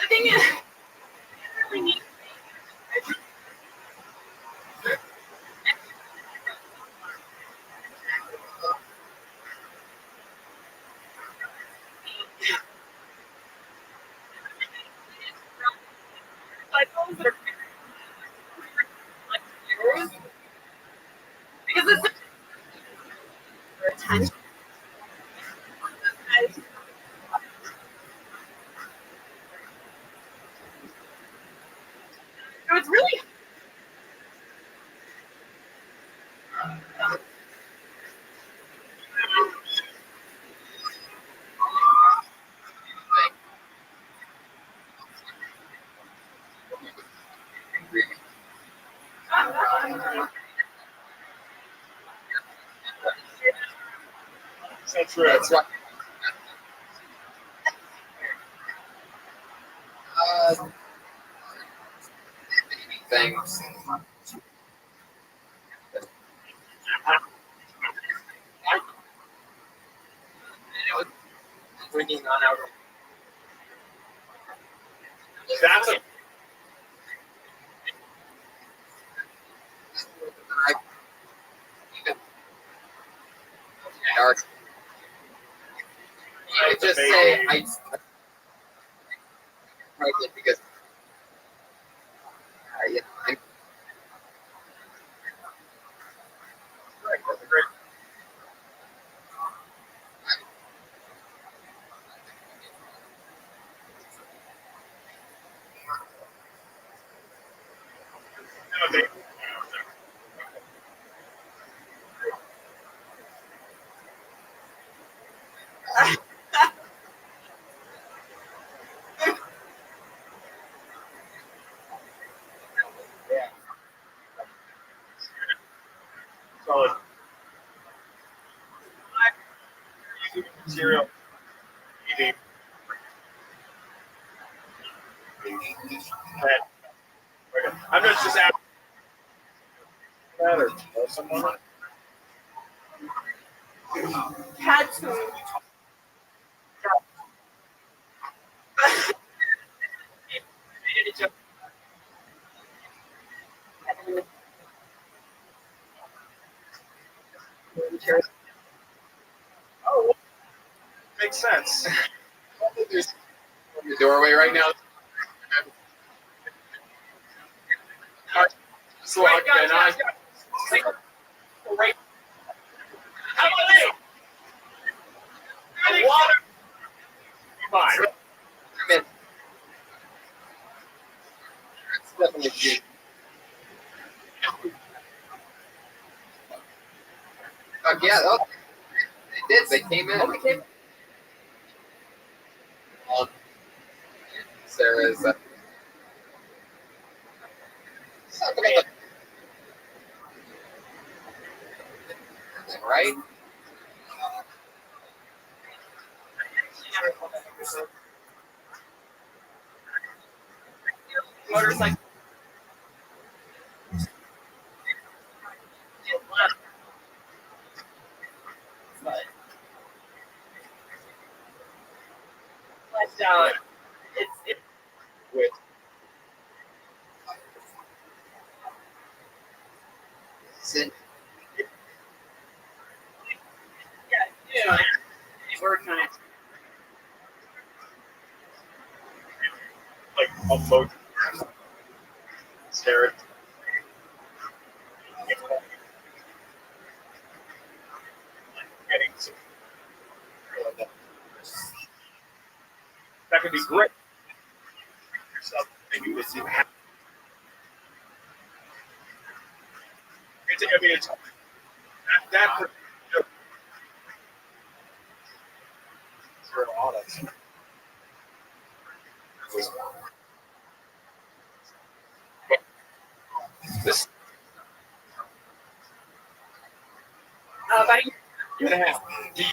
the thing is, we need cycles that are years because it's attention. So it's really So true. That's why. Things. bringing on out. That's a Dark. I just say I pregnant because yeah, I'm solid. Material. Eating. I'm just asking that or know someone. Had to. Oh, makes sense. there's in the doorway right now. So I right. How about me? Water. Fine. It's definitely cheap. Yeah, oh, they did. They came in. Sarah's. Right? Motorcycle. But it's With Sin. yeah, we're kind of Upload. Stare it. Getting some. That could be great. Yourself, maybe with you. I mean, it's that this about a year and a half. Do you,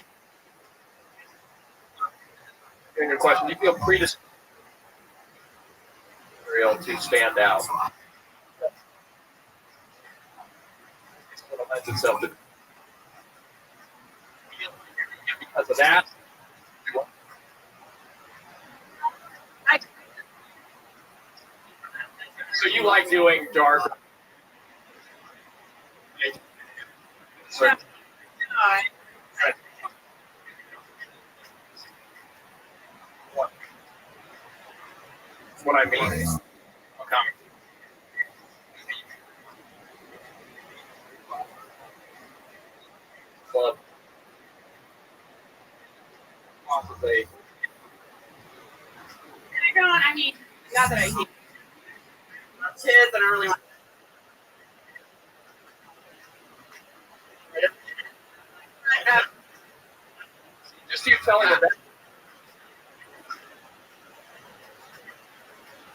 in your question, do you feel predisposed to stand out? It lends itself to because of that. So you like doing dark? Sorry. What I mean. Okay. Club. Possibly. I mean, not that I hate kids, and I really want. Just you telling them that.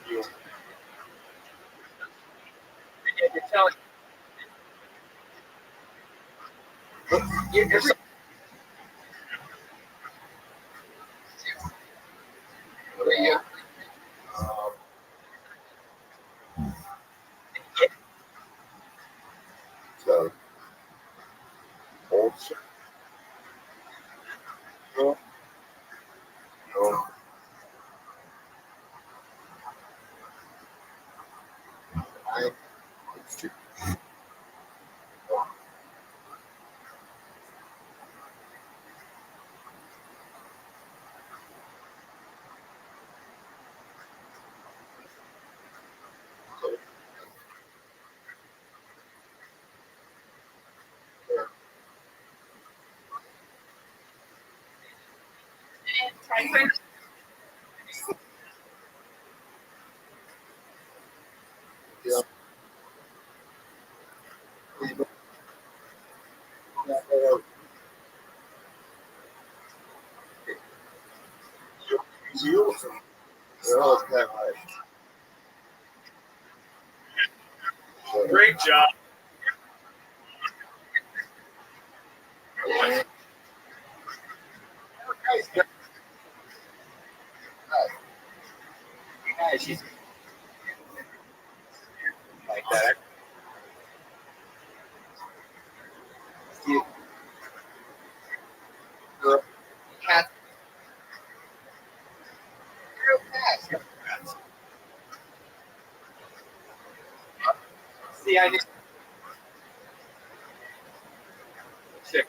You're telling. You're So, old no. No. Yeah. You. Oh, okay. Great job. She's like that. You, girl, cat. See, I just chick.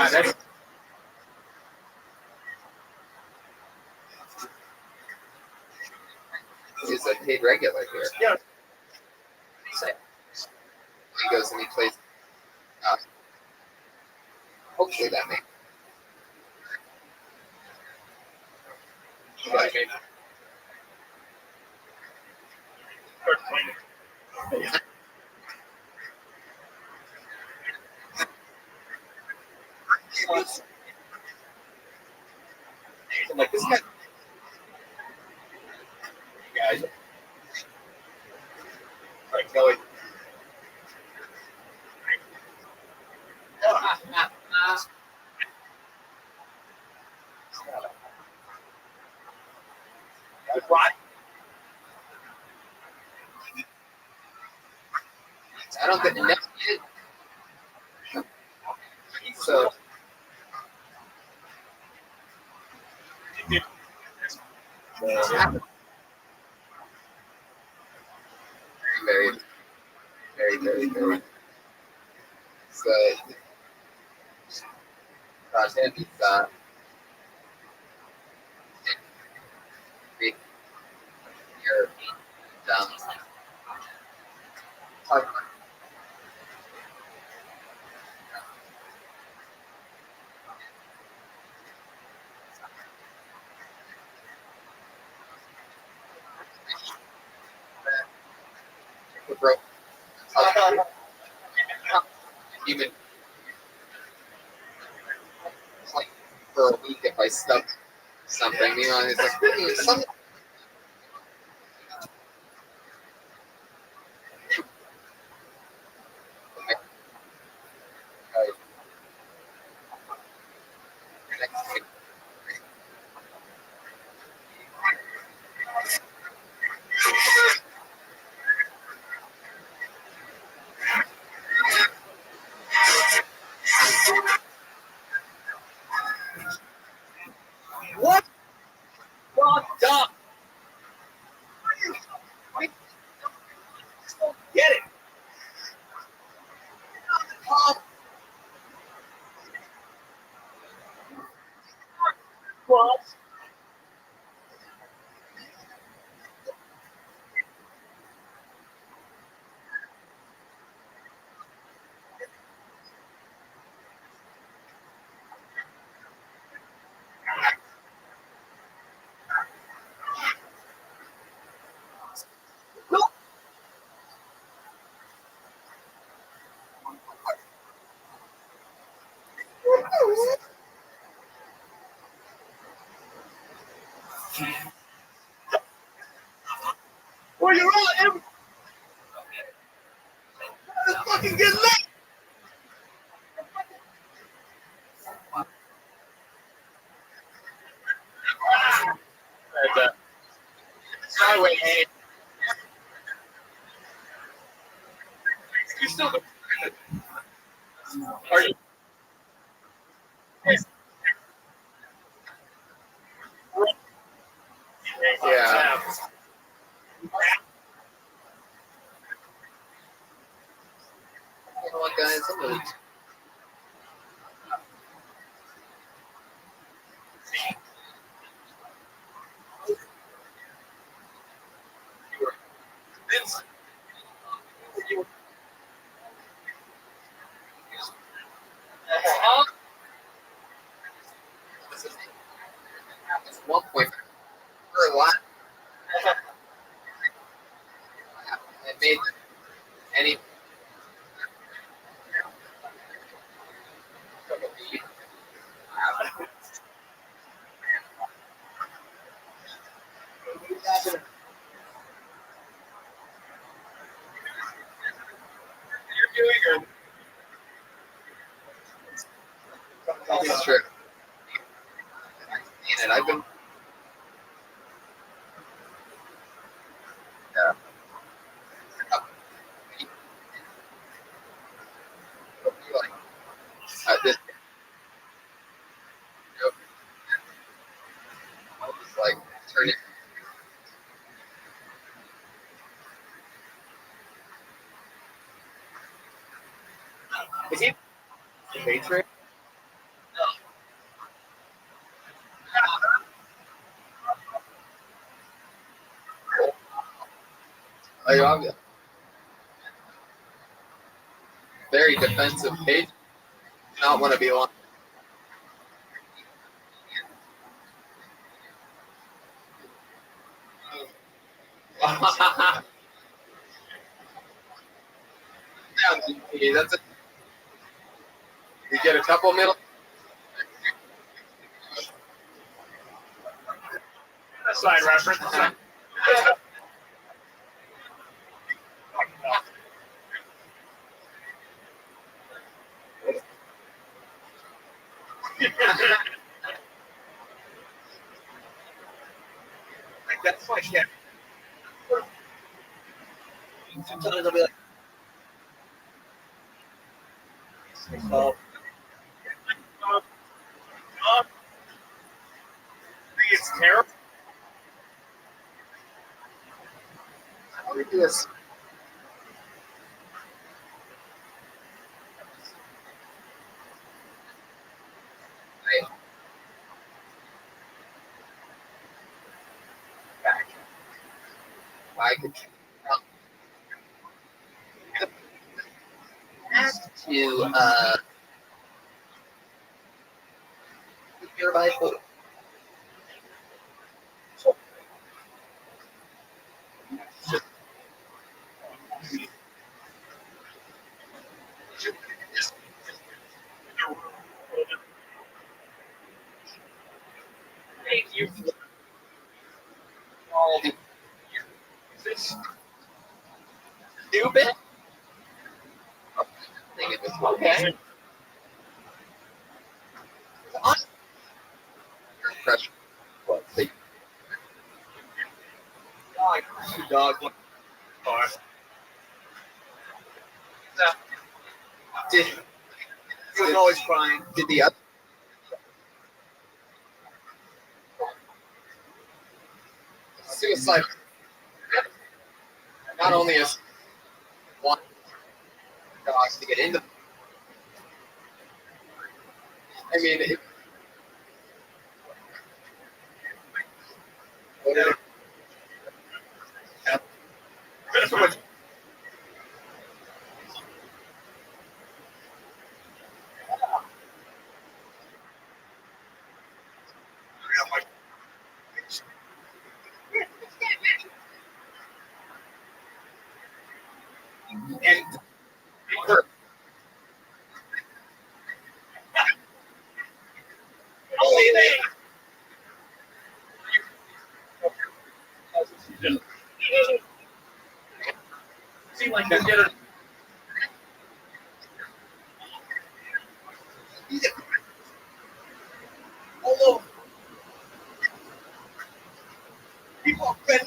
That's He's a paid regular here. Yeah. So he goes and he plays. Hopefully that makes. What I mean. I'm like, this guy. Guys. Like, Kelly. Right. I don't think so. Very, very, very, very good. Him, he's here, down. Bro, even like for a week if I stuck something, you know, it's like something. What? Fucked up. Get it. What? Well, you're all every. Let's fucking get lit. Highway, hey. You still. Are you? Yeah. You know what, guys? I'm gonna. At one point, for a lot, it made any. You're doing it. It's true. And I've been. Yeah. This. It's like turning. Is he the Patriot? Like, I'm very defensive page. Not want to be on. Yeah, that's it. You get a couple middle. A side reference. Like that's my shit. Sometimes I'll be like, So, it's terrible. How do we do this? Back. I could to your Bible. Thank you for all the this stupid. Okay. Pressure. What? The dog. Car. Did He was always crying. Did the other suicide? Not only is one dogs to get into. I mean, it, and her. Seemed like they did it. All over. People have been.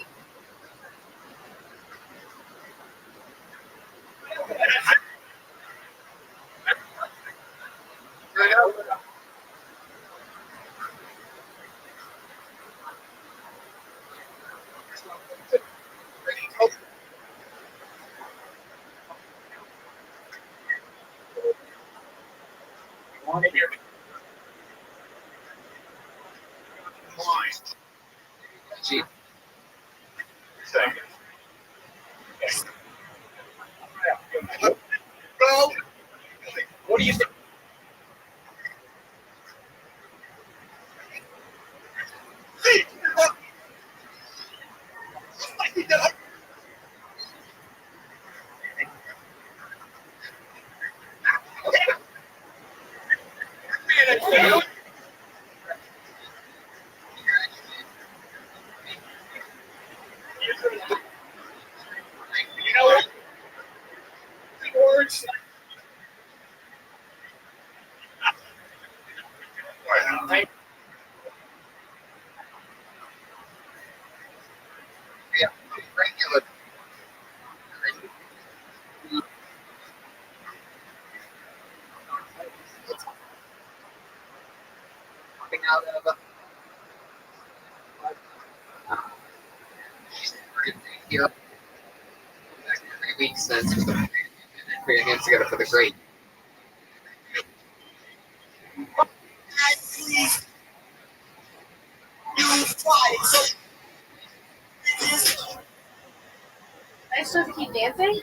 I know. Want to hear me? Why? Gee. Second. Yes. Bro, what do you think? You know what? Words. Right. Yeah, regular. Popping out of here. 3 weeks since for your hands together for the great. Please. You fight. So. I still have to keep dancing?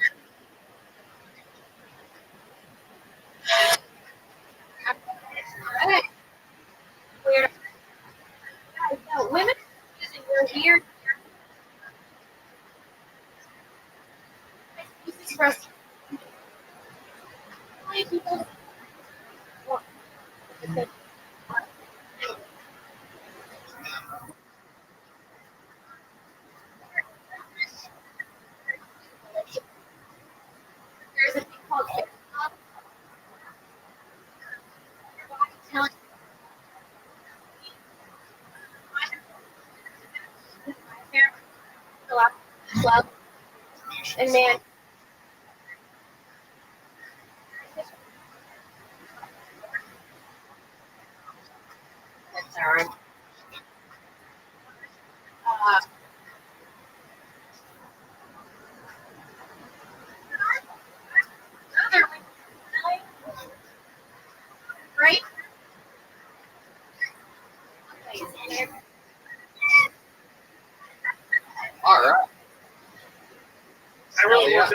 Hey. Weird. No, women are weird. Express. People. There's a thing called club and man All right. I really Yeah. want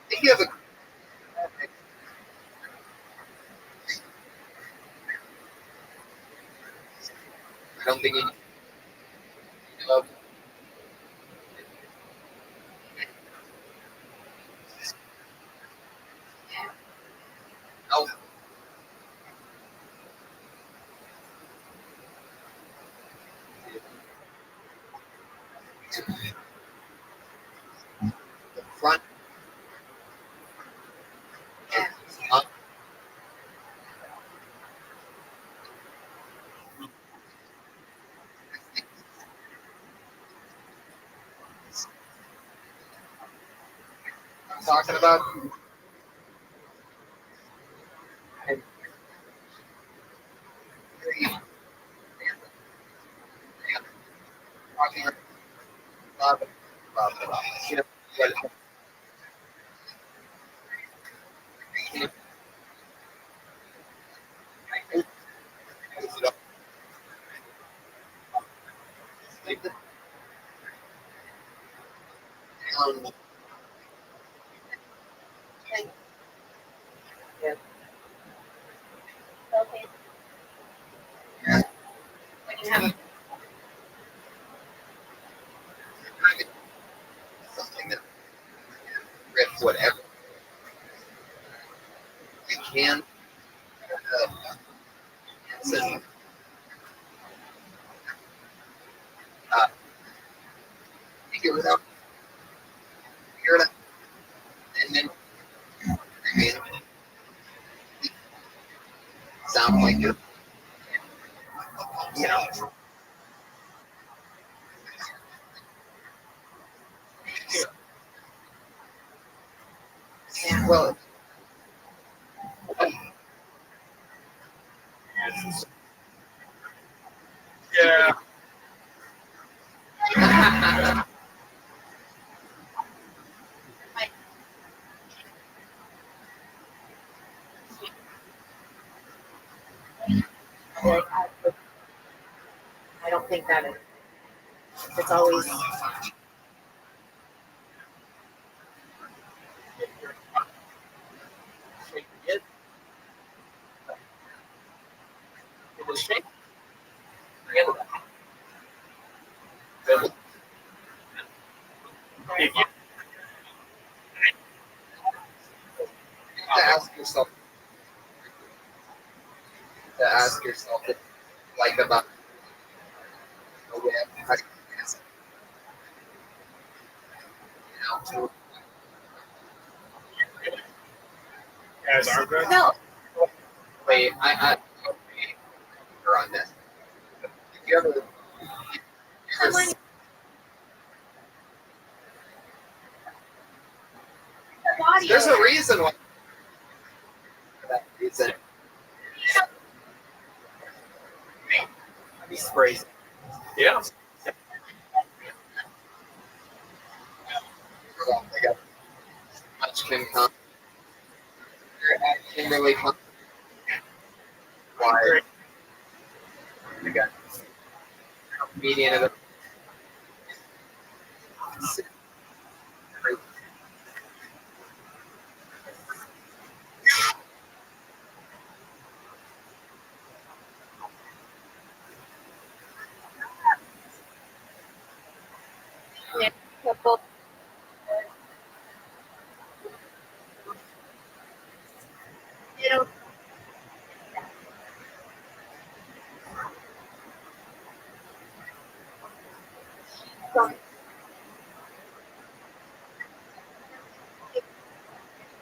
I think you have a. I don't think you. Oh. The front. Up. I'm talking about. And talking about, you know, what, something that rip whatever you can. Listen, figure it out. Figure it out. And then I mean, sound like you're, you know. Well, Yeah. I don't think that is. It's always. If you to ask yourself, like about the way I you know, as our good. No. wait, I you're on this. If you ever, there's a reason why. For that reason. He's crazy. Yeah. I got much Kim Con. You're at Kimberly Con. Why? I got comedian of the. You know.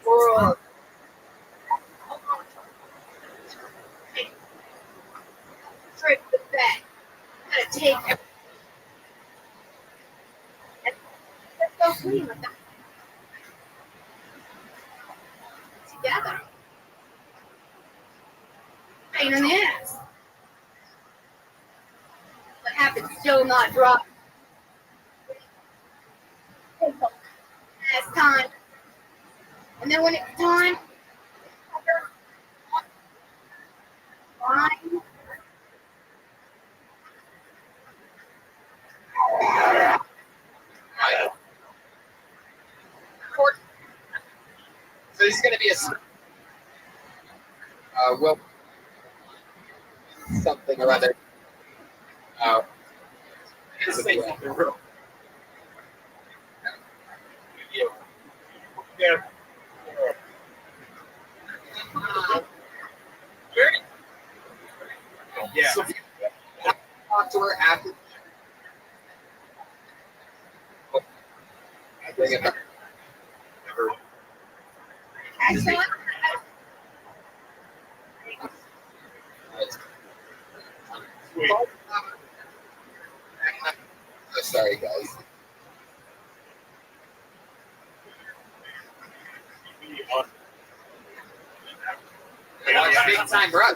World. Trip the back. Gotta take everything. Let's go clean with that. Together. Pain in the ass. What happened? Still not dropped. Last time. And then when it's time, fine. So this is going to be a well, something or other. Say something real. Yeah. Yeah. So, talk to her after. Bring it back. Excellent. Oh, sorry, guys. It's big time, bro.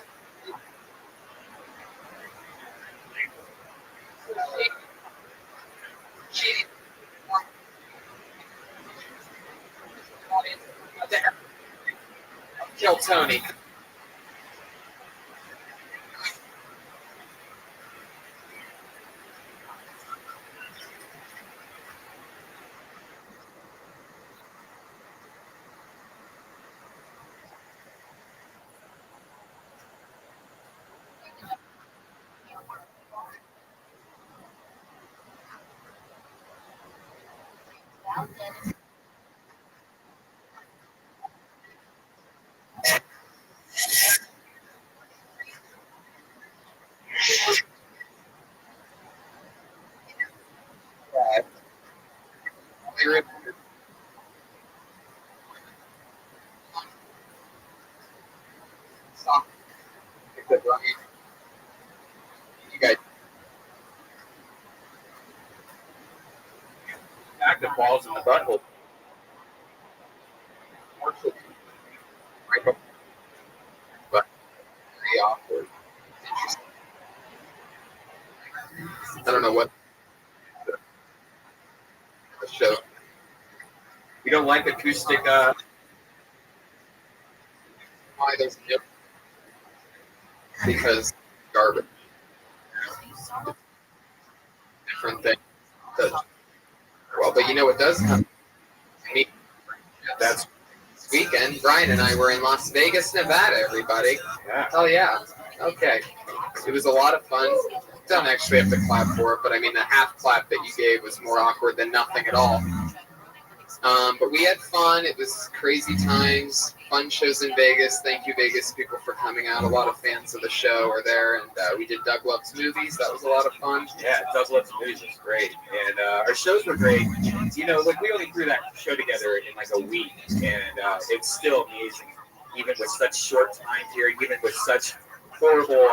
Kill Tony. Stop. You guys. Active balls in the butthole. Right, but very awkward. I don't know what the show. You don't like acoustic? Why there's no because garbage. Different thing. Well, but you know what does come? Me. That's this weekend. Brian and I were in Las Vegas, Nevada. Everybody. Yeah. Hell yeah. Okay. It was a lot of fun. Don't actually have to clap for it, but I mean the half clap that you gave was more awkward than nothing at all. But we had fun. It was crazy times, fun shows in Vegas. Thank you, Vegas people, for coming out. A lot of fans of the show are there, and we did Doug Loves Movies. That was a lot of fun. Yeah, Doug Loves Movies was great, and our shows were great. You know, like we only threw that show together in like a week, and it's still amazing, even with such short time period, even with such horrible,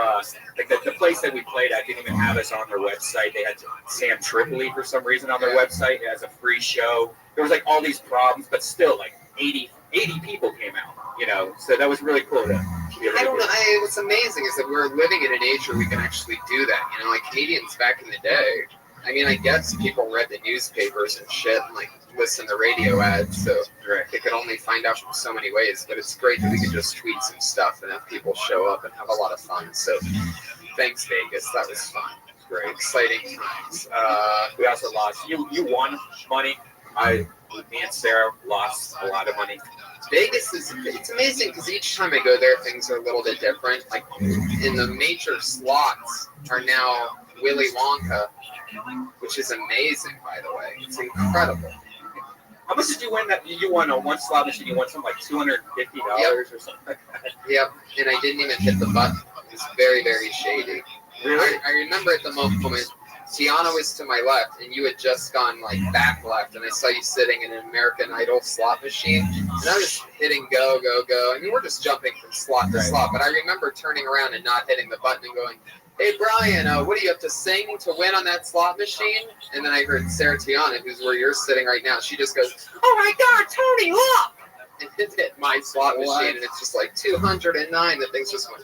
like the place that we played at didn't even have us on their website. They had Sam Tripoli for some reason on their website as a free show. There was like all these problems, but still like 80 people came out, you know, so that was really cool. I don't know. What's amazing is that we're living in an age where we can actually do that. You know, like comedians back in the day. I mean, I guess people read the newspapers and shit and like listen to radio ads, so they could only find out from so many ways. But it's great that we can just tweet some stuff and have people show up and have a lot of fun. So thanks, Vegas. That was fun. Great, exciting times. We also lost. You won money. Me and Sarah lost a lot of money. Vegas it's amazing because each time I go there, things are a little bit different. Like in the major slots are now Willy Wonka, which is amazing, by the way. It's incredible. How much did you win? That you won on one slot machine. You won something like $250 or something like that. Yep, and I didn't even hit the button. It was very, very shady. Really? I remember at the moment, Tiana was to my left, and you had just gone like back left, and I saw you sitting in an American Idol slot machine, and I was hitting go, go, go. I mean, we're just jumping from slot to slot, but I remember turning around and not hitting the button and going, "Hey Brian, what do you have to sing to win on that slot machine?" And then I heard Sarah Tiana, who's where you're sitting right now. She just goes, "Oh my God, Tony, look!" And it hit my slot machine, and it's just like 209. The thing's just going.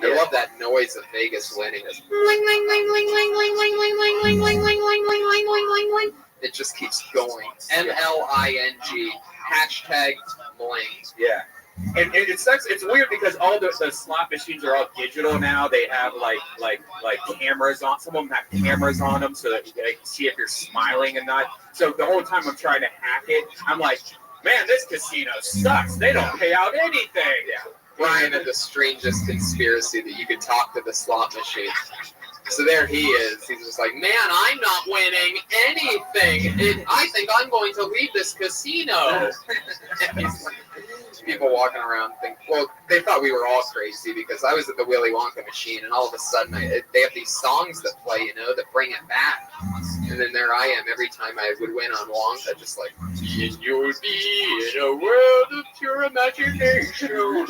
I love that noise of Vegas winning. It's it just keeps going. MLING, hashtag Mling. Yeah. And it sucks. It's weird because all the slot machines are all digital now. They have like cameras on. Some of them have cameras on them so that they can see if you're smiling and not. So the whole time I'm trying to hack it, I'm like, man, this casino sucks. They don't pay out anything. Yeah. Brian had the strangest conspiracy that you could talk to the slot machine. So there he is. He's just like, man, I'm not winning anything. I think I'm going to leave this casino. People walking around think, well, they thought we were all crazy because I was at the Willy Wonka machine, and all of a sudden they have these songs that play, that bring it back. And then there I am every time I would win on Wonka, just like, you'll be in a world of pure imagination.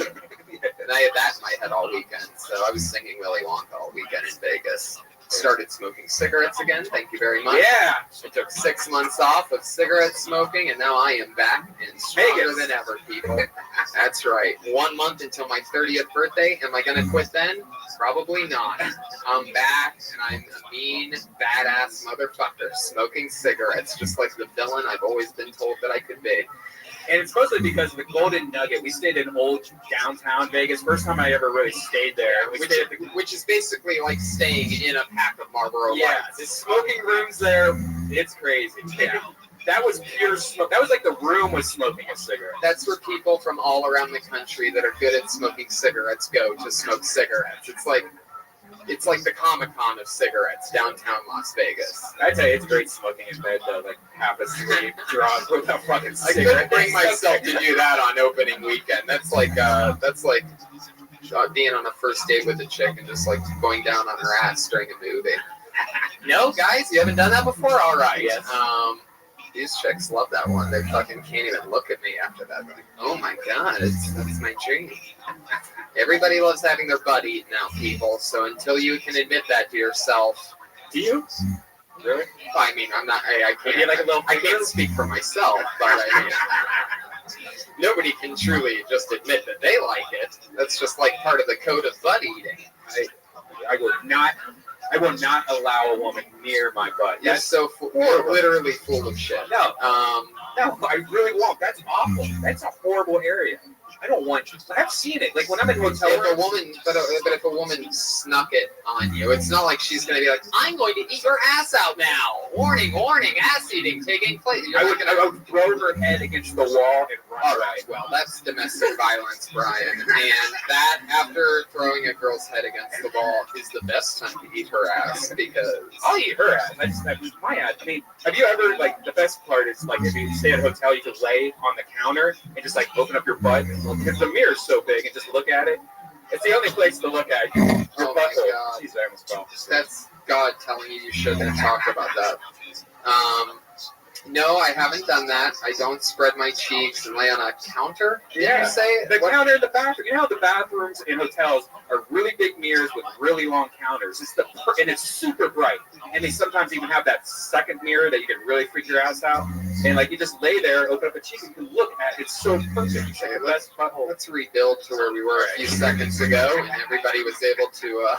And I had that in my head all weekend, so I was singing Willy Wonka all weekend in Vegas. Started smoking cigarettes again, thank you very much. Yeah! I took 6 months off of cigarette smoking, and now I am back and stronger than ever, people. That's right. 1 month until my 30th birthday. Am I going to quit then? Probably not. I'm back, and I'm a mean, badass motherfucker smoking cigarettes, just like the villain I've always been told that I could be. And it's mostly because of the Golden Nugget. We stayed in old downtown Vegas. First time I ever really stayed there. Which is basically like staying in a pack of Marlboro Yeah, Lights. the smoking rooms there, it's crazy. Yeah. That was pure smoke. That was like the room was smoking a cigarette. That's where people from all around the country that are good at smoking cigarettes go to smoke cigarettes. It's like the Comic-Con of cigarettes, downtown Las Vegas. I tell you, it's great smoking in bed though, like half asleep, drunk with a fucking I cigarette. couldn't bring myself to do that on opening weekend. That's like being on a first date with a chick and just like going down on her ass during a movie. No, guys, you haven't done that before? All right. Yes. These chicks love that one. They fucking can't even look at me after that. They're like, oh my god, that's my dream. Everybody loves having their butt eaten out, people. So until you can admit that to yourself, do you? Really? I mean, I'm not. I can't speak for myself, but I mean, nobody can truly just admit that they like it. That's just like part of the code of butt eating. I will not allow a woman near my butt. You're so you're literally full of shit. No, I really won't. That's awful. That's a horrible area. I don't want you. I've seen it. Like when I'm in hotel rooms. But if a woman snuck it on you, it's not like she's going to be like, I'm going to eat your ass out now. Warning, warning, ass eating taking place. I would throw her head against the wall and run. All right, well, that's domestic violence, Brian. And that, after throwing a girl's head against the wall, is the best time to eat her ass because... I'll eat her ass. That's my ass. I mean, have you ever, like, the best part is, like, if you stay at a hotel, you can lay on the counter and just, like, open up your butt because the mirror's so big and just look at it. It's the only place to look at. Your oh butthole. my God. Jeez, I almost fell. That's God telling you shouldn't talk about that. No, I haven't done that. I don't spread my cheeks and lay on a counter. Did you say? The counter in the bathroom. You know how the bathrooms in hotels are really big mirrors with really long counters. And it's super bright. And they sometimes even have that second mirror that you can really freak your ass out. And like you just lay there, open up a cheek, and you can look at it. It's so perfect. It's like the best butthole. Let's rebuild to where we were a few seconds ago, and everybody was able to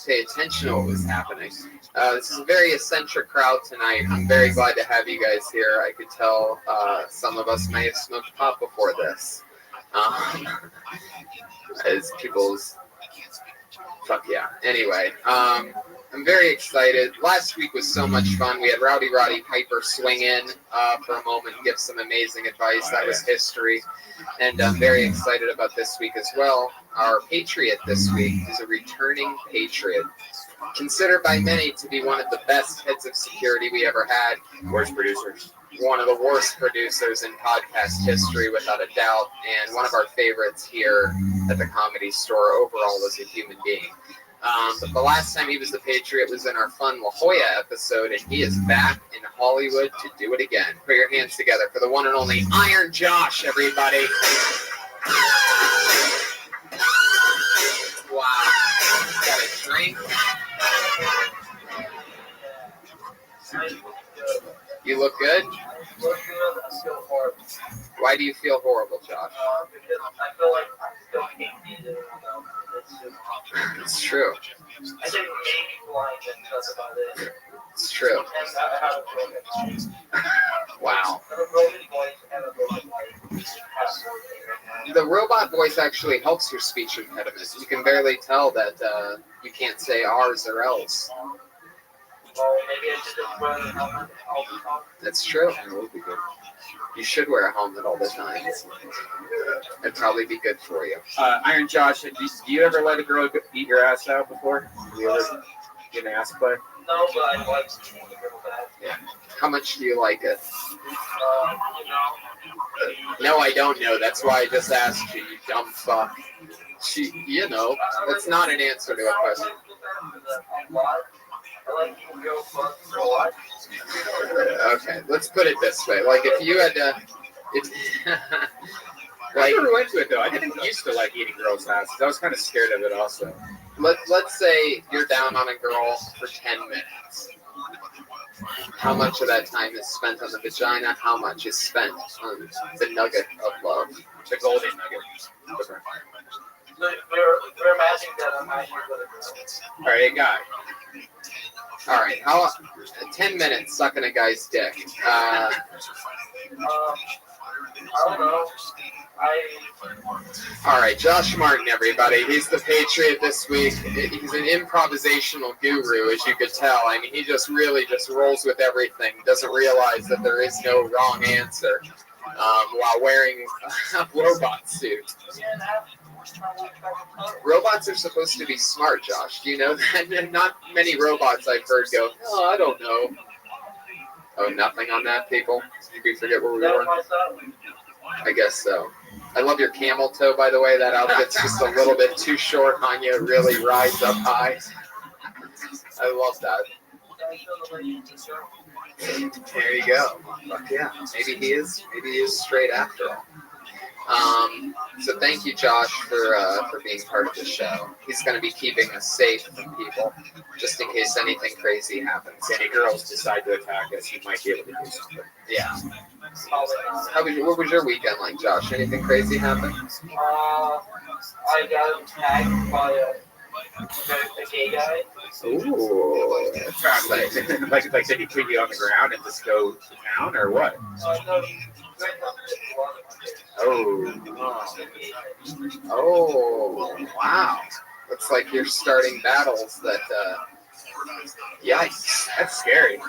pay attention to what was happening. This is a very eccentric crowd tonight. I'm very glad to have you guys here. I could tell some of us may have smoked pot before this. As people's... Fuck yeah. Anyway, I'm very excited. Last week was so much fun. We had Rowdy Roddy Piper swing in for a moment and give some amazing advice. That was history. And I'm very excited about this week as well. Our Patriot this week is a returning Patriot. Considered by many to be one of the best heads of security we ever had. Worst producers. One of the worst producers in podcast history, without a doubt. And one of our favorites here at the Comedy Store overall as a human being. But the last time he was the Patriot was in our fun La Jolla episode, and he is back in Hollywood to do it again. Put your hands together for the one and only Iron Josh, everybody. Wow. Got a drink. You look good? Why do you feel horrible, Josh? Because I feel like I still can't be there. It's true. I think maybe blind and that's about it. It's true. Wow. The robot voice actually helps your speech impediment. You can barely tell that you can't say R's or L's. That's true. It would be good. You should wear a helmet all the time. It'd probably be good for you. Iron Josh, do you ever let a girl eat your ass out before? Do you ever get an ass play? No, but I like to. Yeah. How much do you like it? No, I don't know. That's why I just asked you, you dumb fuck. You know, that's not an answer to a question. Okay, let's put it this way. Like, if you had to... I never went to it, though. I didn't used to like eating girls' asses. I was kind of scared of it, also. Let's say you're down on a girl for 10 minutes. How much of that time is spent on the vagina? How much is spent on the nugget of love? The golden nugget. We're imagining that I'm not here with a girl. All right, guy. All right, how 10 minutes sucking a guy's dick. I don't know. All right, Josh Martin, everybody. He's the Patriot this week. He's an improvisational guru, as you could tell. I mean, he just really just rolls with everything. Doesn't realize that there is no wrong answer while wearing a robot suit. Robots are supposed to be smart, Josh. Do you know that? Not many robots I've heard go, oh, I don't know. Oh, nothing on that, people? Did we forget where we were? I guess so. I love your camel toe, by the way. That outfit's just a little bit too short on you. It really rides up high. I love that. There you go. Fuck yeah. Maybe he is straight after all. So thank you, Josh, for being part of the show. He's going to be keeping us safe from people, just in case anything crazy happens. Any girls decide to attack us, you might be able to do something. Yeah. What was your weekend like, Josh? Anything crazy happen? I got attacked by a gay guy. Ooh. Like did he put you on the ground and just go to town, or what? No, Oh, wow. Looks like you're starting battles that, yikes. That's scary.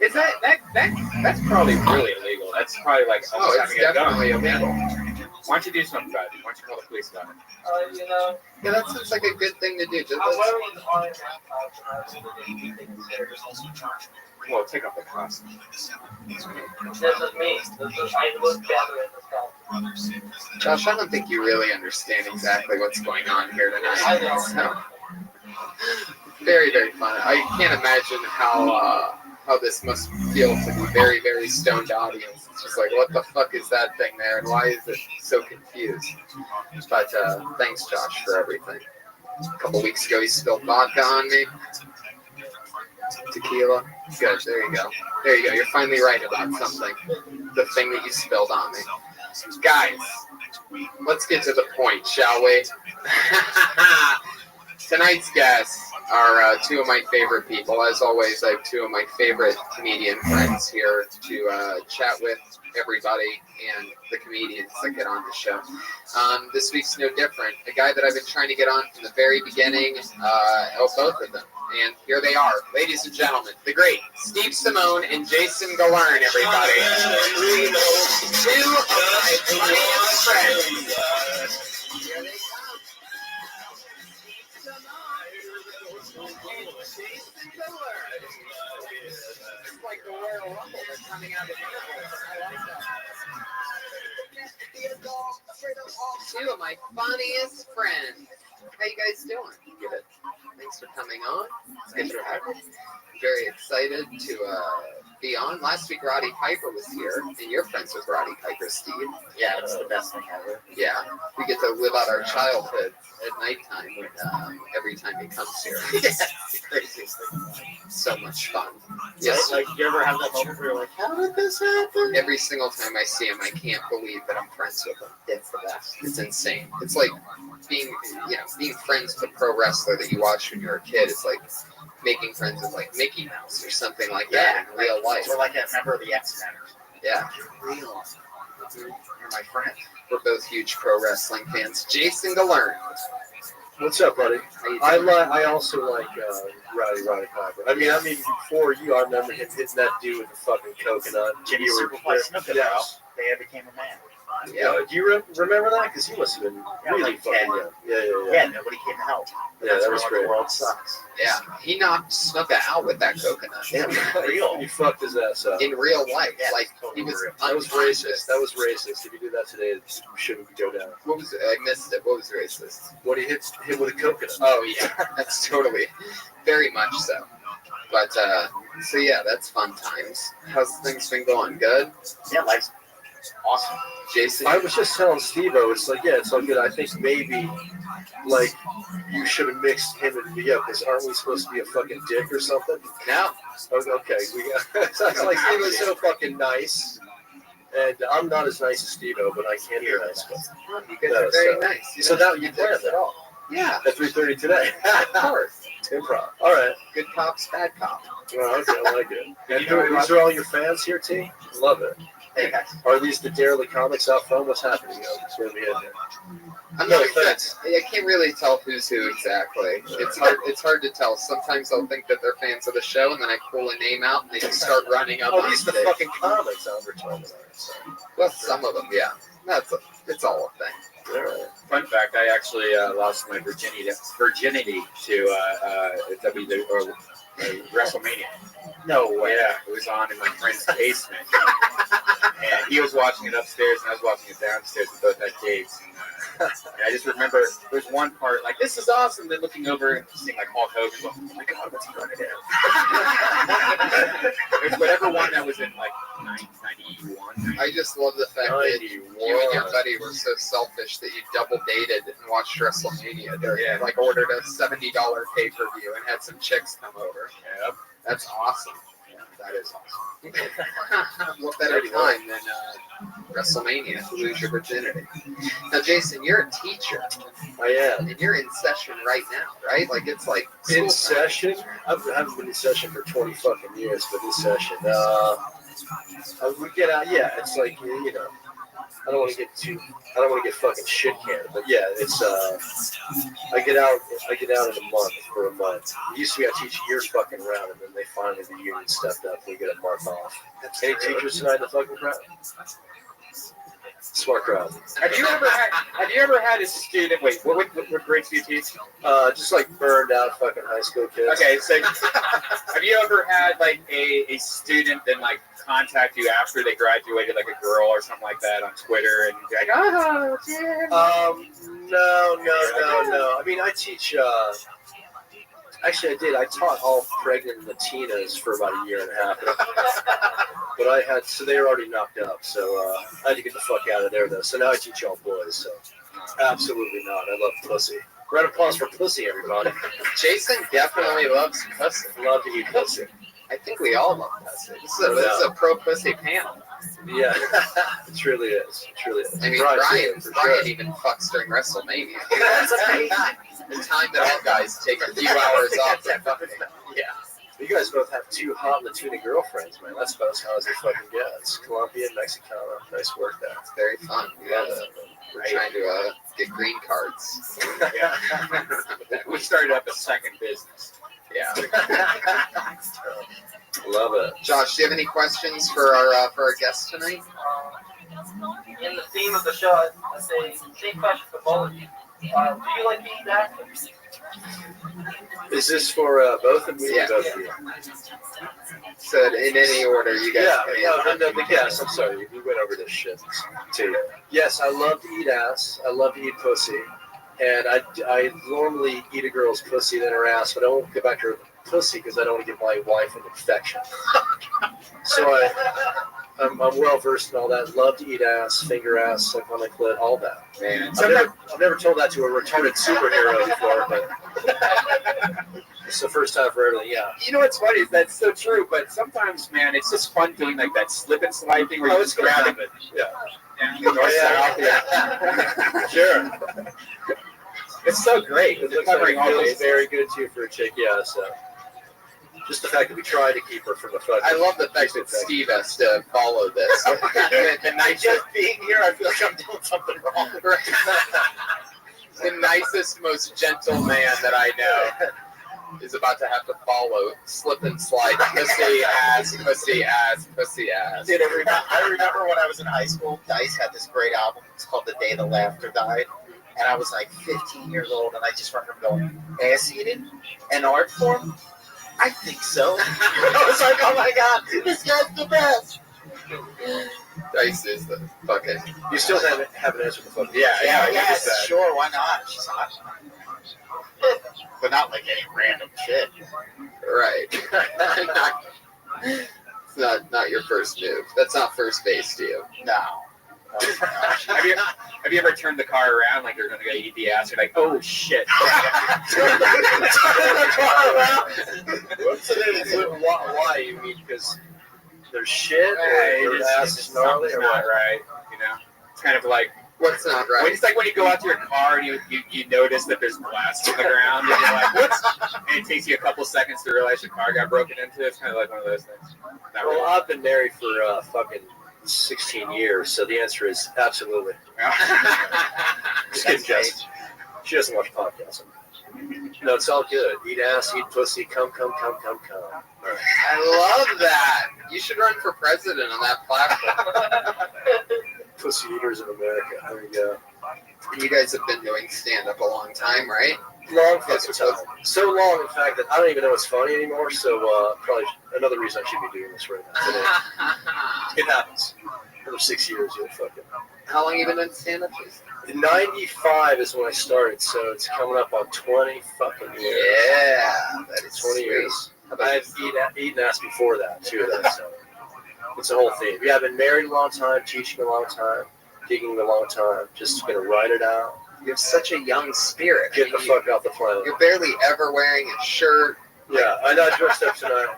Is that's probably really illegal. That's probably like, oh, it's definitely illegal. Why don't you do something about it? Why don't you call the police about it? Yeah, that seems like a good thing to do. Just well, take off the costume. This is me. I look better in this guy. Josh, I don't think you really understand exactly what's going on here tonight. So, very, very fun. I can't imagine how this must feel to the very, very stoned audience. It's just like, what the fuck is that thing there, and why is it so confused? But thanks, Josh, for everything. A couple weeks ago, he spilled vodka on me. Tequila. Good, there you go. There you go. You're finally right about something. The thing that you spilled on me. Guys, let's get to the point, shall we? Tonight's guests are two of my favorite people. As always, I have two of my favorite comedian friends here to chat with everybody and the comedians that get on the show. This week's no different. A guy that I've been trying to get on from the very beginning, both of them. And here they are, ladies and gentlemen, the great Steve Simone and Jason Galern, everybody. Two of my funniest friends. Here they come. Jason Galern. It's like the Royal Rumble. They're coming out of the I like that. Two of my funniest friends. How you guys doing? Good. Thanks for coming on. Thanks for having me. Very excited to be on. Last week, Roddy Piper was here, and you're friends with Roddy Piper, Steve. Yeah, it's the best thing ever. Yeah, we get to live out our childhood at nighttime when every time he comes here. It's the craziest thing. So much fun. Yes. Like, you ever have that moment where you're like, how did this happen? Every single time I see him, I can't believe that I'm friends with him. It's the best. It's insane. It's like being friends with a pro wrestler that you watch when you're a kid. It's like making friends with like Mickey Mouse or something like that in real life. Or like a member of the X-Men. Yeah. Real. You're my friend. We're both huge pro wrestling fans. Jason Galern. What's up, buddy? I also like Roddy Piper. I mean, before you, I remember him hitting that dude with the fucking coconut. Jimmy You were Superfly Snuka, yeah. They became a man. Yeah. Do you remember that? Because he must have been really like fucking 10. young. Yeah. Yeah, nobody came to help. Yeah, that was where great. The world sucks. Yeah, he knocked Snuka out with that coconut. Damn, he fucked his ass up. In real life, like he was. That was racist. That was racist. If you do that today, it shouldn't go down. What was it? I missed it. What was racist? When he hit with a coconut. Oh yeah, that's totally, very much so. But so yeah, that's fun times. How's things been going? Good. Yeah, life's awesome. Jason, I was just telling Steve-O, it's like, yeah, it's all good. I think maybe, like, you should have mixed him and me up, because aren't we supposed to be a fucking dick or something? No. Okay, it's like Steve-O's so fucking nice, and I'm not as nice as Steve-O, but I can be nice. You guys are very nice. So that you planned that all? Yeah. At 3:30 today. Of course. Improv. All right. Good cops, bad cop. Well, okay, I like it. And these are all your fans here, T? Love it. Hey guys. Are these the Derelict comics out front? What's happening? It's going to be in there. I'm not exactly. I can't really tell who's who exactly. It's hard. It's hard to tell. Sometimes I'll think that they're fans of the show, and then I pull a name out, and they just start running up. Oh, these are the fucking comics Albert told me. Well, some of them, yeah. It's all a thing. All right. Fun fact: I actually lost my virginity to WrestleMania. No way. Yeah, it was on in my friend's basement, and he was watching it upstairs, and I was watching it downstairs. We both had tapes, and I just remember there's one part like this is awesome. Then looking over and seeing like Hulk Hogan, going, oh my god, what's he gonna do? There's whatever one that was in like 1991. I just love the fact that you and your buddy were so selfish that you double dated and watched WrestleMania. Yeah, like ordered a $70 pay-per-view and had some chicks come over. Yep. That's awesome. Yeah, that is awesome. What better time than WrestleMania to lose your virginity? Now, Jason, you're a teacher. I am. And you're in session right now, right? Like it's like in session. I haven't been in session for 20 fucking years, but in session. We get out. Yeah, it's like you know. I don't want to get fucking shit canned, but yeah, it's I get out in a month for a month. It used to be I teach a year fucking round, and then they finally the union stepped up. We get a mark off. Any teachers tonight in the fucking crowd? Smart crowd. Have you ever had a student? Wait, what grades do you teach? Just like burned out fucking high school kids. Okay, so have you ever had like a student then like contact you after they graduated, like a girl or something like that on Twitter, and be like, oh, Jim? No. I mean, I teach. Actually, I did. I taught all pregnant Latinas for about a year and a half. But so they were already knocked up. So I had to get the fuck out of there, though. So now I teach all boys. So absolutely not. I love pussy. Round of applause for pussy, everybody. Jason definitely loves pussy. Love to eat pussy. I think we all love pussy. This is a pro pussy panel. Yeah, it truly is. It truly is. I mean, Brian even fucks during WrestleMania. The time that all guys take a few hours off. Yeah. You guys both have two hot Latina girlfriends, man. That's about as hot as it fucking gets. Colombian, Mexicana. Nice work there. It's very fun. We're trying to get green cards. Yeah. We started up a second business. Yeah. Love it. Josh, do you have any questions for our guest tonight? In the theme of the show, I say same question for both of you. Do you like being that? Is this for both of me? Yeah. Both of you? So in any order, you guys. Yes. I'm sorry. We went over this shit too. Yes, I love to eat ass. I love to eat pussy, and I normally eat a girl's pussy than her ass, but I won't go back to her pussy because I don't want to give my wife an infection. So I'm well versed in all that. Love to eat ass, finger ass, suck on my clit, all that. Man, I've never told that to a retarded superhero before, but it's the first time for everything. Yeah. You know what's funny is that's so true, but sometimes, man, it's just fun doing like that slip and slide thing where you just grab it. Yeah. Sure. It's so great. It looks like it feels very good too for a chick. Yeah. So Just the fact that we tried to keep her from the fucking. I love the fact that Steve has to follow this. the nicest being here, I feel like I'm doing something wrong. The nicest, most gentle man that I know is about to have to follow, slip and slide, pussy ass, pussy ass, pussy ass. Dude, I remember when I was in high school, Dice had this great album. It's called The Day the Laughter Died. And I was like 15 years old, and I just remember going, ass eating? An art form? I think so. I was like, oh my god, this guy's the best. Dice is the fucking. You still haven't answered the phone. Yeah, sure, why not? She's hot. But not like any random shit. Right. It's not your first move. That's not first base to you. No. Have you ever turned the car around like you're going to go eat the ass? You're like, oh shit. Turn the car around. What's the name? Why? You mean because there's shit or your ass is gnarly Something's or not what? right, you know? It's kind of like, what's not right? It's like when you go out to your car and you notice that there's glass on the ground and you're like, what's? And it takes you a couple seconds to realize your car got broken into. It's kind of like one of those things. Not Well, really. I've been married for fucking 16 years, so the answer is absolutely. Just kidding, Jess. She doesn't watch podcasts. No, it's all good. Eat ass, eat pussy, come. I love that. You should run for president on that platform. Pussy eaters of America. There you go. You guys have been doing stand-up a long time, right? Long fucking time. So long, in fact, that I don't even know what's funny anymore. So probably another reason I should be doing this right now. It happens. Another 6 years, you'll fucking. How long have you been doing stand-up? In 95 is when I started, so it's coming up on 20 fucking years. Yeah, that is 20 sweet. years. I've eaten ass before that, too. So it's a whole thing. Yeah, I've been married a long time, teaching a long time, gigging a long time. Just gonna ride it out. You have such a young spirit. Get the fuck off the planet. You're barely ever wearing a shirt. Yeah, I know I dressed up tonight.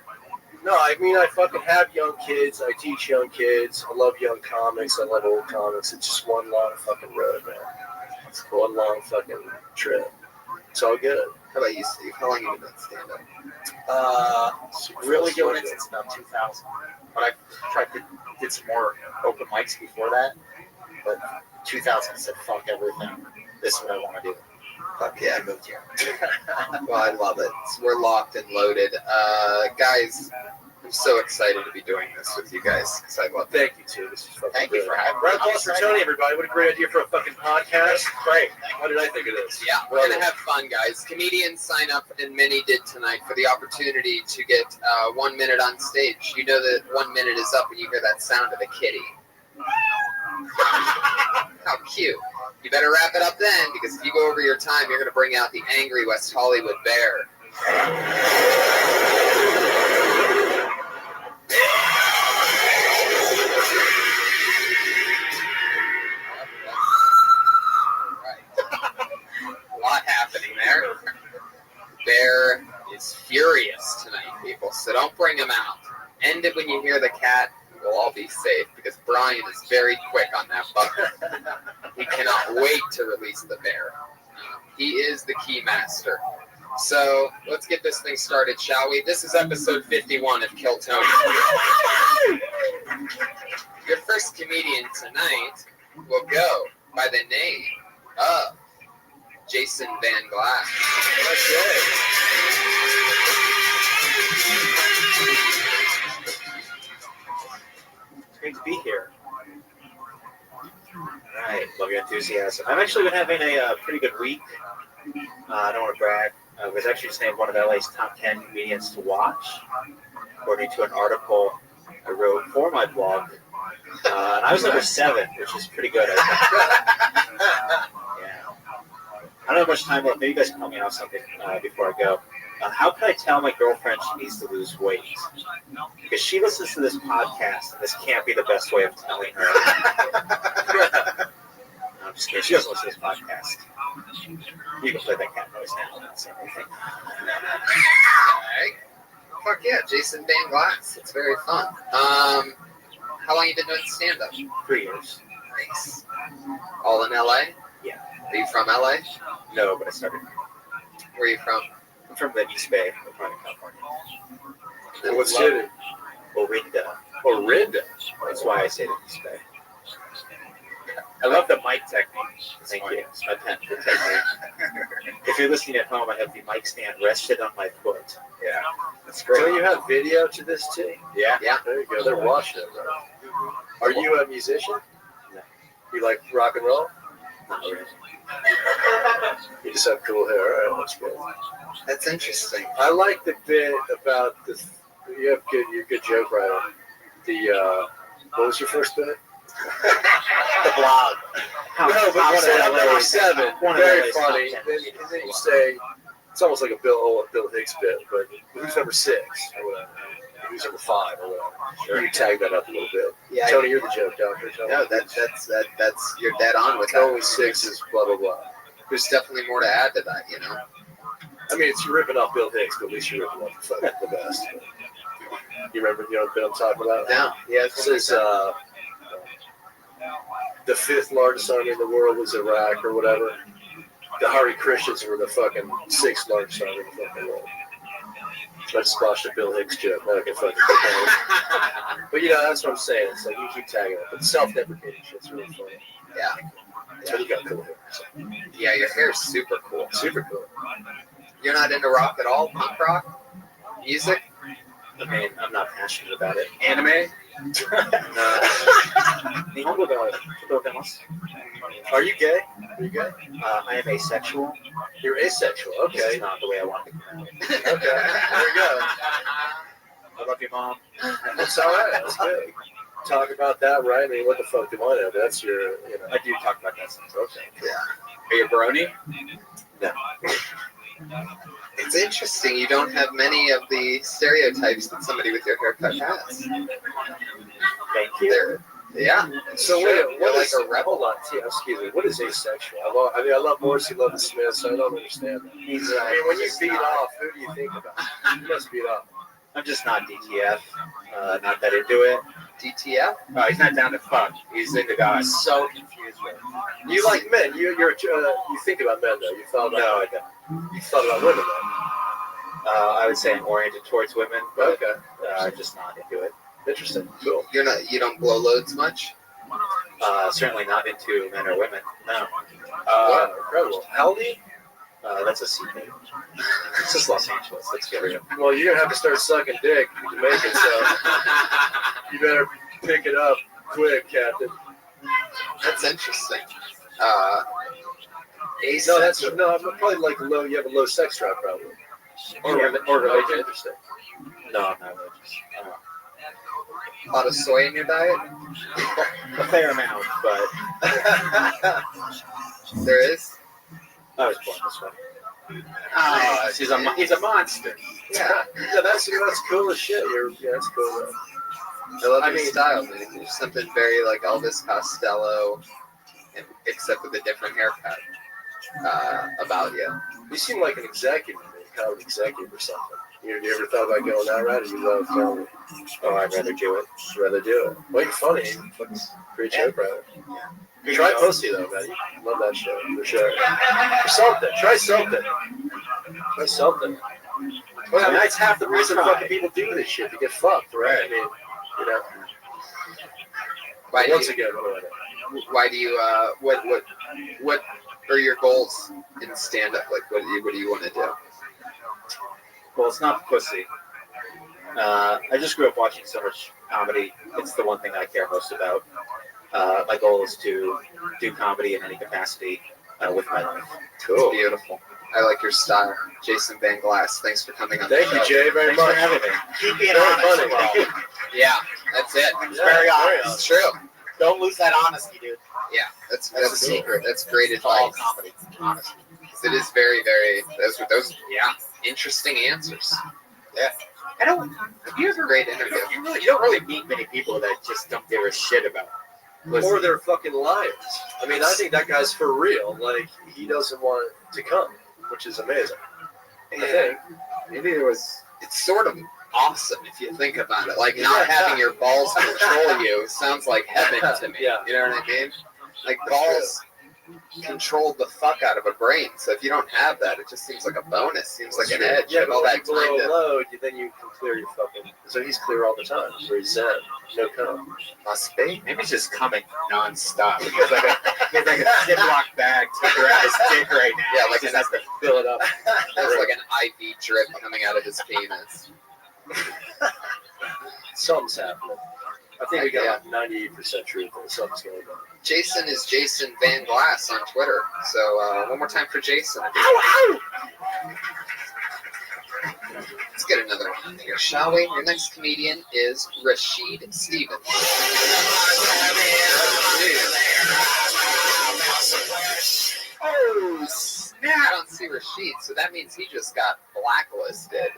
No, I mean, I fucking have young kids. I teach young kids. I love young comics. I love old comics. It's just one long fucking road, man. It's one long fucking trip. It's all good. How about you, Steve? How long have you been doing stand-up? Really doing it since about 2000. But I did some more open mics before that. But 2000 I said, fuck everything. This is what I want to do. Fuck yeah. I moved here. Well, I love it. We're locked and loaded. Guys, I'm so excited to be doing this with you guys because I love it. Thank you, too. This is fucking Thank good. you for having me. Round of applause for Tony, everybody. What a great idea for a fucking podcast. Great. How did I think of this? Yeah, we're going to have fun, guys. Comedians sign up, and many did tonight, for the opportunity to get 1 minute on stage. You know that 1 minute is up when you hear that sound of a kitty. How cute. You better wrap it up then, because if you go over your time, you're going to bring out the angry West Hollywood bear. A lot happening there. Bear is furious tonight, people, so don't bring him out. End it when you hear the cat. We'll all be safe, because Brian is very quick on that button. He cannot wait to release the bear. He is the key master. So let's get this thing started, shall we? This is episode 51 of Kill Tony. Your first comedian tonight will go by the name of Jason Van Glass. It's great to be here. Right, love your enthusiasm. I've actually been having a pretty good week. I don't want to brag. I was actually just named one of LA's top 10 comedians to watch, according to an article I wrote for my blog. And I was number 7, which is pretty good. I don't have much time left. Maybe you guys can help me out with something before I go. How can I tell my girlfriend she needs to lose weight? Because she listens to this podcast, and this can't be the best way of telling her. I'm just kidding. She doesn't listen to this podcast. You can play that cat noise now. That's everything. Okay. Fuck yeah, Jason Van Glass. It's very fun. How long have you been doing stand-up? 3 years. Nice. All in LA? Yeah. Are you from LA? No, but I started. Where are you from? I'm from the East Bay, California. What's shitty? Orinda. Orinda. That's why I say it this way. I love the mic technique. Thank you. It's my pen. The technique. If you're listening at home, I have the mic stand rested on my foot. Yeah. That's great. So you have video to this too? Yeah. Yeah. There you go. They're watching it, right? Are you a musician? No. You like rock and roll? Not really. You just have cool hair. All right, that's good. That's interesting. I like the bit about this. You're a good joke writer. What was your first bit? The blog. No, but you said number 7. Very funny. Then you say it's almost like a Bill Hicks bit, but who's number 6 or whatever? Who's number 5 or whatever? Sure. You tag that up a little bit. Yeah, Tony, you're the joke doctor. Tony. No, that's you're dead on with that. Only 6 is blah blah blah. There's definitely more to add to that, you know. I mean, it's ripping off Bill Hicks, but at least you're ripping off the best. You remember, you know what I'm talking about? No. Yeah. This is the 5th largest army in the world was Iraq or whatever. The Hare Krishnas were the fucking 6th largest army in the fucking world. I just watched a Bill Hicks joke. Now I can fucking But you know, that's what I'm saying. It's like you keep tagging it. But self-deprecating shit's really funny. Yeah. So you got cool hair. So. Yeah, your hair's super cool. Super cool. You're not into rock at all? Punk rock? Music? I mean, I'm not passionate about it. Anime? Are you gay? Are you gay? I am asexual. You're asexual. Okay. This is not the way I want to come out. Okay. There you go. I love you, Mom. That's all right. That's good. Talk about that, right? I mean, what the fuck do I know? That's your, you know. I do talk about that sometimes. Okay. Yeah. Are you a brony? No. It's interesting. You don't have many of the stereotypes that somebody with your haircut has. Thank you. Yeah. So sure. what You're is, like a rebel? hold on, excuse me. What is asexual? I love Morrissey, love the Smiths, so I don't understand that. I mean, when you beat off, who do you think about? You must beat off. I'm just not DTF. Not that into it. DTF? He's not down to fuck. He's into guys. I'm so confused with You like men. You think about men though. You thought about No, I don't. You thought about women though. I would say I'm oriented towards women, but Okay. just not into it. Interesting. Cool. You don't blow loads much? Certainly not into men or women. No. Wow, incredible. How old are you? That's a secret. It's just Los Angeles. Let's get real. Well, you're gonna have to start sucking dick to make it. So you better pick it up quick, Captain. That's interesting. No, that's probably like low. You have a low sex drive, probably. Or religion. Interesting. No, I'm not religious. A lot of soy in your diet? A fair amount, but there is. I was born this way. He's a monster. Yeah, that's cool as shit. That's cool. I love your style, man. There's something very like Elvis Costello, except with a different haircut about you. You seem like an executive, kind of executive or something. You ever thought about going that route, or you love film? Oh, I'd rather do it. Rather do it. Well, you're funny. Fucking great show, brother. Try Pussy though, man. You love that show for sure. Or something. Try something. Try something. Well, I mean, that's half the reason fucking people do this shit to get fucked, right? I mean, you know. Why do you? What are your goals in stand-up? Like, what do you want to do? Well, it's not pussy. I just grew up watching so much comedy. It's the one thing I care most about. My goal is to do comedy in any capacity with my life. Cool. It's beautiful. I like your style. Jason Van Glass, thanks for coming on. Thank you, Jay, very much. Keep being honest. Yeah, that's it. It's very honest. It's true. Don't lose that honesty, dude. Yeah, that's a secret. That's great advice. All comedy. Honesty. It is very, very. Those. Yeah, interesting answers. Yeah. You ever great interview. You don't really meet many people that just don't give a shit about. Or they're fucking liars. I mean, I think that guy's for real. Like, he doesn't want to come, which is amazing. I think maybe it's sort of awesome if you think about it. Like, not having your balls control you sounds like heaven to me. Yeah. You know what I mean? Like, balls controlled the fuck out of a brain. So if you don't have that, it just seems like a bonus. Seems like an edge. Yeah, and but all when that you blow time a load, then you can clear your fucking. So he's clear all the time. So he's zen. No cum. must be. Maybe it's just coming nonstop. He has like a Ziploc bag tucked around his dick right now. Yeah, like he just an- has to fill it up. There's like an IV drip coming out of his penis. Something's happening. I think we got 98% truth that something's going on. Jason is Jason Van Glass on Twitter. So one more time for Jason. Let's get another one here, shall we? Your next comedian is Rashid Stevens. Oh, snap! I don't see Rashid, so that means he just got blacklisted.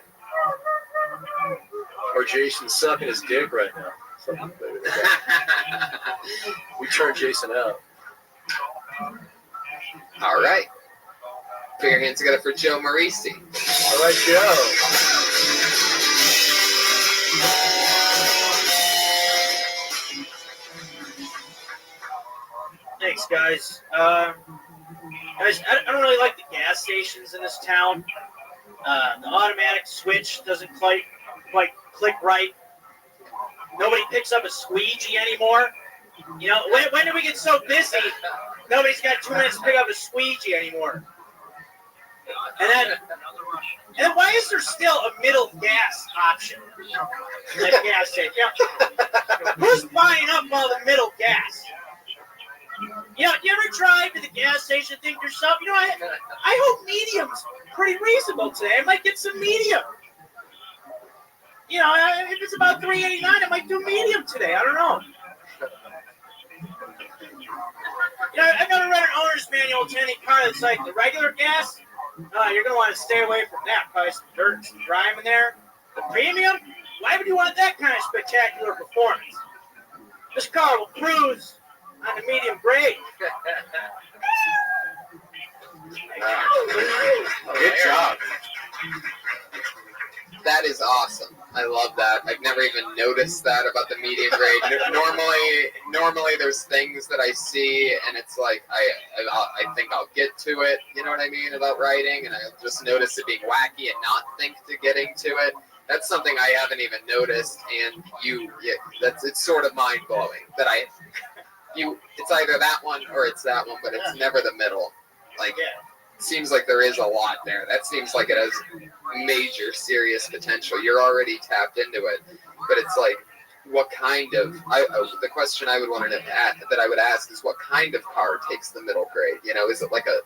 Or Jason's sucking his dick right now. We turned Jason out. All right. Put your hands together for Joe Marisi. All right, Joe. Thanks, guys. Guys, I don't really like the gas stations in this town. The automatic switch doesn't quite click right. Nobody picks up a squeegee anymore. You know, when do we get so busy? Nobody's got 2 minutes to pick up a squeegee anymore. And then why is there still a middle gas option at a gas station? Who's buying up all the middle gas? You know, you ever drive to the gas station and think to yourself, you know, I hope medium's pretty reasonable today. I might get some medium. You know, if it's about $3.89, I might do medium today. I don't know. You know, I've never read an owner's manual to any car that's like the regular gas. You're going to want to stay away from that. Probably some dirt and some grime in there. The premium? Why would you want that kind of spectacular performance? This car will cruise on the medium grade. Good job. That is awesome. I love that. I've never even noticed that about the medium grade. Normally there's things that I see and it's like I think I'll get to it. You know what I mean about writing, and I'll just notice it being wacky and not think to getting to it. That's something I haven't even noticed, and it's sort of mind blowing that it's either that one or it's that one, but it's never the middle. Like, it seems like there is a lot there. That seems like it has major, serious potential. You're already tapped into it, but it's like, what kind of? The question I would want to that I would ask is, what kind of car takes the middle grade? You know, is it like a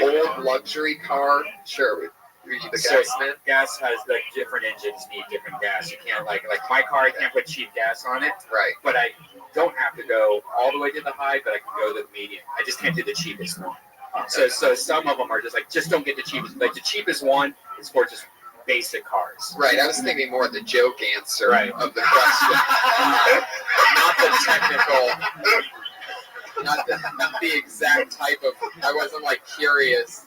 old luxury car? Sure. The gas man. Gas has like different engines need different gas. You can't like my car. I can't put cheap gas on it. Right. But I don't have to go all the way to the high, but I can go to the medium. I just can't do the cheapest one. So some of them are just like, just don't get the cheapest. Like the cheapest one is for just basic cars. Right. I was thinking more of the joke answer of the question, not the technical, not the exact type of. I wasn't like curious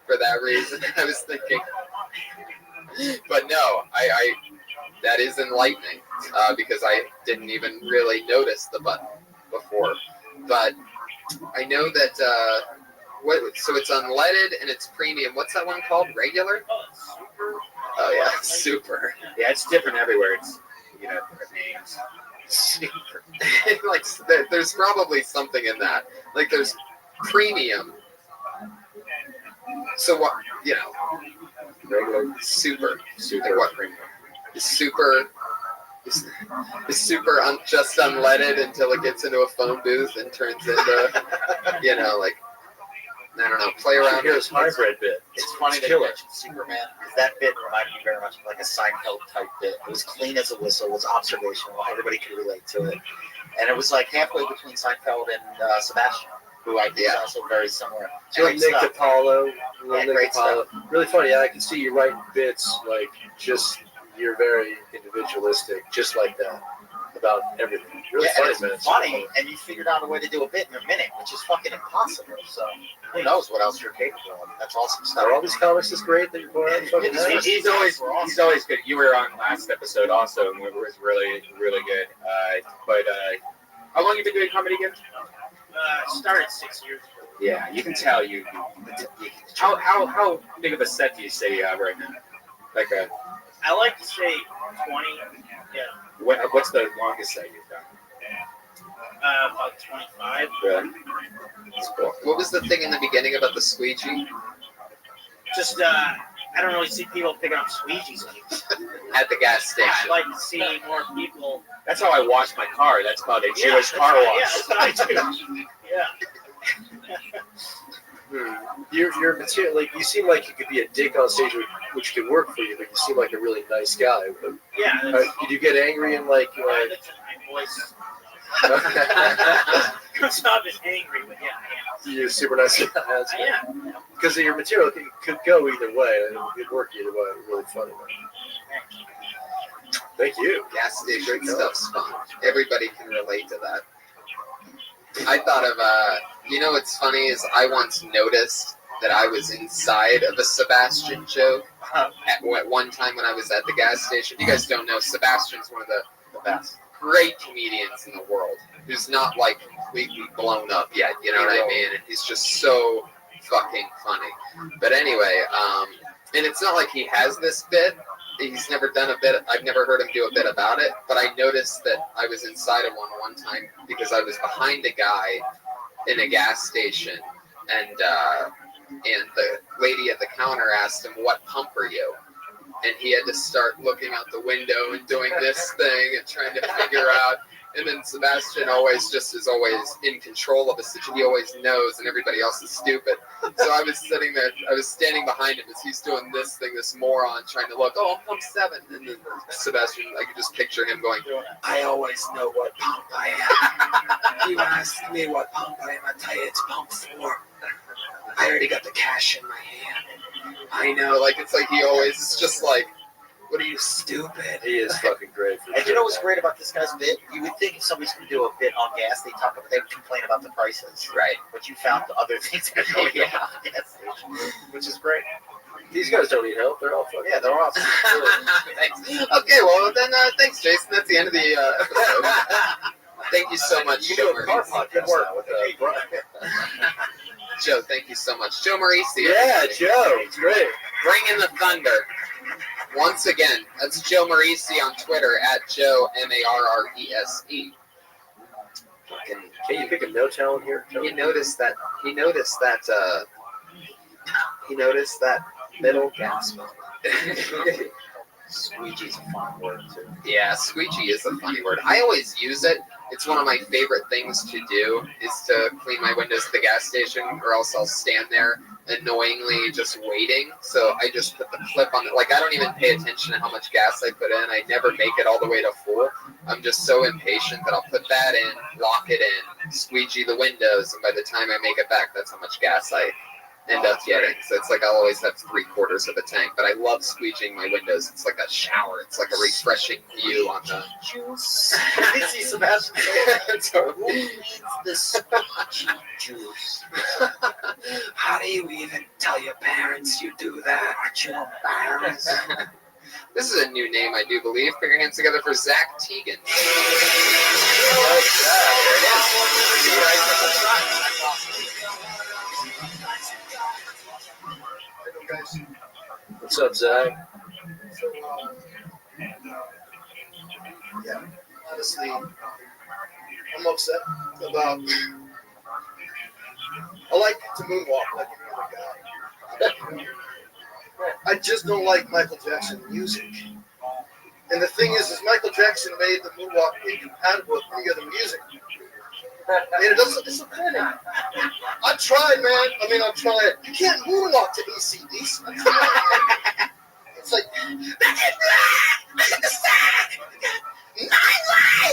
for that reason. I was thinking, but no, I that is enlightening because I didn't even really notice the button before. But I know that. So it's unleaded and it's premium. What's that one called? Regular? Oh yeah, super. Yeah, it's different everywhere. It's different names. Super. Like there's probably something in that. Like there's premium. So what? Regular, super. Like what premium? Is super. Is super just unleaded until it gets into a phone booth and turns into like. I don't know, play around Here's hybrid bit. It's funny that you mentioned Superman, because that bit reminded me very much of like a Seinfeld type bit. It was clean as a whistle, it was observational, everybody could relate to it. And it was like halfway between Seinfeld and Sebastian, who I think is also very similar. Nick DiPaolo. Great stuff. Really funny. I can see you writing bits like you're very individualistic, just like that. About everything. Really funny, and it's funny, and you figured out a way to do a bit in a minute, which is fucking impossible. So who knows what else you're capable of? That's awesome stuff. Are all these comics this great that you're pouring out? He's always good. You were on last episode also, and it was really, really good. But how long have you been doing comedy again? Started 6 years ago. Yeah, you can tell you. How big of a set do you say you have right now? Like a. I like to say 20. Yeah. What's the longest set you've done? About 25. Really? That's cool. What was the thing in the beginning about the squeegee? Just I don't really see people picking up squeegees at the gas station. I'd like to see more people. That's how I wash my car. That's called a Jewish car wash. Yeah, that's what I do. Yeah. You're material. Like you seem like you could be a dick on stage, which could work for you, but you seem like a really nice guy. Yeah. Did you get angry and like? My voice comes off as angry, but yeah, I am. You're a super nice guy. I am. Because your material could go either way. It could work either way. Really funny. Thank you. Gas station stuff's fun. Everybody can relate to that. I thought of what's funny is I once noticed that I was inside of a Sebastian joke at one time when I was at the gas station. You guys don't know, Sebastian's one of the best, great comedians in the world. Who's not like completely blown up yet, you know what I mean? And he's just so fucking funny. But anyway, and it's not like he has this bit. He's never done a bit. I've never heard him do a bit about it. But I noticed that I was inside of one time because I was behind a guy in a gas station, and the lady at the counter asked him, "What pump are you?" And he had to start looking out the window and doing this thing and trying to figure out. And then Sebastian is always in control of the situation. He always knows, and everybody else is stupid. So I was sitting there, I was standing behind him as he's doing this thing, this moron trying to look, I'm pump 7. And then Sebastian, I could just picture him going, I always know what pump I am. You ask me what pump I am, I tell you it's pump 4. I already got the cash in my hand. I know, it's like he always is just like, what are you, stupid? He is fucking great. And you know what's great about this guy's bit? You would think if somebody's going to do a bit on gas, they would complain about the prices. Right. But you found the other things that are going on at the gas station, which is great. These guys don't need help. They're all fucking. Yeah, they're awesome. Thanks. Okay, well then, thanks, Jason. That's the end of the episode. Thank you so much, Joe Maurice. Good work with Joe, thank you so much. Joe Maurice. Yeah, Joe. It's great. Bringing the thunder. Once again, that's Joe Maurice on Twitter at Joe Marrese. Can you pick a no talent here? He noticed that middle gas pump. Squeegee's a fun word too. Yeah, squeegee is a funny word. I always use it. It's one of my favorite things to do is to clean my windows at the gas station, or else I'll stand there annoyingly just waiting. So I just put the clip on it. I don't even pay attention to how much gas I put in. I never make it all the way to full. I'm just so impatient that I'll put that in, lock it in, squeegee the windows, and by the time I make it back, that's how much gas I end up getting. So it's like I'll always have 3/4 of a tank. But I love squeegeeing my windows. It's like a shower. It's like a refreshing view on the juice. You see Sebastian who needs the squeegee juice? How do you even tell your parents you do that? Aren't you embarrassed? This is a new name, I do believe. Put your hands together for Zach Teagan. What's up, Zach? So, yeah, honestly, I'm upset about. I like to moonwalk like any other guy. I just don't like Michael Jackson music. And the thing is Michael Jackson made the moonwalk incompatible with any other music. And it doesn't, it's a pity. I tried, man. I tried. You can't moonwalk to AC/DC. It's like, back in black, look at the stack. 9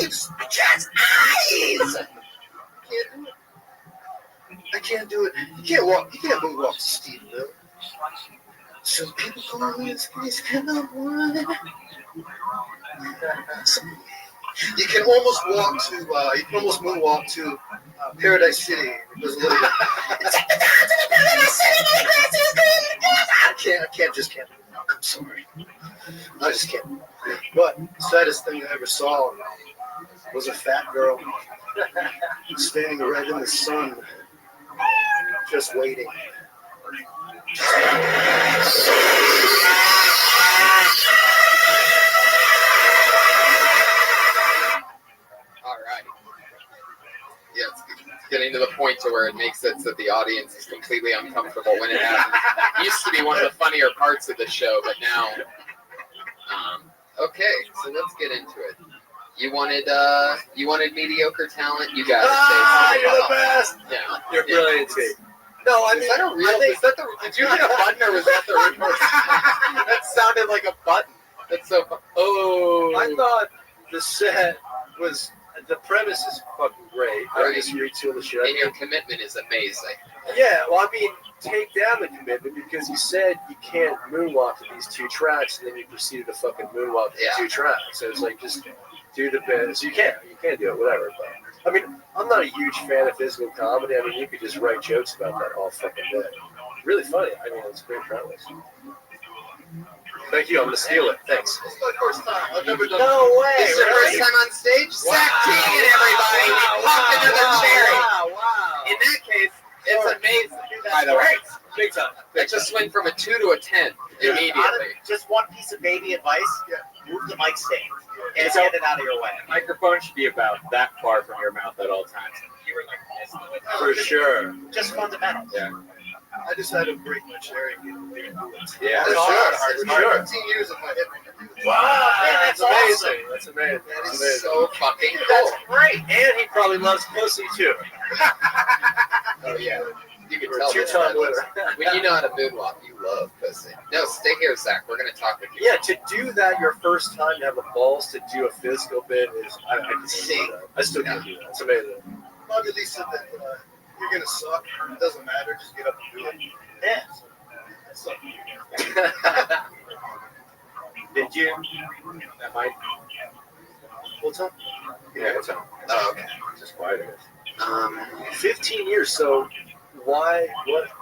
lives, just eyes. I can't do it. You can't moonwalk to Steve Miller. So people call me this place cannot run. You can almost moonwalk to Paradise City. There's a little bit. I can't. I'm sorry. I just can't. But the saddest thing I ever saw was a fat girl standing right in the sun, just waiting. All right. Yeah, it's getting to the point to where it makes it so the audience is completely uncomfortable when it happens. It used to be one of the funnier parts of the show, but now. Okay, so let's get into it. You wanted mediocre talent. You got it. You're the best. Yeah, You're brilliant, Steve. No, I mean, is that a real? Is that the? Did you hit a button or was that the remote? That sounded like a button. That's so. Oh. I thought the set was. The premise is fucking great. I Right. just retool the shit. And your commitment is amazing. Yeah, well, I mean, take down the commitment because you said you can't moonwalk to these 2 tracks, and then you proceeded to fucking moonwalk to 2 tracks. So it's like, just do the best. You can do it, whatever. But I mean, I'm not a huge fan of physical comedy. I mean, you could just write jokes about that all fucking day. Really funny. I mean, it's a great premise. Thank you. I'm gonna steal it. Thanks. It's my first time. I've never done No way. This is your first time on stage? Zach Teagan, everybody! Pop another cherry! Wow. In that case, it's amazing, by the way. Big time. It just went from a 2 to a 10 immediately. Just one piece of baby advice: move the mic stand and get it out of your way. Microphone should be about that far from your mouth at all times. You were like this. For sure. Just fundamentals. Yeah. I just had to break my cherry. Yeah. For For sure. sure. 15 years of my hip. Wow, man, that's that's amazing. That's amazing. That That's is amazing. so fucking cool. That's great. And he probably loves pussy too. Oh, yeah. You can Or tell. two-time that. winner. When you know how to moonwalk, you love pussy. No, stay here, Zach. We're going to talk with you. Yeah, to do that your first time, to have the balls to do a physical bit is, I can see that. I still can't do that. It's amazing. Mom really said that you're going to suck. It doesn't matter. Just get up and do it. Yeah. Suck. Did you? That might. What's up? Yeah, what's up? Oh, okay. Just quiet. 15 years, so what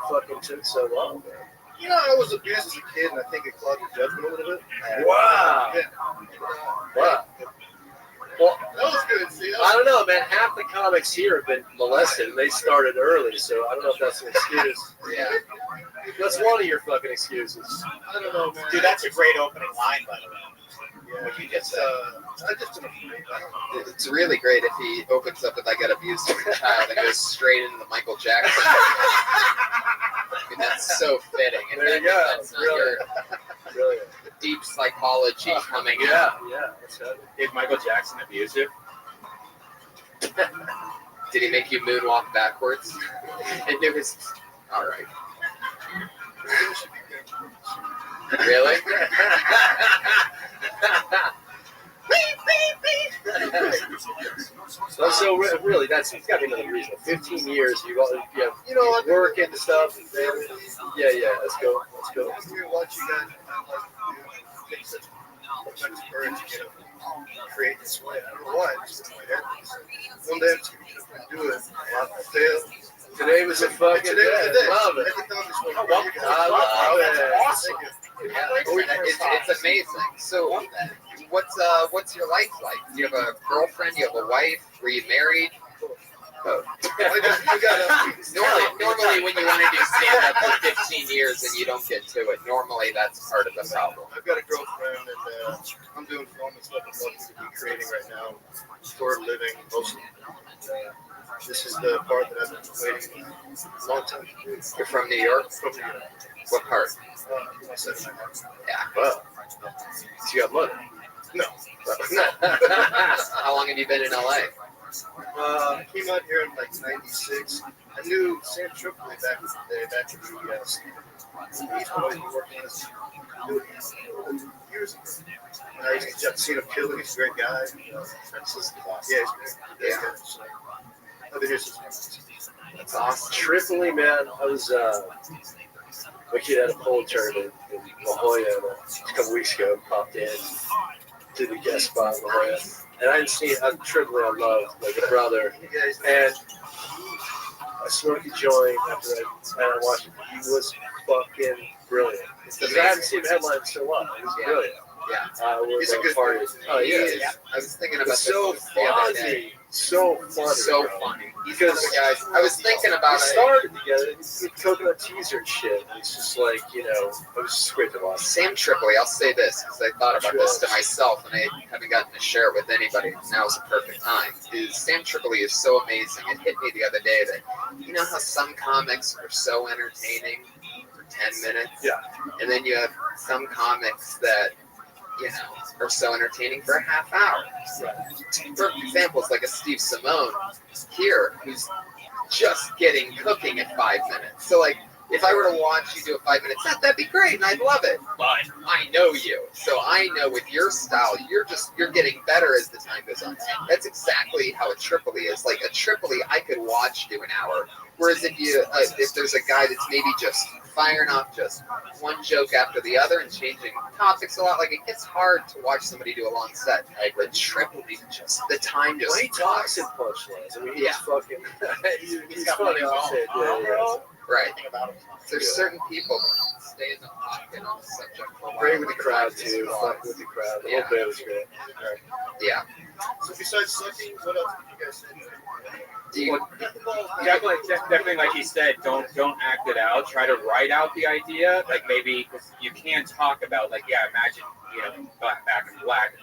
fucking took so long, man? You know, I was abused as a kid, and I think it clogged your judgment a little bit. Wow. Yeah. Wow. Well, That was good. See, I don't know, man. Half the comics here have been molested, and they started early, so I don't know if that's an excuse. Yeah. That's one of your fucking excuses. I don't know, man. Dude, that's a great opening line, by the way. Yeah, What you just said. I just don't afraid. I don't know. It's really great if he opens up with I got abused as a child and goes straight into the Michael Jackson. I mean, that's so fitting. And There you go. That's not Brilliant. your Brilliant. deep psychology coming Yeah, out. yeah. That's it. Did Michael Jackson abuse you? Did he make you moonwalk backwards? Into his. All right. Really? So really, that's it's got to be another reason. 15 years, you You know, I've been work and stuff. Yeah, let's go. here watching you guys. I take such tremendous courage to get up and create this way. I don't know why. It's just in my head. One day I'm just going to get up and do it. I'll fail. Today was a fucking Today was day. the day. Love it. Every time this way. I love it. That's awesome. It's amazing. So, what's your life like? Do you have a girlfriend? Do you have a wife? Were you married? Oh. Normally, when you want to do stand-up for 15 years and you don't get to it, normally that's part of the problem. I've got a girlfriend, and I'm doing film and stuff I'm lucky to be creating right now for a living, mostly. This is the part that I've been waiting a long time to do. You're from New York? From New York. What part? I said it. Yeah. Wow. So you got money? No. How long have you been in LA? I came out here in like '96. I knew Sam Tripoli back in the day, back in the he's always been working on this years ago. I used to see him killing. He's a great guy. Yeah, he's great. Yeah. So, I've been here since. That's awesome. Tripoli, man. I was my kid had a pole tournament in La Jolla a couple weeks ago. Popped in, did the guest spot in La Jolla, and I hadn't seen Tripoli. I loved like a brother, and I smoked a joint after I watched him. He was fucking brilliant. Because I hadn't seen him headline in so long. He was brilliant. Yeah. He's a good party. Oh, he yeah. is. I was thinking about So this the other day. so funny. So funny. Because guys, I was thinking about we it. started together with coconut teaser and shit. It's just like, it was just great to watch. Sam Tripoli, I'll say this because I thought about this to myself and I haven't gotten to share it with anybody. Now is the perfect time. Sam Tripoli is so amazing. It hit me the other day that you know how some comics are so entertaining for 10 minutes? Yeah. And then you have some comics that, are so entertaining for a half hour. Perfect examples like a Steve Simone here, who's just getting cooking at 5 minutes. So like, if I were to watch you do a 5 minute set, that'd be great, and I'd love it. But I know you, so I know with your style, you're getting better as the time goes on. That's exactly how a Tripoli is. Like a Tripoli, I could watch do an hour. Whereas if there's a guy that's maybe just firing off just one joke after the other and changing topics a lot, like it gets hard to watch somebody do a long set. Like with Tripoli, just the time just. Well, he talks in punchlines. I mean, he's fucking. he's got funny money off it. Yeah. Right. There's certain people that can stay in the pocket on the subject for a while. Great with the crowd too. Fuck with the crowd. The whole bit was great. Right. Yeah. So besides sucking, what else did you guys say? Definitely, like he said, don't act it out. Try to write out the idea. Like maybe because you can't talk about imagine back in black.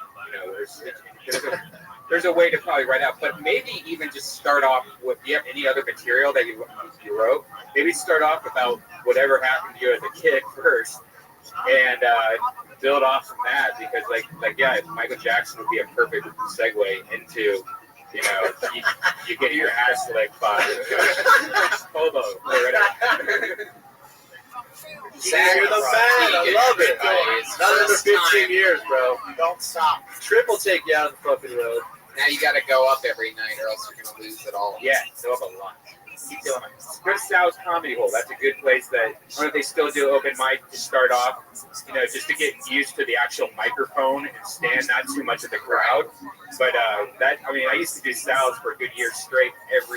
There's a way to probably write out, but maybe even just start off with any other material that you wrote. Maybe start off about whatever happened to you as a kid first, and build off from that. Because Michael Jackson would be a perfect segue into. You get your ass licked by Hobo. Sam, you're the man. I love it. Another 15 years, bro. Don't stop. Trip will take you out of the fucking road. Now you got to go up every night, or else you're gonna lose it all. Yeah, go up a lot. Keep doing it. Go to Sal's Comedy Hole. That's a good place. That I don't know if they still do open mic to start off. Just to get used to the actual microphone and stand, not too much of the crowd. But I used to do Sal's for a good year straight every